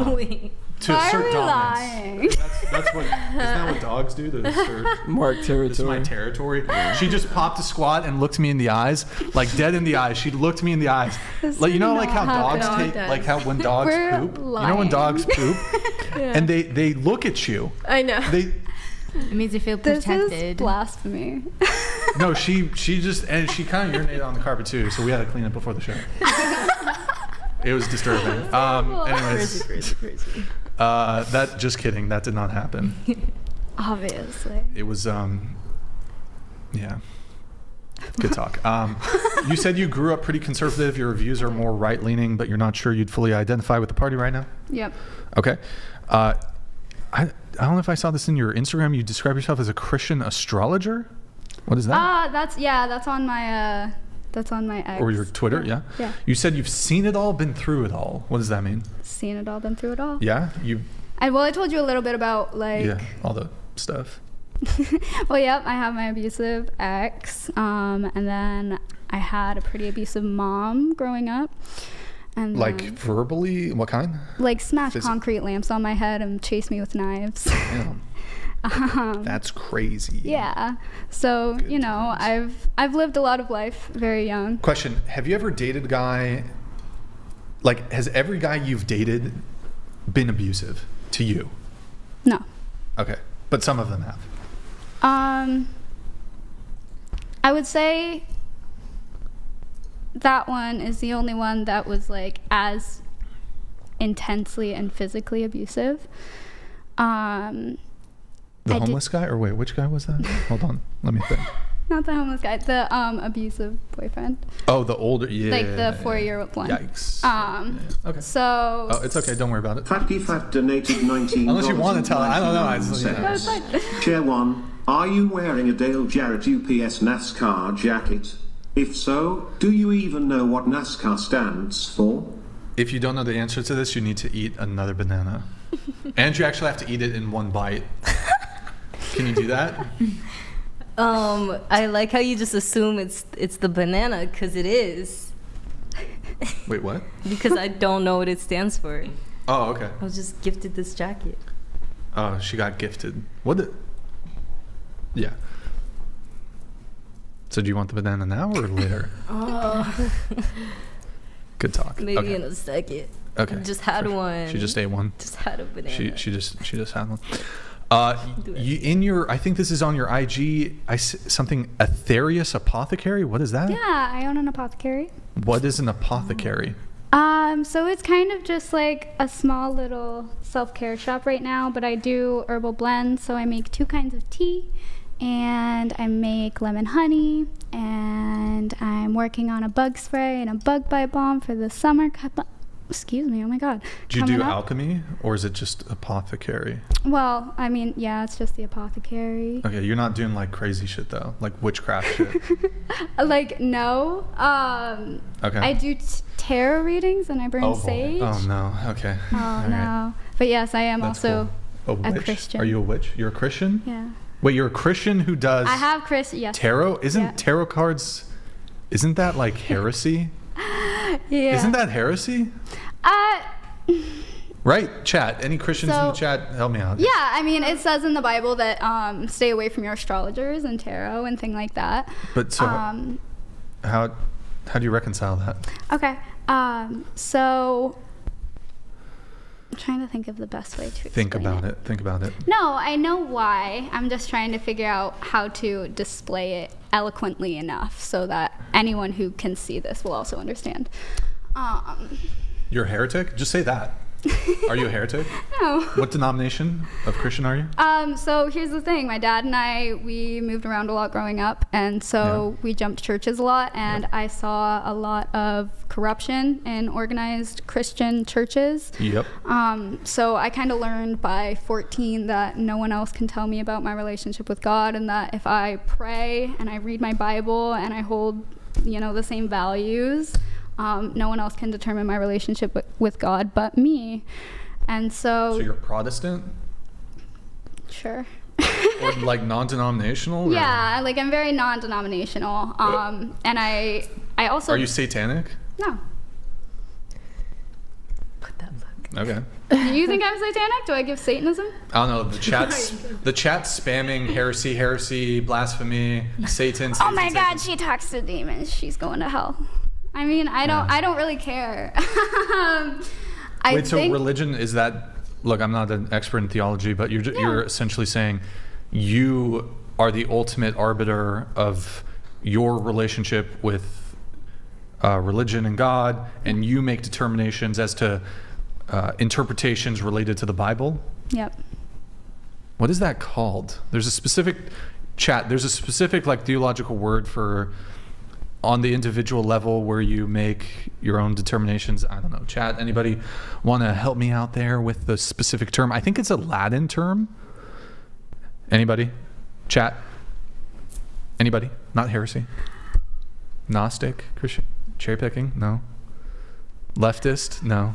Wait. To Why assert are we dominance. lying? That's what. Isn't that what dogs do? To assert. Mark territory. This is my territory. She just popped a squat and looked me in the eyes, like dead in the eyes. She looked me in the eyes, like like how dogs take, like how when dogs poop. Lying. You know when dogs poop, and they look at you. I know. It means you feel This protected. is blasphemy. No, she just and she kind of urinated on the carpet too, so we had to clean it before the show. It was disturbing. Anyways, Crazy. That just kidding. That did not happen. Obviously. It was yeah. Good talk. You said you grew up pretty conservative. Your views are more right-leaning, but you're not sure you'd fully identify with the party right now? Yep. Okay. I don't know if I saw this in your Instagram. You describe yourself as a Christian astrologer? What is that? That's on my ex. Or your Twitter, yeah? Yeah. You said you've seen it all, been through it all. What does that mean? Seen it all, been through it all. Yeah? I told you a little bit about all the stuff. Well, yep, I have my abusive ex, and then I had a pretty abusive mom growing up. And like verbally? What kind? Like smash concrete lamps on my head and chase me with knives. Damn. That's crazy. Yeah. So, I've lived a lot of life very young. Question, have you ever dated a guy, like has every guy you've dated been abusive to you? No. Okay. But some of them have. I would say that one is the only one that was like as intensely and physically abusive. The homeless guy? Or wait, which guy was that? Hold on. Let me think. Not the homeless guy, the abusive boyfriend. Oh, the older, yeah. Like the 4-year-old one. Yikes. Okay. So. Oh, it's okay. Don't worry about it. Fat donated $19. Unless you want to tell it. I don't know. Chair 1, are you wearing a Dale Jarrett UPS NASCAR jacket? If so, do you even know what NASCAR stands for? If you don't know the answer to this, you need to eat another banana. And you actually have to eat it in one bite. Can you do that? I like how you just assume it's the banana, because it is. Wait, what? Because I don't know what it stands for. Oh, okay. I was just gifted this jacket. Oh, she got gifted. Yeah. So do you want the banana now or later? Oh. Good talk. Maybe in a second. Okay. I just had one. She just ate one. Just had a banana. She just had one. In your, I think this is on your IG, something Aetherius Apothecary. What is that? Yeah, I own an apothecary. What is an apothecary? So it's kind of just like a small little self-care shop right now, but I do herbal blends. So I make 2 kinds of tea, and I make lemon honey, and I'm working on a bug spray and a bug bite balm for the summer. excuse me, oh my God. Do you do Coming up- alchemy, or is it just apothecary? Well, I mean, yeah, it's just the apothecary. Okay, you're not doing like crazy shit though, like witchcraft shit. Like, no. Okay. I do tarot readings and I burn sage. Oh no. Okay. Oh, All no. right. But yes, I am That's also cool. a witch? Christian. Are you a witch? You're a Christian? Yeah. Wait, you're a Christian who does I have yes. tarot? Isn't Yeah. tarot cards, isn't that like heresy? Yeah. Isn't that heresy? Right, chat. Any Christians in the chat, help me out. Yeah, I mean, it says in the Bible that stay away from your astrologers and tarot and thing like that. But so how do you reconcile that? Okay. So I'm trying to think of the best way to explain Think about it. No, I know why. I'm just trying to figure out how to display it eloquently enough so that anyone who can see this will also understand. You're a heretic? Just say that. Are you a heretic? No. What denomination of Christian are you? So here's the thing. My dad and I, we moved around a lot growing up, and so we jumped churches a lot, and I saw a lot of corruption in organized Christian churches. Yep. So I kind of learned by 14 that no one else can tell me about my relationship with God, and that if I pray and I read my Bible and I hold, the same values, no one else can determine my relationship with God but me. And so you're Protestant? Sure. Or like non-denominational? Yeah, like I'm very non-denominational. And I also... Are you satanic? No. Okay. Do you think I'm satanic? Do I give Satanism? I don't know. The chat's spamming heresy, blasphemy, Satan. Oh my God, she talks to demons. She's going to hell. I mean, I don't really care. Wait, so religion is that? Look, I'm not an expert in theology, but you're essentially saying you are the ultimate arbiter of your relationship with religion and God, and you make determinations as to interpretations related to the Bible. Yep. What is that called? There's a specific like theological word for on the individual level where you make your own determinations. I don't know. Chat, anybody want to help me out there with the specific term? I think it's a Latin term. Anybody? Chat? Anybody? Not heresy? Gnostic? Christian? Cherry picking? No. Leftist? No.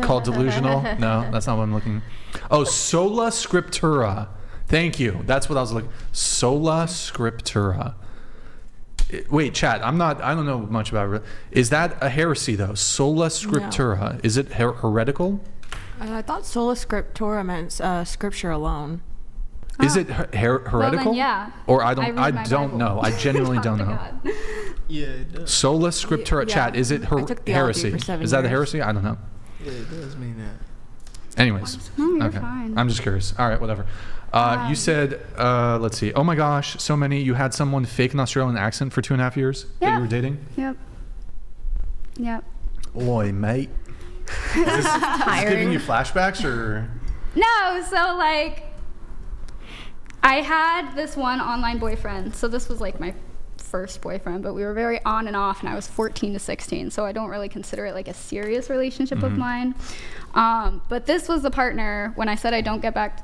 Called delusional? No, that's not what I'm looking. Oh, sola scriptura. Thank you. That's what I was looking. Sola scriptura. Wait, chat. I don't know much about it. Is that a heresy though? Sola scriptura. No. Is it heretical? I thought sola scriptura meant scripture alone. Is it heretical? Well, then, yeah. Or I don't know. I genuinely don't know. Yeah, it does. Sola scriptura. Yeah. Chat. Is it heresy? Is that a heresy? I don't know. Yeah, it does mean that. Anyways. No, you're okay. fine. I'm just curious. All right, whatever. You said, let's see. Oh my gosh, so many. You had someone fake an Australian accent for 2.5 years that you were dating? Yep. Oi, mate. Is this giving you flashbacks or? No, so like, I had this one online boyfriend. So this was like my first boyfriend, but we were very on and off, and I was 14 to 16, so I don't really consider it like a serious relationship of mine. But this was the partner. When I said I don't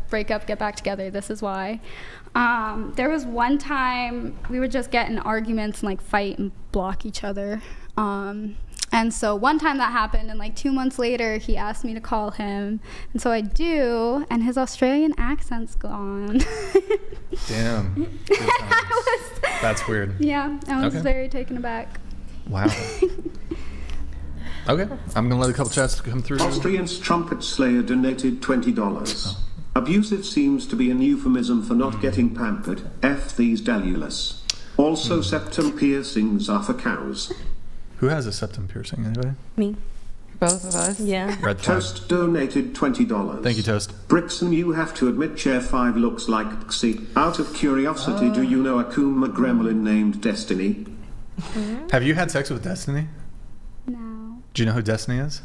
break up, get back together, this is why. There was one time we would just get in arguments and like fight and block each other. And so one time that happened, and like 2 months later, he asked me to call him. And so I do, and his Australian accent's gone. Damn. That's weird. Yeah, I was very taken aback. Wow. Okay, I'm going to let a couple chats come through. Austrian's trumpet slayer donated $20. Abusive seems to be an euphemism for not getting pampered. F these dalulus. Also, septum piercings are for cows. Who has a septum piercing, anybody? Me. Both of us? Yeah. Red Toast donated $20. Thank you, Toast. Brixan, you have to admit Chair 5 looks like Pixie. Out of curiosity, do you know a Kuma gremlin named Destiny? Have you had sex with Destiny? No. Do you know who Destiny is?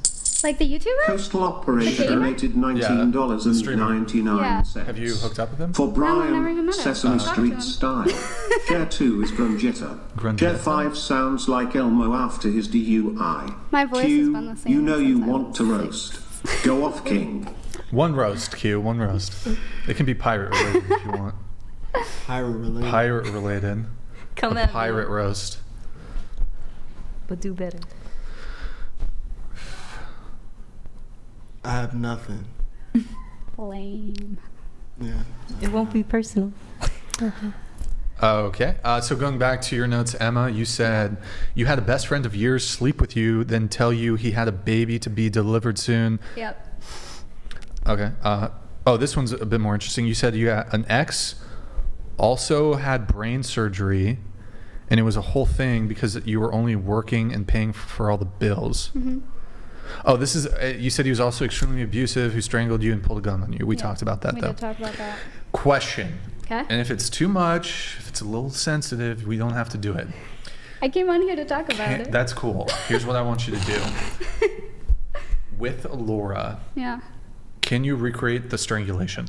Like the YouTuber? Postal operator The gamer? donated $19.99. Yeah. Have you hooked up with him? For No, I never Brian, even met him. Sesame Talked to Street him. style. Chair 2 is Grunjetta. Chair 5 sounds like Elmo after his DUI. My voice Q, has been the same you know you since I want was to roast. Go off, King. One roast, Q. One roast. It can be pirate related if you want. Pirate related. Pirate related. Come A at me. pirate roast. But do better. I have nothing. Lame. Yeah. It won't be personal. Okay. So going back to your notes, Emma, you said you had a best friend of yours sleep with you, then tell you he had a baby to be delivered soon. Yep. Okay. This one's a bit more interesting. You said you had an ex also had brain surgery, and it was a whole thing because you were only working and paying for all the bills. Mm-hmm. Oh, this is, you said he was also extremely abusive, who strangled you and pulled a gun on you. We talked about that, We though. did talk about that. Question. Okay. And if it's too much, if it's a little sensitive, we don't have to do it. I came on here to talk about it. That's cool. Here's what I want you to do. With Laura, Yeah. can you recreate the strangulation?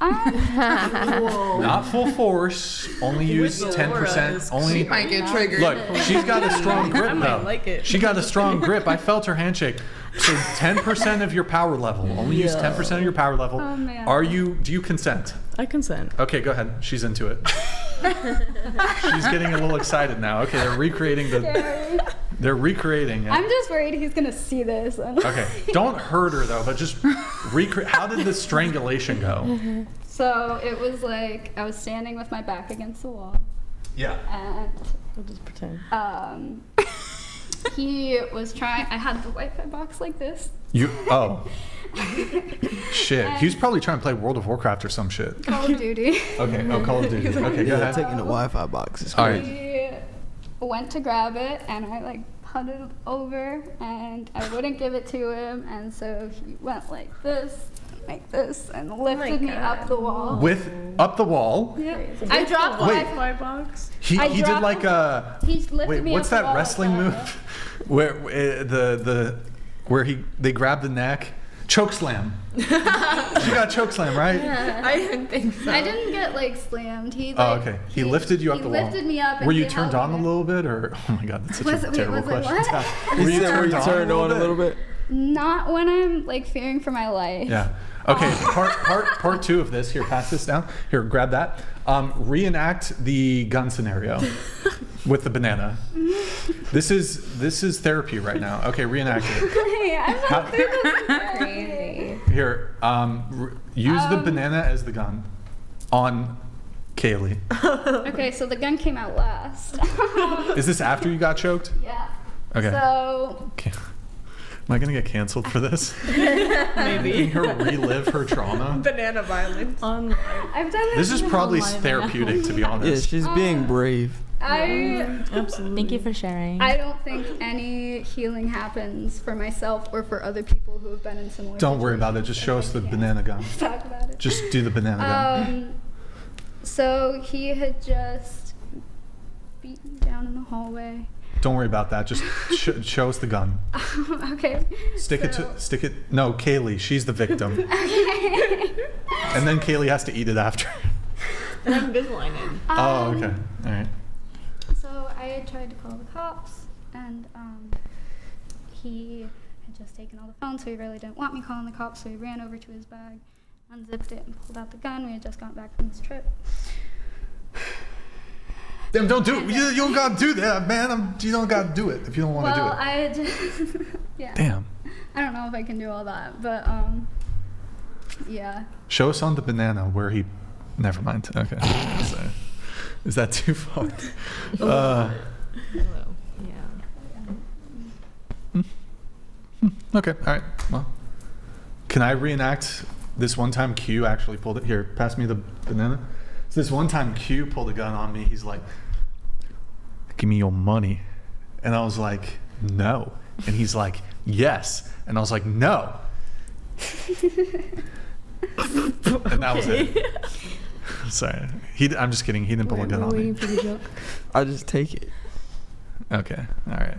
Not full force. Only use 10%. Only. She might get triggered. Look, she's got a strong grip I might though. like it. She got a strong grip. I felt her handshake. So 10% of your power level. Only use 10% of your power level. Oh, man. Do you consent? I consent. Okay, go ahead. She's into it. She's getting a little excited now. Okay, they're recreating They're recreating it. I'm just worried he's gonna see this. Okay, don't hurt her though, but just recreate. How did the strangulation go? So it was like I was standing with my back against the wall. Yeah. And I'll just pretend. he was trying. I had the Wi-Fi box like this. Shit. He was probably trying to play World of Warcraft or some shit. Call of Duty. Okay. Oh, Call of Duty. Okay, go ahead. Taking the Wi-Fi box is All crazy. right. He went to grab it, and I like huddled over, and I wouldn't give it to him, and so he went like this, and lifted me up the wall. Up the wall. Yeah. I dropped the Wait. Wi-Fi box. He did like a. He lifted Wait, me what's up the that wall wrestling like move? Where they grab the neck, choke slam. She got choke slam, right? I didn't think so. I didn't get like slammed. He Oh, like, okay. He lifted you up the wall. He lifted me up. And Were you he turned held on me. a little bit, or oh my god, that's such Was a it- terrible was it question. what? Were you turned on a little bit? Not when I'm like fearing for my life. Yeah. Okay. Part two of this. Here, pass this down. Here, grab that. Reenact the gun scenario with the banana. This is therapy right now. Okay, reenact it. Hey, I'm not doing this crazy. Here, use the banana as the gun on Kaylee. Okay, so the gun came out last. Is this after you got choked? Yeah. Okay. So Am I gonna get canceled for this? Maybe. Making her relive her trauma. Banana violence. Online. I've done This is probably therapeutic, to be honest. Yeah, she's being brave. Absolutely. Thank you for sharing. I don't think any healing happens for myself or for other people who have been in similar Don't worry about it. Just show us the banana gun. Talk about it. Just do the banana gun. So he had just beat me down in the hallway. Don't worry about that. Just show us the gun. Okay. Stick it. No, Kaylee. She's the victim. Okay. And then Kaylee has to eat it after. I'm Invisaligned. Oh, okay. All right. So I had tried to call the cops, and he had just taken all the phones, so he really didn't want me calling the cops, so he ran over to his bag, unzipped it, and pulled out the gun. We had just gotten back from this trip. Damn, don't do it. You don't gotta do that, man. You don't gotta do it if you don't want to Well, do it. I just, yeah. Damn. I don't know if I can do all that, but yeah. Show us on the banana where he. Never mind. Okay. So, is that too far? Okay. All right. Well, can I reenact this one time Q actually pulled it? Here, pass me the banana. So this one time Q pulled a gun on me. He's like, "Give me your money," and I was like, "No," and he's like, "Yes," and I was like, "No," and that was it. Sorry. I'm just kidding. He didn't pull a gun on me. Waiting for the joke. I just take it. Okay. All right.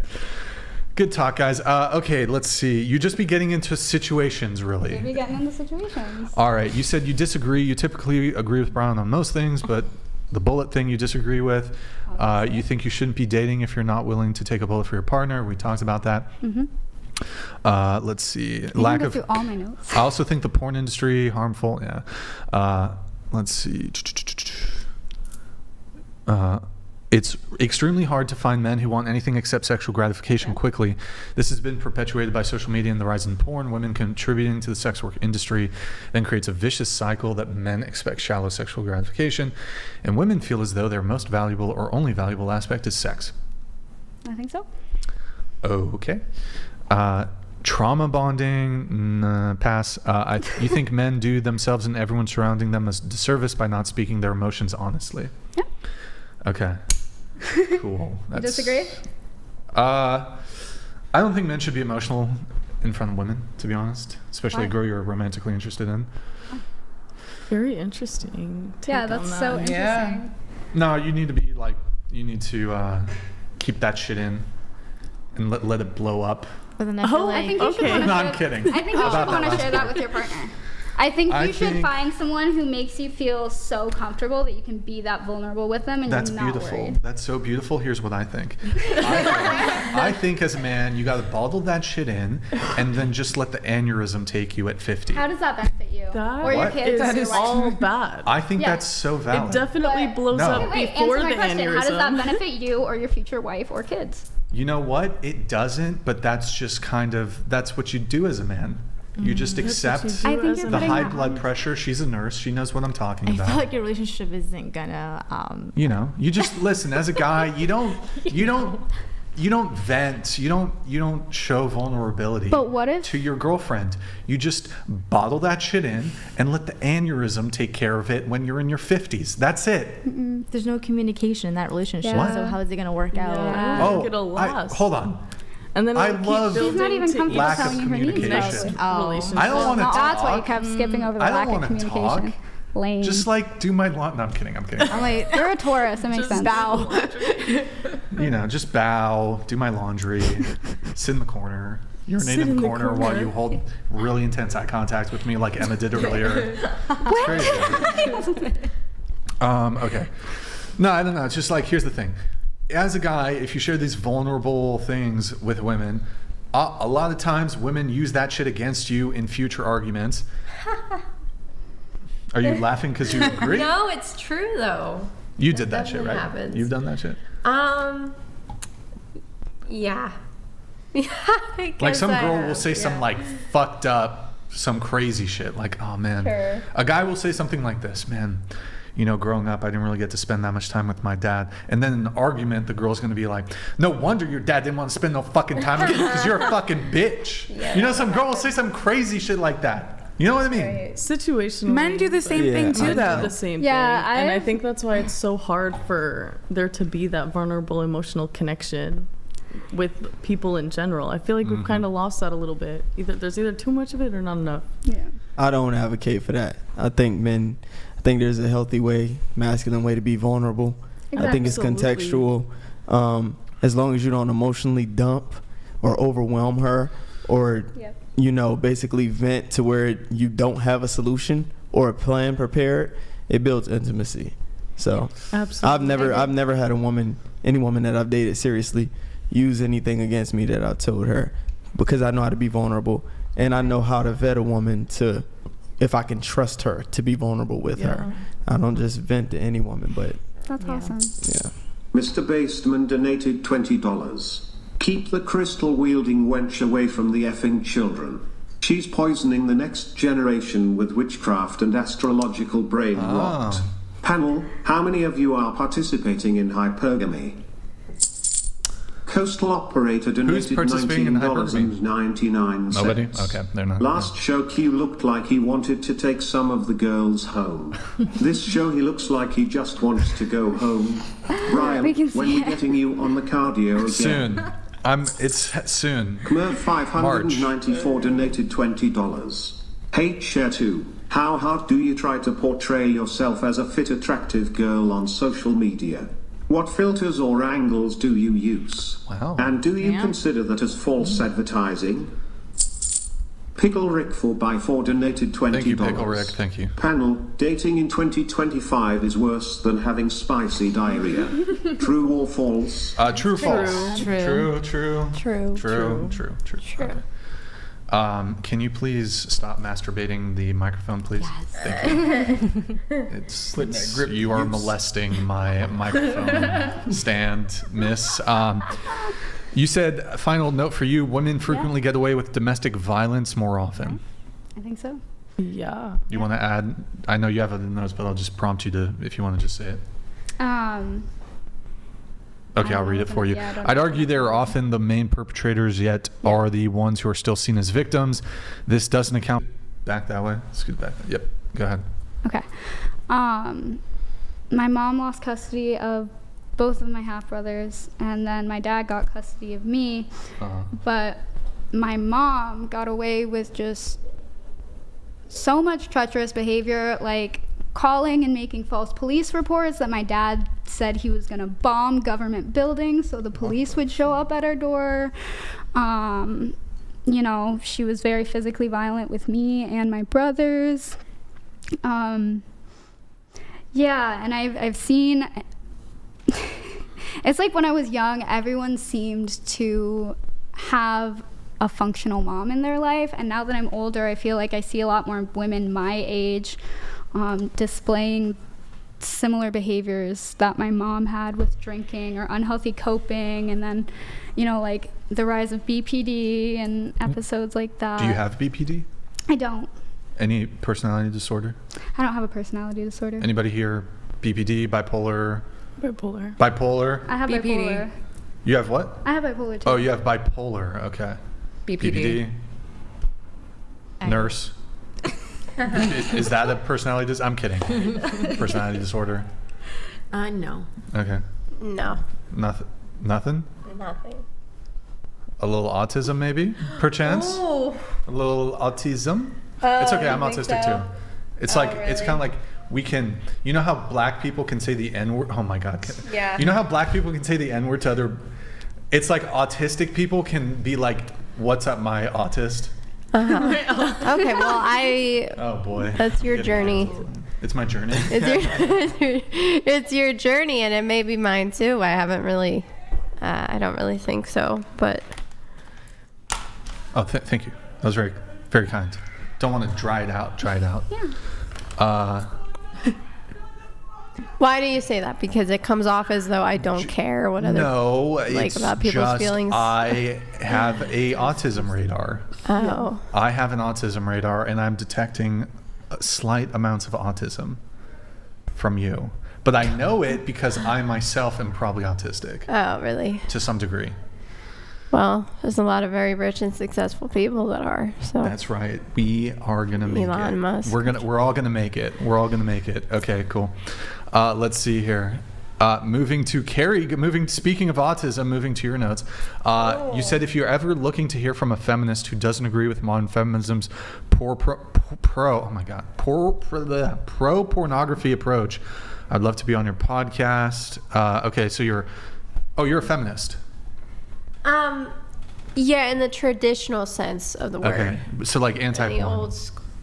Good talk, guys. Okay, let's see. You just be getting into situations, really. Maybe getting into situations. All right. You said you disagree. You typically agree with Brian on most things, but the bullet thing you disagree with. You think you shouldn't be dating if you're not willing to take a bullet for your partner. We talked about that. Let's see. Lack of. Through all my notes. I also think the porn industry harmful. Yeah. Let's see. It's extremely hard to find men who want anything except sexual gratification quickly. This has been perpetuated by social media and the rise in porn. Women contributing to the sex work industry then creates a vicious cycle that men expect shallow sexual gratification, and women feel as though their most valuable or only valuable aspect is sex. I think so. Okay. Trauma bonding, pass. You think men do themselves and everyone surrounding them a disservice by not speaking their emotions honestly? Yeah. Okay. Cool. You disagree? I don't think men should be emotional in front of women, to be honest, especially a girl you're romantically interested in. Very interesting. Yeah, that's so interesting. Yeah. No, you need to be like, you need to keep that shit in and let it blow up. But then I feel like, I think you should want to No, I'm kidding. I think you should want to share that with your partner. I think you should find someone who makes you feel so comfortable that you can be that vulnerable with them and That's you're not beautiful. worried. That's so beautiful. Here's what I think. I think as a man, you got to bottle that shit in and then just let the aneurysm take you at 50. How does that benefit you? Or your kids? That or is your wife? all bad. I think that's so valid. It definitely blows up Wait, before answer the my question. aneurysm. How does that benefit you or your future wife or kids? You know what? It doesn't, but that's just kind of, that's what you do as a man. You just accept the high blood pressure. She's a nurse. She knows what I'm talking about. I feel like your relationship isn't gonna. You know, you just listen. As a guy, you don't vent. You don't show vulnerability. But what if to your girlfriend? You just bottle that shit in and let the aneurysm take care of it when you're in your 50s. That's it. There's no communication in that relationship. What? So how is it gonna work out? Hold on. And then I love she's not even comfortable lack of telling you her needs. communication. I don't want to talk. That's why you kept skipping over the I lack don't of want to communication. talk. Lame. Just like do my lawn. No, I'm kidding. I'm like, you're a Taurus. It makes sense. Bow. You know, just bow, do my laundry, sit in the corner, urinate in the corner while you hold really intense eye contact with me, like Emma did earlier. It's crazy. Okay. No, I don't know. It's just like, here's the thing. As a guy, if you share these vulnerable things with women, a lot of times women use that shit against you in future arguments. Are you laughing because you agree? No, it's true though. You did that shit, right? Happens. You've done that shit. Yeah. Like some girl will say some like fucked up, some crazy shit. Like, oh man. Sure. A guy will say something like this, man. You know, growing up, I didn't really get to spend that much time with my dad. And then in an argument, the girl's going to be like, no wonder your dad didn't want to spend no fucking time with you because you're a fucking bitch. You know, some girl will say some crazy shit like that. You know what I mean? Situationally. Men do the same thing too, though. Do the same Yeah, thing. And I think that's why it's so hard for there to be that vulnerable emotional connection with people in general. I feel like we've kind of lost that a little bit. There's either too much of it or not enough. Yeah. I don't advocate for that. I think there's a healthy way, masculine way to be vulnerable. I think it's contextual. As long as you don't emotionally dump or overwhelm her or, you know, basically vent to where you don't have a solution or a plan prepared, it builds intimacy. So absolutely. I've never had any woman that I've dated seriously use anything against me that I told her, because I know how to be vulnerable and I know how to vet a woman to, if I can trust her to be vulnerable with her. I don't just vent to any woman, but that's awesome. Yeah. Mr. Basteman donated $20. Keep the crystal-wielding wench away from the effing children. She's poisoning the next generation with witchcraft and astrological brain rot. Panel, how many of you are participating in hypergamy? Coastal operator donated $19.99. Nobody? Okay, they're not. Last show Q looked like he wanted to take some of the girls home. This show he looks like he just wants to go home. Brian, when we're getting you on the cardio again? Soon. It's soon. Merv 594 donated $20. Hate share 2. How hard do you try to portray yourself as a fit, attractive girl on social media? What filters or angles do you use? Wow. And do you consider that as false advertising? Pickle Rick 4x4 donated $20. Thank you, Pickle Rick. Thank you. Panel, dating in 2025 is worse than having spicy diarrhea. True or false? True, false. True. True. Okay. Can you please stop masturbating the microphone, please? Yes. Thank you. It's you are molesting my microphone stand, miss. You said, final note for you, women frequently get away with domestic violence more often. I think so. Yeah. You want to add? I know you have other notes, but I'll just prompt you to, if you want to just say it. Okay, I'll read it for you. I'd argue they're often the main perpetrators, yet are the ones who are still seen as victims. This doesn't account. Back that way. Scoot back. Yep. Go ahead. Okay. My mom lost custody of both of my half brothers, and then my dad got custody of me. But my mom got away with just so much treacherous behavior, like calling and making false police reports that my dad said he was going to bomb government buildings so the police would show up at our door. You know, she was very physically violent with me and my brothers. Yeah, and I've seen it's like when I was young, everyone seemed to have a functional mom in their life, and now that I'm older, I feel like I see a lot more women my age displaying similar behaviors that my mom had with drinking or unhealthy coping, and then, you know, like the rise of BPD and episodes like that. Do you have BPD? I don't. Any personality disorder? I don't have a personality disorder. Anybody here? BPD, bipolar? Bipolar? I have BPD. bipolar. You have what? I have bipolar too. Oh, you have bipolar. Okay. BPD. Nurse. Is that a personality disorder? I'm kidding. Personality disorder. No. Okay. No. Nothing. Nothing. A little autism, maybe, perchance. Oh. A little autism. It's okay. I'm autistic too. It's like it's kind of like we can. You know how black people can say the N word? Oh my God. Yeah. You know how black people can say the N word to other? It's like autistic people can be like, "What's up, my autist?" Okay. Well, Oh boy. That's your journey. It's my journey. It's your journey, and it may be mine too. I haven't really. I don't really think so, but. Oh, thank you. That was very, very kind. Don't want to dry it out. Yeah. Why do you say that? Because it comes off as though I don't care what other it's about people's just feelings. I have a autism radar. Oh. I have an autism radar, and I'm detecting slight amounts of autism from you. But I know it because I myself am probably autistic. Oh, really? To some degree. Well, there's a lot of very rich and successful people that are. So that's right. We are gonna make Elon it. Musk. We're all gonna make it. We're all gonna make it. Okay, cool. Let's see here. Moving to Carrie. Speaking of autism, moving to your notes. You said if you're ever looking to hear from a feminist who doesn't agree with modern feminism's pro pornography approach, I'd love to be on your podcast. Okay, so you're a feminist. Yeah, in the traditional sense of the word. Okay, so like anti-porn.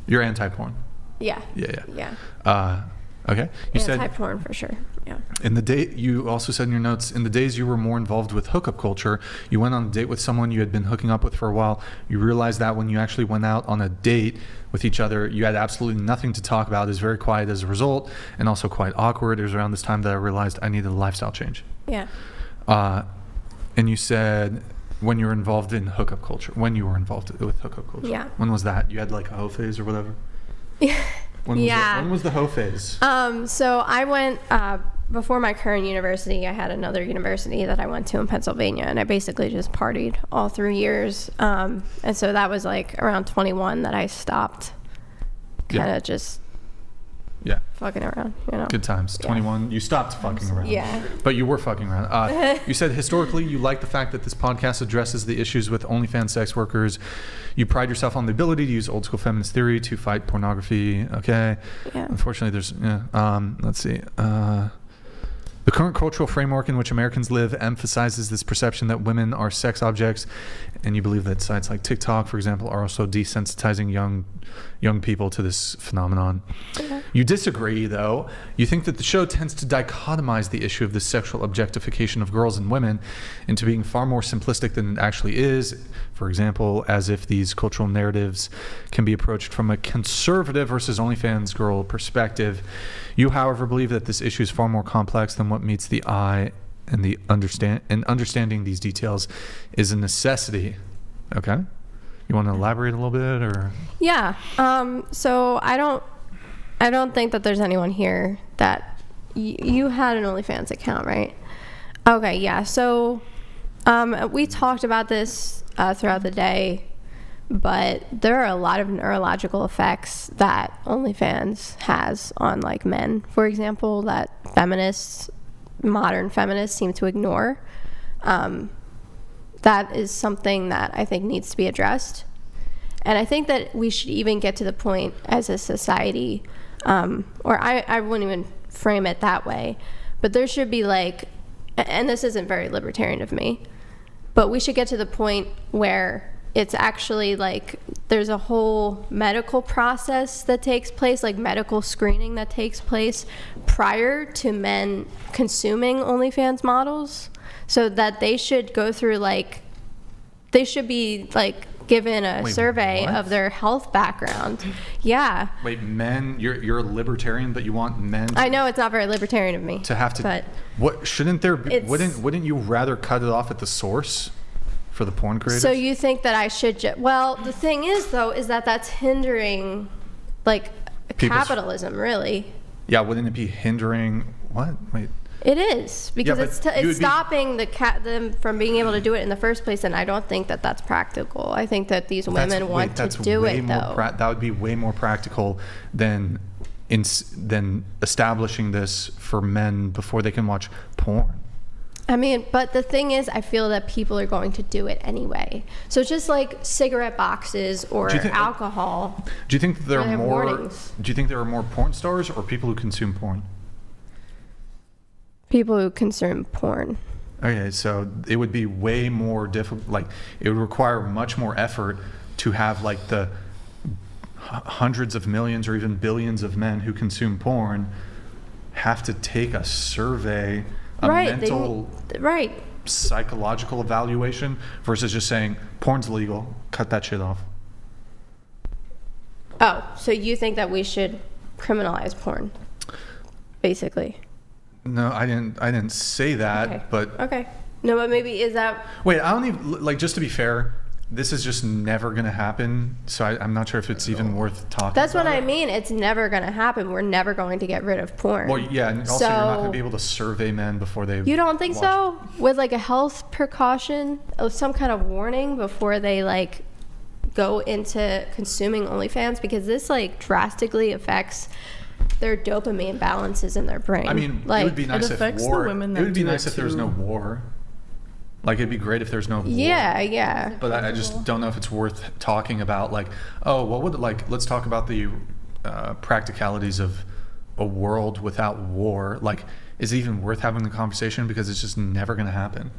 You're anti-porn. Yeah. Yeah. Okay. You said anti-porn for sure. Yeah. You also said in your notes, in the days you were more involved with hookup culture, you went on a date with someone you had been hooking up with for a while. You realized that when you actually went out on a date with each other, you had absolutely nothing to talk about. It was very quiet as a result, and also quite awkward. It was around this time that I realized I needed a lifestyle change. Yeah. And you said when you were involved with hookup culture. Yeah. When was that? You had like a hoe phase or whatever? When was the hoe phase? So I went, before my current university, I had another university that I went to in Pennsylvania, and I basically just partied all through years. And so that was like around 21 that I stopped kind of just fucking around, you know. Good times. 21, you stopped fucking around. Yeah. But you were fucking around. You said historically you like the fact that this podcast addresses the issues with OnlyFans sex workers. You pride yourself on the ability to use old school feminist theory to fight pornography. Okay. Yeah. Unfortunately, there's, let's see. The current cultural framework in which Americans live emphasizes this perception that women are sex objects, and you believe that sites like TikTok, for example, are also desensitizing young people to this phenomenon. You disagree, though. You think that the show tends to dichotomize the issue of the sexual objectification of girls and women into being far more simplistic than it actually is. For example, as if these cultural narratives can be approached from a conservative versus OnlyFans girl perspective. You, however, believe that this issue is far more complex than what meets the eye, and understanding these details is a necessity. Okay? You want to elaborate a little bit, or? Yeah. So I don't think that there's anyone here that you had an OnlyFans account, right? Okay. Yeah. So we talked about this throughout the day, but there are a lot of neurological effects that OnlyFans has on like men, for example, that modern feminists seem to ignore. That is something that I think needs to be addressed. And I think that we should even get to the point as a society, or I wouldn't even frame it that way, but there should be like, and this isn't very libertarian of me, but we should get to the point where it's actually like there's a whole medical process that takes place, like medical screening that takes place prior to men consuming OnlyFans models, so that they should go through they should be given a survey of their health background. Yeah. Wait, men, you're a libertarian, but you want men I know it's not very libertarian of me to have to, but what shouldn't there be, wouldn't you rather cut it off at the source for the porn creators? So you think that I should well, the thing is though, is that that's hindering capitalism, really. Yeah, wouldn't it be hindering what? Wait. It is, because yeah, it's stopping them from being able to do it in the first place, and I don't think that that's practical. I think that these women want to do it, though. That would be way more practical than establishing this for men before they can watch porn. I mean, but the thing is, I feel that people are going to do it anyway. So it's just like cigarette boxes or alcohol. Do you think that there are more? Warnings. Do you think there are more porn stars or people who consume porn? People who consume porn. Okay, so it would be way more difficult. It would require much more effort to have the hundreds of millions or even billions of men who consume porn have to take a survey, mental, psychological evaluation, versus just saying porn's legal, cut that shit off. Oh, so you think that we should criminalize porn, basically? No, I didn't say that, okay. But okay. No, but maybe is that? Wait, I don't even just to be fair. This is just never going to happen, so I'm not sure if it's even worth talking. That's what I mean. It's never going to happen. We're never going to get rid of porn. Well, yeah, and also you're not going to be able to survey men before they. You don't think so? With a health precaution, some kind of warning before they go into consuming OnlyFans, because this drastically affects their dopamine balances in their brain. I mean, it would be nice if war. It would be nice if there was no war. It'd be great if there's no war. Yeah. But I just don't know if it's worth talking about. What would let's talk about the practicalities of a world without war. Is it even worth having the conversation, because it's just never going to happen?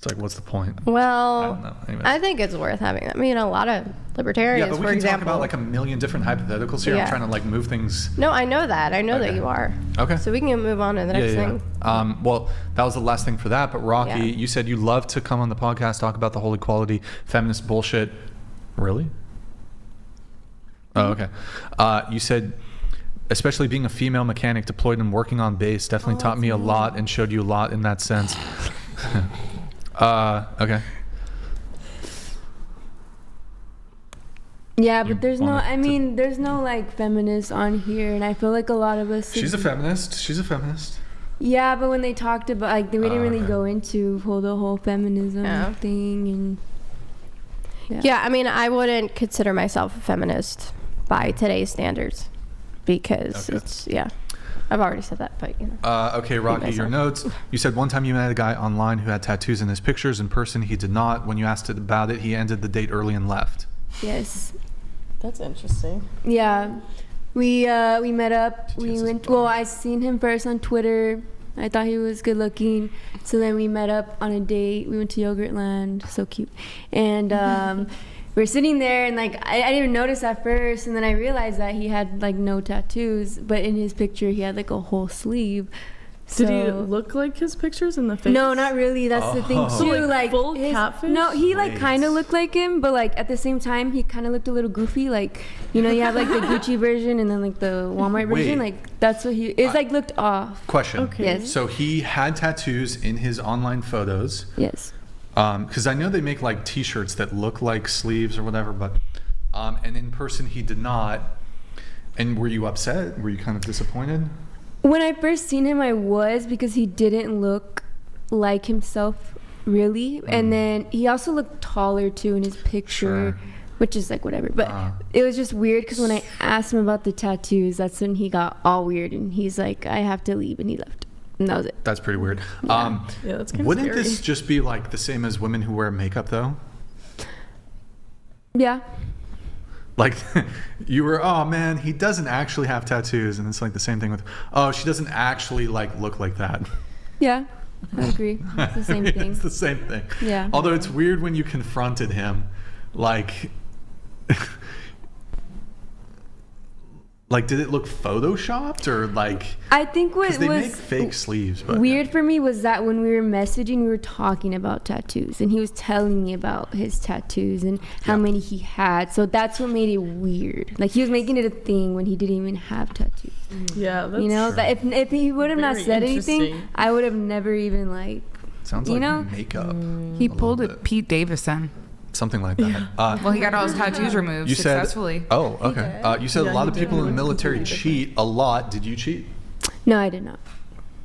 It's what's the point? Well, I don't know. Anyways. I think it's worth having that. I mean, a lot of libertarians, but we for can example, talk about a million different hypotheticals here. I'm trying to move things. No, I know that. I know that you are. Okay. So we can move on to the next thing. Well, that was the last thing for that. But Rocky, you said you love to come on the podcast, talk about the whole equality, feminist bullshit. Really? Oh, okay. You said, especially being a female mechanic deployed and working on base definitely taught me a lot and showed you a lot in that sense. Okay. Yeah, but there's no feminists on here, and I feel like a lot of us. She's a feminist. Yeah, but when they talked about we didn't really go into the whole feminism thing, and yeah, I mean, I wouldn't consider myself a feminist by today's standards, because it's I've already said that, but okay, Rocky, your notes. You said one time you met a guy online who had tattoos in his pictures. In person, he did not. When you asked about it, he ended the date early and left. Yes. That's interesting. Yeah. We met up. We went. Well, I seen him first on Twitter. I thought he was good looking. So then we met up on a date. We went to Yogurtland. So cute. And we were sitting there, and like I didn't even notice at first, and then I realized that he had like no tattoos, but in his picture he had like a whole sleeve. Did he look like his pictures in the face? No, not really. That's the thing So, too. like full catfish? No, he like kind of looked like him, but like at the same time he kind of looked a little goofy. Like, you know, you have like the Gucci version and then like the Walmart version. Like that's what he. It's like looked off. Question. Okay. Yes. So he had tattoos in his online photos. Yes. Because I know they make like T-shirts that look like sleeves or whatever, but and in person he did not. And were you upset? Were you kind of disappointed? When I first seen him, I was, because he didn't look like himself really, and then he also looked taller too in his picture, which is like whatever. But it was just weird because when I asked him about the tattoos, that's when he got all weird and he's like, "I have to leave," and he left. And that was it. That's pretty weird. Yeah, that's kind of Wouldn't scary. this just be like the same as women who wear makeup though? Yeah. Like you were, oh man, he doesn't actually have tattoos, and it's like the same thing with, oh, she doesn't actually like look like that. Yeah, I agree. It's the same thing. It's the same thing. Yeah. Although it's weird when you confronted him, like did it look photoshopped or like? I think what 'cause they was make fake sleeves, but weird for me was that when we were messaging, we were talking about tattoos, and he was telling me about his tattoos and how many he had. So that's what made it weird. Like he was making it a thing when he didn't even have tattoos. Yeah, that's you know, that if he would have not very said anything, interesting. I would have never even like. Sounds you like know? makeup. He pulled a Pete Davidson. Something like that. Well, he got all his tattoos removed successfully. Oh, okay. You said a lot of people in the military cheat a lot. Did you cheat? No, I did not.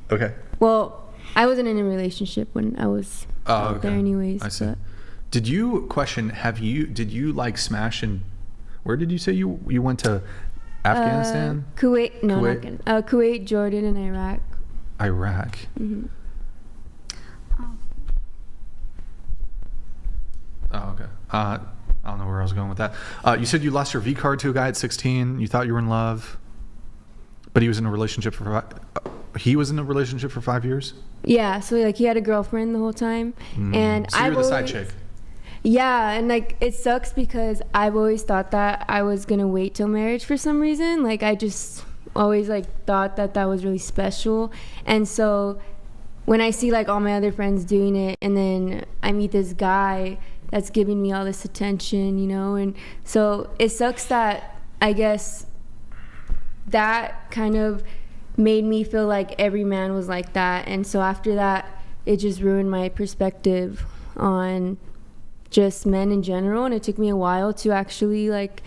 Okay. Well, I wasn't in a relationship when I was there anyways. I see. But Did you did you like smash in, where did you say you went to? Afghanistan? Kuwait, no, Kuwait? not Kuwait, Jordan, and Iraq. Iraq. Mm-hmm. Oh, okay. I don't know where I was going with that. You said you lost your V card to a guy at 16. You thought you were in love, but he was in a relationship for 5 years. Yeah, so like he had a girlfriend the whole time, and so you're the side chick. Yeah, and like it sucks because I've always thought that I was gonna wait till marriage for some reason. Like I just always like thought that was really special, and so when I see like all my other friends doing it, and then I meet this guy that's giving me all this attention, you know, and so it sucks that I guess that kind of made me feel like every man was like that, and so after that it just ruined my perspective on just men in general, and it took me a while to actually like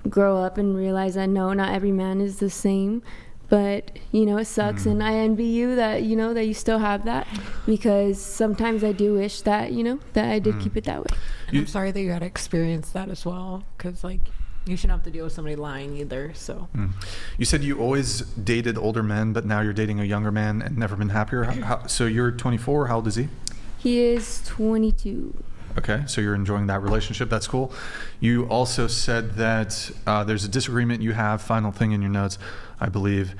grow up and realize that no, not every man is the same. But you know, it sucks, and I envy you that you know that you still have that, because sometimes I do wish that you know that I did keep it that way. And I'm sorry that you had to experience that as well, because like you shouldn't have to deal with somebody lying either. So You said you always dated older men, but now you're dating a younger man and never been happier. So you're 24. How old is he? He is 22. Okay, so you're enjoying that relationship. That's cool. You also said that there's a disagreement you have, final thing in your notes, I believe.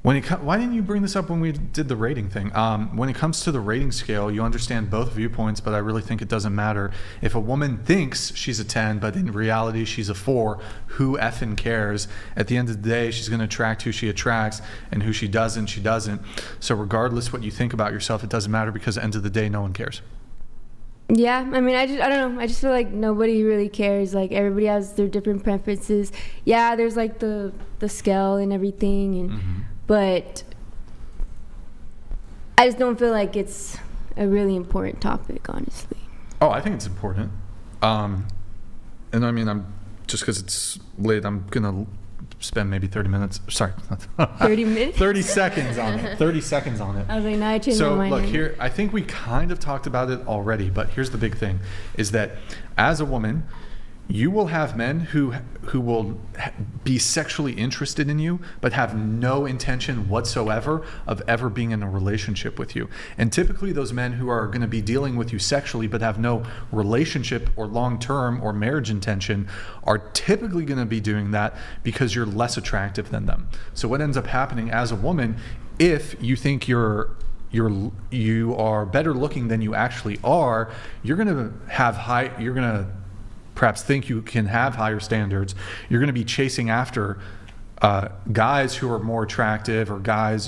Why didn't you bring this up when we did the rating thing? When it comes to the rating scale, you understand both viewpoints, but I really think it doesn't matter. If a woman thinks she's a 10, but in reality she's a 4, who effing cares? At the end of the day, she's going to attract who she attracts, and who she doesn't, she doesn't. So regardless what you think about yourself, it doesn't matter, because at the end of the day, no one cares. Yeah, I mean, I don't know. I just feel like nobody really cares. Like everybody has their different preferences. Yeah, there's like the scale and everything, and but I just don't feel like it's a really important topic, honestly. Oh, I think it's important. And I mean, I'm just because it's late, I'm gonna spend maybe 30 minutes. Sorry, 30 minutes. 30 seconds on it. 30 seconds on it. I was like, no, I changed So my mind. look here, I think we kind of talked about it already, but here's the big thing: is that as a woman, You will have men who will be sexually interested in you, but have no intention whatsoever of ever being in a relationship with you. And typically those men who are going to be dealing with you sexually, but have no relationship or long-term or marriage intention, are typically going to be doing that because you're less attractive than them. So what ends up happening as a woman, if you think you are better looking than you actually are, you're going to perhaps think you can have higher standards. You're going to be chasing after guys who are more attractive, or guys,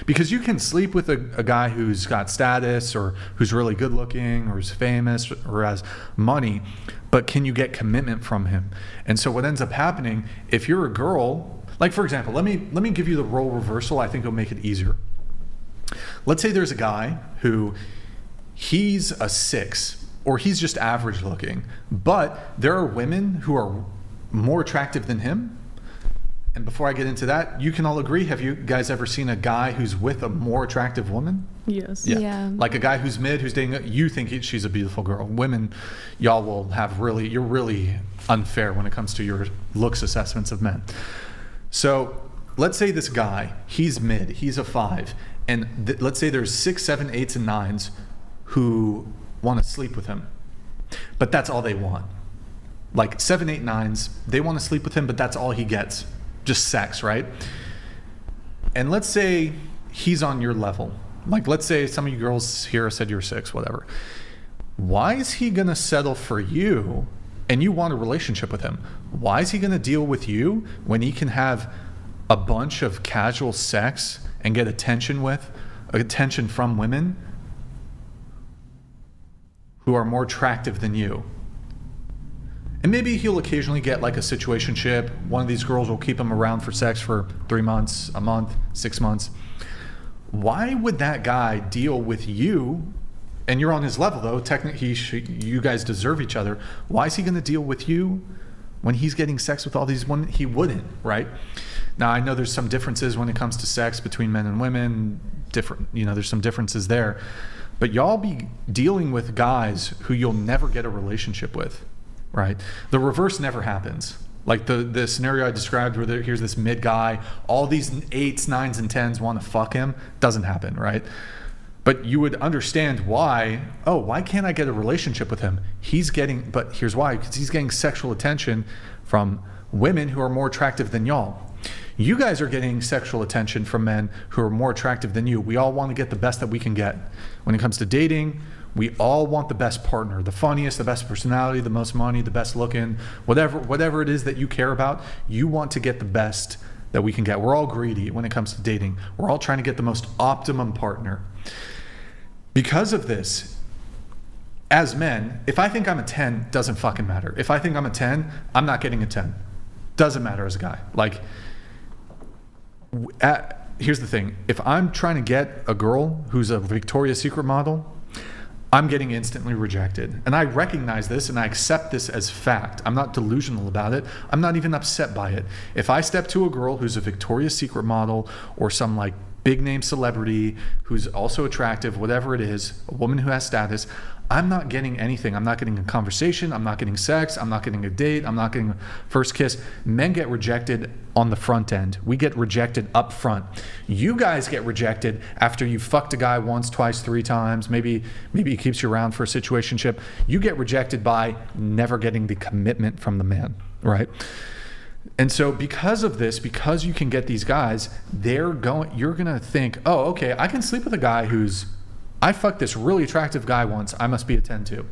because you can sleep with a guy who's got status, or who's really good looking, or who's famous, or has money, but can you get commitment from him? And so what ends up happening, if you're a girl, like for example, let me give you the role reversal. I think it'll make it easier. Let's say there's a guy who he's a 6, or he's just average looking, but there are women who are more attractive than him. And before I get into that, you can all agree, have you guys ever seen a guy who's with a more attractive woman? Yes. Yeah. Like a guy who's mid, who's dating, you think she's a beautiful girl. Women, y'all will have you're really unfair when it comes to your looks assessments of men. So let's say this guy, he's mid, he's a 5, and let's say there's 6, 7, 8s, and 9s who want to sleep with him, but that's all they want. Like 7, 8, 9s, they want to sleep with him, but that's all he gets, just sex, right? And let's say he's on your level. Like, let's say some of you girls here said you're 6, whatever. Why is he gonna settle for you, and you want a relationship with him? Why is he gonna deal with you when he can have a bunch of casual sex and get attention from women who are more attractive than you? And maybe he'll occasionally get like a situationship. One of these girls will keep him around for sex for 3 months, a month, 6 months. Why would that guy deal with you? And you're on his level though. Technically, you guys deserve each other. Why is he going to deal with you when he's getting sex with all these women? He wouldn't, right? Now I know there's some differences when it comes to sex between men and women. There's some differences there. But y'all be dealing with guys who you'll never get a relationship with, right? The reverse never happens. Like the scenario I described where here's this mid guy, all these 8s, 9s, and 10s want to fuck him, doesn't happen, right? But you would understand why, why can't I get a relationship with him? But here's why, because he's getting sexual attention from women who are more attractive than y'all. You guys are getting sexual attention from men who are more attractive than you. We all want to get the best that we can get. When it comes to dating, we all want the best partner, the funniest, the best personality, the most money, the best looking, whatever it is that you care about, you want to get the best that we can get. We're all greedy when it comes to dating. We're all trying to get the most optimum partner. Because of this, as men, if I think I'm a 10, doesn't fucking matter. If I think I'm a 10, I'm not getting a 10. Doesn't matter as a guy. Like, here's the thing. If I'm trying to get a girl who's a Victoria's Secret model, I'm getting instantly rejected. And I recognize this and I accept this as fact. I'm not delusional about it. I'm not even upset by it. If I step to a girl who's a Victoria's Secret model or some like big name celebrity who's also attractive, whatever it is, a woman who has status, I'm not getting anything. I'm not getting a conversation. I'm not getting sex. I'm not getting a date. I'm not getting a first kiss. Men get rejected on the front end. We get rejected up front. You guys get rejected after you fucked a guy once, twice, 3 times. Maybe he keeps you around for a situationship. You get rejected by never getting the commitment from the man, right? And so because of this, because you can get these guys, you're gonna think, oh, okay, I can sleep with a guy I fucked this really attractive guy once, I must be a 10 too.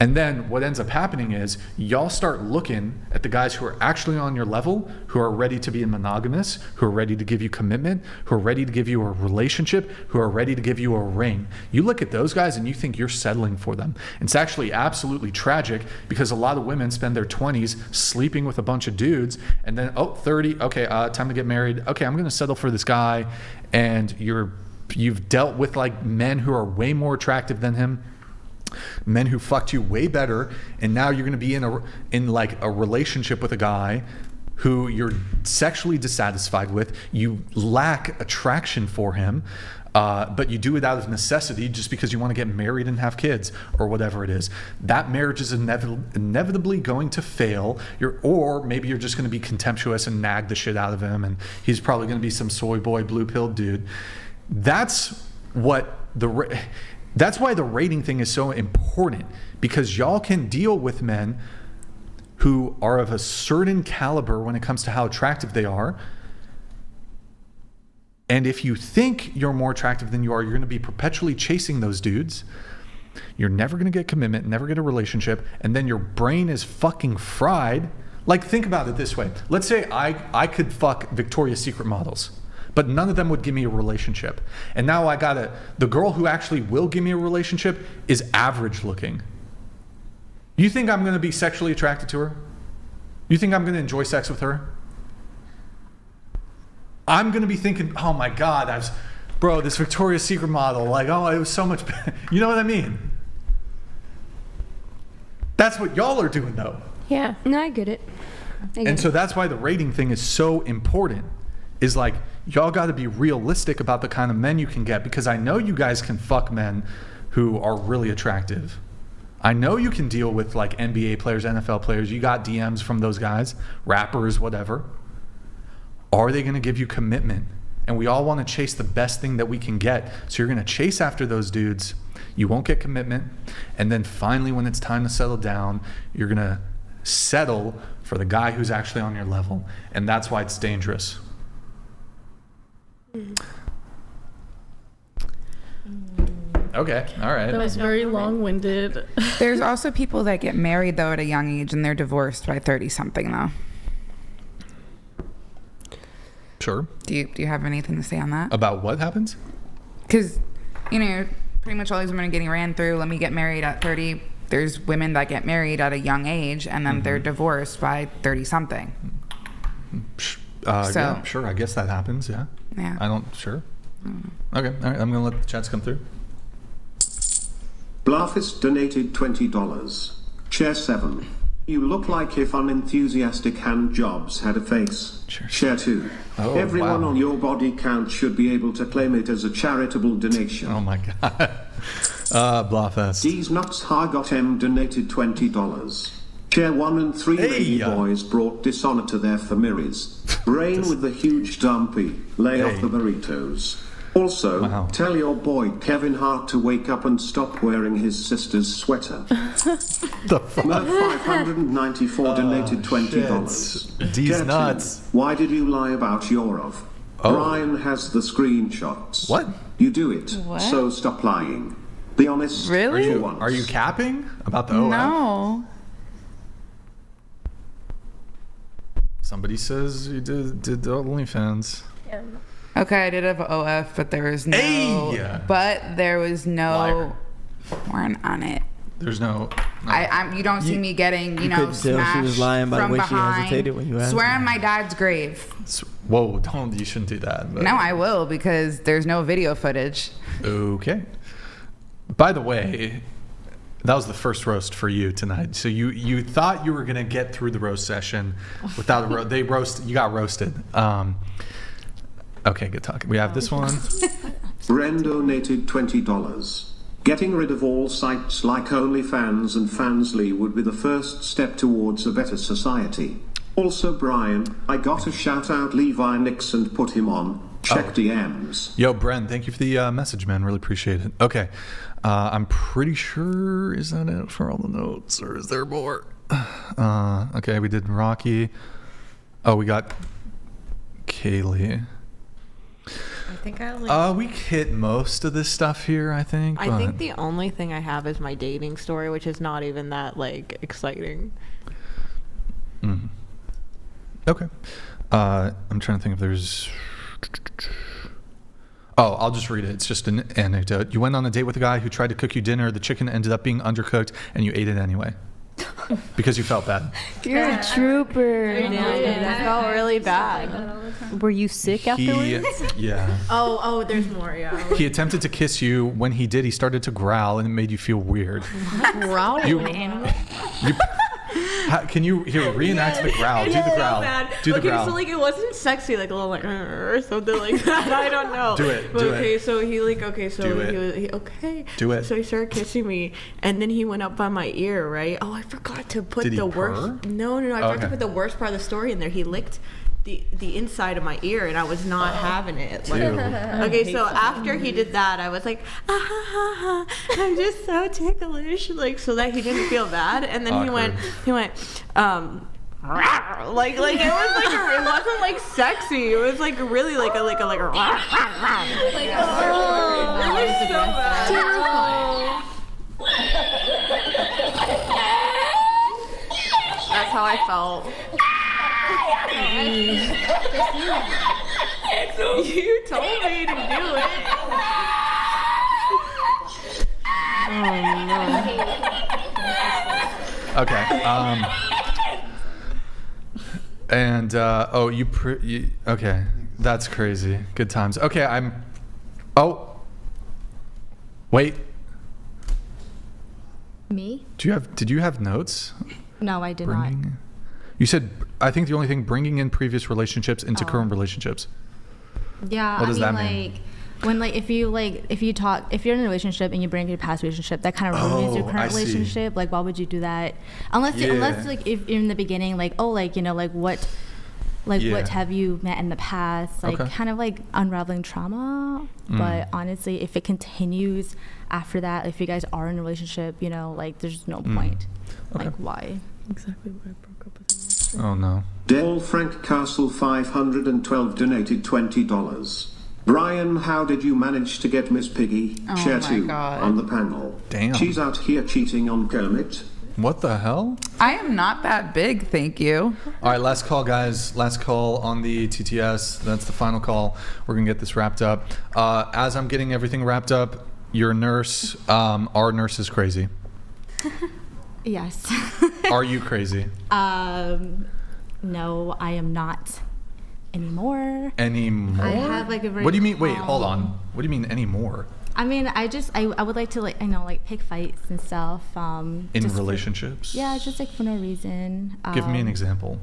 And then what ends up happening is y'all start looking at the guys who are actually on your level, who are ready to be monogamous, who are ready to give you commitment, who are ready to give you a relationship, who are ready to give you a ring. You look at those guys and you think you're settling for them. It's actually absolutely tragic because a lot of women spend their 20s sleeping with a bunch of dudes and then, 30, okay, time to get married. Okay, I'm gonna settle for this guy. And you've dealt with like men who are way more attractive than him, men who fucked you way better, and now you're going to be in like a relationship with a guy who you're sexually dissatisfied with. You lack attraction for him. but you do it out of necessity just because you want to get married and have kids or whatever it is, that marriage is inevitably going to fail. Or maybe you're just going to be contemptuous and nag the shit out of him, and he's probably going to be some soy boy, blue-pilled dude. That's why the rating thing is so important, because y'all can deal with men who are of a certain caliber when it comes to how attractive they are. And if you think you're more attractive than you are, you're going to be perpetually chasing those dudes. You're never going to get commitment, never get a relationship, and then your brain is fucking fried. Like, think about it this way. Let's say I could fuck Victoria's Secret models, but none of them would give me a relationship. And now the girl who actually will give me a relationship is average looking. You think I'm going to be sexually attracted to her? You think I'm going to enjoy sex with her? I'm going to be thinking, oh my God, this Victoria's Secret model, like, oh, it was so much better. You know what I mean? That's what y'all are doing, though. Yeah. No, I get it. So that's why the rating thing is so important, is like, y'all got to be realistic about the kind of men you can get, because I know you guys can fuck men who are really attractive. I know you can deal with like NBA players, NFL players. You got DMs from those guys, rappers, whatever. Are they going to give you commitment? And we all want to chase the best thing that we can get. So you're going to chase after those dudes. You won't get commitment. And then finally, when it's time to settle down, you're going to settle for the guy who's actually on your level. And that's why it's dangerous. Okay, all right. That was very long-winded. There's also people that get married, though, at a young age, and they're divorced by 30-something, though. Sure. Do you have anything to say on that? About what happens? Because, pretty much all these women are getting ran through. Let me get married at 30. There's women that get married at a young age, and then they're divorced by 30-something. Yeah, sure. I guess that happens, yeah. Yeah. Sure. Okay, all right. I'm going to let the chats come through. Bluffist donated $20. Chair 7. You look like if unenthusiastic hand jobs had a face. Chair 2. Oh, everyone wow. on your body count should be able to claim it as a charitable donation. Oh my God. Bluffest. These nuts got donated $20. Chair 1 and 3 lady boys brought dishonor to their families. Brain with the huge dumpy. Lay off the burritos. Also, tell your boy Kevin Hart to wake up and stop wearing his sister's sweater. The fuck? Murph 594 donated $20. These nuts. Why did you lie about your of? Brian has the screenshots. What? You do it. What? So stop lying. Be honest. Really? Are you capping about the OF? No. Somebody says you did the OnlyFans. Yeah. Okay, I did have OF, but there was no. Hey! But there was no porn on it. There's no. You don't see me getting, you know, smashed she was lying by the from way behind. she hesitated when you asked. Swear on my dad's grave. Whoa! You shouldn't do that. But. No, I will, because there's no video footage. Okay. By the way, that was the first roast for you tonight. So you thought you were gonna get through the roast session without a roast. You got roasted. Okay, good talk. We have this one. Ren donated $20. Getting rid of all sites like OnlyFans and Fansly would be the first step towards a better society. Also, Brian, I got to shout out Levi Nix and put him on. Check DMs. Yo, Bren, thank you for the message, man. Really appreciate it. Okay, I'm pretty sure, is that it for all the notes, or is there more? Okay, we did Rocky. Oh, we got Kaylee. I think I only. We hit most of this stuff here, I think. I think the only thing I have is my dating story, which is not even that exciting. Mm-hmm. Okay. I'm trying to think if there's. Oh, I'll just read it. It's just an anecdote. You went on a date with a guy who tried to cook you dinner. The chicken ended up being undercooked, and you ate it anyway. Because you felt bad. You're a trooper. That felt really bad. Were you sick afterwards? Yeah. Oh, there's more, yeah. He attempted to kiss you. When he did, he started to growl, and it made you feel weird. Growling? Can you reenact the growl? Do the growl. Do the okay, growl. so like it wasn't sexy, like a little like or something like that. I don't know. Do it. But Do okay, it. so he like Do it. he okay. Do it. So he started kissing me, and then he went up by my ear. Right. Oh, I forgot to put Did he the purr? worst. No. I forgot to put the worst part of the story in there. He licked the inside of my ear, and I was not having it. Like, okay, so after he did that, I was like, I'm just so ticklish, like so that he didn't feel bad. And then he went, like it was like it wasn't like sexy. It was like really like a. It was so bad. That's how I felt. You told me to do it. Oh no. Okay. And okay, that's crazy. Good times. Okay, wait. Me? Did you have notes? No, I did not. You said, I think the only thing, bringing in previous relationships into current relationships. Yeah, what does that mean? If you're in a relationship and you bring your past relationship, that kind of ruins your current relationship. Like, why would you do that? Unless like if in the beginning, like, what have you met in the past? Like, kind of like unraveling trauma. But honestly, if it continues after that, if you guys are in a relationship, there's no point. Like, why? Exactly why I broke up with him. Oh no. Dale Frank Castle 512 donated $20. Brian, how did you manage to get Miss Piggy, Share 2, on the panel? Damn. She's out here cheating on Kermit. What the hell? I am not that big, thank you. All right, last call, guys. Last call on the TTS. That's the final call. We're going to get this wrapped up. As I'm getting everything wrapped up, your nurse, our nurse is crazy. Yes. Are you crazy? No, I am not anymore. Anymore? I have like a very What do you mean? Wait, hold on. What do you mean anymore? I mean, I would like to pick fights and stuff. In relationships? Just like for no reason. Give me an example.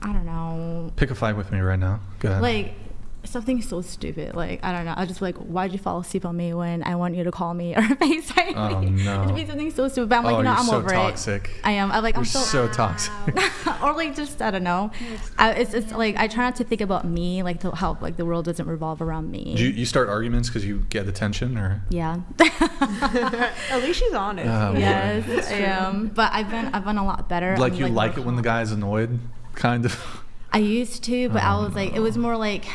I don't know. Pick a fight with me right now. Go ahead. Like something so stupid. Like, I don't know. I just like, why'd you fall asleep on me when I want you to call me or FaceTime me? Oh no. It'd be something so stupid. But I'm like, I'm so over toxic. it. I am. I'm so toxic. Or like just I don't know. It's like I try not to think about me, like how like the world doesn't revolve around me. Do you start arguments because you get attention, or? Yeah. At least she's honest. Yes, I am. But I've been a lot better. Like you like it when the guy's annoyed, kind of. I used to, but I was like, it was more like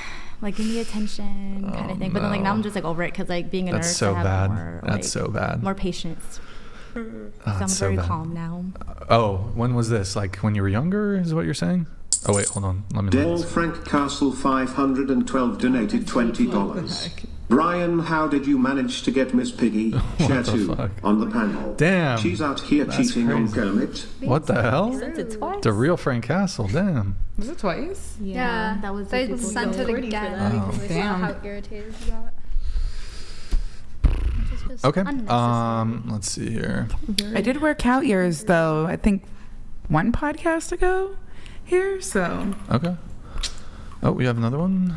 give me attention kind of thing. But then like now I'm just like over it because like being a nurse, so I have bad. more, That's so bad. More patience. So I'm so very bad. calm now. Oh, when was this? Like when you were younger, is what you're saying? Oh wait, hold on. Let me. Dale Frank Castle 512 donated $20. Brian, how did you manage to get Miss Piggy, Share 2, on the panel? Damn. She's out here cheating on Kermit. What the hell? Sent it twice. The real Frank Castle. Damn. Was it twice? Yeah, that was. They sent it again because they saw how irritated he got. Okay. Let's see here. I did wear cow ears though. I think one podcast ago here. So. Okay. Oh, we have another one.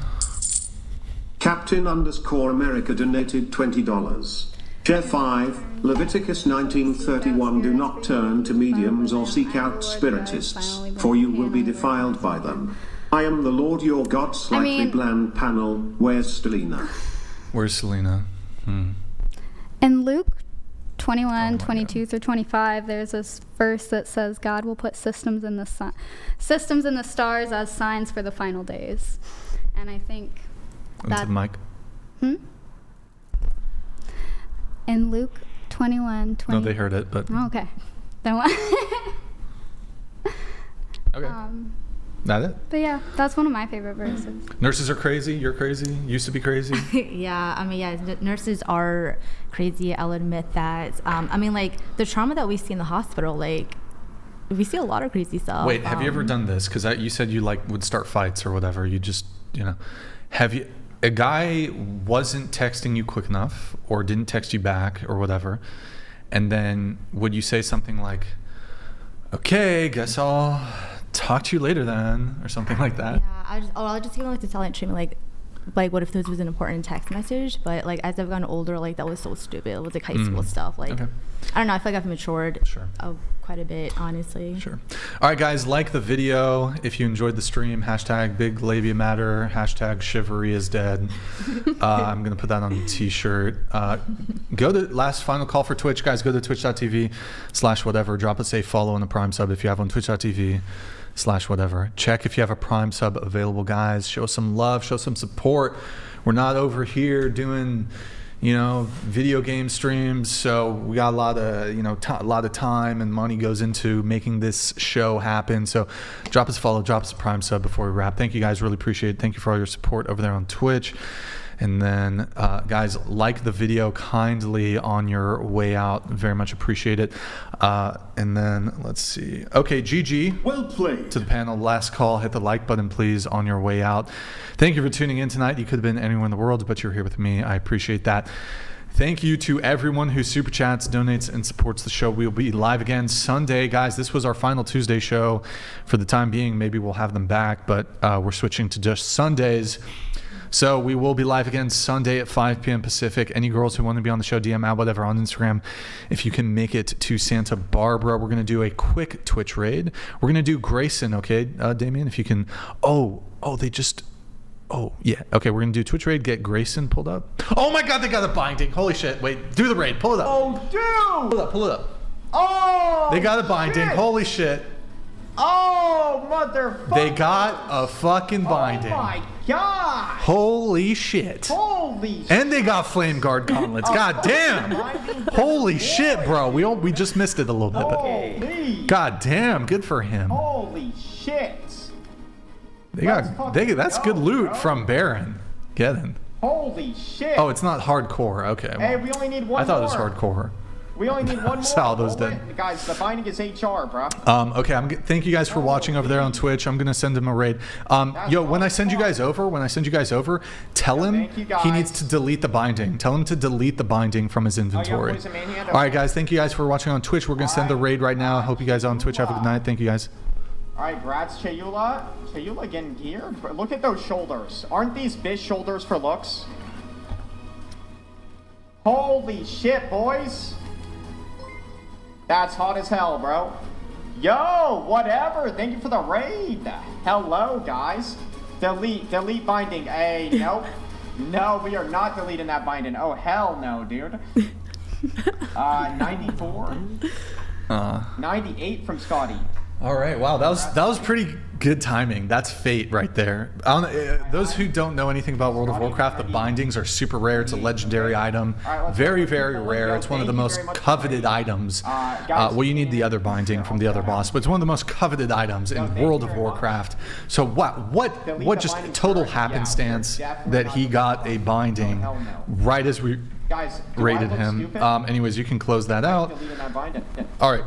Captain_America donated $20. Share 5, Leviticus 19:31. Do not turn to mediums or seek out spiritists, for you will be defiled by them. I am the Lord your God. Slightly bland panel. Where's Stelina? Where's Selena? In Luke 21:22 through 25, there's this verse that says God will put systems in the stars as signs for the final days. And I think Into the mic. In Luke 21:20. No, they heard it, but. Oh, okay. Then Okay. That it? But yeah, that's one of my favorite verses. Nurses are crazy. You're crazy. Used to be crazy. Yeah, I mean, nurses are crazy. I'll admit that. I mean, like the trauma that we see in the hospital, like we see a lot of crazy stuff. Wait, have you ever done this? Because you said you like would start fights or whatever. You just, have you? A guy wasn't texting you quick enough, or didn't text you back, or whatever, and then would you say something like, Okay, guess I'll talk to you later then, or something like that. Yeah, I'll just give like the silent treatment, like what if this was an important text message? But like as I've gotten older, like that was so stupid. It was like high school stuff. Like I don't know. I feel like I've matured quite a bit, honestly. Sure. All right, guys, like the video if you enjoyed the stream. Hashtag big labia matter. Hashtag shivery is dead. I'm gonna put that on the t-shirt. Go to last final call for Twitch, guys. Go to twitch.tv/whatever. Drop us a follow and a Prime sub if you have on twitch.tv/whatever. Check if you have a Prime sub available, guys. Show some love, show some support. We're not over here doing, video game streams, so we got a lot of, a lot of time and money goes into making this show happen. So drop us a follow, drop us a Prime sub before we wrap. Thank you guys, really appreciate it. Thank you for all your support over there on Twitch. And then, guys, like the video kindly on your way out. Very much appreciate it. And then, let's see. Okay, GG. Well played. To the panel, last call. Hit the like button, please, on your way out. Thank you for tuning in tonight. You could have been anywhere in the world, but you're here with me. I appreciate that. Thank you to everyone who super chats, donates, and supports the show. We'll be live again Sunday. Guys, this was our final Tuesday show for the time being. Maybe we'll have them back, but we're switching to just Sundays. So we will be live again Sunday at 5 p.m. Pacific. Any girls who want to be on the show, DM out, whatever, on Instagram. If you can make it to Santa Barbara, we're going to do a quick Twitch raid. We're going to do Grayson, okay, Damien? If you can... Oh, yeah. Okay, we're going to do Twitch raid, get Grayson pulled up. Oh my God, they got a binding. Holy shit. Wait, do the raid. Pull it up. Oh, dude! Pull it up. Oh! They got a binding. Shit. Holy shit. Oh, motherfucker! They got a fucking binding. Oh my God! Holy shit. Holy shit. And they got flame guard gauntlets. God damn. Holy shit, bro. We just missed it a little bit. Holy. God damn. Good for him. Holy shit. That's good loot from Baron. Get in. Holy shit. Oh, it's not hardcore. Okay. Hey, we only need one more. I thought it was hardcore. We only need one more. Saldo's dead. Guys, the binding is HR, bro. Okay, thank you guys for watching over there on Twitch. I'm gonna send him a raid. When I send you guys over, tell him he needs to delete the binding. Tell him to delete the binding from his inventory. All right, guys, thank you guys for watching on Twitch. We're gonna send the raid right now. I hope you guys on Twitch have a good night. Thank you guys. All right, Brad's Chayula getting gear. Look at those shoulders. Aren't these bitch shoulders for looks? Holy shit, boys. That's hot as hell, bro. Yo, whatever. Thank you for the raid. Hello, guys. Delete binding. Hey, nope. No, we are not deleting that binding. Oh, hell no, dude. 94. 98 from Scotty. All right, wow, that was pretty good timing. That's fate right there. Those who don't know anything about World of Warcraft, the bindings are super rare. It's a legendary item, very, very rare. It's one of the most coveted items. Well, you need the other binding from the other boss, but it's one of the most coveted items in World of Warcraft. So what just total happenstance that he got a binding right as we rated him. Anyways, you can close that out. All right.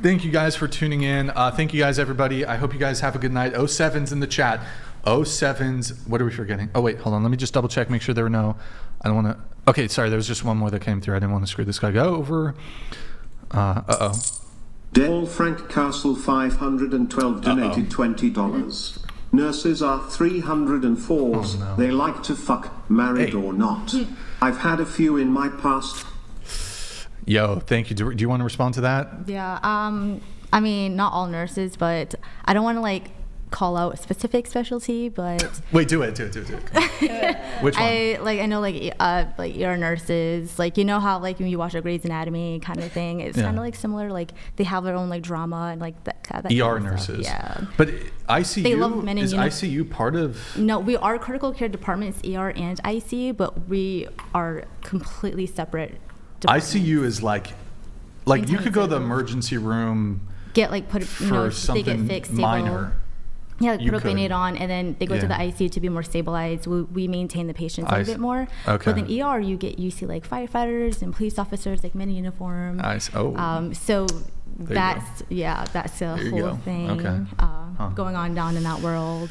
Thank you guys for tuning in. Thank you guys, everybody. I hope you guys have a good night. 07's in the chat. 07's, what are we forgetting? Oh, wait, hold on. Let me just double check, make sure there were no, I don't want to, okay, sorry, there was just one more that came through. I didn't want to screw this guy over. Del Frank Castle 512 donated $20. Nurses are 304s. Oh, no. They like to fuck, married or not. I've had a few in my past. Yo, thank you. Do you want to respond to that? Yeah. I mean, not all nurses, but I don't want to call out a specific specialty, but wait, do it. Which one? I know ER nurses, you know how when you watch Grey's Anatomy kind of thing, it's kind of similar. They have their own drama and that ER nurses. Yeah. But ICU, they love men and, is ICU part of? No, we are critical care departments, ER and ICU, but we are completely separate. ICU is you could go to the emergency room, get for something they get fixed, minor. Yeah, put a Band-Aid on, and then they go to the ICU to be more stabilized. We maintain the patients a little bit more. Okay. But in ER, you see firefighters and police officers, men in uniform. Oh. So that's a whole thing. Okay. going on down in that world.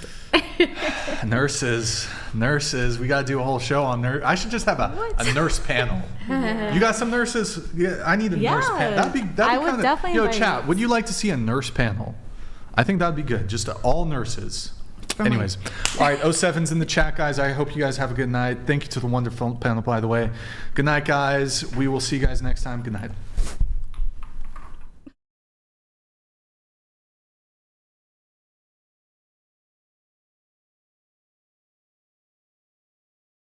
Nurses. We got to do a whole show on nurse. I should just have a nurse panel. You got some nurses? Yeah, I need a nurse panel. That'd be I would kind of. definitely Yo, invite chat. Would you like to see a nurse panel? I think that'd be good. Just all nurses. Anyways, all right, 07's in the chat, guys. I hope you guys have a good night. Thank you to the wonderful panel, by the way. Good night, guys. We will see you guys next time. Good night.